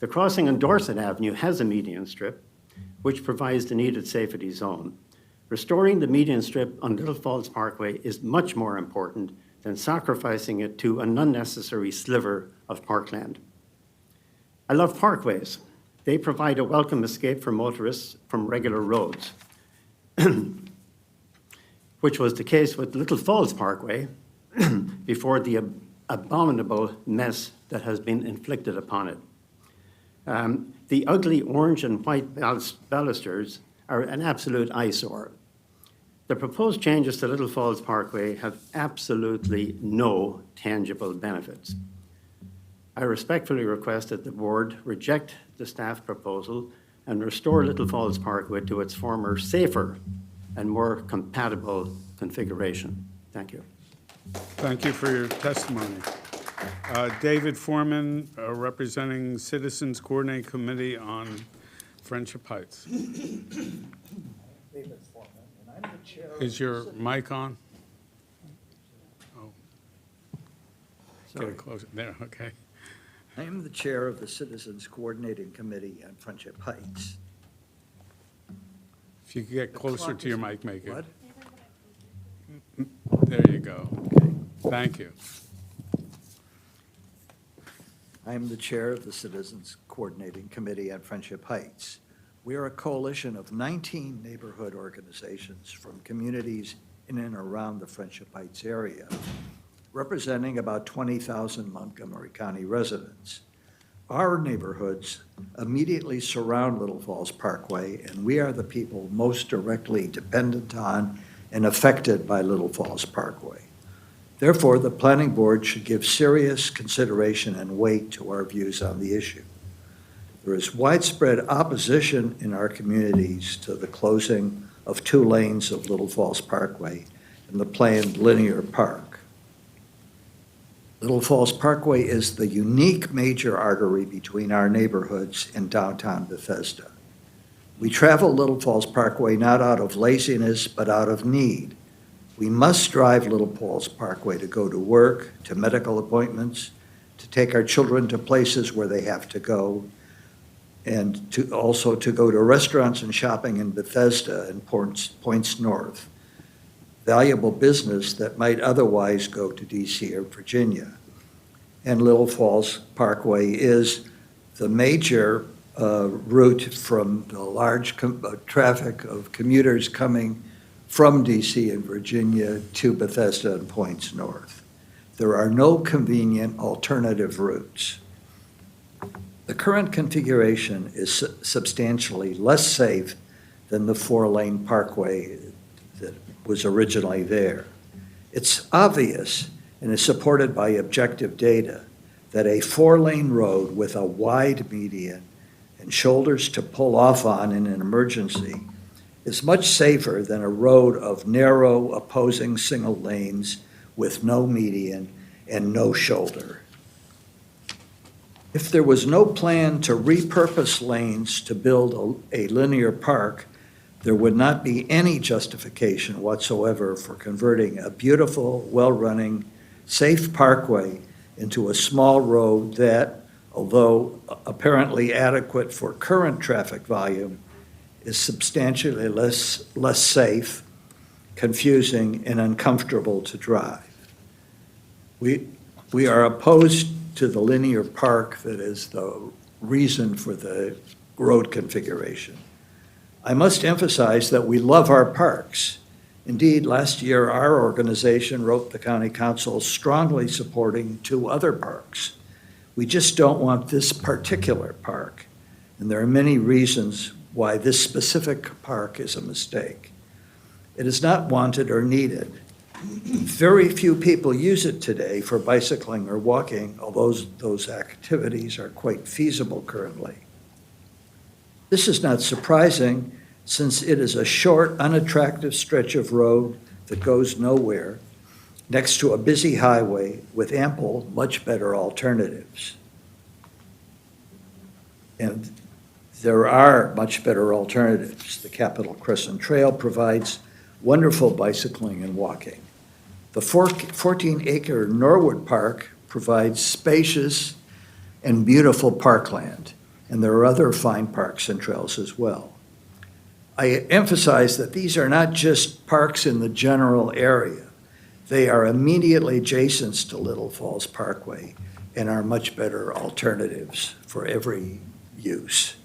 The crossing on Dorset Avenue has a median strip, which provides the needed safety zone. Restoring the median strip on Little Falls Parkway is much more important than sacrificing it to an unnecessary sliver of parkland. I love parkways. They provide a welcome escape for motorists from regular roads, which was the case with Little Falls Parkway before the abominable mess that has been inflicted upon it. The ugly orange and white balusters are an absolute eyesore. The proposed changes to Little Falls Parkway have absolutely no tangible benefits. I respectfully request that the board reject the staff proposal and restore Little Falls Parkway to its former safer and more compatible configuration. Thank you. Thank you for your testimony. David Foreman, representing Citizens Coordinating Committee on Friendship Heights. Is your mic on? Oh. Get it closer. There, okay. I am the chair of the Citizens Coordinating Committee on Friendship Heights. If you could get closer to your mic, make it. What? There you go. Thank you. I am the chair of the Citizens Coordinating Committee on Friendship Heights. We are a coalition of 19 neighborhood organizations from communities in and around the Friendship Heights area, representing about 20,000 Montgomery County residents. Our neighborhoods immediately surround Little Falls Parkway, and we are the people most directly dependent on and affected by Little Falls Parkway. Therefore, the planning board should give serious consideration and weight to our views on the issue. There is widespread opposition in our communities to the closing of 2 lanes of Little Falls Parkway and the planned linear park. Little Falls Parkway is the unique major artery between our neighborhoods and downtown Bethesda. We travel Little Falls Parkway not out of laziness, but out of need. We must drive Little Falls Parkway to go to work, to medical appointments, to take our children to places where they have to go, and also to go to restaurants and shopping in Bethesda and Points North, valuable business that might otherwise go to DC or Virginia. And Little Falls Parkway is the major route from the large traffic of commuters coming from DC and Virginia to Bethesda and Points North. There are no convenient alternative routes. The current configuration is substantially less safe than the four-lane parkway that was originally there. It's obvious and is supported by objective data that a four-lane road with a wide median and shoulders to pull off on in an emergency is much safer than a road of narrow opposing single lanes with no median and no shoulder. If there was no plan to repurpose lanes to build a linear park, there would not be any justification whatsoever for converting a beautiful, well-running, safe parkway into a small road that, although apparently adequate for current traffic volume, is substantially less safe, confusing, and uncomfortable to drive. We are opposed to the linear park that is the reason for the road configuration. I must emphasize that we love our parks. Indeed, last year, our organization wrote the county council strongly supporting 2 other parks. We just don't want this particular park, and there are many reasons why this specific park is a mistake. It is not wanted or needed. Very few people use it today for bicycling or walking, although those activities are quite feasible currently. This is not surprising, since it is a short, unattractive stretch of road that goes nowhere, next to a busy highway with ample, much better alternatives. And there are much better alternatives. The Capitol Crescent Trail provides wonderful bicycling and walking. The 14-acre Norwood Park provides spacious and beautiful parkland, and there are other fine parks and trails as well. I emphasize that these are not just parks in the general area. They are immediately adjacent to Little Falls Parkway and are much better alternatives for every use.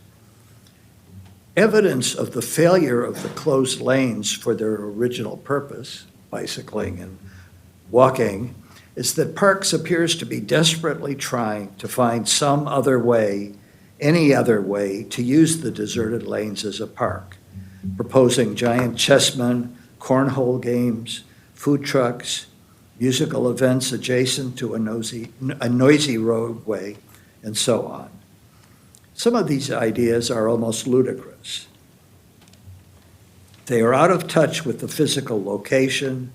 Evidence of the failure of the closed lanes for their original purpose, bicycling and walking, is that Parks appears to be desperately trying to find some other way, any other way, to use the deserted lanes as a park, proposing giant chessmen, cornhole games, food trucks, musical events adjacent to a noisy roadway, and so on. Some of these ideas are almost ludicrous. They are out of touch with the physical location,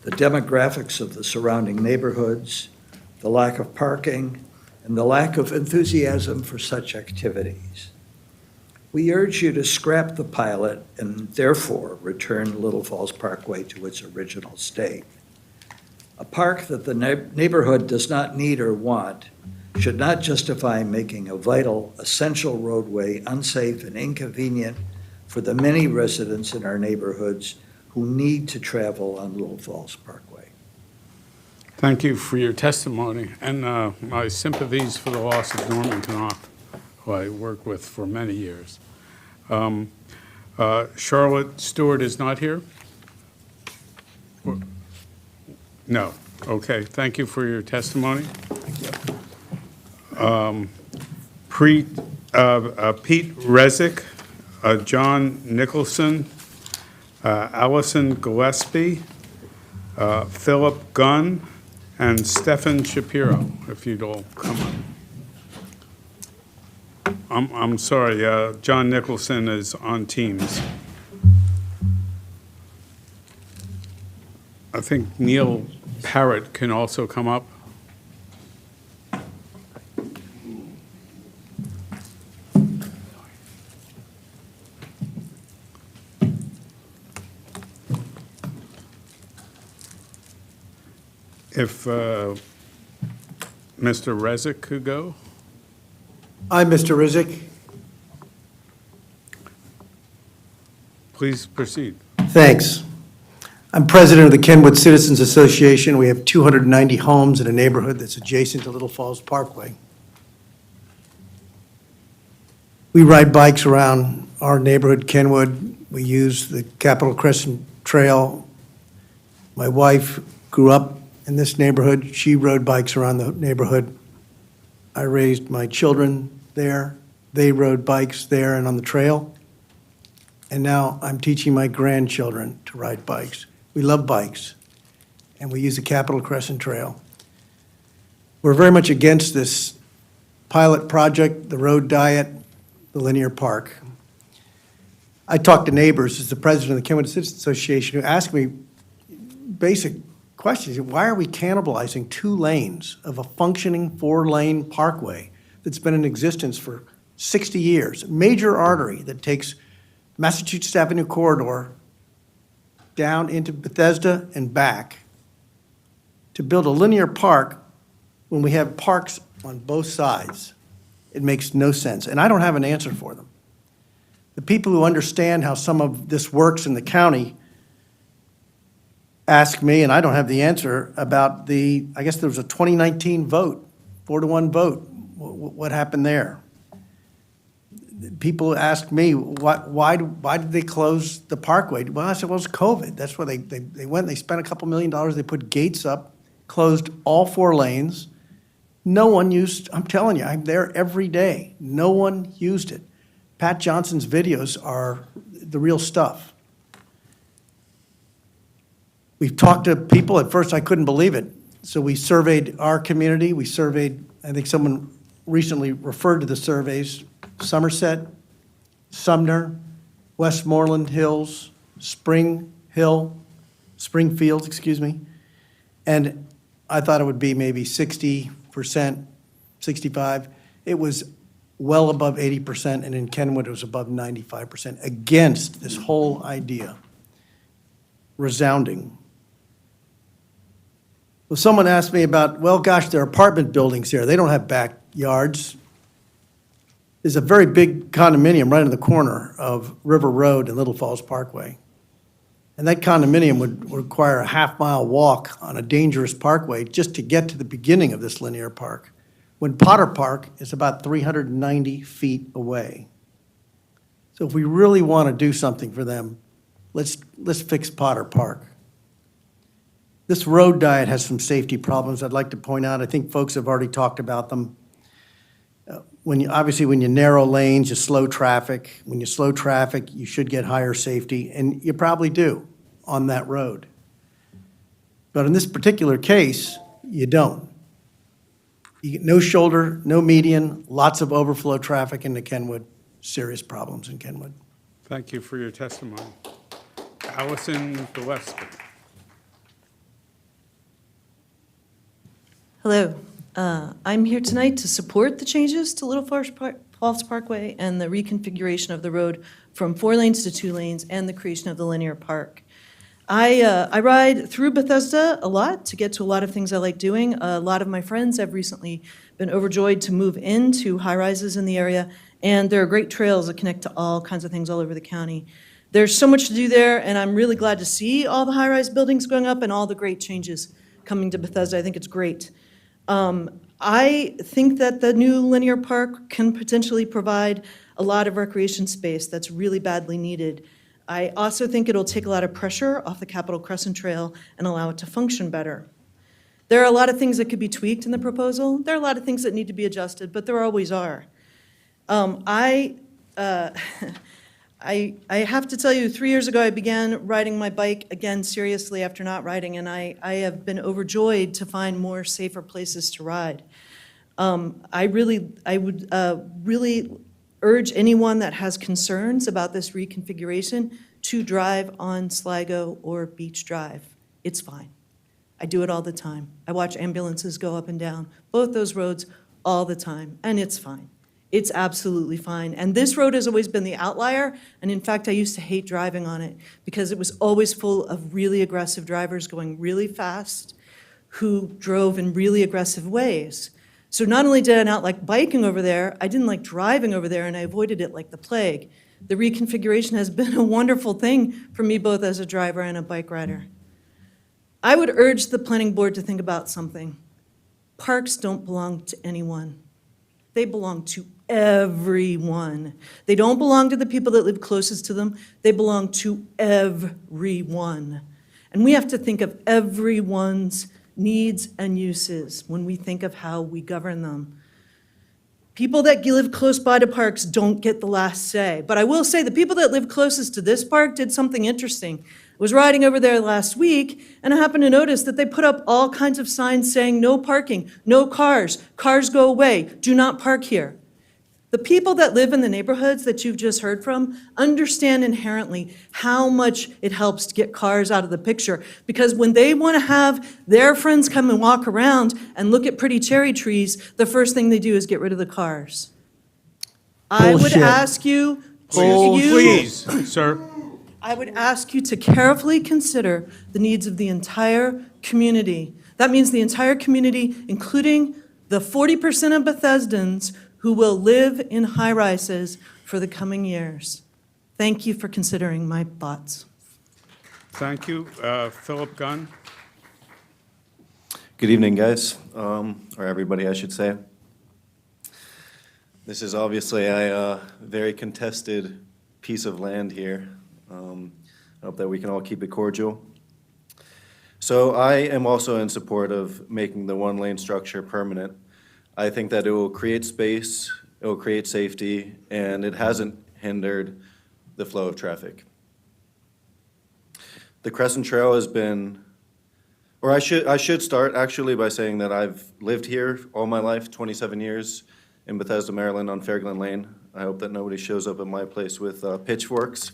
the demographics of the surrounding neighborhoods, the lack of parking, and the lack of enthusiasm for such activities. We urge you to scrap the pilot and therefore return Little Falls Parkway to its original state. A park that the neighborhood does not need or want should not justify making a vital, essential roadway unsafe and inconvenient for the many residents in our neighborhoods who need to travel on Little Falls Parkway. Thank you for your testimony, and my sympathies for the loss of Norman Knopf, who I worked with for many years. Charlotte Stewart is not here? No. Okay, thank you for your testimony. Pete Rezick, John Nicholson, Allison Gillespie, Philip Gunn, and Stephen Shapiro, if you'd all come up. I'm sorry, John Nicholson is on Teams. I think Neil Parrott can also come up. If Mr. Rezick could go. I'm Mr. Rizik. Please proceed. Thanks. I'm president of the Kenwood Citizens Association. We have 290 homes in a neighborhood that's adjacent to Little Falls Parkway. We ride bikes around our neighborhood, Kenwood. We use the Capitol Crescent Trail. My wife grew up in this neighborhood. She rode bikes around the neighborhood. I raised my children there. They rode bikes there and on the trail. And now I'm teaching my grandchildren to ride bikes. We love bikes, and we use the Capitol Crescent Trail. We're very much against this pilot project, the road diet, the linear park. I talked to neighbors as the president of the Kenwood Citizens Association who asked me basic questions. Why are we cannibalizing 2 lanes of a functioning 4-lane parkway that's been in existence for 60 years? A major artery that takes Massachusetts Avenue corridor down into Bethesda and back to build a linear park when we have parks on both sides. It makes no sense, and I don't have an answer for them. The people who understand how some of this works in the county ask me, and I don't have the answer, about I guess there was a 2019 vote, 4-1 vote. What happened there? People ask me, why did they close the parkway? Well, I said, well, it's COVID. That's why they went, they spent a couple $1 million, they put gates up, closed all 4 lanes. No one used, I'm telling you, I'm there every day. No one used it. Pat Johnson's videos are the real stuff. We've talked to people. At first, I couldn't believe it. So we surveyed our community. We surveyed, I think someone recently referred to the surveys, Somerset, Sumner, Westmoreland Hills, Springfield, excuse me. And I thought it would be maybe 60%, 65%. It was well above 80%, and in Kenwood, it was above 95% against this whole idea. Resounding. Well, someone asked me about, well, gosh, there are apartment buildings here. They don't have backyards. There's a very big condominium right in the corner of River Road and Little Falls Parkway. And that condominium would require a half-mile walk on a dangerous parkway just to get to the beginning of this linear park, when Potter Park is about 390 feet away. So if we really want to do something for them, let's fix Potter Park. This road diet has some safety problems I'd like to point out. I think folks have already talked about them. Obviously, when you narrow lanes, you slow traffic. When you slow traffic, you should get higher safety, and you probably do on that road. But in this particular case, you don't. You get no shoulder, no median, lots of overflow traffic into Kenwood, serious problems in Kenwood. Thank you for your testimony. Allison Gillespie. Hello. I'm here tonight to support the changes to Little Falls Parkway and the reconfiguration of the road from 4 lanes to 2 lanes and the creation of the linear park. I ride through Bethesda a lot to get to a lot of things I like doing. A lot of my friends have recently been overjoyed to move into high-rises in the area, and there are great trails that connect to all kinds of things all over the county. There's so much to do there, and I'm really glad to see all the high-rise buildings going up and all the great changes coming to Bethesda. I think it's great. I think that the new linear park can potentially provide a lot of recreation space that's really badly needed. I also think it'll take a lot of pressure off the Capitol Crescent Trail and allow it to function better. There are a lot of things that could be tweaked in the proposal. There are a lot of things that need to be adjusted, but there always are. I have to tell you, 3 years ago, I began riding my bike again seriously after not riding, and I have been overjoyed to find more safer places to ride. I would really urge anyone that has concerns about this reconfiguration to drive on Sligo or Beach Drive. It's fine. I do it all the time. I watch ambulances go up and down both those roads all the time, and it's fine. It's absolutely fine. And this road has always been the outlier, and in fact, I used to hate driving on it because it was always full of really aggressive drivers going really fast who drove in really aggressive ways. So not only did I not like biking over there, I didn't like driving over there, and I avoided it like the plague. The reconfiguration has been a wonderful thing for me, both as a driver and a bike rider. I would urge the planning board to think about something. Parks don't belong to anyone. They belong to everyone. They don't belong to the people that live closest to them. They belong to everyone. And we have to think of everyone's needs and uses when we think of how we govern them. People that live close by to parks don't get the last say. But I will say the people that live closest to this park did something interesting. I was riding over there last week, and I happened to notice that they put up all kinds of signs saying no parking, no cars, cars go away, do not park here. The people that live in the neighborhoods that you've just heard from understand inherently how much it helps to get cars out of the picture, because when they want to have their friends come and walk around and look at pretty cherry trees, the first thing they do is get rid of the cars. I would Bullshit. ask you, Please, sir. I would ask you to carefully consider the needs of the entire community. That means the entire community, including the 40% of Bethesdans who will live in high-rises for the coming years. Thank you for considering my thoughts. Thank you. Philip Gunn? Good evening, guys, or everybody, I should say. This is obviously a very contested piece of land here. I hope that we can all keep it cordial. So I am also in support of making the one-lane structure permanent. I think that it will create space, it will create safety, and it hasn't hindered the flow of traffic. The Crescent Trail has been, or I should start actually by saying that I've lived here all my life, 27 years in Bethesda, Maryland on Fairglen Lane. I hope that nobody shows up at my place with pitchforks.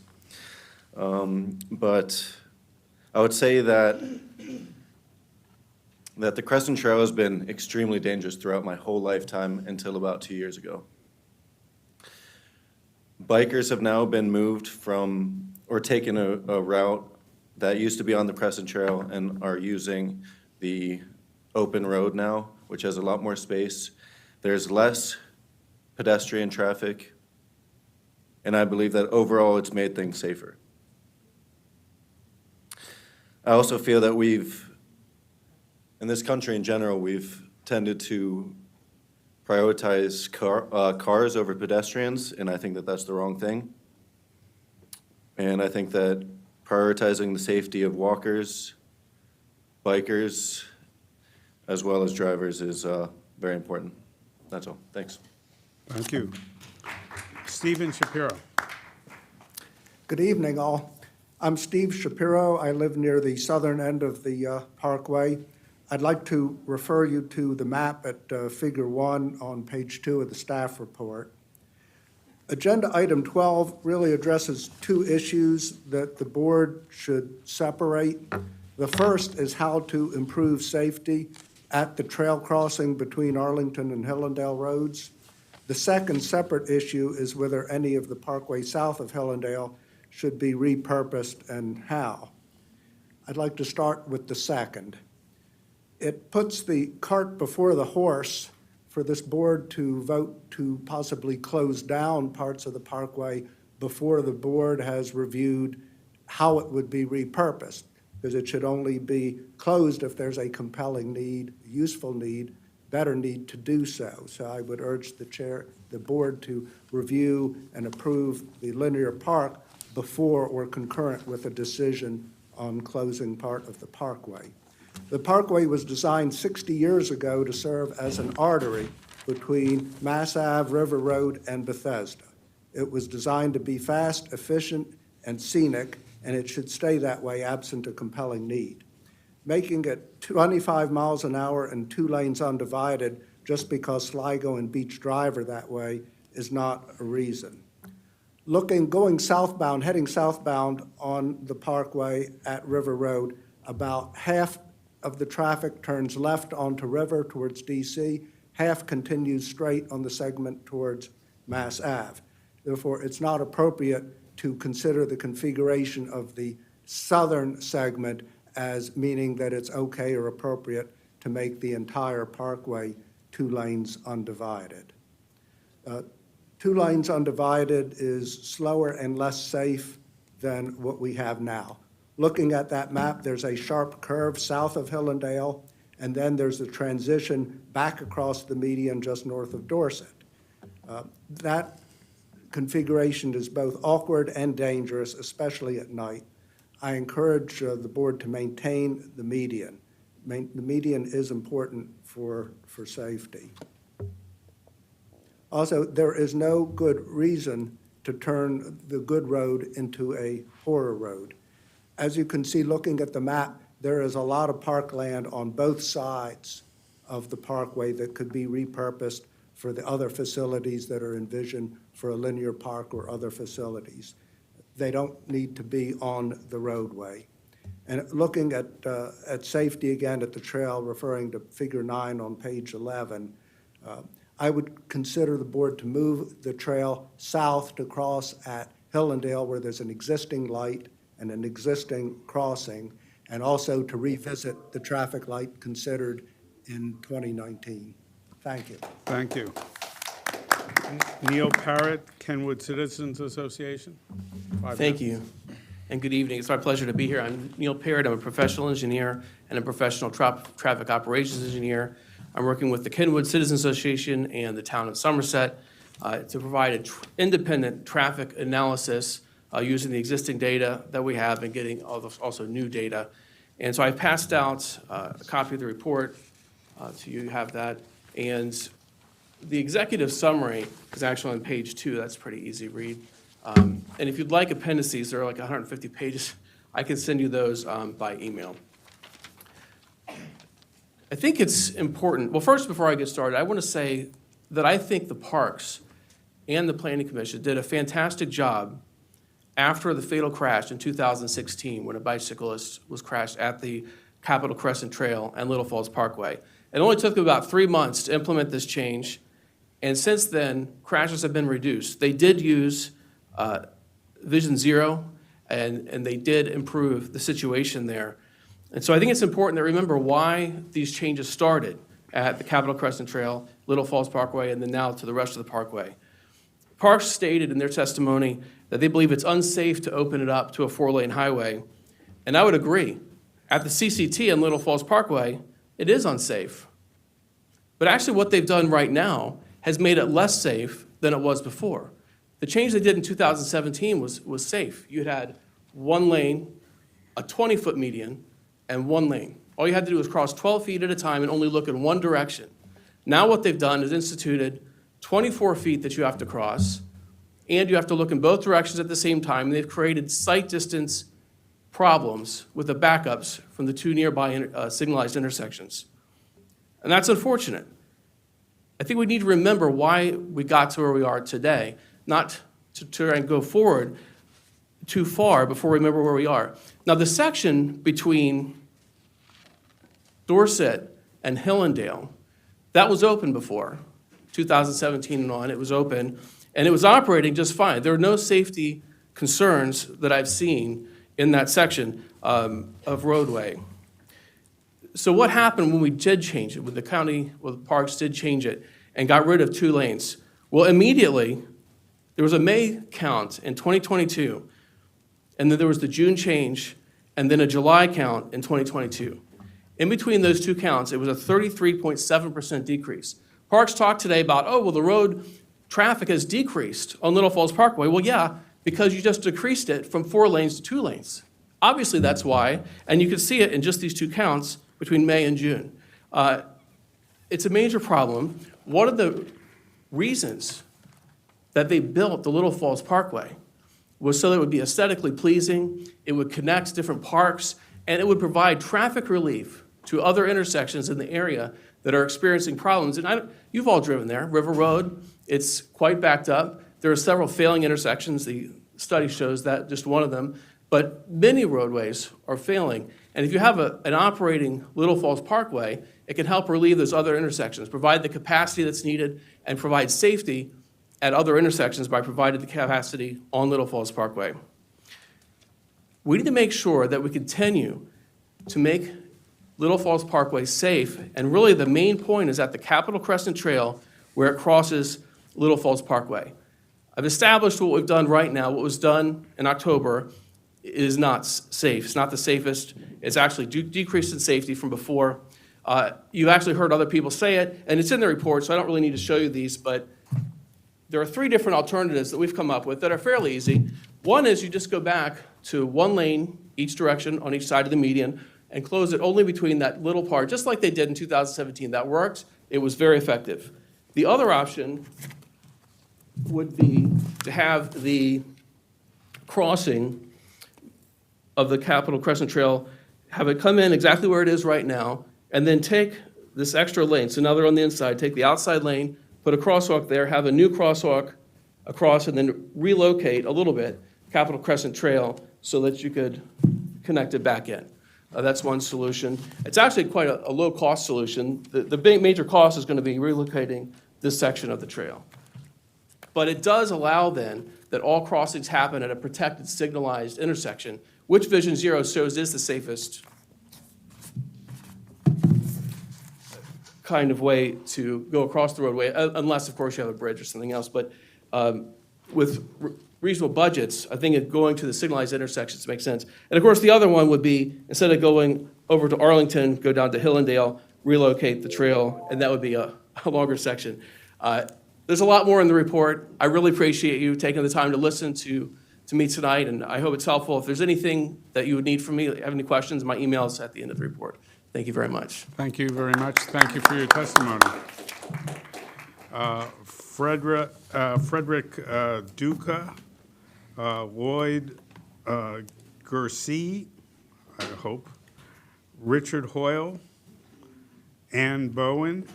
But I would say that the Crescent Trail has been extremely dangerous throughout my whole lifetime until about 2 years ago. Bikers have now been moved from, or taken a route that used to be on the Crescent Trail and are using the open road now, which has a lot more space. There's less pedestrian traffic, and I believe that overall it's made things safer. I also feel that in this country in general, we've tended to prioritize cars over pedestrians, and I think that that's the wrong thing. And I think that prioritizing the safety of walkers, bikers, as well as drivers is very important. That's all. Thanks. Thank you. Stephen Shapiro. Good evening, all. I'm Steve Shapiro. I live near the southern end of the Parkway. I'd like to refer you to the map at Figure 1 on page 2 of the staff report. Agenda item 12 really addresses two issues that the board should separate. The first is how to improve safety at the trail crossing between Arlington and Hillendale Roads. The second separate issue is whether any of the parkway south of Hillendale should be repurposed and how. I'd like to start with the second. It puts the cart before the horse for this board to vote to possibly close down parts of the parkway before the board has reviewed how it would be repurposed, because it should only be closed if there's a compelling need, useful need, better need to do so. So I would urge the board to review and approve the linear park before or concurrent with a decision on closing part of the parkway. The parkway was designed 60 years ago to serve as an artery between Mass Ave, River Road, and Bethesda. It was designed to be fast, efficient, and scenic, and it should stay that way absent a compelling need. Making it 25 miles an hour and 2 lanes undivided just because Sligo and Beach Drive are that way is not a reason. Going southbound, heading southbound on the parkway at River Road, about half of the traffic turns left onto River towards DC, half continues straight on the segment towards Mass Ave. Therefore, it's not appropriate to consider the configuration of the southern segment as meaning that it's okay or appropriate to make the entire parkway 2 lanes undivided. 2 lanes undivided is slower and less safe than what we have now. Looking at that map, there's a sharp curve south of Hillendale, and then there's a transition back across the median just north of Dorset. That configuration is both awkward and dangerous, especially at night. I encourage the board to maintain the median. The median is important for safety. Also, there is no good reason to turn the good road into a poorer road. As you can see, looking at the map, there is a lot of parkland on both sides of the parkway that could be repurposed for the other facilities that are envisioned for a linear park or other facilities. They don't need to be on the roadway. And looking at safety again at the trail, referring to Figure 9 on page 11, I would consider the board to move the trail south to cross at Hillendale, where there's an existing light and an existing crossing, and also to revisit the traffic light considered in 2019. Thank you. Thank you. Neil Parrott, Kenwood Citizens Association. Thank you, and good evening. It's my pleasure to be here. I'm Neil Parrott. I'm a professional engineer and a professional traffic operations engineer. I'm working with the Kenwood Citizens Association and the town of Somerset to provide an independent traffic analysis using the existing data that we have and getting also new data. And so I passed out a copy of the report to you. You have that. And the executive summary is actually on page 2. That's pretty easy to read. And if you'd like appendices, there are like 150 pages. I can send you those by email. I think it's important. Well, first, before I get started, I want to say that I think the parks and the Planning Commission did a fantastic job after the fatal crash in 2016 when a bicyclist was crashed at the Capitol Crescent Trail and Little Falls Parkway. It only took about 3 months to implement this change, and since then, crashes have been reduced. They did use Vision Zero, and they did improve the situation there. And so I think it's important to remember why these changes started at the Capitol Crescent Trail, Little Falls Parkway, and then now to the rest of the parkway. Parks stated in their testimony that they believe it's unsafe to open it up to a 4-lane highway, and I would agree. At the CCT and Little Falls Parkway, it is unsafe. But actually what they've done right now has made it less safe than it was before. The change they did in 2017 was safe. You had 1 lane, a 20-foot median, and 1 lane. All you had to do was cross 12 feet at a time and only look in one direction. Now what they've done is instituted 24 feet that you have to cross, and you have to look in both directions at the same time. And they've created sight distance problems with the backups from the 2 nearby signalized intersections. And that's unfortunate. I think we need to remember why we got to where we are today, not to try and go forward too far before we remember where we are. Now, the section between Dorset and Hillendale, that was open before, 2017 and on. It was open, and it was operating just fine. There were no safety concerns that I've seen in that section of roadway. So what happened when we did change it, when the county, well, the parks did change it and got rid of 2 lanes? Well, immediately, there was a May count in 2022, and then there was the June change, and then a July count in 2022. In between those 2 counts, it was a 33.7% decrease. Parks talked today about, oh, well, the road traffic has decreased on Little Falls Parkway. Well, yeah, because you just decreased it from 4 lanes to 2 lanes. Obviously, that's why, and you can see it in just these 2 counts between May and June. It's a major problem. One of the reasons that they built the Little Falls Parkway was so that it would be aesthetically pleasing, it would connect different parks, and it would provide traffic relief to other intersections in the area that are experiencing problems. And you've all driven there, River Road, it's quite backed up. There are several failing intersections. The study shows that, just one of them. But many roadways are failing. And if you have an operating Little Falls Parkway, it can help relieve those other intersections, provide the capacity that's needed, and provide safety at other intersections by providing the capacity on Little Falls Parkway. We need to make sure that we continue to make Little Falls Parkway safe, and really the main point is at the Capitol Crescent Trail where it crosses Little Falls Parkway. I've established what we've done right now. What was done in October is not safe. It's not the safest. It's actually decreased in safety from before. You've actually heard other people say it, and it's in the report, so I don't really need to show you these, but there are 3 different alternatives that we've come up with that are fairly easy. One is you just go back to 1 lane each direction on each side of the median and close it only between that little part, just like they did in 2017. That worked. It was very effective. The other option would be to have the crossing of the Capitol Crescent Trail, have it come in exactly where it is right now, and then take this extra lane, so now they're on the inside, take the outside lane, put a crosswalk there, have a new crosswalk across, and then relocate a little bit Capitol Crescent Trail so that you could connect it back in. That's one solution. It's actually quite a low-cost solution. The big major cost is going to be relocating this section of the trail. But it does allow then that all crossings happen at a protected signalized intersection, which Vision Zero shows is the safest kind of way to go across the roadway, unless, of course, you have a bridge or something else. But with reasonable budgets, I think going to the signalized intersections makes sense. And of course, the other one would be, instead of going over to Arlington, go down to Hillendale, relocate the trail, and that would be a longer section. There's a lot more in the report. I really appreciate you taking the time to listen to me tonight, and I hope it's helpful. If there's anything that you would need from me, have any questions, my email is at the end of the report. Thank you very much. Thank you very much. Thank you for your testimony. Frederick Duca, Lloyd Gersey, I hope, Richard Hoyle, Ann Bowen,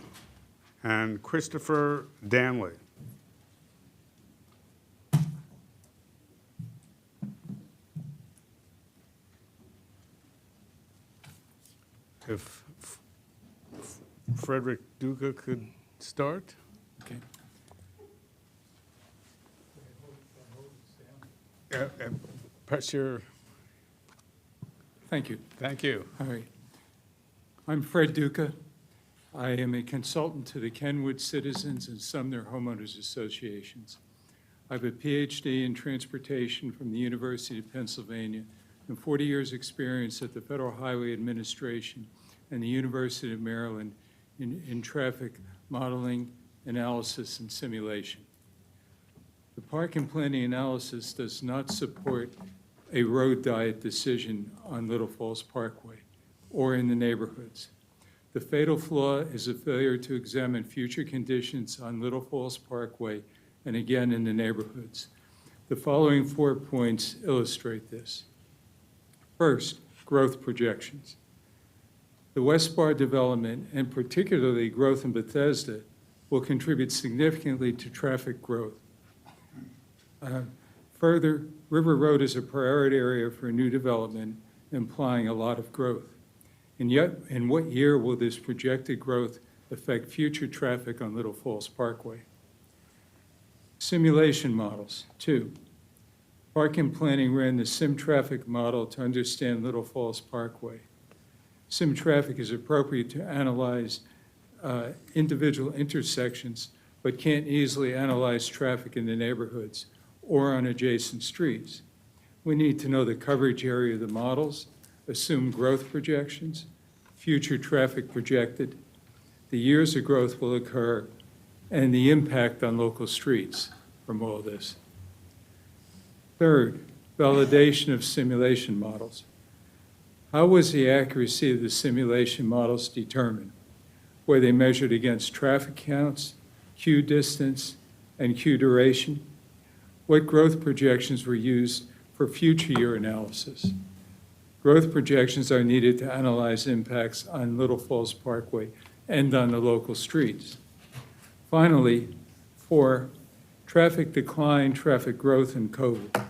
and Christopher Danley. If Frederick Duca could start. Okay. Press your. Thank you. Thank you. All right. I'm Fred Duca. I am a consultant to the Kenwood Citizens and Sumner Homeowners Associations. I have a PhD in transportation from the University of Pennsylvania and 40 years' experience at the Federal Highway Administration and the University of Maryland in traffic modeling, analysis, and simulation. The park and planning analysis does not support a road diet decision on Little Falls Parkway or in the neighborhoods. The fatal flaw is a failure to examine future conditions on Little Falls Parkway and again in the neighborhoods. The following 4 points illustrate this. First, growth projections. The West Bar development, and particularly growth in Bethesda, will contribute significantly to traffic growth. Further, River Road is a priority area for new development, implying a lot of growth. And yet, in what year will this projected growth affect future traffic on Little Falls Parkway? Simulation models. 2, Park and Planning ran the sim traffic model to understand Little Falls Parkway. Sim traffic is appropriate to analyze individual intersections, but can't easily analyze traffic in the neighborhoods or on adjacent streets. We need to know the coverage area of the models, assumed growth projections, future traffic projected, the years of growth will occur, and the impact on local streets from all this. Third, validation of simulation models. How was the accuracy of the simulation models determined? Were they measured against traffic counts, queue distance, and queue duration? What growth projections were used for future year analysis? Growth projections are needed to analyze impacts on Little Falls Parkway and on the local streets. Finally, 4, traffic decline, traffic growth, and COVID.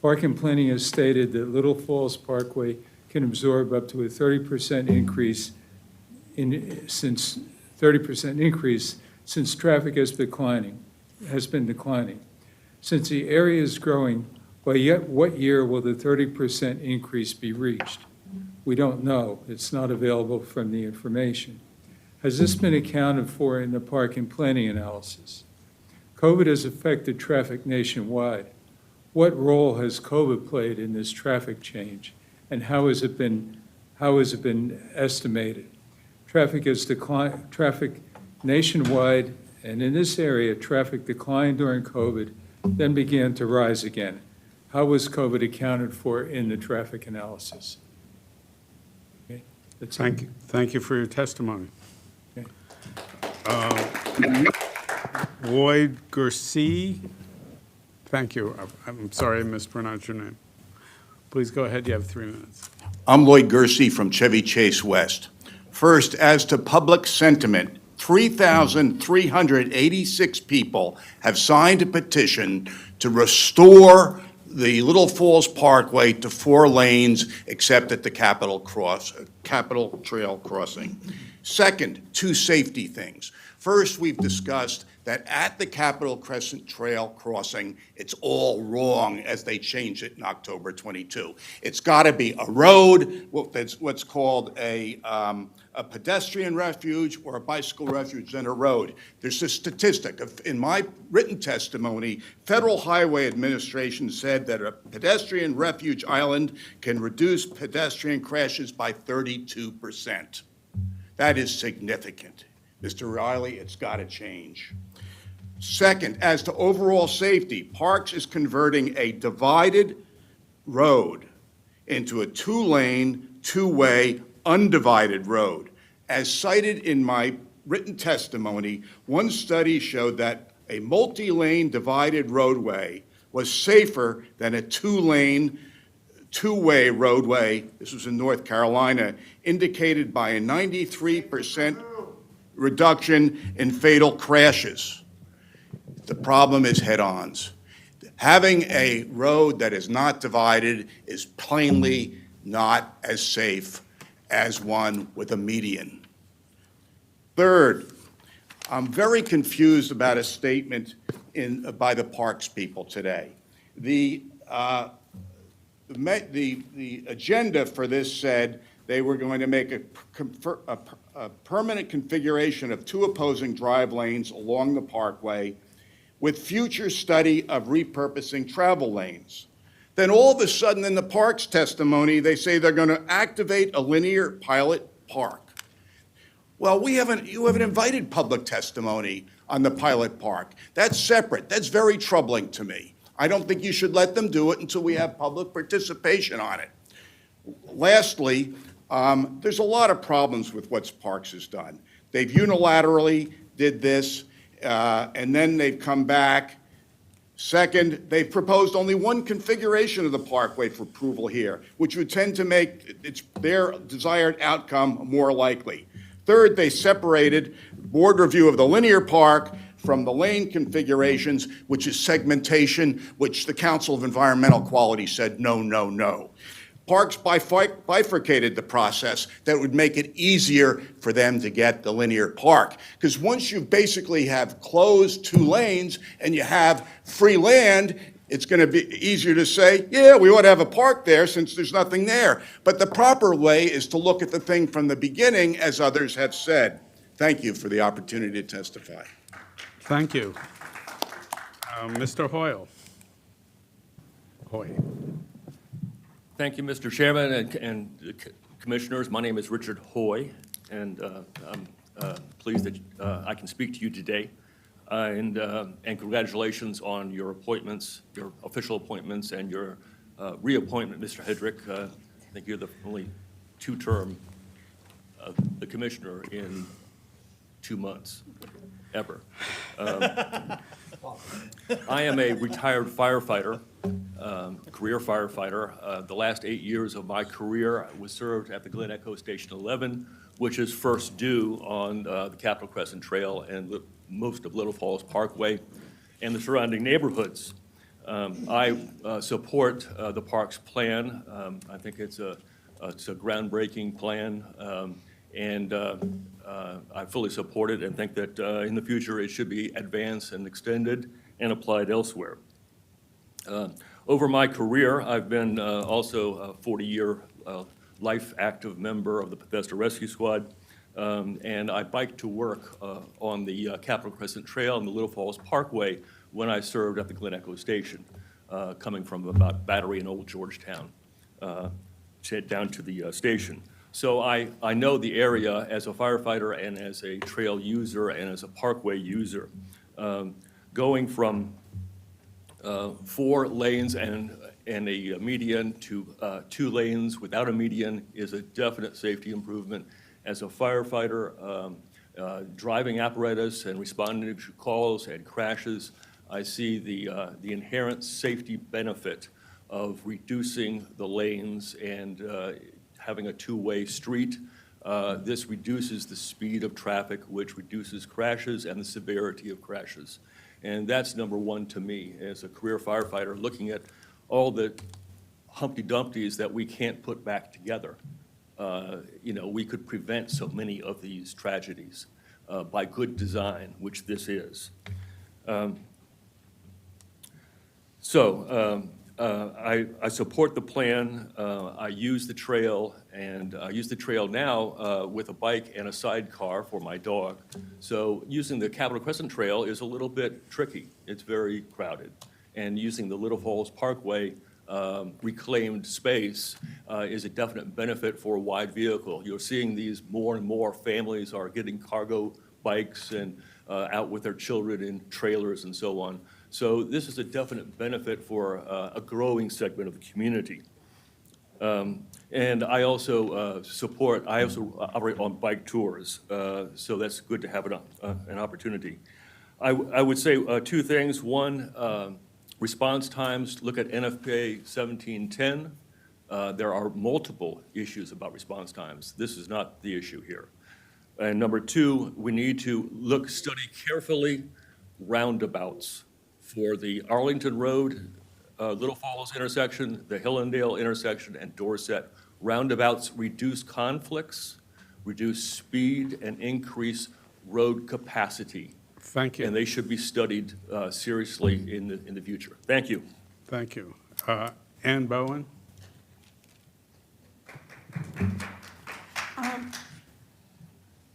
Park and Planning has stated that Little Falls Parkway can absorb up to a 30% increase since traffic has been declining. Since the area is growing, by yet what year will the 30% increase be reached? We don't know. It's not available from the information. Has this been accounted for in the parking planning analysis? COVID has affected traffic nationwide. What role has COVID played in this traffic change, and how has it been estimated? Traffic nationwide, and in this area, traffic declined during COVID, then began to rise again. How was COVID accounted for in the traffic analysis? Okay, that's it. Thank you. Thank you for your testimony. Okay. Lloyd Garcia. Thank you. I'm sorry I mispronounced your name. Please go ahead. You have 3 minutes. I'm Lloyd Gersey from Chevy Chase West. First, as to public sentiment, 3,386 people have signed a petition to restore the Little Falls Parkway to 4 lanes except at the Capitol Trail crossing. Second, 2 safety things. First, we've discussed that at the Capitol Crescent Trail crossing, it's all wrong as they changed it in October 22. It's got to be a road, that's what's called a pedestrian refuge or a bicycle refuge, then a road. There's a statistic. In my written testimony, Federal Highway Administration said that a pedestrian refuge island can reduce pedestrian crashes by 32%. That is significant. Mr. Riley, it's got to change. Second, as to overall safety, Parks is converting a divided road into a 2-lane, 2-way, undivided road. As cited in my written testimony, one study showed that a multi-lane divided roadway was safer than a 2-lane, 2-way roadway, this was in North Carolina, indicated by a 93% reduction in fatal crashes. The problem is head-ons. Having a road that is not divided is plainly not as safe as one with a median. Third, I'm very confused about a statement by the Parks people today. The agenda for this said they were going to make a permanent configuration of 2 opposing drive lanes along the parkway with future study of repurposing travel lanes. Then all of a sudden in the Parks testimony, they say they're going to activate a linear pilot park. Well, you haven't invited public testimony on the pilot park. That's separate. That's very troubling to me. I don't think you should let them do it until we have public participation on it. Lastly, there's a lot of problems with what Parks has done. They've unilaterally did this, and then they've come back. Second, they've proposed only one configuration of the parkway for approval here, which would tend to make their desired outcome more likely. Third, they separated board review of the linear park from the lane configurations, which is segmentation, which the Council of Environmental Quality said no, no, no. Parks bifurcated the process that would make it easier for them to get the linear park. Because once you basically have closed 2 lanes and you have free land, it's going to be easier to say, yeah, we ought to have a park there since there's nothing there. But the proper way is to look at the thing from the beginning, as others have said. Thank you for the opportunity to testify. Thank you. Mr. Hoyle. Thank you, Mr. Chairman and Commissioners. My name is Richard Hoy, and I'm pleased that I can speak to you today. And congratulations on your appointments, your official appointments, and your reappointment, Mr. Hedrick. I think you're the only 2-term the commissioner in 2 months, ever. I am a retired firefighter, career firefighter. The last 8 years of my career was served at the Glen Echo Station 11, which is first due on the Capitol Crescent Trail and most of Little Falls Parkway and the surrounding neighborhoods. I support the park's plan. I think it's a groundbreaking plan, and I fully support it and think that in the future it should be advanced and extended and applied elsewhere. Over my career, I've been also a 40-year life active member of the Bethesda Rescue Squad. And I biked to work on the Capitol Crescent Trail and the Little Falls Parkway when I served at the Glen Echo Station, coming from about Battery and Old Georgetown down to the station. So I know the area as a firefighter and as a trail user and as a parkway user. Going from 4 lanes and a median to 2 lanes without a median is a definite safety improvement. As a firefighter, driving apparatus and responding to calls and crashes, I see the inherent safety benefit of reducing the lanes and having a 2-way street. This reduces the speed of traffic, which reduces crashes and the severity of crashes. And that's number one to me as a career firefighter, looking at all the Humpty Dumptys that we can't put back together. We could prevent so many of these tragedies by good design, which this is. I support the plan. I use the trail, and I use the trail now with a bike and a sidecar for my dog. So using the Capitol Crescent Trail is a little bit tricky. It's very crowded. And using the Little Falls Parkway reclaimed space is a definite benefit for a wide vehicle. You're seeing these more and more families are getting cargo bikes and out with their children in trailers and so on. So this is a definite benefit for a growing segment of the community. And I also I also operate on bike tours, so that's good to have an opportunity. I would say 2 things. One, response times, look at NFPA 1710. There are multiple issues about response times. This is not the issue here. And number 2, we need to study carefully roundabouts for the Arlington Road, Little Falls intersection, the Hillendale intersection, and Dorset. Roundabouts reduce conflicts, reduce speed, and increase road capacity. Thank you. And they should be studied seriously in the future. Thank you. Thank you. Ann Bowen?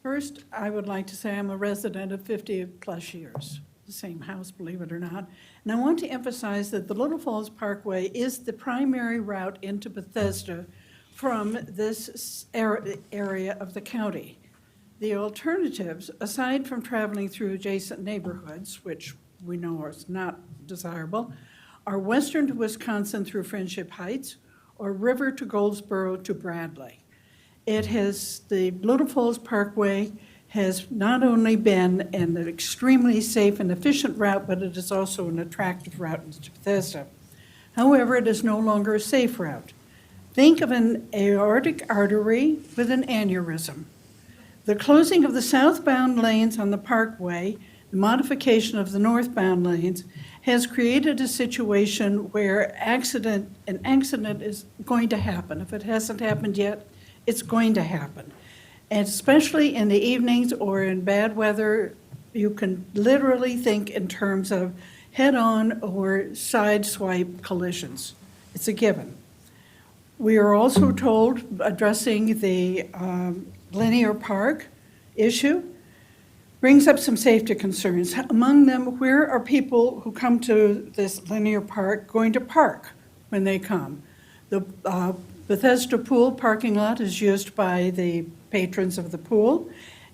First, I would like to say I'm a resident of 50-plus years, the same house, believe it or not. And I want to emphasize that the Little Falls Parkway is the primary route into Bethesda from this area of the county. The alternatives, aside from traveling through adjacent neighborhoods, which we know is not desirable, are western to Wisconsin through Friendship Heights or river to Goldsboro to Bradley. The Little Falls Parkway has not only been an extremely safe and efficient route, but it is also an attractive route into Bethesda. However, it is no longer a safe route. Think of an aortic artery with an aneurysm. The closing of the southbound lanes on the parkway, the modification of the northbound lanes, has created a situation where an accident is going to happen. If it hasn't happened yet, it's going to happen. And especially in the evenings or in bad weather, you can literally think in terms of head-on or side-swipe collisions. It's a given. We are also told, addressing the linear park issue, brings up some safety concerns. Among them, where are people who come to this linear park going to park when they come? The Bethesda Pool parking lot is used by the patrons of the pool,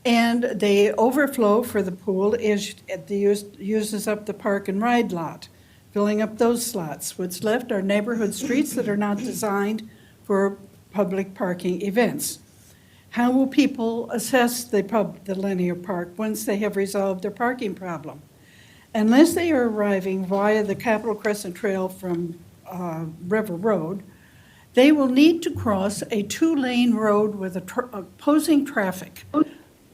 and the overflow for the pool uses up the park and ride lot, filling up those slots. What's left are neighborhood streets that are not designed for public parking events. How will people assess the linear park once they have resolved their parking problem? Unless they are arriving via the Capitol Crescent Trail from River Road, they will need to cross a 2-lane road with opposing traffic,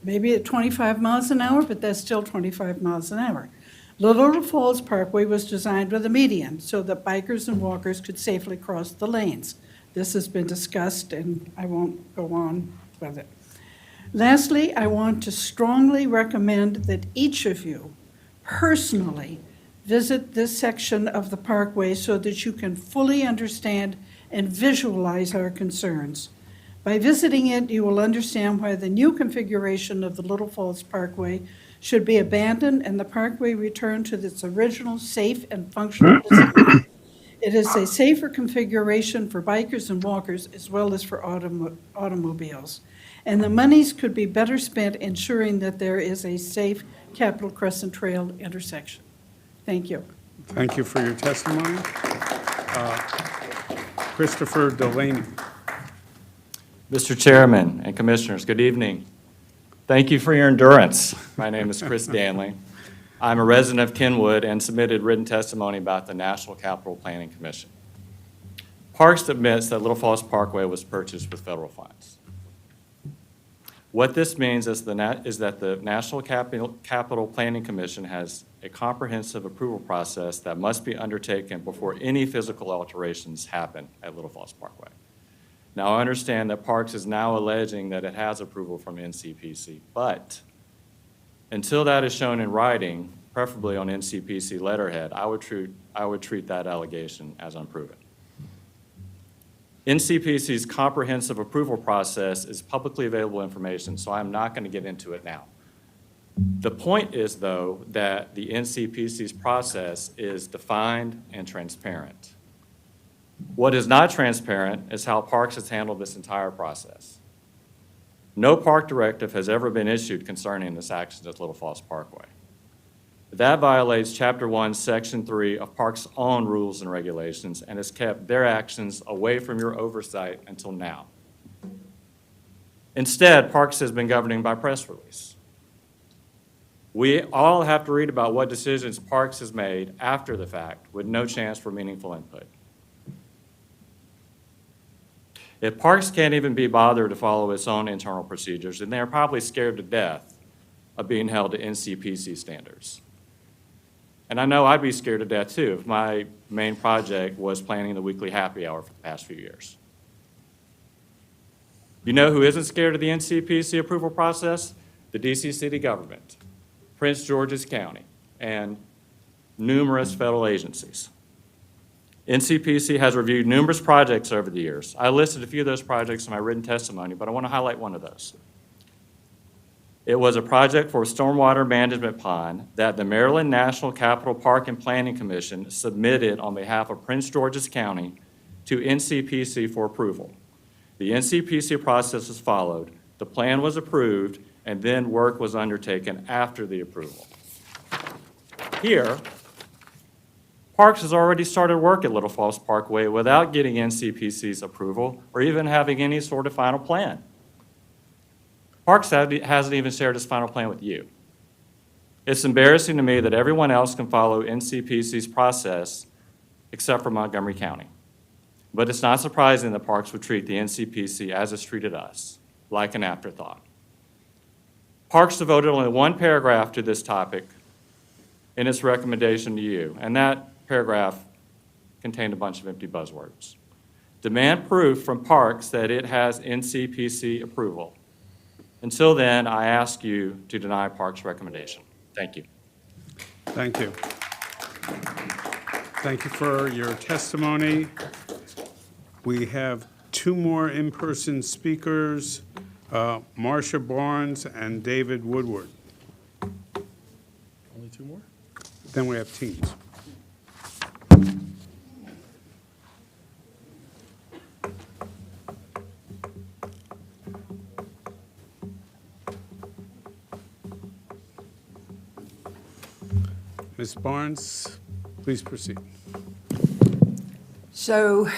maybe at 25 miles an hour, but that's still 25 miles an hour. The Little Falls Parkway was designed with a median so that bikers and walkers could safely cross the lanes. This has been discussed, and I won't go on with it. Lastly, I want to strongly recommend that each of you personally visit this section of the parkway so that you can fully understand and visualize our concerns. By visiting it, you will understand why the new configuration of the Little Falls Parkway should be abandoned and the parkway returned to its original safe and functional design. It is a safer configuration for bikers and walkers as well as for automobiles. And the monies could be better spent ensuring that there is a safe Capitol Crescent Trail intersection. Thank you. Thank you for your testimony. Christopher Delaney. Mr. Chairman and Commissioners, good evening. Thank you for your endurance. My name is Chris Danley. I'm a resident of Kenwood and submitted written testimony about the National Capital Planning Commission. Parks admits that Little Falls Parkway was purchased with federal funds. What this means is that the National Capital Planning Commission has a comprehensive approval process that must be undertaken before any physical alterations happen at Little Falls Parkway. Now, I understand that Parks is now alleging that it has approval from NCPC, but until that is shown in writing, preferably on NCPC letterhead, I would treat that allegation as unproven. NCPC's comprehensive approval process is publicly available information, so I'm not going to get into it now. The point is, though, that the NCPC's process is defined and transparent. What is not transparent is how Parks has handled this entire process. No park directive has ever been issued concerning this action at Little Falls Parkway. That violates Chapter 1, Section 3 of Parks' own rules and regulations and has kept their actions away from your oversight until now. Instead, Parks has been governing by press release. We all have to read about what decisions Parks has made after the fact with no chance for meaningful input. If Parks can't even be bothered to follow its own internal procedures, then they're probably scared to death of being held to NCPC standards. And I know I'd be scared to death too if my main project was planning the weekly happy hour for the past few years. You know who isn't scared of the NCPC approval process? The DC city government, Prince George's County, and numerous federal agencies. NCPC has reviewed numerous projects over the years. I listed a few of those projects in my written testimony, but I want to highlight one of those. It was a project for a stormwater management pond that the Maryland National Capital Park and Planning Commission submitted on behalf of Prince George's County to NCPC for approval. The NCPC process was followed, the plan was approved, and then work was undertaken after the approval. Here, Parks has already started work at Little Falls Parkway without getting NCPC's approval or even having any sort of final plan. Parks hasn't even shared his final plan with you. It's embarrassing to me that everyone else can follow NCPC's process except for Montgomery County. But it's not surprising that Parks would treat the NCPC as it's treated us, like an afterthought. Parks devoted only one paragraph to this topic in its recommendation to you, and that paragraph contained a bunch of empty buzzwords. Demand proof from Parks that it has NCPC approval. Until then, I ask you to deny Parks' recommendation. Thank you. Thank you. Thank you for your testimony. We have two more in-person speakers, Marcia Barnes and David Woodward. Only two more? Then we have teams. Ms. Barnes, please proceed. So,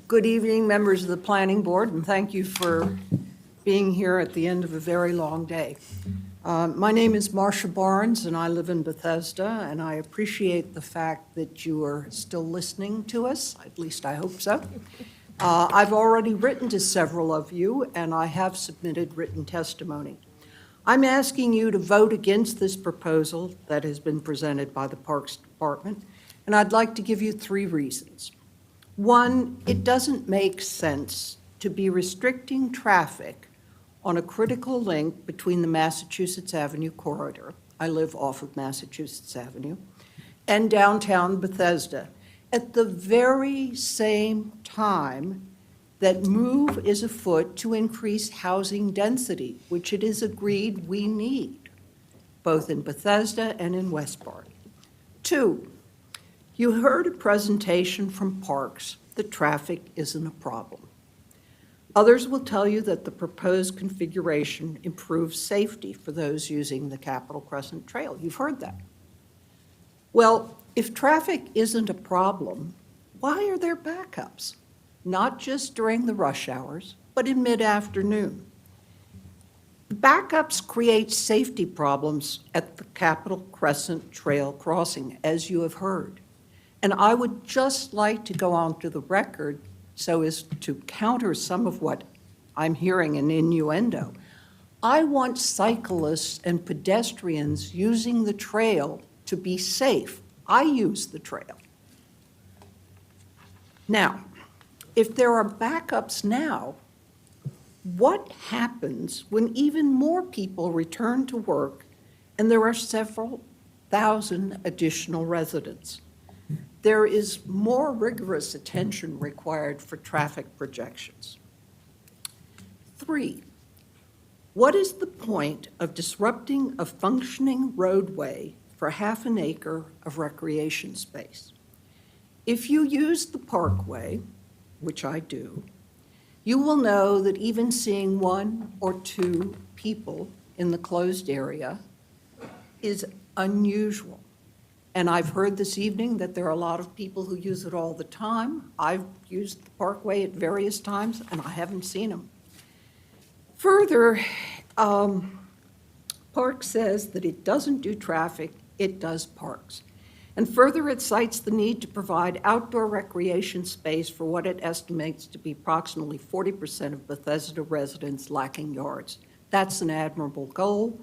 good evening, members of the Planning Board, and thank you for being here at the end of a very long day. My name is Marcia Barnes, and I live in Bethesda, and I appreciate the fact that you are still listening to us, at least I hope so. I've already written to several of you, and I have submitted written testimony. I'm asking you to vote against this proposal that has been presented by the Parks Department, and I'd like to give you 3 reasons. One, it doesn't make sense to be restricting traffic on a critical link between the Massachusetts Avenue corridor, I live off of Massachusetts Avenue, and downtown Bethesda, at the very same time that move is afoot to increase housing density, which it is agreed we need, both in Bethesda and in Westport. 2, you heard a presentation from Parks that traffic isn't a problem. Others will tell you that the proposed configuration improves safety for those using the Capitol Crescent Trail. You've heard that. Well, if traffic isn't a problem, why are there backups? Not just during the rush hours, but in mid-afternoon. Backups create safety problems at the Capitol Crescent Trail crossing, as you have heard. And I would just like to go on to the record so as to counter some of what I'm hearing in innuendo. I want cyclists and pedestrians using the trail to be safe. I use the trail. Now, if there are backups now, what happens when even more people return to work and there are several thousand additional residents? There is more rigorous attention required for traffic projections. 3, what is the point of disrupting a functioning roadway for half an acre of recreation space? If you use the parkway, which I do, you will know that even seeing 1 or 2 people in the closed area is unusual. And I've heard this evening that there are a lot of people who use it all the time. I've used the parkway at various times, and I haven't seen them. Further, Parks says that it doesn't do traffic, it does parks. And further, it cites the need to provide outdoor recreation space for what it estimates to be approximately 40% of Bethesda residents lacking yards. That's an admirable goal.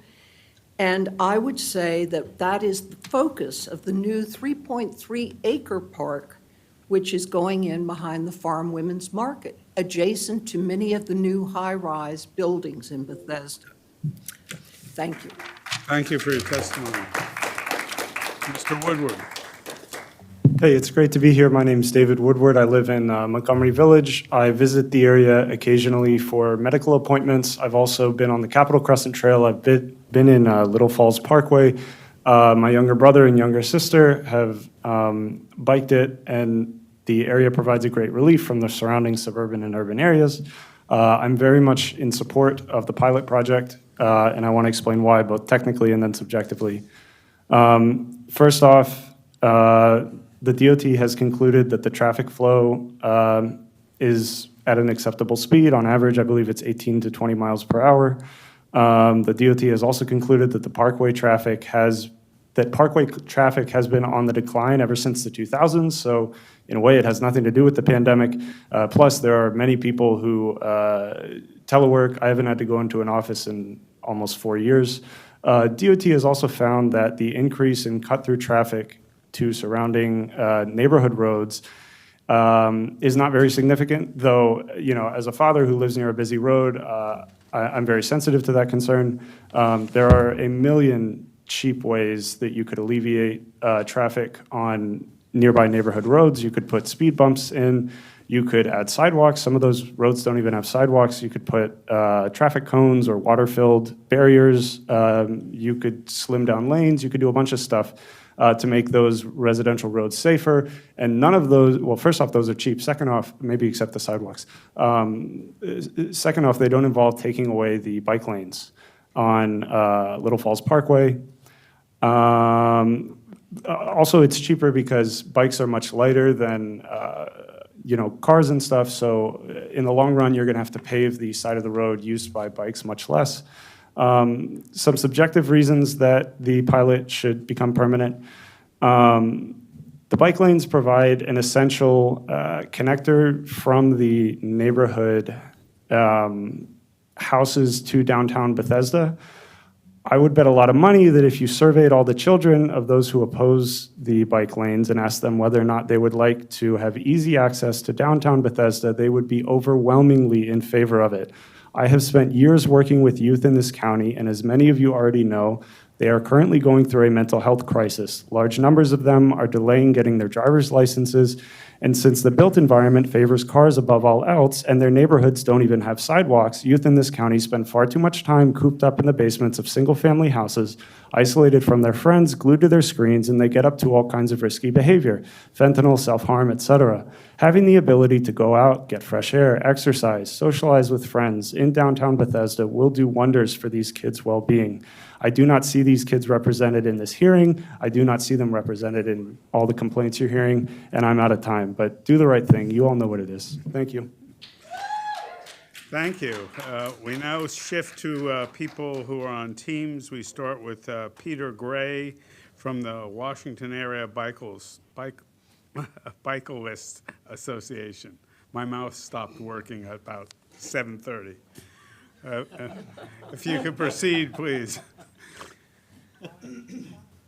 And I would say that that is the focus of the new 3.3-acre park, which is going in behind the Farm Women's Market, adjacent to many of the new high-rise buildings in Bethesda. Thank you. Thank you for your testimony. Mr. Woodward. Hey, it's great to be here. My name is David Woodward. I live in Montgomery Village. I visit the area occasionally for medical appointments. I've also been on the Capitol Crescent Trail. I've been in Little Falls Parkway. My younger brother and younger sister have biked it, and the area provides a great relief from the surrounding suburban and urban areas. I'm very much in support of the pilot project, and I want to explain why, both technically and then subjectively. First off, the DOT has concluded that the traffic flow is at an acceptable speed. On average, I believe it's 18 to 20 miles per hour. The DOT has also concluded that parkway traffic has been on the decline ever since the 2000s. So in a way, it has nothing to do with the pandemic. Plus, there are many people who telework. I haven't had to go into an office in almost 4 years. DOT has also found that the increase in cut-through traffic to surrounding neighborhood roads is not very significant, though, as a father who lives near a busy road, I'm very sensitive to that concern. There are a million cheap ways that you could alleviate traffic on nearby neighborhood roads. You could put speed bumps in. You could add sidewalks. Some of those roads don't even have sidewalks. You could put traffic cones or water-filled barriers. You could slim down lanes. You could do a bunch of stuff to make those residential roads safer. And none of those, well, first off, those are cheap. Second off, maybe except the sidewalks. Second off, they don't involve taking away the bike lanes on Little Falls Parkway. Also, it's cheaper because bikes are much lighter than cars and stuff. So in the long run, you're going to have to pave the side of the road used by bikes much less. Some subjective reasons that the pilot should become permanent. The bike lanes provide an essential connector from the neighborhood houses to downtown Bethesda. I would bet a lot of money that if you surveyed all the children of those who oppose the bike lanes and asked them whether or not they would like to have easy access to downtown Bethesda, they would be overwhelmingly in favor of it. I have spent years working with youth in this county, and as many of you already know, they are currently going through a mental health crisis. Large numbers of them are delaying getting their driver's licenses, And since the built environment favors cars above all else, and their neighborhoods don't even have sidewalks, youth in this county spend far too much time cooped up in the basements of single-family houses, isolated from their friends, glued to their screens, and they get up to all kinds of risky behavior, fentanyl, self-harm, etc. Having the ability to go out, get fresh air, exercise, socialize with friends in downtown Bethesda will do wonders for these kids' well-being. I do not see these kids represented in this hearing. I do not see them represented in all the complaints you're hearing, and I'm out of time. But do the right thing. You all know what it is. Thank you. Thank you. We now shift to people who are on teams. We start with Peter Gray from the Washington Area Bicyclist Association. My mouse stopped working at about 7:30. If you could proceed, please.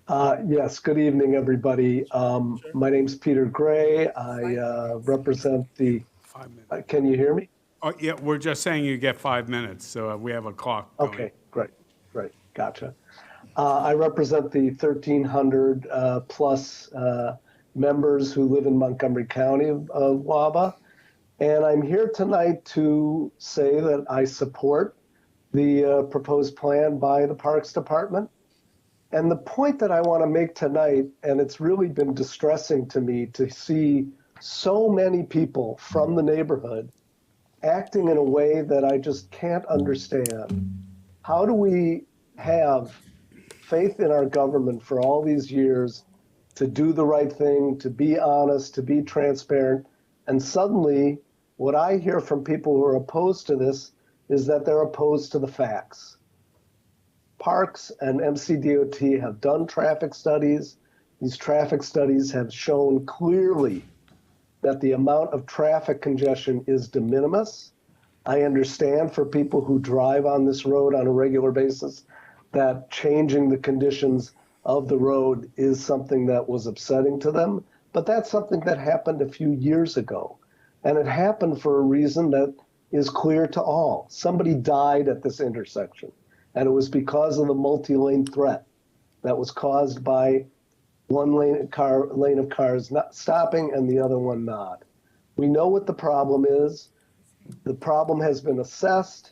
Yes, good evening, everybody. My name's Peter Gray. I represent the, can you hear me? Oh, yeah, we're just saying you get 5 minutes, so we have a clock going. Okay, great, gotcha. I represent the 1,300 plus members who live in Montgomery County of WABA. And I'm here tonight to say that I support the proposed plan by the Parks Department. And the point that I want to make tonight, and it's really been distressing to me to see so many people from the neighborhood acting in a way that I just can't understand. How do we have faith in our government for all these years to do the right thing, to be honest, to be transparent, and suddenly what I hear from people who are opposed to this is that they're opposed to the facts. Parks and MCDOT have done traffic studies. These traffic studies have shown clearly that the amount of traffic congestion is de minimis. I understand for people who drive on this road on a regular basis that changing the conditions of the road is something that was upsetting to them, but that's something that happened a few years ago. And it happened for a reason that is clear to all. Somebody died at this intersection. And it was because of the multi-lane threat that was caused by one lane of cars not stopping and the other one not. We know what the problem is. The problem has been assessed.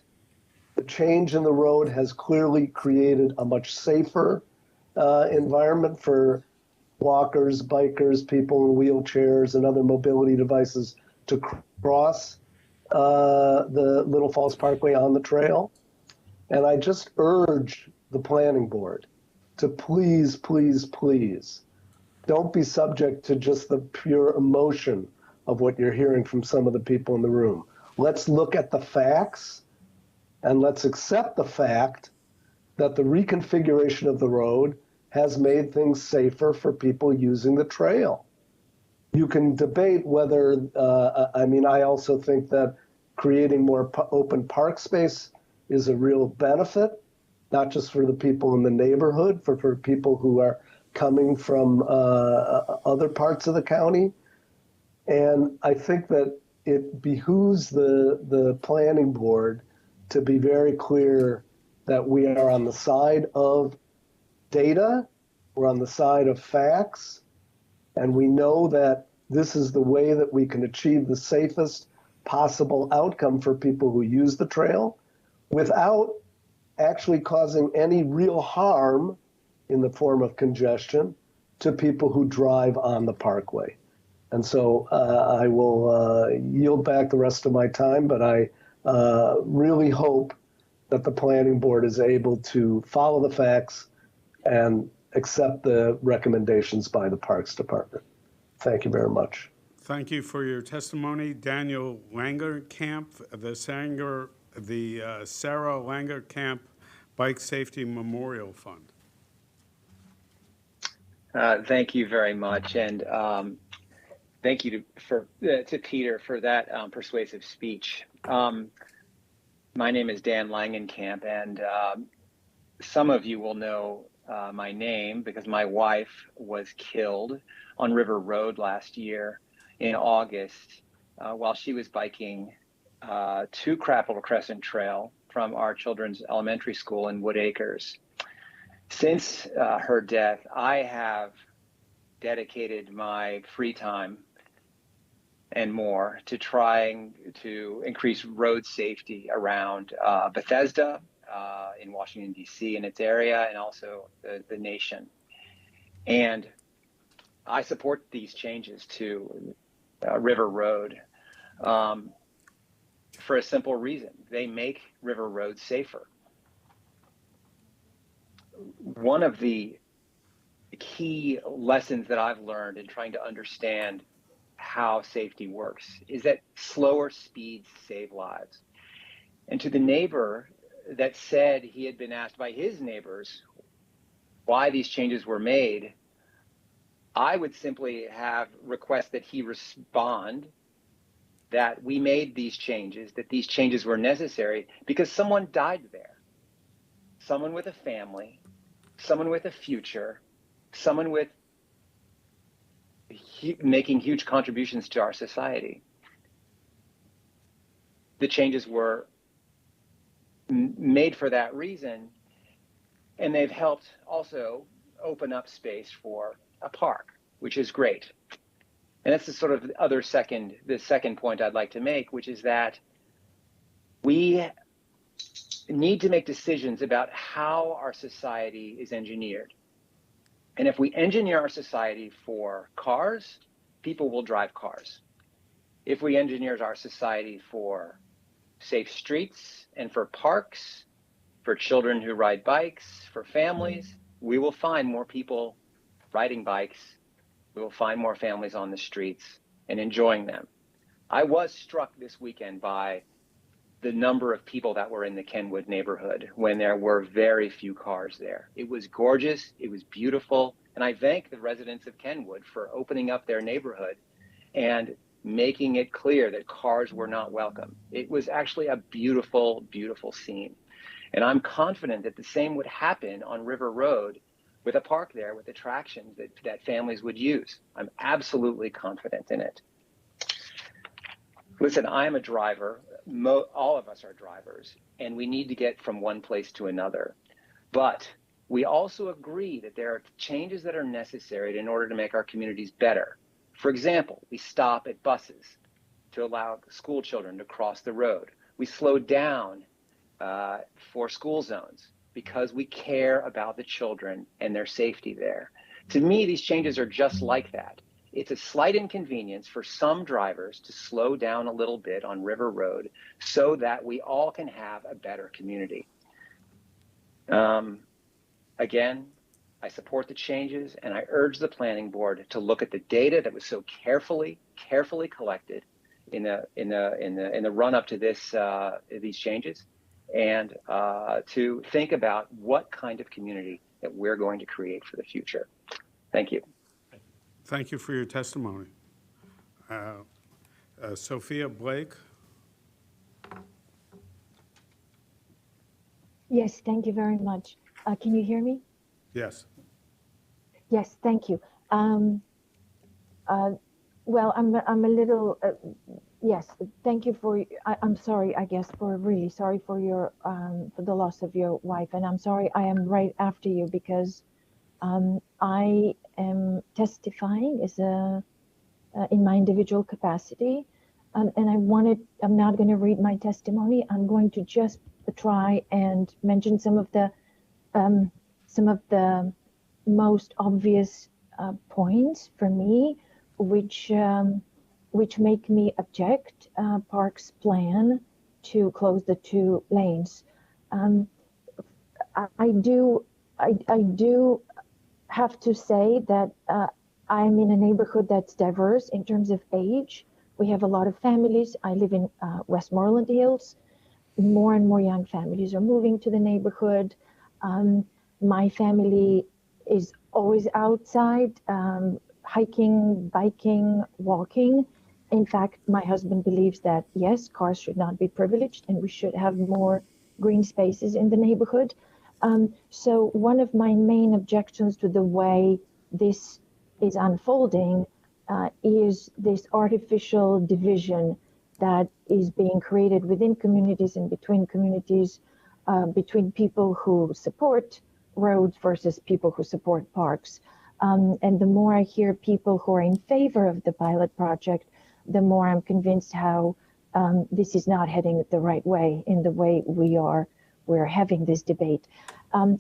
The change in the road has clearly created a much safer environment for walkers, bikers, people in wheelchairs, and other mobility devices to cross the Little Falls Parkway on the trail. And I just urge the planning board to please, please, please don't be subject to just the pure emotion of what you're hearing from some of the people in the room. Let's look at the facts and let's accept the fact that the reconfiguration of the road has made things safer for people using the trail. You can debate whether, I also think that creating more open park space is a real benefit, not just for the people in the neighborhood, for people who are coming from other parts of the county. And I think that it behooves the planning board to be very clear that we are on the side of data, we're on the side of facts, and we know that this is the way that we can achieve the safest possible outcome for people who use the trail without actually causing any real harm in the form of congestion to people who drive on the parkway. And so I will yield back the rest of my time, but I really hope that the planning board is able to follow the facts and accept the recommendations by the Parks Department. Thank you very much. Thank you for your testimony. Daniel Langerkamp, the Sarah Langerkamp Bike Safety Memorial Fund. Thank you very much, and thank you to Peter for that persuasive speech. My name is Dan Langenkamp, and some of you will know my name because my wife was killed on River Road last year in August while she was biking to Capitol Crescent Trail from our children's elementary school in Wood Acres. Since her death, I have dedicated my free time and more to trying to increase road safety around Bethesda in Washington, D.C. and its area, and also the nation. And I support these changes to River Road for a simple reason. They make River Road safer. One of the key lessons that I've learned in trying to understand how safety works is that slower speeds save lives. And to the neighbor that said he had been asked by his neighbors why these changes were made, I would simply have request that he respond that we made these changes, that these changes were necessary because someone died there. Someone with a family, someone with a future, someone with making huge contributions to our society. The changes were made for that reason, and they've helped also open up space for a park, which is great. And that's the sort of the second point I'd like to make, which is that we need to make decisions about how our society is engineered. And if we engineer our society for cars, people will drive cars. If we engineer our society for safe streets and for parks, for children who ride bikes, for families, we will find more people riding bikes. We will find more families on the streets and enjoying them. I was struck this weekend by the number of people that were in the Kenwood neighborhood when there were very few cars there. It was gorgeous, it was beautiful, and I thank the residents of Kenwood for opening up their neighborhood and making it clear that cars were not welcome. It was actually a beautiful, beautiful scene. And I'm confident that the same would happen on River Road with a park there with attractions that families would use. I'm absolutely confident in it. Listen, I'm a driver. All of us are drivers, and we need to get from one place to another. But we also agree that there are changes that are necessary in order to make our communities better. For example, we stop at buses to allow school children to cross the road. We slow down for school zones because we care about the children and their safety there. To me, these changes are just like that. It's a slight inconvenience for some drivers to slow down a little bit on River Road so that we all can have a better community. Again, I support the changes, and I urge the planning board to look at the data that was so carefully collected in the run up to these changes, and to think about what kind of community that we're going to create for the future. Thank you. Thank you for your testimony. Sophia Blake. Yes, thank you very much. Can you hear me? Yes. Yes, thank you. Well, I'm a little, yes, thank you for, I'm sorry, I guess, really sorry for your, for the loss of your wife. And I'm sorry I am right after you because I am testifying as in my individual capacity. And I'm not going to read my testimony. I'm going to just try and mention some of the most obvious points for me, which make me object Park's plan to close the 2 lanes. I do have to say that I'm in a neighborhood that's diverse in terms of age. We have a lot of families. I live in Westmoreland Hills. More and more young families are moving to the neighborhood. My family is always outside, hiking, biking, walking. In fact, my husband believes that, yes, cars should not be privileged and we should have more green spaces in the neighborhood. So one of my main objections to the way this is unfolding is this artificial division that is being created within communities and between communities, between people who support roads versus people who support parks. And the more I hear people who are in favor of the pilot project, the more I'm convinced how this is not heading the right way in the way we're having this debate. My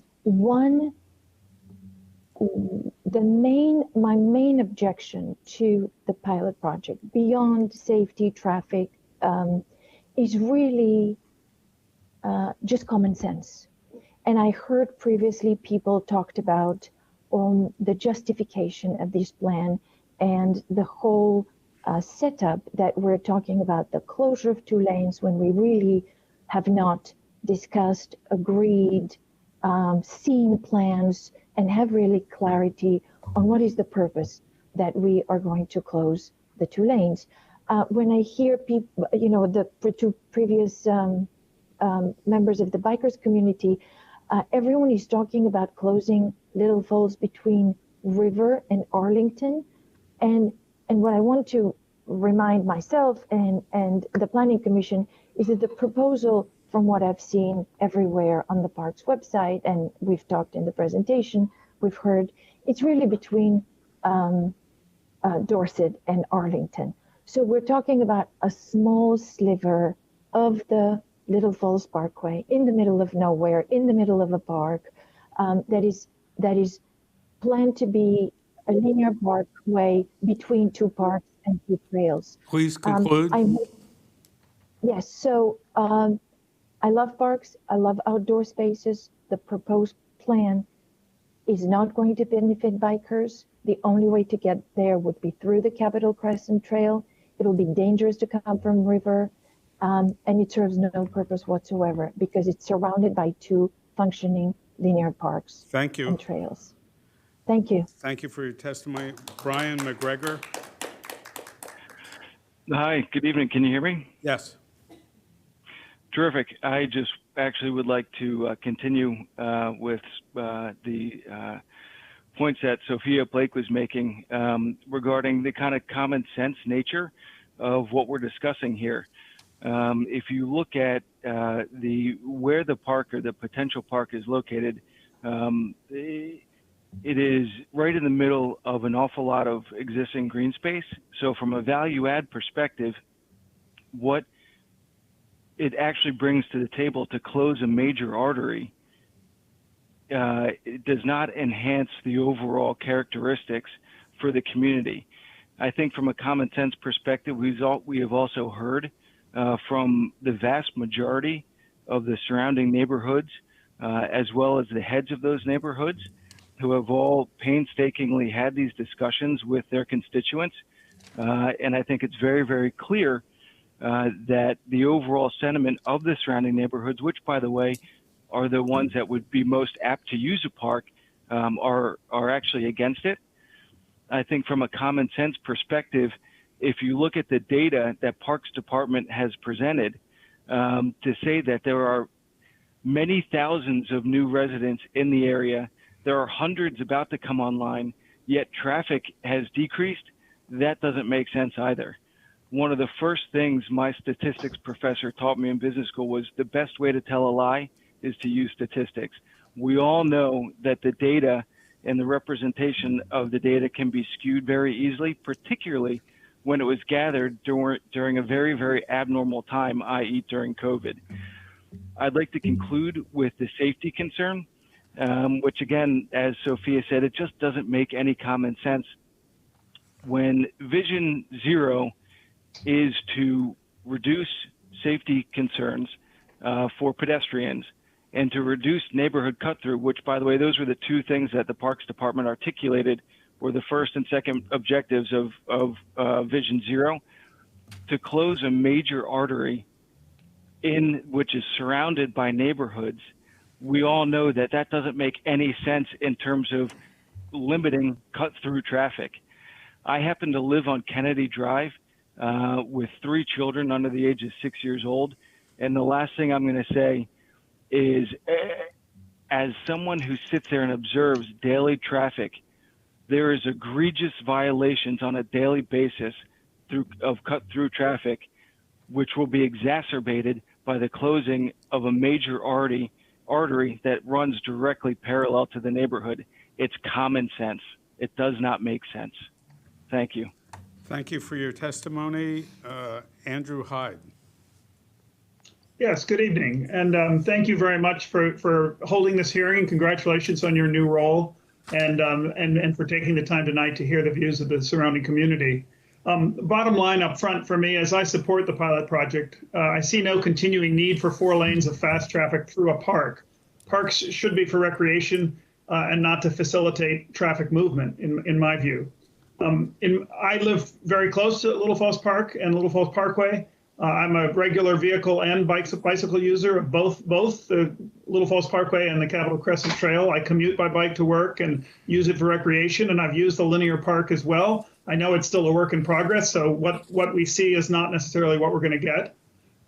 main objection to the pilot project, beyond safety, traffic, is really just common sense. And I heard previously people talked about the justification of this plan and the whole setup that we're talking about the closure of 2 lanes when we really have not discussed, agreed, seen plans, and have really clarity on what is the purpose that we are going to close the 2 lanes. When I hear people, the 2 previous members of the bikers community, everyone is talking about closing Little Falls between River and Arlington. And what I want to remind myself and the Planning Commission is that the proposal, from what I've seen everywhere on the park's website, and we've talked in the presentation, we've heard, it's really between Dorset and Arlington. So we're talking about a small sliver of the Little Falls Parkway in the middle of nowhere, in the middle of a park, that is planned to be a linear parkway between 2 parks and 2 trails. Please conclude. Yes, so I love parks, I love outdoor spaces. The proposed plan is not going to benefit bikers. The only way to get there would be through the Capitol Crescent Trail. It'll be dangerous to come from River. And it serves no purpose whatsoever because it's surrounded by 2 functioning linear parks. Thank you. And trails. Thank you. Thank you for your testimony. Brian McGregor? Hi, good evening. Can you hear me? Yes. Terrific. I just actually would like to continue with the points that Sophia Blake was making regarding the kind of common sense nature of what we're discussing here. If you look at where the park or the potential park is located, it is right in the middle of an awful lot of existing green space. So from a value add perspective, what it actually brings to the table to close a major artery, it does not enhance the overall characteristics for the community. I think from a common sense perspective, we have also heard from the vast majority of the surrounding neighborhoods, as well as the heads of those neighborhoods, who have all painstakingly had these discussions with their constituents. And I think it's very, very clear that the overall sentiment of the surrounding neighborhoods, which, by the way, are the ones that would be most apt to use a park, are actually against it. I think from a common sense perspective, if you look at the data that Parks Department has presented, to say that there are many thousands of new residents in the area, there are hundreds about to come online, yet traffic has decreased, that doesn't make sense either. One of the first things my statistics professor taught me in business school was the best way to tell a lie is to use statistics. We all know that the data and the representation of the data can be skewed very easily, particularly when it was gathered during a very, very abnormal time, i.e. during COVID. I'd like to conclude with the safety concern, which again, as Sophia said, it just doesn't make any common sense. When Vision Zero is to reduce safety concerns for pedestrians and to reduce neighborhood cut-through, which, by the way, those were the 2 things that the Parks Department articulated were the first and second objectives of Vision Zero, to close a major artery which is surrounded by neighborhoods. We all know that that doesn't make any sense in terms of limiting cut-through traffic. I happen to live on Kennedy Drive with 3 children under the age of 6 years old. And the last thing I'm going to say is, as someone who sits there and observes daily traffic, there is egregious violations on a daily basis of cut-through traffic, which will be exacerbated by the closing of a major artery that runs directly parallel to the neighborhood. It's common sense. It does not make sense. Thank you. Thank you for your testimony. Andrew Hyde. Yes, good evening. And thank you very much for holding this hearing. Congratulations on your new role and for taking the time tonight to hear the views of the surrounding community. Bottom line up front for me, as I support the pilot project, I see no continuing need for 4 lanes of fast traffic through a park. Parks should be for recreation and not to facilitate traffic movement, in my view. I live very close to Little Falls Park and Little Falls Parkway. I'm a regular vehicle and bicycle user of both the Little Falls Parkway and the Capitol Crescent Trail. I commute by bike to work and use it for recreation, and I've used the linear park as well. I know it's still a work in progress, so what we see is not necessarily what we're going to get.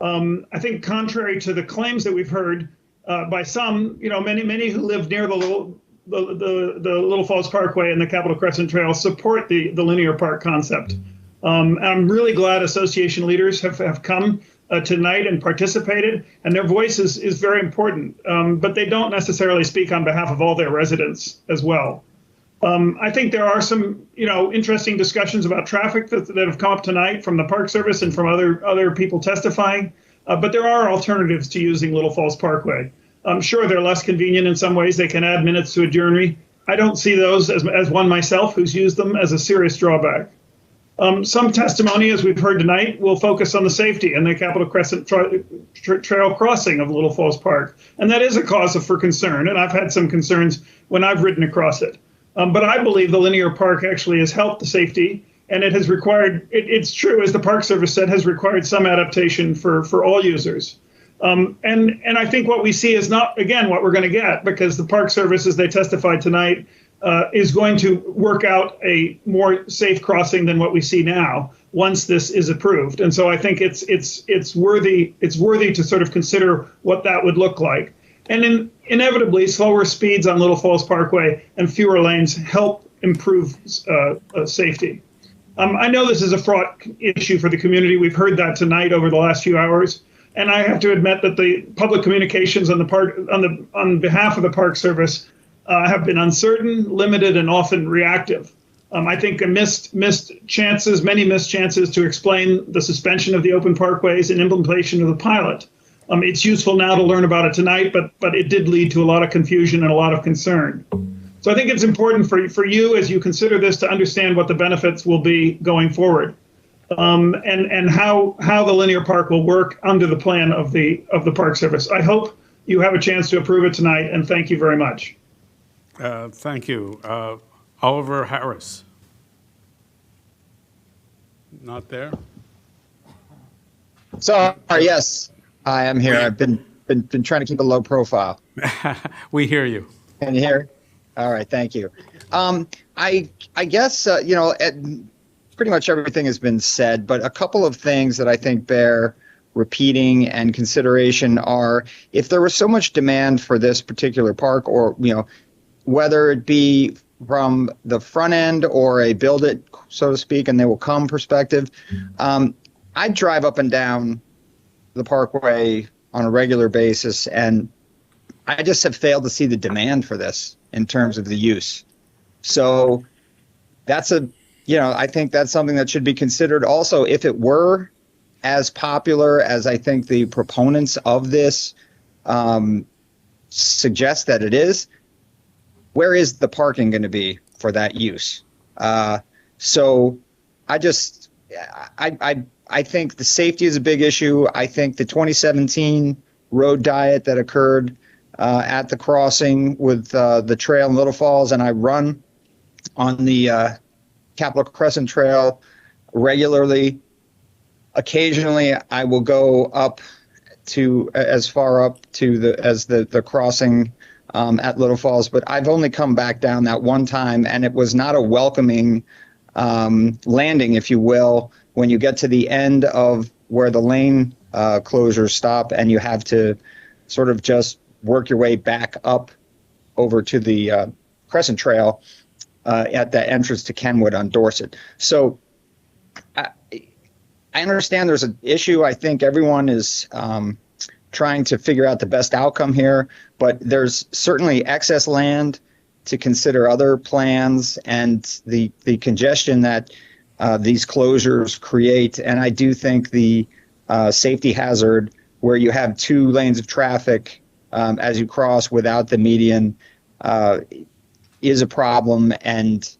I think contrary to the claims that we've heard by some, many who live near the Little Falls Parkway and the Capitol Crescent Trail support the linear park concept. I'm really glad association leaders have come tonight and participated, and their voice is very important, but they don't necessarily speak on behalf of all their residents as well. I think there are some, interesting discussions about traffic that have come up tonight from the Park Service and from other people testifying, but there are alternatives to using Little Falls Parkway. I'm sure they're less convenient in some ways. They can add minutes to a journey. I don't see those as one myself who's used them as a serious drawback. Some testimony, as we've heard tonight, will focus on the safety and the Capitol Crescent Trail crossing of Little Falls Park. And that is a cause for concern, and I've had some concerns when I've ridden across it. But I believe the linear park actually has helped the safety, and it has required, it's true, as the Park Service said, has required some adaptation for all users. And I think what we see is not, again, what we're going to get, because the Park Service, as they testified tonight, is going to work out a more safe crossing than what we see now once this is approved. And so I think it's worthy to sort of consider what that would look like. And inevitably, slower speeds on Little Falls Parkway and fewer lanes help improve safety. I know this is a fraught issue for the community. We've heard that tonight over the last few hours. And I have to admit that the public communications on behalf of the Park Service have been uncertain, limited, and often reactive. I think many missed chances to explain the suspension of the open parkways and implementation of the pilot. It's useful now to learn about it tonight, but it did lead to a lot of confusion and a lot of concern. So I think it's important for you as you consider this to understand what the benefits will be going forward, and how the linear park will work under the plan of the Park Service. I hope you have a chance to approve it tonight, and thank you very much. Thank you. Oliver Harris. Not there? Sorry, yes, I am here. I've been trying to keep a low profile. We hear you. Can you hear? All right, thank you. I guess, pretty much everything has been said, but a couple of things that I think bear repeating and consideration are, if there was so much demand for this particular park, or, whether it be from the front end or a build it, so to speak, and they will come perspective, I drive up and down the parkway on a regular basis, and I just have failed to see the demand for this in terms of the use. So that's I think that's something that should be considered. Also, if it were as popular as I think the proponents of this suggest that it is, where is the parking going to be for that use? So I think the safety is a big issue. I think the 2017 road diet that occurred at the crossing with the trail in Little Falls, and I run on the Capitol Crescent Trail regularly. Occasionally, I will go up to as far up to the crossing at Little Falls, but I've only come back down that one time, and it was not a welcoming landing, if you will, when you get to the end of where the lane closures stop, and you have to sort of just work your way back up over to the Crescent Trail at the entrance to Kenwood on Dorset. So I understand there's an issue. I think everyone is trying to figure out the best outcome here, but there's certainly excess land to consider other plans, and the congestion that these closures create. And I do think the safety hazard where you have 2 lanes of traffic as you cross without the median is a problem and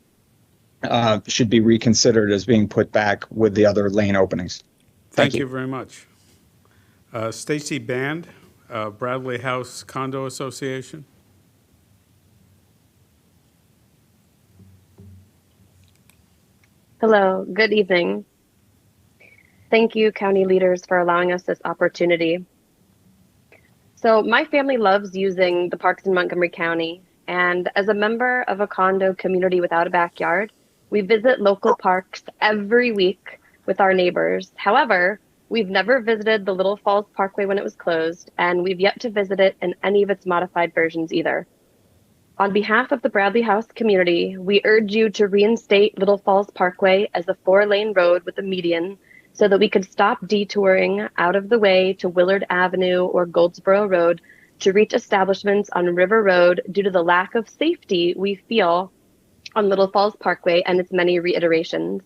should be reconsidered as being put back with the other lane openings. Thank you very much. Stacy Band, Bradley House Condo Association. Hello, good evening. Thank you, county leaders, for allowing us this opportunity. So my family loves using the parks in Montgomery County, and as a member of a condo community without a backyard, we visit local parks every week with our neighbors. However, we've never visited the Little Falls Parkway when it was closed, and we've yet to visit it in any of its modified versions either. On behalf of the Bradley House community, we urge you to reinstate Little Falls Parkway as a 4-lane road with a median so that we could stop detouring out of the way to Willard Avenue or Goldsboro Road to reach establishments on River Road due to the lack of safety we feel on Little Falls Parkway and its many reiterations.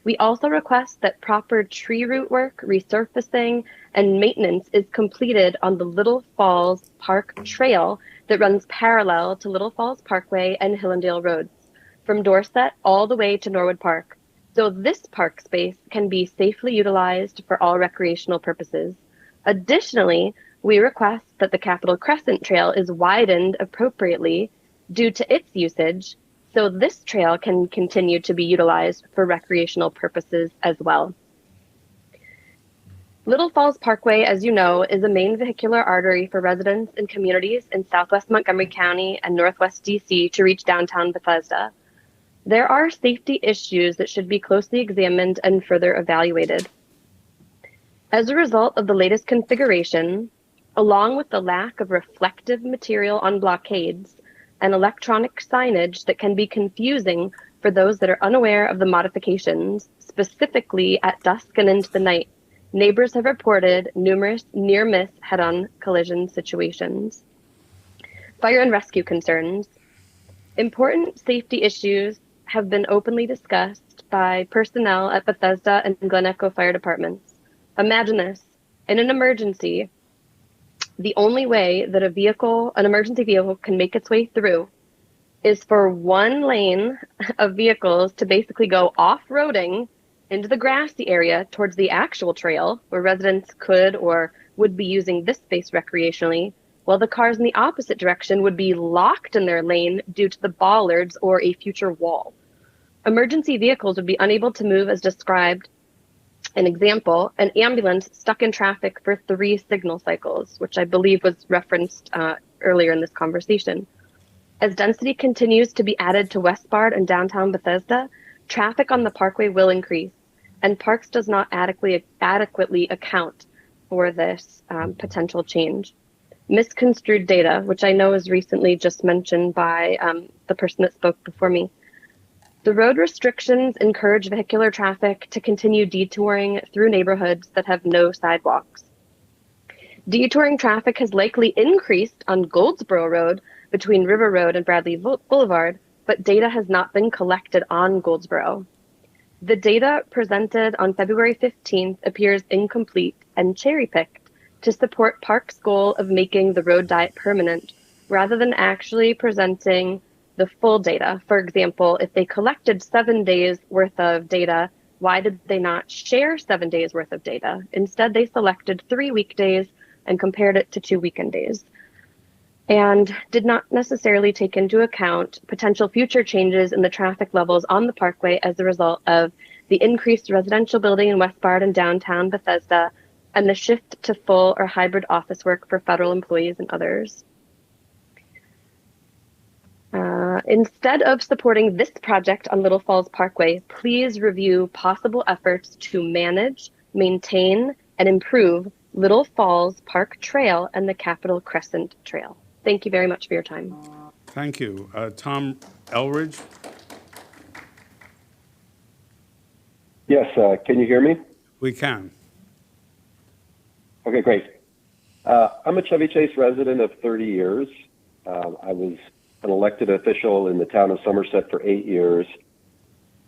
We also request that proper tree root work, resurfacing, and maintenance is completed on the Little Falls Park Trail that runs parallel to Little Falls Parkway and Hillendale Roads, from Dorset all the way to Norwood Park, so this park space can be safely utilized for all recreational purposes. Additionally, we request that the Capitol Crescent Trail is widened appropriately due to its usage, so this trail can continue to be utilized for recreational purposes as well. Little Falls Parkway, as you know, is a main vehicular artery for residents and communities in Southwest Montgomery County and Northwest DC to reach downtown Bethesda. There are safety issues that should be closely examined and further evaluated. As a result of the latest configuration, along with the lack of reflective material on blockades and electronic signage that can be confusing for those that are unaware of the modifications, specifically at dusk and into the night, neighbors have reported numerous near-miss head-on collision situations. Fire and rescue concerns. Important safety issues have been openly discussed by personnel at Bethesda and Glen Echo Fire Departments. Imagine this. In an emergency, the only way that an emergency vehicle can make its way through is for one lane of vehicles to basically go off-roading into the grassy area towards the actual trail where residents could or would be using this space recreationally, while the cars in the opposite direction would be locked in their lane due to the bollards or a future wall. Emergency vehicles would be unable to move as described. An example, an ambulance stuck in traffic for 3 signal cycles, which I believe was referenced earlier in this conversation. As density continues to be added to West Bard and downtown Bethesda, traffic on the parkway will increase, and Parks does not adequately account for this potential change. Misconstrued data, which I know is recently just mentioned by the person that spoke before me. The road restrictions encourage vehicular traffic to continue detouring through neighborhoods that have no sidewalks. Detouring traffic has likely increased on Goldsboro Road between River Road and Bradley Boulevard, but data has not been collected on Goldsboro. The data presented on February 15th appears incomplete and cherry-picked to support Parks' goal of making the road diet permanent, rather than actually presenting the full data. For example, if they collected 7 days worth of data, why did they not share 7 days worth of data? Instead, they selected 3 weekdays and compared it to 2 weekend days, and did not necessarily take into account potential future changes in the traffic levels on the parkway as a result of the increased residential building in West Bard and downtown Bethesda, and the shift to full or hybrid office work for federal employees and others. Instead of supporting this project on Little Falls Parkway, please review possible efforts to manage, maintain, and improve Little Falls Park Trail and the Capitol Crescent Trail. Thank you very much for your time. Thank you. Tom Elridge? Yes, can you hear me? We can. Okay, great. I'm a Chevy Chase resident of 30 years. I was an elected official in the town of Somerset for 8 years.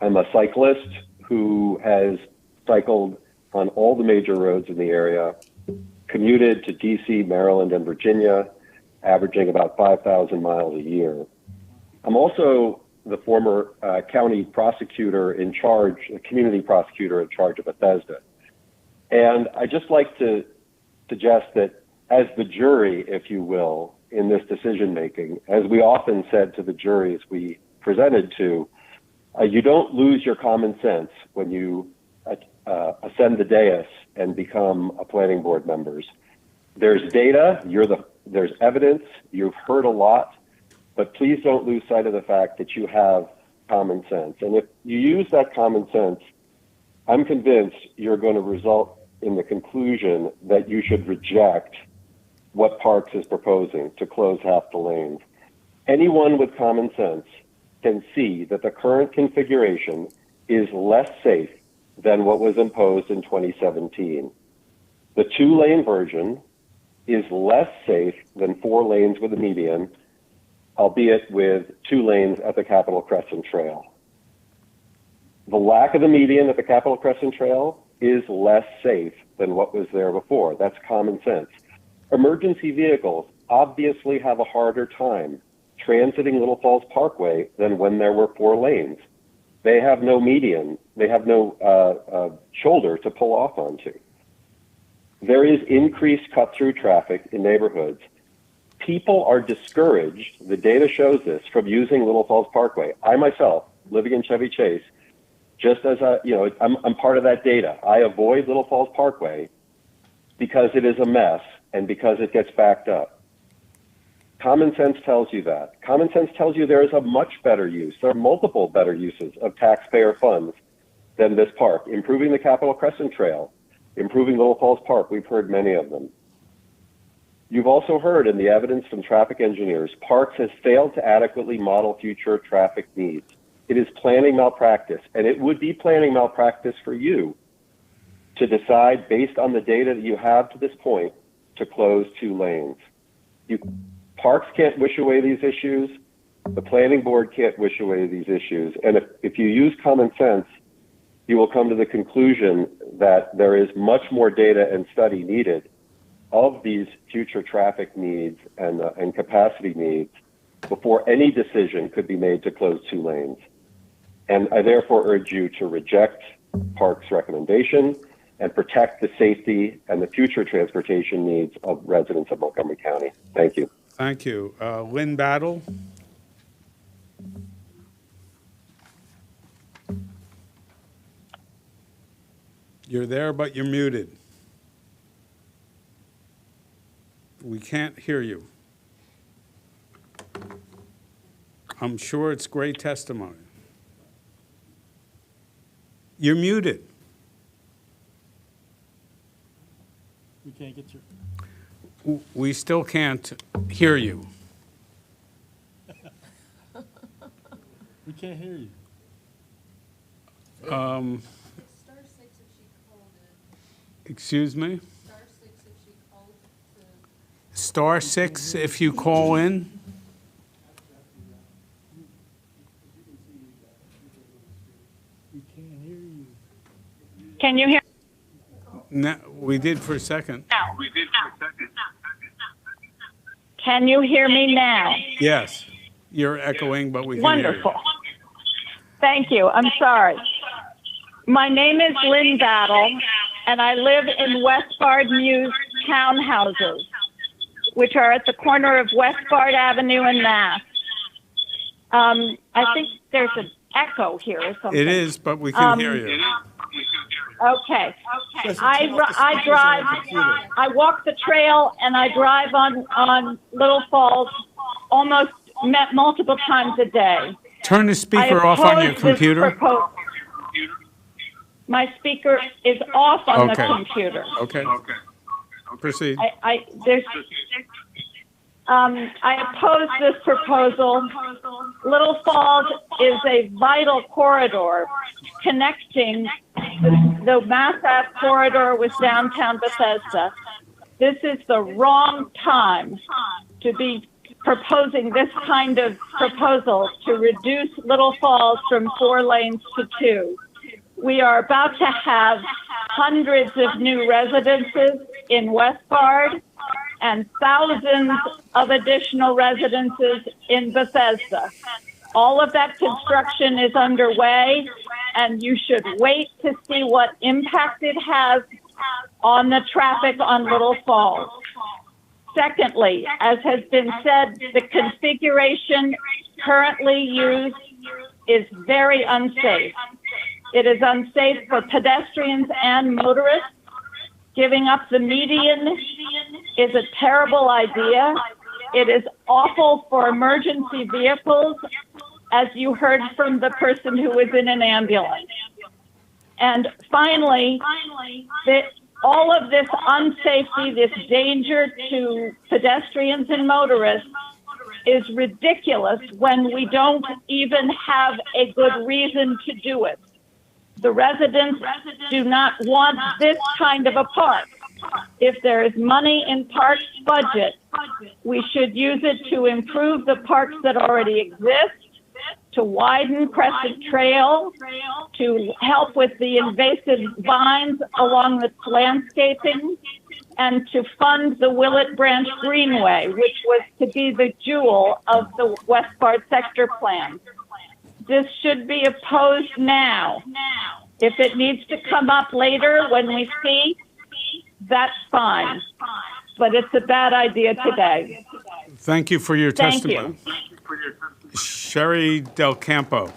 I'm a cyclist who has cycled on all the major roads in the area, commuted to DC, Maryland, and Virginia, averaging about 5,000 miles a year. I'm also the former county prosecutor in charge, community prosecutor in charge of Bethesda. And I just like to suggest that as the jury, if you will, in this decision making, as we often said to the juries we presented to, you don't lose your common sense when you ascend the dais and become a planning board members. There's data, there's evidence, you've heard a lot, but please don't lose sight of the fact that you have common sense. And if you use that common sense, I'm convinced you're going to result in the conclusion that you should reject what Parks is proposing to close half the lanes. Anyone with common sense can see that the current configuration is less safe than what was imposed in 2017. The 2-lane version is less safe than 4 lanes with a median, albeit with 2 lanes at the Capitol Crescent Trail. The lack of the median at the Capitol Crescent Trail is less safe than what was there before. That's common sense. Emergency vehicles obviously have a harder time transiting Little Falls Parkway than when there were 4 lanes. They have no median. They have no shoulder to pull off onto. There is increased cut-through traffic in neighborhoods. People are discouraged, the data shows this, from using Little Falls Parkway. I myself, living in Chevy Chase, just as I'm part of that data. I avoid Little Falls Parkway because it is a mess and because it gets backed up. Common sense tells you that. Common sense tells you there is a much better use. There are multiple better uses of taxpayer funds than this park. Improving the Capitol Crescent Trail, improving Little Falls Park, we've heard many of them. You've also heard in the evidence from traffic engineers, Parks has failed to adequately model future traffic needs. It is planning malpractice, and it would be planning malpractice for you to decide based on the data that you have to this point to close 2 lanes. Parks can't wish away these issues. The planning board can't wish away these issues. And if you use common sense, you will come to the conclusion that there is much more data and study needed of these future traffic needs and capacity needs before any decision could be made to close 2 lanes. And I therefore urge you to reject Parks' recommendation and protect the safety and the future transportation needs of residents of Montgomery County. Thank you. Thank you. Lynn Battle? You're there, but you're muted. We can't hear you. I'm sure it's great testimony. You're muted. We can't get you. We still can't hear you. We can't hear you. Excuse me? *6 if you call in. We can't hear you. Can you hear? No, we did for a second. Can you hear me now? Yes, you're echoing, but we can Wonderful. hear Thank you. I'm sorry. My name is Lynn Battle, and I live in Westbard Muse townhouses, which are at the corner of Westbard Avenue and Mass. I think there's an echo here or you. something. It is, but we can hear you. Okay. I walk the trail and I drive on Little Falls almost multiple times a day. Turn the speaker off on your computer. My speaker is off on Okay. the computer. Okay. Proceed. I oppose this proposal. Little Falls is a vital corridor connecting the Mass Ave corridor with downtown Bethesda. This is the wrong time to be proposing this kind of proposal to reduce Little Falls from 4 lanes to 2. We are about to have hundreds of new residences in Westbard and thousands of additional residences in Bethesda. All of that construction is underway, and you should wait to see what impact it has on the traffic on Little Falls. Secondly, as has been said, the configuration currently used is very unsafe. It is unsafe for pedestrians and motorists. Giving up the median is a terrible idea. It is awful for emergency vehicles, as you heard from the person who was in an ambulance. And finally, all of this unsafety, this danger to pedestrians and motorists is ridiculous when we don't even have a good reason to do it. The residents do not want this kind of a park. If there is money in parks budget, we should use it to improve the parks that already exist, to widen Crescent Trail, to help with the invasive vines along the landscaping, and to fund the Willett Branch Greenway, which was to be the jewel of the Westbard sector plan. This should be opposed now. If it needs to come up later when we see, that's fine. But it's a bad idea today. Thank you for your Thank testimony. you. Sherry Del Campo.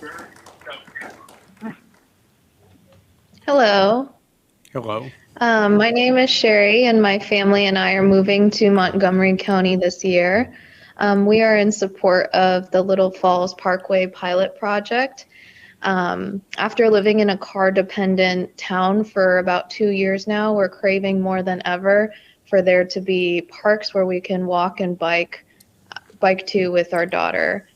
Hello. Hello. My name is Sherry, and my family and I are moving to Montgomery County this year. We are in support of the Little Falls Parkway pilot project. After living in a car-dependent town for about 2 years now, we're craving more than ever for there to be parks where we can walk and bike to with our daughter.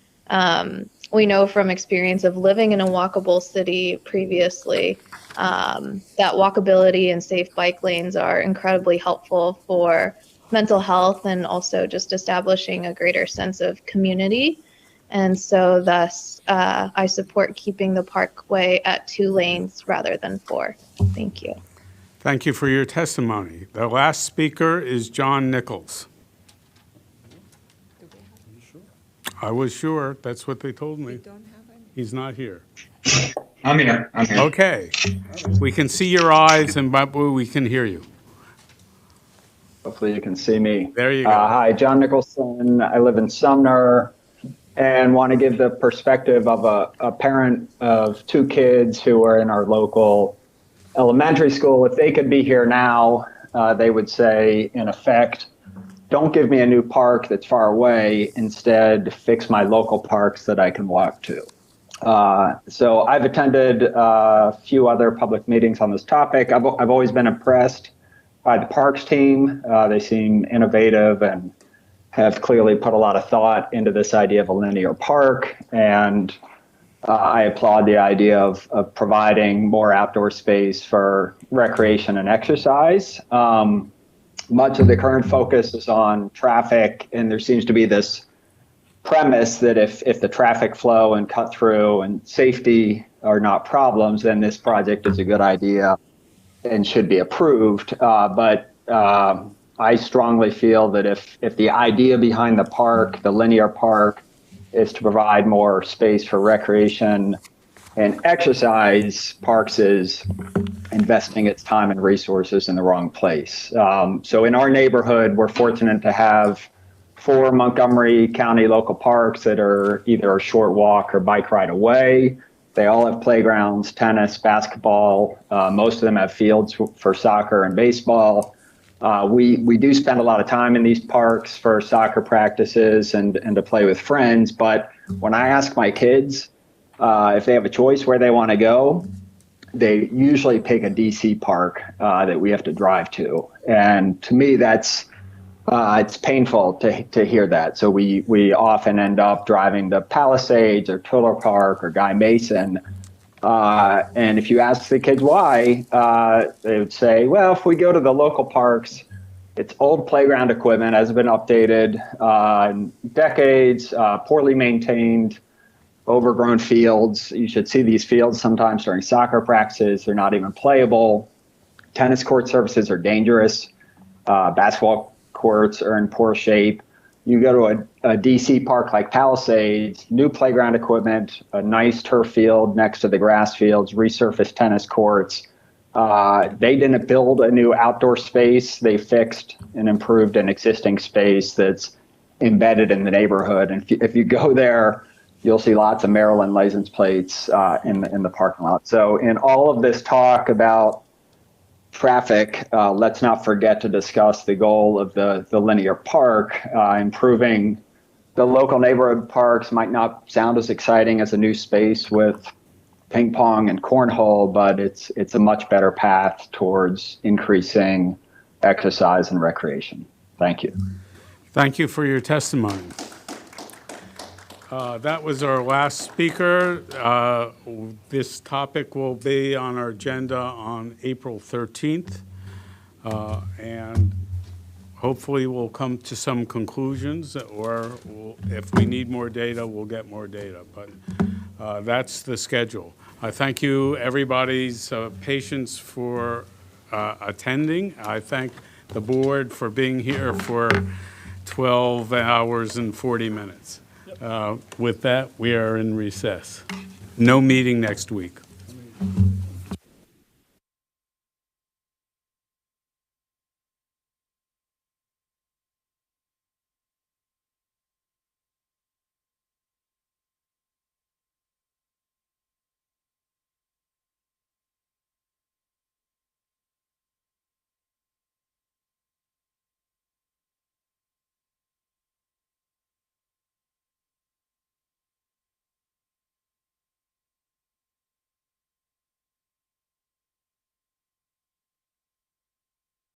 We know from experience of living in a walkable city previously that walkability and safe bike lanes are incredibly helpful for mental health and also just establishing a greater sense of community. And so thus, I support keeping the parkway at 2 lanes rather than 4. Thank you. Thank you for your testimony. The last speaker is John Nichols. I was sure. That's what they told me. He's not here. I'm here. Okay. We can see your eyes and we can hear you. Hopefully you can see me. There you go. Hi, John Nicholson. I live in Sumner and want to give the perspective of a parent of 2 kids who are in our local elementary school. If they could be here now, they would say, in effect, don't give me a new park that's far away. Instead, fix my local parks that I can walk to. So I've attended a few other public meetings on this topic. I've always been impressed by the parks team. They seem innovative and have clearly put a lot of thought into this idea of a linear park. And I applaud the idea of providing more outdoor space for recreation and exercise. Much of the current focus is on traffic, and there seems to be this premise that if the traffic flow and cut through and safety are not problems, then this project is a good idea and should be approved. But I strongly feel that if the idea behind the park, the linear park, is to provide more space for recreation and exercise, Parks is investing its time and resources in the wrong place. So in our neighborhood, we're fortunate to have 4 Montgomery County local parks that are either a short walk or bike ride away. They all have playgrounds, tennis, basketball. Most of them have fields for soccer and baseball. We do spend a lot of time in these parks for soccer practices and to play with friends. But when I ask my kids if they have a choice where they want to go, they usually pick a DC park that we have to drive to. And to me, that's it's painful to hear that. So we often end up driving to Palisades or Tiller Park or Guy Mason. And if you ask the kids why, they would say, well, if we go to the local parks, it's old playground equipment, hasn't been updated in decades, poorly maintained. overgrown fields. You should see these fields sometimes during soccer practices. They're not even playable. Tennis court surfaces are dangerous. Basketball courts are in poor shape. You go to a DC park like Palisades, new playground equipment, a nice turf field next to the grass fields, resurfaced tennis courts. They didn't build a new outdoor space. They fixed and improved an existing space that's embedded in the neighborhood. And if you go there, you'll see lots of Maryland license plates in the parking lot. So in all of this talk about traffic, let's not forget to discuss the goal of the linear park. Improving the local neighborhood parks might not sound as exciting as a new space with ping pong and cornhole, but it's a much better path towards increasing exercise and recreation. Thank you. Thank you for your testimony. That was our last speaker. This topic will be on our agenda on April 13th. And hopefully we'll come to some conclusions, or if we need more data, we'll get more data. But that's the schedule. I thank you, everybody's patience for attending. I thank the board for being here for 12 hours and 40 minutes. With that, we are in recess. No meeting next week.